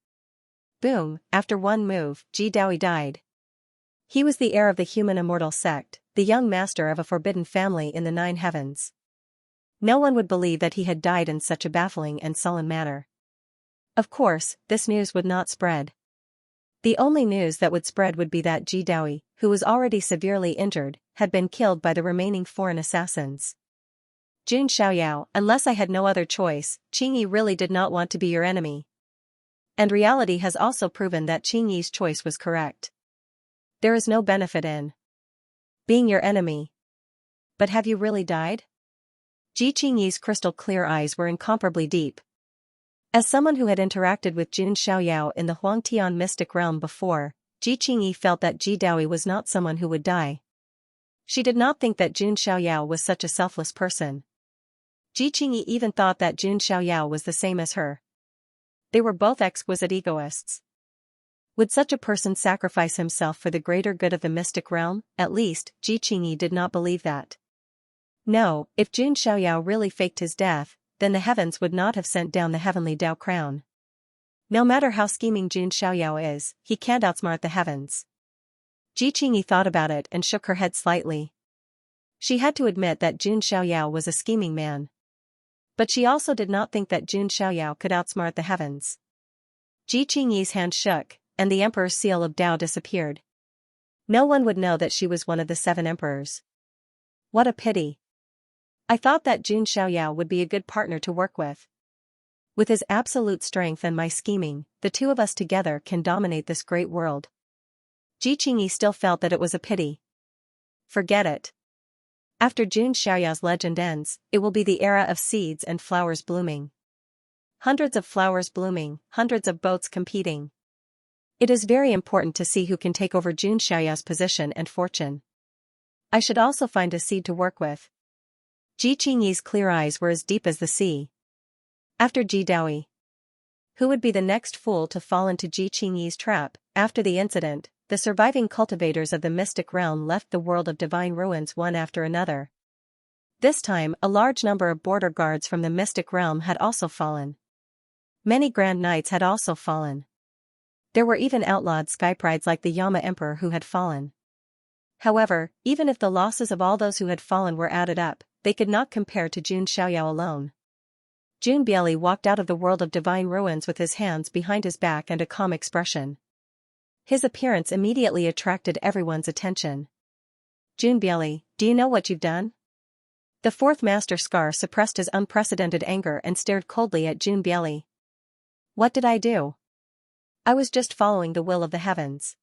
Boom, after one move, Ji Daoi died. He was the heir of the human immortal sect, the young master of a forbidden family in the 9 heavens. No one would believe that he had died in such a baffling and sullen manner. Of course, this news would not spread. The only news that would spread would be that Ji Daoi, who was already severely injured, had been killed by the remaining foreign assassins. Jun Xiaoyao, unless I had no other choice, Qingyi really did not want to be your enemy. And reality has also proven that Qingyi's choice was correct. There is no benefit in being your enemy. But have you really died? Ji Qingyi's crystal clear eyes were incomparably deep. As someone who had interacted with Jun Xiaoyao in the Huangtian mystic realm before, Ji Qingyi felt that Ji Daoi was not someone who would die. She did not think that Jun Xiaoyao was such a selfless person. Ji Qingyi even thought that Jun Xiaoyao was the same as her. They were both exquisite egoists. Would such a person sacrifice himself for the greater good of the mystic realm? At least, Ji Qingyi did not believe that. No, if Jun Xiaoyao really faked his death, then the heavens would not have sent down the heavenly Dao crown. No matter how scheming Jun Xiaoyao is, he can't outsmart the heavens. Ji Qingyi thought about it and shook her head slightly. She had to admit that Jun Xiaoyao was a scheming man. But she also did not think that Jun Xiaoyao could outsmart the heavens. Ji Qingyi's hand shook, and the Emperor's seal of Dao disappeared. No one would know that she was one of the 7 emperors. What a pity. I thought that Jun Xiaoyao would be a good partner to work with. With his absolute strength and my scheming, the 2 of us together can dominate this great world. Ji Qingyi still felt that it was a pity. Forget it. After Jun Xiaoyao's legend ends, it will be the era of seeds and flowers blooming. Hundreds of flowers blooming, hundreds of boats competing. It is very important to see who can take over Jun Xiaoyao's position and fortune. I should also find a seed to work with. Ji Qingyi's clear eyes were as deep as the sea. After Ji Daoi, who would be the next fool to fall into Ji Qingyi's trap? After the incident, the surviving cultivators of the mystic realm left the world of divine ruins one after another. This time, a large number of border guards from the mystic realm had also fallen. Many grand knights had also fallen. There were even outlawed skyprides like the Yama Emperor who had fallen. However, even if the losses of all those who had fallen were added up, they could not compare to Jun Xiaoyao alone. Jun Bieli walked out of the world of divine ruins with his hands behind his back and a calm expression. His appearance immediately attracted everyone's attention. Jun Bieli, do you know what you've done? The 4th Master Scar suppressed his unprecedented anger and stared coldly at Jun Bieli. What did I do? I was just following the will of the heavens.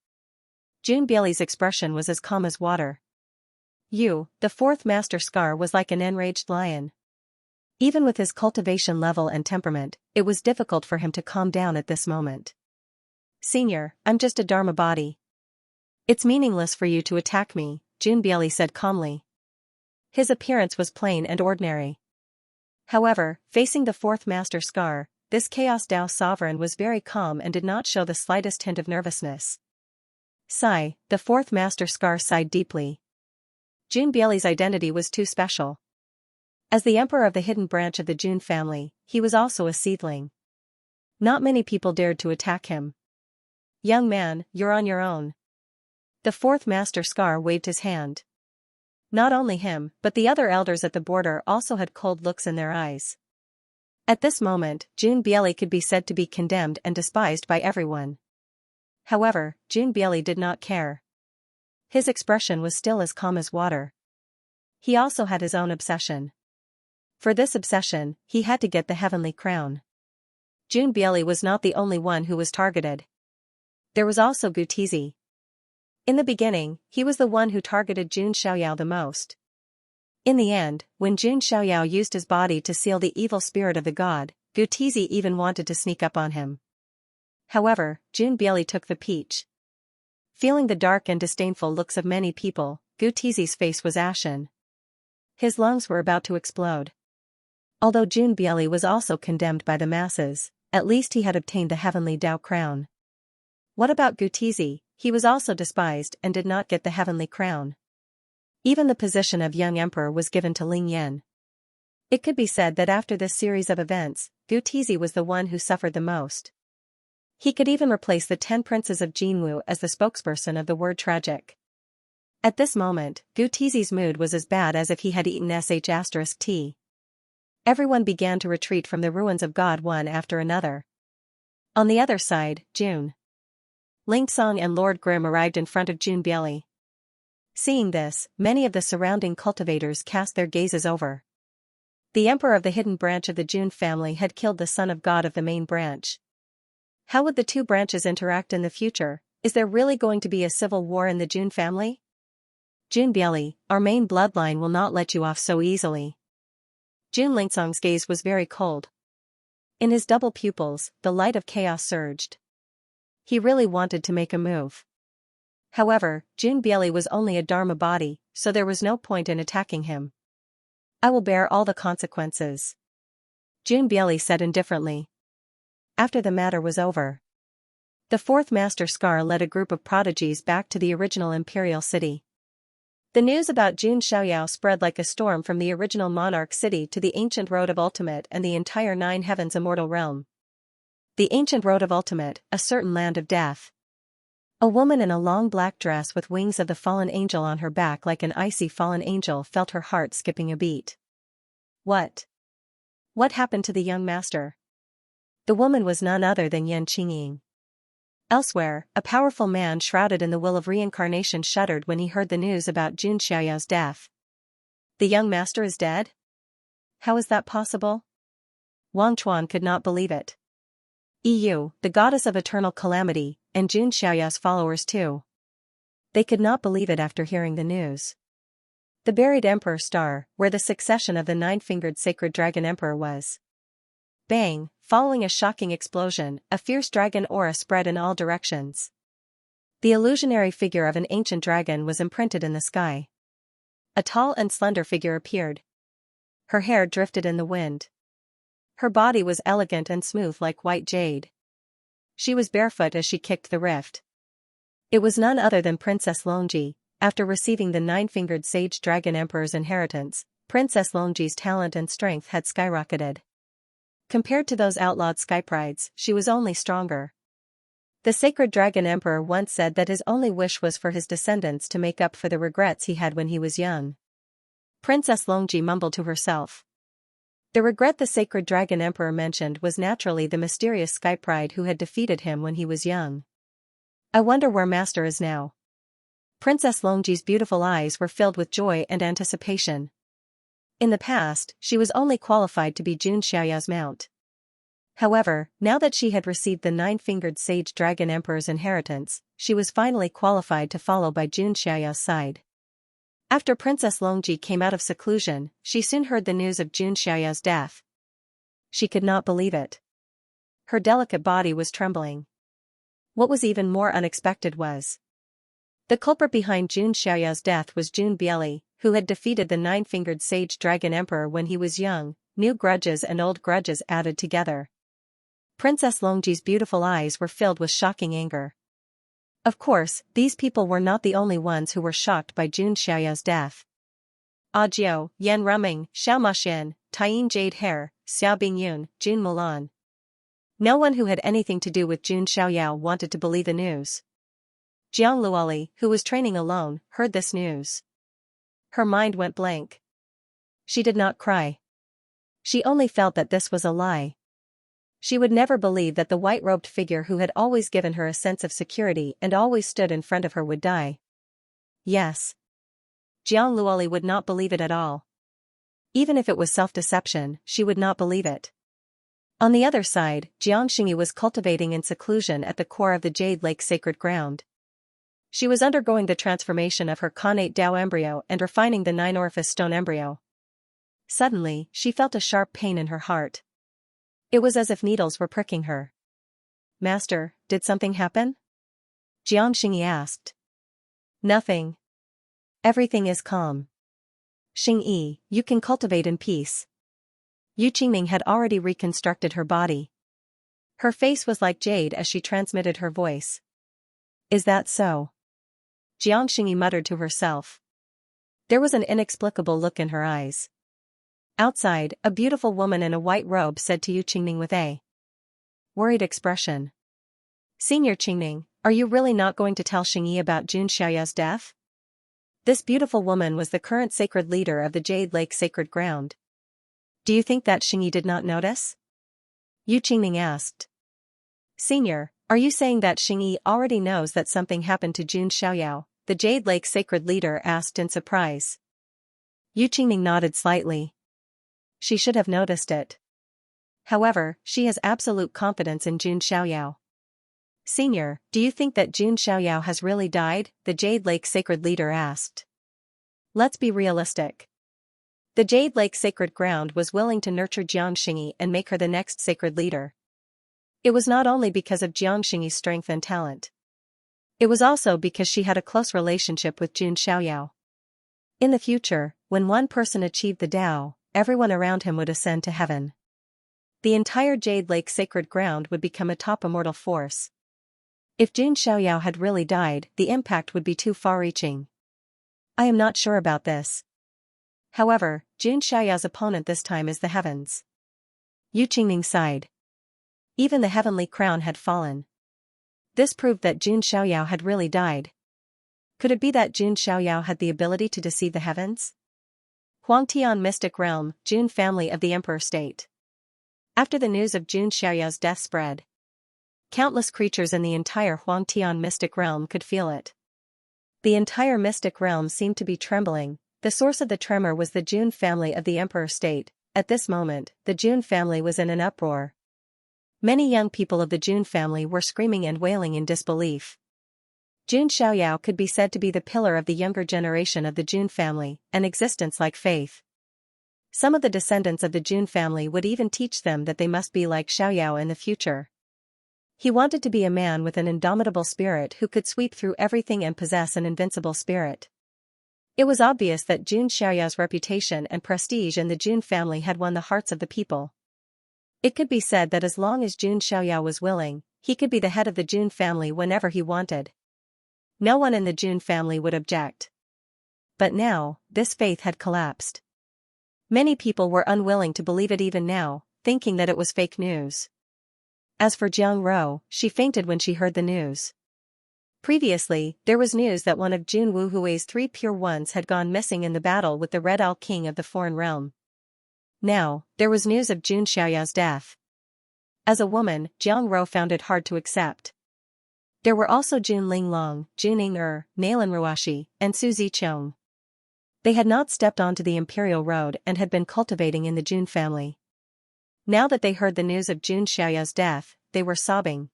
Jun Bieli's expression was as calm as water. You, the 4th Master Scar, was like an enraged lion. Even with his cultivation level and temperament, it was difficult for him to calm down at this moment. "Senior, I'm just a Dharma body. It's meaningless for you to attack me," Junbieli said calmly. His appearance was plain and ordinary. However, facing the fourth master Scar, this Chaos Dao sovereign was very calm and did not show the slightest hint of nervousness. Sigh, the fourth master Scar sighed deeply. Junbieli's identity was too special. As the emperor of the hidden branch of the Jun family, he was also a seedling. Not many people dared to attack him. "Young man, you're on your own." The fourth master Scar waved his hand. Not only him, but the other elders at the border also had cold looks in their eyes. At this moment, Junbieli could be said to be condemned and despised by everyone. However, Junbieli did not care. His expression was still as calm as water. He also had his own obsession. For this obsession, he had to get the heavenly crown. Junbieli was not the only one who was targeted. There was also Gutizi. In the beginning, he was the one who targeted Jun Xiaoyao the most. In the end, when Jun Xiaoyao used his body to seal the evil spirit of the god, Gutizi even wanted to sneak up on him. However, Junbieli took the peach. Feeling the dark and disdainful looks of many people, Gutizi's face was ashen. His lungs were about to explode. Although Junbieli was also condemned by the masses, at least he had obtained the heavenly Dao crown. What about Gutizi? He was also despised and did not get the heavenly crown. Even the position of young emperor was given to Ling Yan. It could be said that after this series of events, Gutizi was the one who suffered the most. He could even replace the 10 princes of Jinwu as the spokesperson of the word tragic. At this moment, Gutizi's mood was as bad as if he had eaten **T. Everyone began to retreat from the ruins of God one after another. On the other side, Jun Lingsong and Lord Grim arrived in front of Junbieli. Seeing this, many of the surrounding cultivators cast their gazes over. The emperor of the hidden branch of the Jun family had killed the son of God of the main branch. How would the two branches interact in the future? Is there really going to be a civil war in the Jun family? Junbieli, our main bloodline will not let you off so easily. Jun Lingsong's gaze was very cold. In his double pupils, the light of chaos surged. He really wanted to make a move. However, Junbieli was only a Dharma body, so there was no point in attacking him. "I will bear all the consequences," Junbieli said indifferently. After the matter was over, the fourth master Scar led a group of prodigies back to the original imperial city. The news about Jun Xiaoyao spread like a storm from the original monarch city to the ancient road of ultimate and the entire nine heavens immortal realm. The ancient road of ultimate, a certain land of death. A woman in a long black dress with wings of the fallen angel on her back like an icy fallen angel felt her heart skipping a beat. What happened to the young master? The woman was none other than Yan Qingying. Elsewhere, a powerful man shrouded in the will of reincarnation shuddered when he heard the news about Jun Xiaoyao's death. The young master is dead? How is that possible? Wang Chuan could not believe it. The goddess of eternal calamity, and Jun Xiaoyao's followers too. They could not believe it after hearing the news. The buried Emperor Star, where the succession of the nine-fingered sacred dragon emperor was. Bang, following a shocking explosion, a fierce dragon aura spread in all directions. The illusionary figure of an ancient dragon was imprinted in the sky. A tall and slender figure appeared. Her hair drifted in the wind. Her body was elegant and smooth like white jade. She was barefoot as she kicked the rift. It was none other than Princess Longji. After receiving the nine-fingered sage dragon emperor's inheritance, Princess Longji's talent and strength had skyrocketed. Compared to those outlawed skyprides, she was only stronger. The sacred dragon emperor once said that his only wish was for his descendants to make up for the regrets he had when he was young. Princess Longji mumbled to herself. The regret the sacred dragon emperor mentioned was naturally the mysterious skypride who had defeated him when he was young. I wonder where master is now. Princess Longji's beautiful eyes were filled with joy and anticipation. In the past, she was only qualified to be Jun Xiaoyao's mount. However, now that she had received the nine-fingered sage dragon emperor's inheritance, she was finally qualified to follow by Jun Xiaoyao's side. After Princess Longji came out of seclusion, she soon heard the news of Jun Xiaoyao's death. She could not believe it. Her delicate body was trembling. What was even more unexpected was the culprit behind Jun Xiaoyao's death was Jun Bieli, who had defeated the nine-fingered sage dragon emperor when he was young. New grudges and old grudges added together. Princess Longji's beautiful eyes were filled with shocking anger. Of course, these people were not the only ones who were shocked by Jun Xiaoyao's death. Ajiu, Yan Ruming, Xiao Maxin, Taiyin Jade Hair, Xiao Bingyun, Jun Mulan. No one who had anything to do with Jun Xiaoyao wanted to believe the news. Jiang Luoli, who was training alone, heard this news. Her mind went blank. She did not cry. She only felt that this was a lie. She would never believe that the white-robed figure who had always given her a sense of security and always stood in front of her would die. Yes. Jiang Luoli would not believe it at all. Even if it was self-deception, she would not believe it. On the other side, Jiang Xingyi was cultivating in seclusion at the core of the Jade Lake sacred ground. She was undergoing the transformation of her Khanate Dao embryo and refining the nine-orifice stone embryo. Suddenly, she felt a sharp pain in her heart. It was as if needles were pricking her. Master, did something happen? Jiang Xingyi asked. Nothing. Everything is calm. Xingyi, you can cultivate in peace. Yu Qingming had already reconstructed her body. Her face was like jade as she transmitted her voice. Is that so? Jiang Xingyi muttered to herself. There was an inexplicable look in her eyes. Outside, a beautiful woman in a white robe said to Yu Qingming with a worried expression. Senior Qingming, are you really not going to tell Xingyi about Jun Xiaoyao's death? This beautiful woman was the current sacred leader of the Jade Lake sacred ground. Do you think that Xingyi did not notice? Yu Qingming asked. Senior, are you saying that Xingyi already knows that something happened to Jun Xiaoyao? The Jade Lake sacred leader asked in surprise. Yu Qingming nodded slightly. She should have noticed it. However, she has absolute confidence in Jun Xiaoyao. Senior, do you think that Jun Xiaoyao has really died? The Jade Lake sacred leader asked. Let's be realistic. The Jade Lake sacred ground was willing to nurture Jiang Xingyi and make her the next sacred leader. It was not only because of Jiang Xingyi's strength and talent. It was also because she had a close relationship with Jun Xiaoyao. In the future, when one person achieved the Tao, everyone around him would ascend to heaven. The entire Jade Lake sacred ground would become a top immortal force. If Jun Xiaoyao had really died, the impact would be too far-reaching. I am not sure about this. However, Jun Xiaoyao's opponent this time is the heavens. Yu Qingming sighed. Even the heavenly crown had fallen. This proved that Jun Xiaoyao had really died. Could it be that Jun Xiaoyao had the ability to deceive the heavens? Huangtian Mystic Realm, Jun family of the Emperor State. After the news of Jun Xiaoyao's death spread, countless creatures in the entire Huangtian Mystic Realm could feel it. The entire Mystic Realm seemed to be trembling. The source of the tremor was the Jun family of the Emperor State. At this moment, the Jun family was in an uproar. Many young people of the Jun family were screaming and wailing in disbelief. Jun Xiaoyao could be said to be the pillar of the younger generation of the Jun family, an existence like faith. Some of the descendants of the Jun family would even teach them that they must be like Xiaoyao in the future. He wanted to be a man with an indomitable spirit who could sweep through everything and possess an invincible spirit. It was obvious that Jun Xiaoyao's reputation and prestige in the Jun family had won the hearts of the people. It could be said that as long as Jun Xiaoyao was willing, he could be the head of the Jun family whenever he wanted. No one in the Jun family would object. But now, this faith had collapsed. Many people were unwilling to believe it even now, thinking that it was fake news. As for Jiang Rou, she fainted when she heard the news. Previously, there was news that one of Jun Wuhui's 3 pure ones had gone missing in the battle with the Red Owl King of the Foreign Realm. Now, there was news of Jun Xiaoyao's death. As a woman, Jiang Rou found it hard to accept. There were also Jun Linglong, Jun Ying'er, Nalan Ruashi, and Su Zichong. They had not stepped onto the imperial road and had been cultivating in the Jun family. Now that they heard the news of Jun Xiaoyao's death, they were sobbing.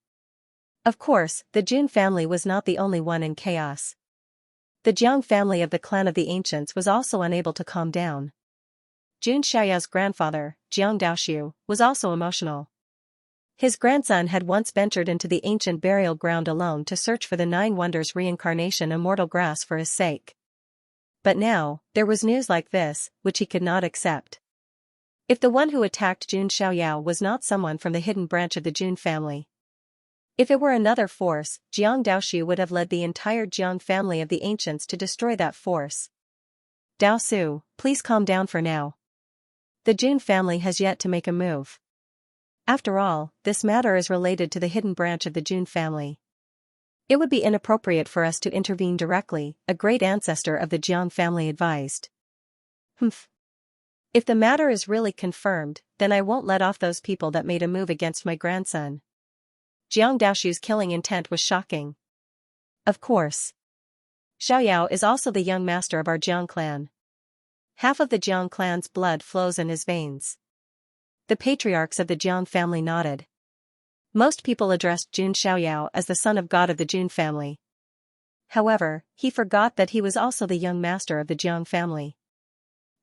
Of course, the Jun family was not the only one in chaos. The Jiang family of the clan of the ancients was also unable to calm down. Jun Xiaoyao's grandfather, Jiang Daoxiu, was also emotional. His grandson had once ventured into the ancient burial ground alone to search for the 9 wonders reincarnation immortal grass for his sake. But now, there was news like this, which he could not accept. If the one who attacked Jun Xiaoyao was not someone from the hidden branch of the Jun family. If it were another force, Jiang Daoxiu would have led the entire Jiang family of the ancients to destroy that force. Dao Su, please calm down for now. The Jun family has yet to make a move. After all, this matter is related to the hidden branch of the Jun family. It would be inappropriate for us to intervene directly, a great ancestor of the Jiang family advised. If the matter is really confirmed, then I won't let off those people that made a move against my grandson. Jiang Daoxiu's killing intent was shocking. Of course. Xiaoyao is also the young master of our Jiang clan. Half of the Jiang clan's blood flows in his veins. The patriarchs of the Jiang family nodded. Most people addressed Jun Xiaoyao as the son of God of the Jun family. However, he forgot that he was also the young master of the Jiang family.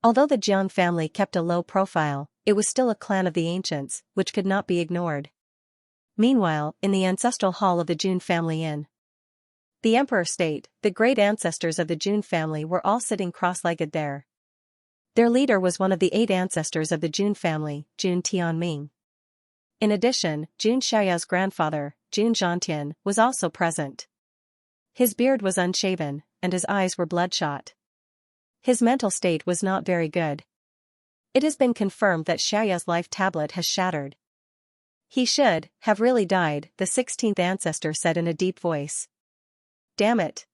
Although the Jiang family kept a low profile, it was still a clan of the ancients, which could not be ignored. Meanwhile, in the ancestral hall of the Jun family inn, the emperor state, the great ancestors of the Jun family were all sitting cross-legged there. Their leader was one of the 8 ancestors of the Jun family, Jun Tianming. In addition, Jun Xiaoyao's grandfather, Jun Zhantian, was also present. His beard was unshaven, and his eyes were bloodshot. His mental state was not very good. It has been confirmed that Xiaoyao's life tablet has shattered. He should have really died, the 16th ancestor said in a deep voice. Damn it.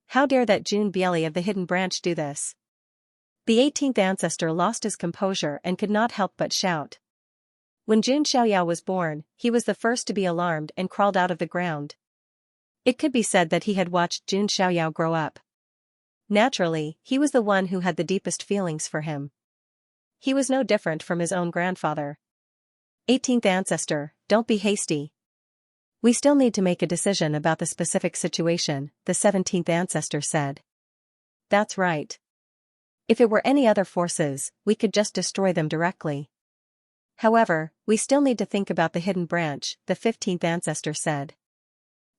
How dare that Jun Bieli of the hidden branch do this? The 18th ancestor lost his composure and could not help but shout. When Jun Xiaoyao was born, he was the first to be alarmed and crawled out of the ground. It could be said that he had watched Jun Xiaoyao grow up. Naturally, he was the one who had the deepest feelings for him. He was no different from his own grandfather. 18th ancestor, don't be hasty. We still need to make a decision about the specific situation, the 17th ancestor said. That's right. If it were any other forces, we could just destroy them directly. However, we still need to think about the hidden branch, the 15th ancestor said.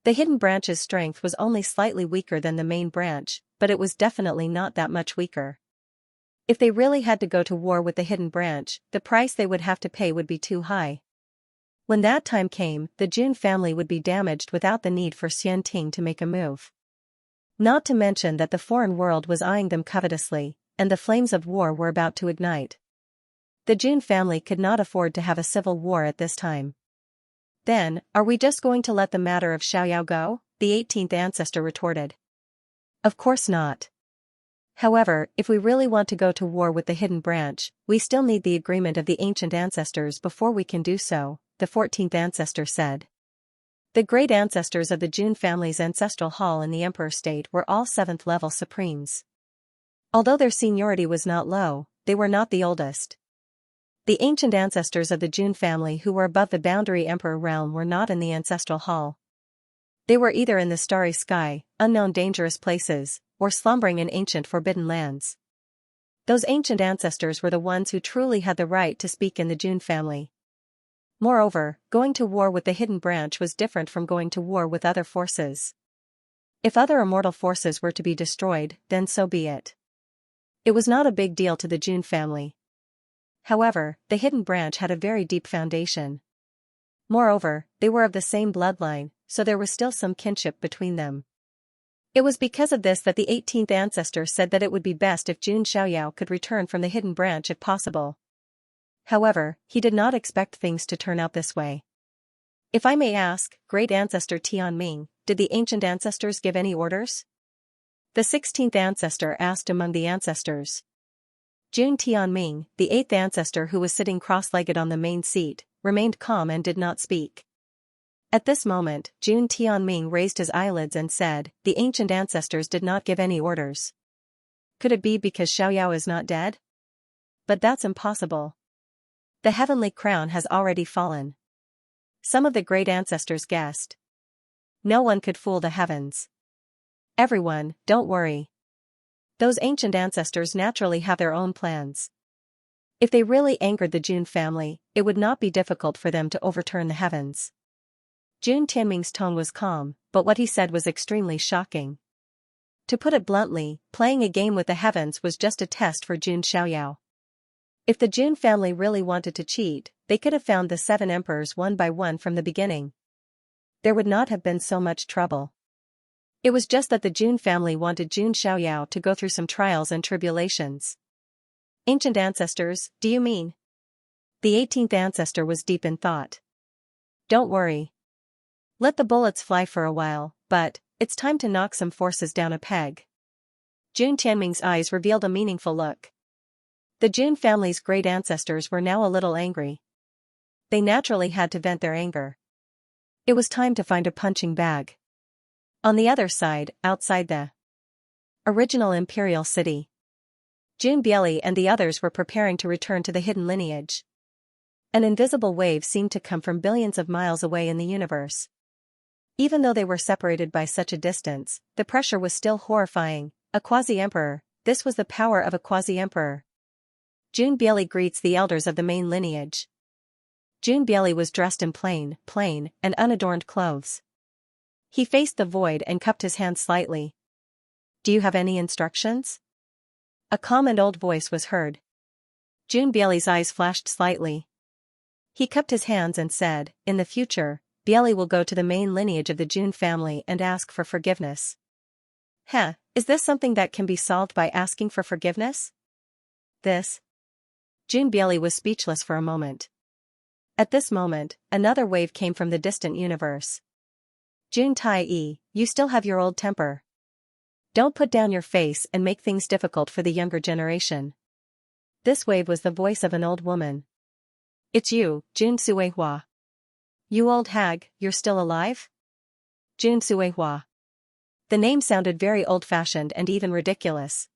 The hidden branch's strength was only slightly weaker than the main branch, but it was definitely not that much weaker. If they really had to go to war with the hidden branch, the price they would have to pay would be too high. When that time came, the Jun family would be damaged without the need for Xian Ting to make a move. Not to mention that the foreign world was eyeing them covetously, and the flames of war were about to ignite. The Jun family could not afford to have a civil war at this time. Then, are we just going to let the matter of Xiaoyao go? The 18th ancestor retorted. Of course not. However, if we really want to go to war with the hidden branch, we still need the agreement of the ancient ancestors before we can do so, the 14th ancestor said. The great ancestors of the Jun family's ancestral hall in the Emperor State were all 7th level supremes. Although their seniority was not low, they were not the oldest. The ancient ancestors of the Jun family who were above the boundary Emperor realm were not in the ancestral hall. They were either in the starry sky, unknown dangerous places, or slumbering in ancient forbidden lands. Those ancient ancestors were the ones who truly had the right to speak in the Jun family. Moreover, going to war with the hidden branch was different from going to war with other forces. If other immortal forces were to be destroyed, then so be it. It was not a big deal to the Jun family. However, the hidden branch had a very deep foundation. Moreover, they were of the same bloodline, so there was still some kinship between them. It was because of this that the 18th ancestor said that it would be best if Jun Xiaoyao could return from the hidden branch if possible. However, he did not expect things to turn out this way. If I may ask, great ancestor Tianming, did the ancient ancestors give any orders? The 16th ancestor asked among the ancestors. Jun Tianming, the 8th ancestor who was sitting cross-legged on the main seat, remained calm and did not speak. At this moment, Jun Tianming raised his eyelids and said, the ancient ancestors did not give any orders. Could it be because Xiaoyao is not dead? But that's impossible. The heavenly crown has already fallen. Some of the great ancestors guessed. No one could fool the heavens. Everyone, don't worry. Those ancient ancestors naturally have their own plans. If they really angered the Jun family, it would not be difficult for them to overturn the heavens. Jun Tianming's tone was calm, but what he said was extremely shocking. To put it bluntly, playing a game with the heavens was just a test for Jun Xiaoyao. If the Jun family really wanted to cheat, they could have found the 7 emperors one by one from the beginning. There would not have been so much trouble. It was just that the Jun family wanted Jun Xiaoyao to go through some trials and tribulations. Ancient ancestors, do you mean? The 18th ancestor was deep in thought. Don't worry. Let the bullets fly for a while, but it's time to knock some forces down a peg. Jun Tianming's eyes revealed a meaningful look. The Jun family's great ancestors were now a little angry. They naturally had to vent their anger. It was time to find a punching bag. On the other side, outside the original imperial city, Jun Bieli and the others were preparing to return to the hidden lineage. An invisible wave seemed to come from billions of miles away in the universe. Even though they were separated by such a distance, the pressure was still horrifying. A quasi-emperor, this was the power of a quasi-emperor. Jun Bieli greets the elders of the main lineage. Jun Bieli was dressed in plain, and unadorned clothes. He faced the void and cupped his hands slightly. Do you have any instructions? A calm and old voice was heard. Jun Bieli's eyes flashed slightly. He cupped his hands and said, in the future, Bieli will go to the main lineage of the Jun family and ask for forgiveness. Is this something that can be solved by asking for forgiveness? Jun Bieli was speechless for a moment. At this moment, another wave came from the distant universe. Jun Tai-yi, you still have your old temper. Don't put down your face and make things difficult for the younger generation. This wave was the voice of an old woman. It's you, Jun Suihua. You old hag, you're still alive? Jun Suihua. The name sounded very old-fashioned and even ridiculous.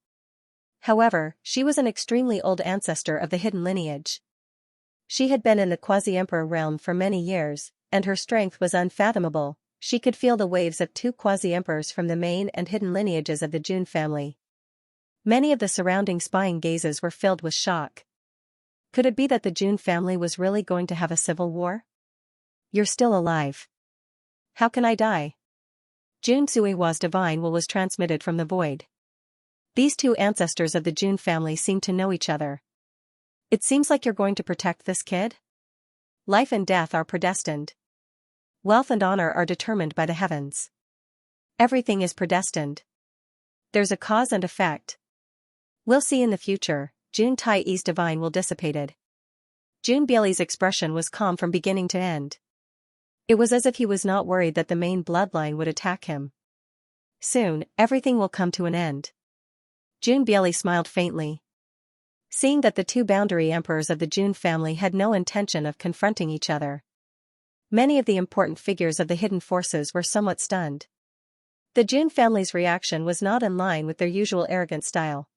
However, she was an extremely old ancestor of the hidden lineage. She had been in the quasi-emperor realm for many years, and her strength was unfathomable. She could feel the waves of 2 quasi-emperors from the main and hidden lineages of the Jun family. Many of the surrounding spying gazes were filled with shock. Could it be that the Jun family was really going to have a civil war? You're still alive. How can I die? Jun Suihua's divine will was transmitted from the void. These 2 ancestors of the Jun family seem to know each other. It seems like you're going to protect this kid? Life and death are predestined. Wealth and honor are determined by the heavens. Everything is predestined. There's a cause and effect. We'll see in the future. Jun Tai-yi's divine will dissipated. Jun Bieli's expression was calm from beginning to end. It was as if he was not worried that the main bloodline would attack him. Soon, everything will come to an end. Jun Bieli smiled faintly. Seeing that the 2 boundary emperors of the Jun family had no intention of confronting each other, many of the important figures of the hidden forces were somewhat stunned. The Jun family's reaction was not in line with their usual arrogant style.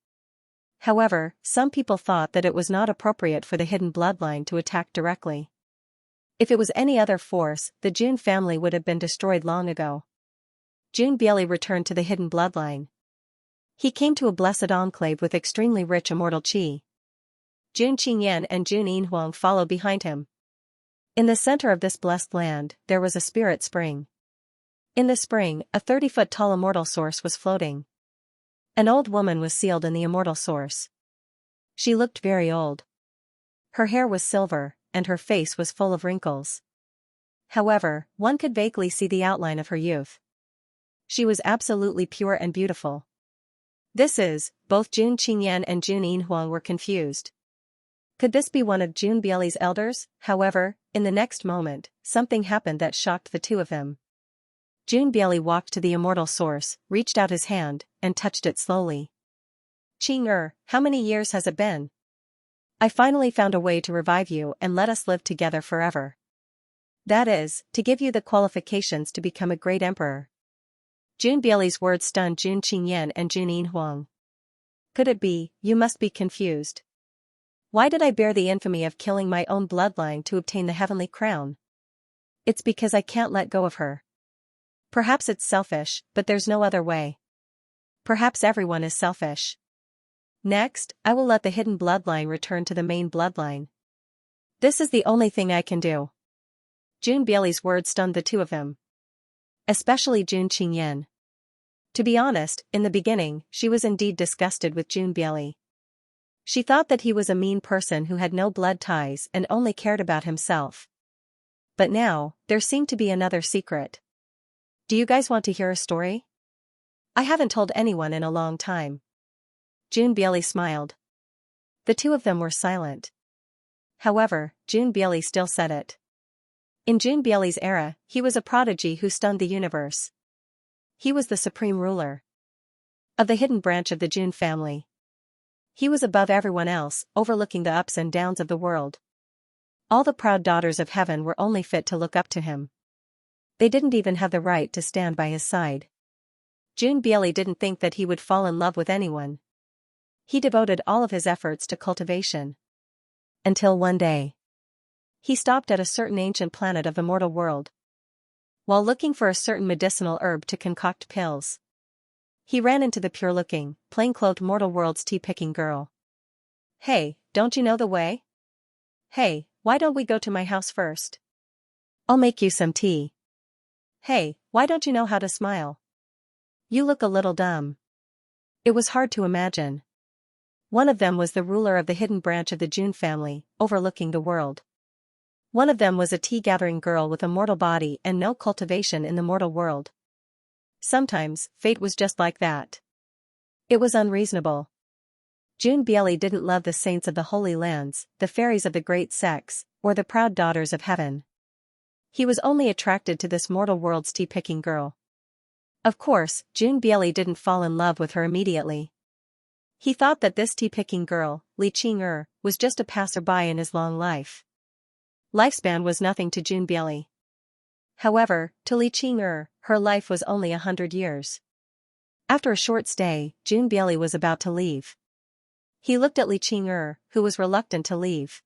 However, some people thought that it was not appropriate for the hidden bloodline to attack directly. If it was any other force, the Jun family would have been destroyed long ago. Jun Bieli returned to the hidden bloodline. He came to a blessed enclave with extremely rich immortal qi. Jun Qingyan and Jun Yinhuang followed behind him. In the center of this blessed land, there was a spirit spring. In the spring, a 30-foot-tall immortal source was floating. An old woman was sealed in the immortal source. She looked very old. Her hair was silver, and her face was full of wrinkles. However, one could vaguely see the outline of her youth. She was absolutely pure and beautiful. Both Jun Qingyan and Jun Yinhuang were confused. Could this be one of Jun Bieli's elders? However, in the next moment, something happened that shocked the 2 of them. Jun Bieli walked to the immortal source, reached out his hand, and touched it slowly. Qing how many years has it been? I finally found a way to revive you and let us live together forever. That is, to give you the qualifications to become a great emperor. Jun Bieli's words stunned Jun Qingyan and Jun Yinhuang. Could it be, you must be confused. Why did I bear the infamy of killing my own bloodline to obtain the heavenly crown? It's because I can't let go of her. Perhaps it's selfish, but there's no other way. Perhaps everyone is selfish. Next, I will let the hidden bloodline return to the main bloodline. This is the only thing I can do. Jun Bieli's words stunned the two of them. Especially Jun Qingyan. To be honest, in the beginning, she was indeed disgusted with Jun Bieli. She thought that he was a mean person who had no blood ties and only cared about himself. But now, there seemed to be another secret. Do you guys want to hear a story? I haven't told anyone in a long time. Jun Bieli smiled. The two of them were silent. However, Jun Bieli still said it. In Jun Bieli's era, he was a prodigy who stunned the universe. He was the supreme ruler of the hidden branch of the Jun family. He was above everyone else, overlooking the ups and downs of the world. All the proud daughters of heaven were only fit to look up to him. They didn't even have the right to stand by his side. Jun Bieli didn't think that he would fall in love with anyone. He devoted all of his efforts to cultivation. Until one day, he stopped at a certain ancient planet of the mortal world. While looking for a certain medicinal herb to concoct pills, he ran into the pure-looking, plain-clothed mortal world's tea-picking girl. Hey, don't you know the way? Hey, why don't we go to my house first? I'll make you some tea. Hey, why don't you know how to smile? You look a little dumb. It was hard to imagine. One of them was the ruler of the hidden branch of the Jun family, overlooking the world. One of them was a tea-gathering girl with a mortal body and no cultivation in the mortal world. Sometimes, fate was just like that. It was unreasonable. Jun Bieli didn't love the saints of the Holy Lands, the fairies of the great sex, or the proud daughters of heaven. He was only attracted to this mortal world's tea-picking girl. Of course, Jun Bieli didn't fall in love with her immediately. He thought that this tea-picking girl, Li Qing'er, was just a passerby in his long life. Lifespan was nothing to Jun Bieli. However, to Li Qing'er, her life was only 100 years. After a short stay, Jun Bieli was about to leave. He looked at Li Qing'er, who was reluctant to leave.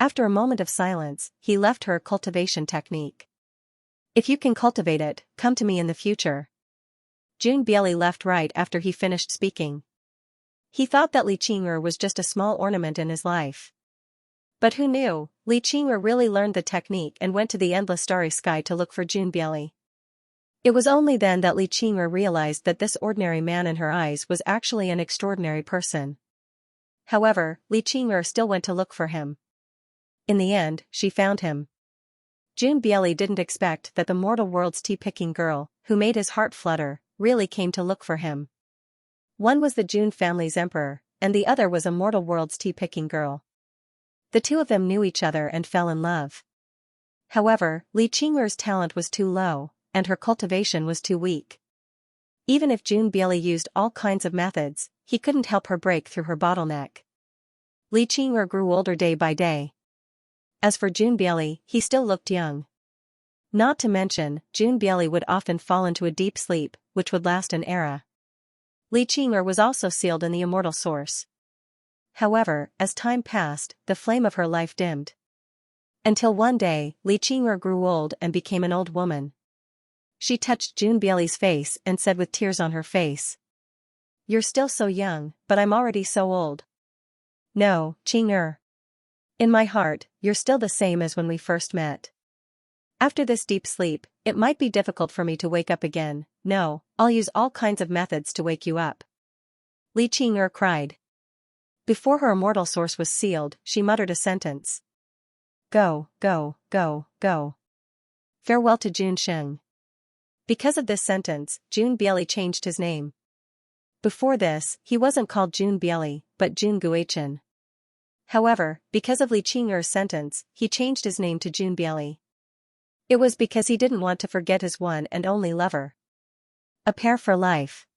After a moment of silence, he left her a cultivation technique. If you can cultivate it, come to me in the future. Jun Bieli left right after he finished speaking. He thought that Li Qing'er was just a small ornament in his life. But who knew, Li Qing'er really learned the technique and went to the endless starry sky to look for Jun Bieli. It was only then that Li Qing'er realized that this ordinary man in her eyes was actually an extraordinary person. However, Li Qing'er still went to look for him. In the end, she found him. Jun Bieli didn't expect that the mortal world's tea-picking girl, who made his heart flutter, really came to look for him. One was the Jun family's emperor, and the other was a mortal world's tea-picking girl. The two of them knew each other and fell in love. However, Li Qing'er's talent was too low, and her cultivation was too weak. Even if Jun Bieli used all kinds of methods, he couldn't help her break through her bottleneck. Li Qing'er grew older day by day. As for Jun Bieli, he still looked young. Not to mention, Jun Bieli would often fall into a deep sleep, which would last an era. Li Qing'er was also sealed in the immortal source. However, as time passed, the flame of her life dimmed. Until one day, Li Qing'er grew old and became an old woman. She touched Jun Bieli's face and said with tears on her face, "You're still so young, but I'm already so old." "No, Qing'er. In my heart, you're still the same as when we first met. After this deep sleep, it might be difficult for me to wake up again. No, I'll use all kinds of methods to wake you up." Li Qing'er cried. Before her immortal source was sealed, she muttered a sentence. "Go, go, go, go. Farewell to Jun Sheng." Because of this sentence, Jun Bieli changed his name. Before this, he wasn't called Jun Bieli, but Jun Guichen. However, because of Li Qing'er's sentence, he changed his name to Jun Bieli. It was because he didn't want to forget his one and only lover. A pair for life.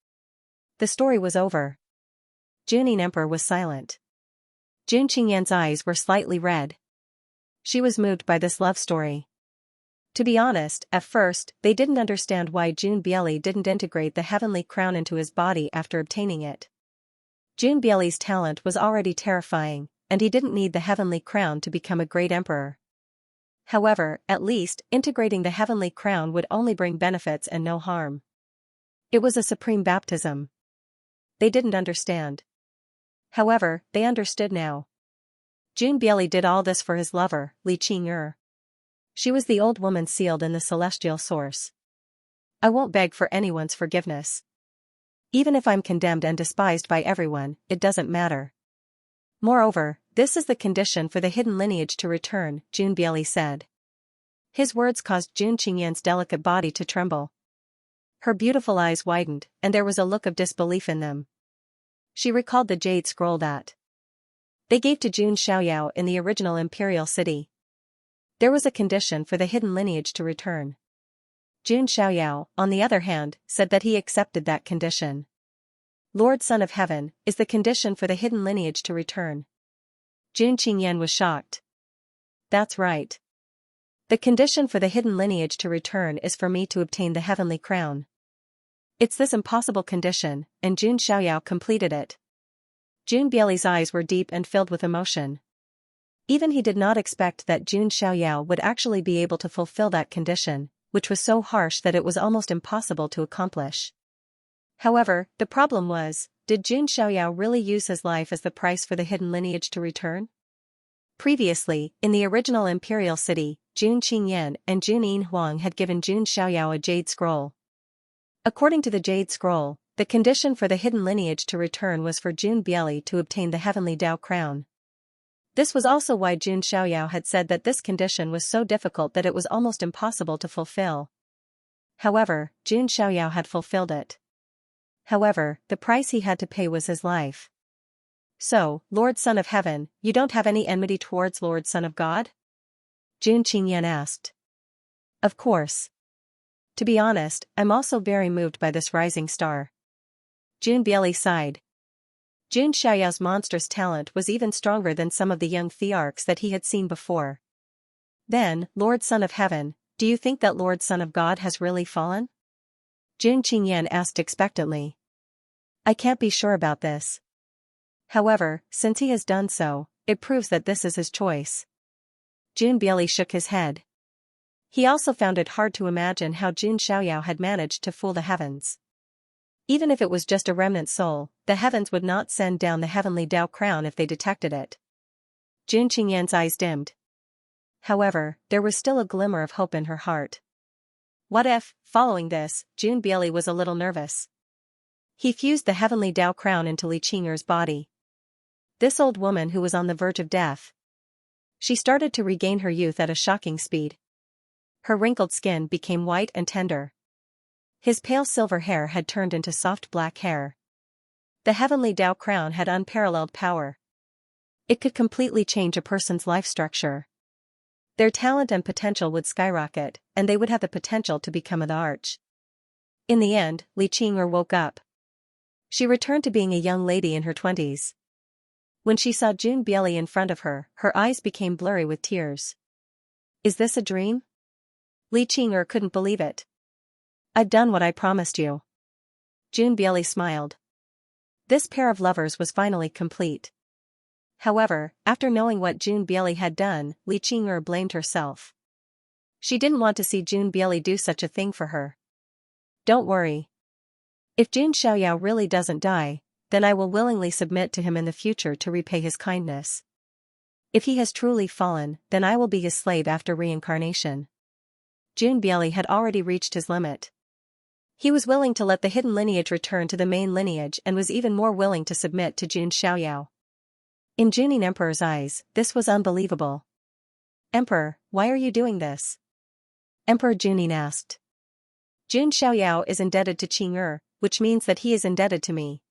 The story was over. Junin Emperor was silent. Jun Qingyan's eyes were slightly red. She was moved by this love story. To be honest, at first, they didn't understand why Jun Bieli didn't integrate the heavenly crown into his body after obtaining it. Jun Bieli's talent was already terrifying, and he didn't need the heavenly crown to become a great emperor. However, at least, integrating the heavenly crown would only bring benefits and no harm. It was a supreme baptism. They didn't understand. However, they understood now. Jun Bieli did all this for his lover, Li Qing'er. She was the old woman sealed in the celestial source. I won't beg for anyone's forgiveness. Even if I'm condemned and despised by everyone, it doesn't matter. Moreover, this is the condition for the hidden lineage to return, Jun Bieli said. His words caused Jun Qingyan's delicate body to tremble. Her beautiful eyes widened, and there was a look of disbelief in them. She recalled the jade scroll that they gave to Jun Xiaoyao in the original imperial city. There was a condition for the hidden lineage to return. Jun Xiaoyao, on the other hand, said that he accepted that condition. Lord Son of Heaven, is the condition for the hidden lineage to return. Jun Qingyan was shocked. That's right. The condition for the hidden lineage to return is for me to obtain the heavenly crown. It's this impossible condition, and Jun Xiaoyao completed it. Jun Bieli's eyes were deep and filled with emotion. Even he did not expect that Jun Xiaoyao would actually be able to fulfill that condition, which was so harsh that it was almost impossible to accomplish. However, the problem was, did Jun Xiaoyao really use his life as the price for the hidden lineage to return? Previously, in the original imperial city, Jun Qingyan and Jun Yinhuang had given Jun Xiaoyao a jade scroll. According to the jade scroll, the condition for the hidden lineage to return was for Jun Bieli to obtain the heavenly Dao crown. This was also why Jun Xiaoyao had said that this condition was so difficult that it was almost impossible to fulfill. However, Jun Xiaoyao had fulfilled it. However, the price he had to pay was his life. So, Lord Son of Heaven, you don't have any enmity towards Lord Son of God? Jun Qingyan asked. Of course. To be honest, I'm also very moved by this rising star. Jun Bieli sighed. Jun Xiaoyao's monstrous talent was even stronger than some of the young thearchs that he had seen before. Then, Lord Son of Heaven, do you think that Lord Son of God has really fallen? Jun Qingyan asked expectantly. I can't be sure about this. However, since he has done so, it proves that this is his choice. Jun Bieli shook his head. He also found it hard to imagine how Jun Xiaoyao had managed to fool the heavens. Even if it was just a remnant soul, the heavens would not send down the heavenly Dao crown if they detected it. Jun Qingyan's eyes dimmed. However, there was still a glimmer of hope in her heart. What if, following this, Jun Bieli was a little nervous? He fused the heavenly Dao crown into Li Qing'er's body. This old woman who was on the verge of death. She started to regain her youth at a shocking speed. Her wrinkled skin became white and tender. His pale silver hair had turned into soft black hair. The heavenly Dao crown had unparalleled power. It could completely change a person's life structure. Their talent and potential would skyrocket, and they would have the potential to become an arch. In the end, Li Qing'er woke up. She returned to being a young lady in her 20s. When she saw Jun Bieli in front of her, her eyes became blurry with tears. Is this a dream? Li Qing'er couldn't believe it. I've done what I promised you. Jun Bieli smiled. This pair of lovers was finally complete. However, after knowing what Jun Bieli had done, Li Qing'er blamed herself. She didn't want to see Jun Bieli do such a thing for her. Don't worry. If Jun Xiaoyao really doesn't die, then I will willingly submit to him in the future to repay his kindness. If he has truly fallen, then I will be his slave after reincarnation. Jun Bieli had already reached his limit. He was willing to let the hidden lineage return to the main lineage and was even more willing to submit to Jun Xiaoyao. In Junin Emperor's eyes, this was unbelievable. Emperor, why are you doing this? Emperor Junin asked. Jun Xiaoyao is indebted to Qing'er, which means that he is indebted to me.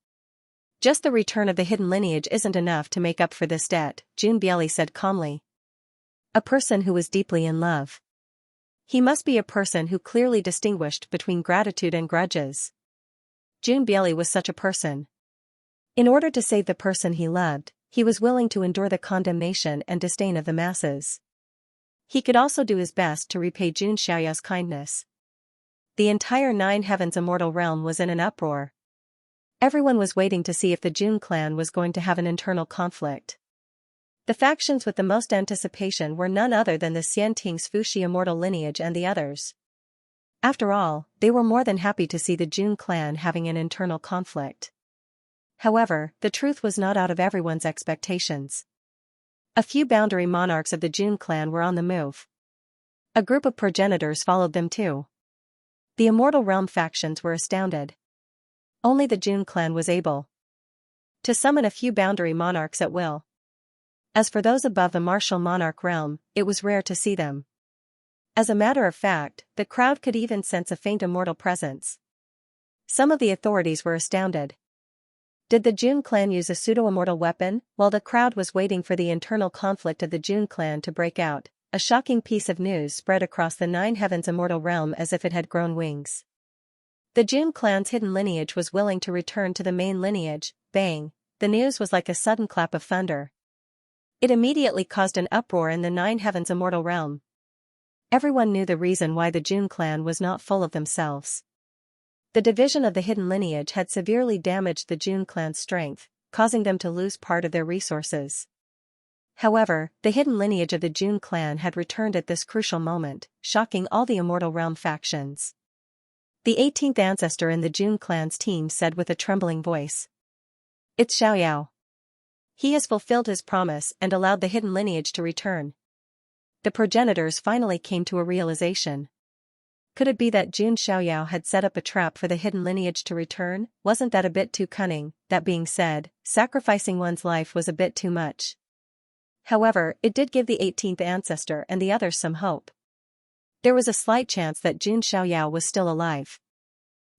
Just the return of the hidden lineage isn't enough to make up for this debt, Jun Bieli said calmly. A person who was deeply in love. He must be a person who clearly distinguished between gratitude and grudges. Jun Bieli was such a person. In order to save the person he loved, he was willing to endure the condemnation and disdain of the masses. He could also do his best to repay Jun Xiaoyao's kindness. The entire Nine Heavens immortal realm was in an uproar. Everyone was waiting to see if the Jun clan was going to have an internal conflict. The factions with the most anticipation were none other than the Xianting's Fuxi immortal lineage and the others. After all, they were more than happy to see the Jun clan having an internal conflict. However, the truth was not out of everyone's expectations. A few boundary monarchs of the Jun clan were on the move. A group of progenitors followed them too. The Immortal Realm factions were astounded. Only the Jun clan was able to summon a few boundary monarchs at will. As for those above the martial monarch realm, it was rare to see them. As a matter of fact, the crowd could even sense a faint immortal presence. Some of the authorities were astounded. Did the Jun clan use a pseudo-immortal weapon? While the crowd was waiting for the internal conflict of the Jun clan to break out, a shocking piece of news spread across the Nine Heavens immortal realm as if it had grown wings. The Jun clan's hidden lineage was willing to return to the main lineage. Bang! The news was like a sudden clap of thunder. It immediately caused an uproar in the Nine Heavens immortal realm. Everyone knew the reason why the Jun clan was not full of themselves. The division of the hidden lineage had severely damaged the Jun clan's strength, causing them to lose part of their resources. However, the hidden lineage of the Jun clan had returned at this crucial moment, shocking all the Immortal Realm factions. The 18th ancestor in the Jun clan's team said with a trembling voice. "It's Xiaoyao. He has fulfilled his promise and allowed the hidden lineage to return." The progenitors finally came to a realization. Could it be that Jun Xiaoyao had set up a trap for the hidden lineage to return? Wasn't that a bit too cunning? That being said, sacrificing one's life was a bit too much. However, it did give the 18th ancestor and the others some hope. There was a slight chance that Jun Xiaoyao was still alive.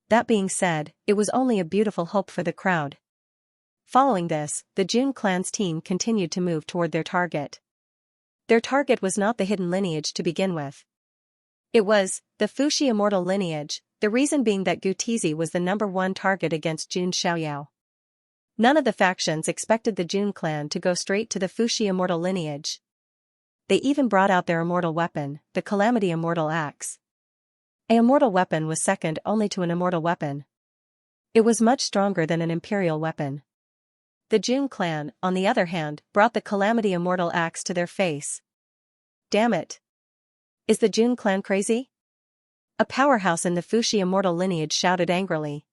That being said, it was only a beautiful hope for the crowd. Following this, the Jun clan's team continued to move toward their target. Their target was not the hidden lineage to begin with. It was the Fuxi immortal lineage, the reason being that Gutizi was the #1 target against Jun Xiaoyao. None of the factions expected the Jun clan to go straight to the Fuxi immortal lineage. They even brought out their immortal weapon, the Calamity Immortal Axe. An immortal weapon was second only to an immortal weapon. It was much stronger than an imperial weapon. The Jun clan, on the other hand, brought the Calamity Immortal Axe to their face. Damn it! Is the Jun clan crazy? A powerhouse in the Fuxi immortal lineage shouted angrily.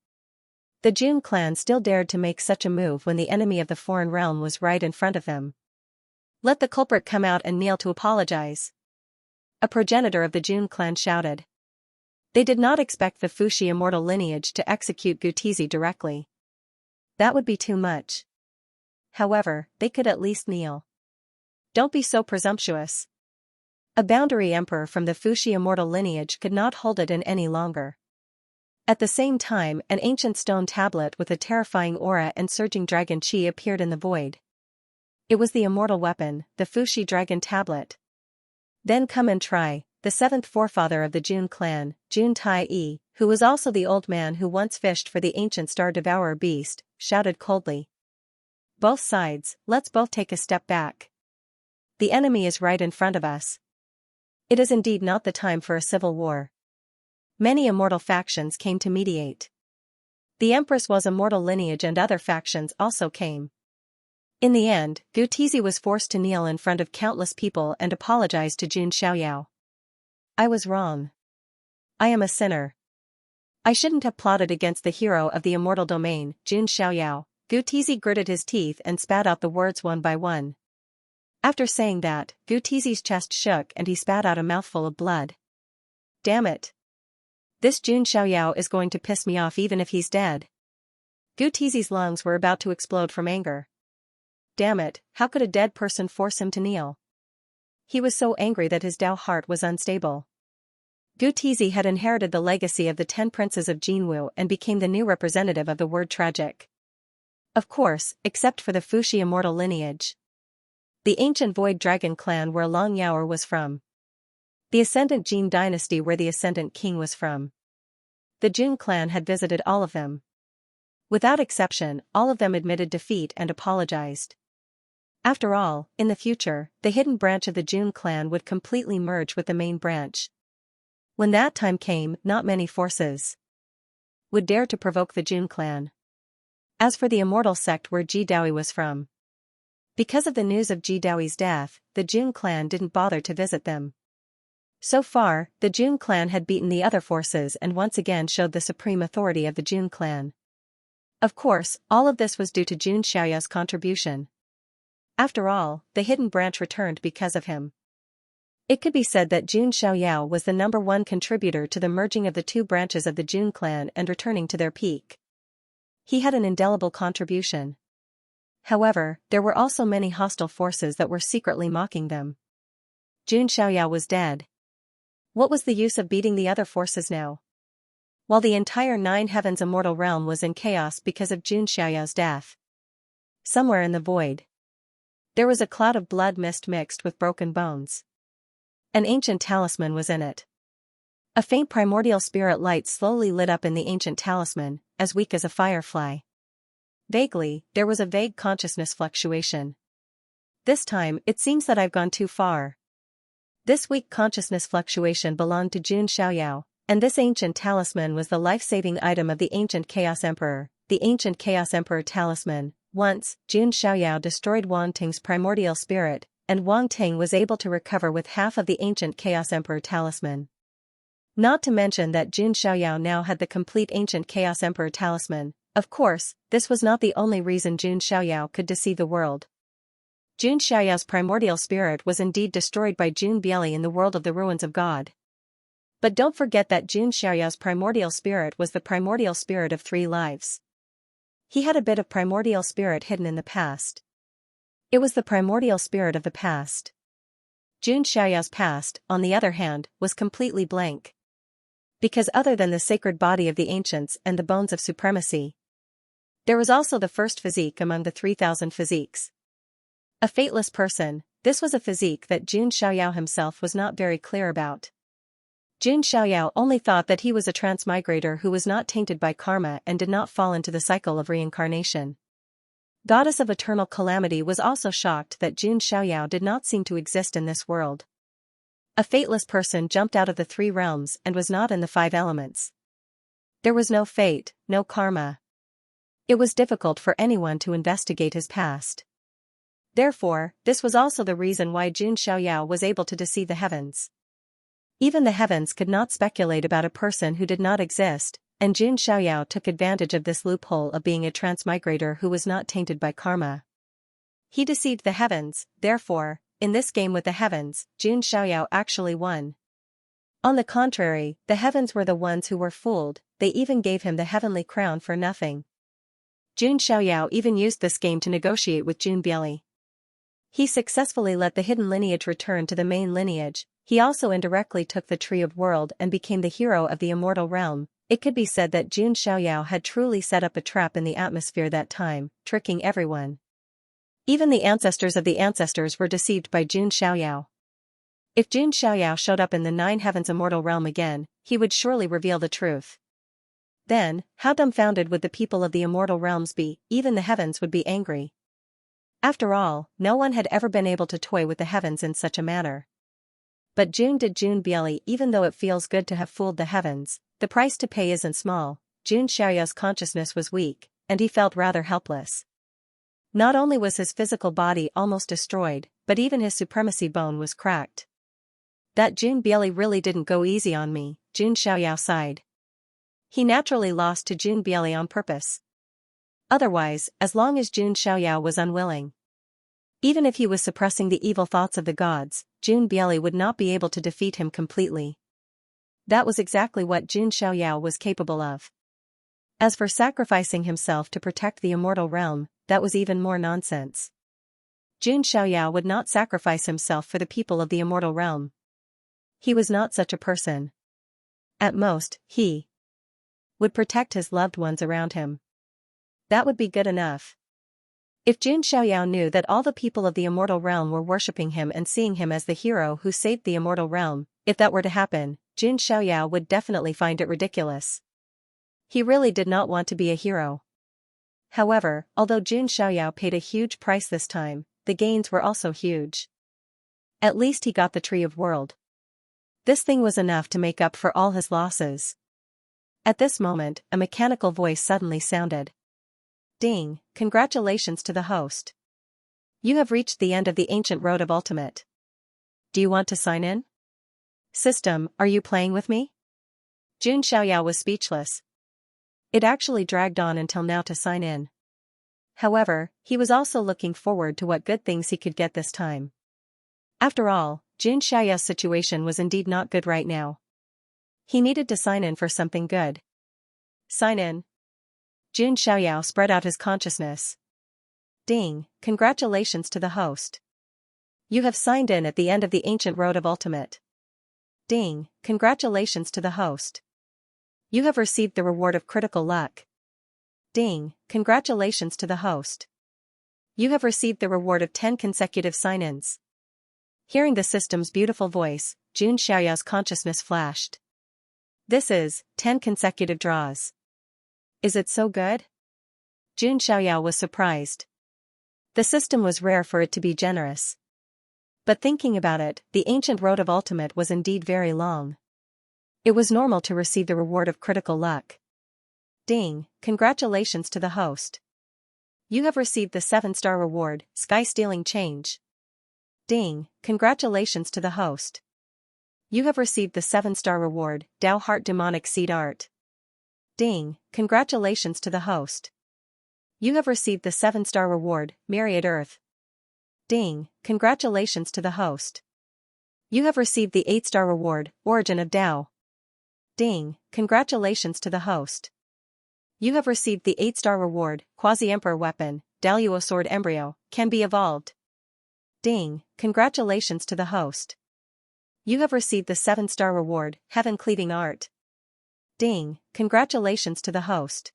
The Jun clan still dared to make such a move when the enemy of the foreign realm was right in front of them. Let the culprit come out and kneel to apologize. A progenitor of the Jun clan shouted. They did not expect the Fuxi immortal lineage to execute Gutizi directly. That would be too much. However, they could at least kneel. Don't be so presumptuous. A boundary emperor from the Fuxi immortal lineage could not hold it in any longer. At the same time, an ancient stone tablet with a terrifying aura and surging dragon chi appeared in the void. It was the immortal weapon, the Fuxi dragon tablet. Then come and try, the 7th forefather of the Jun clan, Jun Tai-e, who was also the old man who once fished for the ancient star-devourer beast, shouted coldly. Both sides, let's both take a step back. The enemy is right in front of us. It is indeed not the time for a civil war. Many immortal factions came to mediate. The Empress was immortal lineage and other factions also came. In the end, Gutizi was forced to kneel in front of countless people and apologize to Jun Xiaoyao. I was wrong. I am a sinner. I shouldn't have plotted against the hero of the immortal domain, Jun Xiaoyao. Gutizi gritted his teeth and spat out the words one by one. After saying that, Gutizi's chest shook and he spat out a mouthful of blood. Damn it. This Jun Xiaoyao is going to piss me off even if he's dead. Gutizi's lungs were about to explode from anger. Damn it, how could a dead person force him to kneel? He was so angry that his Dao heart was unstable. Gutizi had inherited the legacy of the 10 princes of Jinwu and became the new representative of the word tragic. Of course, except for the Fuxi immortal lineage. The ancient Void Dragon clan where Long Yaoer was from. The Ascendant Jin dynasty where the Ascendant King was from. The Jun clan had visited all of them. Without exception, all of them admitted defeat and apologized. After all, in the future, the hidden branch of the Jun clan would completely merge with the main branch. When that time came, not many forces would dare to provoke the Jun clan. As for the immortal sect where Ji Daoi was from. Because of the news of Ji Daoi's death, the Jun clan didn't bother to visit them. So far, the Jun clan had beaten the other forces and once again showed the supreme authority of the Jun clan. Of course, all of this was due to Jun Xiaoyao's contribution. After all, the hidden branch returned because of him. It could be said that Jun Xiaoyao was the #1 contributor to the merging of the two branches of the Jun clan and returning to their peak. He had an indelible contribution. However, there were also many hostile forces that were secretly mocking them. Jun Xiaoyao was dead. What was the use of beating the other forces now? While the entire Nine Heavens immortal realm was in chaos because of Jun Xiaoyao's death. Somewhere in the void, there was a cloud of blood mist mixed with broken bones. An ancient talisman was in it. A faint primordial spirit light slowly lit up in the ancient talisman, as weak as a firefly. Vaguely, there was a vague consciousness fluctuation. This time, it seems that I've gone too far. This weak consciousness fluctuation belonged to Jun Xiaoyao, and this ancient talisman was the life-saving item of the ancient Chaos Emperor, the ancient Chaos Emperor talisman. Once, Jun Xiaoyao destroyed Wang Ting's primordial spirit, and Wang Ting was able to recover with half of the ancient Chaos Emperor talisman. Not to mention that Jun Xiaoyao now had the complete ancient Chaos Emperor talisman. Of course, this was not the only reason Jun Xiaoyao could deceive the world. Jun Xiaoyao's primordial spirit was indeed destroyed by Jun Bieli in the world of the ruins of God. But don't forget that Jun Xiaoyao's primordial spirit was the primordial spirit of 3 lives. He had a bit of primordial spirit hidden in the past. It was the primordial spirit of the past. Jun Xiaoyao's past, on the other hand, was completely blank. Because other than the sacred body of the ancients and the bones of supremacy, there was also the first physique among the 3,000 physiques. A fateless person, this was a physique that Jun Xiaoyao himself was not very clear about. Jun Xiaoyao only thought that he was a transmigrator who was not tainted by karma and did not fall into the cycle of reincarnation. Goddess of Eternal Calamity was also shocked that Jun Xiaoyao did not seem to exist in this world. A fateless person jumped out of the 3 realms and was not in the 5 elements. There was no fate, no karma. It was difficult for anyone to investigate his past. Therefore, this was also the reason why Jun Xiaoyao was able to deceive the heavens. Even the heavens could not speculate about a person who did not exist, and Jun Xiaoyao took advantage of this loophole of being a transmigrator who was not tainted by karma. He deceived the heavens, therefore, in this game with the heavens, Jun Xiaoyao actually won. On the contrary, the heavens were the ones who were fooled, they even gave him the heavenly crown for nothing. Jun Xiaoyao even used this game to negotiate with Jun Bieli. He successfully let the hidden lineage return to the main lineage. He also indirectly took the Tree of World and became the hero of the immortal realm. It could be said that Jun Xiaoyao had truly set up a trap in the atmosphere that time, tricking everyone. Even the ancestors of the ancestors were deceived by Jun Xiaoyao. If Jun Xiaoyao showed up in the 9 Heavens immortal realm again, he would surely reveal the truth. Then, how dumbfounded would the people of the immortal realms be? Even the heavens would be angry. After all, no one had ever been able to toy with the heavens in such a manner. But Jun Bieli, even though it feels good to have fooled the heavens, the price to pay isn't small. Jun Xiaoyao's consciousness was weak, and he felt rather helpless. Not only was his physical body almost destroyed, but even his supremacy bone was cracked. That Jun Bieli really didn't go easy on me, Jun Xiaoyao sighed. He naturally lost to Jun Bieli on purpose. Otherwise, as long as Jun Xiaoyao was unwilling, even if he was suppressing the evil thoughts of the gods, Jun Bieli would not be able to defeat him completely. That was exactly what Jun Xiaoyao was capable of. As for sacrificing himself to protect the immortal realm, that was even more nonsense. Jun Xiaoyao would not sacrifice himself for the people of the immortal realm. He was not such a person. At most, he would protect his loved ones around him. That would be good enough. If Jun Xiaoyao knew that all the people of the immortal realm were worshipping him and seeing him as the hero who saved the immortal realm, if that were to happen, Jun Xiaoyao would definitely find it ridiculous. He really did not want to be a hero. However, although Jun Xiaoyao paid a huge price this time, the gains were also huge. At least he got the Tree of World. This thing was enough to make up for all his losses. At this moment, a mechanical voice suddenly sounded. Ding, congratulations to the host. You have reached the end of the ancient road of ultimate. Do you want to sign in? System, are you playing with me? Jun Xiaoyao was speechless. It actually dragged on until now to sign in. However, he was also looking forward to what good things he could get this time. After all, Xianxia's situation was indeed not good right now. He needed to sign in for something good. Sign in. Xianxia spread out his consciousness. Ding, congratulations to the host. You have signed in at the end of the ancient road of ultimate. Ding, congratulations to the host. You have received the reward of critical luck. Ding, congratulations to the host. You have received the reward of 10 consecutive sign-ins. Hearing the system's beautiful voice, Xianxia's consciousness flashed. This is 10 consecutive draws. Is it so good? Xianxia was surprised. The system was rare for it to be generous. But thinking about it, the ancient road of ultimate was indeed very long. It was normal to receive the reward of critical luck. Ding, congratulations to the host. You have received the 7-star reward, Sky-Stealing Change. Ding, congratulations to the host. You have received the 7-star reward, Dao Heart Demonic Seed Art. Ding, congratulations to the host. You have received the 7-star reward, Myriad Earth. Ding, congratulations to the host. You have received the 8-star reward, Origin of Dao. Ding, congratulations to the host. You have received the 8-star reward, Quasi-Emperor Weapon, Daluo Sword Embryo, can be evolved. Ding, congratulations to the host. You have received the 7-star reward, Heaven Cleaving Art. Ding, congratulations to the host.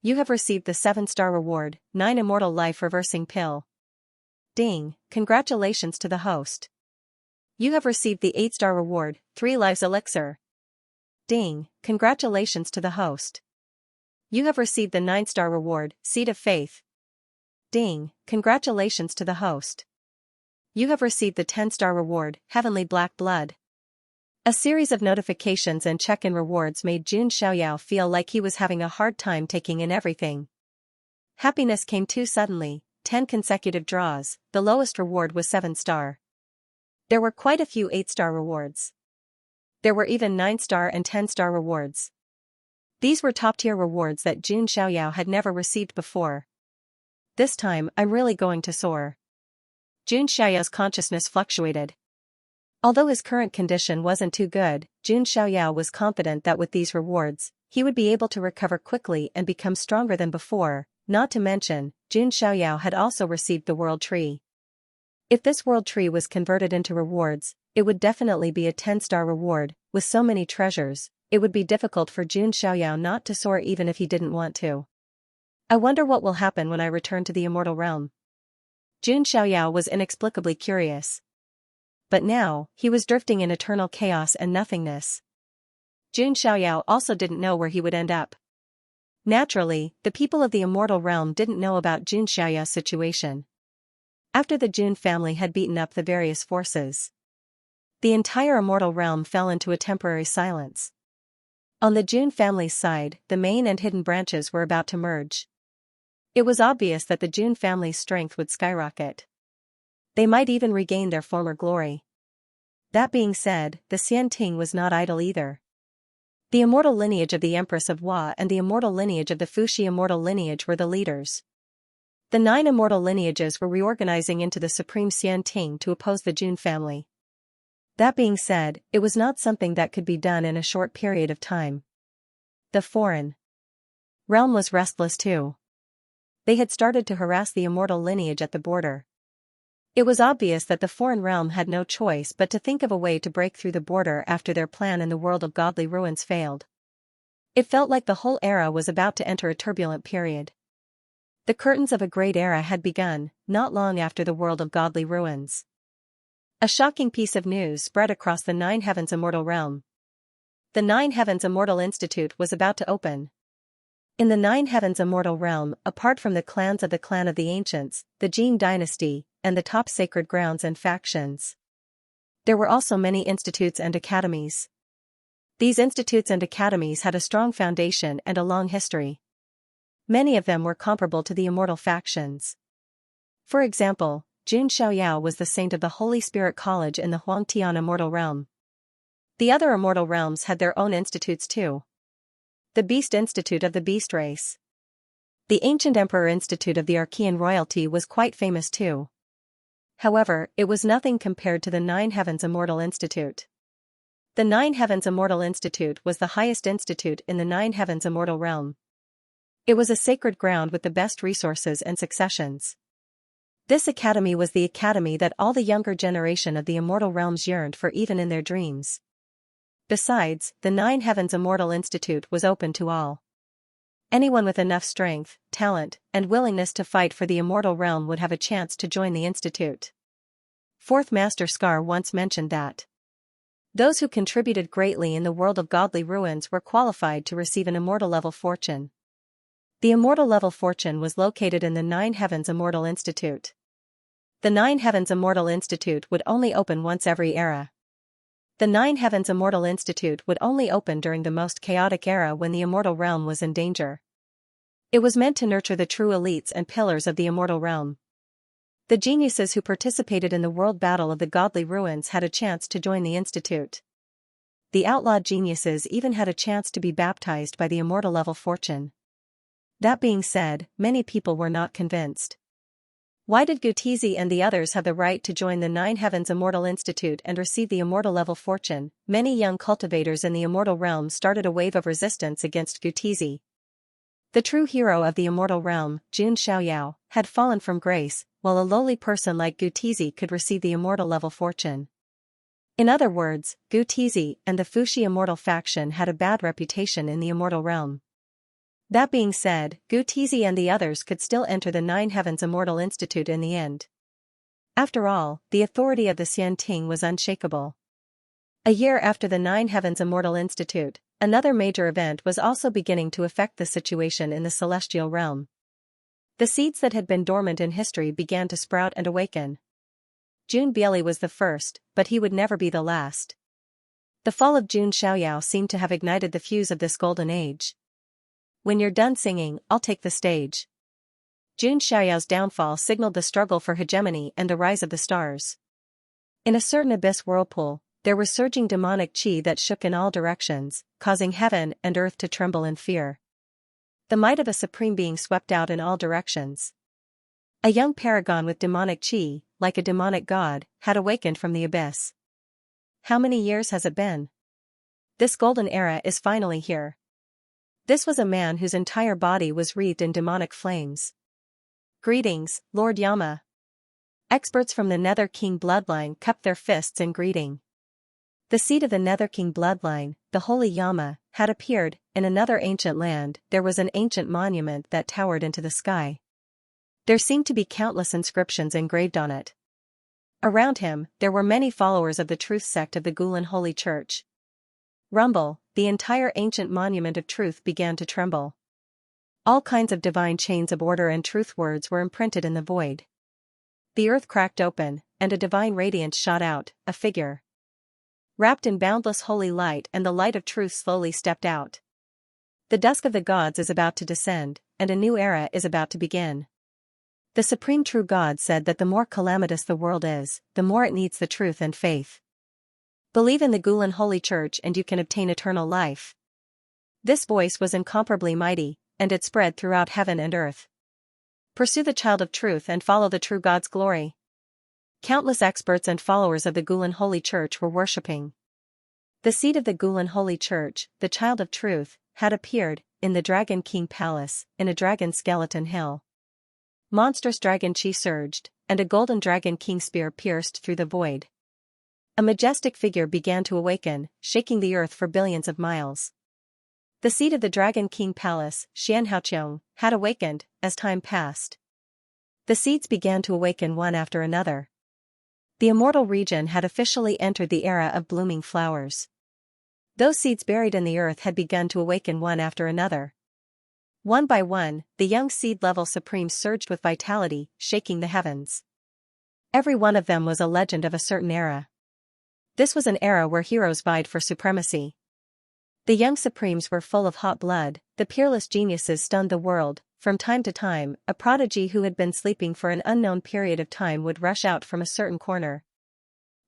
You have received the 7-star reward, 9 Immortal Life Reversing Pill. Ding, congratulations to the host. You have received the 8-star reward, 3 Lives Elixir. Ding, congratulations to the host. You have received the 9-star reward, Seed of Faith. Ding, congratulations to the host. You have received the 10-star reward, Heavenly Black Blood. A series of notifications and check-in rewards made Xianxia feel like he was having a hard time taking in everything. Happiness came too suddenly, 10 consecutive draws, the lowest reward was 7-star. There were quite a few 8-star rewards. There were even 9-star and 10-star rewards. These were top-tier rewards that Xianxia had never received before. This time, I'm really going to soar. Xianxia's consciousness fluctuated. Although his current condition wasn't too good, Xianxia was confident that with these rewards, he would be able to recover quickly and become stronger than before, not to mention, Xianxia had also received the World Tree. If this World Tree was converted into rewards, it would definitely be a 10-star reward. With so many treasures, it would be difficult for Xianxia not to soar even if he didn't want to. I wonder what will happen when I return to the Immortal Realm. Xianxia was inexplicably curious. But now, he was drifting in eternal chaos and nothingness. Xianxia also didn't know where he would end up. Naturally, the people of the Immortal Realm didn't know about Xianxia's situation. After the Jun family had beaten up the various forces, the entire Immortal Realm fell into a temporary silence. On the Jun family's side, the main and hidden branches were about to merge. It was obvious that the Jun family's strength would skyrocket. They might even regain their former glory. That being said, the Xianting was not idle either. The immortal lineage of the Empress of Hua and the immortal lineage of the Fuxi immortal lineage were the leaders. The 9 immortal lineages were reorganizing into the Supreme Xianting to oppose the Jun family. That being said, it was not something that could be done in a short period of time. The foreign realm was restless too. They had started to harass the immortal lineage at the border. It was obvious that the foreign realm had no choice but to think of a way to break through the border after their plan in the world of godly ruins failed. It felt like the whole era was about to enter a turbulent period. The curtains of a great era had begun, not long after the world of godly ruins. A shocking piece of news spread across the 9 Heavens Immortal Realm. The 9 Heavens Immortal Institute was about to open. In the 9 Heavens Immortal Realm, apart from the clans of the Clan of the Ancients, the Jin Dynasty, and the top sacred grounds and factions, there were also many institutes and academies. These institutes and academies had a strong foundation and a long history. Many of them were comparable to the immortal factions. For example, Jun Xiaoyao was the saint of the Holy Spirit College in the Huangtian Immortal Realm. The other immortal realms had their own institutes too. The Beast Institute of the Beast Race. The ancient Emperor Institute of the Archean royalty was quite famous too. However, it was nothing compared to the Nine Heavens Immortal Institute. The Nine Heavens Immortal Institute was the highest institute in the Nine Heavens Immortal realm. It was a sacred ground with the best resources and successions. This academy was the academy that all the younger generation of the immortal realms yearned for even in their dreams. Besides, the Nine Heavens Immortal Institute was open to all. Anyone with enough strength, talent, and willingness to fight for the immortal realm would have a chance to join the institute. Fourth Master Scar once mentioned that those who contributed greatly in the world of godly ruins were qualified to receive an immortal level fortune. The immortal level fortune was located in the Nine Heavens Immortal Institute. The Nine Heavens Immortal Institute would only open once every era. The Nine Heavens Immortal Institute would only open during the most chaotic era when the immortal realm was in danger. It was meant to nurture the true elites and pillars of the immortal realm. The geniuses who participated in the world battle of the godly ruins had a chance to join the institute. The outlawed geniuses even had a chance to be baptized by the immortal level fortune. That being said, many people were not convinced. Why did Gutizi and the others have the right to join the Nine Heavens Immortal Institute and receive the immortal level fortune? Many young cultivators in the immortal realm started a wave of resistance against Gutizi. The true hero of the immortal realm, Xianxia, had fallen from grace, while a lowly person like Gutizi could receive the immortal level fortune. In other words, Gutizi and the Fushi immortal faction had a bad reputation in the immortal realm. That being said, Gutizi and the others could still enter the Nine Heavens Immortal Institute in the end. After all, the authority of the Xianting was unshakable. A year after the Nine Heavens Immortal Institute, another major event was also beginning to affect the situation in the celestial realm. The seeds that had been dormant in history began to sprout and awaken. Jun Bieli was the first, but he would never be the last. The fall of Jun Xiaoyao seemed to have ignited the fuse of this golden age. When you're done singing, I'll take the stage. Jun Xiaoyao's downfall signaled the struggle for hegemony and the rise of the stars. In a certain abyss whirlpool, there was surging demonic chi that shook in all directions, causing heaven and earth to tremble in fear. The might of a supreme being swept out in all directions. A young paragon with demonic chi, like a demonic god, had awakened from the abyss. How many years has it been? This golden era is finally here. This was a man whose entire body was wreathed in demonic flames. Greetings, Lord Yama. Experts from the Nether King bloodline cupped their fists in greeting. The seat of the Nether King bloodline, the Holy Yama, had appeared. In another ancient land, there was an ancient monument that towered into the sky. There seemed to be countless inscriptions engraved on it. Around him, there were many followers of the truth sect of the Gulen Holy Church. Rumble, the entire ancient monument of truth began to tremble. All kinds of divine chains of order and truth words were imprinted in the void. The earth cracked open, and a divine radiance shot out, a figure wrapped in boundless holy light, and the light of truth slowly stepped out. The dusk of the gods is about to descend, and a new era is about to begin. The supreme true God said that the more calamitous the world is, the more it needs the truth and faith. Believe in the Gulen Holy Church and you can obtain eternal life. This voice was incomparably mighty, and it spread throughout heaven and earth. Pursue the child of truth and follow the true God's glory. Countless experts and followers of the Gulen Holy Church were worshipping. The seat of the Gulen Holy Church, the child of truth, had appeared, in the Dragon King Palace, in a dragon skeleton hill. Monstrous dragon chi surged, and a golden dragon king spear pierced through the void. A majestic figure began to awaken, shaking the earth for billions of miles. The seat of the Dragon King Palace, Xianxia, had awakened. As time passed, the seeds began to awaken one after another. The immortal region had officially entered the era of blooming flowers. Those seeds buried in the earth had begun to awaken one after another. One by one, the young seed-level supremes surged with vitality, shaking the heavens. Every one of them was a legend of a certain era. This was an era where heroes vied for supremacy. The young supremes were full of hot blood, the peerless geniuses stunned the world. From time to time, a prodigy who had been sleeping for an unknown period of time would rush out from a certain corner.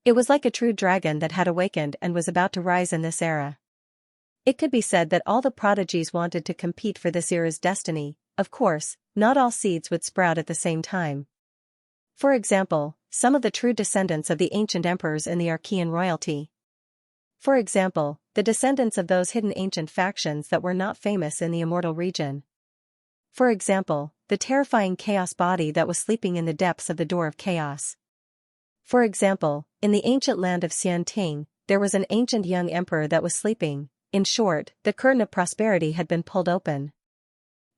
It was like a true dragon that had awakened and was about to rise in this era. It could be said that all the prodigies wanted to compete for this era's destiny. Of course, not all seeds would sprout at the same time. For example, some of the true descendants of the ancient emperors in the Archean royalty. For example, the descendants of those hidden ancient factions that were not famous in the immortal region. For example, the terrifying chaos body that was sleeping in the depths of the door of chaos. For example, in the ancient land of Xianxia, there was an ancient young emperor that was sleeping. In short, the curtain of prosperity had been pulled open.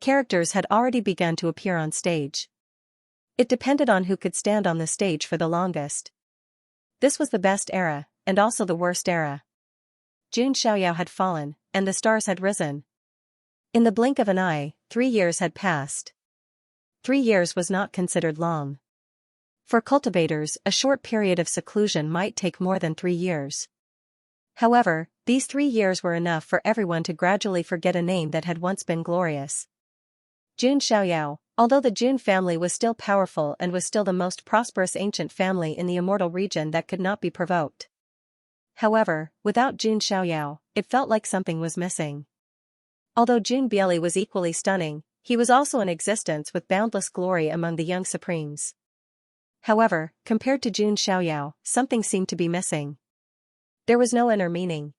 Characters had already begun to appear on stage. It depended on who could stand on the stage for the longest. This was the best era, and also the worst era. Xianxia had fallen, and the stars had risen. In the blink of an eye, 3 years had passed. 3 years was not considered long. For cultivators, a short period of seclusion might take more than 3 years. However, these 3 years were enough for everyone to gradually forget a name that had once been glorious. Xianxia, although the Jun family was still powerful and was still the most prosperous ancient family in the immortal region that could not be provoked. However, without Xianxia, it felt like something was missing. Although Jun Bieli was equally stunning, he was also in existence with boundless glory among the young supremes. However, compared to Xianxia, something seemed to be missing. There was no inner meaning.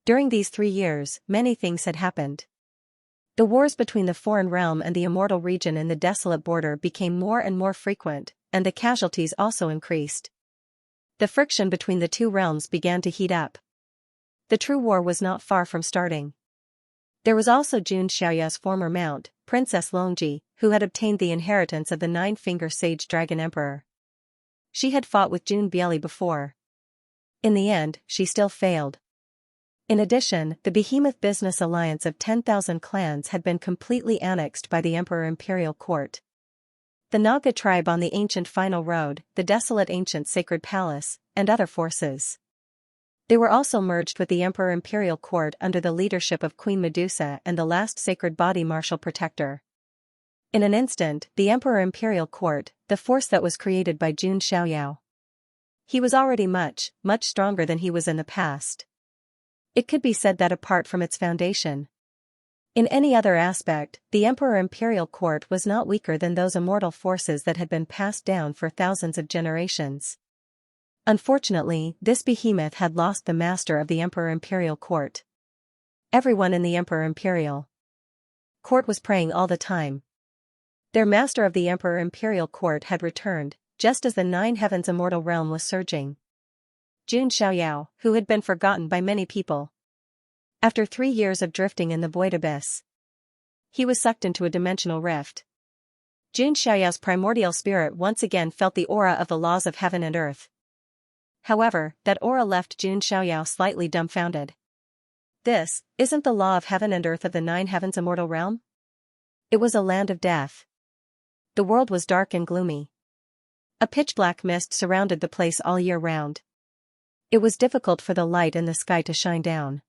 During these 3 years, many things had happened. The wars between the foreign realm and the immortal region in the desolate border became more and more frequent, and the casualties also increased. The friction between the two realms began to heat up. The true war was not far from starting. There was also Xianxia's former mount, Princess Longji, who had obtained the inheritance of the 9-finger sage dragon emperor. She had fought with Jun Bieli before. In the end, she still failed. In addition, the behemoth business alliance of 10,000 clans had been completely annexed by the Emperor Imperial Court. The Naga tribe on the ancient final road, the desolate ancient sacred palace, and other forces. They were also merged with the Emperor Imperial Court under the leadership of Queen Medusa and the last sacred body martial protector. In an instant, the Emperor Imperial Court, the force that was created by Xianxia. He was already much, much stronger than he was in the past. It could be said that apart from its foundation, in any other aspect, the Emperor Imperial Court was not weaker than those immortal forces that had been passed down for thousands of generations. Unfortunately, this behemoth had lost the master of the Emperor Imperial Court. Everyone in the Emperor Imperial Court was praying all the time. Their master of the Emperor Imperial Court had returned, just as the 9 heavens immortal realm was surging. Xianxia, who had been forgotten by many people. After 3 years of drifting in the void abyss, he was sucked into a dimensional rift. Xianxia's primordial spirit once again felt the aura of the laws of heaven and earth. However, that aura left Xianxia slightly dumbfounded. This, isn't the law of heaven and earth of the 9 heavens immortal realm? It was a land of death. The world was dark and gloomy. A pitch-black mist surrounded the place all year round. It was difficult for the light in the sky to shine down.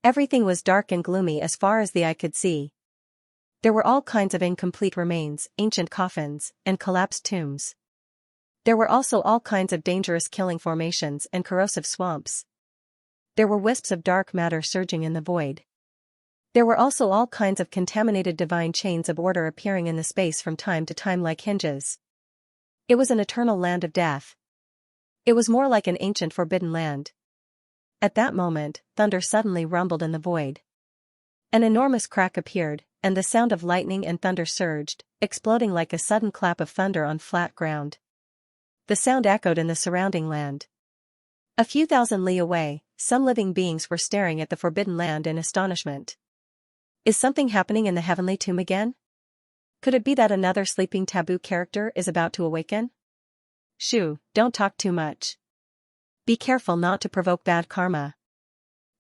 Everything was dark and gloomy as far as the eye could see. There were all kinds of incomplete remains, ancient coffins, and collapsed tombs. There were also all kinds of dangerous killing formations and corrosive swamps. There were wisps of dark matter surging in the void. There were also all kinds of contaminated divine chains of order appearing in the space from time to time like hinges. It was an eternal land of death. It was more like an ancient forbidden land. At that moment, thunder suddenly rumbled in the void. An enormous crack appeared, and the sound of lightning and thunder surged, exploding like a sudden clap of thunder on flat ground. The sound echoed in the surrounding land. A few thousand li away, some living beings were staring at the forbidden land in astonishment. Is something happening in the heavenly tomb again? Could it be that another sleeping taboo character is about to awaken? Shoo, don't talk too much. Be careful not to provoke bad karma.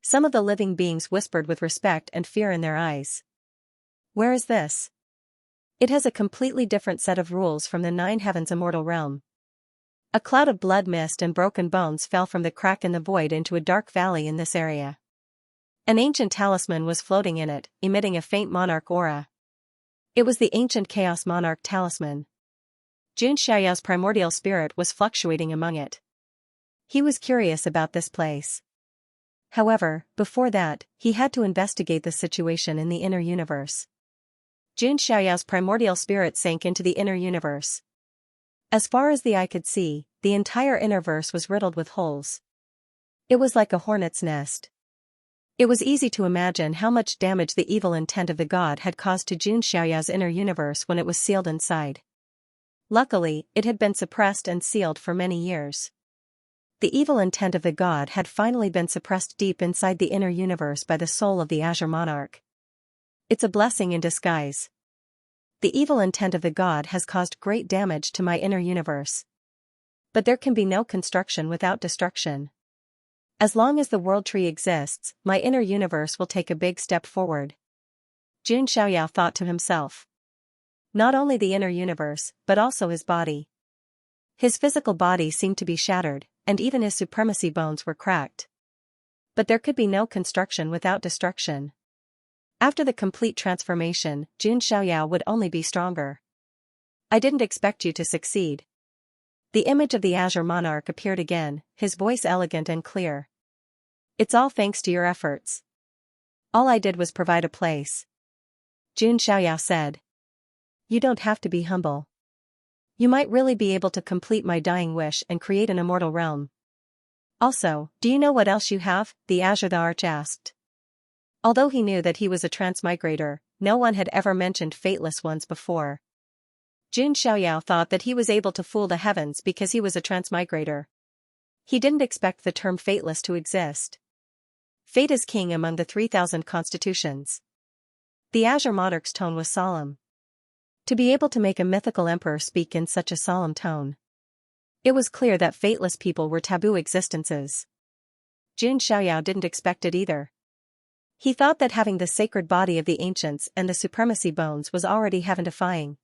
Some of the living beings whispered with respect and fear in their eyes. Where is this? It has a completely different set of rules from the 9 heavens immortal realm. A cloud of blood mist and broken bones fell from the crack in the void into a dark valley in this area. An ancient talisman was floating in it, emitting a faint monarch aura. It was the ancient chaos monarch talisman. Xianxia's primordial spirit was fluctuating among it. He was curious about this place. However, before that, he had to investigate the situation in the inner universe. Xianxia's primordial spirit sank into the inner universe. As far as the eye could see, the entire innerverse was riddled with holes. It was like a hornet's nest. It was easy to imagine how much damage the evil intent of the god had caused to Xianxia's inner universe when it was sealed inside. Luckily, it had been suppressed and sealed for many years. The evil intent of the god had finally been suppressed deep inside the inner universe by the soul of the Azure Monarch. It's a blessing in disguise. The evil intent of the god has caused great damage to my inner universe. But there can be no construction without destruction. As long as the world tree exists, my inner universe will take a big step forward. Xianxia thought to himself. Not only the inner universe, but also his body. His physical body seemed to be shattered, and even his supremacy bones were cracked. But there could be no construction without destruction. After the complete transformation, Xianxia would only be stronger. I didn't expect you to succeed. The image of the Azure Monarch appeared again, his voice elegant and clear. It's all thanks to your efforts. All I did was provide a place. Xianxia said. You don't have to be humble. You might really be able to complete my dying wish and create an immortal realm. Also, do you know what else you have? The Azure the Arch asked. Although he knew that he was a transmigrator, no one had ever mentioned fateless ones before. Xianxia thought that he was able to fool the heavens because he was a transmigrator. He didn't expect the term fateless to exist. Fate is king among the 3,000 constitutions. The Azure Monarch's tone was solemn. To be able to make a mythical emperor speak in such a solemn tone. It was clear that fateless people were taboo existences. Xianxia didn't expect it either. He thought that having the sacred body of the ancients and the supremacy bones was already heaven-defying.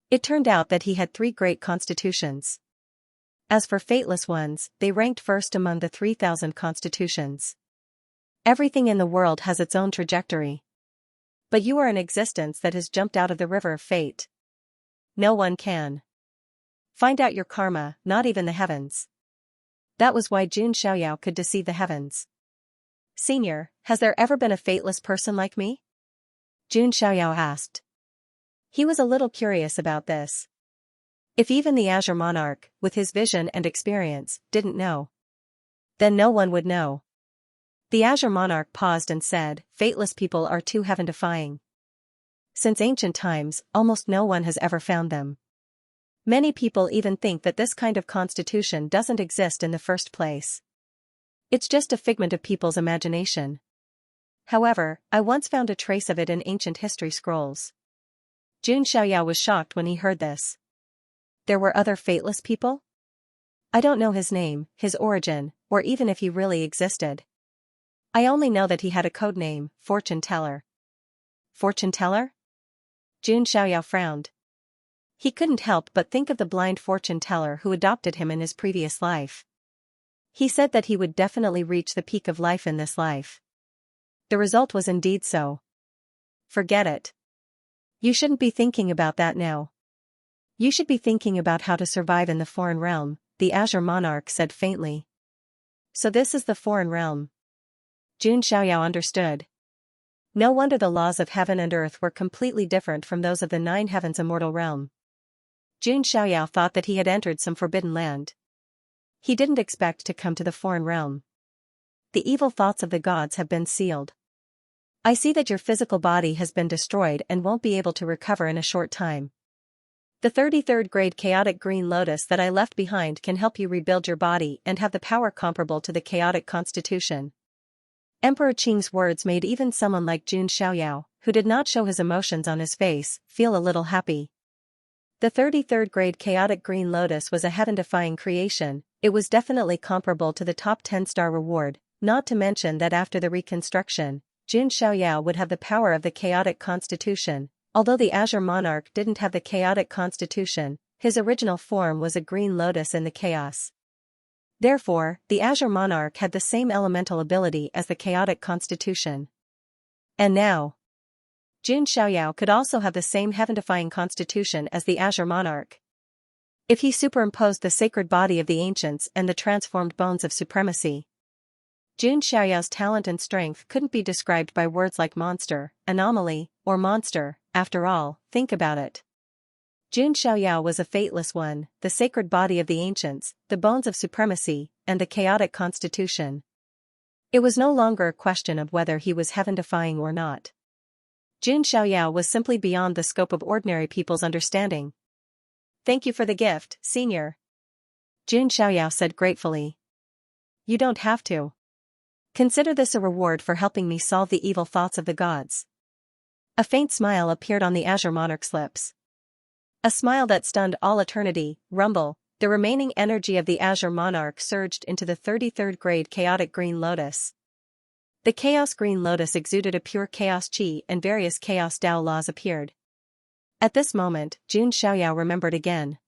It turned out that he had 3 great constitutions. As for fateless ones, they ranked first among the 3,000 constitutions. Everything in the world has its own trajectory. But you are an existence that has jumped out of the river of fate. No one can find out your karma, not even the heavens. That was why Xianxia could deceive the heavens. Senior, has there ever been a fateless person like me? Xianxia asked. He was a little curious about this. If even the Azure Monarch, with his vision and experience, didn't know, then no one would know. The Azure Monarch paused and said, fateless people are too heaven-defying. Since ancient times, almost no one has ever found them. Many people even think that this kind of constitution doesn't exist in the first place. It's just a figment of people's imagination. However, I once found a trace of it in ancient history scrolls. Xianxia was shocked when he heard this. There were other fateless people? I don't know his name, his origin, or even if he really existed. I only know that he had a code name, Fortune Teller. Fortune Teller? Xianxia frowned. He couldn't help but think of the blind fortune teller who adopted him in his previous life. He said that he would definitely reach the peak of life in this life. The result was indeed so. Forget it. You shouldn't be thinking about that now. You should be thinking about how to survive in the foreign realm, the Azure Monarch said faintly. So this is the foreign realm. Xianxia understood. No wonder the laws of heaven and earth were completely different from those of the 9 heavens immortal realm. Xianxia thought that he had entered some forbidden land. He didn't expect to come to the foreign realm. The evil thoughts of the gods have been sealed. I see that your physical body has been destroyed and won't be able to recover in a short time. The 33rd grade chaotic green lotus that I left behind can help you rebuild your body and have the power comparable to the chaotic constitution. Emperor Qing's words made even someone like Xianxia, who did not show his emotions on his face, feel a little happy. The 33rd grade chaotic green lotus was a heaven-defying creation. It was definitely comparable to the top 10-star reward, not to mention that after the reconstruction, Xianxia would have the power of the chaotic constitution. Although the Azure Monarch didn't have the chaotic constitution, his original form was a green lotus in the chaos. Therefore, the Azure Monarch had the same elemental ability as the chaotic constitution. And now, Xianxia could also have the same heaven-defying constitution as the Azure Monarch. If he superimposed the sacred body of the ancients and the transformed bones of supremacy, Jun Xiaoyao's talent and strength couldn't be described by words like monster, anomaly, or monster. After all, think about it. Jun Xiaoyao was a fateless one, the sacred body of the ancients, the bones of supremacy, and the chaotic constitution. It was no longer a question of whether he was heaven-defying or not. Jun Xiaoyao was simply beyond the scope of ordinary people's understanding. "Thank you for the gift, senior," Jun Xiaoyao said gratefully. "You don't have to. Consider this a reward for helping me solve the evil thoughts of the gods." A faint smile appeared on the Azure Monarch's lips. A smile that stunned all eternity. Rumble, the remaining energy of the Azure Monarch surged into the 33rd grade chaotic green lotus. The chaos green lotus exuded a pure chaos chi and various chaos Tao laws appeared. At this moment, Jun Xiaoyao remembered again.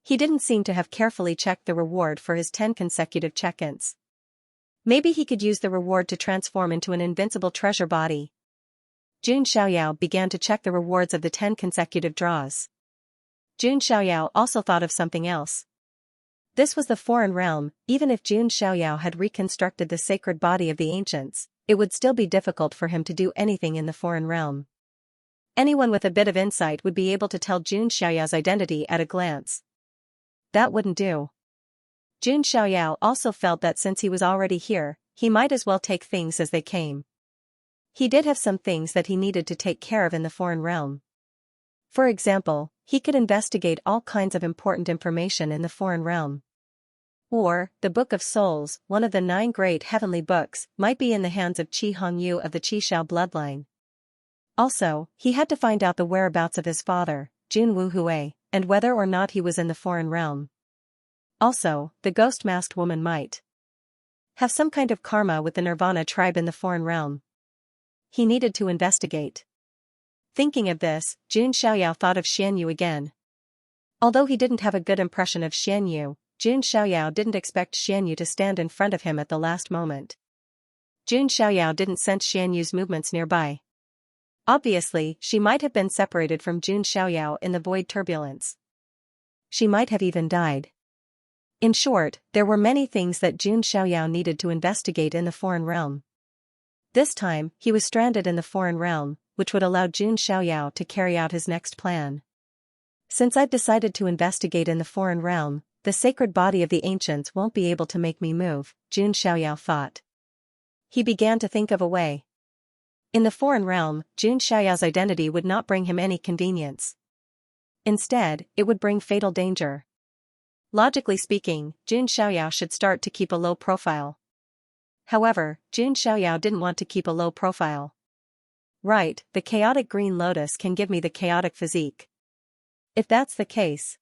He didn't seem to have carefully checked the reward for his 10 consecutive check-ins. Maybe he could use the reward to transform into an invincible treasure body. Jun Xiaoyao began to check the rewards of the 10 consecutive draws. Jun Xiaoyao also thought of something else. This was the foreign realm. Even if Jun Xiaoyao had reconstructed the sacred body of the ancients, it would still be difficult for him to do anything in the foreign realm. Anyone with a bit of insight would be able to tell Jun Xiaoyao's identity at a glance. That wouldn't do. Jun Xiaoyao also felt that since he was already here, he might as well take things as they came. He did have some things that he needed to take care of in the foreign realm. For example, he could investigate all kinds of important information in the foreign realm. Or, the Book of Souls, one of the 9 great heavenly books, might be in the hands of Qi Hongyu of the Qishao bloodline. Also, he had to find out the whereabouts of his father, Jun Wuhui, and whether or not he was in the foreign realm. Also, the ghost-masked woman might have some kind of karma with the Nirvana tribe in the foreign realm. He needed to investigate. Thinking of this, Jun Xiaoyao thought of Xianyu again. Although he didn't have a good impression of Xianyu, Jun Xiaoyao didn't expect Xianyu to stand in front of him at the last moment. Jun Xiaoyao didn't sense Xianyu's movements nearby. Obviously, she might have been separated from Jun Xiaoyao in the void turbulence. She might have even died. In short, there were many things that Jun Xiaoyao needed to investigate in the foreign realm. This time, he was stranded in the foreign realm, which would allow Jun Xiaoyao to carry out his next plan. Since I've decided to investigate in the foreign realm, the sacred body of the ancients won't be able to make me move, Jun Xiaoyao thought. He began to think of a way. In the foreign realm, Jun Xiaoyao's identity would not bring him any convenience. Instead, it would bring fatal danger. Logically speaking, Jun Xiaoyao should start to keep a low profile. However, Jun Xiaoyao didn't want to keep a low profile. Right, the chaotic green lotus can give me the chaotic physique. If that's the case,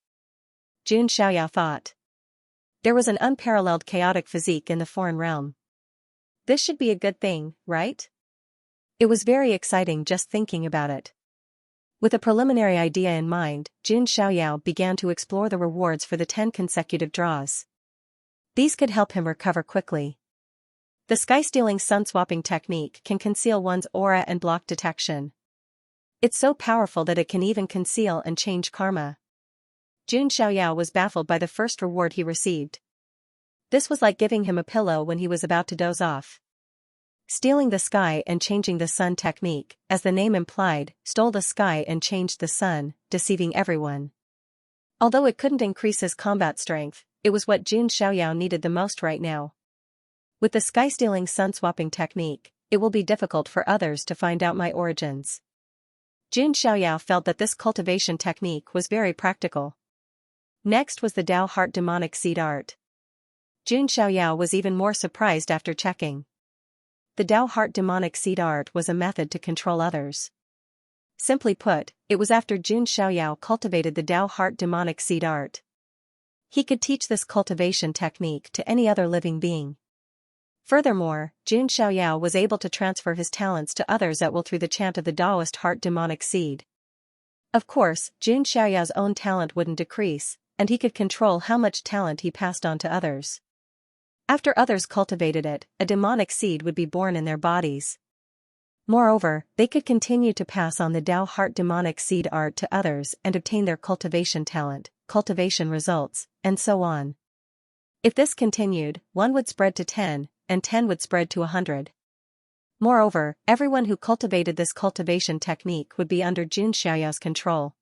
Jun Xiaoyao thought. There was an unparalleled chaotic physique in the foreign realm. This should be a good thing, right? It was very exciting just thinking about it. With a preliminary idea in mind, Jun Xiaoyao began to explore the rewards for the 10 consecutive draws. These could help him recover quickly. The sky-stealing sun-swapping technique can conceal one's aura and block detection. It's so powerful that it can even conceal and change karma. Jun Xiaoyao was baffled by the first reward he received. This was like giving him a pillow when he was about to doze off. Stealing the sky and changing the sun technique, as the name implied, stole the sky and changed the sun, deceiving everyone. Although it couldn't increase his combat strength, it was what Jun Xiaoyao needed the most right now. With the sky-stealing sun-swapping technique, it will be difficult for others to find out my origins. Jun Xiaoyao felt that this cultivation technique was very practical. Next was the Tao Heart demonic seed art. Jun Xiaoyao was even more surprised after checking. The Tao Heart demonic seed art was a method to control others. Simply put, it was after Jun Xiaoyao cultivated the Tao Heart demonic seed art. He could teach this cultivation technique to any other living being. Furthermore, Jun Xiaoyao was able to transfer his talents to others at will through the chant of the Taoist heart demonic seed. Of course, Jun Xiaoyao's own talent wouldn't decrease, and he could control how much talent he passed on to others. After others cultivated it, a demonic seed would be born in their bodies. Moreover, they could continue to pass on the Tao Heart demonic seed art to others and obtain their cultivation talent, cultivation results, and so on. If this continued, one would spread to 10, and 10 would spread to 100. Moreover, everyone who cultivated this cultivation technique would be under Jun Xiaoyao's control.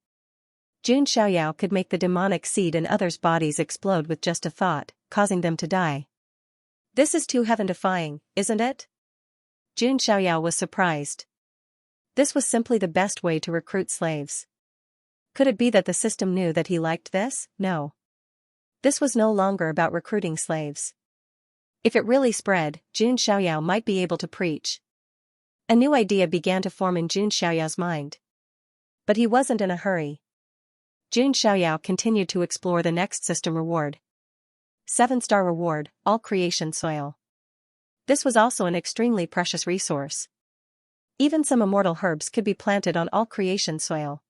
Jun Xiaoyao could make the demonic seed in others' bodies explode with just a thought, causing them to die. This is too heaven-defying, isn't it? Jun Xiaoyao was surprised. This was simply the best way to recruit slaves. Could it be that the system knew that he liked this? No. This was no longer about recruiting slaves. If it really spread, Jun Xiaoyao might be able to preach. A new idea began to form in Jun Xiaoyao's mind. But he wasn't in a hurry. Jun Xiaoyao continued to explore the next system reward. 7-star reward, all creation soil. This was also an extremely precious resource. Even some immortal herbs could be planted on all creation soil.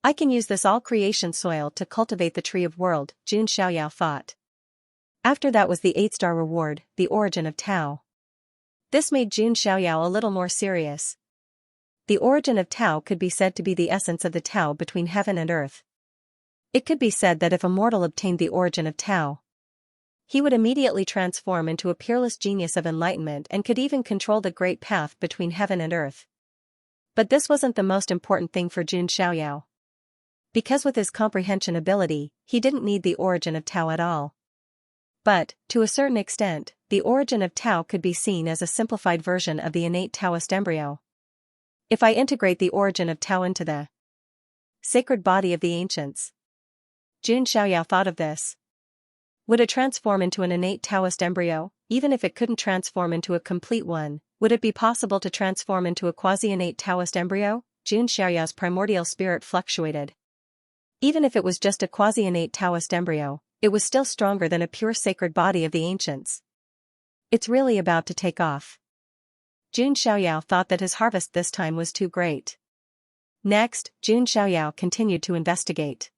I can use this all creation soil to cultivate the tree of world, Jun Xiaoyao thought. After that was the 8-star reward, the origin of Tao. This made Jun Xiaoyao a little more serious. The origin of Tao could be said to be the essence of the Tao between heaven and earth. It could be said that if a mortal obtained the origin of Tao, he would immediately transform into a peerless genius of enlightenment and could even control the great path between heaven and earth. But this wasn't the most important thing for Jun Xiaoyao. Because with his comprehension ability, he didn't need the origin of Tao at all. But, to a certain extent, the origin of Tao could be seen as a simplified version of the innate Taoist embryo. If I integrate the origin of Tao into the sacred body of the ancients, Jun Xiaoyao thought of this. Would it transform into an innate Taoist embryo? Even if it couldn't transform into a complete one, would it be possible to transform into a quasi-innate Taoist embryo? Jun Xiaoyao's primordial spirit fluctuated. Even if it was just a quasi-innate Taoist embryo, it was still stronger than a pure sacred body of the ancients. It's really about to take off. Jun Xiaoyao thought that his harvest this time was too great. Next, Jun Xiaoyao continued to investigate.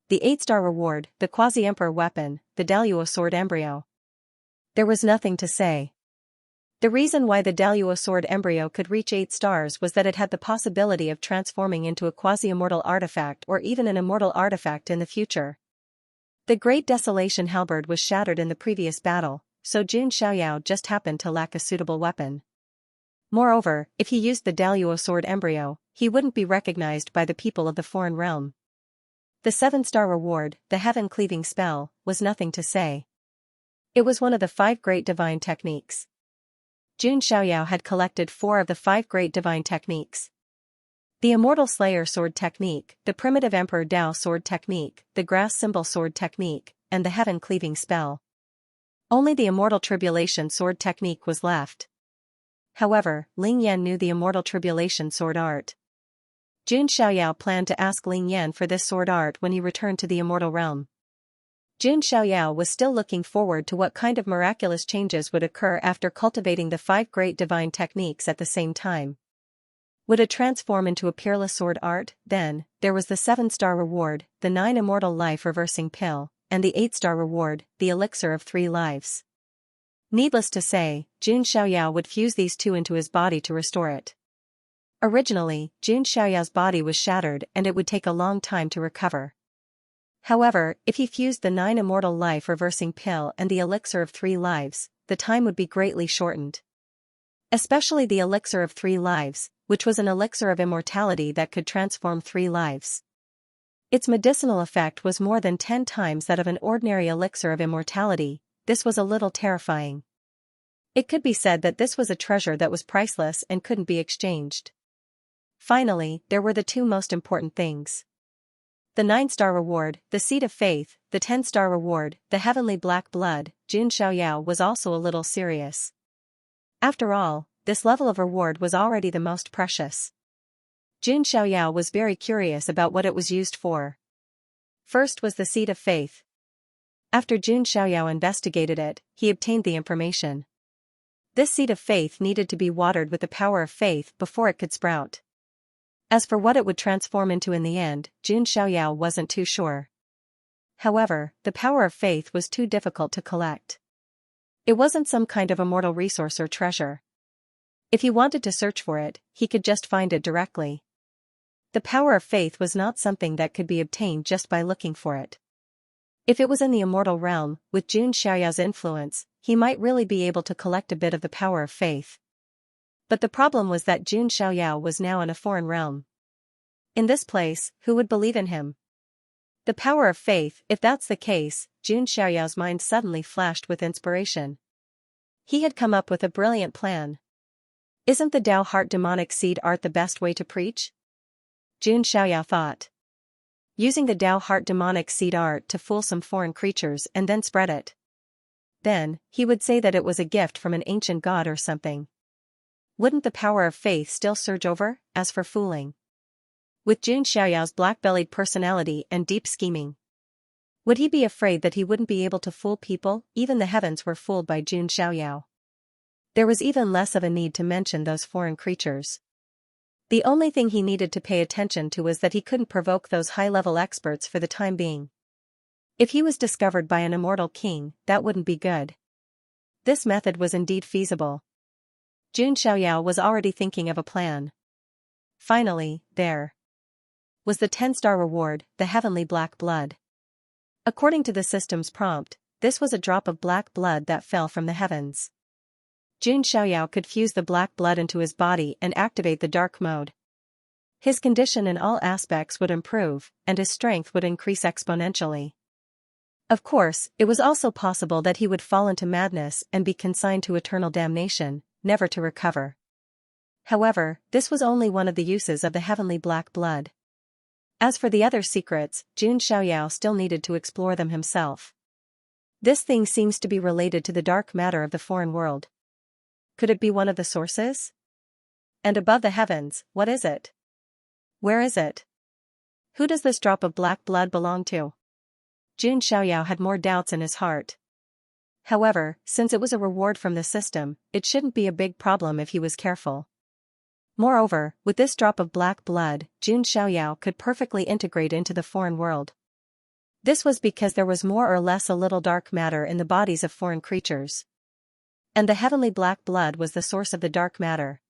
The 8-star reward, the quasi-emperor weapon, the Daluo sword embryo. There was nothing to say. The reason why the Daluo sword embryo could reach 8 stars was that it had the possibility of transforming into a quasi-immortal artifact or even an immortal artifact in the future. The Great Desolation halberd was shattered in the previous battle, so Jun Xiaoyao just happened to lack a suitable weapon. Moreover, if he used the Daluo sword embryo, he wouldn't be recognized by the people of the foreign realm. The 7-star reward, the heaven-cleaving spell, was nothing to say. It was one of the 5 great divine techniques. Jun Xiaoyao had collected 4 of the 5 great divine techniques. The Immortal Slayer sword technique, the Primitive Emperor Dao sword technique, the Grass Symbol sword technique, and the heaven-cleaving spell. Only the Immortal Tribulation sword technique was left. However, Ling Yan knew the Immortal Tribulation sword art. Jun Xiaoyao planned to ask Ling Yan for this sword art when he returned to the immortal realm. Jun Xiaoyao was still looking forward to what kind of miraculous changes would occur after cultivating the 5 great divine techniques at the same time. Would it transform into a peerless sword art? Then, there was the 7-star reward, the 9 immortal life reversing pill, and the 8-star reward, the elixir of 3 lives. Needless to say, Jun Xiaoyao would fuse these 2 into his body to restore it. Originally, Jun Xiaoyao's body was shattered and it would take a long time to recover. However, if he fused the 9 immortal life reversing pill and the elixir of 3 lives, the time would be greatly shortened. Especially the elixir of 3 lives, which was an elixir of immortality that could transform 3 lives. Its medicinal effect was more than 10 times that of an ordinary elixir of immortality. This was a little terrifying. It could be said that this was a treasure that was priceless and couldn't be exchanged. Finally, there were the 2 most important things. The 9-star reward, the seed of faith, the 10-star reward, the heavenly black blood. Jun Xiaoyao was also a little serious. After all, this level of reward was already the most precious. Jun Xiaoyao was very curious about what it was used for. First was the seed of faith. After Jun Xiaoyao investigated it, he obtained the information. This seed of faith needed to be watered with the power of faith before it could sprout. As for what it would transform into in the end, Jun Xiaoyao wasn't too sure. However, the power of faith was too difficult to collect. It wasn't some kind of immortal resource or treasure. If he wanted to search for it, he could just find it directly. The power of faith was not something that could be obtained just by looking for it. If it was in the immortal realm, with Jun Xiaoyao's influence, he might really be able to collect a bit of the power of faith. But the problem was that Jun Xiaoyao was now in a foreign realm. In this place, who would believe in him? The power of faith, if that's the case, Jun Xiaoyao's mind suddenly flashed with inspiration. He had come up with a brilliant plan. Isn't the Dao Heart demonic seed art the best way to preach? Jun Xiaoyao thought. Using the Dao Heart demonic seed art to fool some foreign creatures and then spread it. Then, he would say that it was a gift from an ancient god or something. Wouldn't the power of faith still surge over? As for fooling? With Jun Xiaoyao's black-bellied personality and deep scheming, would he be afraid that he wouldn't be able to fool people? Even the heavens were fooled by Jun Xiaoyao. There was even less of a need to mention those foreign creatures. The only thing he needed to pay attention to was that he couldn't provoke those high-level experts for the time being. If he was discovered by an immortal king, that wouldn't be good. This method was indeed feasible. Jun Xiaoyao was already thinking of a plan. Finally, there was the 10-star reward, the heavenly black blood. According to the system's prompt, this was a drop of black blood that fell from the heavens. Jun Xiaoyao could fuse the black blood into his body and activate the dark mode. His condition in all aspects would improve, and his strength would increase exponentially. Of course, it was also possible that he would fall into madness and be consigned to eternal damnation, never to recover. However, this was only one of the uses of the heavenly black blood. As for the other secrets, Jun Xiaoyao still needed to explore them himself. This thing seems to be related to the dark matter of the foreign world. Could it be one of the sources? And above the heavens, what is it? Where is it? Who does this drop of black blood belong to? Jun Xiaoyao had more doubts in his heart. However, since it was a reward from the system, it shouldn't be a big problem if he was careful. Moreover, with this drop of black blood, Jun Xiaoyao could perfectly integrate into the foreign world. This was because there was more or less a little dark matter in the bodies of foreign creatures. And the heavenly black blood was the source of the dark matter.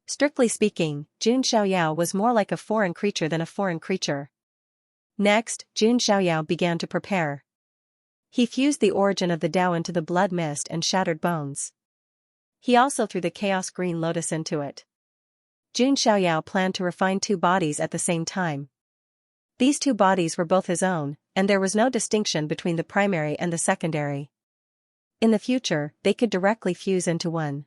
Strictly speaking, Jun Xiaoyao was more like a foreign creature than a foreign creature. Next, Jun Xiaoyao began to prepare. He fused the origin of the Tao into the blood mist and shattered bones. He also threw the chaos green lotus into it. Jun Xiaoyao planned to refine two bodies at the same time. These two bodies were both his own, and there was no distinction between the primary and the secondary. In the future, they could directly fuse into one.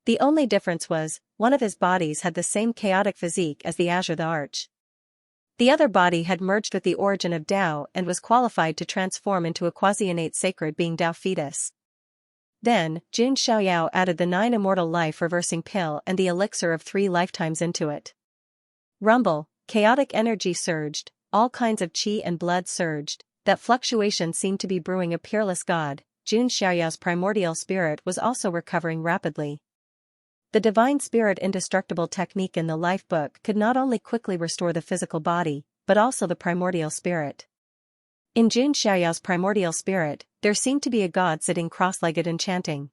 The only difference was, one of his bodies had the same chaotic physique as the Azure the Arch. The other body had merged with the origin of Tao and was qualified to transform into a quasi-innate sacred being Tao fetus. Then, Jun Xiaoyao added the 9 immortal life-reversing pill and the elixir of 3 lifetimes into it. Rumble, chaotic energy surged, all kinds of qi and blood surged, that fluctuation seemed to be brewing a peerless god. Jun Xiaoyao's primordial spirit was also recovering rapidly. The divine spirit indestructible technique in the life book could not only quickly restore the physical body, but also the primordial spirit. In Jun Xiaoyao's primordial spirit, there seemed to be a god sitting cross-legged and chanting.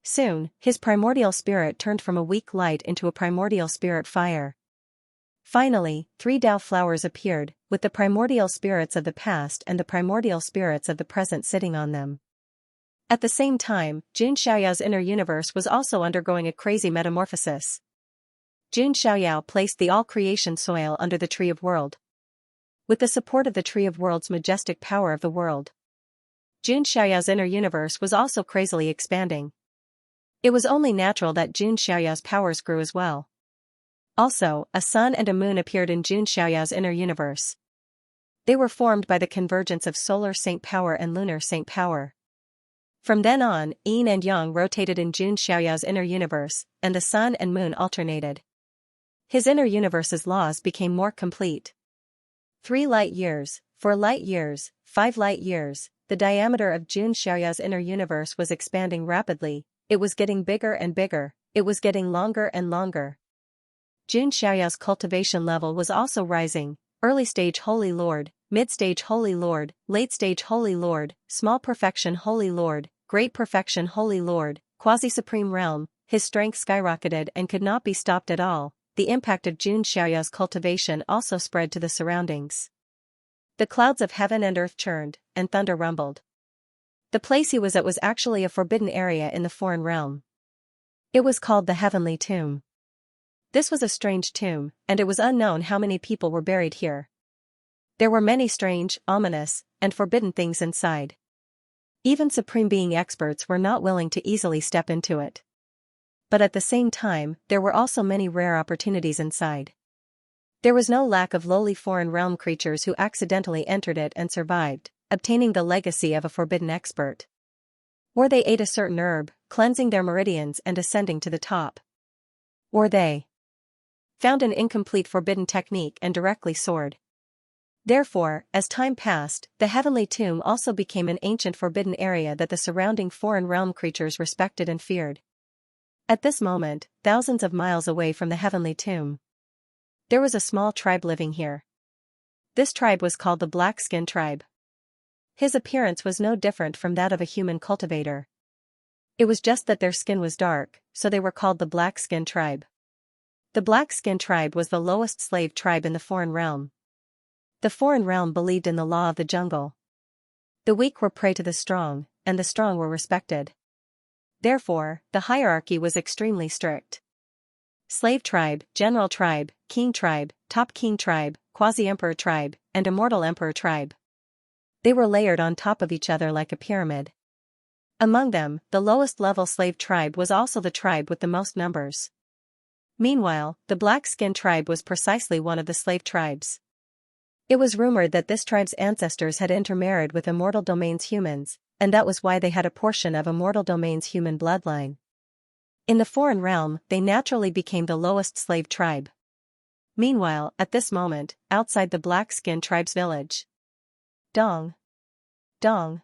Soon, his primordial spirit turned from a weak light into a primordial spirit fire. Finally, 3 Tao flowers appeared, with the primordial spirits of the past and the primordial spirits of the present sitting on them. At the same time, Jun Xiaoyao's inner universe was also undergoing a crazy metamorphosis. Jun Xiaoyao placed the all-creation soil under the Tree of World. With the support of the Tree of World's majestic power of the world, Jun Xiaoyao's inner universe was also crazily expanding. It was only natural that Jun Xiaoyao's powers grew as well. Also, a sun and a moon appeared in Jun Xiaoyao's inner universe. They were formed by the convergence of solar saint power and lunar saint power. From then on, yin and yang rotated in Jun Xiaoyao's inner universe, and the sun and moon alternated. His inner universe's laws became more complete. 3 light years, 4 light years, 5 light years, the diameter of Jun Xiaoyao's inner universe was expanding rapidly, it was getting bigger and bigger, it was getting longer and longer. Jun Xiaoyao's cultivation level was also rising, early stage Holy Lord, mid-stage Holy Lord, late-stage Holy Lord, small perfection Holy Lord, great perfection Holy Lord, quasi-supreme realm. His strength skyrocketed and could not be stopped at all. The impact of Jun Xiaoyao's cultivation also spread to the surroundings. The clouds of heaven and earth churned, and thunder rumbled. The place he was at was actually a forbidden area in the foreign realm. It was called the Heavenly Tomb. This was a strange tomb, and it was unknown how many people were buried here. There were many strange, ominous, and forbidden things inside. Even Supreme Being experts were not willing to easily step into it. But at the same time, there were also many rare opportunities inside. There was no lack of lowly foreign realm creatures who accidentally entered it and survived, obtaining the legacy of a forbidden expert. Or they ate a certain herb, cleansing their meridians and ascending to the top. Or they found an incomplete forbidden technique and directly soared. Therefore, as time passed, the Heavenly Tomb also became an ancient forbidden area that the surrounding foreign realm creatures respected and feared. At this moment, thousands of miles away from the Heavenly Tomb, there was a small tribe living here. This tribe was called the Black-Skin Tribe. His appearance was no different from that of a human cultivator. It was just that their skin was dark, so they were called the Black-Skin Tribe. The Black-Skin Tribe was the lowest slave tribe in the foreign realm. The foreign realm believed in the law of the jungle. The weak were prey to the strong, and the strong were respected. Therefore, the hierarchy was extremely strict. Slave tribe, general tribe, king tribe, top king tribe, quasi-emperor tribe, and immortal emperor tribe. They were layered on top of each other like a pyramid. Among them, the lowest level slave tribe was also the tribe with the most numbers. Meanwhile, the Black-Skin Tribe was precisely one of the slave tribes. It was rumored that this tribe's ancestors had intermarried with Immortal Domain's humans, and that was why they had a portion of Immortal Domain's human bloodline. In the foreign realm, they naturally became the lowest slave tribe. Meanwhile, at this moment, outside the Black-Skin Tribe's village. Dong. Dong.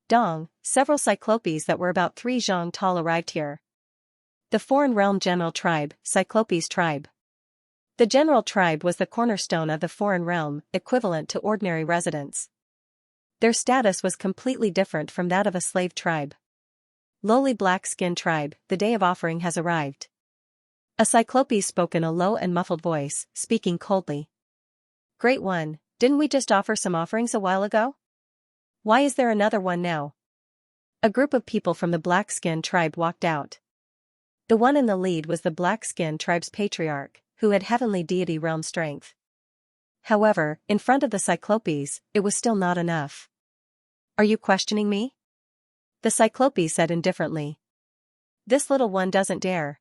Dong, several cyclopes that were about 3 zhang tall arrived here. The foreign realm general tribe, Cyclopes tribe. The general tribe was the cornerstone of the foreign realm, equivalent to ordinary residents. Their status was completely different from that of a slave tribe. Lowly Black-Skin Tribe, the day of offering has arrived. A Cyclope spoke in a low and muffled voice, speaking coldly. Great One, didn't we just offer some offerings a while ago? Why is there another one now? A group of people from the Black-Skin Tribe walked out. The one in the lead was the Black-Skin Tribe's patriarch, who had heavenly deity realm strength. However, in front of the Cyclopes, it was still not enough. Are you questioning me? The Cyclope said indifferently. This little one doesn't dare.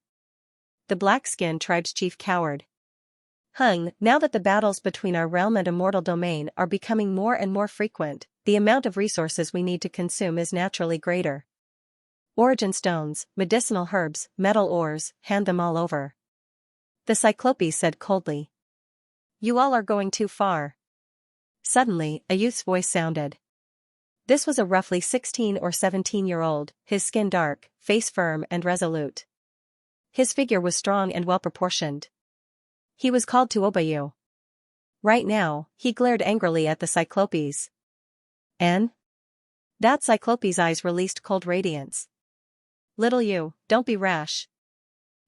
The Black-Skin Tribe's chief cowered. Now that the battles between our realm and Immortal Domain are becoming more and more frequent, the amount of resources we need to consume is naturally greater. Origin stones, medicinal herbs, metal ores, hand them all over. The Cyclope said coldly. You all are going too far. Suddenly, a youth's voice sounded. This was a roughly 16 or 17-year-old, his skin dark, face firm and resolute. His figure was strong and well-proportioned. He was called Tuobayu. Right now, he glared angrily at the Cyclopes. N? That Cyclope's eyes released cold radiance. Little you, don't be rash.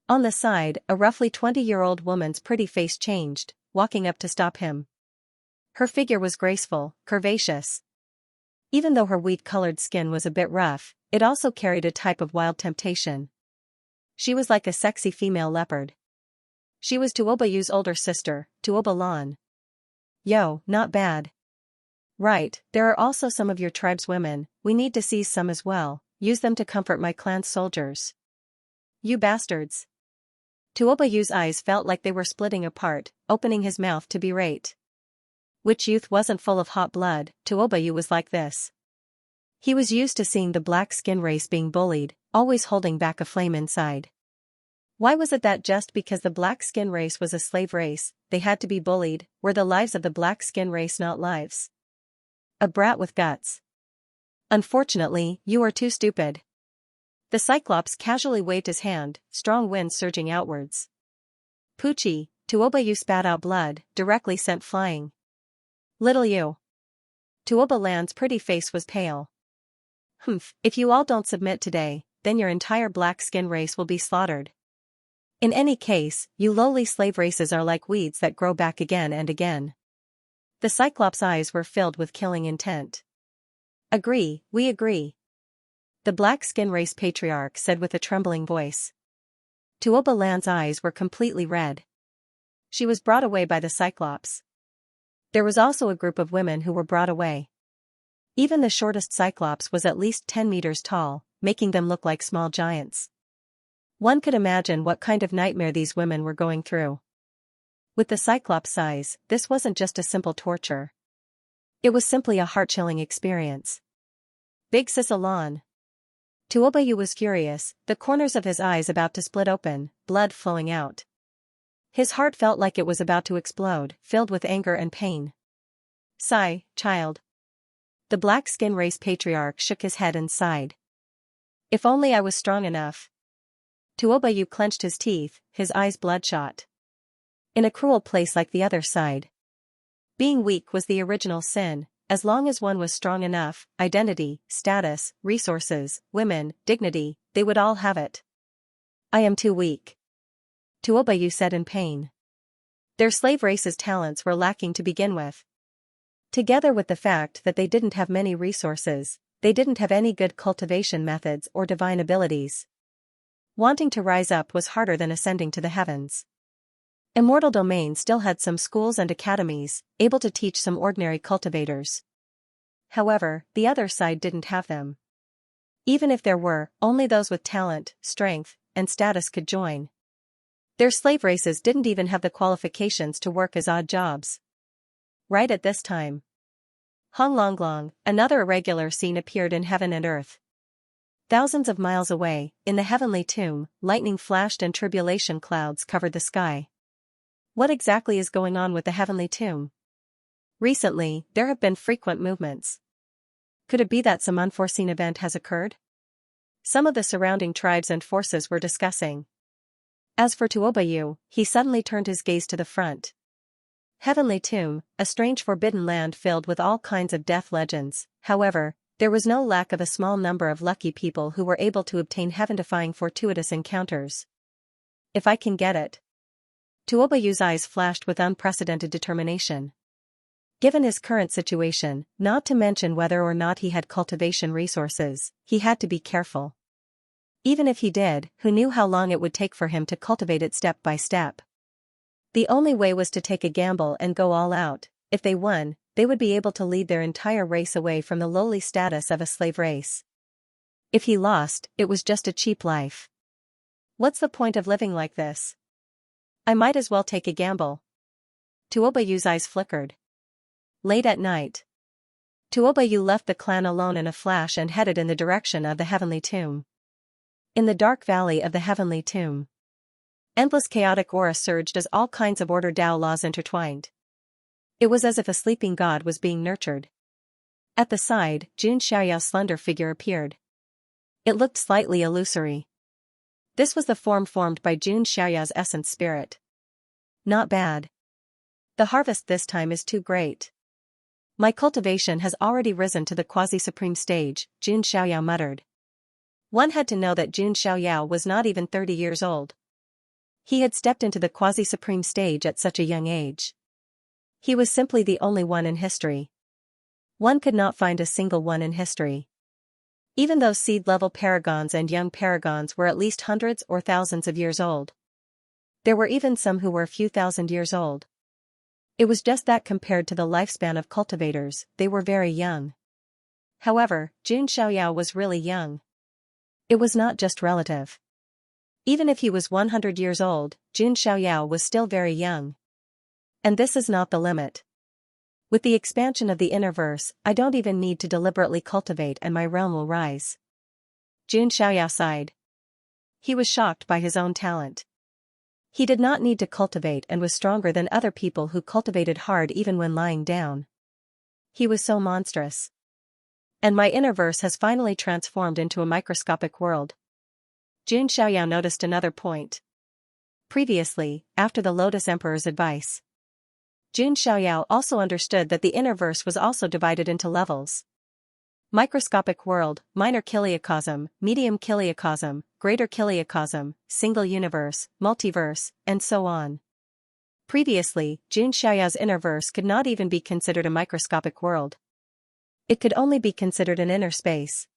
On the side, a roughly 20-year-old woman's pretty face changed, walking up to stop him. Her figure was graceful, curvaceous. Even though her wheat-colored skin was a bit rough, it also carried a type of wild temptation. She was like a sexy female leopard. She was Tuobayu's older sister, Tuoba Lan. Yo, not bad. Right, there are also some of your tribe's women, we need to seize some as well, use them to comfort my clan's soldiers. You bastards. Tuobayu's eyes felt like they were splitting apart, opening his mouth to berate. Which youth wasn't full of hot blood? Tuobayu was like this. He was used to seeing the black skin race being bullied, always holding back a flame inside. Why was it that just because the black skin race was a slave race, they had to be bullied? Were the lives of the black skin race not lives? A brat with guts. Unfortunately, you are too stupid. The Cyclops casually waved his hand, strong winds surging outwards. Poochie, Tuobayu spat out blood, directly sent flying. Little you. Tuoba Land's pretty face was pale. If you all don't submit today, then your entire black skin race will be slaughtered. In any case, you lowly slave races are like weeds that grow back again and again. The Cyclops' eyes were filled with killing intent. Agree, we agree. The black skin race patriarch said with a trembling voice. Tuoba Land's eyes were completely red. She was brought away by the Cyclops. There was also a group of women who were brought away. Even the shortest Cyclops was at least 10 meters tall, making them look like small giants. One could imagine what kind of nightmare these women were going through. With the Cyclops size, this wasn't just a simple torture. It was simply a heart-chilling experience. Big Sis Alon. Tuobayu was furious, the corners of his eyes about to split open, blood flowing out. His heart felt like it was about to explode, filled with anger and pain. Sigh, child. The black skin race patriarch shook his head and sighed. If only I was strong enough. Tuobayu clenched his teeth, his eyes bloodshot. In a cruel place like the other side. Being weak was the original sin, as long as one was strong enough, identity, status, resources, women, dignity, they would all have it. I am too weak. Tuobayu said in pain. Their slave race's talents were lacking to begin with. Together with the fact that they didn't have many resources, they didn't have any good cultivation methods or divine abilities. Wanting to rise up was harder than ascending to the heavens. Immortal Domain still had some schools and academies, able to teach some ordinary cultivators. However, the other side didn't have them. Even if there were, only those with talent, strength, and status could join. Their slave races didn't even have the qualifications to work as odd jobs. Right at this time. Hong Longlong, another irregular scene appeared in heaven and earth. Thousands of miles away, in the heavenly tomb, lightning flashed and tribulation clouds covered the sky. What exactly is going on with the heavenly tomb? Recently, there have been frequent movements. Could it be that some unforeseen event has occurred? Some of the surrounding tribes and forces were discussing. As for Tuobayu, he suddenly turned his gaze to the front. Heavenly tomb, a strange forbidden land filled with all kinds of death legends. However, there was no lack of a small number of lucky people who were able to obtain heaven-defying fortuitous encounters. If I can get it. Tuobayu's eyes flashed with unprecedented determination. Given his current situation, not to mention whether or not he had cultivation resources, he had to be careful. Even if he did, who knew how long it would take for him to cultivate it step by step? The only way was to take a gamble and go all out. If they won, they would be able to lead their entire race away from the lowly status of a slave race. If he lost, it was just a cheap life. What's the point of living like this? I might as well take a gamble. Tuobayu's eyes flickered. Late at night. Tuobayu left the clan alone in a flash and headed in the direction of the heavenly tomb. In the dark valley of the heavenly tomb. Endless chaotic aura surged as all kinds of order Tao laws intertwined. It was as if a sleeping god was being nurtured. At the side, Xianxia's slender figure appeared. It looked slightly illusory. This was the form formed by Xianxia's essence spirit. Not bad. The harvest this time is too great. My cultivation has already risen to the quasi-supreme stage, Xianxia muttered. One had to know that Xianxia was not even 30 years old. He had stepped into the quasi-supreme stage at such a young age. He was simply the only one in history. One could not find a single one in history. Even those seed-level paragons and young paragons were at least hundreds or thousands of years old. There were even some who were a few thousand years old. It was just that compared to the lifespan of cultivators, they were very young. However, Xianxia was really young. It was not just relative. Even if he was 100 years old, Xianxia was still very young. And this is not the limit. With the expansion of the inner verse, I don't even need to deliberately cultivate and my realm will rise. Xianxia sighed. He was shocked by his own talent. He did not need to cultivate and was stronger than other people who cultivated hard even when lying down. He was so monstrous. And my inner verse has finally transformed into a microscopic world. Xianxia noticed another point. Previously, after the Lotus Emperor's advice, Xianxia also understood that the inner verse was also divided into levels. Microscopic world, minor kiliacosm, medium kiliacosm, greater kiliacosm, single universe, multiverse, and so on. Previously, Xianxia's inner verse could not even be considered a microscopic world. It could only be considered an inner space.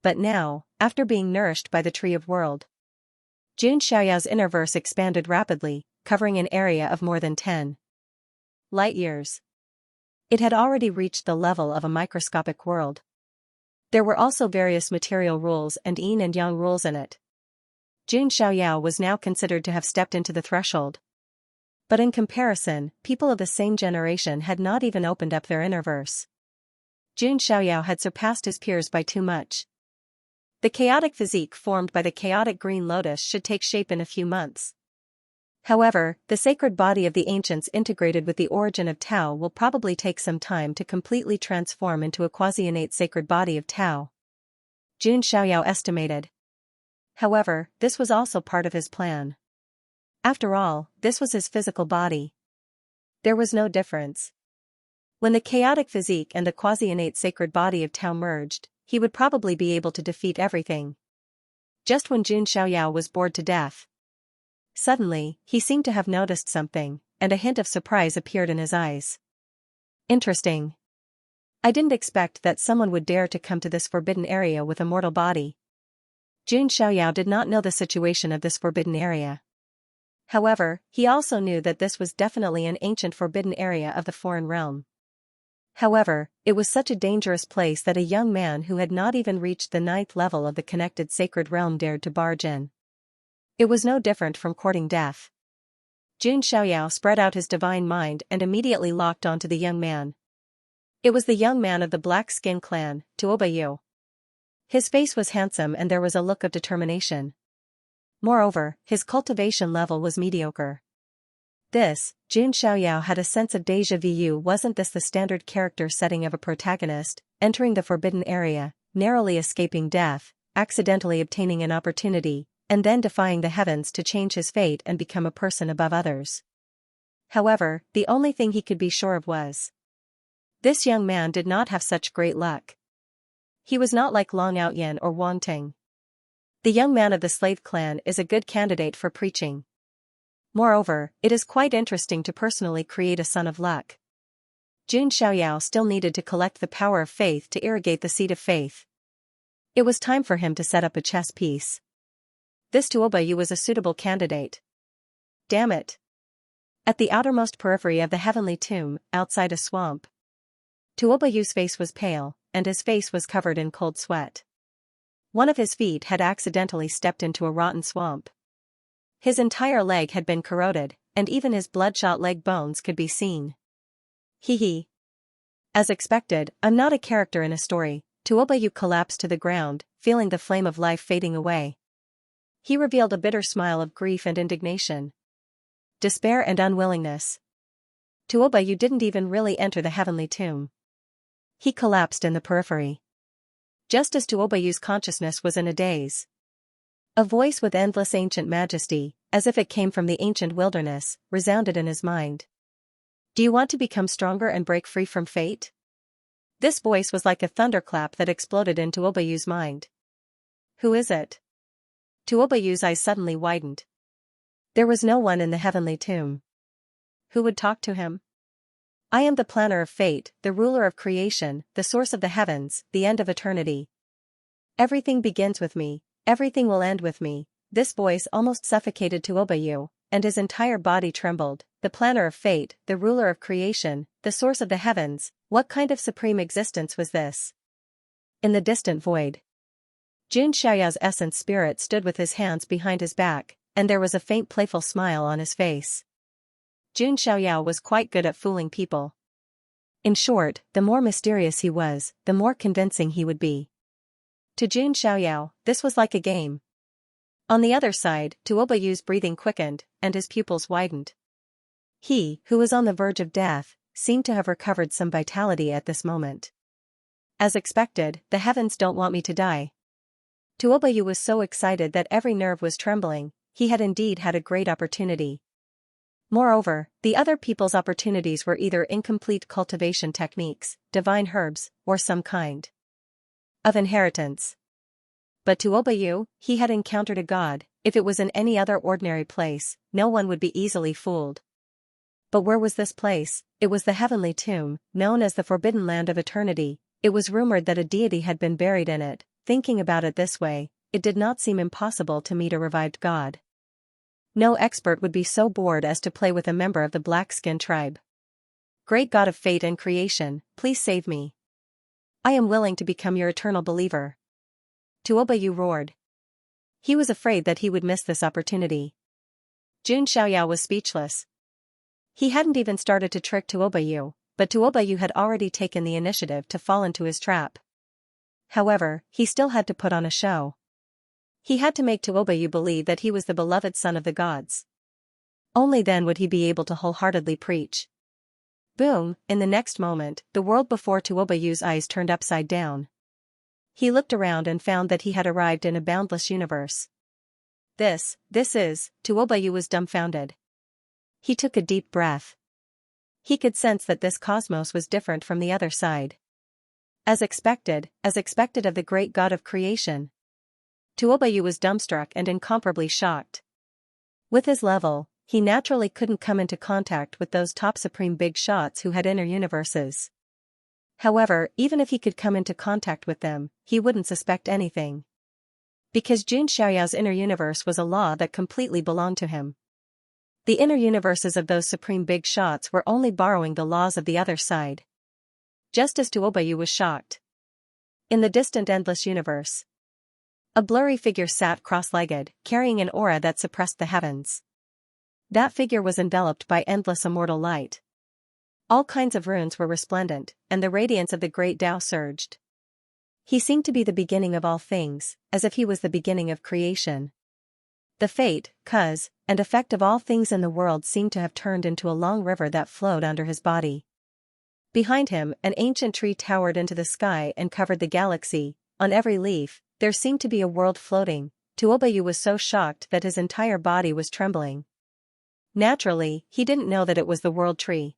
But now, after being nourished by the Tree of World, Xianxia's innerverse expanded rapidly, covering an area of more than 10 light-years. It had already reached the level of a microscopic world. There were also various material rules and yin and yang rules in it. Xianxia was now considered to have stepped into the threshold. But in comparison, people of the same generation had not even opened up their innerverse. Xianxia had surpassed his peers by too much. The chaotic physique formed by the chaotic green lotus should take shape in a few months. However, the sacred body of the ancients integrated with the origin of Tao will probably take some time to completely transform into a quasi-innate sacred body of Tao. Xianxia estimated. However, this was also part of his plan. After all, this was his physical body. There was no difference. When the chaotic physique and the quasi-innate sacred body of Tao merged, he would probably be able to defeat everything. Just when Xianxia was bored to death, suddenly, he seemed to have noticed something, and a hint of surprise appeared in his eyes. Interesting. I didn't expect that someone would dare to come to this forbidden area with a mortal body. Xianxia did not know the situation of this forbidden area. However, he also knew that this was definitely an ancient forbidden area of the foreign realm. However, it was such a dangerous place that a young man who had not even reached the 9th level of the connected sacred realm dared to barge in. It was no different from courting death. Xianxia spread out his divine mind and immediately locked onto the young man. It was the young man of the Black Skin clan, Tuobayu. His face was handsome and there was a look of determination. Moreover, his cultivation level was mediocre. Xianxia had a sense of déjà vu. Wasn't this the standard character setting of a protagonist, entering the forbidden area, narrowly escaping death, accidentally obtaining an opportunity, and then defying the heavens to change his fate and become a person above others? However, the only thing he could be sure of was, this young man did not have such great luck. He was not like Long Outyen or Wang Ting. The young man of the slave clan is a good candidate for preaching. Moreover, it is quite interesting to personally create a son of luck. Xianxia still needed to collect the power of faith to irrigate the seed of faith. It was time for him to set up a chess piece. This Tuobayu was a suitable candidate. Damn it. At the outermost periphery of the heavenly tomb, outside a swamp, Tuobayu's face was pale, and his face was covered in cold sweat. One of his feet had accidentally stepped into a rotten swamp. His entire leg had been corroded, and even his bloodshot leg bones could be seen. Hee. As expected, I'm not a character in a story. Tuobayu collapsed to the ground, feeling the flame of life fading away. He revealed a bitter smile of grief and indignation. Despair and unwillingness. Tuobayu didn't even really enter the heavenly tomb. He collapsed in the periphery. Just as Tuobayu's consciousness was in a daze, a voice with endless ancient majesty, as if it came from the ancient wilderness, resounded in his mind. Do you want to become stronger and break free from fate? This voice was like a thunderclap that exploded in Tuobayu's mind. Who is it? Tuobayu's eyes suddenly widened. There was no one in the heavenly tomb. Who would talk to him? I am the planner of fate, the ruler of creation, the source of the heavens, the end of eternity. Everything begins with me, everything will end with me. This voice almost suffocated Tuobayu, and his entire body trembled. The planner of fate, the ruler of creation, the source of the heavens, what kind of supreme existence was this? In the distant void, Xianxia's essence spirit stood with his hands behind his back, and there was a faint playful smile on his face. Xianxia was quite good at fooling people. In short, the more mysterious he was, the more convincing he would be. To Xianxia, this was like a game. On the other side, Tuobayu's breathing quickened, and his pupils widened. He, who was on the verge of death, seemed to have recovered some vitality at this moment. As expected, the heavens don't want me to die. Tuobayu was so excited that every nerve was trembling. He had indeed had a great opportunity. Moreover, the other people's opportunities were either incomplete cultivation techniques, divine herbs, or some kind of inheritance. But Tuobayu, he had encountered a god. If it was in any other ordinary place, no one would be easily fooled. But where was this place? It was the heavenly tomb, known as the Forbidden Land of Eternity. It was rumored that a deity had been buried in it. Thinking about it this way, it did not seem impossible to meet a revived god. No expert would be so bored as to play with a member of the black-skin tribe. Great God of fate and creation, please save me. I am willing to become your eternal believer. Tuobayu roared. He was afraid that he would miss this opportunity. Xianxia was speechless. He hadn't even started to trick Tuobayu, but Tuobayu had already taken the initiative to fall into his trap. However, he still had to put on a show. He had to make Tuobayu believe that he was the beloved son of the gods. Only then would he be able to wholeheartedly preach. Boom, in the next moment, the world before Tuobayu's eyes turned upside down. He looked around and found that he had arrived in a boundless universe. This is, Tuobayu was dumbfounded. He took a deep breath. He could sense that this cosmos was different from the other side. As expected of the great god of creation. Tuobayu was dumbstruck and incomparably shocked. With his level, he naturally couldn't come into contact with those top supreme big shots who had inner universes. However, even if he could come into contact with them, he wouldn't suspect anything. Because Xianxia's inner universe was a law that completely belonged to him. The inner universes of those supreme big shots were only borrowing the laws of the other side. Just as Tuobayu was shocked. In the distant endless universe, a blurry figure sat cross-legged, carrying an aura that suppressed the heavens. That figure was enveloped by endless immortal light. All kinds of runes were resplendent, and the radiance of the great Tao surged. He seemed to be the beginning of all things, as if he was the beginning of creation. The fate, cause, and effect of all things in the world seemed to have turned into a long river that flowed under his body. Behind him, an ancient tree towered into the sky and covered the galaxy. On every leaf, there seemed to be a world floating. Tuobayu was so shocked that his entire body was trembling. Naturally, he didn't know that it was the world tree.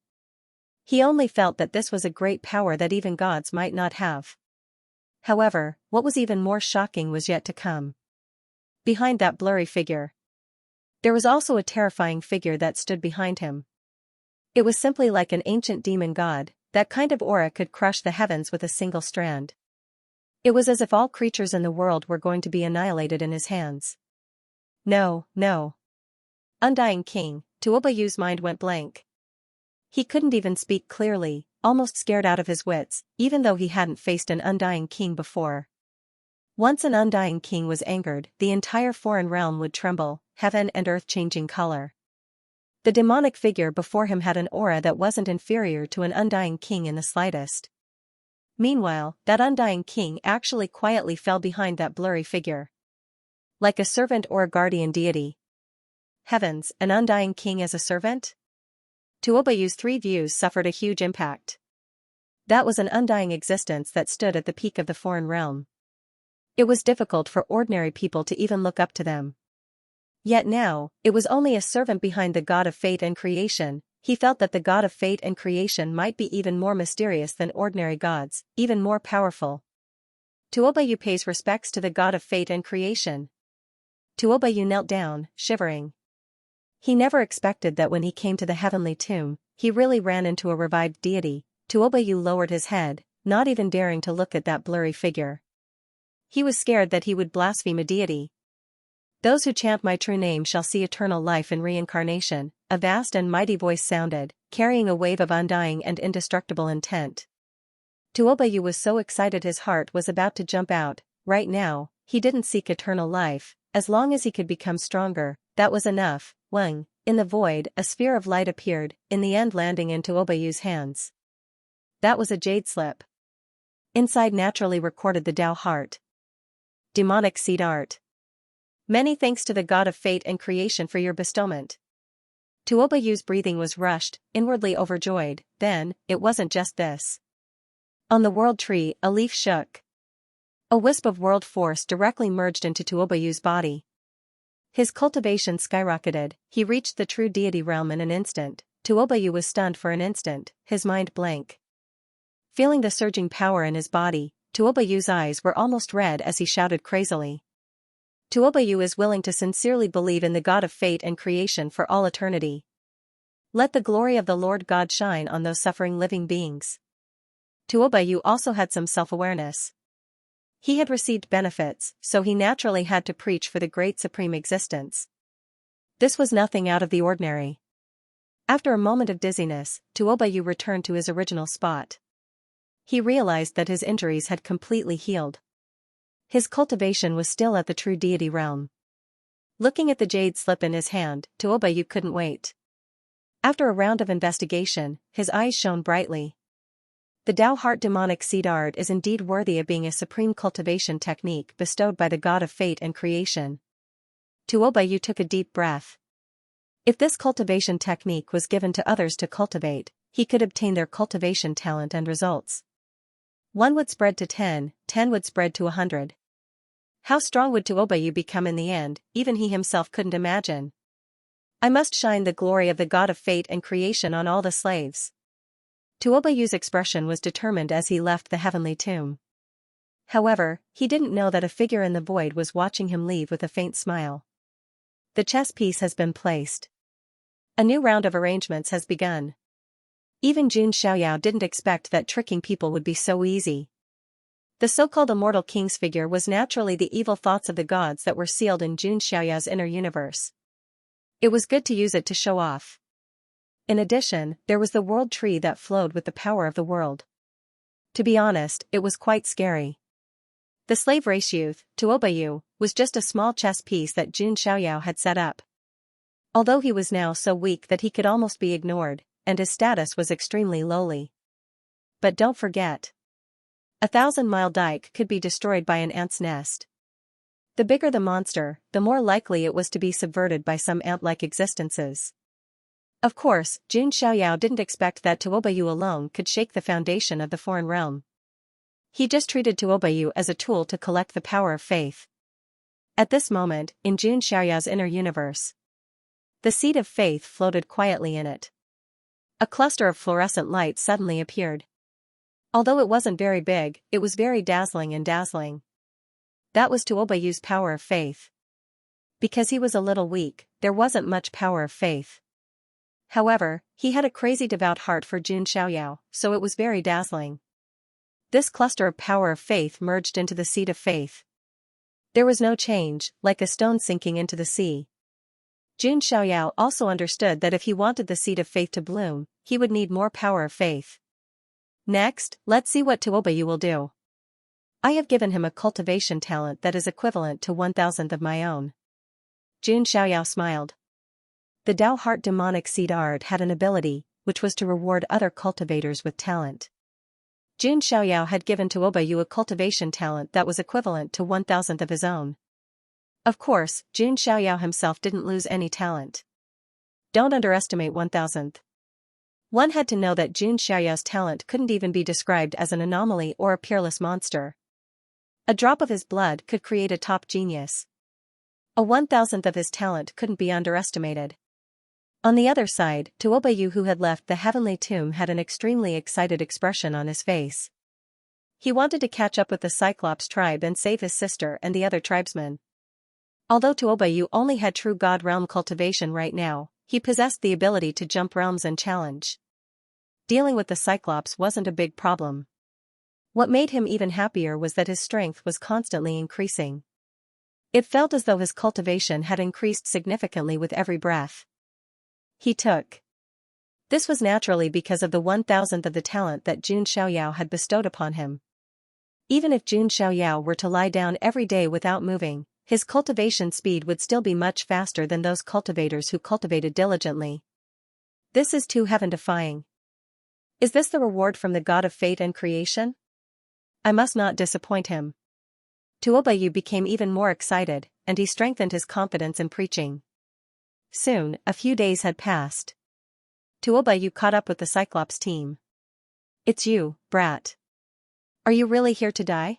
He only felt that this was a great power that even gods might not have. However, what was even more shocking was yet to come. Behind that blurry figure, there was also a terrifying figure that stood behind him. It was simply like an ancient demon god. That kind of aura could crush the heavens with a single strand. It was as if all creatures in the world were going to be annihilated in his hands. No. Undying King, Tuobayu's mind went blank. He couldn't even speak clearly, almost scared out of his wits, even though he hadn't faced an Undying King before. Once an Undying King was angered, the entire foreign realm would tremble, heaven and earth changing color. The demonic figure before him had an aura that wasn't inferior to an Undying King in the slightest. Meanwhile, that Undying King actually quietly fell behind that blurry figure. Like a servant or a guardian deity. Heavens, an Undying King as a servant? Tuobayu's three views suffered a huge impact. That was an undying existence that stood at the peak of the foreign realm. It was difficult for ordinary people to even look up to them. Yet now, it was only a servant behind the god of fate and creation. He felt that the god of fate and creation might be even more mysterious than ordinary gods, even more powerful. Tuobayu pays respects to the god of fate and creation. Tuobayu knelt down, shivering. He never expected that when he came to the heavenly tomb, he really ran into a revived deity. Tuobayu lowered his head, not even daring to look at that blurry figure. He was scared that he would blaspheme a deity. Those who chant my true name shall see eternal life in reincarnation, a vast and mighty voice sounded, carrying a wave of undying and indestructible intent. Tuobayu was so excited his heart was about to jump out. Right now, he didn't seek eternal life. As long as he could become stronger, that was enough. Wang, in the void, a sphere of light appeared, in the end landing in Tuobayu's hands. That was a jade slip. Inside naturally recorded the Tao heart. Demonic seed art. Many thanks to the god of fate and creation for your bestowment. Tuobayu's breathing was rushed, inwardly overjoyed. Then, it wasn't just this. On the world tree, a leaf shook. A wisp of world force directly merged into Tuobayu's body. His cultivation skyrocketed. He reached the true deity realm in an instant. Tuobayu was stunned for an instant, his mind blank. Feeling the surging power in his body, Tuobayu's eyes were almost red as he shouted crazily. Tuobayu is willing to sincerely believe in the God of fate and creation for all eternity. Let the glory of the Lord God shine on those suffering living beings. Tuobayu also had some self-awareness. He had received benefits, so he naturally had to preach for the great supreme existence. This was nothing out of the ordinary. After a moment of dizziness, Tuobayu returned to his original spot. He realized that his injuries had completely healed. His cultivation was still at the true deity realm. Looking at the jade slip in his hand, Tuobayu couldn't wait. After a round of investigation, his eyes shone brightly. The Tao Heart demonic seed art is indeed worthy of being a supreme cultivation technique bestowed by the god of fate and creation. Tuobayu took a deep breath. If this cultivation technique was given to others to cultivate, he could obtain their cultivation talent and results. 1 would spread to 10, 10 would spread to 100. How strong would Tuobayu become in the end, even he himself couldn't imagine. I must shine the glory of the god of fate and creation on all the slaves. Tuobayu's expression was determined as he left the heavenly tomb. However, he didn't know that a figure in the void was watching him leave with a faint smile. The chess piece has been placed. A new round of arrangements has begun. Even Xianxia didn't expect that tricking people would be so easy. The so-called immortal king's figure was naturally the evil thoughts of the gods that were sealed in Xianxia's inner universe. It was good to use it to show off. In addition, there was the world tree that flowed with the power of the world. To be honest, it was quite scary. The slave race youth, Tuobayu, was just a small chess piece that Xianxia had set up. Although he was now so weak that he could almost be ignored, and his status was extremely lowly. But don't forget. 1,000-mile dike could be destroyed by an ant's nest. The bigger the monster, the more likely it was to be subverted by some ant-like existences. Of course, Xianxia didn't expect that Tuobayu alone could shake the foundation of the foreign realm. He just treated Tuobayu as a tool to collect the power of faith. At this moment, in Xianxia's inner universe, the seed of faith floated quietly in it. A cluster of fluorescent light suddenly appeared. Although it wasn't very big, it was very dazzling and dazzling. That was Tuobayu's power of faith. Because he was a little weak, there wasn't much power of faith. However, he had a crazy devout heart for Xianxia, so it was very dazzling. This cluster of power of faith merged into the seed of faith. There was no change, like a stone sinking into the sea. Xianxia also understood that if he wanted the seed of faith to bloom, he would need more power of faith. Next, let's see what Tuobayu will do. I have given him a cultivation talent that is equivalent to 1,000th of my own. Xianxia smiled. The Tao Heart demonic seed art had an ability, which was to reward other cultivators with talent. Xianxia had given Tuobayu a cultivation talent that was equivalent to 1,000th of his own. Of course, Xianxia himself didn't lose any talent. Don't underestimate 1,000th. One had to know that Xianxia's talent couldn't even be described as an anomaly or a peerless monster. A drop of his blood could create a top genius. A 1,000th of his talent couldn't be underestimated. On the other side, Tuobayu, who had left the heavenly tomb, had an extremely excited expression on his face. He wanted to catch up with the Cyclops tribe and save his sister and the other tribesmen. Although Tuobayu only had true god realm cultivation right now, he possessed the ability to jump realms and challenge. Dealing with the Cyclops wasn't a big problem. What made him even happier was that his strength was constantly increasing. It felt as though his cultivation had increased significantly with every breath he took. This was naturally because of the 1,000th of the talent that Xianxia had bestowed upon him. Even if Xianxia were to lie down every day without moving, his cultivation speed would still be much faster than those cultivators who cultivated diligently. This is too heaven-defying. Is this the reward from the god of fate and creation? I must not disappoint him. Tuobayu became even more excited, and he strengthened his confidence in preaching. Soon, a few days had passed. Tuobayu caught up with the Cyclops team. It's you, brat. Are you really here to die?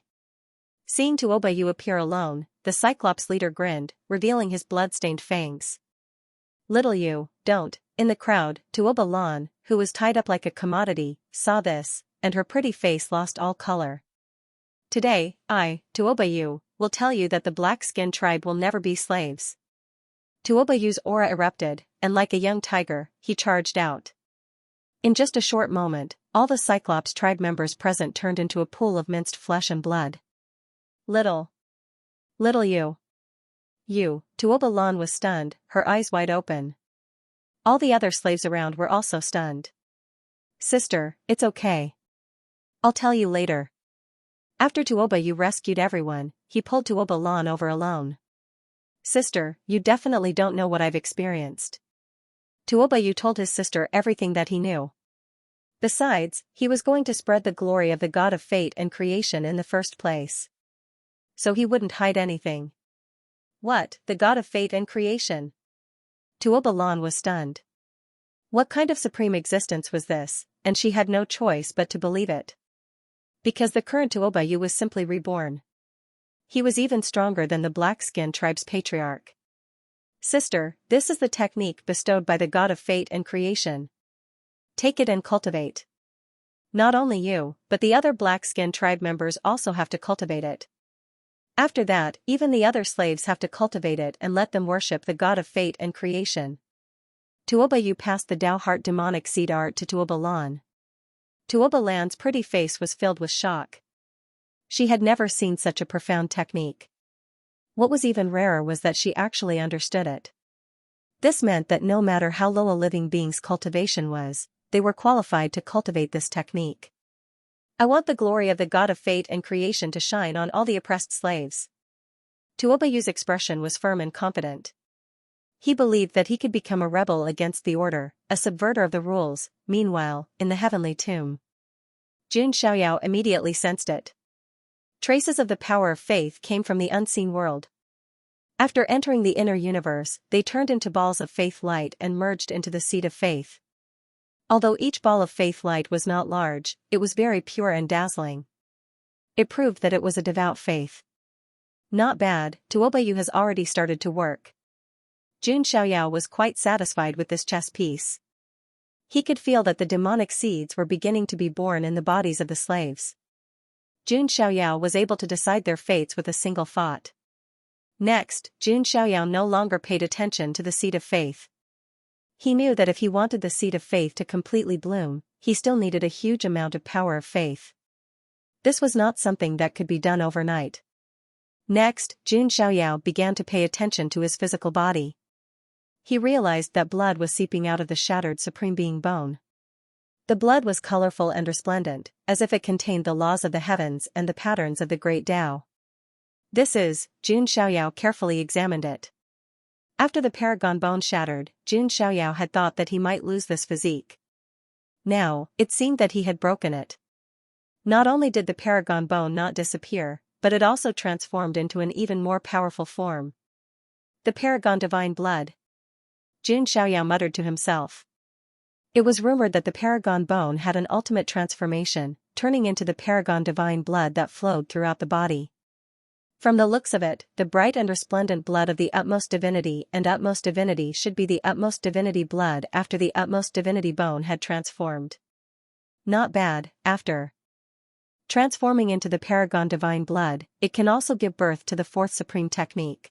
Seeing Tuobayu appear alone, the Cyclops leader grinned, revealing his blood-stained fangs. Little you, don't. In the crowd, Tuoba Lan, who was tied up like a commodity, saw this, and her pretty face lost all color. Today, I, Tuobayu, will tell you that the black-skinned tribe will never be slaves. Tuobayu's aura erupted, and like a young tiger, he charged out. In just a short moment, all the Cyclops tribe members present turned into a pool of minced flesh and blood. Little you. Tuoba Lan was stunned, her eyes wide open. All the other slaves around were also stunned. Sister, it's okay. I'll tell you later. After Tuoba Yu rescued everyone, he pulled Tuoba Lan over alone. Sister, you definitely don't know what I've experienced. Tuoba Yu told his sister everything that he knew. Besides, he was going to spread the glory of the god of fate and creation in the first place. So he wouldn't hide anything. What, the god of fate and creation? Tuoba Lan was stunned. What kind of supreme existence was this, and she had no choice but to believe it. Because the current Tuoba Yu was simply reborn. He was even stronger than the Black-Skin tribe's patriarch. Sister, this is the technique bestowed by the god of fate and creation. Take it and cultivate. Not only you, but the other Black-Skin tribe members also have to cultivate it. After that, even the other slaves have to cultivate it and let them worship the god of fate and creation. Tuoba Yu passed the Dao Heart demonic seed art to Tuoba Lan. Tuoba Lan's pretty face was filled with shock. She had never seen such a profound technique. What was even rarer was that she actually understood it. This meant that no matter how low a living being's cultivation was, they were qualified to cultivate this technique. I want the glory of the god of fate and creation to shine on all the oppressed slaves. Tuoba Yu's expression was firm and confident. He believed that he could become a rebel against the order, a subverter of the rules. Meanwhile, in the heavenly tomb, Jun Xiaoyao immediately sensed it. Traces of the power of faith came from the unseen world. After entering the inner universe, they turned into balls of faith light and merged into the seed of faith. Although each ball of faith light was not large, it was very pure and dazzling. It proved that it was a devout faith. Not bad, Tuoba Yu has already started to work. Jun Xiaoyao was quite satisfied with this chess piece. He could feel that the demonic seeds were beginning to be born in the bodies of the slaves. Jun Xiaoyao was able to decide their fates with a single thought. Next, Jun Xiaoyao no longer paid attention to the seed of faith. He knew that if he wanted the seed of faith to completely bloom, he still needed a huge amount of power of faith. This was not something that could be done overnight. Next, Jun Xiaoyao began to pay attention to his physical body. He realized that blood was seeping out of the shattered Supreme Being bone. The blood was colorful and resplendent, as if it contained the laws of the heavens and the patterns of the great Tao. Jun Xiaoyao carefully examined it. After the paragon bone shattered, Jun Xiaoyao had thought that he might lose this physique. Now, it seemed that he had broken it. Not only did the paragon bone not disappear, but it also transformed into an even more powerful form. The paragon divine blood. Jun Xiaoyao muttered to himself. It was rumored that the paragon bone had an ultimate transformation, turning into the paragon divine blood that flowed throughout the body. From the looks of it, the bright and resplendent blood of the utmost divinity and utmost divinity should be the utmost divinity blood after the utmost divinity bone had transformed. Not bad. After transforming into the paragon divine blood, it can also give birth to the fourth supreme technique.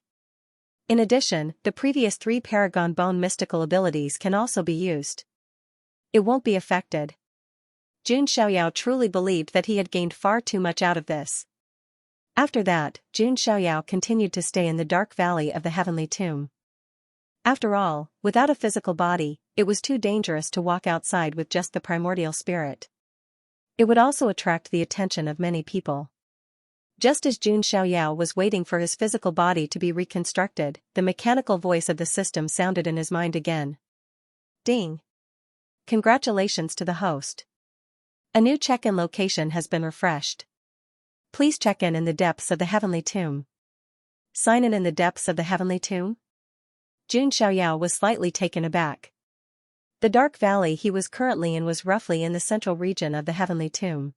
In addition, the previous 3 paragon bone mystical abilities can also be used. It won't be affected. Jun Xiaoyao truly believed that he had gained far too much out of this. After that, Jun Xiaoyao continued to stay in the dark valley of the heavenly tomb. After all, without a physical body, it was too dangerous to walk outside with just the primordial spirit. It would also attract the attention of many people. Just as Jun Xiaoyao was waiting for his physical body to be reconstructed, the mechanical voice of the system sounded in his mind again. Ding! Congratulations to the host. A new check-in location has been refreshed. Please check in the depths of the heavenly tomb. Sign in the depths of the heavenly tomb? Jun Xiaoyao was slightly taken aback. The dark valley he was currently in was roughly in the central region of the heavenly tomb.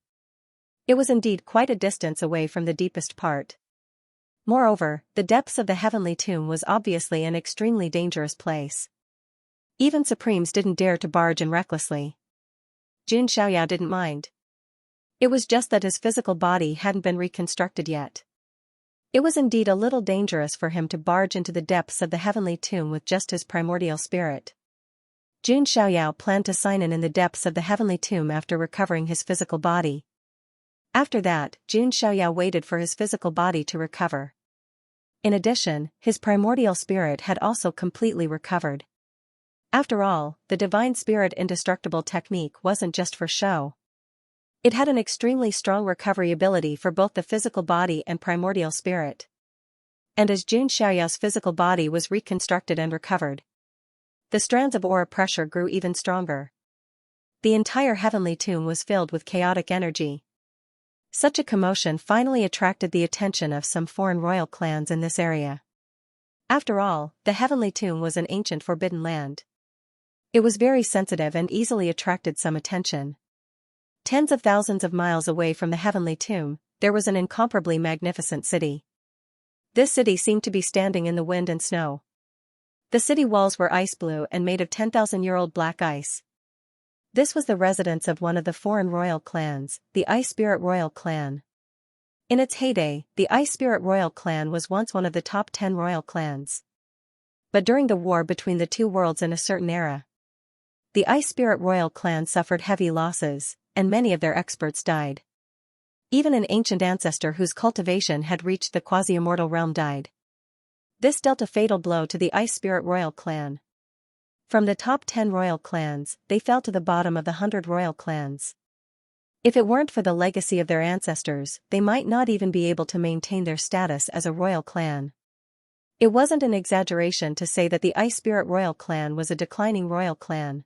It was indeed quite a distance away from the deepest part. Moreover, the depths of the heavenly tomb was obviously an extremely dangerous place. Even Supremes didn't dare to barge in recklessly. Jun Xiaoyao didn't mind. It was just that his physical body hadn't been reconstructed yet. It was indeed a little dangerous for him to barge into the depths of the heavenly tomb with just his primordial spirit. Jun Xiaoyao planned to sign in the depths of the heavenly tomb after recovering his physical body. After that, Jun Xiaoyao waited for his physical body to recover. In addition, his primordial spirit had also completely recovered. After all, the divine spirit indestructible technique wasn't just for show. It had an extremely strong recovery ability for both the physical body and primordial spirit. And as Jun Xiaoyao's physical body was reconstructed and recovered, the strands of aura pressure grew even stronger. The entire heavenly tomb was filled with chaotic energy. Such a commotion finally attracted the attention of some foreign royal clans in this area. After all, the heavenly tomb was an ancient forbidden land. It was very sensitive and easily attracted some attention. Tens of thousands of miles away from the heavenly tomb, there was an incomparably magnificent city. This city seemed to be standing in the wind and snow. The city walls were ice blue and made of 10,000-year-old black ice. This was the residence of one of the foreign royal clans, the Ice Spirit Royal Clan. In its heyday, the Ice Spirit Royal Clan was once one of the top 10 royal clans. But during the war between the two worlds in a certain era, the Ice Spirit Royal Clan suffered heavy losses, and many of their experts died. Even an ancient ancestor whose cultivation had reached the quasi-immortal realm died. This dealt a fatal blow to the Ice Spirit Royal Clan. From the top 10 royal clans, they fell to the bottom of the 100 royal clans. If it weren't for the legacy of their ancestors, they might not even be able to maintain their status as a royal clan. It wasn't an exaggeration to say that the Ice Spirit Royal Clan was a declining royal clan.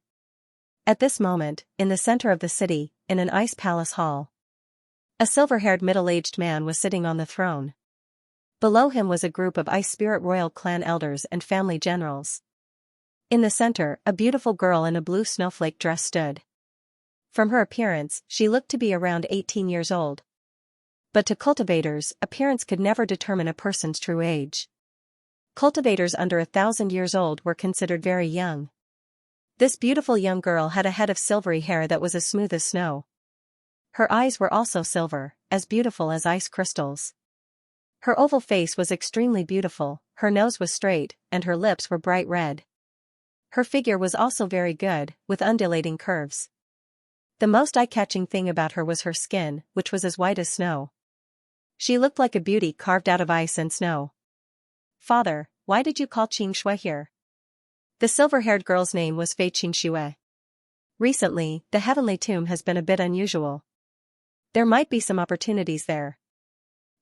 At this moment, in the center of the city, in an ice palace hall, a silver-haired middle-aged man was sitting on the throne. Below him was a group of Ice Spirit Royal Clan elders and family generals. In the center, a beautiful girl in a blue snowflake dress stood. From her appearance, she looked to be around 18 years old. But to cultivators, appearance could never determine a person's true age. Cultivators under 1,000 years old were considered very young. This beautiful young girl had a head of silvery hair that was as smooth as snow. Her eyes were also silver, as beautiful as ice crystals. Her oval face was extremely beautiful, her nose was straight, and her lips were bright red. Her figure was also very good, with undulating curves. The most eye-catching thing about her was her skin, which was as white as snow. She looked like a beauty carved out of ice and snow. "Father, why did you call Xianxia here?" The silver-haired girl's name was Fei Xianxia. "Recently, the heavenly tomb has been a bit unusual. There might be some opportunities there.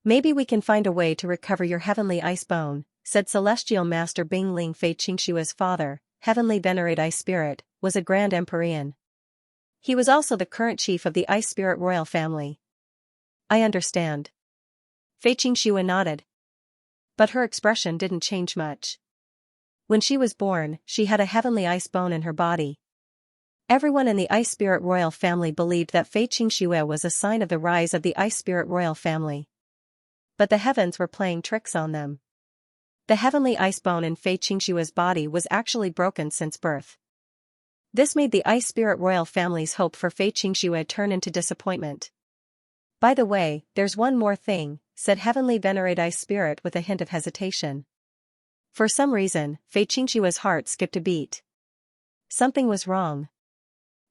Maybe we can find a way to recover your heavenly ice bone," said Celestial Master Bing Ling. Fei Xianxia's father, Heavenly Venerate Ice Spirit, was a Grand Empyrean. He was also the current chief of the Ice Spirit Royal family. "I understand." Fei Xianxia nodded. But her expression didn't change much. When she was born, she had a heavenly ice bone in her body. Everyone in the Ice Spirit Royal family believed that Fei Xianxia was a sign of the rise of the Ice Spirit Royal family. But the heavens were playing tricks on them. The heavenly ice bone in Fei Xianxia's body was actually broken since birth. This made the Ice Spirit Royal family's hope for Fei Xianxia turn into disappointment. "By the way, there's one more thing," said Heavenly Venerate Ice Spirit with a hint of hesitation. For some reason, Fei Xianxia's heart skipped a beat. Something was wrong.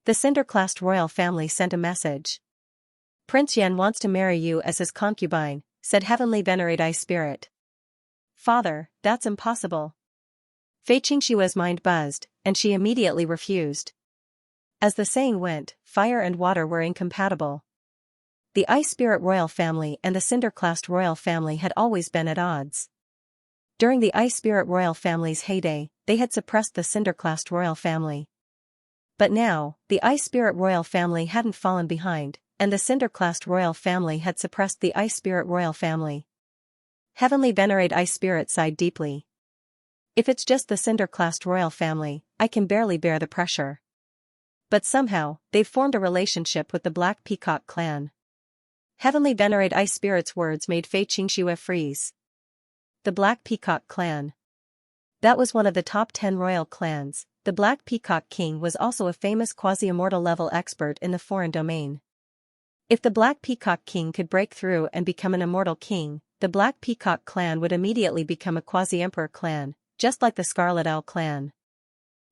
The cinder-classed royal family sent a message. "Prince Yan wants to marry you as his concubine," said Heavenly Venerate Ice Spirit. "Father, that's impossible." Fei Xianxia's mind buzzed, and she immediately refused. As the saying went, fire and water were incompatible. The Ice Spirit Royal family and the cinder-classed royal family had always been at odds. During the Ice Spirit Royal family's heyday, they had suppressed the cinder-classed royal family. But now, the Ice Spirit Royal family hadn't fallen behind, and the cinder-classed royal family had suppressed the Ice Spirit Royal family. Heavenly Venerate Ice Spirit sighed deeply. "If it's just the cinder-classed royal family, I can barely bear the pressure. But somehow, they've formed a relationship with the Black Peacock clan." Heavenly Venerate Ice Spirit's words made Fei Xianxia freeze. The Black Peacock clan. That was one of the top 10 royal clans. The Black Peacock King was also a famous quasi-immortal level expert in the foreign domain. If the Black Peacock King could break through and become an immortal king, the Black Peacock clan would immediately become a quasi-emperor clan, just like the Scarlet Owl clan.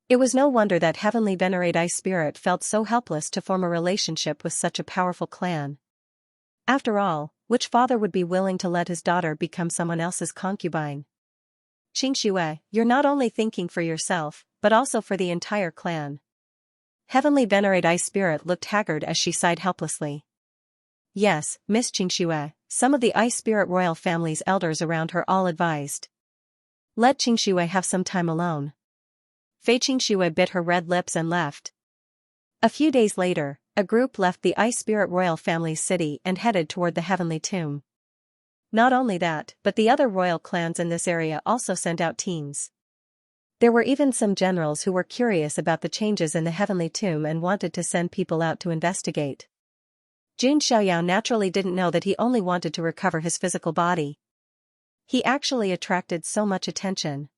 It was no wonder that heavenly venerate ice spirit felt so helpless to form a relationship with such a powerful clan. After all, which father would be willing to let his daughter become someone else's concubine? Xianxia, you're not only thinking for yourself, but also for the entire clan. Heavenly venerate ice spirit looked haggard as she sighed helplessly. Yes, Miss Xianxia, some of the ice spirit royal family's elders around her all advised. Let Xianxia have some time alone. Fei Xianxia bit her red lips and left. A few days later, a group left the ice spirit royal family's city and headed toward the heavenly tomb. Not only that, but the other royal clans in this area also sent out teams. There were even some generals who were curious about the changes in the heavenly tomb and wanted to send people out to investigate. Jun Xiaoyao naturally didn't know that he only wanted to recover his physical body. He actually attracted so much attention.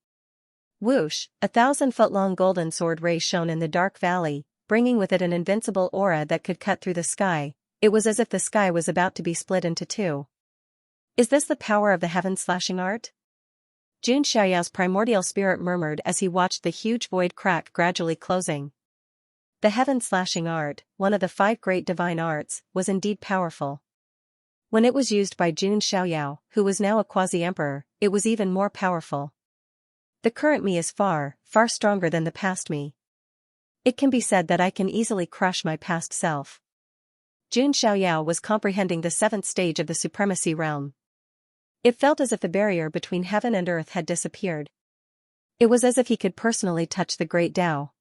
Whoosh, 1,000-foot-long golden sword ray shone in the dark valley, bringing with it an invincible aura that could cut through the sky. It was as if the sky was about to be split into two. Is this the power of the heaven-slashing art? Jun Xiaoyao's primordial spirit murmured as he watched the huge void crack gradually closing. The heaven-slashing art, one of the 5 great divine arts, was indeed powerful. When it was used by Jun Xiaoyao, who was now a quasi-emperor, it was even more powerful. The current me is far, far stronger than the past me. It can be said that I can easily crush my past self. Jun Xiaoyao was comprehending the 7th stage of the supremacy realm. It felt as if the barrier between heaven and earth had disappeared. It was as if he could personally touch the great Tao.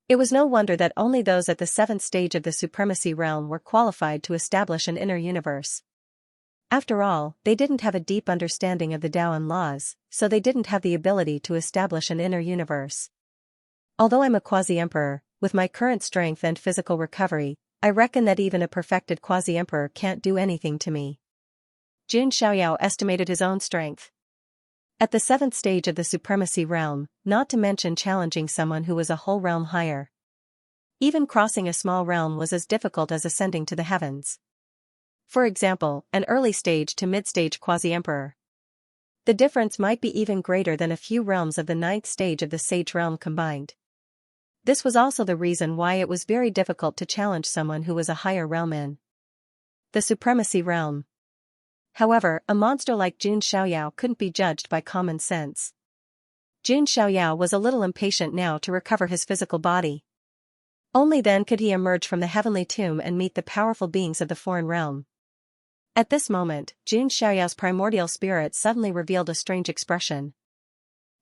It was no wonder that only those at the 7th stage of the supremacy realm were qualified to establish an inner universe. After all, they didn't have a deep understanding of the Tao and laws, so they didn't have the ability to establish an inner universe. Although I'm a quasi-emperor, with my current strength and physical recovery, I reckon that even a perfected quasi-emperor can't do anything to me. Jun Xiaoyao estimated his own strength. At the 7th stage of the supremacy realm, not to mention challenging someone who was a whole realm higher. Even crossing a small realm was as difficult as ascending to the heavens. For example, an early stage to mid-stage quasi-emperor. The difference might be even greater than a few realms of the 9th stage of the sage realm combined. This was also the reason why it was very difficult to challenge someone who was a higher realm in the supremacy realm. However, a monster like Jun Xiaoyao couldn't be judged by common sense. Jun Xiaoyao was a little impatient now to recover his physical body. Only then could he emerge from the heavenly tomb and meet the powerful beings of the foreign realm. At this moment, Jun Xiaoyao's primordial spirit suddenly revealed a strange expression.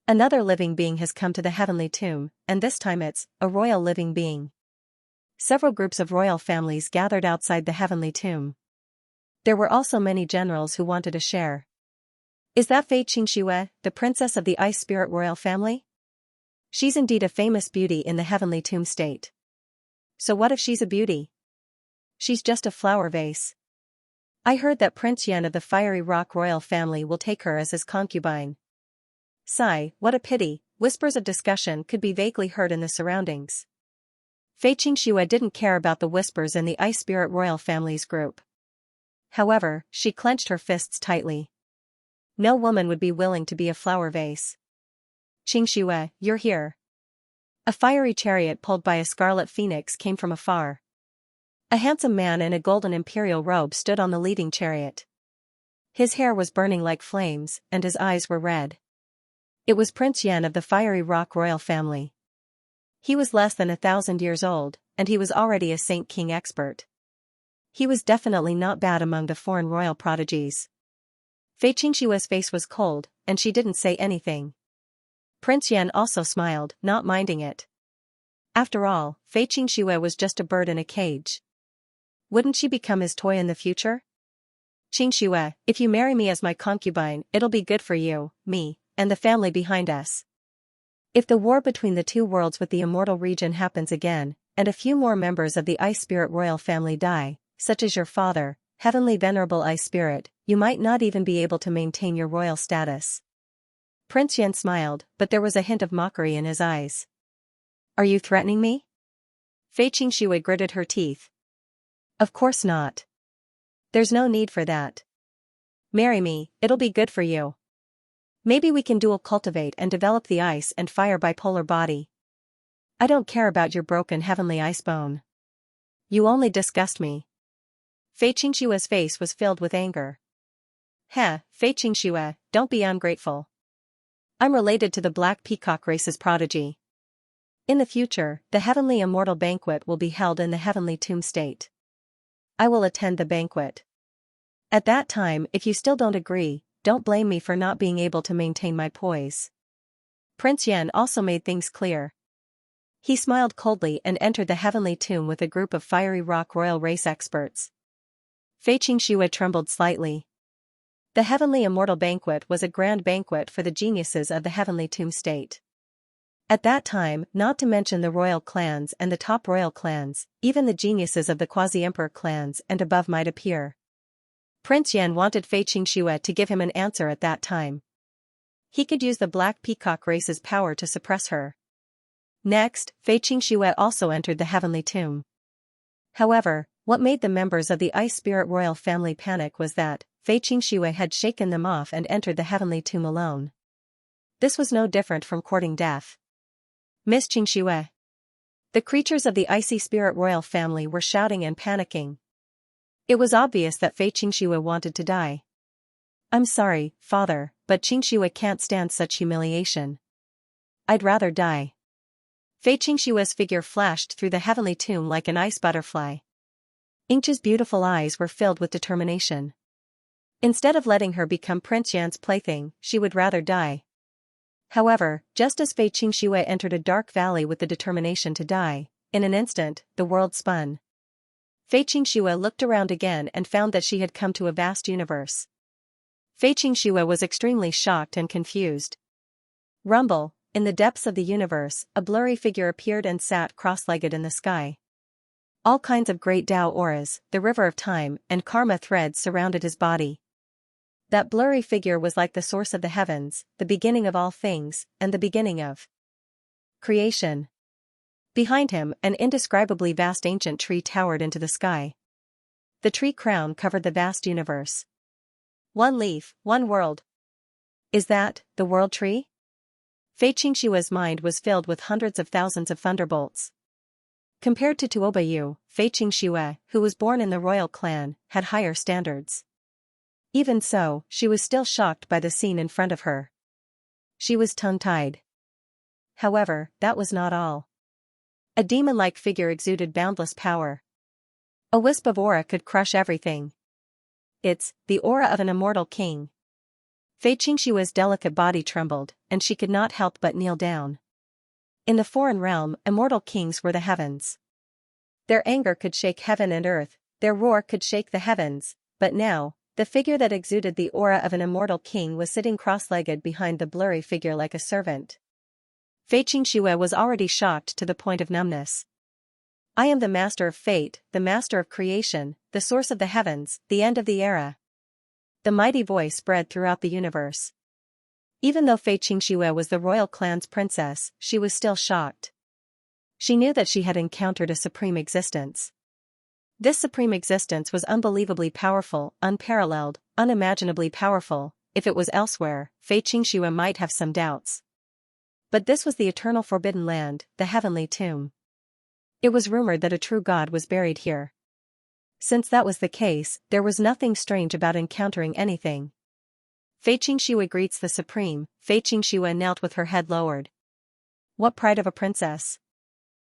Another living being has come to the heavenly tomb, and this time it's a royal living being. Several groups of royal families gathered outside the heavenly tomb. There were also many generals who wanted a share. Is that Fei Xianxia, the princess of the ice spirit royal family? She's indeed a famous beauty in the heavenly tomb state. So what if she's a beauty? She's just a flower vase. I heard that Prince Yan of the fiery rock royal family will take her as his concubine. Sigh, what a pity. Whispers of discussion could be vaguely heard in the surroundings. Fei Xianxia didn't care about the whispers in the ice spirit royal family's group. However, she clenched her fists tightly. No woman would be willing to be a flower vase. Xianxia, you're here. A fiery chariot pulled by a scarlet phoenix came from afar. A handsome man in a golden imperial robe stood on the leading chariot. His hair was burning like flames, and his eyes were red. It was Prince Yan of the fiery rock royal family. He was less than 1,000 years old, and he was already a Saint King expert. He was definitely not bad among the foreign royal prodigies. Fei Xianxia's face was cold, and she didn't say anything. Prince Yan also smiled, not minding it. After all, Fei Xianxia was just a bird in a cage. Wouldn't she become his toy in the future? Xianxia, if you marry me as my concubine, it'll be good for you, me, and the family behind us. If the war between the two worlds with the immortal region happens again, and a few more members of the Ice Spirit royal family die, such as your father, Heavenly Venerable Ice Spirit, you might not even be able to maintain your royal status. Prince Yan smiled, but there was a hint of mockery in his eyes. Are you threatening me? Fei Xianxia gritted her teeth. Of course not. There's no need for that. Marry me, it'll be good for you. Maybe we can dual cultivate and develop the ice and fire bipolar body. I don't care about your broken heavenly ice bone. You only disgust me. Fei Qingshua's face was filled with anger. Heh, Fei Qingxue, don't be ungrateful. I'm related to the Black Peacock race's prodigy. In the future, the Heavenly Immortal Banquet will be held in the Heavenly Tomb State. I will attend the banquet. At that time, if you still don't agree, don't blame me for not being able to maintain my poise. Prince Yan also made things clear. He smiled coldly and entered the Heavenly Tomb with a group of fiery rock royal race experts. Fei Qingxue trembled slightly. The Heavenly Immortal Banquet was a grand banquet for the geniuses of the Heavenly Tomb State. At that time, not to mention the royal clans and the top royal clans, even the geniuses of the quasi-emperor clans and above might appear. Prince Yan wanted Fei Qingxue to give him an answer at that time. He could use the Black Peacock race's power to suppress her. Next, Fei Qingxue also entered the Heavenly Tomb. However, what made the members of the Ice Spirit royal family panic was that Fei Qingxue had shaken them off and entered the Heavenly Tomb alone. This was no different from courting death. Miss Qingxue. The creatures of the Icy Spirit royal family were shouting and panicking. It was obvious that Fei Qingxue wanted to die. I'm sorry, father, but Qingxue can't stand such humiliation. I'd rather die. Fei Qingxue's figure flashed through the Heavenly Tomb like an ice butterfly. Xianxia's beautiful eyes were filled with determination. Instead of letting her become Prince Yan's plaything, she would rather die. However, just as Fei Qingxue entered a dark valley with the determination to die, in an instant, the world spun. Fei Qingxue looked around again and found that she had come to a vast universe. Fei Qingxue was extremely shocked and confused. Rumble, in the depths of the universe, a blurry figure appeared and sat cross-legged in the sky. All kinds of great Tao auras, the river of time, and karma threads surrounded his body. That blurry figure was like the source of the heavens, the beginning of all things, and the beginning of creation. Behind him, an indescribably vast ancient tree towered into the sky. The tree crown covered the vast universe. One leaf, one world. Is that the world tree? Fei Qingshue's mind was filled with hundreds of thousands of thunderbolts. Compared to Tuobayu, Fei Qingxue, who was born in the royal clan, had higher standards. Even so, she was still shocked by the scene in front of her. She was tongue-tied. However, that was not all. A demon-like figure exuded boundless power. A wisp of aura could crush everything. It's the aura of an immortal king. Fei Qingshue's delicate body trembled, and she could not help but kneel down. In the foreign realm, immortal kings were the heavens. Their anger could shake heaven and earth, their roar could shake the heavens, but now, the figure that exuded the aura of an immortal king was sitting cross-legged behind the blurry figure like a servant. Fei Qingxue was already shocked to the point of numbness. I am the master of fate, the master of creation, the source of the heavens, the end of the era. The mighty voice spread throughout the universe. Even though Fei Qingxue was the royal clan's princess, she was still shocked. She knew that she had encountered a supreme existence. This supreme existence was unbelievably powerful, unparalleled, unimaginably powerful. If it was elsewhere, Fei Qingxue might have some doubts. But this was the eternal forbidden land, the heavenly tomb. It was rumored that a true god was buried here. Since that was the case, there was nothing strange about encountering anything. Fei Qingxue greets the supreme. Fei Qingxue knelt with her head lowered. What pride of a princess!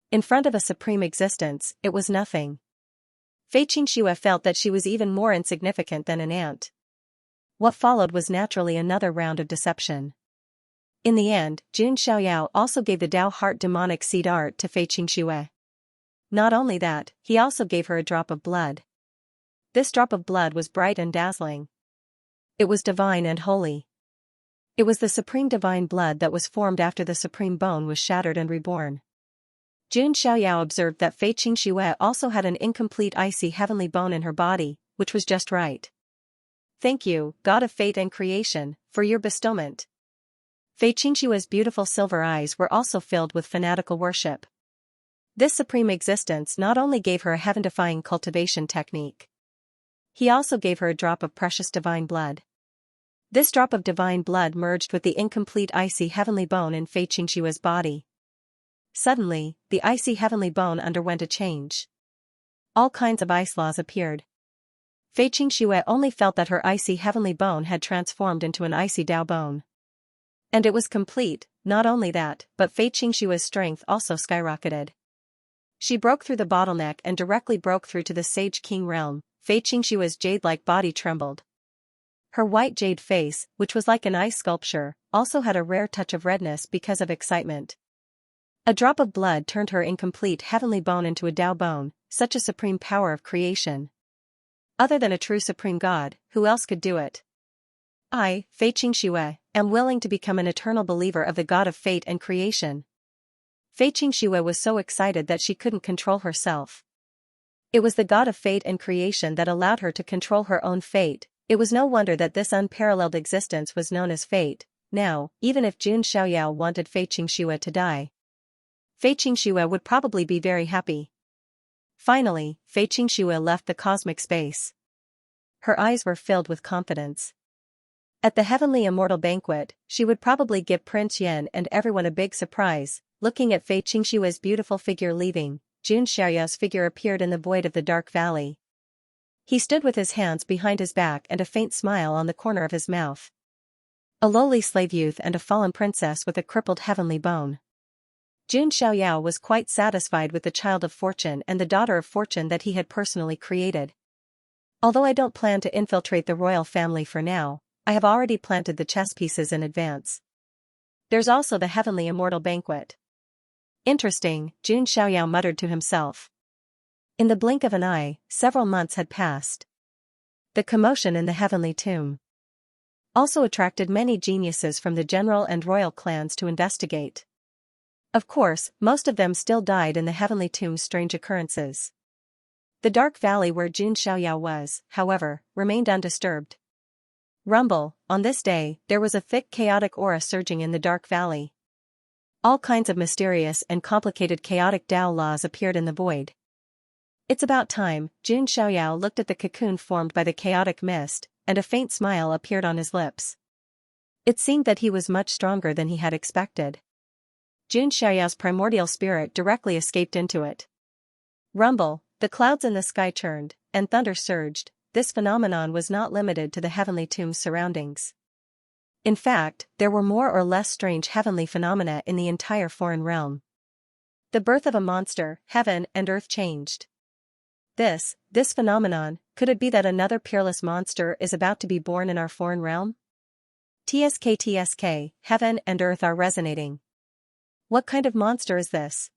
In front of a supreme existence, it was nothing. Fei Qingxue felt that she was even more insignificant than an ant. What followed was naturally another round of deception. In the end, Jun Xiaoyao also gave the Dao Heart demonic seed art to Fei Qingxue. Not only that, he also gave her a drop of blood. This drop of blood was bright and dazzling. It was divine and holy. It was the supreme divine blood that was formed after the supreme bone was shattered and reborn. Jun Xiaoyao observed that Fei Qingxue also had an incomplete icy heavenly bone in her body, which was just right. Thank you, God of fate and creation, for your bestowment. Fei Qingxue's beautiful silver eyes were also filled with fanatical worship. This supreme existence not only gave her a heaven-defying cultivation technique. He also gave her a drop of precious divine blood. This drop of divine blood merged with the incomplete icy heavenly bone in Fei Qingxue's body. Suddenly, the icy heavenly bone underwent a change. All kinds of ice laws appeared. Fei Xianxia only felt that her icy heavenly bone had transformed into an icy Dao bone. And it was complete. Not only that, but Fei Xianxia's strength also skyrocketed. She broke through the bottleneck and directly broke through to the Sage King realm. Fei Xianxia's jade-like body trembled. Her white jade face, which was like an ice sculpture, also had a rare touch of redness because of excitement. A drop of blood turned her incomplete heavenly bone into a Dao bone, such a supreme power of creation. Other than a true supreme god, who else could do it? I, Fei Xianxia, am willing to become an eternal believer of the god of fate and creation. Fei Xianxia was so excited that she couldn't control herself. It was the god of fate and creation that allowed her to control her own fate. It was no wonder that this unparalleled existence was known as fate. Now, even if Jun Xiaoyao wanted Fei Xianxia to die, Fei Xianxia would probably be very happy. Finally, Fei Xianxia left the cosmic space. Her eyes were filled with confidence. At the heavenly immortal banquet, she would probably give Prince Yan and everyone a big surprise. Looking at Fei Xianxia's beautiful figure leaving, Jun Xiaoyao's figure appeared in the void of the dark valley. He stood with his hands behind his back and a faint smile on the corner of his mouth. A lowly slave youth and a fallen princess with a crippled heavenly bone. Jun Xiaoyao was quite satisfied with the child of fortune and the daughter of fortune that he had personally created. Although I don't plan to infiltrate the royal family for now, I have already planted the chess pieces in advance. There's also the heavenly immortal banquet. Interesting, Jun Xiaoyao muttered to himself. In the blink of an eye, several months had passed. The commotion in the heavenly tomb also attracted many geniuses from the general and royal clans to investigate. Of course, most of them still died in the heavenly tomb's strange occurrences. The dark valley where Jun Xiaoyao was, however, remained undisturbed. Rumble, on this day, there was a thick chaotic aura surging in the dark valley. All kinds of mysterious and complicated chaotic Dao laws appeared in the void. It's about time. Jun Xiaoyao looked at the cocoon formed by the chaotic mist, and a faint smile appeared on his lips. It seemed that he was much stronger than he had expected. Jun Xiaoyao's primordial spirit directly escaped into it. Rumble, the clouds in the sky churned, and thunder surged. This phenomenon was not limited to the heavenly tomb's surroundings. In fact, there were more or less strange heavenly phenomena in the entire foreign realm. The birth of a monster, heaven and earth changed. This phenomenon, could it be that another peerless monster is about to be born in our foreign realm? TSK, heaven and earth are resonating. What kind of monster is this?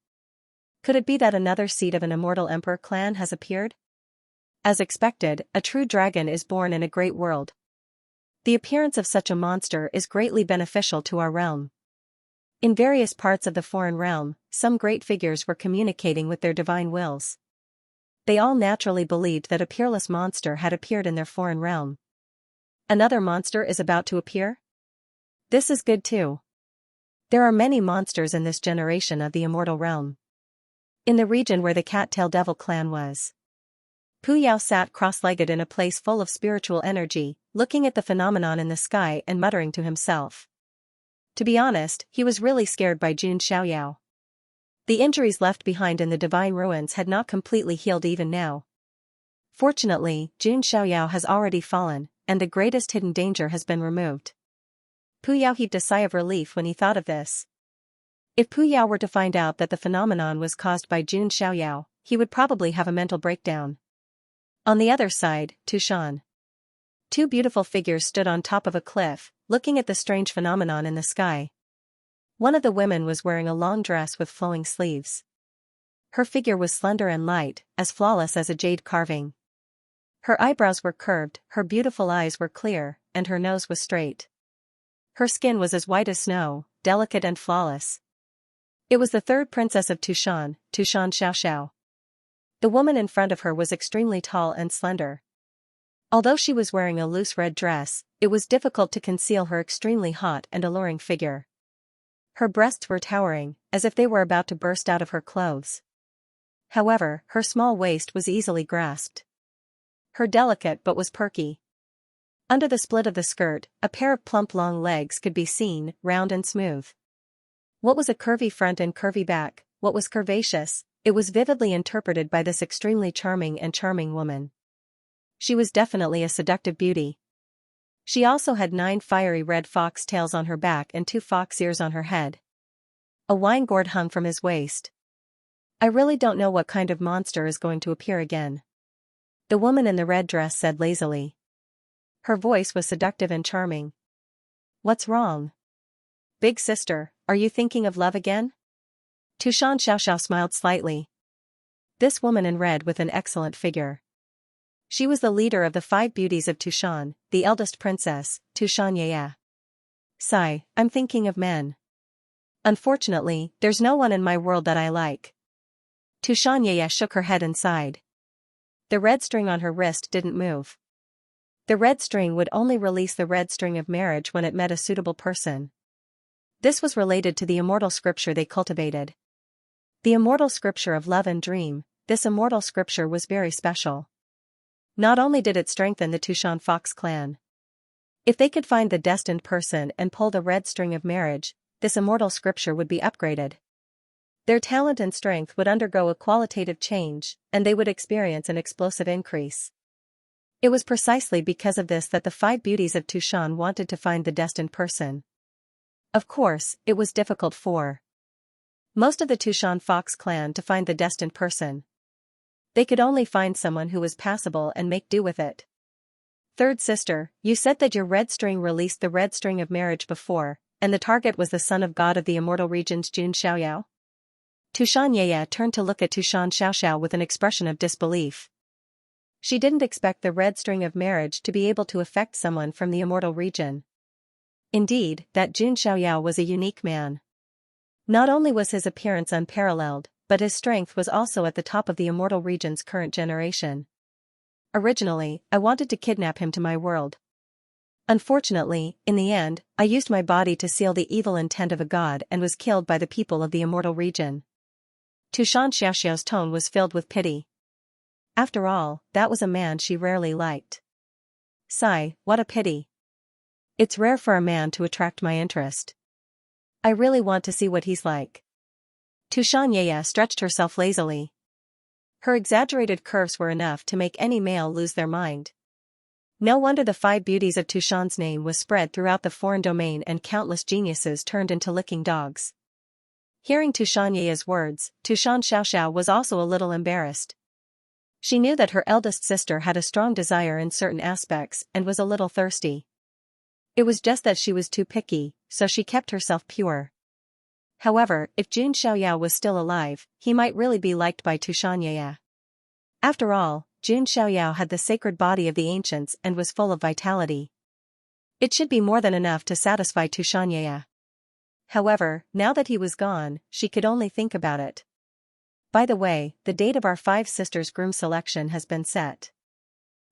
Could it be that another seed of an immortal emperor clan has appeared? As expected, a true dragon is born in a great world. The appearance of such a monster is greatly beneficial to our realm. In various parts of the foreign realm, some great figures were communicating with their divine wills. They all naturally believed that a peerless monster had appeared in their foreign realm. Another monster is about to appear? This is good too. There are many monsters in this generation of the immortal realm. In the region where the Cat-tail Devil clan was, Pu Yao sat cross-legged in a place full of spiritual energy, looking at the phenomenon in the sky and muttering to himself. To be honest, he was really scared by Jun Xiaoyao. The injuries left behind in the divine ruins had not completely healed even now. Fortunately, Jun Xiaoyao has already fallen, and the greatest hidden danger has been removed. Pu Yao heaved a sigh of relief when he thought of this. If Pu Yao were to find out that the phenomenon was caused by Jun Xiaoyao, he would probably have a mental breakdown. On the other side, Tushan. Two beautiful figures stood on top of a cliff, looking at the strange phenomenon in the sky. One of the women was wearing a long dress with flowing sleeves. Her figure was slender and light, as flawless as a jade carving. Her eyebrows were curved, her beautiful eyes were clear, and her nose was straight. Her skin was as white as snow, delicate and flawless. It was the third princess of Tushan, Tushan Xiaoxiao. The woman in front of her was extremely tall and slender. Although she was wearing a loose red dress, it was difficult to conceal her extremely hot and alluring figure. Her breasts were towering, as if they were about to burst out of her clothes. However, her small waist was easily grasped. Her delicate but was perky. Under the split of the skirt, a pair of plump long legs could be seen, round and smooth. What was a curvy front and curvy back, what was curvaceous, it was vividly interpreted by this extremely charming woman. She was definitely a seductive beauty. She also had 9 fiery red fox tails on her back and 2 fox ears on her head. A wine gourd hung from his waist. I really don't know what kind of monster is going to appear again, the woman in the red dress said lazily. Her voice was seductive and charming. What's wrong? Big sister, are you thinking of love again? Xianxia smiled slightly. This woman in red with an excellent figure. She was the leader of the 5 beauties of Tushan, the eldest princess, Xianxia. Sigh, I'm thinking of men. Unfortunately, there's no one in my world that I like. Xianxia shook her head and sighed. The red string on her wrist didn't move. The red string would only release the red string of marriage when it met a suitable person. This was related to the immortal scripture they cultivated. The immortal scripture of love and dream, this immortal scripture was very special. Not only did it strengthen the Tushan Fox clan. If they could find the destined person and pull the red string of marriage, this immortal scripture would be upgraded. Their talent and strength would undergo a qualitative change, and they would experience an explosive increase. It was precisely because of this that the 5 beauties of Tushan wanted to find the destined person. Of course, it was difficult for most of the Tushan Fox clan to find the destined person. They could only find someone who was passable and make do with it. Third sister, you said that your red string released the red string of marriage before, and the target was the son of God of the immortal regions Xianxia. Xianxia turned to look at Xianxia with an expression of disbelief. She didn't expect the red string of marriage to be able to affect someone from the immortal region. Indeed, that Xianxia was a unique man. Not only was his appearance unparalleled, but his strength was also at the top of the immortal region's current generation. Originally, I wanted to kidnap him to my world. Unfortunately, in the end, I used my body to seal the evil intent of a god and was killed by the people of the immortal region. Xianxia's tone was filled with pity. After all, that was a man she rarely liked. Sigh, what a pity. It's rare for a man to attract my interest. I really want to see what he's like. Xianxia stretched herself lazily. Her exaggerated curves were enough to make any male lose their mind. No wonder the 5 beauties of Tushan's name was spread throughout the foreign domain and countless geniuses turned into licking dogs. Hearing Xianxia's words, Xianxia was also a little embarrassed. She knew that her eldest sister had a strong desire in certain aspects and was a little thirsty. It was just that she was too picky, so she kept herself pure. However, if Xianxia was still alive, he might really be liked by Xianxia. After all, Xianxia had the sacred body of the ancients and was full of vitality. It should be more than enough to satisfy Xianxia. However, now that he was gone, she could only think about it. By the way, the date of our 5 sisters' groom selection has been set.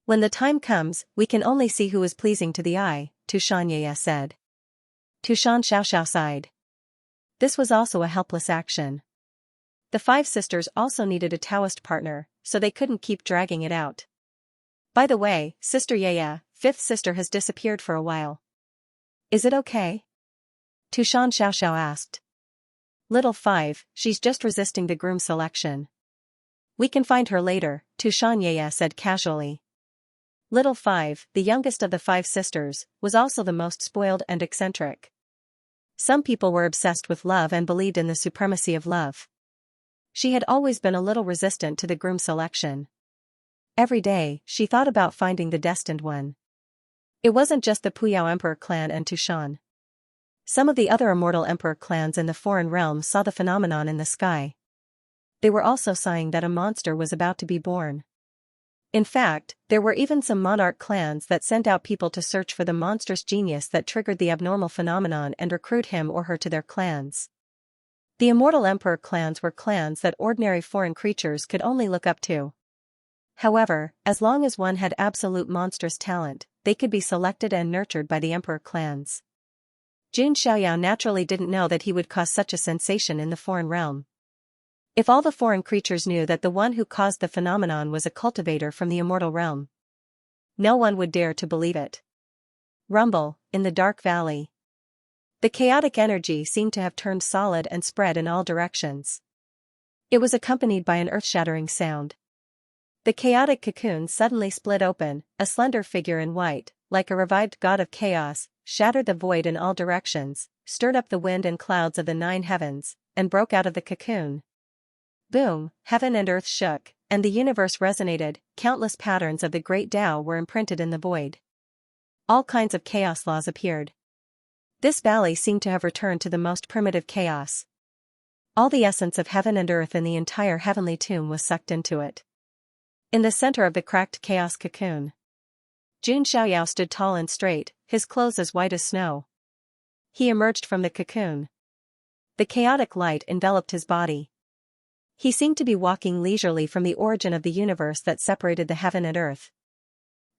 When the time comes, we can only see who is pleasing to the eye, Xianxia said. Xianxia sighed. This was also a helpless action. The 5 sisters also needed a Taoist partner, so they couldn't keep dragging it out. By the way, Sister Yaya, 5th sister has disappeared for a while. Is it okay? Xianxia asked. Little 5, she's just resisting the groom selection. We can find her later, Xianxia said casually. Little 5, the youngest of the 5 sisters, was also the most spoiled and eccentric. Some people were obsessed with love and believed in the supremacy of love. She had always been a little resistant to the groom selection. Every day, she thought about finding the destined one. It wasn't just the Puyao Emperor clan and Tushan. Some of the other immortal emperor clans in the foreign realm saw the phenomenon in the sky. They were also sighing that a monster was about to be born. In fact, there were even some monarch clans that sent out people to search for the monstrous genius that triggered the abnormal phenomenon and recruit him or her to their clans. The immortal emperor clans were clans that ordinary foreign creatures could only look up to. However, as long as one had absolute monstrous talent, they could be selected and nurtured by the emperor clans. Xianxia naturally didn't know that he would cause such a sensation in the foreign realm. If all the foreign creatures knew that the one who caused the phenomenon was a cultivator from the immortal realm, no one would dare to believe it. Rumble, in the dark valley. The chaotic energy seemed to have turned solid and spread in all directions. It was accompanied by an earth-shattering sound. The chaotic cocoon suddenly split open, a slender figure in white, like a revived god of chaos, shattered the void in all directions, stirred up the wind and clouds of the 9 heavens, and broke out of the cocoon. Boom, heaven and earth shook, and the universe resonated. Countless patterns of the great Tao were imprinted in the void. All kinds of chaos laws appeared. This valley seemed to have returned to the most primitive chaos. All the essence of heaven and earth in the entire heavenly tomb was sucked into it. In the center of the cracked chaos cocoon, Xianxia stood tall and straight, his clothes as white as snow. He emerged from the cocoon. The chaotic light enveloped his body. He seemed to be walking leisurely from the origin of the universe that separated the heaven and earth.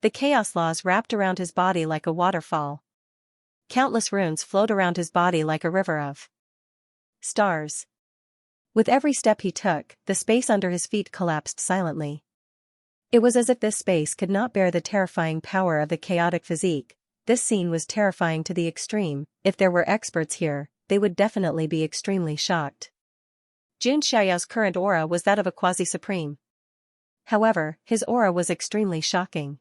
The chaos laws wrapped around his body like a waterfall. Countless runes flowed around his body like a river of stars. With every step he took, the space under his feet collapsed silently. It was as if this space could not bear the terrifying power of the chaotic physique. This scene was terrifying to the extreme. If there were experts here, they would definitely be extremely shocked. Xianxia's current aura was that of a quasi-supreme. However, his aura was extremely shocking.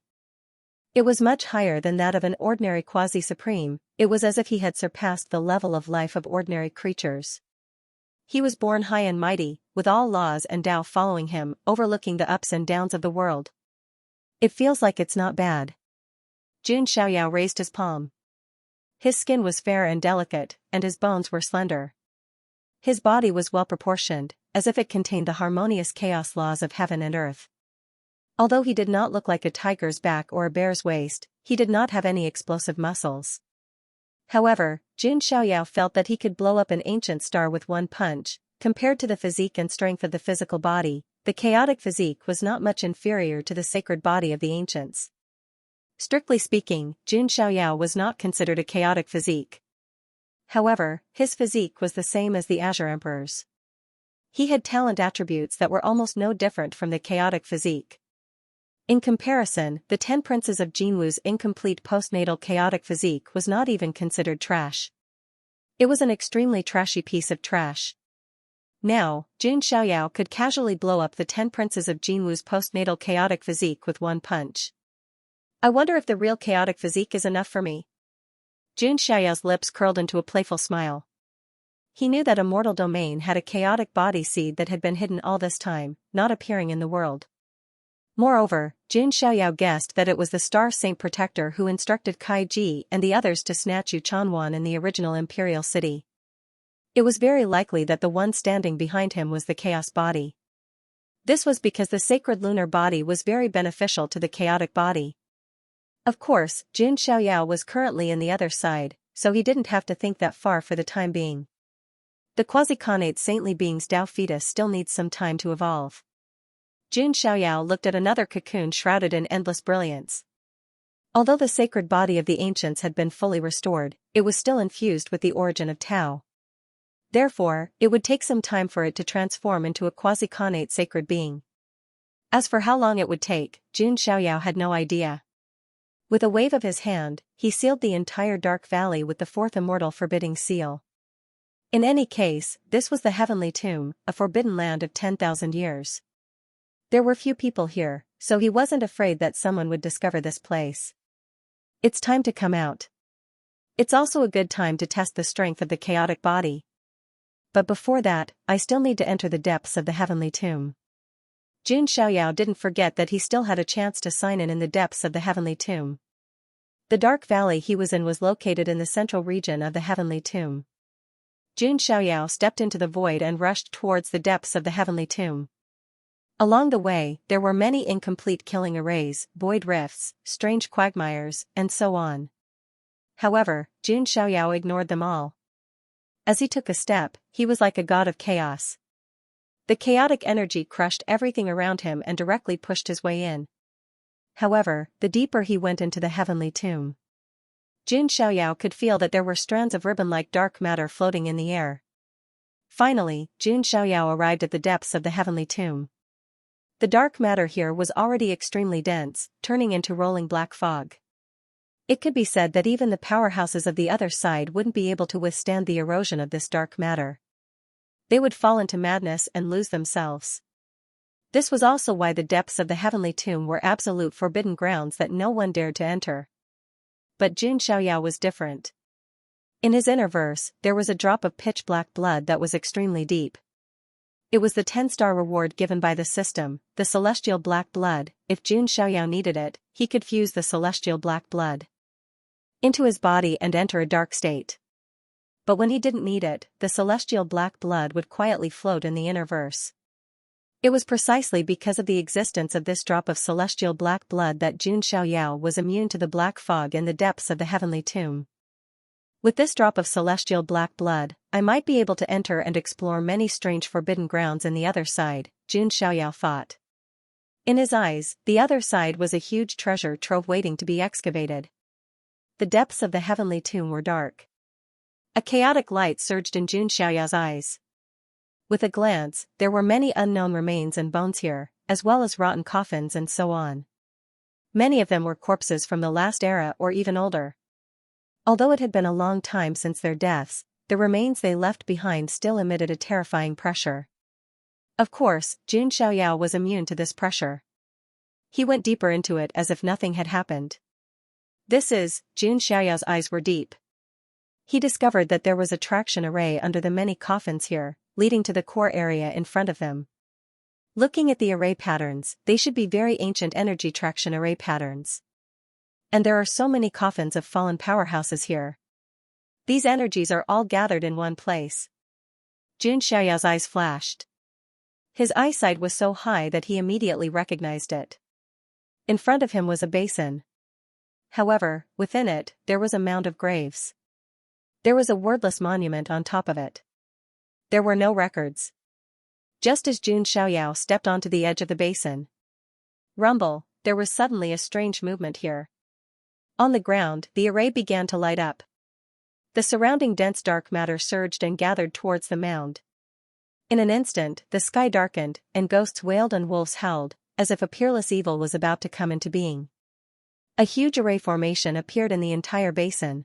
It was much higher than that of an ordinary quasi-supreme. It was as if he had surpassed the level of life of ordinary creatures. He was born high and mighty, with all laws and Tao following him, overlooking the ups and downs of the world. It feels like it's not bad. Xianxia raised his palm. His skin was fair and delicate, and his bones were slender. His body was well proportioned, as if it contained the harmonious chaos laws of heaven and earth. Although he did not look like a tiger's back or a bear's waist, he did not have any explosive muscles. However, Xianxia felt that he could blow up an ancient star with one punch. Compared to the physique and strength of the physical body, the chaotic physique was not much inferior to the sacred body of the ancients. Strictly speaking, Xianxia was not considered a chaotic physique. However, his physique was the same as the Azure Emperor's. He had talent attributes that were almost no different from the chaotic physique. In comparison, the 10 princes of Jinwu's incomplete postnatal chaotic physique was not even considered trash. It was an extremely trashy piece of trash. Now, Xianxia could casually blow up the 10 princes of Jinwu's postnatal chaotic physique with one punch. I wonder if the real chaotic physique is enough for me. Xianxia's lips curled into a playful smile. He knew that a mortal domain had a chaotic body seed that had been hidden all this time, not appearing in the world. Moreover, Xianxia guessed that it was the Star Saint Protector who instructed Kai Ji and the others to snatch Yu Chanwan in the original imperial city. It was very likely that the one standing behind him was the chaos body. This was because the sacred lunar body was very beneficial to the chaotic body. Of course, Xianxia was currently in the other side, so he didn't have to think that far for the time being. The quasi-connate saintly being's Tao fetus still needs some time to evolve. Xianxia looked at another cocoon shrouded in endless brilliance. Although the sacred body of the ancients had been fully restored, it was still infused with the origin of Tao. Therefore, it would take some time for it to transform into a quasi-connate sacred being. As for how long it would take, Xianxia had no idea. With a wave of his hand, he sealed the entire dark valley with the 4th immortal forbidding seal. In any case, this was the heavenly tomb, a forbidden land of 10,000 years. There were few people here, so he wasn't afraid that someone would discover this place. It's time to come out. It's also a good time to test the strength of the chaotic body. But before that, I still need to enter the depths of the heavenly tomb. Xianxia didn't forget that he still had a chance to sign in the depths of the heavenly tomb. The dark valley he was in was located in the central region of the heavenly tomb. Xianxia stepped into the void and rushed towards the depths of the heavenly tomb. Along the way, there were many incomplete killing arrays, void rifts, strange quagmires, and so on. However, Xianxia ignored them all. As he took a step, he was like a god of chaos. The chaotic energy crushed everything around him and directly pushed his way in. However, the deeper he went into the heavenly tomb, Xianxia could feel that there were strands of ribbon-like dark matter floating in the air. Finally, Xianxia arrived at the depths of the heavenly tomb. The dark matter here was already extremely dense, turning into rolling black fog. It could be said that even the powerhouses of the other side wouldn't be able to withstand the erosion of this dark matter. They would fall into madness and lose themselves. This was also why the depths of the heavenly tomb were absolute forbidden grounds that no one dared to enter. But Xianxia was different. In his inner verse, there was a drop of pitch-black blood that was extremely deep. It was the 10-star reward given by the system, the celestial black blood. If Xianxia needed it, he could fuse the celestial black blood into his body and enter a dark state. But when he didn't need it, the celestial black blood would quietly float in the inner verse. It was precisely because of the existence of this drop of celestial black blood that Xianxia was immune to the black fog in the depths of the heavenly tomb. With this drop of celestial black blood, I might be able to enter and explore many strange forbidden grounds in the other side, Xianxia thought. In his eyes, the other side was a huge treasure trove waiting to be excavated. The depths of the heavenly tomb were dark. A chaotic light surged in Xianxia's eyes. With a glance, there were many unknown remains and bones here, as well as rotten coffins and so on. Many of them were corpses from the last era or even older. Although it had been a long time since their deaths, the remains they left behind still emitted a terrifying pressure. Of course, Xianxia was immune to this pressure. He went deeper into it as if nothing had happened. Xianxia's eyes were deep. He discovered that there was a traction array under the many coffins here, leading to the core area in front of him. Looking at the array patterns, they should be very ancient energy traction array patterns. And there are so many coffins of fallen powerhouses here. These energies are all gathered in one place. Xianxia's eyes flashed. His eyesight was so high that he immediately recognized it. In front of him was a basin. However, within it, there was a mound of graves. There was a wordless monument on top of it. There were no records. Just as Xianxia stepped onto the edge of the basin. Rumble, there was suddenly a strange movement here. On the ground, the array began to light up. The surrounding dense dark matter surged and gathered towards the mound. In an instant, the sky darkened, and ghosts wailed and wolves howled, as if a peerless evil was about to come into being. A huge array formation appeared in the entire basin.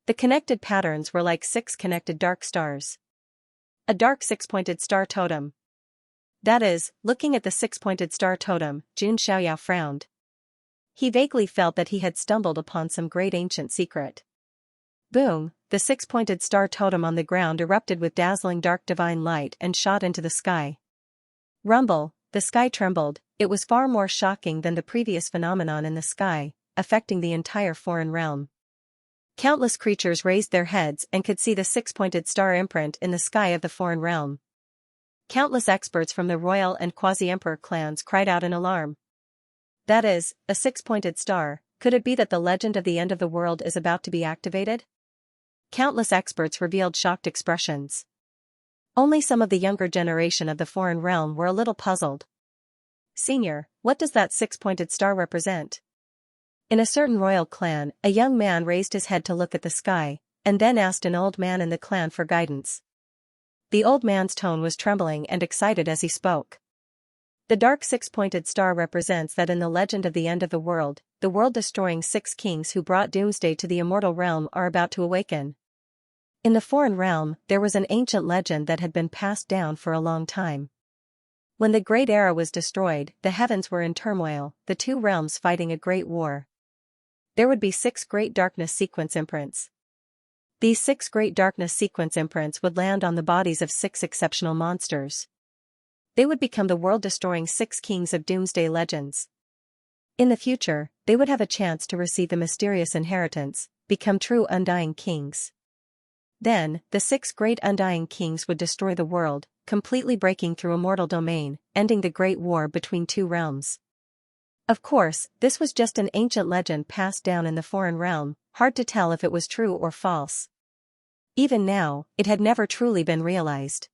The connected patterns were like 6 connected dark stars. A dark 6-pointed star totem. That is, looking at the 6-pointed star totem, Xianxia frowned. He vaguely felt that he had stumbled upon some great ancient secret. Boom, the 6-pointed star totem on the ground erupted with dazzling dark divine light and shot into the sky. Rumble, the sky trembled. It was far more shocking than the previous phenomenon in the sky, affecting the entire foreign realm. Countless creatures raised their heads and could see the 6-pointed star imprint in the sky of the foreign realm. Countless experts from the royal and quasi-emperor clans cried out in alarm. That is, a 6-pointed star, could it be that the legend of the end of the world is about to be activated? Countless experts revealed shocked expressions. Only some of the younger generation of the foreign realm were a little puzzled. Senior, what does that 6-pointed star represent? In a certain royal clan, a young man raised his head to look at the sky, and then asked an old man in the clan for guidance. The old man's tone was trembling and excited as he spoke. The dark 6-pointed star represents that in the legend of the end of the world-destroying 6 kings who brought doomsday to the immortal realm are about to awaken. In the foreign realm, there was an ancient legend that had been passed down for a long time. When the Great Era was destroyed, the heavens were in turmoil, the 2 realms fighting a great war. There would be 6 great darkness sequence imprints. These 6 great darkness sequence imprints would land on the bodies of 6 exceptional monsters. They would become the world-destroying 6 kings of doomsday legends. In the future, they would have a chance to receive the mysterious inheritance, become true undying kings. Then, the 6 great undying kings would destroy the world, completely breaking through a mortal domain, ending the great war between 2 realms. Of course, this was just an ancient legend passed down in the foreign realm, hard to tell if it was true or false. Even now, it had never truly been realized.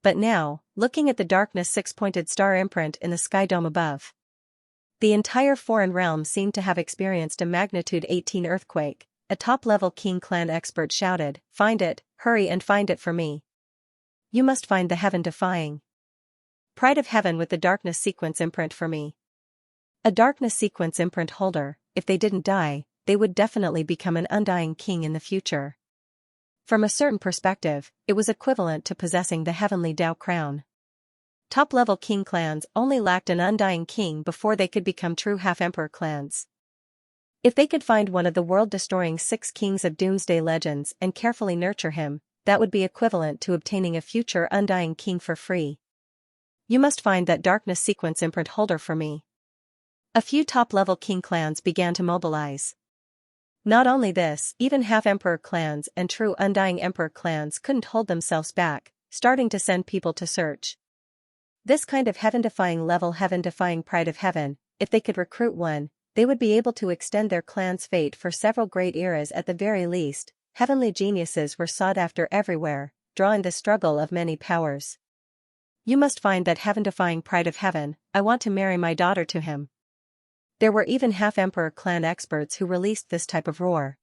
But now, looking at the darkness 6-pointed star imprint in the sky dome above, the entire foreign realm seemed to have experienced a magnitude 18 earthquake. A top-level King clan expert shouted, "Find it, hurry and find it for me. You must find the heaven-defying Pride of Heaven with the darkness sequence imprint for me." A darkness sequence imprint holder, if they didn't die, they would definitely become an undying king in the future. From a certain perspective, it was equivalent to possessing the heavenly Dao crown. Top-level king clans only lacked an undying king before they could become true half-emperor clans. If they could find one of the world-destroying 6 kings of Doomsday Legends and carefully nurture him, that would be equivalent to obtaining a future undying king for free. You must find that darkness sequence imprint holder for me. A few top-level king clans began to mobilize. Not only this, even half-emperor clans and true undying emperor clans couldn't hold themselves back, starting to send people to search. This kind of heaven-defying pride of heaven, if they could recruit one, they would be able to extend their clan's fate for several great eras at the very least. Heavenly geniuses were sought after everywhere, drawing the struggle of many powers. You must find that heaven-defying pride of heaven, I want to marry my daughter to him. There were even half-emperor clan experts who released this type of roar.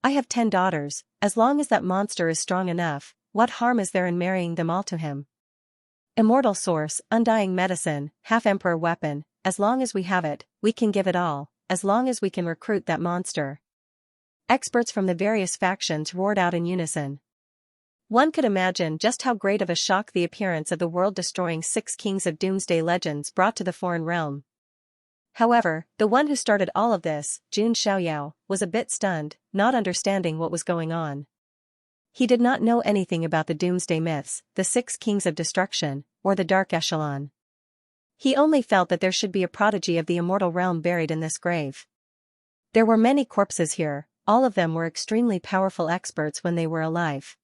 I have 10 daughters, as long as that monster is strong enough, what harm is there in marrying them all to him? Immortal source, undying medicine, half-emperor weapon, as long as we have it, we can give it all, as long as we can recruit that monster. Experts from the various factions roared out in unison. One could imagine just how great of a shock the appearance of the world-destroying 6 kings of Doomsday Legends brought to the foreign realm. However, the one who started all of this, Xianxia, was a bit stunned, not understanding what was going on. He did not know anything about the Doomsday Myths, the 6 Kings of Destruction, or the Dark Echelon. He only felt that there should be a prodigy of the immortal realm buried in this grave. There were many corpses here, all of them were extremely powerful experts when they were alive.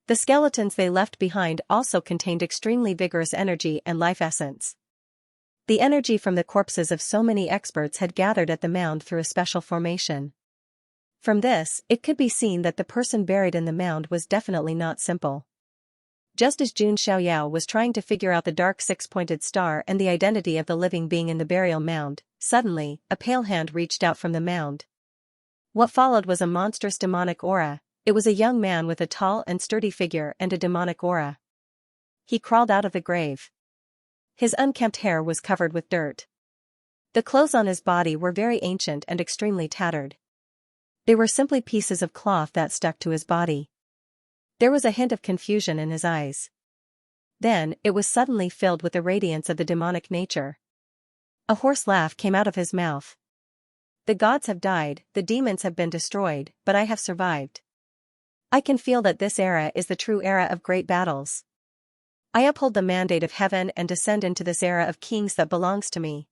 The skeletons they left behind also contained extremely vigorous energy and life essence. The energy from the corpses of so many experts had gathered at the mound through a special formation. From this, it could be seen that the person buried in the mound was definitely not simple. Just as Xianxia was trying to figure out the dark 6-pointed star and the identity of the living being in the burial mound, suddenly, a pale hand reached out from the mound. What followed was a monstrous demonic aura. It was a young man with a tall and sturdy figure and a demonic aura. He crawled out of the grave. His unkempt hair was covered with dirt. The clothes on his body were very ancient and extremely tattered. They were simply pieces of cloth that stuck to his body. There was a hint of confusion in his eyes. Then, it was suddenly filled with the radiance of the demonic nature. A hoarse laugh came out of his mouth. The gods have died, the demons have been destroyed, but I have survived. I can feel that this era is the true era of great battles. I uphold the mandate of heaven and descend into this era of kings that belongs to me.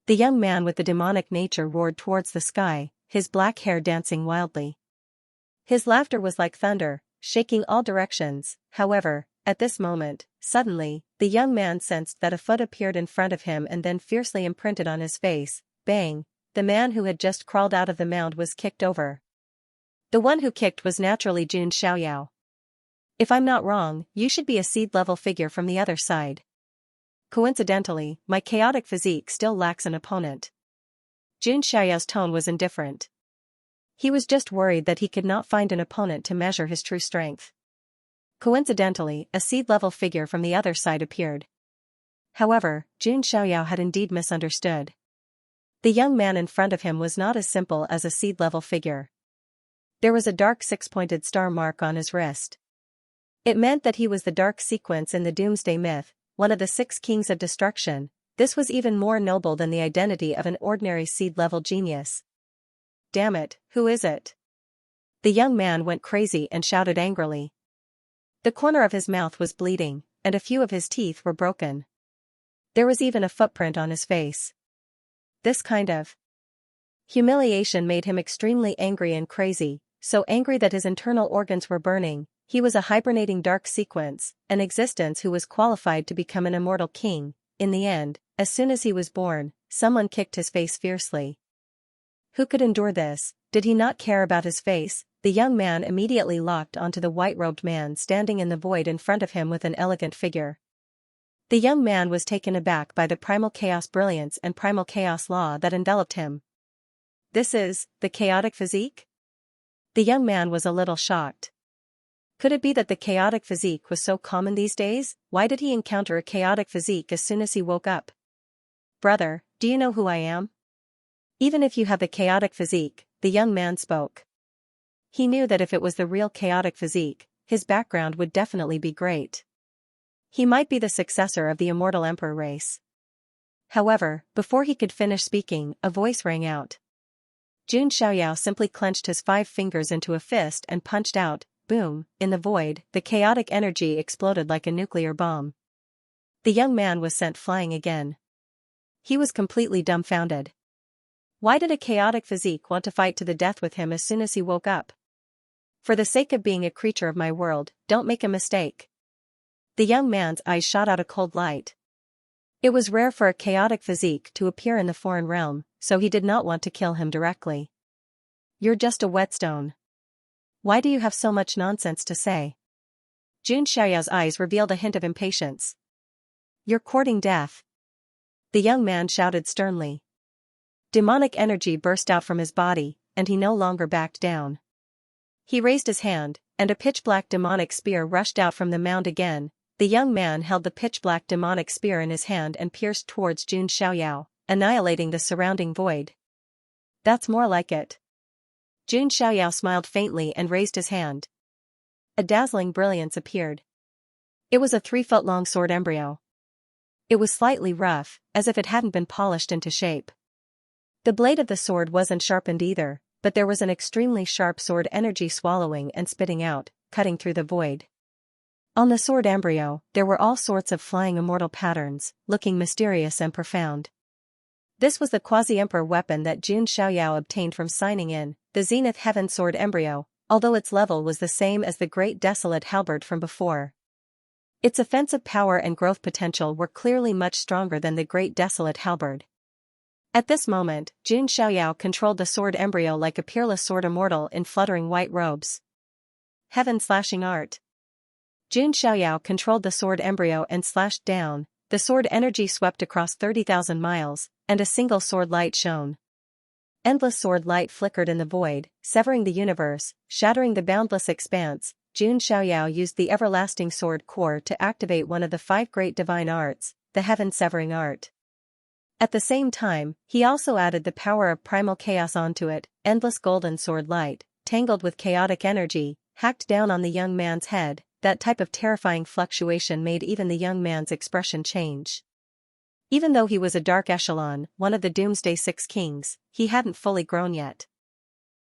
The young man with the demonic nature roared towards the sky, his black hair dancing wildly. His laughter was like thunder, shaking all directions. However, at this moment, suddenly, the young man sensed that a foot appeared in front of him and then fiercely imprinted on his face. Bang! The man who had just crawled out of the mound was kicked over. The one who kicked was naturally Xianxia. If I'm not wrong, you should be a seed-level figure from the other side. Coincidentally, my chaotic physique still lacks an opponent. Xianxia's tone was indifferent. He was just worried that he could not find an opponent to measure his true strength. Coincidentally, a seed-level figure from the other side appeared. However, Xianxia had indeed misunderstood. The young man in front of him was not as simple as a seed-level figure. There was a dark 6-pointed star mark on his wrist. It meant that he was the dark sequence in the Doomsday Myth, one of the 6 Kings of Destruction. This was even more noble than the identity of an ordinary seed-level genius. Damn it, who is it? The young man went crazy and shouted angrily. The corner of his mouth was bleeding, and a few of his teeth were broken. There was even a footprint on his face. This kind of humiliation made him extremely angry and crazy, so angry that his internal organs were burning. He was a hibernating dark sequence, an existence who was qualified to become an immortal king. In the end, as soon as he was born, someone kicked his face fiercely. Who could endure this? Did he not care about his face? The young man immediately locked onto the white-robed man standing in the void in front of him with an elegant figure. The young man was taken aback by the primal chaos brilliance and primal chaos law that enveloped him. This is the chaotic physique? The young man was a little shocked. Could it be that the chaotic physique was so common these days? Why did he encounter a chaotic physique as soon as he woke up? Brother, do you know who I am? Even if you have the chaotic physique, the young man spoke. He knew that if it was the real chaotic physique, his background would definitely be great. He might be the successor of the immortal emperor race. However, before he could finish speaking, a voice rang out. Xianxia simply clenched his 5 fingers into a fist and punched out. Boom, in the void, the chaotic energy exploded like a nuclear bomb. The young man was sent flying again. He was completely dumbfounded. Why did a chaotic physique want to fight to the death with him as soon as he woke up? For the sake of being a creature of my world, don't make a mistake. The young man's eyes shot out a cold light. It was rare for a chaotic physique to appear in the foreign realm, so he did not want to kill him directly. You're just a whetstone. Why do you have so much nonsense to say? Xiaoyao's eyes revealed a hint of impatience. You're courting death. The young man shouted sternly. Demonic energy burst out from his body, and he no longer backed down. He raised his hand, and a pitch-black demonic spear rushed out from the mound again. The young man held the pitch-black demonic spear in his hand and pierced towards Xiaoyao, annihilating the surrounding void. That's more like it. Xiaoyao smiled faintly and raised his hand. A dazzling brilliance appeared. It was a 3-foot-long sword embryo. It was slightly rough, as if it hadn't been polished into shape. The blade of the sword wasn't sharpened either, but there was an extremely sharp sword energy swallowing and spitting out, cutting through the void. On the sword embryo, there were all sorts of flying immortal patterns, looking mysterious and profound. This was the quasi-emperor weapon that Xiaoyao obtained from signing in, the Zenith Heaven Sword embryo, although its level was the same as the Great Desolate Halberd from before. Its offensive power and growth potential were clearly much stronger than the Great Desolate Halberd. At this moment, Xiaoyao controlled the sword embryo like a peerless sword immortal in fluttering white robes. Heaven-slashing art. Xiaoyao controlled the sword embryo and slashed down. The sword energy swept across 30,000 miles, and a single sword light shone. Endless sword light flickered in the void, severing the universe, shattering the boundless expanse. Xiaoyao used the everlasting sword core to activate one of the 5 great divine arts, the heaven-severing art. At the same time, he also added the power of primal chaos onto it. Endless golden sword light, tangled with chaotic energy, hacked down on the young man's head. That type of terrifying fluctuation made even the young man's expression change. Even though he was a dark echelon, one of the Doomsday 6 kings, he hadn't fully grown yet.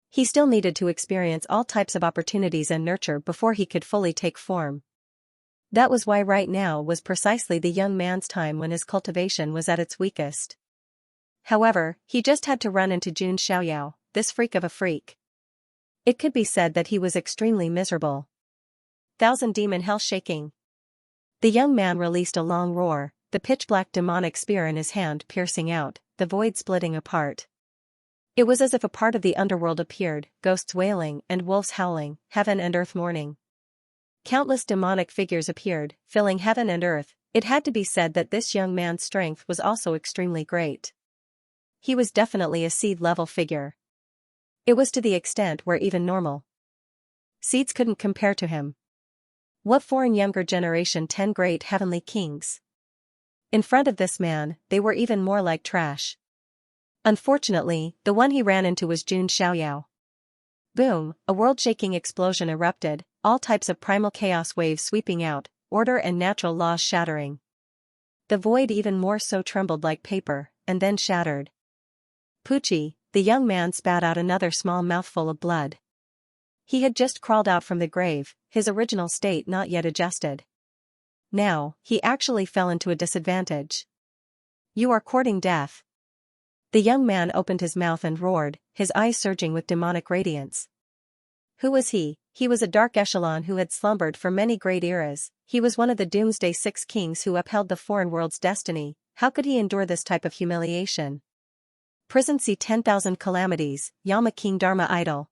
He still needed to experience all types of opportunities and nurture before he could fully take form. That was why right now was precisely the young man's time when his cultivation was at its weakest. However, he just had to run into Xiaoyao, this freak of a freak. It could be said that he was extremely miserable. Thousand demon hell shaking. The young man released a long roar, the pitch-black demonic spear in his hand piercing out, the void splitting apart. It was as if a part of the underworld appeared, ghosts wailing and wolves howling, heaven and earth mourning. Countless demonic figures appeared, filling heaven and earth. It had to be said that this young man's strength was also extremely great. He was definitely a seed-level figure. It was to the extent where even normal seeds couldn't compare to him. What foreign younger generation 10 great heavenly kings? In front of this man, they were even more like trash. Unfortunately, the one he ran into was Xiaoyao. Boom, a world-shaking explosion erupted, all types of primal chaos waves sweeping out, order and natural laws shattering. The void even more so trembled like paper, and then shattered. Poochie, the young man spat out another small mouthful of blood. He had just crawled out from the grave, his original state not yet adjusted. Now, he actually fell into a disadvantage. You are courting death. The young man opened his mouth and roared, his eyes surging with demonic radiance. Who was he? He was a dark echelon who had slumbered for many great eras. He was one of the Doomsday 6 kings who upheld the foreign world's destiny. How could he endure this type of humiliation? Prison see 10,000 calamities, Yama King Dharma idol.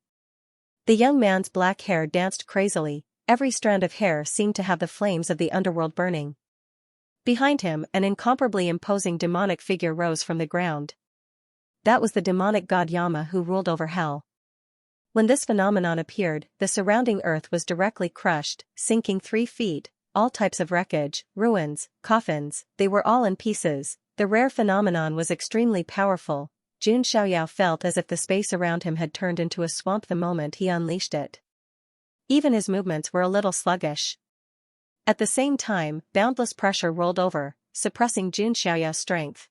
The young man's black hair danced crazily, every strand of hair seemed to have the flames of the underworld burning. Behind him, an incomparably imposing demonic figure rose from the ground. That was the demonic god Yama who ruled over hell. When this phenomenon appeared, the surrounding earth was directly crushed, sinking 3 feet, all types of wreckage, ruins, coffins, they were all in pieces. The rare phenomenon was extremely powerful. Jun Xiaoyao felt as if the space around him had turned into a swamp the moment he unleashed it. Even his movements were a little sluggish. At the same time, boundless pressure rolled over, suppressing Jun Xiaoyao's strength.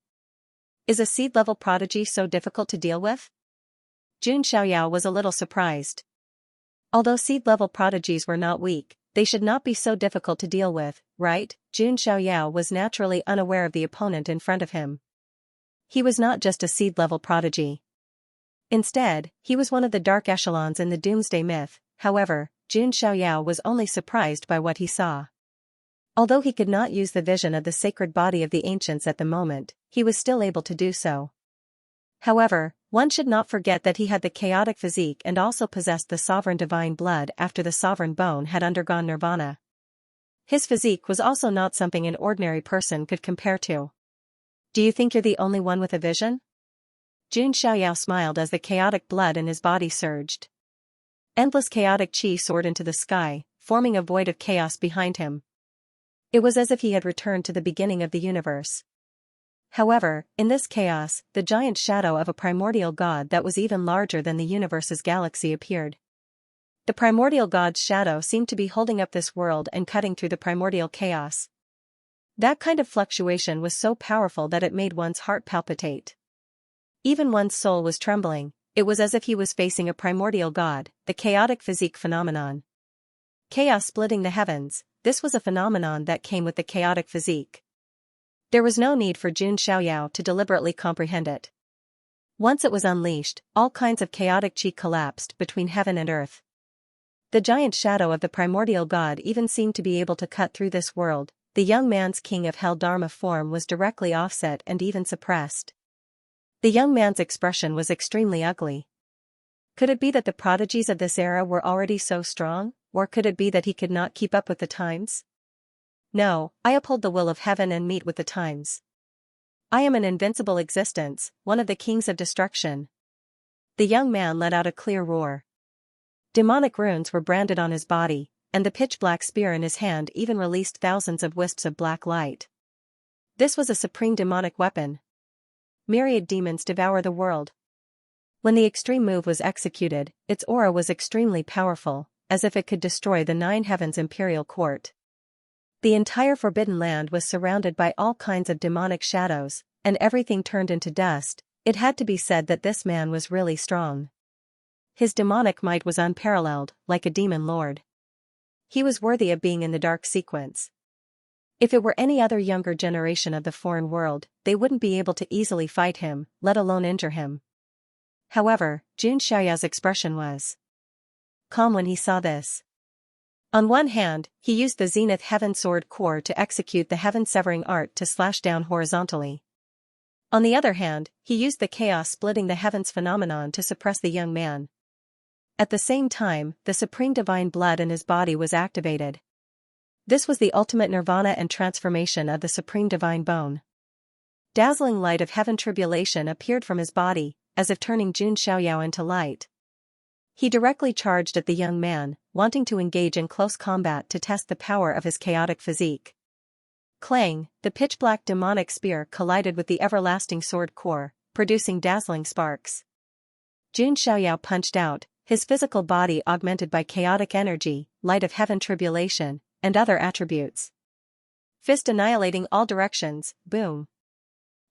Is a seed-level prodigy so difficult to deal with? Jun Xiaoyao was a little surprised. Although seed-level prodigies were not weak, they should not be so difficult to deal with, right? Jun Xiaoyao was naturally unaware of the opponent in front of him. He was not just a seed-level prodigy. Instead, he was one of the dark echelons in the Doomsday Myth. However, Jun Xiaoyao was only surprised by what he saw. Although he could not use the vision of the sacred body of the ancients at the moment, he was still able to do so. However, one should not forget that he had the chaotic physique and also possessed the sovereign divine blood after the sovereign bone had undergone nirvana. His physique was also not something an ordinary person could compare to. Do you think you're the only one with a vision? Jun Xiaoyao smiled as the chaotic blood in his body surged. Endless chaotic qi soared into the sky, forming a void of chaos behind him. It was as if he had returned to the beginning of the universe. However, in this chaos, the giant shadow of a primordial god that was even larger than the universe's galaxy appeared. The primordial god's shadow seemed to be holding up this world and cutting through the primordial chaos. That kind of fluctuation was so powerful that it made one's heart palpitate. Even one's soul was trembling. It was as if he was facing a primordial god, the chaotic physique phenomenon. Chaos splitting the heavens, this was a phenomenon that came with the chaotic physique. There was no need for Jun Xiaoyao to deliberately comprehend it. Once it was unleashed, all kinds of chaotic qi collapsed between heaven and earth. The giant shadow of the primordial god even seemed to be able to cut through this world. The young man's king of hell Dharma form was directly offset and even suppressed. The young man's expression was extremely ugly. Could it be that the prodigies of this era were already so strong, or could it be that he could not keep up with the times? No, I uphold the will of heaven and meet with the times. I am an invincible existence, one of the kings of destruction. The young man let out a clear roar. Demonic runes were branded on his body, and the pitch-black spear in his hand even released thousands of wisps of black light. This was a supreme demonic weapon. Myriad demons devour the world. When the extreme move was executed, its aura was extremely powerful, as if it could destroy the nine heavens imperial court. The entire Forbidden Land was surrounded by all kinds of demonic shadows, and everything turned into dust. It had to be said that this man was really strong. His demonic might was unparalleled, like a demon lord. He was worthy of being in the dark sequence. If it were any other younger generation of the foreign world, they wouldn't be able to easily fight him, let alone injure him. However, Jun Xiaoyao's expression was calm when he saw this. On one hand, he used the Zenith Heaven Sword Core to execute the heaven-severing art to slash down horizontally. On the other hand, he used the chaos-splitting the heavens phenomenon to suppress the young man. At the same time, the supreme divine blood in his body was activated. This was the ultimate nirvana and transformation of the supreme divine bone. Dazzling light of heaven tribulation appeared from his body, as if turning Jun Xiaoyao into light. He directly charged at the young man, wanting to engage in close combat to test the power of his chaotic physique. Clang, the pitch-black demonic spear collided with the everlasting sword core, producing dazzling sparks. Jun Xiaoyao punched out, his physical body augmented by chaotic energy, light of heaven tribulation, and other attributes. Fist annihilating all directions, boom.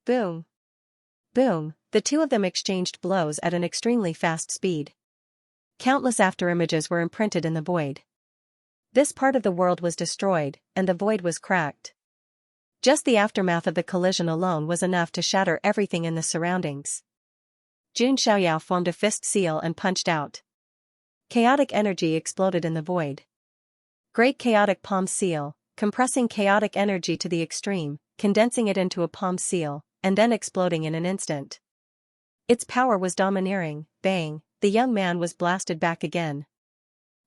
Boom. Boom, the two of them exchanged blows at an extremely fast speed. Countless afterimages were imprinted in the void. This part of the world was destroyed, and the void was cracked. Just the aftermath of the collision alone was enough to shatter everything in the surroundings. Jun Xiaoyao formed a fist seal and punched out. Chaotic energy exploded in the void. Great chaotic palm seal, compressing chaotic energy to the extreme, condensing it into a palm seal, and then exploding in an instant. Its power was domineering. Bang, the young man was blasted back again.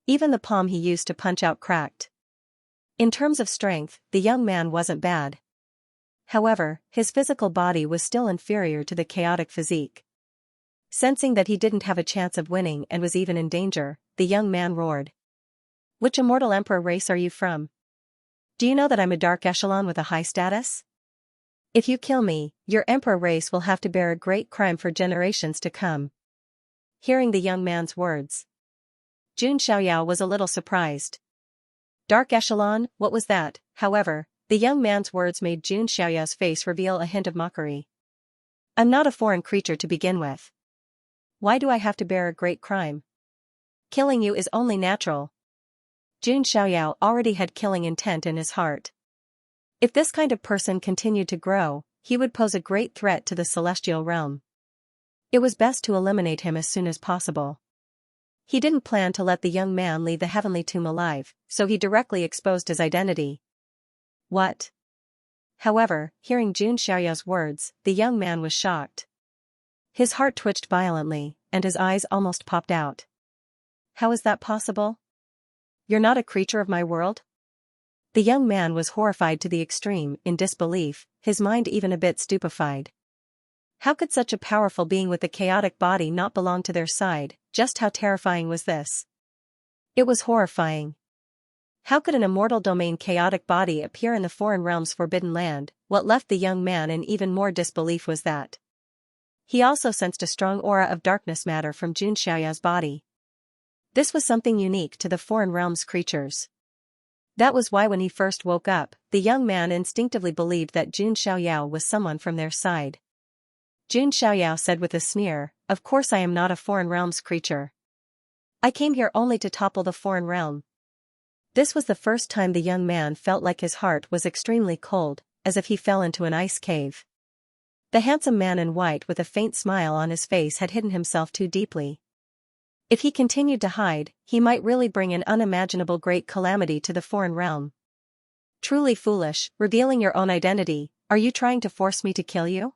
Even the palm he used to punch out cracked. In terms of strength, the young man wasn't bad. However, his physical body was still inferior to the chaotic physique. Sensing that he didn't have a chance of winning and was even in danger, the young man roared. Which immortal emperor race are you from? Do you know that I'm a dark echelon with a high status? If you kill me, your emperor race will have to bear a great crime for generations to come. Hearing the young man's words, Jun Xiaoyao was a little surprised. Dark Echelon, what was that? However, the young man's words made Jun Xiaoyao's face reveal a hint of mockery. I'm not a foreign creature to begin with. Why do I have to bear a great crime? Killing you is only natural. Jun Xiaoyao already had killing intent in his heart. If this kind of person continued to grow, he would pose a great threat to the celestial realm. It was best to eliminate him as soon as possible. He didn't plan to let the young man leave the heavenly tomb alive, so he directly exposed his identity. What? However, hearing Jun Xiaoyao's words, the young man was shocked. His heart twitched violently, and his eyes almost popped out. How is that possible? You're not a creature of my world? The young man was horrified to the extreme, in disbelief, his mind even a bit stupefied. How could such a powerful being with a chaotic body not belong to their side? Just how terrifying was this? It was horrifying. How could an immortal domain chaotic body appear in the foreign realm's forbidden land? What left the young man in even more disbelief was that he also sensed a strong aura of darkness matter from Jun Xiaoyao's body. This was something unique to the foreign realm's creatures. That was why when he first woke up, the young man instinctively believed that Jun Xiaoyao was someone from their side. Jun Xiaoyao said with a sneer, "Of course I am not a foreign realm's creature. I came here only to topple the foreign realm." This was the first time the young man felt like his heart was extremely cold, as if he fell into an ice cave. The handsome man in white with a faint smile on his face had hidden himself too deeply. If he continued to hide, he might really bring an unimaginable great calamity to the foreign realm. Truly foolish, revealing your own identity. Are you trying to force me to kill you?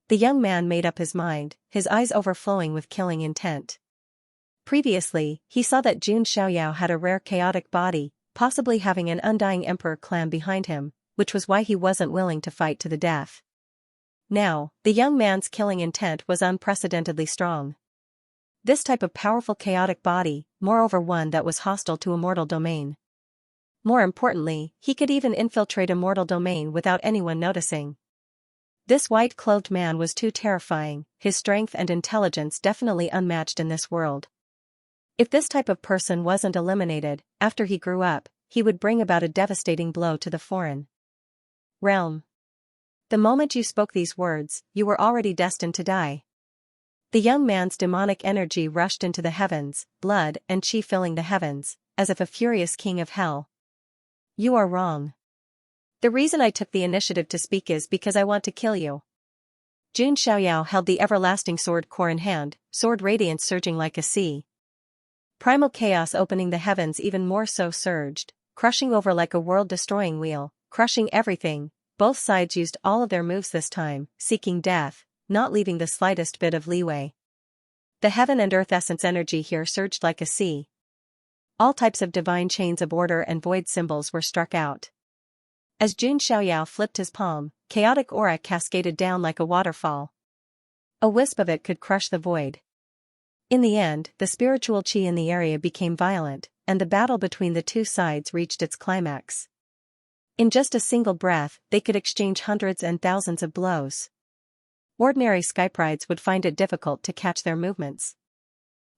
The young man made up his mind, his eyes overflowing with killing intent. Previously, he saw that Jun Xiaoyao had a rare chaotic body, possibly having an undying emperor clan behind him, which was why he wasn't willing to fight to the death. Now, the young man's killing intent was unprecedentedly strong. This type of powerful chaotic body, moreover one that was hostile to immortal domain. More importantly, he could even infiltrate immortal domain without anyone noticing. This white-clothed man was too terrifying, his strength and intelligence definitely unmatched in this world. If this type of person wasn't eliminated, after he grew up, he would bring about a devastating blow to the foreign realm. The moment you spoke these words, you were already destined to die. The young man's demonic energy rushed into the heavens, blood and chi filling the heavens, as if a furious king of hell. You are wrong. The reason I took the initiative to speak is because I want to kill you. Jun Xiaoyao held the everlasting sword core in hand, sword radiance surging like a sea. Primal chaos opening the heavens even more so surged, crushing over like a world-destroying wheel, crushing everything. Both sides used all of their moves this time, seeking death, not leaving the slightest bit of leeway. The heaven and earth essence energy here surged like a sea. All types of divine chains of order and void symbols were struck out. As Jun Xiaoyao flipped his palm, chaotic aura cascaded down like a waterfall. A wisp of it could crush the void. In the end, the spiritual chi in the area became violent, and the battle between the two sides reached its climax. In just a single breath, they could exchange hundreds and thousands of blows. Ordinary skyprides would find it difficult to catch their movements.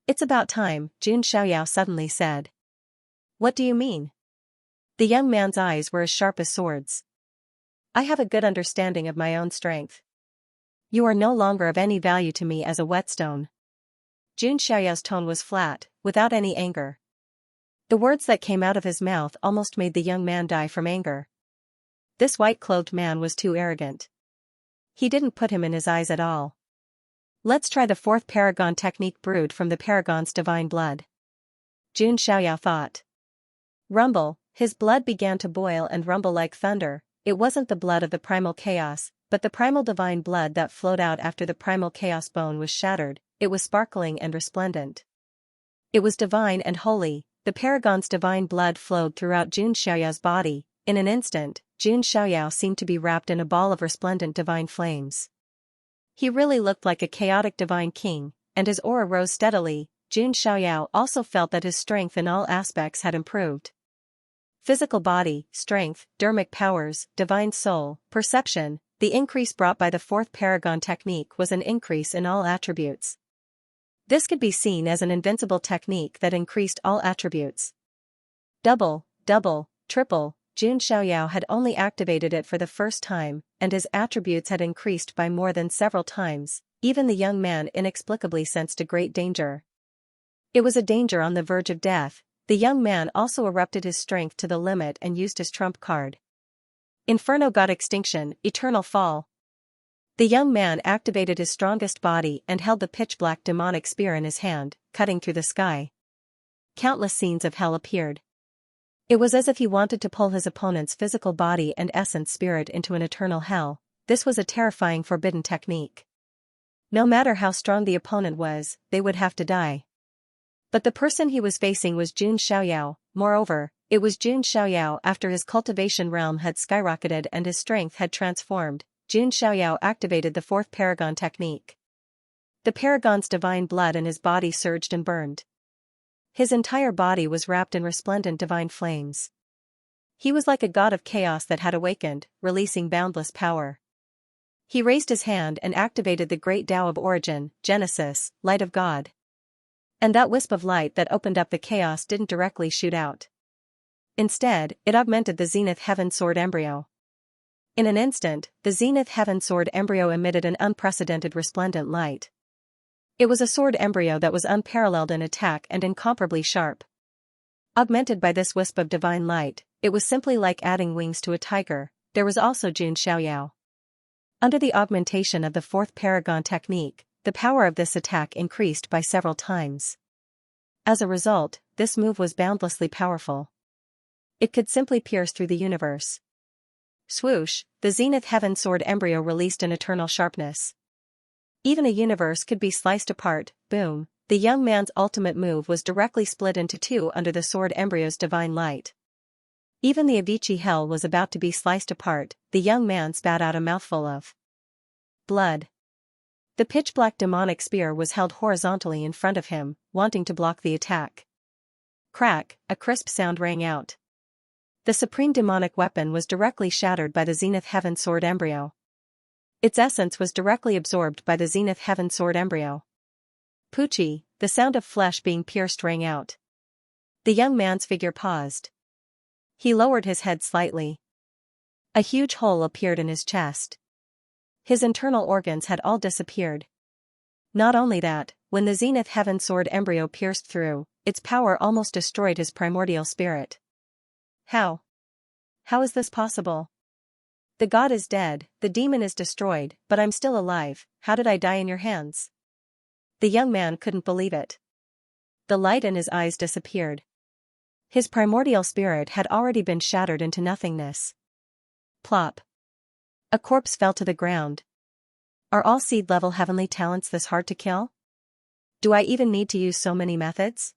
It's about time, Jun Xiaoyao suddenly said. What do you mean? The young man's eyes were as sharp as swords. I have a good understanding of my own strength. You are no longer of any value to me as a whetstone. Jun Xiaoyao's tone was flat, without any anger. The words that came out of his mouth almost made the young man die from anger. This white-clothed man was too arrogant. He didn't put him in his eyes at all. Let's try the fourth paragon technique brewed from the paragon's divine blood. Jun Xiaoyao thought. Rumble, his blood began to boil and rumble like thunder. It wasn't the blood of the primal chaos, but the primal divine blood that flowed out after the primal chaos bone was shattered. It was sparkling and resplendent. It was divine and holy. The paragon's divine blood flowed throughout Jun Xiaoyao's body. In an instant, Jun Xiaoyao seemed to be wrapped in a ball of resplendent divine flames. He really looked like a chaotic divine king, and his aura rose steadily. Jun Xiaoyao also felt that his strength in all aspects had improved. Physical body, strength, dermic powers, divine soul, perception, the increase brought by the fourth paragon technique was an increase in all attributes. This could be seen as an invincible technique that increased all attributes. Double, triple, Jun Xiaoyao had only activated it for the first time, and his attributes had increased by more than several times. Even the young man inexplicably sensed a great danger. It was a danger on the verge of death. The young man also erupted his strength to the limit and used his trump card. Inferno God Extinction, Eternal Fall. The young man activated his strongest body and held the pitch-black demonic spear in his hand, cutting through the sky. Countless scenes of hell appeared. It was as if he wanted to pull his opponent's physical body and essence spirit into an eternal hell. This was a terrifying forbidden technique. No matter how strong the opponent was, they would have to die. But the person he was facing was Jun Xiaoyao. Moreover, it was Jun Xiaoyao after his cultivation realm had skyrocketed and his strength had transformed. Jun Xiaoyao activated the fourth paragon technique. The paragon's divine blood in his body surged and burned. His entire body was wrapped in resplendent divine flames. He was like a god of chaos that had awakened, releasing boundless power. He raised his hand and activated the great Tao of origin, Genesis, light of God. And that wisp of light that opened up the chaos didn't directly shoot out. Instead, it augmented the Zenith Heaven Sword embryo. In an instant, the Zenith Heaven Sword embryo emitted an unprecedented resplendent light. It was a sword embryo that was unparalleled in attack and incomparably sharp. Augmented by this wisp of divine light, it was simply like adding wings to a tiger. There was also Jun Xiaoyao. Under the augmentation of the fourth paragon technique, the power of this attack increased by several times. As a result, this move was boundlessly powerful. It could simply pierce through the universe. Swoosh, the Zenith Heaven Sword embryo released an eternal sharpness. Even a universe could be sliced apart. Boom, the young man's ultimate move was directly split into two under the sword embryo's divine light. Even the Avicii hell was about to be sliced apart. The young man spat out a mouthful of blood. The pitch-black demonic spear was held horizontally in front of him, wanting to block the attack. Crack, a crisp sound rang out. The supreme demonic weapon was directly shattered by the Zenith Heaven Sword embryo. Its essence was directly absorbed by the Zenith Heaven Sword embryo. Poochie, the sound of flesh being pierced rang out. The young man's figure paused. He lowered his head slightly. A huge hole appeared in his chest. His internal organs had all disappeared. Not only that, when the Zenith Heaven Sword embryo pierced through, its power almost destroyed his primordial spirit. How? How is this possible? The god is dead, the demon is destroyed, but I'm still alive. How did I die in your hands? The young man couldn't believe it. The light in his eyes disappeared. His primordial spirit had already been shattered into nothingness. Plop. A corpse fell to the ground. Are all seed-level heavenly talents this hard to kill? Do I even need to use so many methods?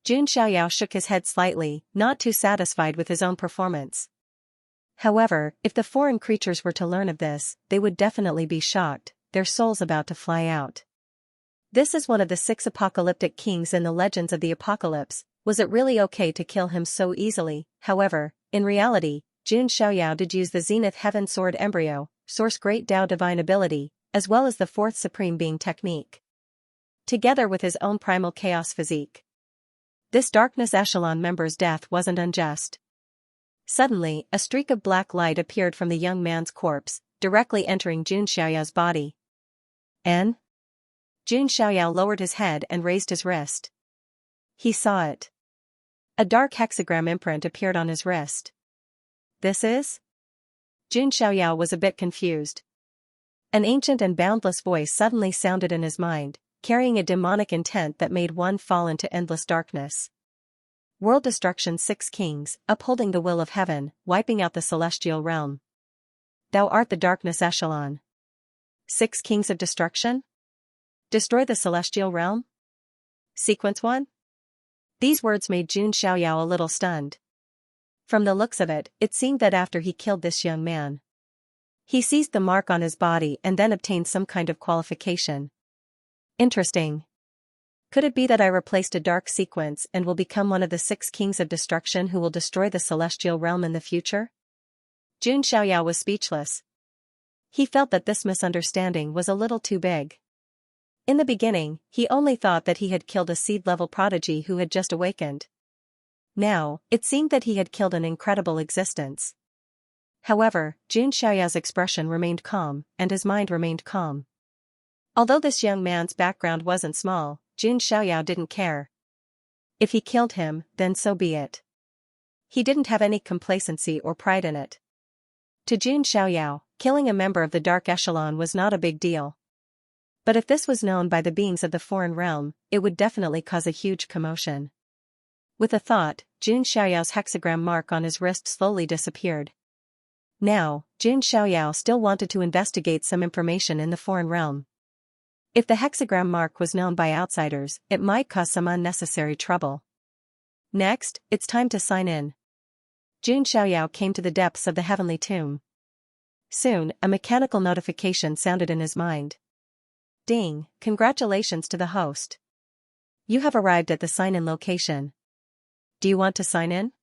Jun Xiaoyao shook his head slightly, not too satisfied with his own performance. However, if the foreign creatures were to learn of this, they would definitely be shocked, their souls about to fly out. This is one of the 6 apocalyptic kings in the legends of the apocalypse. Was it really okay to kill him so easily? However, in reality, Jun Xiaoyao did use the Zenith Heaven Sword embryo, source Great Tao divine ability, as well as the fourth supreme being technique. Together with his own primal chaos physique. This darkness echelon member's death wasn't unjust. Suddenly, a streak of black light appeared from the young man's corpse, directly entering Jun Xiaoyao's body. N? Jun Xiaoyao lowered his head and raised his wrist. He saw it. A dark hexagram imprint appeared on his wrist. This is? Jun Xiaoyao was a bit confused. An ancient and boundless voice suddenly sounded in his mind, carrying a demonic intent that made one fall into endless darkness. World destruction 6 kings, upholding the will of heaven, wiping out the celestial realm. Thou art the darkness echelon. 6 kings of destruction? Destroy the celestial realm? Sequence 1? These words made Jun Xiaoyao a little stunned. From the looks of it, it seemed that after he killed this young man, he seized the mark on his body and then obtained some kind of qualification. Interesting. Could it be that I replaced a dark sequence and will become one of the 6 kings of destruction who will destroy the celestial realm in the future? Jun Xiaoyao was speechless. He felt that this misunderstanding was a little too big. In the beginning, he only thought that he had killed a seed-level prodigy who had just awakened. Now, it seemed that he had killed an incredible existence. However, Jun Xiaoyao's expression remained calm, and his mind remained calm. Although this young man's background wasn't small, Jun Xiaoyao didn't care. If he killed him, then so be it. He didn't have any complacency or pride in it. To Jun Xiaoyao, killing a member of the Dark Echelon was not a big deal. But if this was known by the beings of the foreign realm, it would definitely cause a huge commotion. With a thought, Jun Xiaoyao's hexagram mark on his wrist slowly disappeared. Now, Jun Xiaoyao still wanted to investigate some information in the foreign realm. If the hexagram mark was known by outsiders, it might cause some unnecessary trouble. Next, it's time to sign in. Jun Xiaoyao came to the depths of the heavenly tomb. Soon, a mechanical notification sounded in his mind. Ding, congratulations to the host. You have arrived at the sign-in location. Do you want to sign in?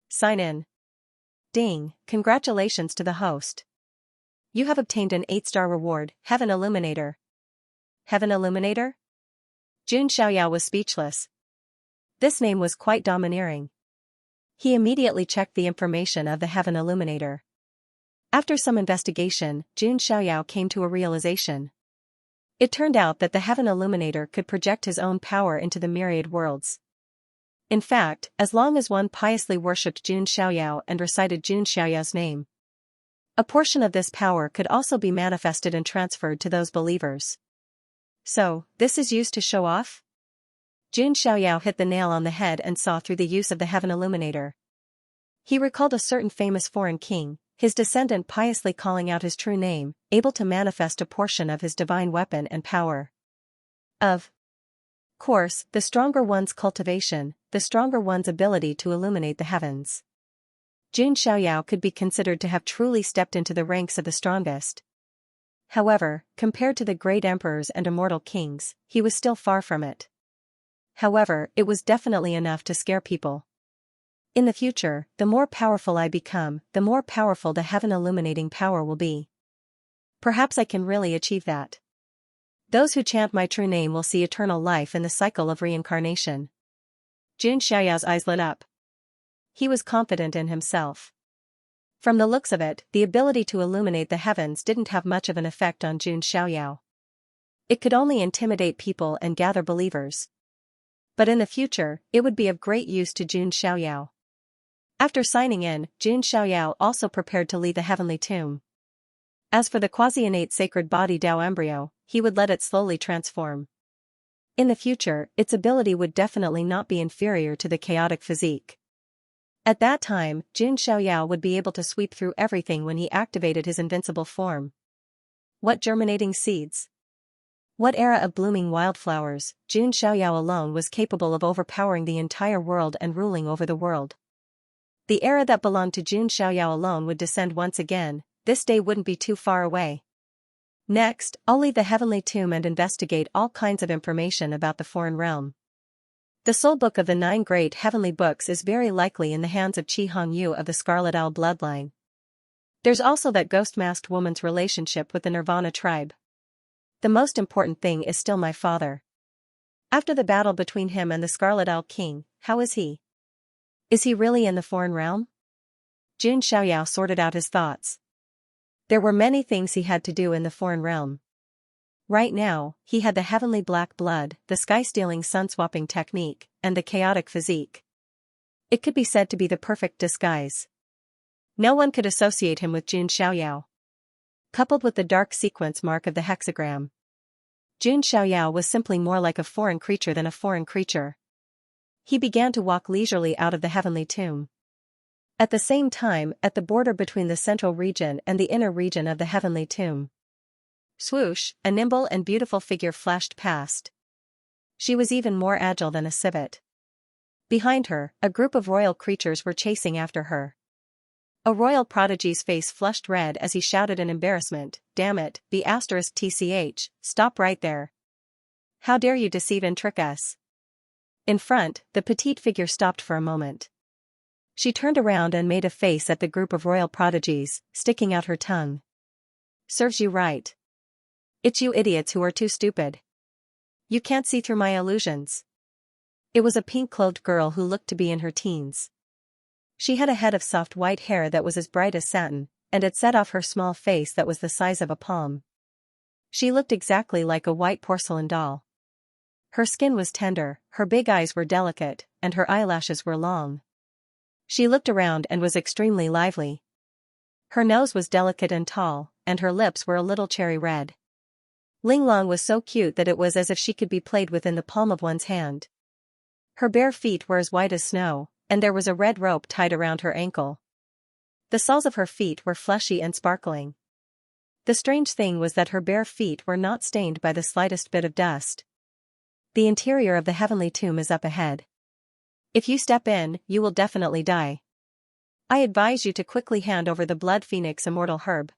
Sign in. Ding, congratulations to the host. You have obtained an 8-star reward, Heaven Illuminator. Heaven Illuminator? Jun Xiaoyao was speechless. This name was quite domineering. He immediately checked the information of the Heaven Illuminator. After some investigation, Jun Xiaoyao came to a realization. It turned out that the Heaven Illuminator could project his own power into the myriad worlds. In fact, as long as one piously worshipped Jun Xiaoyao and recited Jun Xiaoyao's name, a portion of this power could also be manifested and transferred to those believers. So, this is used to show off? Jun Xiaoyao hit the nail on the head and saw through the use of the Heaven Illuminator. He recalled a certain famous foreign king, his descendant piously calling out his true name, able to manifest a portion of his divine weapon and power. Of course, the stronger one's cultivation, the stronger one's ability to illuminate the heavens. Jun Xiaoyao could be considered to have truly stepped into the ranks of the strongest. However, compared to the great emperors and immortal kings, he was still far from it. However, it was definitely enough to scare people. In the future, the more powerful I become, the more powerful the heaven illuminating power will be. Perhaps I can really achieve that. Those who chant my true name will see eternal life in the cycle of reincarnation. Jun Xiaoyao's eyes lit up. He was confident in himself. From the looks of it, the ability to illuminate the heavens didn't have much of an effect on Jun Xiaoyao. It could only intimidate people and gather believers. But in the future, it would be of great use to Jun Xiaoyao. After signing in, Jun Xiaoyao also prepared to leave the heavenly tomb. As for the quasi-innate sacred body Tao embryo, he would let it slowly transform. In the future, its ability would definitely not be inferior to the chaotic physique. At that time, Jun Xiaoyao would be able to sweep through everything when he activated his invincible form. What germinating seeds! What era of blooming wildflowers! Jun Xiaoyao alone was capable of overpowering the entire world and ruling over the world. The era that belonged to Jun Xiaoyao alone would descend once again. This day wouldn't be too far away. Next, I'll leave the heavenly tomb and investigate all kinds of information about the foreign realm. The soul book of the 9 great heavenly books is very likely in the hands of Qi Hongyu of the Scarlet Owl bloodline. There's also that ghost-masked woman's relationship with the Nirvana tribe. The most important thing is still my father. After the battle between him and the Scarlet Owl King, how is he? Is he really in the foreign realm? Jun Xiaoyao sorted out his thoughts. There were many things he had to do in the foreign realm. Right now, he had the heavenly black blood, the sky-stealing sun-swapping technique, and the chaotic physique. It could be said to be the perfect disguise. No one could associate him with Jun Xiaoyao. Coupled with the dark sequence mark of the hexagram, Jun Xiaoyao was simply more like a foreign creature than a foreign creature. He began to walk leisurely out of the heavenly tomb. At the same time, at the border between the central region and the inner region of the heavenly tomb, swoosh, a nimble and beautiful figure flashed past. She was even more agile than a civet. Behind her, a group of royal creatures were chasing after her. A royal prodigy's face flushed red as he shouted in embarrassment, "Damn it, B*TCH, stop right there. How dare you deceive and trick us?" In front, the petite figure stopped for a moment. She turned around and made a face at the group of royal prodigies, sticking out her tongue. Serves you right. It's you idiots who are too stupid. You can't see through my illusions. It was a pink-clothed girl who looked to be in her teens. She had a head of soft white hair that was as bright as satin, and it set off her small face that was the size of a palm. She looked exactly like a white porcelain doll. Her skin was tender, her big eyes were delicate, and her eyelashes were long. She looked around and was extremely lively. Her nose was delicate and tall, and her lips were a little cherry red. Ling Long was so cute that it was as if she could be played with in the palm of one's hand. Her bare feet were as white as snow, and there was a red rope tied around her ankle. The soles of her feet were fleshy and sparkling. The strange thing was that her bare feet were not stained by the slightest bit of dust. The interior of the heavenly tomb is up ahead. If you step in, you will definitely die. I advise you to quickly hand over the blood phoenix immortal herb.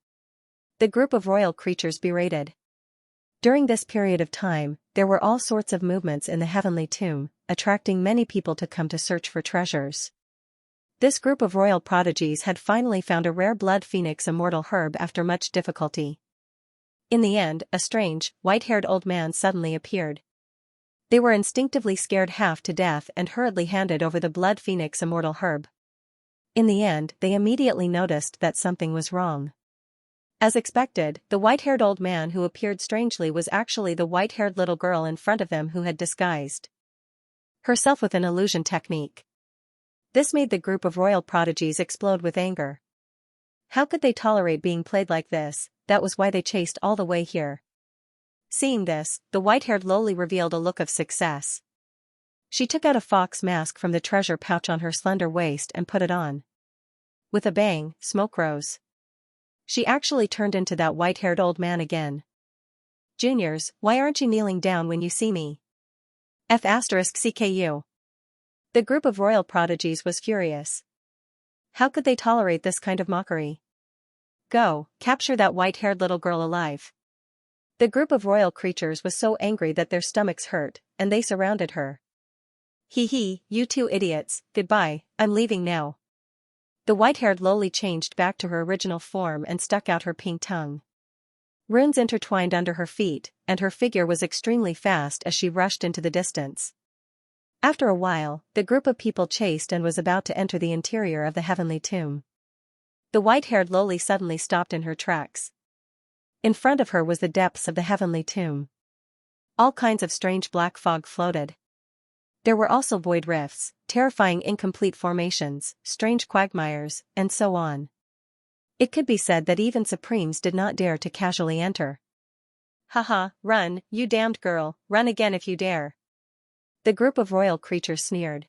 The group of royal creatures berated. During this period of time, there were all sorts of movements in the heavenly tomb, attracting many people to come to search for treasures. This group of royal prodigies had finally found a rare blood phoenix immortal herb after much difficulty. In the end, a strange, white-haired old man suddenly appeared. They were instinctively scared half to death and hurriedly handed over the blood phoenix immortal herb. In the end, they immediately noticed that something was wrong. As expected, the white-haired old man who appeared strangely was actually the white-haired little girl in front of them who had disguised herself with an illusion technique. This made the group of royal prodigies explode with anger. How could they tolerate being played like this? That was why they chased all the way here. Seeing this, the white-haired lowly revealed a look of success. She took out a fox mask from the treasure pouch on her slender waist and put it on. With a bang, smoke rose. She actually turned into that white-haired old man again. Juniors, why aren't you kneeling down when you see me? F***CKU. The group of royal prodigies was furious. How could they tolerate this kind of mockery? Go, capture that white-haired little girl alive. The group of royal creatures was so angry that their stomachs hurt, and they surrounded her. Hee hee, you two idiots, goodbye, I'm leaving now. The white-haired lowly changed back to her original form and stuck out her pink tongue. Runes intertwined under her feet, and her figure was extremely fast as she rushed into the distance. After a while, the group of people chased and was about to enter the interior of the heavenly tomb. The white-haired lowly suddenly stopped in her tracks. In front of her was the depths of the heavenly tomb. All kinds of strange black fog floated. There were also void rifts, terrifying incomplete formations, strange quagmires, and so on. It could be said that even Supremes did not dare to casually enter. Haha, run, you damned girl, run again if you dare. The group of royal creatures sneered.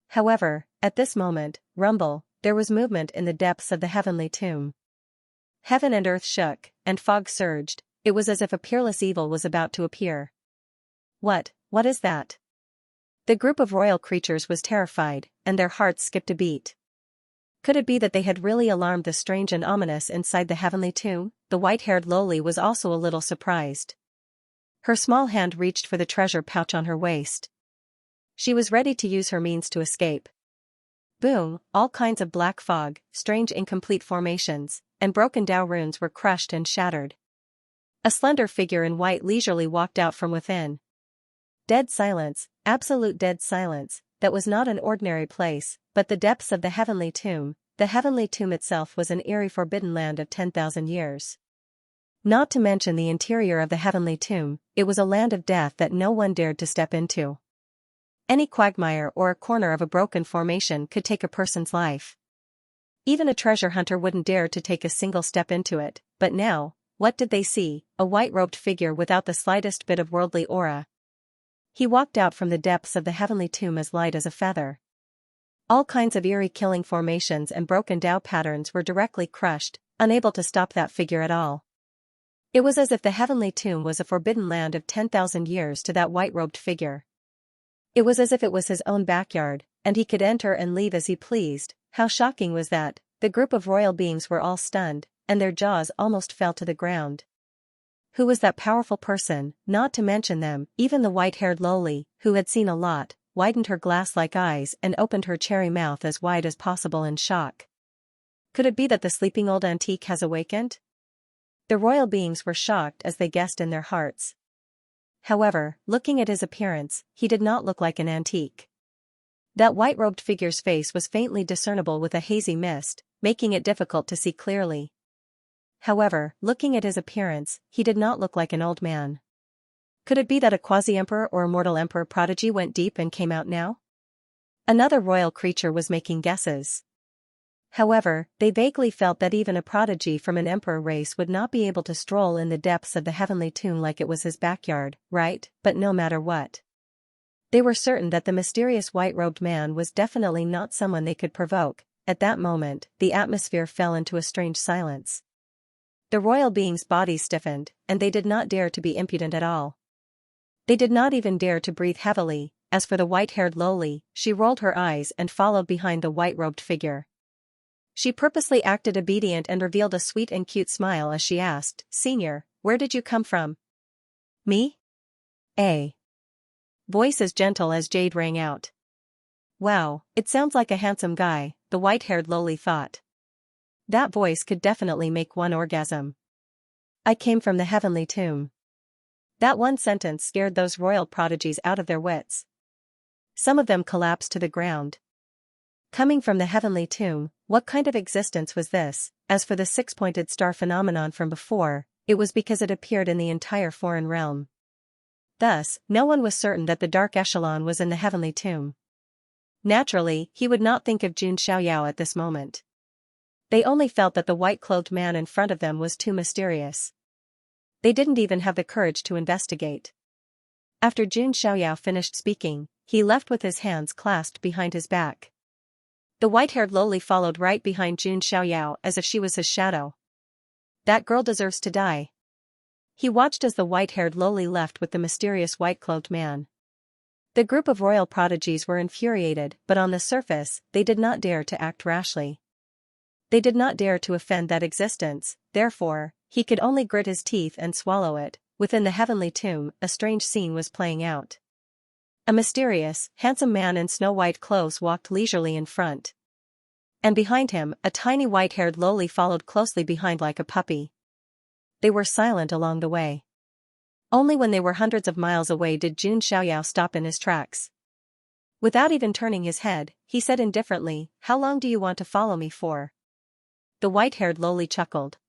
However, at this moment, rumble, there was movement in the depths of the heavenly tomb. Heaven and earth shook, and fog surged. It was as if a peerless evil was about to appear. What is that? The group of royal creatures was terrified, and their hearts skipped a beat. Could it be that they had really alarmed the strange and ominous inside the heavenly tomb? The white-haired lowly was also a little surprised. Her small hand reached for the treasure pouch on her waist. She was ready to use her means to escape. Boom, all kinds of black fog, strange incomplete formations, and broken Dao runes were crushed and shattered. A slender figure in white leisurely walked out from within. Dead silence, absolute dead silence, that was not an ordinary place, but the depths of the heavenly tomb. The heavenly tomb itself was an eerie forbidden land of 10,000 years. Not to mention the interior of the heavenly tomb, it was a land of death that no one dared to step into. Any quagmire or a corner of a broken formation could take a person's life. Even a treasure hunter wouldn't dare to take a single step into it, but now, what did they see? A white-robed figure without the slightest bit of worldly aura. He walked out from the depths of the heavenly tomb as light as a feather. All kinds of eerie killing formations and broken Dao patterns were directly crushed, unable to stop that figure at all. It was as if the heavenly tomb was a forbidden land of 10,000 years to that white-robed figure. It was as if it was his own backyard, and he could enter and leave as he pleased. How shocking was that? The group of royal beings were all stunned, and their jaws almost fell to the ground. Who was that powerful person? Not to mention them, even the white-haired lowly, who had seen a lot, widened her glass-like eyes and opened her cherry mouth as wide as possible in shock. Could it be that the sleeping old antique has awakened? The royal beings were shocked as they guessed in their hearts. However, looking at his appearance, he did not look like an antique. That white-robed figure's face was faintly discernible with a hazy mist, making it difficult to see clearly. However, looking at his appearance, he did not look like an old man. Could it be that a quasi-emperor or immortal emperor prodigy went deep and came out now? Another royal creature was making guesses. However, they vaguely felt that even a prodigy from an emperor race would not be able to stroll in the depths of the heavenly tomb like it was his backyard, right? But no matter what. They were certain that the mysterious white-robed man was definitely not someone they could provoke. At that moment, the atmosphere fell into a strange silence. The royal beings' bodies stiffened, and they did not dare to be impudent at all. They did not even dare to breathe heavily. As for the white-haired lowly, she rolled her eyes and followed behind the white-robed figure. She purposely acted obedient and revealed a sweet and cute smile as she asked, "Senior, where did you come from?" "Me? A voice as gentle as jade rang out. "Wow, it sounds like a handsome guy," the white-haired lowly thought. That voice could definitely make one orgasm. "I came from the heavenly tomb." That one sentence scared those royal prodigies out of their wits. Some of them collapsed to the ground. Coming from the heavenly tomb, what kind of existence was this? As for the six-pointed star phenomenon from before, it was because it appeared in the entire foreign realm. Thus, no one was certain that the dark echelon was in the heavenly tomb. Naturally, he would not think of Xianxia at this moment. They only felt that the white-clothed man in front of them was too mysterious. They didn't even have the courage to investigate. After Xianxia finished speaking, he left with his hands clasped behind his back. The white-haired lowly followed right behind Xianxia as if she was his shadow. "That girl deserves to die." He watched as the white-haired lowly left with the mysterious white-clothed man. The group of royal prodigies were infuriated, but on the surface, they did not dare to act rashly. They did not dare to offend that existence, therefore, he could only grit his teeth and swallow it. Within the heavenly tomb, a strange scene was playing out. A mysterious, handsome man in snow-white clothes walked leisurely in front. And behind him, a tiny white-haired lowly followed closely behind like a puppy. They were silent along the way. Only when they were hundreds of miles away did Xianxia stop in his tracks. Without even turning his head, he said indifferently, "How long do you want to follow me for?" The white-haired lowly chuckled.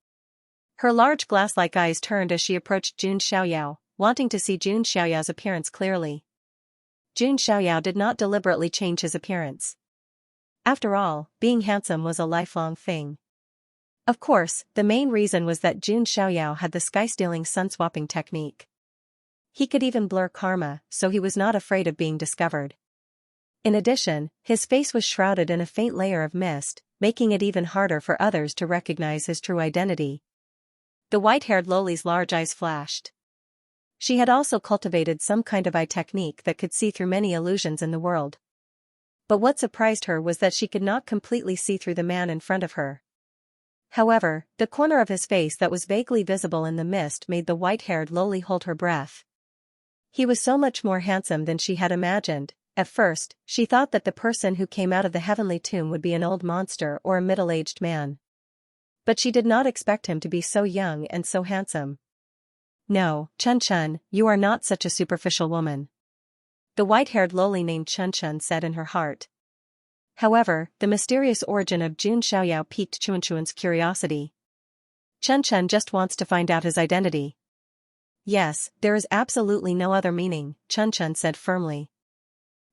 Her large glass-like eyes turned as she approached Xianxia, wanting to see Xianxia's appearance clearly. Xianxia did not deliberately change his appearance. After all, being handsome was a lifelong thing. Of course, the main reason was that Xianxia had the sky-stealing sun-swapping technique. He could even blur karma, so he was not afraid of being discovered. In addition, his face was shrouded in a faint layer of mist, making it even harder for others to recognize his true identity. The white-haired lowly's large eyes flashed. She had also cultivated some kind of eye technique that could see through many illusions in the world. But what surprised her was that she could not completely see through the man in front of her. However, the corner of his face that was vaguely visible in the mist made the white-haired lowly hold her breath. He was so much more handsome than she had imagined. At first, she thought that the person who came out of the heavenly tomb would be an old monster or a middle-aged man. But she did not expect him to be so young and so handsome. "No, Chun-Chun, you are not such a superficial woman," the white-haired lowly named Chun-Chun said in her heart. However, the mysterious origin of Xianxia piqued Chun-Chun's curiosity. Chun-Chun just wants to find out his identity. "Yes, there is absolutely no other meaning," Chun-Chun said firmly.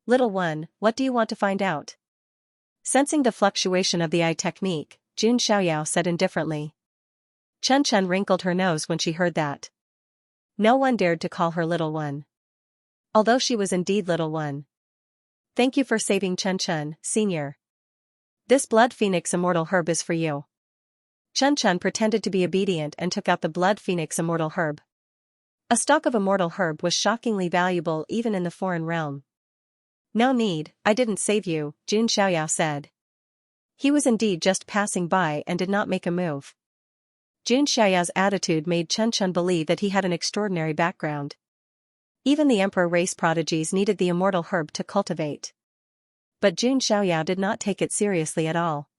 "Little one, what do you want to find out?" Sensing the fluctuation of the eye technique, Xianxia said indifferently. Chun-Chun wrinkled her nose when she heard that. No one dared to call her little one. Although she was indeed little one. "Thank you for saving Chun-Chun, senior. This blood phoenix immortal herb is for you." Chun-Chun pretended to be obedient and took out the blood phoenix immortal herb. A stalk of immortal herb was shockingly valuable even in the foreign realm. "No need, I didn't save you," Xianxia said. He was indeed just passing by and did not make a move. Xianxia's attitude made Chun-Chun believe that he had an extraordinary background. Even the emperor race prodigies needed the immortal herb to cultivate. But Xianxia did not take it seriously at all.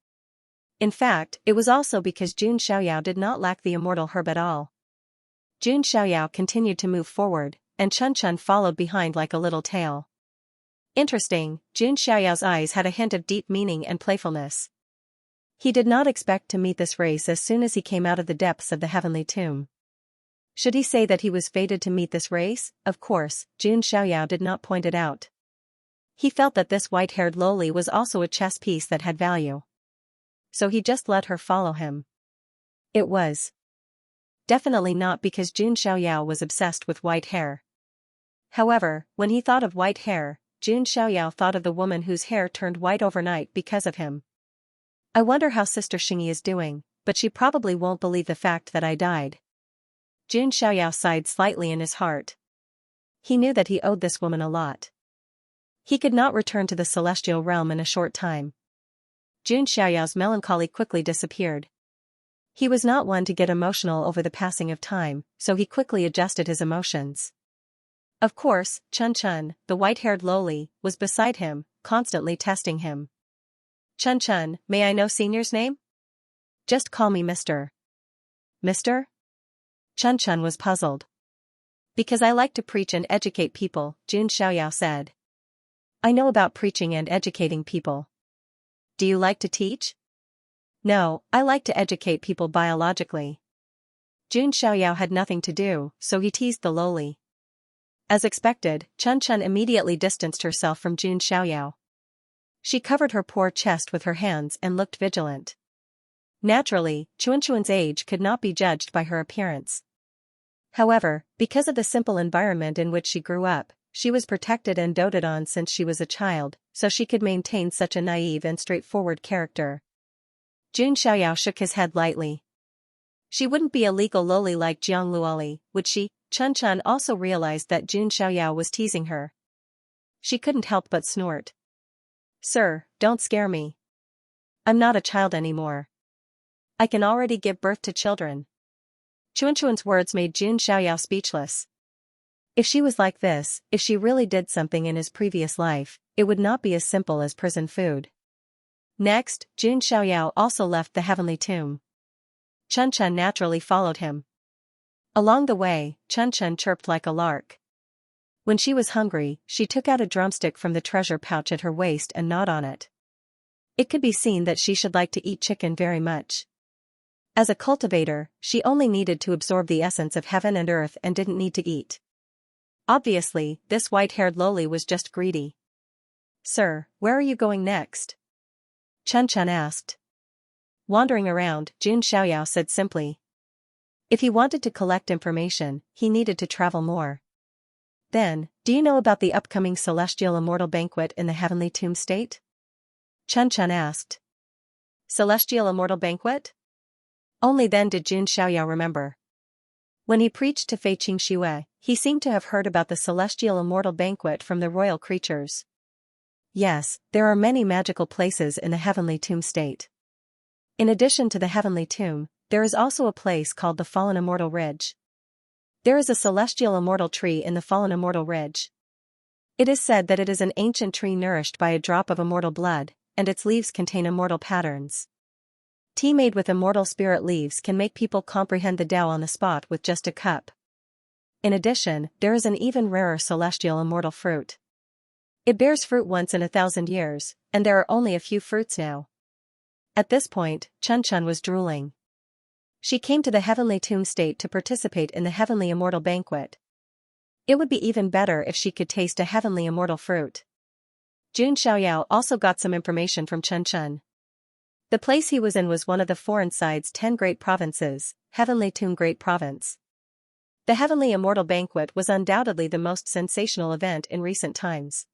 In fact, it was also because Jun Xiaoyao did not lack the immortal herb at all. Jun Xiaoyao continued to move forward, and Chun Chun followed behind like a little tail. Interesting, Jun Xiaoyao's eyes had a hint of deep meaning and playfulness. He did not expect to meet this race as soon as he came out of the depths of the heavenly tomb. Should he say that he was fated to meet this race? Of course, Jun Xiaoyao did not point it out. He felt that this white-haired lowly was also a chess piece that had value. So he just let her follow him. It was definitely not because Jun Xiaoyao was obsessed with white hair. However, when he thought of white hair, Jun Xiaoyao thought of the woman whose hair turned white overnight because of him. I wonder how Sister Xingyi is doing, but she probably won't believe the fact that I died. Jun Xiaoyao sighed slightly in his heart. He knew that he owed this woman a lot. He could not return to the celestial realm in a short time. Jun Xiaoyao's melancholy quickly disappeared. He was not one to get emotional over the passing of time, so he quickly adjusted his emotions. Of course, Chun Chun, the white-haired lowly, was beside him, constantly testing him. Chun Chun, may I know Senior's name? Just call me Mr. Mr.? Chun Chun was puzzled. Because I like to preach and educate people, Jun Xiaoyao said. I know about preaching and educating people. Do you like to teach? No, I like to educate people biologically. Jun Xiaoyao had nothing to do, so he teased the lowly. As expected, Chun Chun immediately distanced herself from Jun Xiaoyao. She covered her poor chest with her hands and looked vigilant. Naturally, Chun Chun's age could not be judged by her appearance. However, because of the simple environment in which she grew up, she was protected and doted on since she was a child, so she could maintain such a naive and straightforward character. Jun Xiaoyao shook his head lightly. She wouldn't be a legal lowly like Jiang Luoli, would she? Chun Chun also realized that Jun Xiaoyao was teasing her. She couldn't help but snort. Sir, don't scare me. I'm not a child anymore. I can already give birth to children. Chun Chun's words made Jun Xiaoyao speechless. If she was like this, if she really did something in his previous life, it would not be as simple as prison food. Next, Jun Xiaoyao also left the heavenly tomb. Chun Chun naturally followed him. Along the way, Chun Chun chirped like a lark. When she was hungry, she took out a drumstick from the treasure pouch at her waist and gnawed on it. It could be seen that she should like to eat chicken very much. As a cultivator, she only needed to absorb the essence of heaven and earth and didn't need to eat. Obviously, this white-haired lowly was just greedy. Sir, where are you going next? Chun Chun asked. Wandering around, Jun Xiaoyao said simply. If he wanted to collect information, he needed to travel more. Then, do you know about the upcoming celestial immortal banquet in the heavenly tomb state? Chun Chun asked. Celestial immortal banquet? Only then did Jun Xiaoyao remember. When he preached to Fei Qingxue, he seemed to have heard about the celestial immortal banquet from the royal creatures. Yes, there are many magical places in the heavenly tomb state. In addition to the heavenly tomb, there is also a place called the Fallen Immortal Ridge. There is a celestial immortal tree in the Fallen Immortal Ridge. It is said that it is an ancient tree nourished by a drop of immortal blood, and its leaves contain immortal patterns. Tea made with immortal spirit leaves can make people comprehend the Tao on the spot with just a cup. In addition, there is an even rarer celestial immortal fruit. It bears fruit once in 1,000 years, and there are only a few fruits now. At this point, Chun Chun was drooling. She came to the heavenly tomb state to participate in the heavenly immortal banquet. It would be even better if she could taste a heavenly immortal fruit. Jun Xiaoyao also got some information from Chun Chun. The place he was in was one of the foreign side's 10 great provinces, Heavenly Tomb Great Province. The Heavenly Immortal Banquet was undoubtedly the most sensational event in recent times.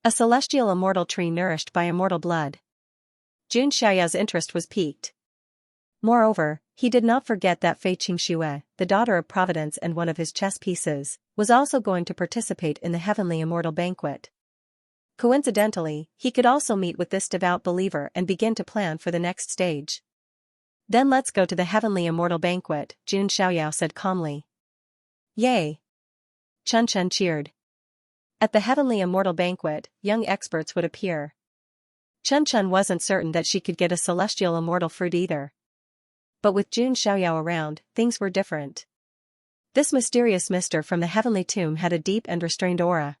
A celestial immortal tree nourished by immortal blood. Jun Xiaoyao's interest was piqued. Moreover, he did not forget that Fei Qingxue, the daughter of Providence and one of his chess pieces, was also going to participate in the Heavenly Immortal Banquet. Coincidentally, he could also meet with this devout believer and begin to plan for the next stage. Then let's go to the Heavenly Immortal Banquet, Jun Xiaoyao said calmly. Yay! Chun Chun cheered. At the Heavenly Immortal Banquet, young experts would appear. Chun wasn't certain that she could get a celestial immortal fruit either. But with Jun Xiaoyao around, things were different. This mysterious mister from the heavenly tomb had a deep and restrained aura.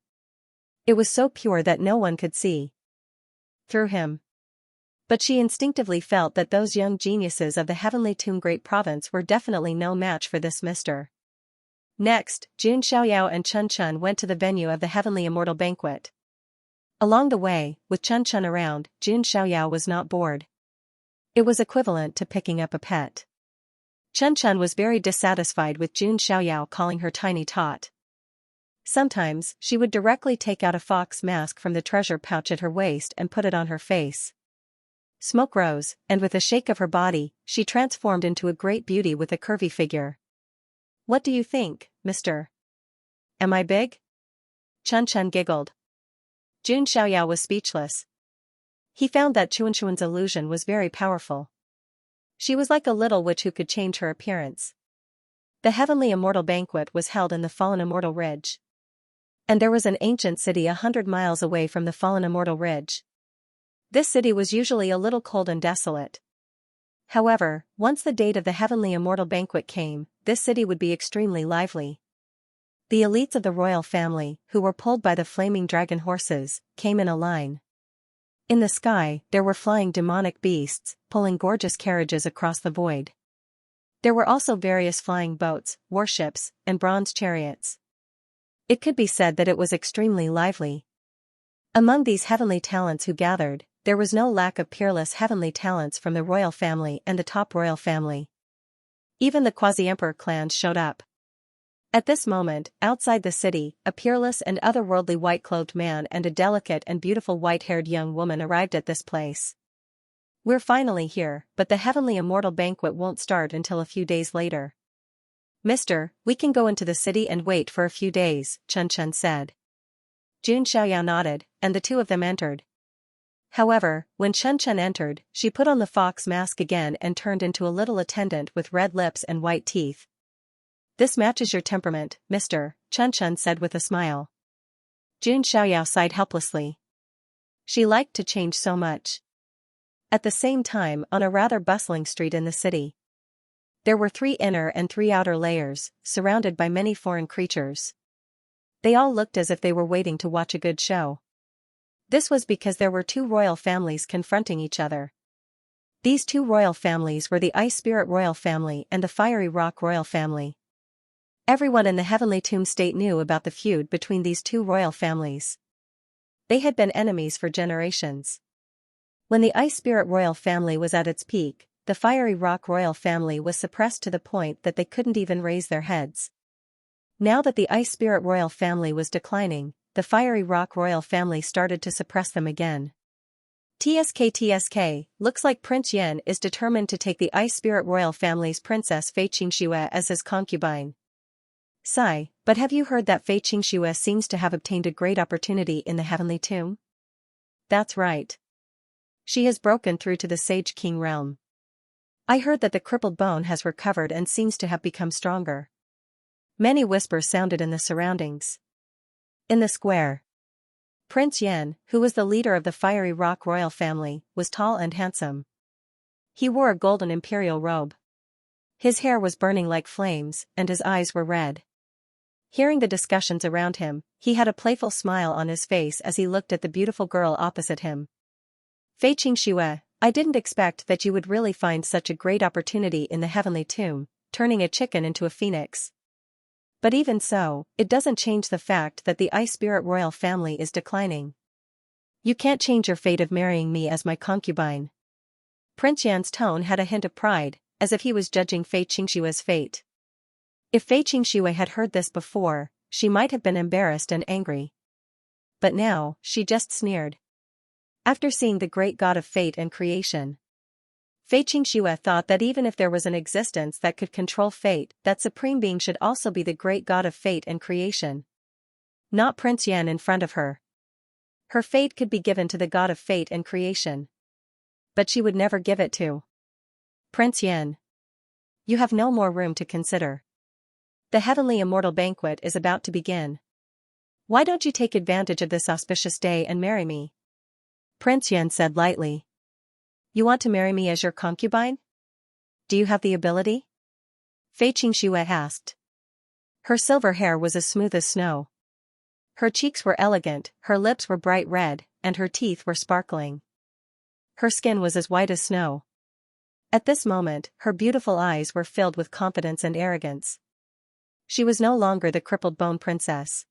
It was so pure that no one could see through him. But she instinctively felt that those young geniuses of the heavenly tomb Great Province were definitely no match for this mister. Next, Jun Xiaoyao and Chun went to the venue of the heavenly immortal banquet. Along the way, with Chun around, Jun Xiaoyao was not bored. It was equivalent to picking up a pet. Chun was very dissatisfied with Jun Xiaoyao calling her tiny tot. Sometimes, she would directly take out a fox mask from the treasure pouch at her waist and put it on her face. Smoke rose, and with a shake of her body, she transformed into a great beauty with a curvy figure. "What do you think, mister? Am I big?" Chun giggled. Jun Xiaoyao was speechless. He found that Chun's illusion was very powerful. She was like a little witch who could change her appearance. The heavenly immortal banquet was held in the fallen immortal ridge. And there was an ancient city 100 miles away from the fallen immortal ridge. This city was usually a little cold and desolate. However, once the date of the heavenly immortal banquet came, this city would be extremely lively. The elites of the royal family, who were pulled by the flaming dragon horses, came in a line. In the sky, there were flying demonic beasts, pulling gorgeous carriages across the void. There were also various flying boats, warships, and bronze chariots. It could be said that it was extremely lively. Among these heavenly talents who gathered, there was no lack of peerless heavenly talents from the royal family and the top royal family. Even the quasi-emperor clans showed up. At this moment, outside the city, a peerless and otherworldly white-clothed man and a delicate and beautiful white-haired young woman arrived at this place. "We're finally here, but the heavenly immortal banquet won't start until a few days later. Mister, we can go into the city and wait for a few days," Chun said. Jun Xiaoyao nodded, and the two of them entered. However, when Chun entered, she put on the fox mask again and turned into a little attendant with red lips and white teeth. "This matches your temperament, mister," Chun said with a smile. Jun Xiaoyao sighed helplessly. She liked to change so much. At the same time, on a rather bustling street in the city, there were 3 inner and 3 outer layers, surrounded by many foreign creatures. They all looked as if they were waiting to watch a good show. This was because there were 2 royal families confronting each other. These 2 royal families were the Ice Spirit royal family and the Fiery Rock royal family. Everyone in the Heavenly Tomb State knew about the feud between these 2 royal families. They had been enemies for generations. When the Ice Spirit royal family was at its peak, the Fiery Rock royal family was suppressed to the point that they couldn't even raise their heads. Now that the Ice Spirit royal family was declining, the Fiery Rock royal family started to suppress them again. TSK, looks like Prince Yan is determined to take the Ice Spirit royal family's princess Fei Xianxia as his concubine. Sigh, but have you heard that Fei Xianxia seems to have obtained a great opportunity in the Heavenly Tomb? That's right. She has broken through to the Sage King realm. I heard that the crippled bone has recovered and seems to have become stronger. Many whispers sounded in the surroundings. In the square, Prince Yan, who was the leader of the Fiery Rock royal family, was tall and handsome. He wore a golden imperial robe. His hair was burning like flames, and his eyes were red. Hearing the discussions around him, he had a playful smile on his face as he looked at the beautiful girl opposite him. "Fei Xianxia, I didn't expect that you would really find such a great opportunity in the Heavenly Tomb, turning a chicken into a phoenix. But even so, it doesn't change the fact that the Ice Spirit royal family is declining. You can't change your fate of marrying me as my concubine." Prince Yan's tone had a hint of pride, as if he was judging Fei Xianxia's fate. If Fei Xianxia had heard this before, she might have been embarrassed and angry. But now, she just sneered. After seeing the great god of fate and creation, Fei Xianxia thought that even if there was an existence that could control fate, that supreme being should also be the great god of fate and creation. Not Prince Yan in front of her. Her fate could be given to the god of fate and creation. But she would never give it to Prince Yan. You have no more room to consider. The heavenly immortal banquet is about to begin. Why don't you take advantage of this auspicious day and marry me? Prince Yan said lightly. You want to marry me as your concubine? Do you have the ability? Fei Qingxue asked. Her silver hair was as smooth as snow. Her cheeks were elegant, her lips were bright red, and her teeth were sparkling. Her skin was as white as snow. At this moment, her beautiful eyes were filled with confidence and arrogance. She was no longer the crippled bone princess.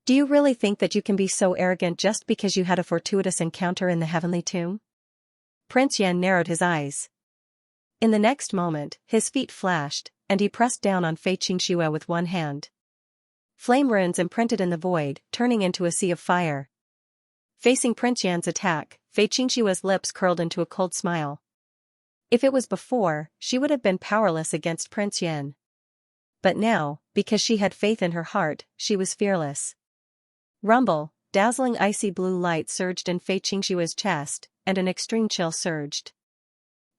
Do you really think that you can be so arrogant just because you had a fortuitous encounter in the heavenly tomb? Prince Yan narrowed his eyes. In the next moment, his feet flashed, and he pressed down on Fei Qingxue with one hand. Flame runes imprinted in the void, turning into a sea of fire. Facing Prince Yan's attack, Fei Qingxue's lips curled into a cold smile. If it was before, she would have been powerless against Prince Yan. But now, because she had faith in her heart, she was fearless. Rumble, dazzling icy blue light surged in Fei Qingxue's chest, and an extreme chill surged.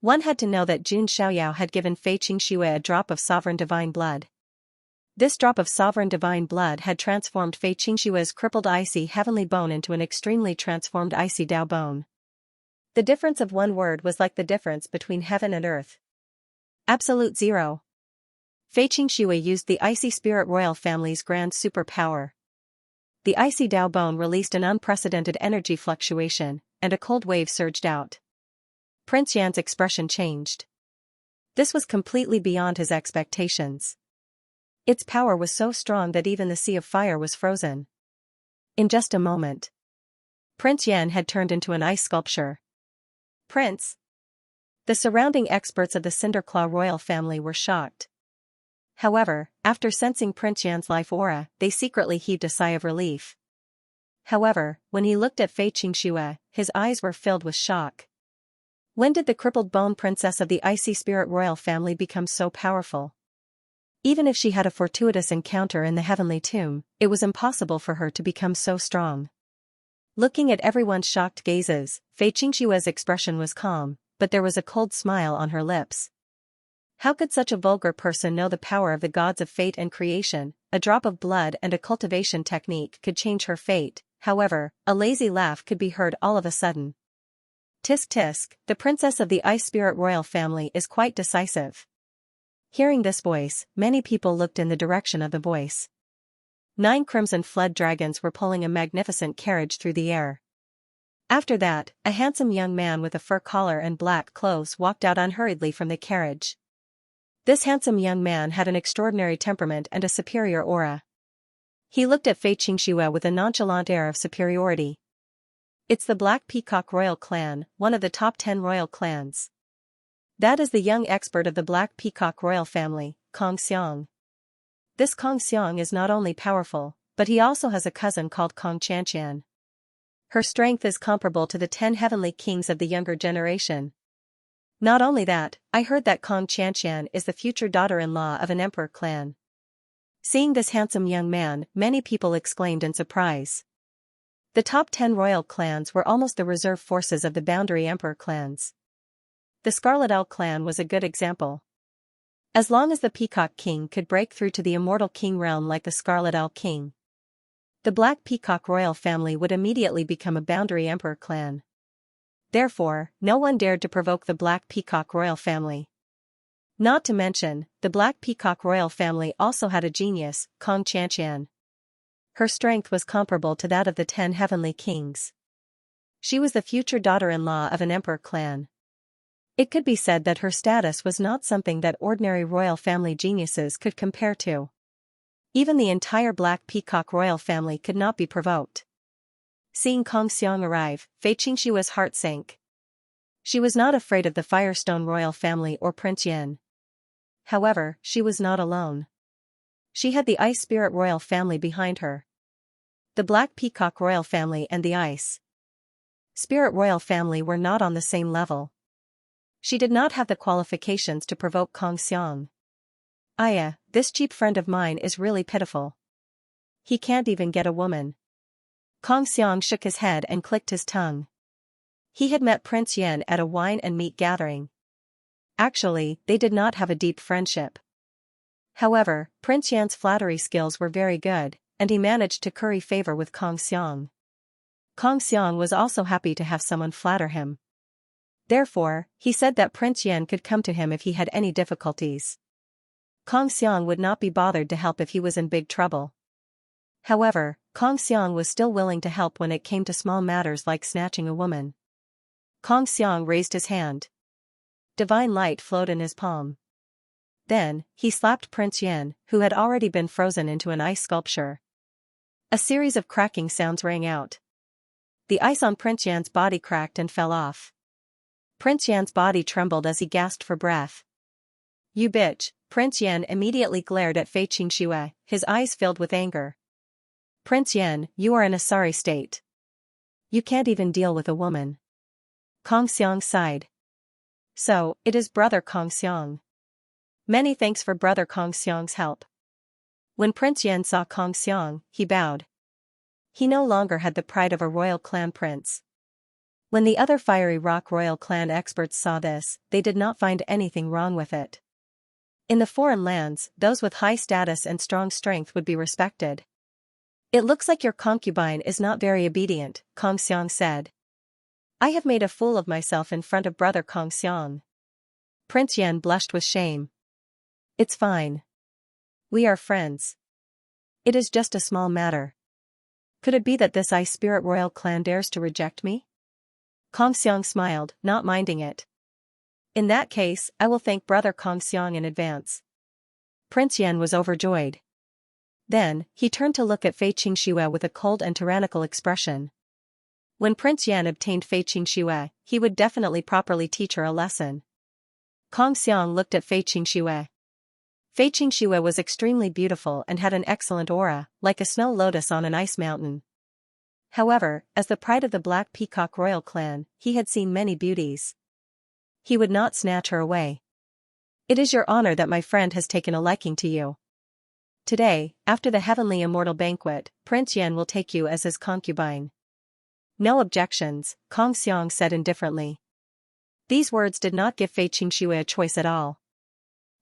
One had to know that Jun Xiaoyao had given Fei Qingxue a drop of sovereign divine blood. This drop of sovereign divine blood had transformed Fei Qingxue's crippled icy heavenly bone into an extremely transformed icy Dao bone. The difference of one word was like the difference between heaven and earth. Absolute zero. Fei Qingxue used the icy spirit royal family's grand superpower. The icy Dao bone released an unprecedented energy fluctuation, and a cold wave surged out. Prince Yan's expression changed. This was completely beyond his expectations. Its power was so strong that even the sea of fire was frozen. In just a moment, Prince Yan had turned into an ice sculpture. Prince! The surrounding experts of the Cinderclaw royal family were shocked. However, after sensing Prince Yan's life aura, they secretly heaved a sigh of relief. However, when he looked at Fei Qingxue, his eyes were filled with shock. When did the crippled bone princess of the icy spirit royal family become so powerful? Even if she had a fortuitous encounter in the heavenly tomb, it was impossible for her to become so strong. Looking at everyone's shocked gazes, Fei Qingxue's expression was calm, but there was a cold smile on her lips. How could such a vulgar person know the power of the gods of fate and creation? A drop of blood and a cultivation technique could change her fate. However, a lazy laugh could be heard all of a sudden. Tisk tisk, the princess of the ice spirit royal family is quite decisive. Hearing this voice, many people looked in the direction of the voice. 9 crimson flood dragons were pulling a magnificent carriage through the air. After that, a handsome young man with a fur collar and black clothes walked out unhurriedly from the carriage. This handsome young man had an extraordinary temperament and a superior aura. He looked at Fei Qingxue with a nonchalant air of superiority. It's the Black Peacock Royal Clan, one of the top 10 royal clans. That is the young expert of the Black Peacock royal family, Kong Xiang. This Kong Xiang is not only powerful, but he also has a cousin called Kong Xianxia. Her strength is comparable to the 10 heavenly kings of the younger generation. Not only that, I heard that Kong Xianxia is the future daughter-in-law of an emperor clan. Seeing this handsome young man, many people exclaimed in surprise. The top 10 royal clans were almost the reserve forces of the boundary emperor clans. The Scarlet Owl clan was a good example. As long as the Peacock King could break through to the immortal king realm like the Scarlet Owl King, the Black Peacock royal family would immediately become a boundary emperor clan. Therefore, no one dared to provoke the Black Peacock royal family. Not to mention, the Black Peacock royal family also had a genius, Kong Xianxia. Her strength was comparable to that of the 10 heavenly kings. She was the future daughter-in-law of an emperor clan. It could be said that her status was not something that ordinary royal family geniuses could compare to. Even the entire Black Peacock royal family could not be provoked. Seeing Kong Xiang arrive, Fei Qingxue's heart sank. She was not afraid of the Firestone royal family or Prince Yan. However, she was not alone. She had the Ice Spirit royal family behind her. The Black Peacock royal family and the Ice Spirit royal family were not on the same level. She did not have the qualifications to provoke Kong Xiang. Aya, this cheap friend of mine is really pitiful. He can't even get a woman. Kong Xiang shook his head and clicked his tongue. He had met Prince Yan at a wine and meat gathering. Actually, they did not have a deep friendship. However, Prince Yan's flattery skills were very good, and he managed to curry favor with Kong Xiang. Kong Xiang was also happy to have someone flatter him. Therefore, he said that Prince Yan could come to him if he had any difficulties. Kong Xiang would not be bothered to help if he was in big trouble. However, Kong Xiang was still willing to help when it came to small matters like snatching a woman. Kong Xiang raised his hand. Divine light flowed in his palm. Then, he slapped Prince Yan, who had already been frozen into an ice sculpture. A series of cracking sounds rang out. The ice on Prince Yan's body cracked and fell off. Prince Yan's body trembled as he gasped for breath. "You bitch!" Prince Yan immediately glared at Fei Xianxia, his eyes filled with anger. "Prince Yan, you are in a sorry state. You can't even deal with a woman." Kong Xiang sighed. "So, it is brother Kong Xiang. Many thanks for brother Kong Xiang's help." When Prince Yan saw Kong Xiang, he bowed. He no longer had the pride of a royal clan prince. When the other Fiery Rock royal clan experts saw this, they did not find anything wrong with it. In the foreign lands, those with high status and strong strength would be respected. "It looks like your concubine is not very obedient," Kong Xiang said. "I have made a fool of myself in front of brother Kong Xiang." Prince Yan blushed with shame. "It's fine. We are friends. It is just a small matter. Could it be that this Ice Spirit Royal clan dares to reject me?" Kong Xiang smiled, not minding it. "In that case, I will thank brother Kong Xiang in advance." Prince Yan was overjoyed. Then, he turned to look at Fei Xianxia with a cold and tyrannical expression. When Prince Yan obtained Fei Xianxia, he would definitely properly teach her a lesson. Kong Xiang looked at Fei Xianxia. Fei Xianxia was extremely beautiful and had an excellent aura, like a snow lotus on an ice mountain. However, as the pride of the Black Peacock royal clan, he had seen many beauties. He would not snatch her away. "It is your honor that my friend has taken a liking to you. Today, after the heavenly immortal banquet, Prince Yan will take you as his concubine." "No objections," Kong Xiang said indifferently. These words did not give Fei Xianxia a choice at all.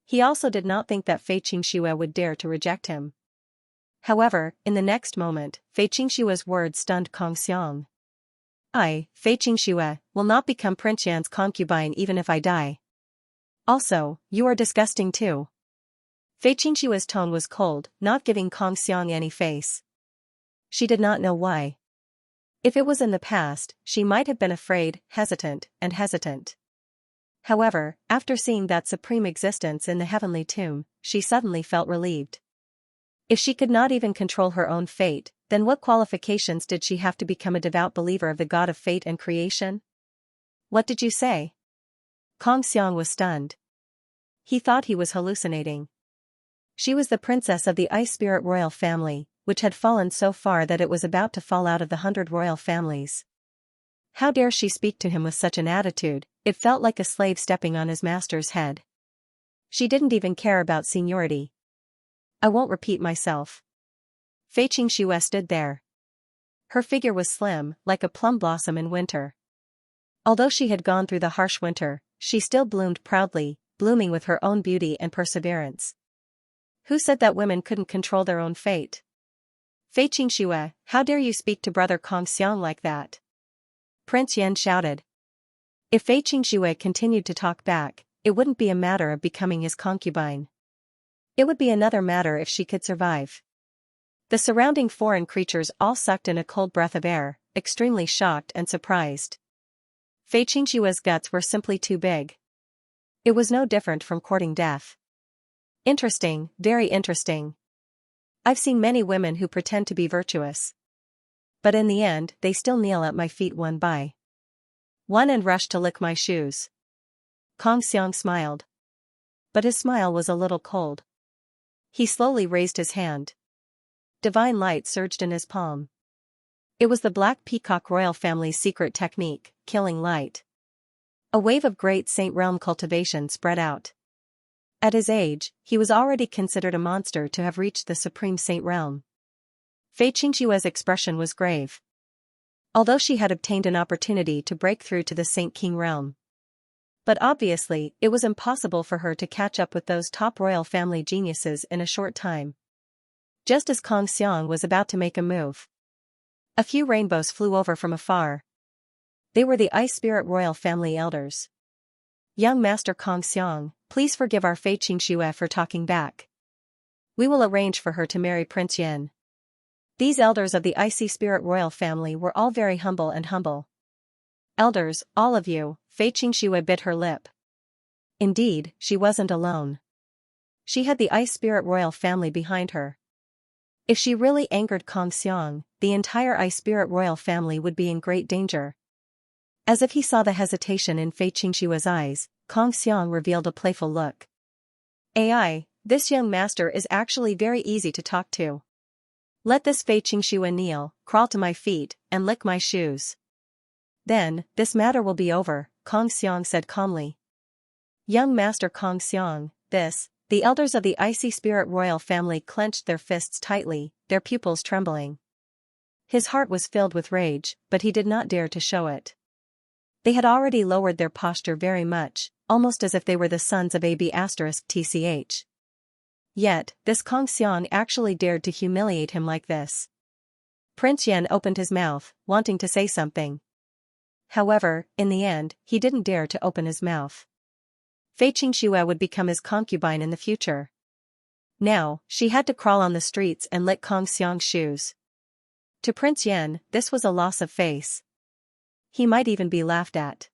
He also did not think that Fei Xianxia would dare to reject him. However, in the next moment, Fei Xianxia's words stunned Kong Xiang. "I, Fei Xianxia, will not become Prince Yan's concubine even if I die. Also, you are disgusting too." Fei Xianxia's tone was cold, not giving Kong Xiang any face. She did not know why. If it was in the past, she might have been afraid, hesitant. However, after seeing that supreme existence in the heavenly tomb, she suddenly felt relieved. If she could not even control her own fate, then what qualifications did she have to become a devout believer of the god of fate and creation? "What did you say?" Kong Xiang was stunned. He thought he was hallucinating. She was the princess of the Ice Spirit royal family, which had fallen so far that it was about to fall out of the 100 royal families. How dare she speak to him with such an attitude? It felt like a slave stepping on his master's head. She didn't even care about seniority. "I won't repeat myself." Fei Xianxia stood there. Her figure was slim, like a plum blossom in winter. Although she had gone through the harsh winter, she still bloomed proudly, blooming with her own beauty and perseverance. Who said that women couldn't control their own fate? "Fei Xianxia, how dare you speak to brother Kong Xiang like that?" Prince Yan shouted. If Fei Xianxia continued to talk back, it wouldn't be a matter of becoming his concubine. It would be another matter if she could survive. The surrounding foreign creatures all sucked in a cold breath of air, extremely shocked and surprised. Fei Xianxia's guts were simply too big. It was no different from courting death. Interesting, very interesting. I've seen many women who pretend to be virtuous. But in the end, they still kneel at my feet one by one and rush to lick my shoes. Kong Xiang smiled. But his smile was a little cold. He slowly raised his hand. Divine light surged in his palm. It was the Black Peacock royal family's secret technique, killing light. A wave of great Saint Realm cultivation spread out. At his age, he was already considered a monster to have reached the supreme Saint Realm. Fei Xianxia's expression was grave. Although she had obtained an opportunity to break through to the Saint King realm. But obviously, it was impossible for her to catch up with those top royal family geniuses in a short time. Just as Kong Xiang was about to make a move, A few rainbows flew over from afar. They were the Ice Spirit Royal Family elders. Young Master Xiang, please forgive our Fei Qingxue for talking back. We will arrange for her to marry Prince Yan. These elders of the Icy Spirit Royal Family were all very humble. Elders, all of you, Fei Qingxue bit her lip. Indeed, she wasn't alone. She had the Ice Spirit Royal Family behind her. If she really angered Xiang, the entire Ice Spirit Royal Family would be in great danger. As if he saw the hesitation in Fei Qingxue's eyes, Xiang revealed a playful look. AI, this young master is actually very easy to talk to. Let this Fei Qingxue kneel, crawl to my feet, and lick my shoes. Then, this matter will be over, Xiang said calmly. Young Master Xiang, the elders of the Icy Spirit Royal Family clenched their fists tightly, their pupils trembling. His heart was filled with rage, but he did not dare to show it. They had already lowered their posture very much, almost as if they were the sons of AB*TCH. Yet, this Xiang actually dared to humiliate him like this. Prince Yan opened his mouth, wanting to say something. However, in the end, he didn't dare to open his mouth. Fei Qingxue would become his concubine in the future. Now, she had to crawl on the streets and lick Xiang's shoes. To Prince Yan, this was a loss of face. He might even be laughed at.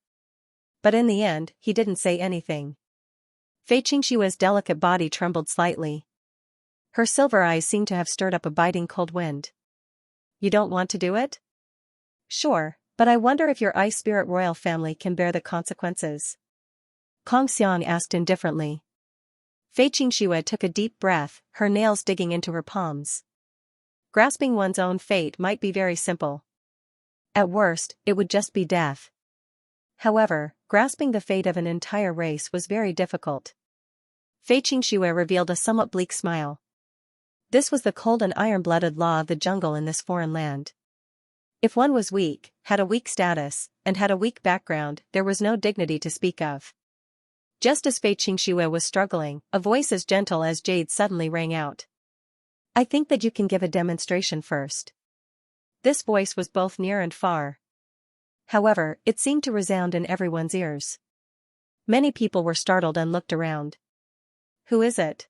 But in the end, he didn't say anything. Fei Qingxue's delicate body trembled slightly. Her silver eyes seemed to have stirred up a biting cold wind. You don't want to do it? Sure, but I wonder if your Ice Spirit Royal Family can bear the consequences. Xiang asked indifferently. Fei Qingxue took a deep breath, her nails digging into her palms. Grasping one's own fate might be very simple. At worst, it would just be death. However, grasping the fate of an entire race was very difficult. Fei Qingxue revealed a somewhat bleak smile. This was the cold and iron-blooded law of the jungle in this foreign land. If one was weak, had a weak status, and had a weak background, there was no dignity to speak of. Just as Fei Qingxue was struggling, a voice as gentle as jade suddenly rang out. I think that you can give a demonstration first. This voice was both near and far. However, it seemed to resound in everyone's ears. Many people were startled and looked around. Who is it?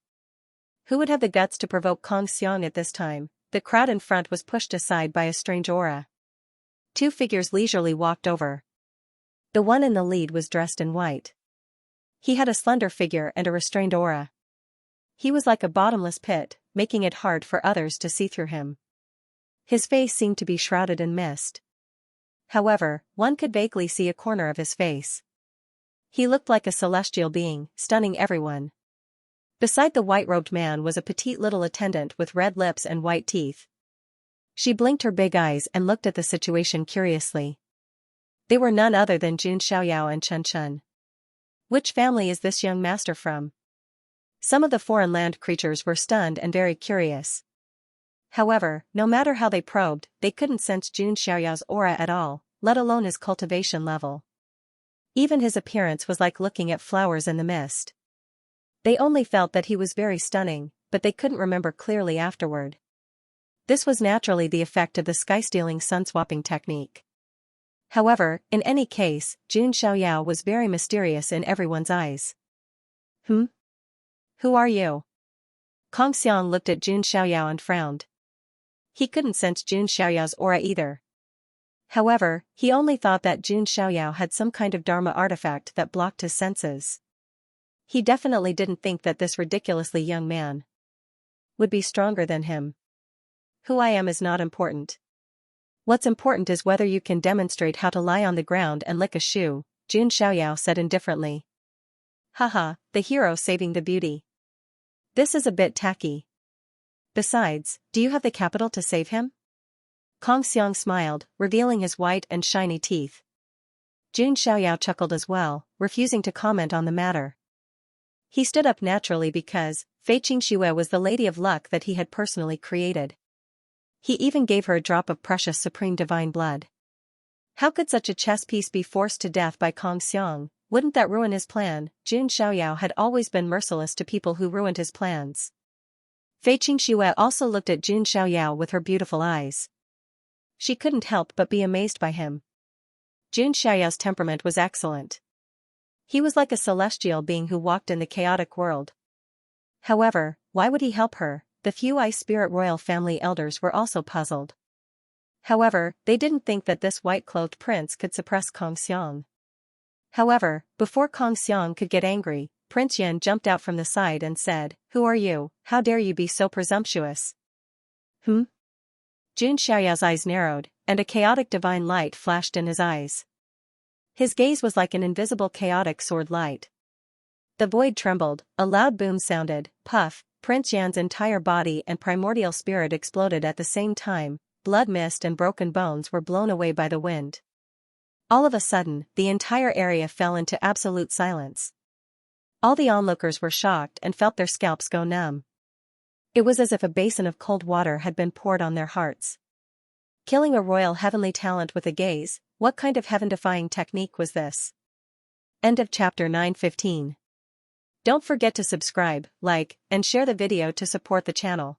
Who would have the guts to provoke Xiang at this time? The crowd in front was pushed aside by a strange aura. Two figures leisurely walked over. The one in the lead was dressed in white. He had a slender figure and a restrained aura. He was like a bottomless pit, making it hard for others to see through him. His face seemed to be shrouded in mist. However, one could vaguely see a corner of his face. He looked like a celestial being, stunning everyone. Beside the white-robed man was a petite little attendant with red lips and white teeth. She blinked her big eyes and looked at the situation curiously. They were none other than Jun Xiaoyao and Chen Chen. Which family is this young master from? Some of the foreign land creatures were stunned and very curious. However, no matter how they probed, they couldn't sense Jun Xiaoyao's aura at all, let alone his cultivation level. Even his appearance was like looking at flowers in the mist. They only felt that he was very stunning, but they couldn't remember clearly afterward. This was naturally the effect of the sky-stealing sun-swapping technique. However, in any case, Jun Xiaoyao was very mysterious in everyone's eyes. Who are you? Xiang looked at Jun Xiaoyao and frowned. He couldn't sense Jun Xiaoyao's aura either. However, he only thought that Jun Xiaoyao had some kind of Dharma artifact that blocked his senses. He definitely didn't think that this ridiculously young man would be stronger than him. Who I am is not important. What's important is whether you can demonstrate how to lie on the ground and lick a shoe, Jun Xiaoyao said indifferently. Haha, the hero saving the beauty. This is a bit tacky. Besides, do you have the capital to save him? Xiang smiled, revealing his white and shiny teeth. Jun Xiaoyao chuckled as well, refusing to comment on the matter. He stood up naturally because Fei Qingxue was the lady of luck that he had personally created. He even gave her a drop of precious supreme divine blood. How could such a chess piece be forced to death by Xiang? Wouldn't that ruin his plan? Jun Xiaoyao had always been merciless to people who ruined his plans. Fei Qingxue also looked at Jun Xiaoyao with her beautiful eyes. She couldn't help but be amazed by him. Xianxia's temperament was excellent. He was like a celestial being who walked in the chaotic world. However, why would he help her? The few Ice Spirit royal family elders were also puzzled. However, they didn't think that this white-clothed prince could suppress Xiang. However, before Xiang could get angry, Prince Yan jumped out from the side and said, "Who are you? How dare you be so presumptuous?" Xiaoya's eyes narrowed, and a chaotic divine light flashed in his eyes. His gaze was like an invisible chaotic sword light. The void trembled, a loud boom sounded, puff, Prince Yan's entire body and primordial spirit exploded at the same time, blood mist and broken bones were blown away by the wind. All of a sudden, the entire area fell into absolute silence. All the onlookers were shocked and felt their scalps go numb. It was as if a basin of cold water had been poured on their hearts. Killing a royal heavenly talent with a gaze, what kind of heaven-defying technique was this? End of chapter 9:15. Don't forget to subscribe, like, and share the video to support the channel.